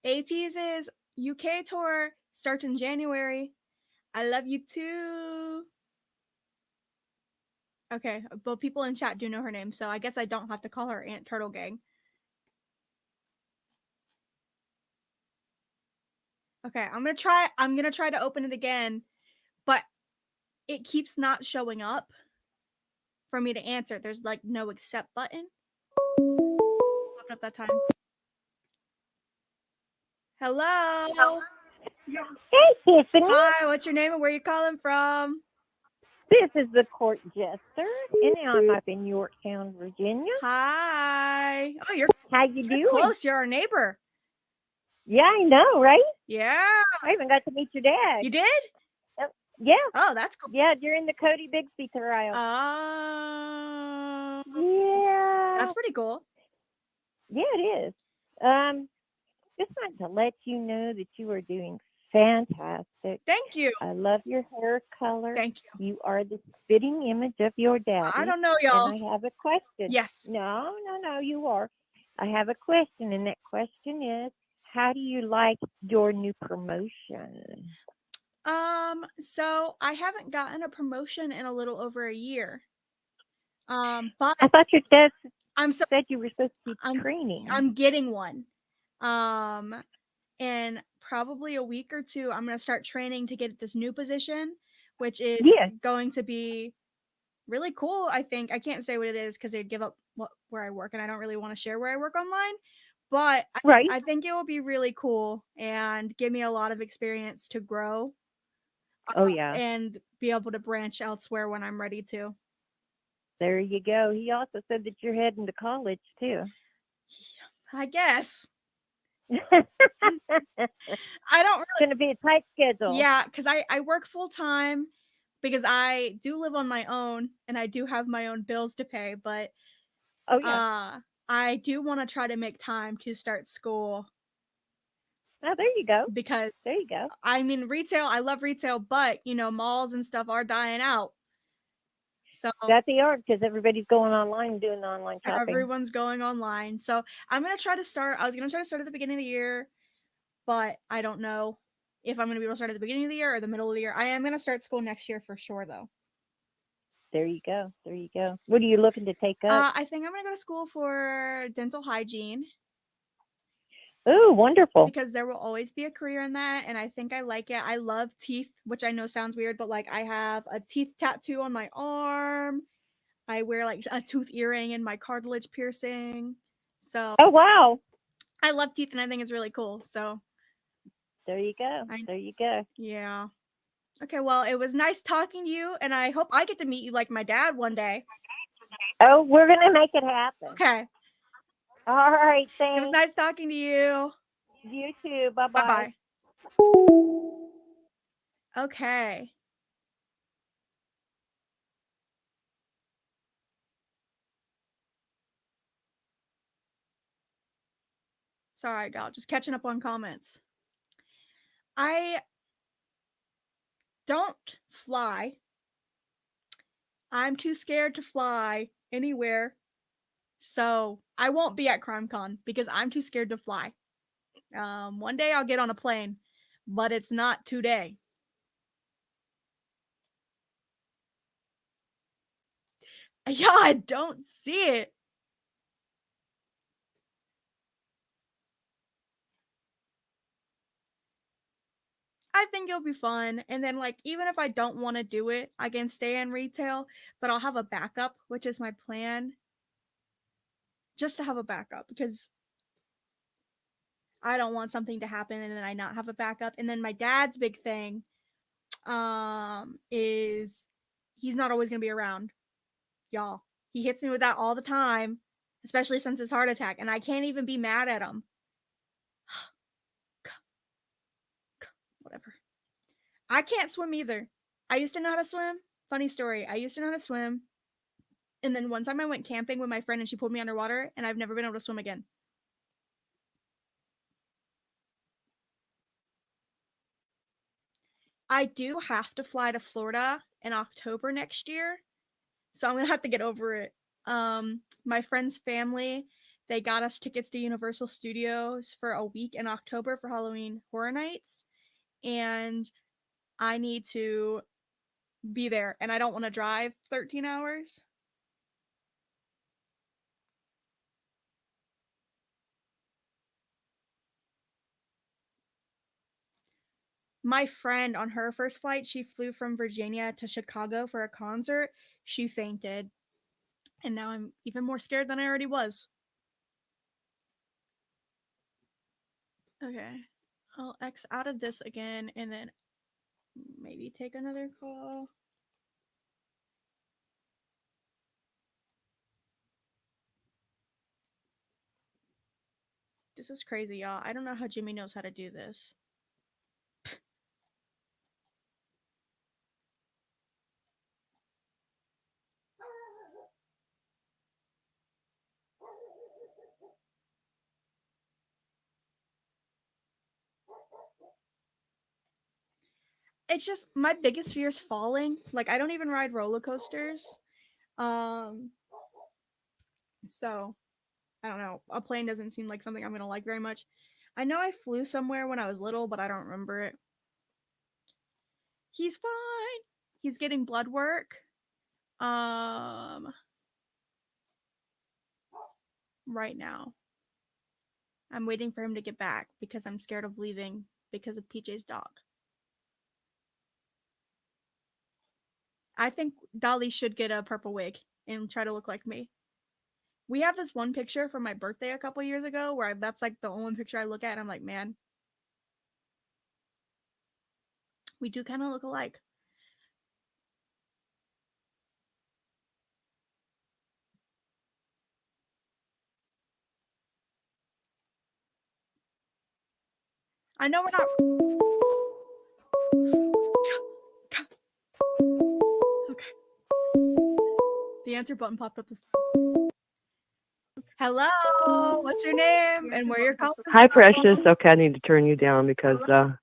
ATEEZ's UK tour starts in January. I love you too. Okay, but people in chat do know her name, so I guess I don't have to call her Aunt Turtle Gang. Okay, I'm gonna try to open it again, but it keeps not showing up for me to answer. There's like no accept button. Popped up that time. Hello. Hey, Tiffany. Hi, what's your name and where you calling from? This is the court jester, and I'm up in Yorktown, Virginia. Hi. Oh, you're How you doing? close. You're our neighbor. Yeah, I know, right? Yeah. I even got to meet your dad. You did? Yeah. Oh, that's cool. Yeah, during the Cody Bixby trial. Yeah. That's pretty cool. Yeah, it is. Just wanted to let you know that you are doing fantastic. Thank you. I love your hair color. Thank you. You are the spitting image of your daddy. I don't know, y'all. And I have a question. Yes. No, you are. I have a question, and that question is, how do you like your new promotion? So I haven't gotten a promotion in a little over a year. But I thought your dad said you were supposed to be training. I'm getting one. In probably a week or two, I'm going to start training to get this new position, which is going to be really cool. I think I can't say what it is because they'd give up where I work, and I don't really want to share where I work online. But I think it will be really cool and give me a lot of experience to grow. Oh, yeah. And be able to branch elsewhere when I'm ready to. There you go. He also said that you're heading to college, too. I guess. I don't really. It's going to be a tight schedule. Yeah, because I work full time because I do live on my own and I do have my own bills to pay. But I do want to try to make time to start school. Oh, there you go. Because there you go. I mean, retail. I love retail, but malls and stuff are dying out. So that they are, because everybody's going online and doing online shopping. Everyone's going online. So I'm gonna try to start. I was gonna try to start at the beginning of the year, but I don't know if I'm gonna be able to start at the beginning of the year or the middle of the year. I am gonna start school next year for sure, though. There you go. There you go. What are you looking to take up? I think I'm gonna go to school for dental hygiene. Oh, wonderful. Because there will always be a career in that, and I think I like it. I love teeth, which I know sounds weird, but like I have a teeth tattoo on my arm. I wear like a tooth earring and my cartilage piercing. So oh, wow. I love teeth, and I think it's really cool. So there you go. There you go. Yeah. Okay, well, it was nice talking to you, and I hope I get to meet you like my dad one day. Oh, we're going to make it happen. Okay. All right, thanks. It was nice talking to you. You too. Bye-bye. Bye-bye. Okay. Sorry, gal. Just catching up on comments. I don't fly. I'm too scared to fly anywhere. So I won't be at CrimeCon because I'm too scared to fly. One day I'll get on a plane, but it's not today. Yeah, I don't see it. I think it'll be fun. And then, like, even if I don't want to do it, I can stay in retail, but I'll have a backup, which is my plan. Just to have a backup because I don't want something to happen and then I not have a backup. And then my dad's big thing is he's not always going to be around. Y'all, he hits me with that all the time, especially since his heart attack, and I can't even be mad at him. Whatever. I can't swim either. I used to know how to swim. Funny story. I used to know how to swim. And then one time I went camping with my friend and she pulled me underwater and I've never been able to swim again. I do have to fly to Florida in October next year. So I'm going to have to get over it. My friend's family, they got us tickets to Universal Studios for a week in October for Halloween Horror Nights. And I need to be there. And I don't want to drive 13 hours. My friend, on her first flight, she flew from Virginia to Chicago for a concert. She fainted. And now I'm even more scared than I already was. Okay. I'll X out of this again and then maybe take another call. This is crazy, y'all. I don't know how Jimmy knows how to do this. It's just my biggest fear is falling. Like I don't even ride roller coasters. So I don't know. A plane doesn't seem like something I'm gonna like very much. I know I flew somewhere when I was little, but I don't remember it. He's fine. He's getting blood work. Right now. I'm waiting for him to get back because I'm scared of leaving because of PJ's dog. I think Dolly should get a purple wig and try to look like me. We have this one picture from my birthday a couple years ago where that's like the only picture I look at and I'm like, man, we do kind of look alike. I know we're not. Okay. The answer button popped up this time. Hello, what's your name and where you're calling from? Hi, Precious. Okay, I need to turn you down because, how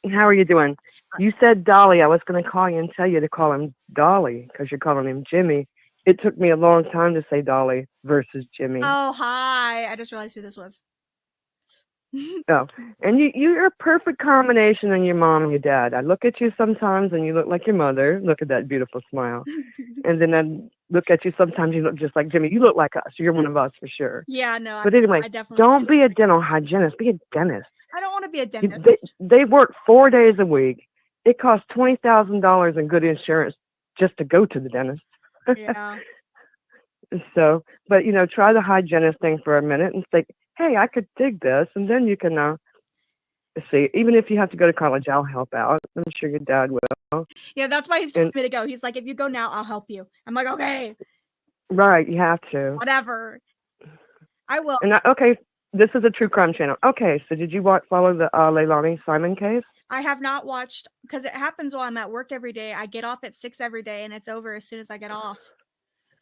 are you doing? You said Dolly. I was going to call you and tell you to call him Dolly because you're calling him Jimmy. It took me a long time to say Dolly versus Jimmy. Oh, hi. I just realized who this was. Oh, and you're a perfect combination of your mom and your dad. I look at you sometimes and you look like your mother. Look at that beautiful smile. And then I look at you sometimes you look just like Jimmy. You look like us. You're one of us for sure. Yeah, no. But anyway, I definitely don't be a dental hygienist. Be a dentist. I don't want to be a dentist. They work 4 days a week. It costs $20,000 in good insurance just to go to the dentist. Yeah. So, but try the hygienist thing for a minute and think, hey, I could dig this, and then you can see. Even if you have to go to college, I'll help out. I'm sure your dad will. Yeah, that's why he's told me to go. He's like, if you go now, I'll help you. I'm like, okay. Right, you have to. Whatever. I will. And okay, this is a true crime channel. Okay, so did you follow the Leilani Simon case? I have not watched because it happens while I'm at work every day. I get off at 6 every day, and it's over as soon as I get off.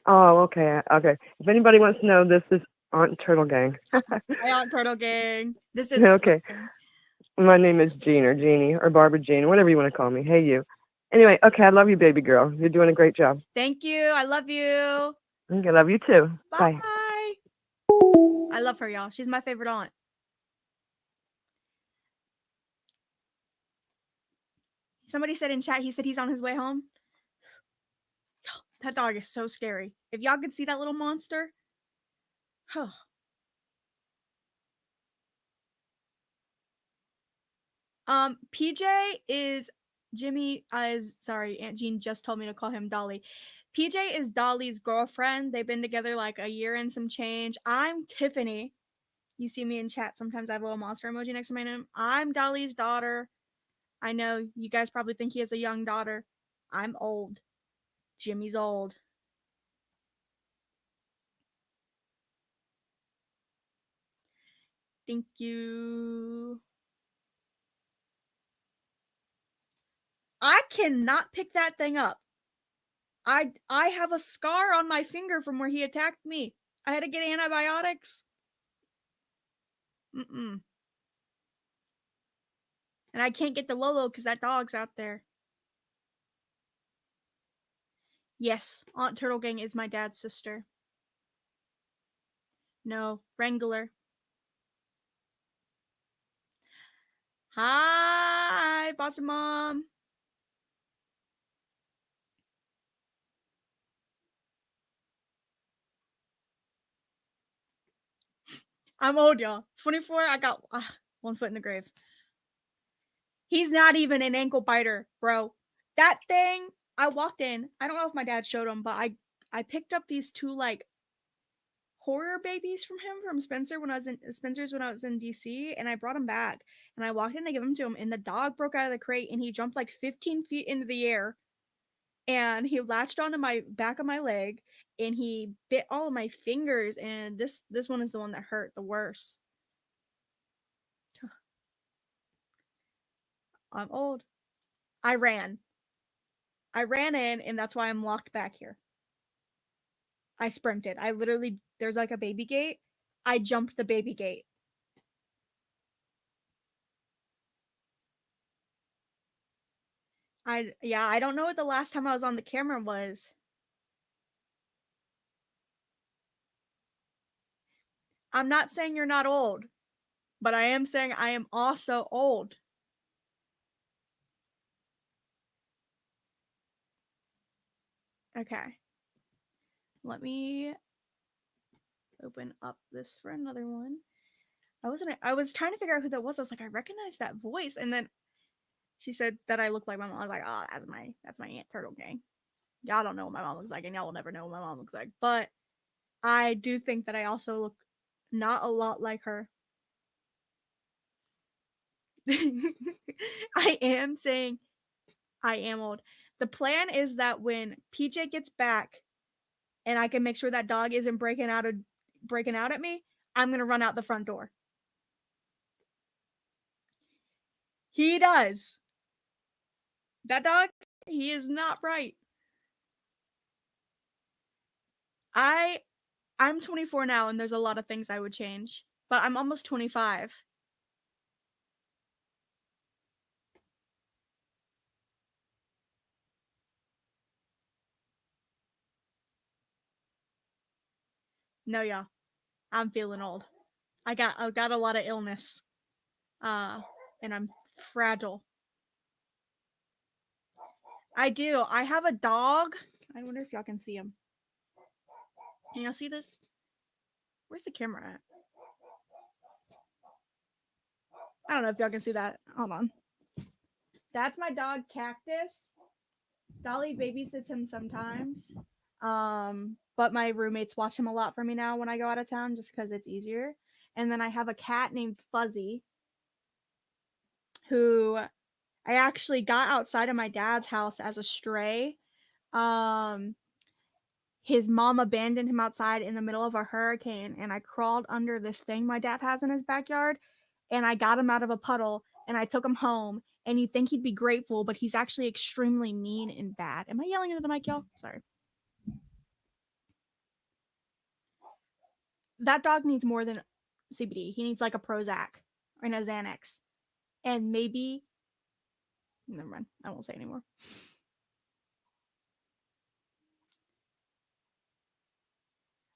Oh, okay. If anybody wants to know, this is Aunt Turtle Gang. Hi, Aunt Turtle Gang. This is okay. My name is Jean or Jeannie or Barbara Jean, whatever you want to call me. Hey, you. Anyway, okay, I love you, baby girl. You're doing a great job. Thank you. I love you. Okay, I love you too. Bye. I love her, y'all. She's my favorite aunt. Somebody said in chat, he said he's on his way home. That dog is so scary. If y'all could see that little monster. Huh. PJ is Jimmy sorry, Aunt Jean just told me to call him Dolly. PJ is Dolly's girlfriend. They've been together like a year and some change. I'm Tiffany. You see me in chat. Sometimes I have a little monster emoji next to my name. I'm Dolly's daughter. I know you guys probably think he has a young daughter. I'm old. Jimmy's old. Thank you. I cannot pick that thing up. I have a scar on my finger from where he attacked me. I had to get antibiotics. And I can't get the Lolo because that dog's out there. Yes, Aunt Turtle Gang is my dad's sister. No, Wrangler. Hi, boss and mom. I'm old, y'all. 24. I got 1 foot in the grave. He's not even an ankle biter, bro. That thing, I walked in. I don't know if my dad showed him, but I picked up these 2 like horror babies from him from Spencer's when I was in DC, and I brought him back. And I walked in to give him to him, and the dog broke out of the crate and he jumped like 15 feet into the air. And he latched onto my back of my leg and he bit all of my fingers, and this one is the one that hurt the worst. I'm old. I ran. I ran in, and that's why I'm locked back here. I sprinted. I literally, there's like a baby gate. I jumped the baby gate. I don't know what the last time I was on the camera was. I'm not saying you're not old, but I am saying I am also old. Okay. Let me open up this for another one. I was trying to figure out who that was. I was like, I recognize that voice. And then she said that I look like my mom. I was like, oh, that's my Aunt Turtle Gang. Y'all don't know what my mom looks like, and y'all will never know what my mom looks like. But I do think that I also look not a lot like her. I am saying I am old. The plan is that when PJ gets back and I can make sure that dog isn't breaking out at me, I'm gonna run out the front door. He does. That dog, he is not right. I'm 24 now, and there's a lot of things I would change, but I'm almost 25. No, y'all, I'm feeling old. I got a lot of illness, and I'm fragile. I do. I have a dog. I wonder if y'all can see him. Can y'all see this? Where's the camera at? I don't know if y'all can see that. Hold on. That's my dog Cactus. Dolly babysits him sometimes. But my roommates watch him a lot for me now when I go out of town just because it's easier. And then I have a cat named Fuzzy who I actually got outside of my dad's house as a stray. His mom abandoned him outside in the middle of a hurricane, and I crawled under this thing my dad has in his backyard, and I got him out of a puddle, and I took him home. And you'd think he'd be grateful, but he's actually extremely mean and bad. Am I yelling into the mic, y'all? Sorry. That dog needs more than CBD. He needs like a Prozac and a Xanax. And maybe, never mind. I won't say anymore.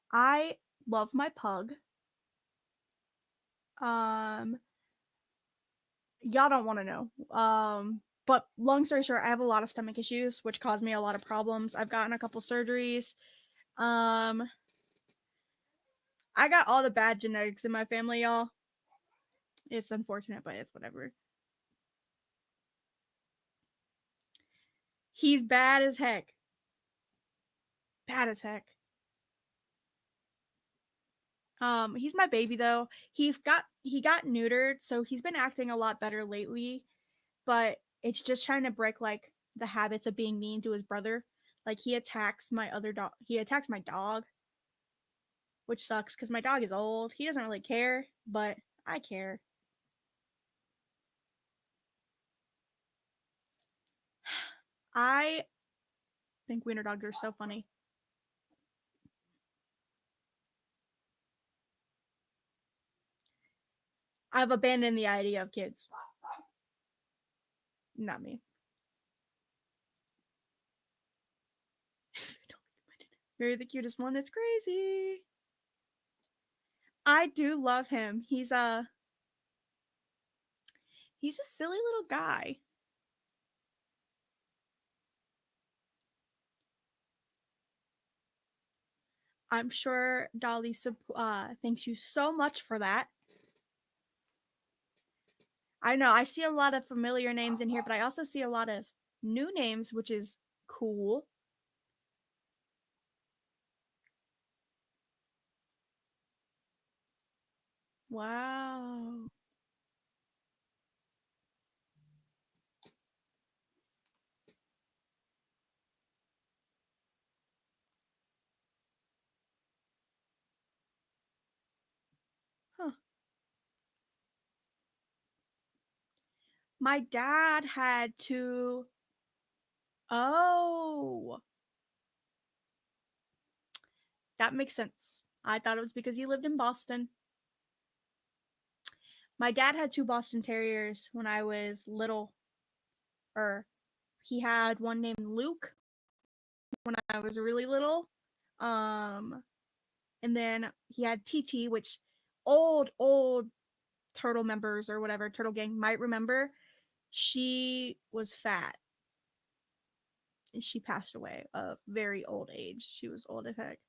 I love my pug. Y'all don't want to know. But long story short, I have a lot of stomach issues, which cause me a lot of problems. I've gotten a couple surgeries. I got all the bad genetics in my family, y'all. It's unfortunate, but it's whatever. He's bad as heck. Bad as heck. He's my baby though. He got neutered, so he's been acting a lot better lately. But it's just trying to break like the habits of being mean to his brother. Like he attacks my other dog. He attacks my dog, which sucks because my dog is old. He doesn't really care, but I care. I think wiener dogs are so funny. I've abandoned the idea of kids. Not me. You're the cutest one. It's crazy. I do love him. He's a silly little guy. I'm sure Dolly thanks you so much for that. I know I see a lot of familiar names in here, but I also see a lot of new names, which is cool. Wow. Huh. My dad had to. Oh, that makes sense. I thought it was because he lived in Boston. My dad had 2 Boston Terriers when I was little. He had one named Luke when I was really little. And then he had TT, which old turtle members or whatever, turtle gang might remember. She was fat. And she passed away of very old age. She was old as heck.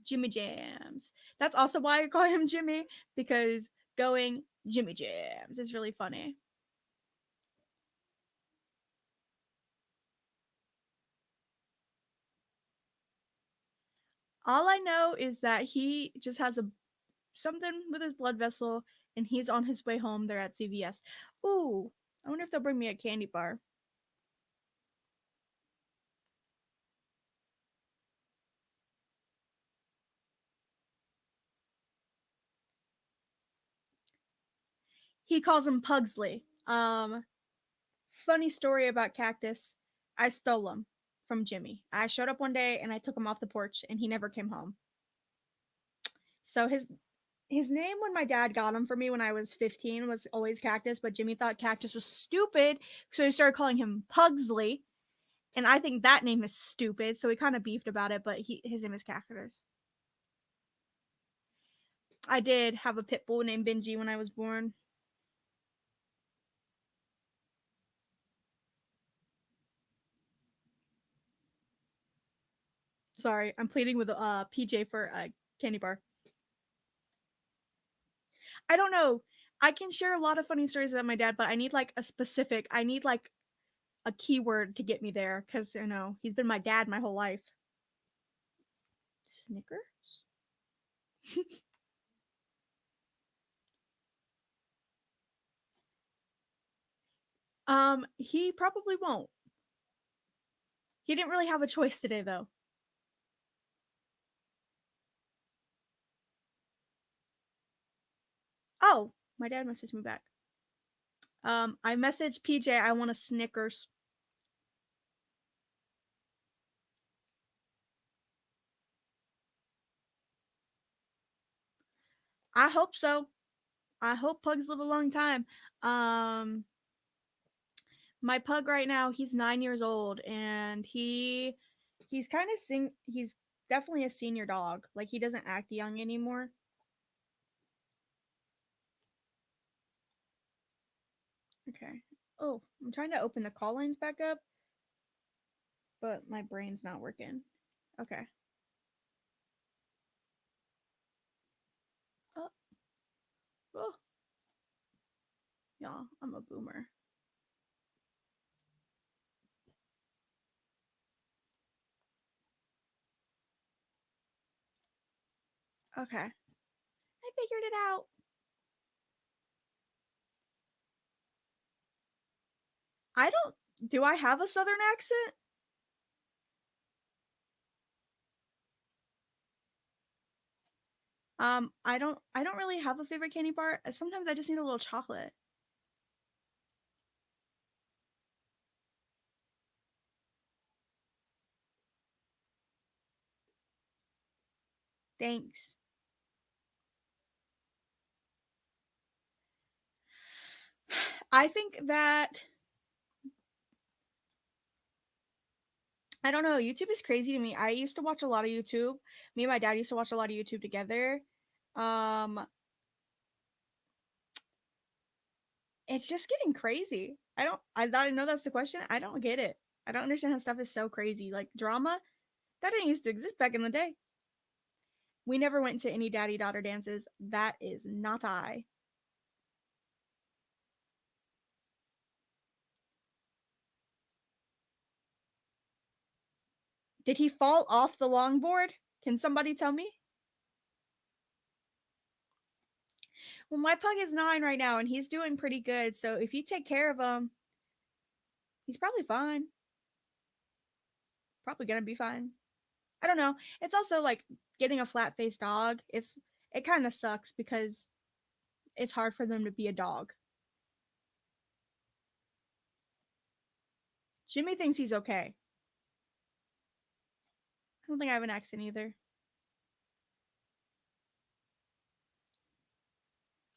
Jimmy Jams. That's also why I call him Jimmy, because going Jimmy Jams is really funny. All I know is that he just has something with his blood vessel and he's on his way home. They're at CVS. Ooh, I wonder if they'll bring me a candy bar. He calls him Pugsley. Funny story about Cactus. I stole him from Jimmy. I showed up one day and I took him off the porch and he never came home. So his name when my dad got him for me when I was 15 was always Cactus, but Jimmy thought Cactus was stupid, so he started calling him Pugsley. And I think that name is stupid, so we kind of beefed about it, but his name is Cactus. I did have a pit bull named Benji when I was born. Sorry, I'm pleading with PJ for a candy bar. I don't know. I can share a lot of funny stories about my dad, but I need like I need like a keyword to get me there, because he's been my dad my whole life. Snickers? He probably won't. He didn't really have a choice today, though. Oh, my dad messaged me back. I messaged PJ, I want a Snickers. I hope so. I hope pugs live a long time. My pug right now, he's 9 years old, and he's kind of he's definitely a senior dog. Like, he doesn't act young anymore. Okay. Oh, I'm trying to open the call lines back up, but my brain's not working. Okay. Oh. Oh. Y'all, I'm a boomer. Okay. I figured it out. Do I have a southern accent? I don't really have a favorite candy bar. Sometimes I just need a little chocolate. Thanks. I think that I don't know. YouTube is crazy to me. I used to watch a lot of YouTube. Me and my dad used to watch a lot of YouTube together. It's just getting crazy. I know that's the question. I don't get it. I don't understand how stuff is so crazy. Like drama, that didn't used to exist back in the day. We never went to any daddy-daughter dances. That is not I. Did he fall off the longboard? Can somebody tell me? Well, my pug is 9 right now, and he's doing pretty good. So if you take care of him, he's probably fine. Probably gonna be fine. I don't know. It's also like getting a flat-faced dog. It kind of sucks because it's hard for them to be a dog. Jimmy thinks he's okay. I don't think I have an accent either.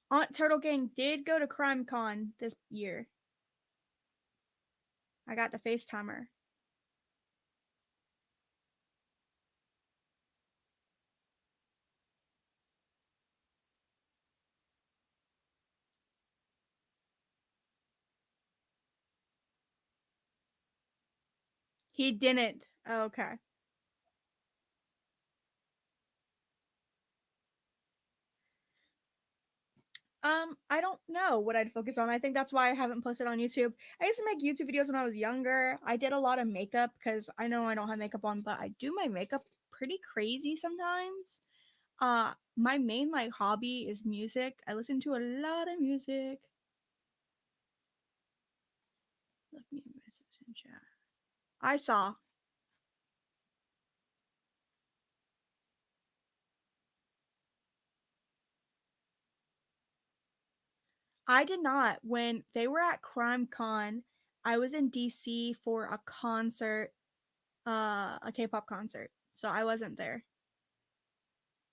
Aunt Turtle Gang did go to Crime Con this year. I got to FaceTime her. He didn't. Oh, okay. I don't know what I'd focus on. I think that's why I haven't posted on YouTube. I used to make YouTube videos when I was younger. I did a lot of makeup because I know I don't have makeup on, but I do my makeup pretty crazy sometimes. My main like hobby is music. I listen to a lot of music. Let me message in chat. I saw. I did not. When they were at Crime Con, I was in DC for a concert, a K-pop concert. So I wasn't there.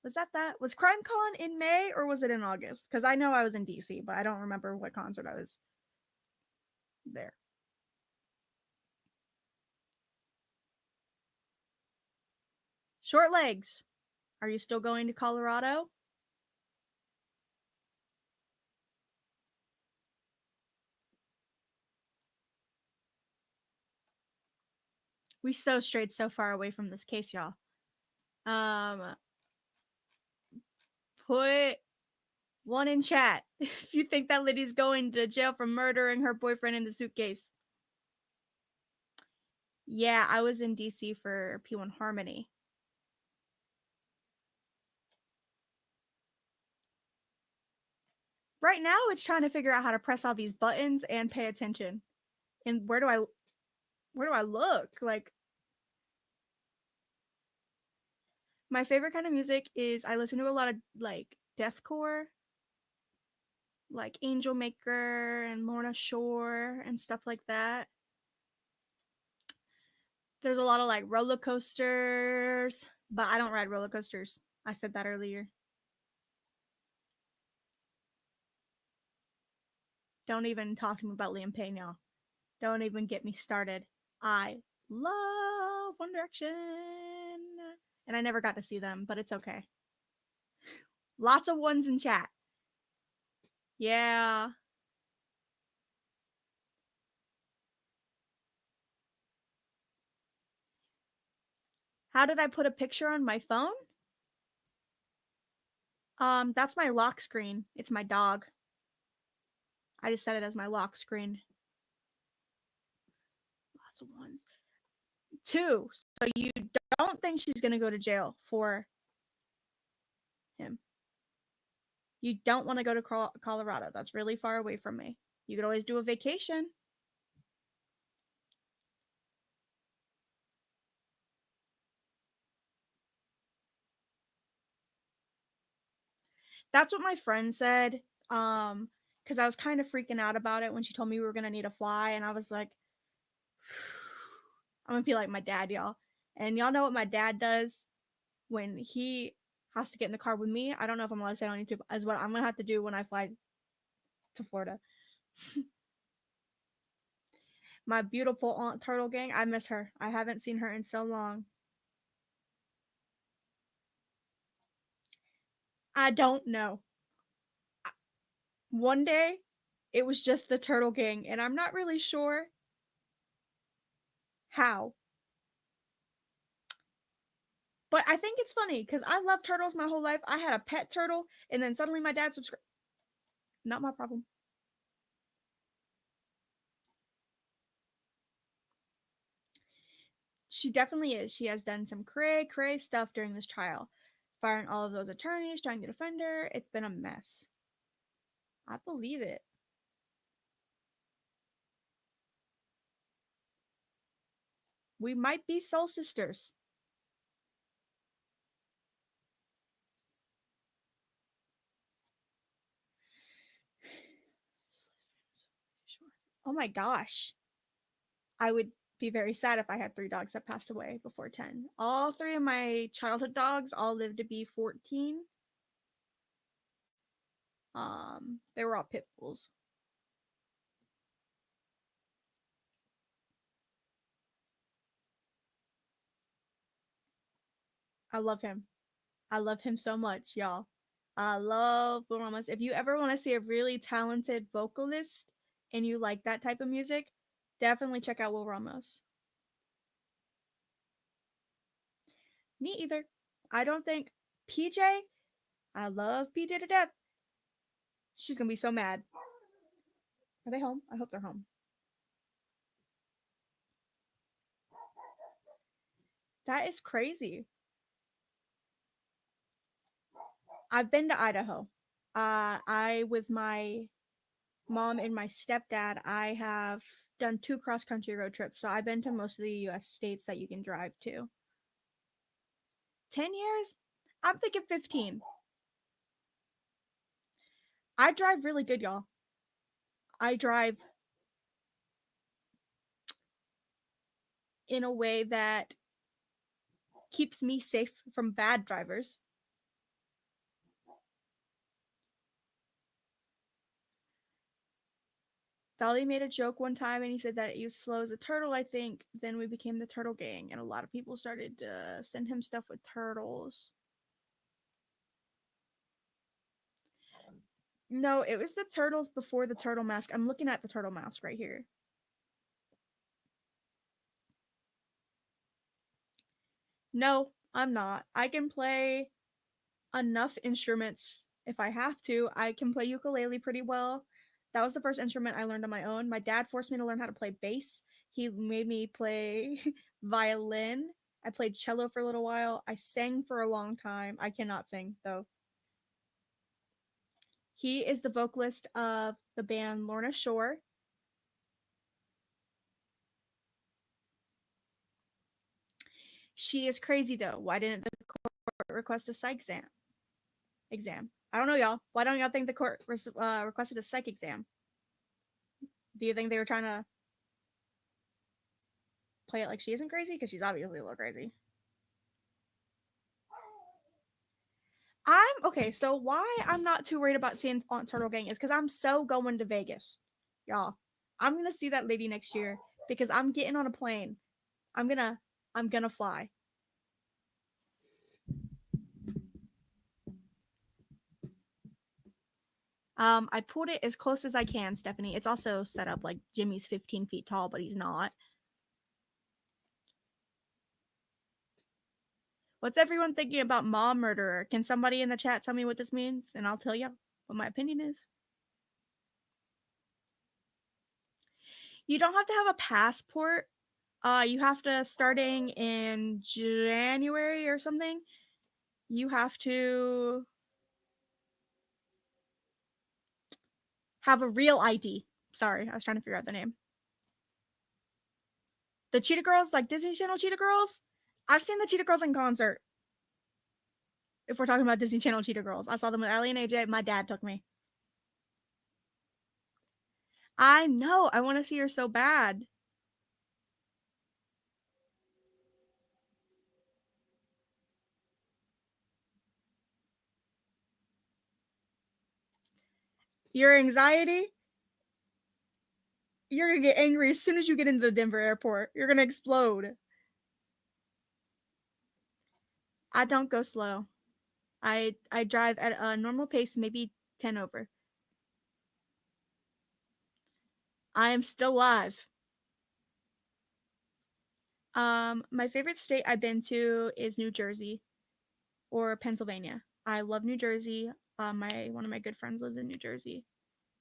Was that? Was Crime Con in May or was it in August? Because I know I was in DC, but I don't remember what concert I was there. Short legs. Are you still going to Colorado? We so strayed so far away from this case, y'all. Put one in chat if you think that lady's going to jail for murdering her boyfriend in the suitcase. Yeah, I was in DC for P1 Harmony. Right now, it's trying to figure out how to press all these buttons and pay attention. And where do I look? Like, my favorite kind of music is I listen to a lot of like deathcore, like Angel Maker and Lorna Shore and stuff like that. There's a lot of like roller coasters, but I don't ride roller coasters. I said that earlier. Don't even talk to me about Liam Payne, y'all. Don't even get me started. I love One Direction. And I never got to see them, but it's okay. Lots of ones in chat. Yeah. How did I put a picture on my phone? That's my lock screen. It's my dog. I just set it as my lock screen. Lots of ones. 2. So you don't think she's gonna go to jail for him. You don't want to go to Colorado. That's really far away from me. You could always do a vacation. That's what my friend said. Because I was kind of freaking out about it when she told me we were gonna need a fly, and I was like, I'm gonna be like my dad, y'all. And y'all know what my dad does when he has to get in the car with me. I don't know if I'm allowed to say it on YouTube, as what I'm gonna have to do when I fly to Florida. My beautiful Aunt Turtle Gang, I miss her. I haven't seen her in so long. I don't know. One day, it was just the Turtle Gang, and I'm not really sure how. But I think it's funny because I love turtles my whole life. I had a pet turtle, and then suddenly my dad subscribed. Not my problem. She definitely is. She has done some cray stuff during this trial, firing all of those attorneys, trying to defend her. It's been a mess. I believe it. We might be soul sisters. Oh my gosh. I would be very sad if I had 3 dogs that passed away before 10. All 3 of my childhood dogs all lived to be 14. They were all pit bulls. I love him. I love him so much, y'all. I love Boon Ramos. If you ever want to see a really talented vocalist and you like that type of music, definitely check out Will Ramos. Me either. I don't think PJ, I love PJ to death. She's gonna be so mad. Are they home? I hope they're home. That is crazy. I've been to Idaho. I, with my mom and my stepdad, I have done 2 cross-country road trips. So I've been to most of the U.S. states that you can drive to. 10 years? I'm thinking 15. I drive really good, y'all. I drive in a way that keeps me safe from bad drivers. Dolly made a joke one time and he said that he was slow as a turtle, I think. Then we became the turtle gang and a lot of people started to send him stuff with turtles. No, it was the turtles before the turtle mask. I'm looking at the turtle mask right here. No, I'm not. I can play enough instruments if I have to. I can play ukulele pretty well. That was the first instrument I learned on my own. My dad forced me to learn how to play bass. He made me play violin. I played cello for a little while. I sang for a long time. I cannot sing, though. He is the vocalist of the band Lorna Shore. She is crazy, though. Why didn't the court request a psych exam? I don't know, y'all. Why don't y'all think the court requested a psych exam? Do you think they were trying to play it like she isn't crazy? Because she's obviously a little crazy. Okay, so why I'm not too worried about seeing Aunt Turtle Gang is because I'm so going to Vegas. Y'all, I'm going to see that lady next year because I'm getting on a plane. I'm gonna fly. I pulled it as close as I can, Stephanie. It's also set up like Jimmy's 15 feet tall, but he's not. What's everyone thinking about mom murderer? Can somebody in the chat tell me what this means? And I'll tell you what my opinion is. You don't have to have a passport. You have to, starting in January or something, you have to have a real ID. Sorry, I was trying to figure out the name. The Cheetah Girls, like Disney Channel Cheetah Girls. I've seen the Cheetah Girls in concert. If we're talking about Disney Channel Cheetah Girls, I saw them with Allie and AJ. My dad took me. I know. I want to see her so bad. Your anxiety? You're going to get angry as soon as you get into the Denver airport. You're going to explode. I don't go slow. I drive at a normal pace, maybe 10 over. I am still live. My favorite state I've been to is New Jersey or Pennsylvania. I love New Jersey. One of my good friends lives in New Jersey,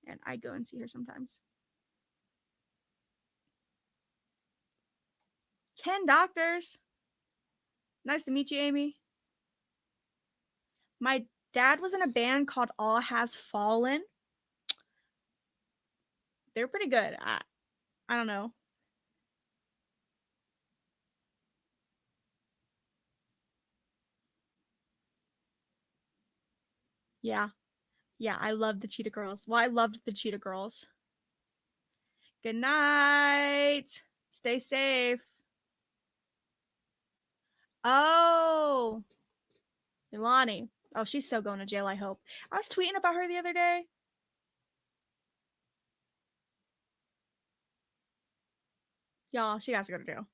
and I go and see her sometimes. 10 doctors. Nice to meet you, Amy. My dad was in a band called All Has Fallen. They're pretty good. I don't know. Yeah. Yeah, I love the Cheetah Girls. Well, I loved the Cheetah Girls. Good night. Stay safe. Oh, Leilani. Oh, she's still going to jail, I hope. I was tweeting about her the other day. Y'all, she has to go to jail.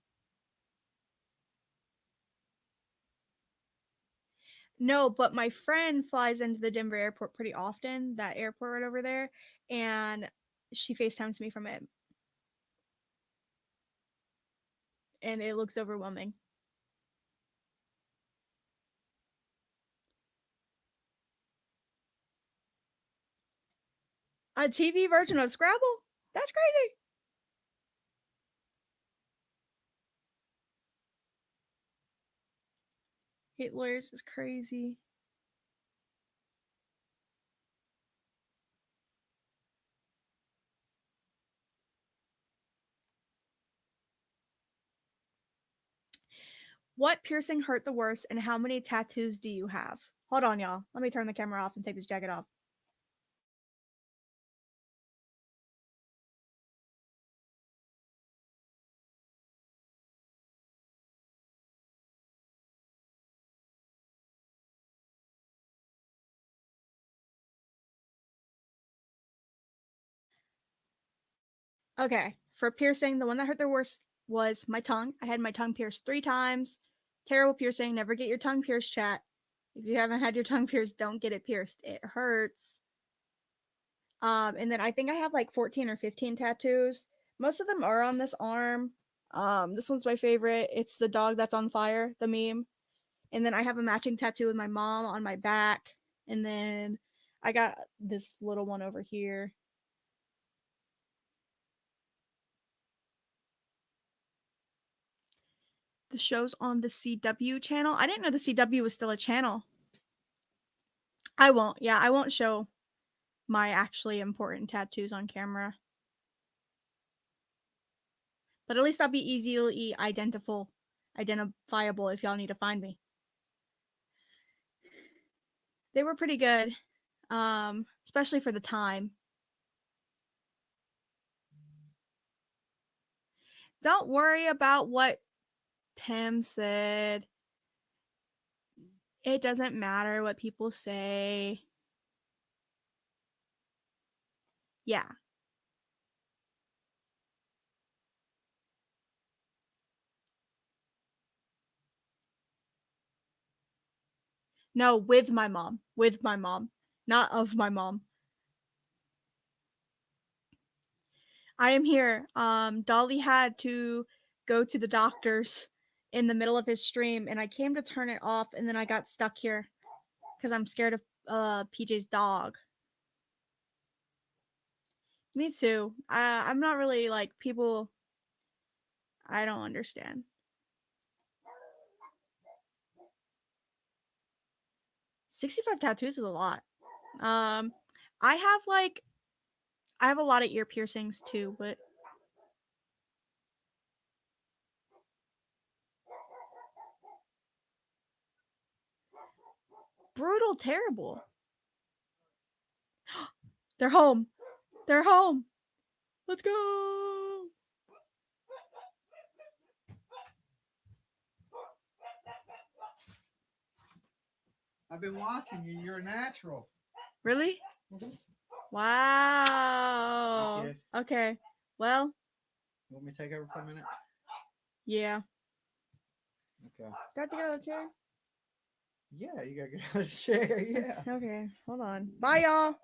No, but my friend flies into the Denver airport pretty often, that airport right over there, and she FaceTimes me from it. And it looks overwhelming. A TV version of Scrabble? That's crazy. Hitler's is crazy. What piercing hurt the worst, and how many tattoos do you have? Hold on, y'all. Let me turn the camera off and take this jacket off. Okay, for piercing, the one that hurt the worst was my tongue. I had my tongue pierced 3 times. Terrible piercing. Never get your tongue pierced, chat. If you haven't had your tongue pierced, don't get it pierced. It hurts. And then I think I have like 14 or 15 tattoos. Most of them are on this arm. This one's my favorite. It's the dog that's on fire, the meme. And then I have a matching tattoo with my mom on my back. And then I got this little one over here. The show's on the CW channel. I didn't know the CW was still a channel. I won't show my actually important tattoos on camera. But at least I'll be easily identifiable if y'all need to find me. They were pretty good, especially for the time. Don't worry about what Tim said. It doesn't matter what people say. Yeah. No, with my mom. With my mom. Not of my mom. I am here. Dolly had to go to the doctor's in the middle of his stream, and I came to turn it off, and then I got stuck here because I'm scared of PJ's dog. Me too. I'm not really like people. I don't understand. "65 tattoos is a lot. I have a lot of ear piercings too, but brutal, terrible. They're home. They're home. Let's go. I've been watching you. You're a natural. Really? Mhm. Wow. Okay. Okay. Well, You want me to take over for a minute? yeah. Okay. Got to get out of the chair? Yeah, you gotta get out of the chair. Yeah. Okay. Hold on. Bye, y'all.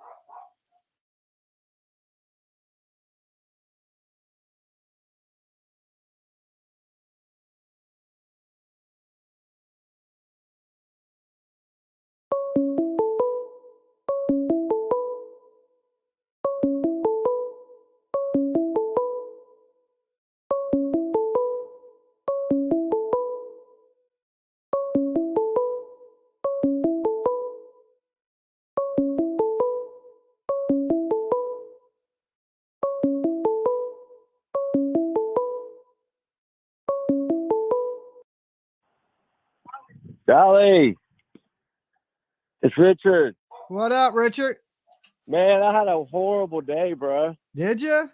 Dolly, it's Richard. What up, Richard? Man, I had a horrible day, bro. Did you?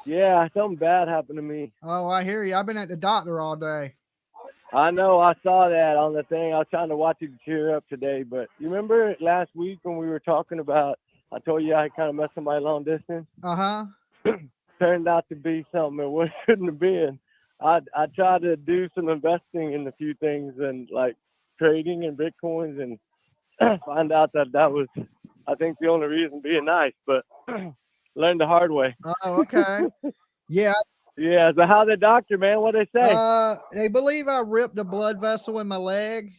Yeah, something bad happened to me. Oh, I hear you. I've been at the doctor all day. I know. I saw that on the thing. I was trying to watch you cheer up today, but you remember last week when we were talking about? I told you I kind of messed up my long distance. Turned out to be something it shouldn't have been. I tried to do some investing in a few things and like trading in Bitcoins and find out that was, I think, the only reason being nice, but learned the hard way. Oh, okay. Yeah. Yeah. So how the doctor, man? What they say? They believe I ripped a blood vessel in my leg.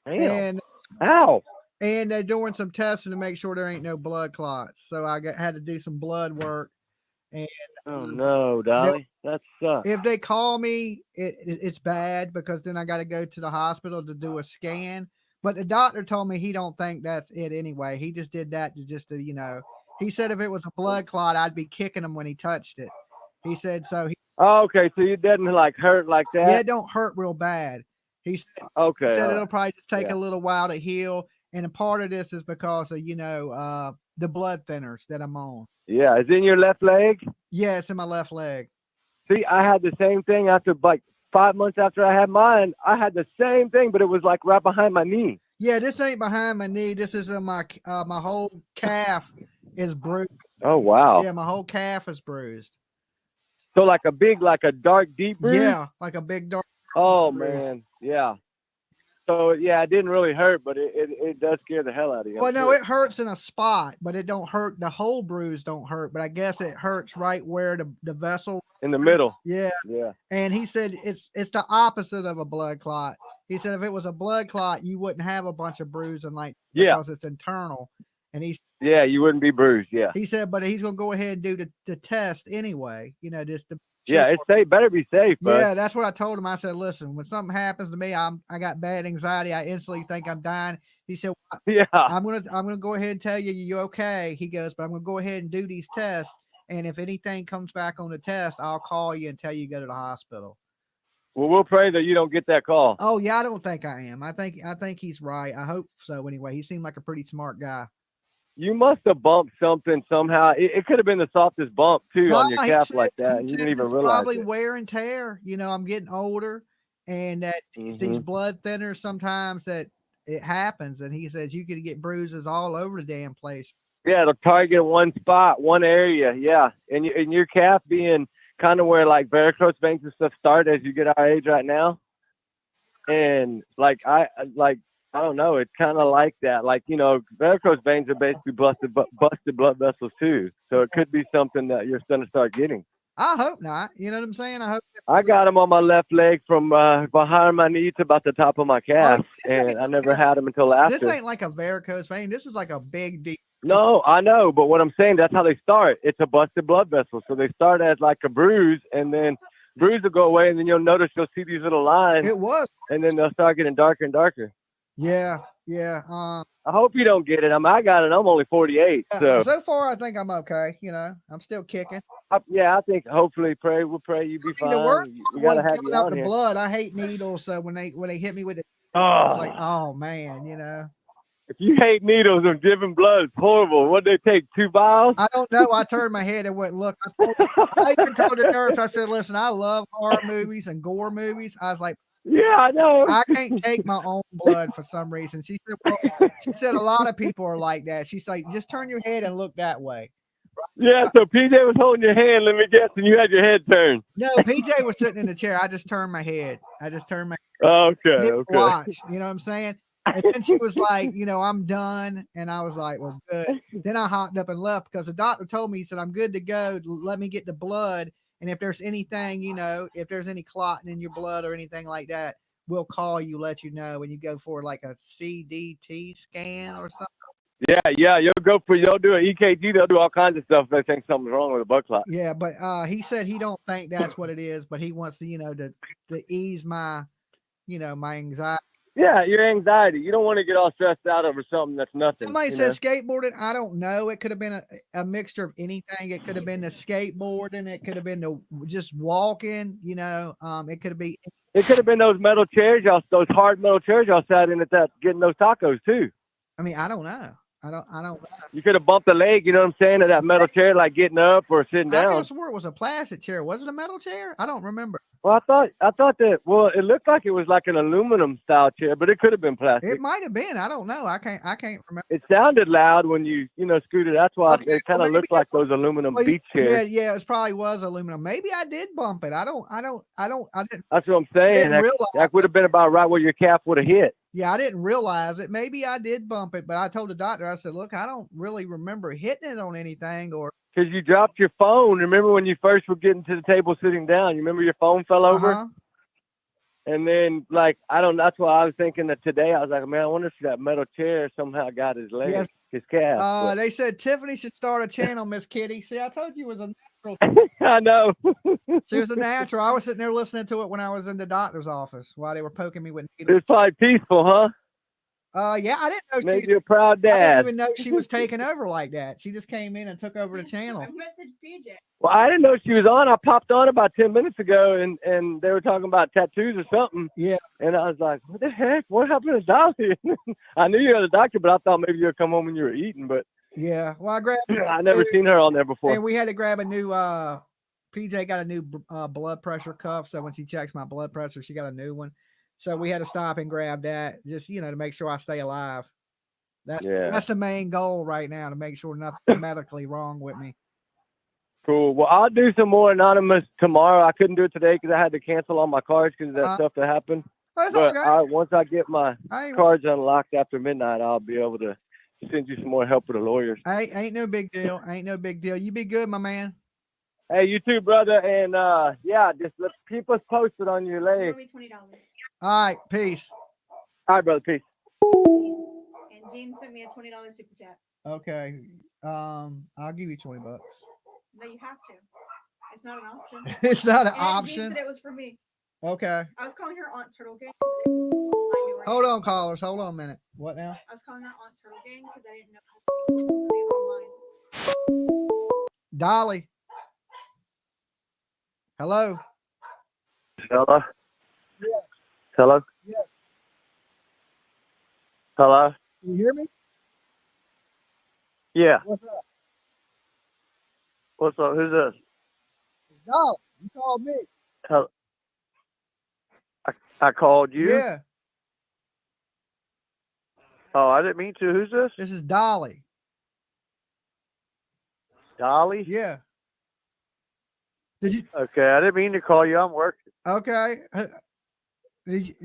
Damn. And ow. And they're doing some testing to make sure there ain't no blood clots. So I had to do some blood work. And oh no, Dolly, that sucks. If they call me, it's bad because then I got to go to the hospital to do a scan. But the doctor told me he don't think that's it anyway. He just did that to you know. He said if it was a blood clot, I'd be kicking him when he touched it. He said so. Oh, okay, so it doesn't like hurt like that. Yeah, it don't hurt real bad. He said. Okay. He said it'll probably just take yeah. a little while to heal, and a part of this is because of the blood thinners that I'm on. Yeah, is it in your left leg? Yeah, it's in my left leg. See, I had the same thing after like 5 months after I had mine. I had the same thing, but it was like right behind my knee. Yeah, this ain't behind my knee. This is in my whole calf is bruised. Oh wow. Yeah, my whole calf is bruised. So like a dark, deep bruise? Yeah, like a big dark. Oh bruise. man, yeah. So yeah, it didn't really hurt, but it does scare the hell out of you. Well, no, it hurts in a spot, but it don't hurt. The whole bruise don't hurt, but I guess it hurts right where the vessel. In the middle. Yeah. Yeah. And he said it's the opposite of a blood clot. He said if it was a blood clot, you wouldn't have a bunch of bruising like because it's internal. And yeah, you wouldn't be bruised. Yeah. He said, but he's gonna go ahead and do the test anyway. You know, just to yeah, it's safe. Better be safe. Bud. Yeah, that's what I told him. I said, listen, when something happens to me, I got bad anxiety. I instantly think I'm dying. He said, yeah, I'm gonna go ahead and tell you you're okay. He goes, but I'm gonna go ahead and do these tests. And if anything comes back on the test, I'll call you and tell you to go to the hospital. Well, we'll pray that you don't get that call. Oh yeah, I don't think I am. I think he's right. I hope so. Anyway, he seemed like a pretty smart guy. You must have bumped something somehow. It could have been the softest bump too on your calf like that, and you didn't even realize probably it. Wear and tear. You know, I'm getting older, and that these blood thinners sometimes that it happens. And he says you could get bruises all over the damn place. Yeah, it'll target one spot, one area. Yeah, and your calf being kind of where like varicose veins and stuff start as you get our age right now, and I don't know. It's kind of like that. Like, you know, varicose veins are basically busted blood vessels too. So it could be something that you're going to start getting. I hope not. You know what I'm saying? I hope. I got them on my left leg from behind my knee to about the top of my calf, and I never had them until after. This ain't like a varicose vein. This is like a big, deep. No, I know. But what I'm saying, that's how they start. It's a busted blood vessel. So they start as like a bruise, and then bruise will go away, and then you'll see these little lines. It was. And then they'll start getting darker and darker. Yeah. I hope you don't get it. I got it. I'm only 48. So far, I think I'm okay. You know, I'm still kicking. I think hopefully we'll pray you be fine. The worst we gotta have you out on the here. blood. I hate needles. So when they hit me with it, it's like, oh man, you know. If you hate needles and giving blood, it's horrible. What they take, 2 vials? I don't know. I turned my head and went look. I even told the nurse. I said, listen, I love horror movies and gore movies. I was like, yeah, I know. I can't take my own blood for some reason. She said, well, a lot of people are like that. She's like, just turn your head and look that way. Yeah, so PJ was holding your hand, let me guess, and you had your head turned. No, PJ was sitting in the chair. I just turned my head. Okay. Watch, you know what I'm saying? And then she was like, you know, I'm done. And I was like, well, good. Then I hopped up and left because the doctor told me, he said, I'm good to go. Let me get the blood. And if there's anything, you know, if there's any clotting in your blood or anything like that, we'll call you, let you know. When you go for like a CDT scan or something. Yeah. You'll do an EKG. They'll do all kinds of stuff if they think something's wrong with a blood clot. Yeah, but he said he don't think that's what it is, but he wants to, you know, to ease my, you know, my anxiety. Yeah, your anxiety. You don't want to get all stressed out over something that's nothing. Somebody said skateboarding. I don't know. It could have been a mixture of anything. It could have been the skateboarding. It could have been the just walking. You know, it could have been those metal chairs, those hard metal chairs y'all sat in at that getting those tacos too. I mean, I don't know. I don't know. You could have bumped the leg, you know what I'm saying, of that metal chair, like getting up or sitting I could down. have swore it was a plastic chair. Was it a metal chair? I don't remember. Well, I thought that. Well, it looked like it was like an aluminum style chair, but it could have been plastic. It might have been. I don't know. I can't remember. It sounded loud when you scooted. That's why it kind of looked like those aluminum beach chairs. Yeah, it probably was aluminum. Maybe I did bump it. I didn't. That's what I'm saying. Didn't realize That would have been about right where your calf would have hit. Yeah, I didn't realize it. Maybe I did bump it, but I told the doctor, I said, look, I don't really remember hitting it on anything or. Because you dropped your phone. Remember when you first were getting to the table sitting down? You remember your phone fell over? And then, like, that's why I was thinking that today. I was like, man, I wonder if that metal chair somehow got his leg, Yes. his calf. They said Tiffany should start a channel, Miss Kitty. See, I told you it was a natural. I know. She was a natural. I was sitting there listening to it when I was in the doctor's office while they were poking me with It needles. was probably peaceful, huh? Yeah, I didn't know. Made you a proud dad. I didn't even know she was taking over like that. She just came in and took over the channel. Message PJ. Well, I didn't know she was on. I popped on about 10 minutes ago, and they were talking about tattoos or something. Yeah. And I was like, what the heck? What happened to Dolly? I knew you had a doctor, but I thought maybe you'd come home when you were eating. But Yeah. Well, I grabbed. I never seen her on there before. And we had to grab a new. PJ got a new blood pressure cuff, so when she checks my blood pressure, she got a new one. So we had to stop and grab that, just to make sure I stay alive. That's the main goal right now, to make sure nothing's medically wrong with me. Cool. Well, I'll do some more anonymous tomorrow. I couldn't do it today because I had to cancel all my cards because of that stuff that happened. That's But okay. once I get my cards unlocked after midnight, I'll be able to send you some more help with the lawyers. Ain't no big deal. Ain't no big deal. You be good, my man. Hey, you too, brother. And just keep us posted on your leg. $20. All right, peace. All right, brother, peace. And Gene sent me a $20 super chat. Okay. I'll give you $20. No, you have to. It's not an option. It's not an And option. Gene said it was for me. Okay. I was calling her Aunt Turtle Gang. Hold on, callers. Hold on a minute. What now? I was calling her Aunt Turtle Gang because I didn't know her name online. Dolly. Hello. Hello? Yeah. Hello? Yeah. Hello? Can you hear me? Yeah. What's up? What's up? Who's this? Dolly. You called me. Hello? I called you? Yeah. Oh, I didn't mean to. Who's this? This is Dolly. Dolly? Yeah. Did you? Okay, I didn't mean to call you. I'm working. Okay. Did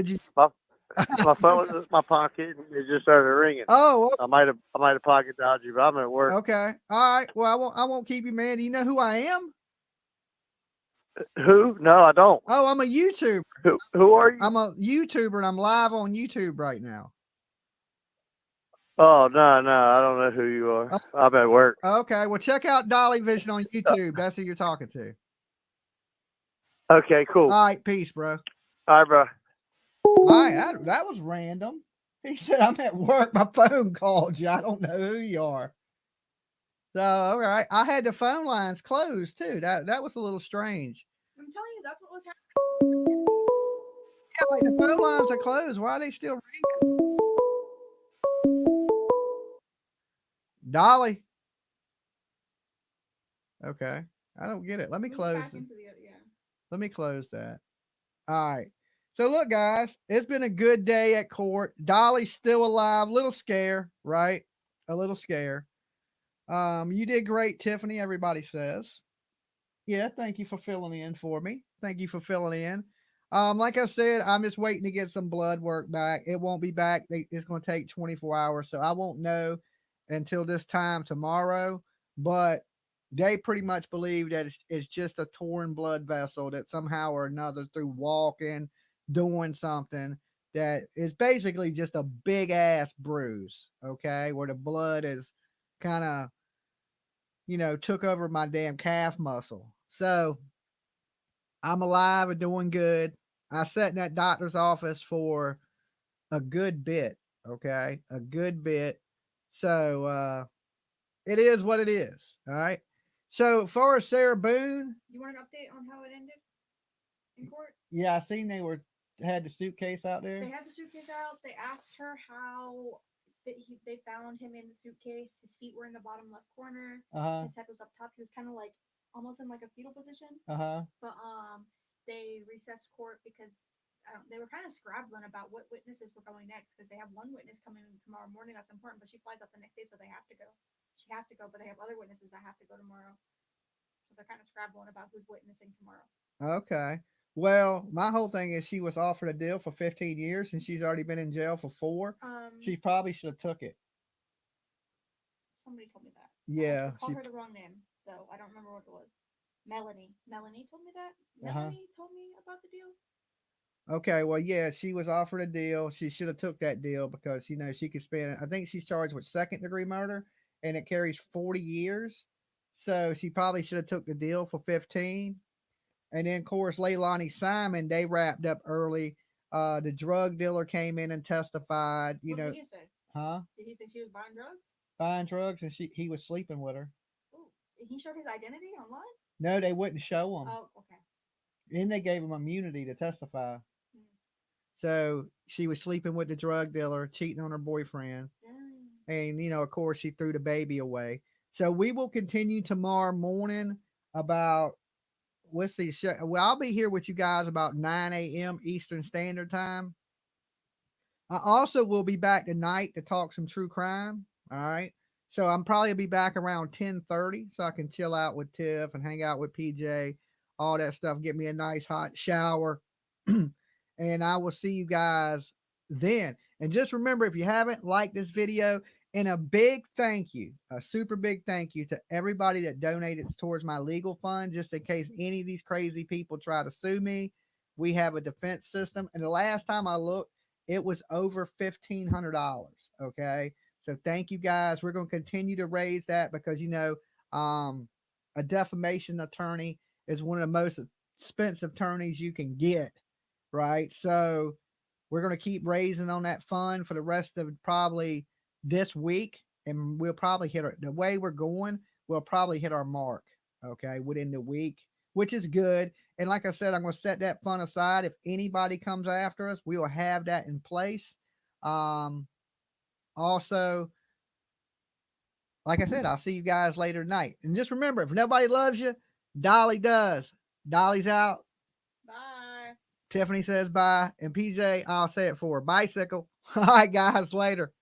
you? My phone was in my pocket and it just started ringing. Oh. I might have pocket dodged you, but I'm at work. Okay. All right. Well, I won't keep you, man. Do you know who I am? Who? No, I don't. Oh, I'm a YouTuber. Who are you? I'm a YouTuber and I'm live on YouTube right now. Oh, no, I don't know who you are. I'm at work. Okay. Well, check out Dolly Vision on YouTube. That's who you're talking to. Okay, cool. All right. Peace, bro. All right, bro. All right. That was random. He said, I'm at work. My phone called you. I don't know who you are. So, all right. I had the phone lines closed too. That was a little strange. I'm telling you, that's what was happening. Yeah, like the phone lines are closed. Why are they still ringing? Dolly. Okay. I don't get it. Let me close it. Let me close that. All right. So look, guys, it's been a good day at court. Dolly's still alive. Little scare, right? A little scare. You did great, Tiffany. Everybody says. Yeah, thank you for filling in for me. Thank you for filling in. Like I said, I'm just waiting to get some blood work back. It won't be back. It's going to take 24 hours, so I won't know until this time tomorrow. But they pretty much believe that it's just a torn blood vessel that somehow or another, through walking, doing something, that is basically just a big ass bruise. Okay, where the blood is kind of, took over my damn calf muscle. So I'm alive and doing good. I sat in that doctor's office for a good bit. Okay. A good bit. So, it is what it is. All right. So far as Sarah Boon. You want an update on how it ended in court? Yeah. I seen they had the suitcase out there. They had the suitcase out. They asked her how they found him in the suitcase. His feet were in the bottom left corner. Uh-huh. His head was up top. He was kind of like almost in like a fetal position. Uh-huh. But they recessed court because they were kind of scrabbling about what witnesses were going next because they have one witness coming tomorrow morning that's important, but she flies up the next day, so they have to go. She has to go, but they have other witnesses that have to go tomorrow. So they're kind of scrabbling about who's witnessing tomorrow. Okay. Well, my whole thing is she was offered a deal for 15 years and she's already been in jail for 4. She probably should have took it. Somebody told me that. Yeah. I called her the wrong name, though. I don't remember what it was. Melanie told me that. Melanie told me about the deal. Okay, well, yeah, she was offered a deal. She should have took that deal because, she could spend, I think she's charged with 2nd-degree murder and it carries 40 years. So she probably should have took the deal for 15. And then, of course, Leilani Simon, they wrapped up early. The drug dealer came in and testified, What did he say? Huh? Did he say she was buying drugs? Buying drugs and he was sleeping with her. Ooh. He showed his identity online? No, they wouldn't show him. Oh, okay. Then they gave him immunity to testify. So she was sleeping with the drug dealer, cheating on her boyfriend. And, of course, she threw the baby away. So we will continue tomorrow morning about, let's see, well, I'll be here with you guys about 9 a.m. Eastern Standard Time. I also will be back tonight to talk some true crime. All right. So I'm probably be back around 10:30 so I can chill out with Tiff and hang out with PJ, all that stuff, get me a nice hot shower. And I will see you guys then. And just remember, if you haven't liked this video, and a big thank you, a super big thank you to everybody that donated towards my legal fund, just in case any of these crazy people try to sue me. We have a defense system. And the last time I looked, it was over $1,500. Okay. So thank you guys. We're going to continue to raise that because, a defamation attorney is one of the most expensive attorneys you can get. Right. So we're going to keep raising on that fund for the rest of probably this week. And we'll probably hit the way we're going. We'll probably hit our mark. Okay. Within the week, which is good. And like I said, I'm going to set that fund aside. If anybody comes after us, we will have that in place. Also, like I said, I'll see you guys later tonight. And just remember, if nobody loves you, Dolly does. Dolly's out. Bye. Tiffany says bye. And PJ, I'll say it for her. Bicycle. All right, guys, later.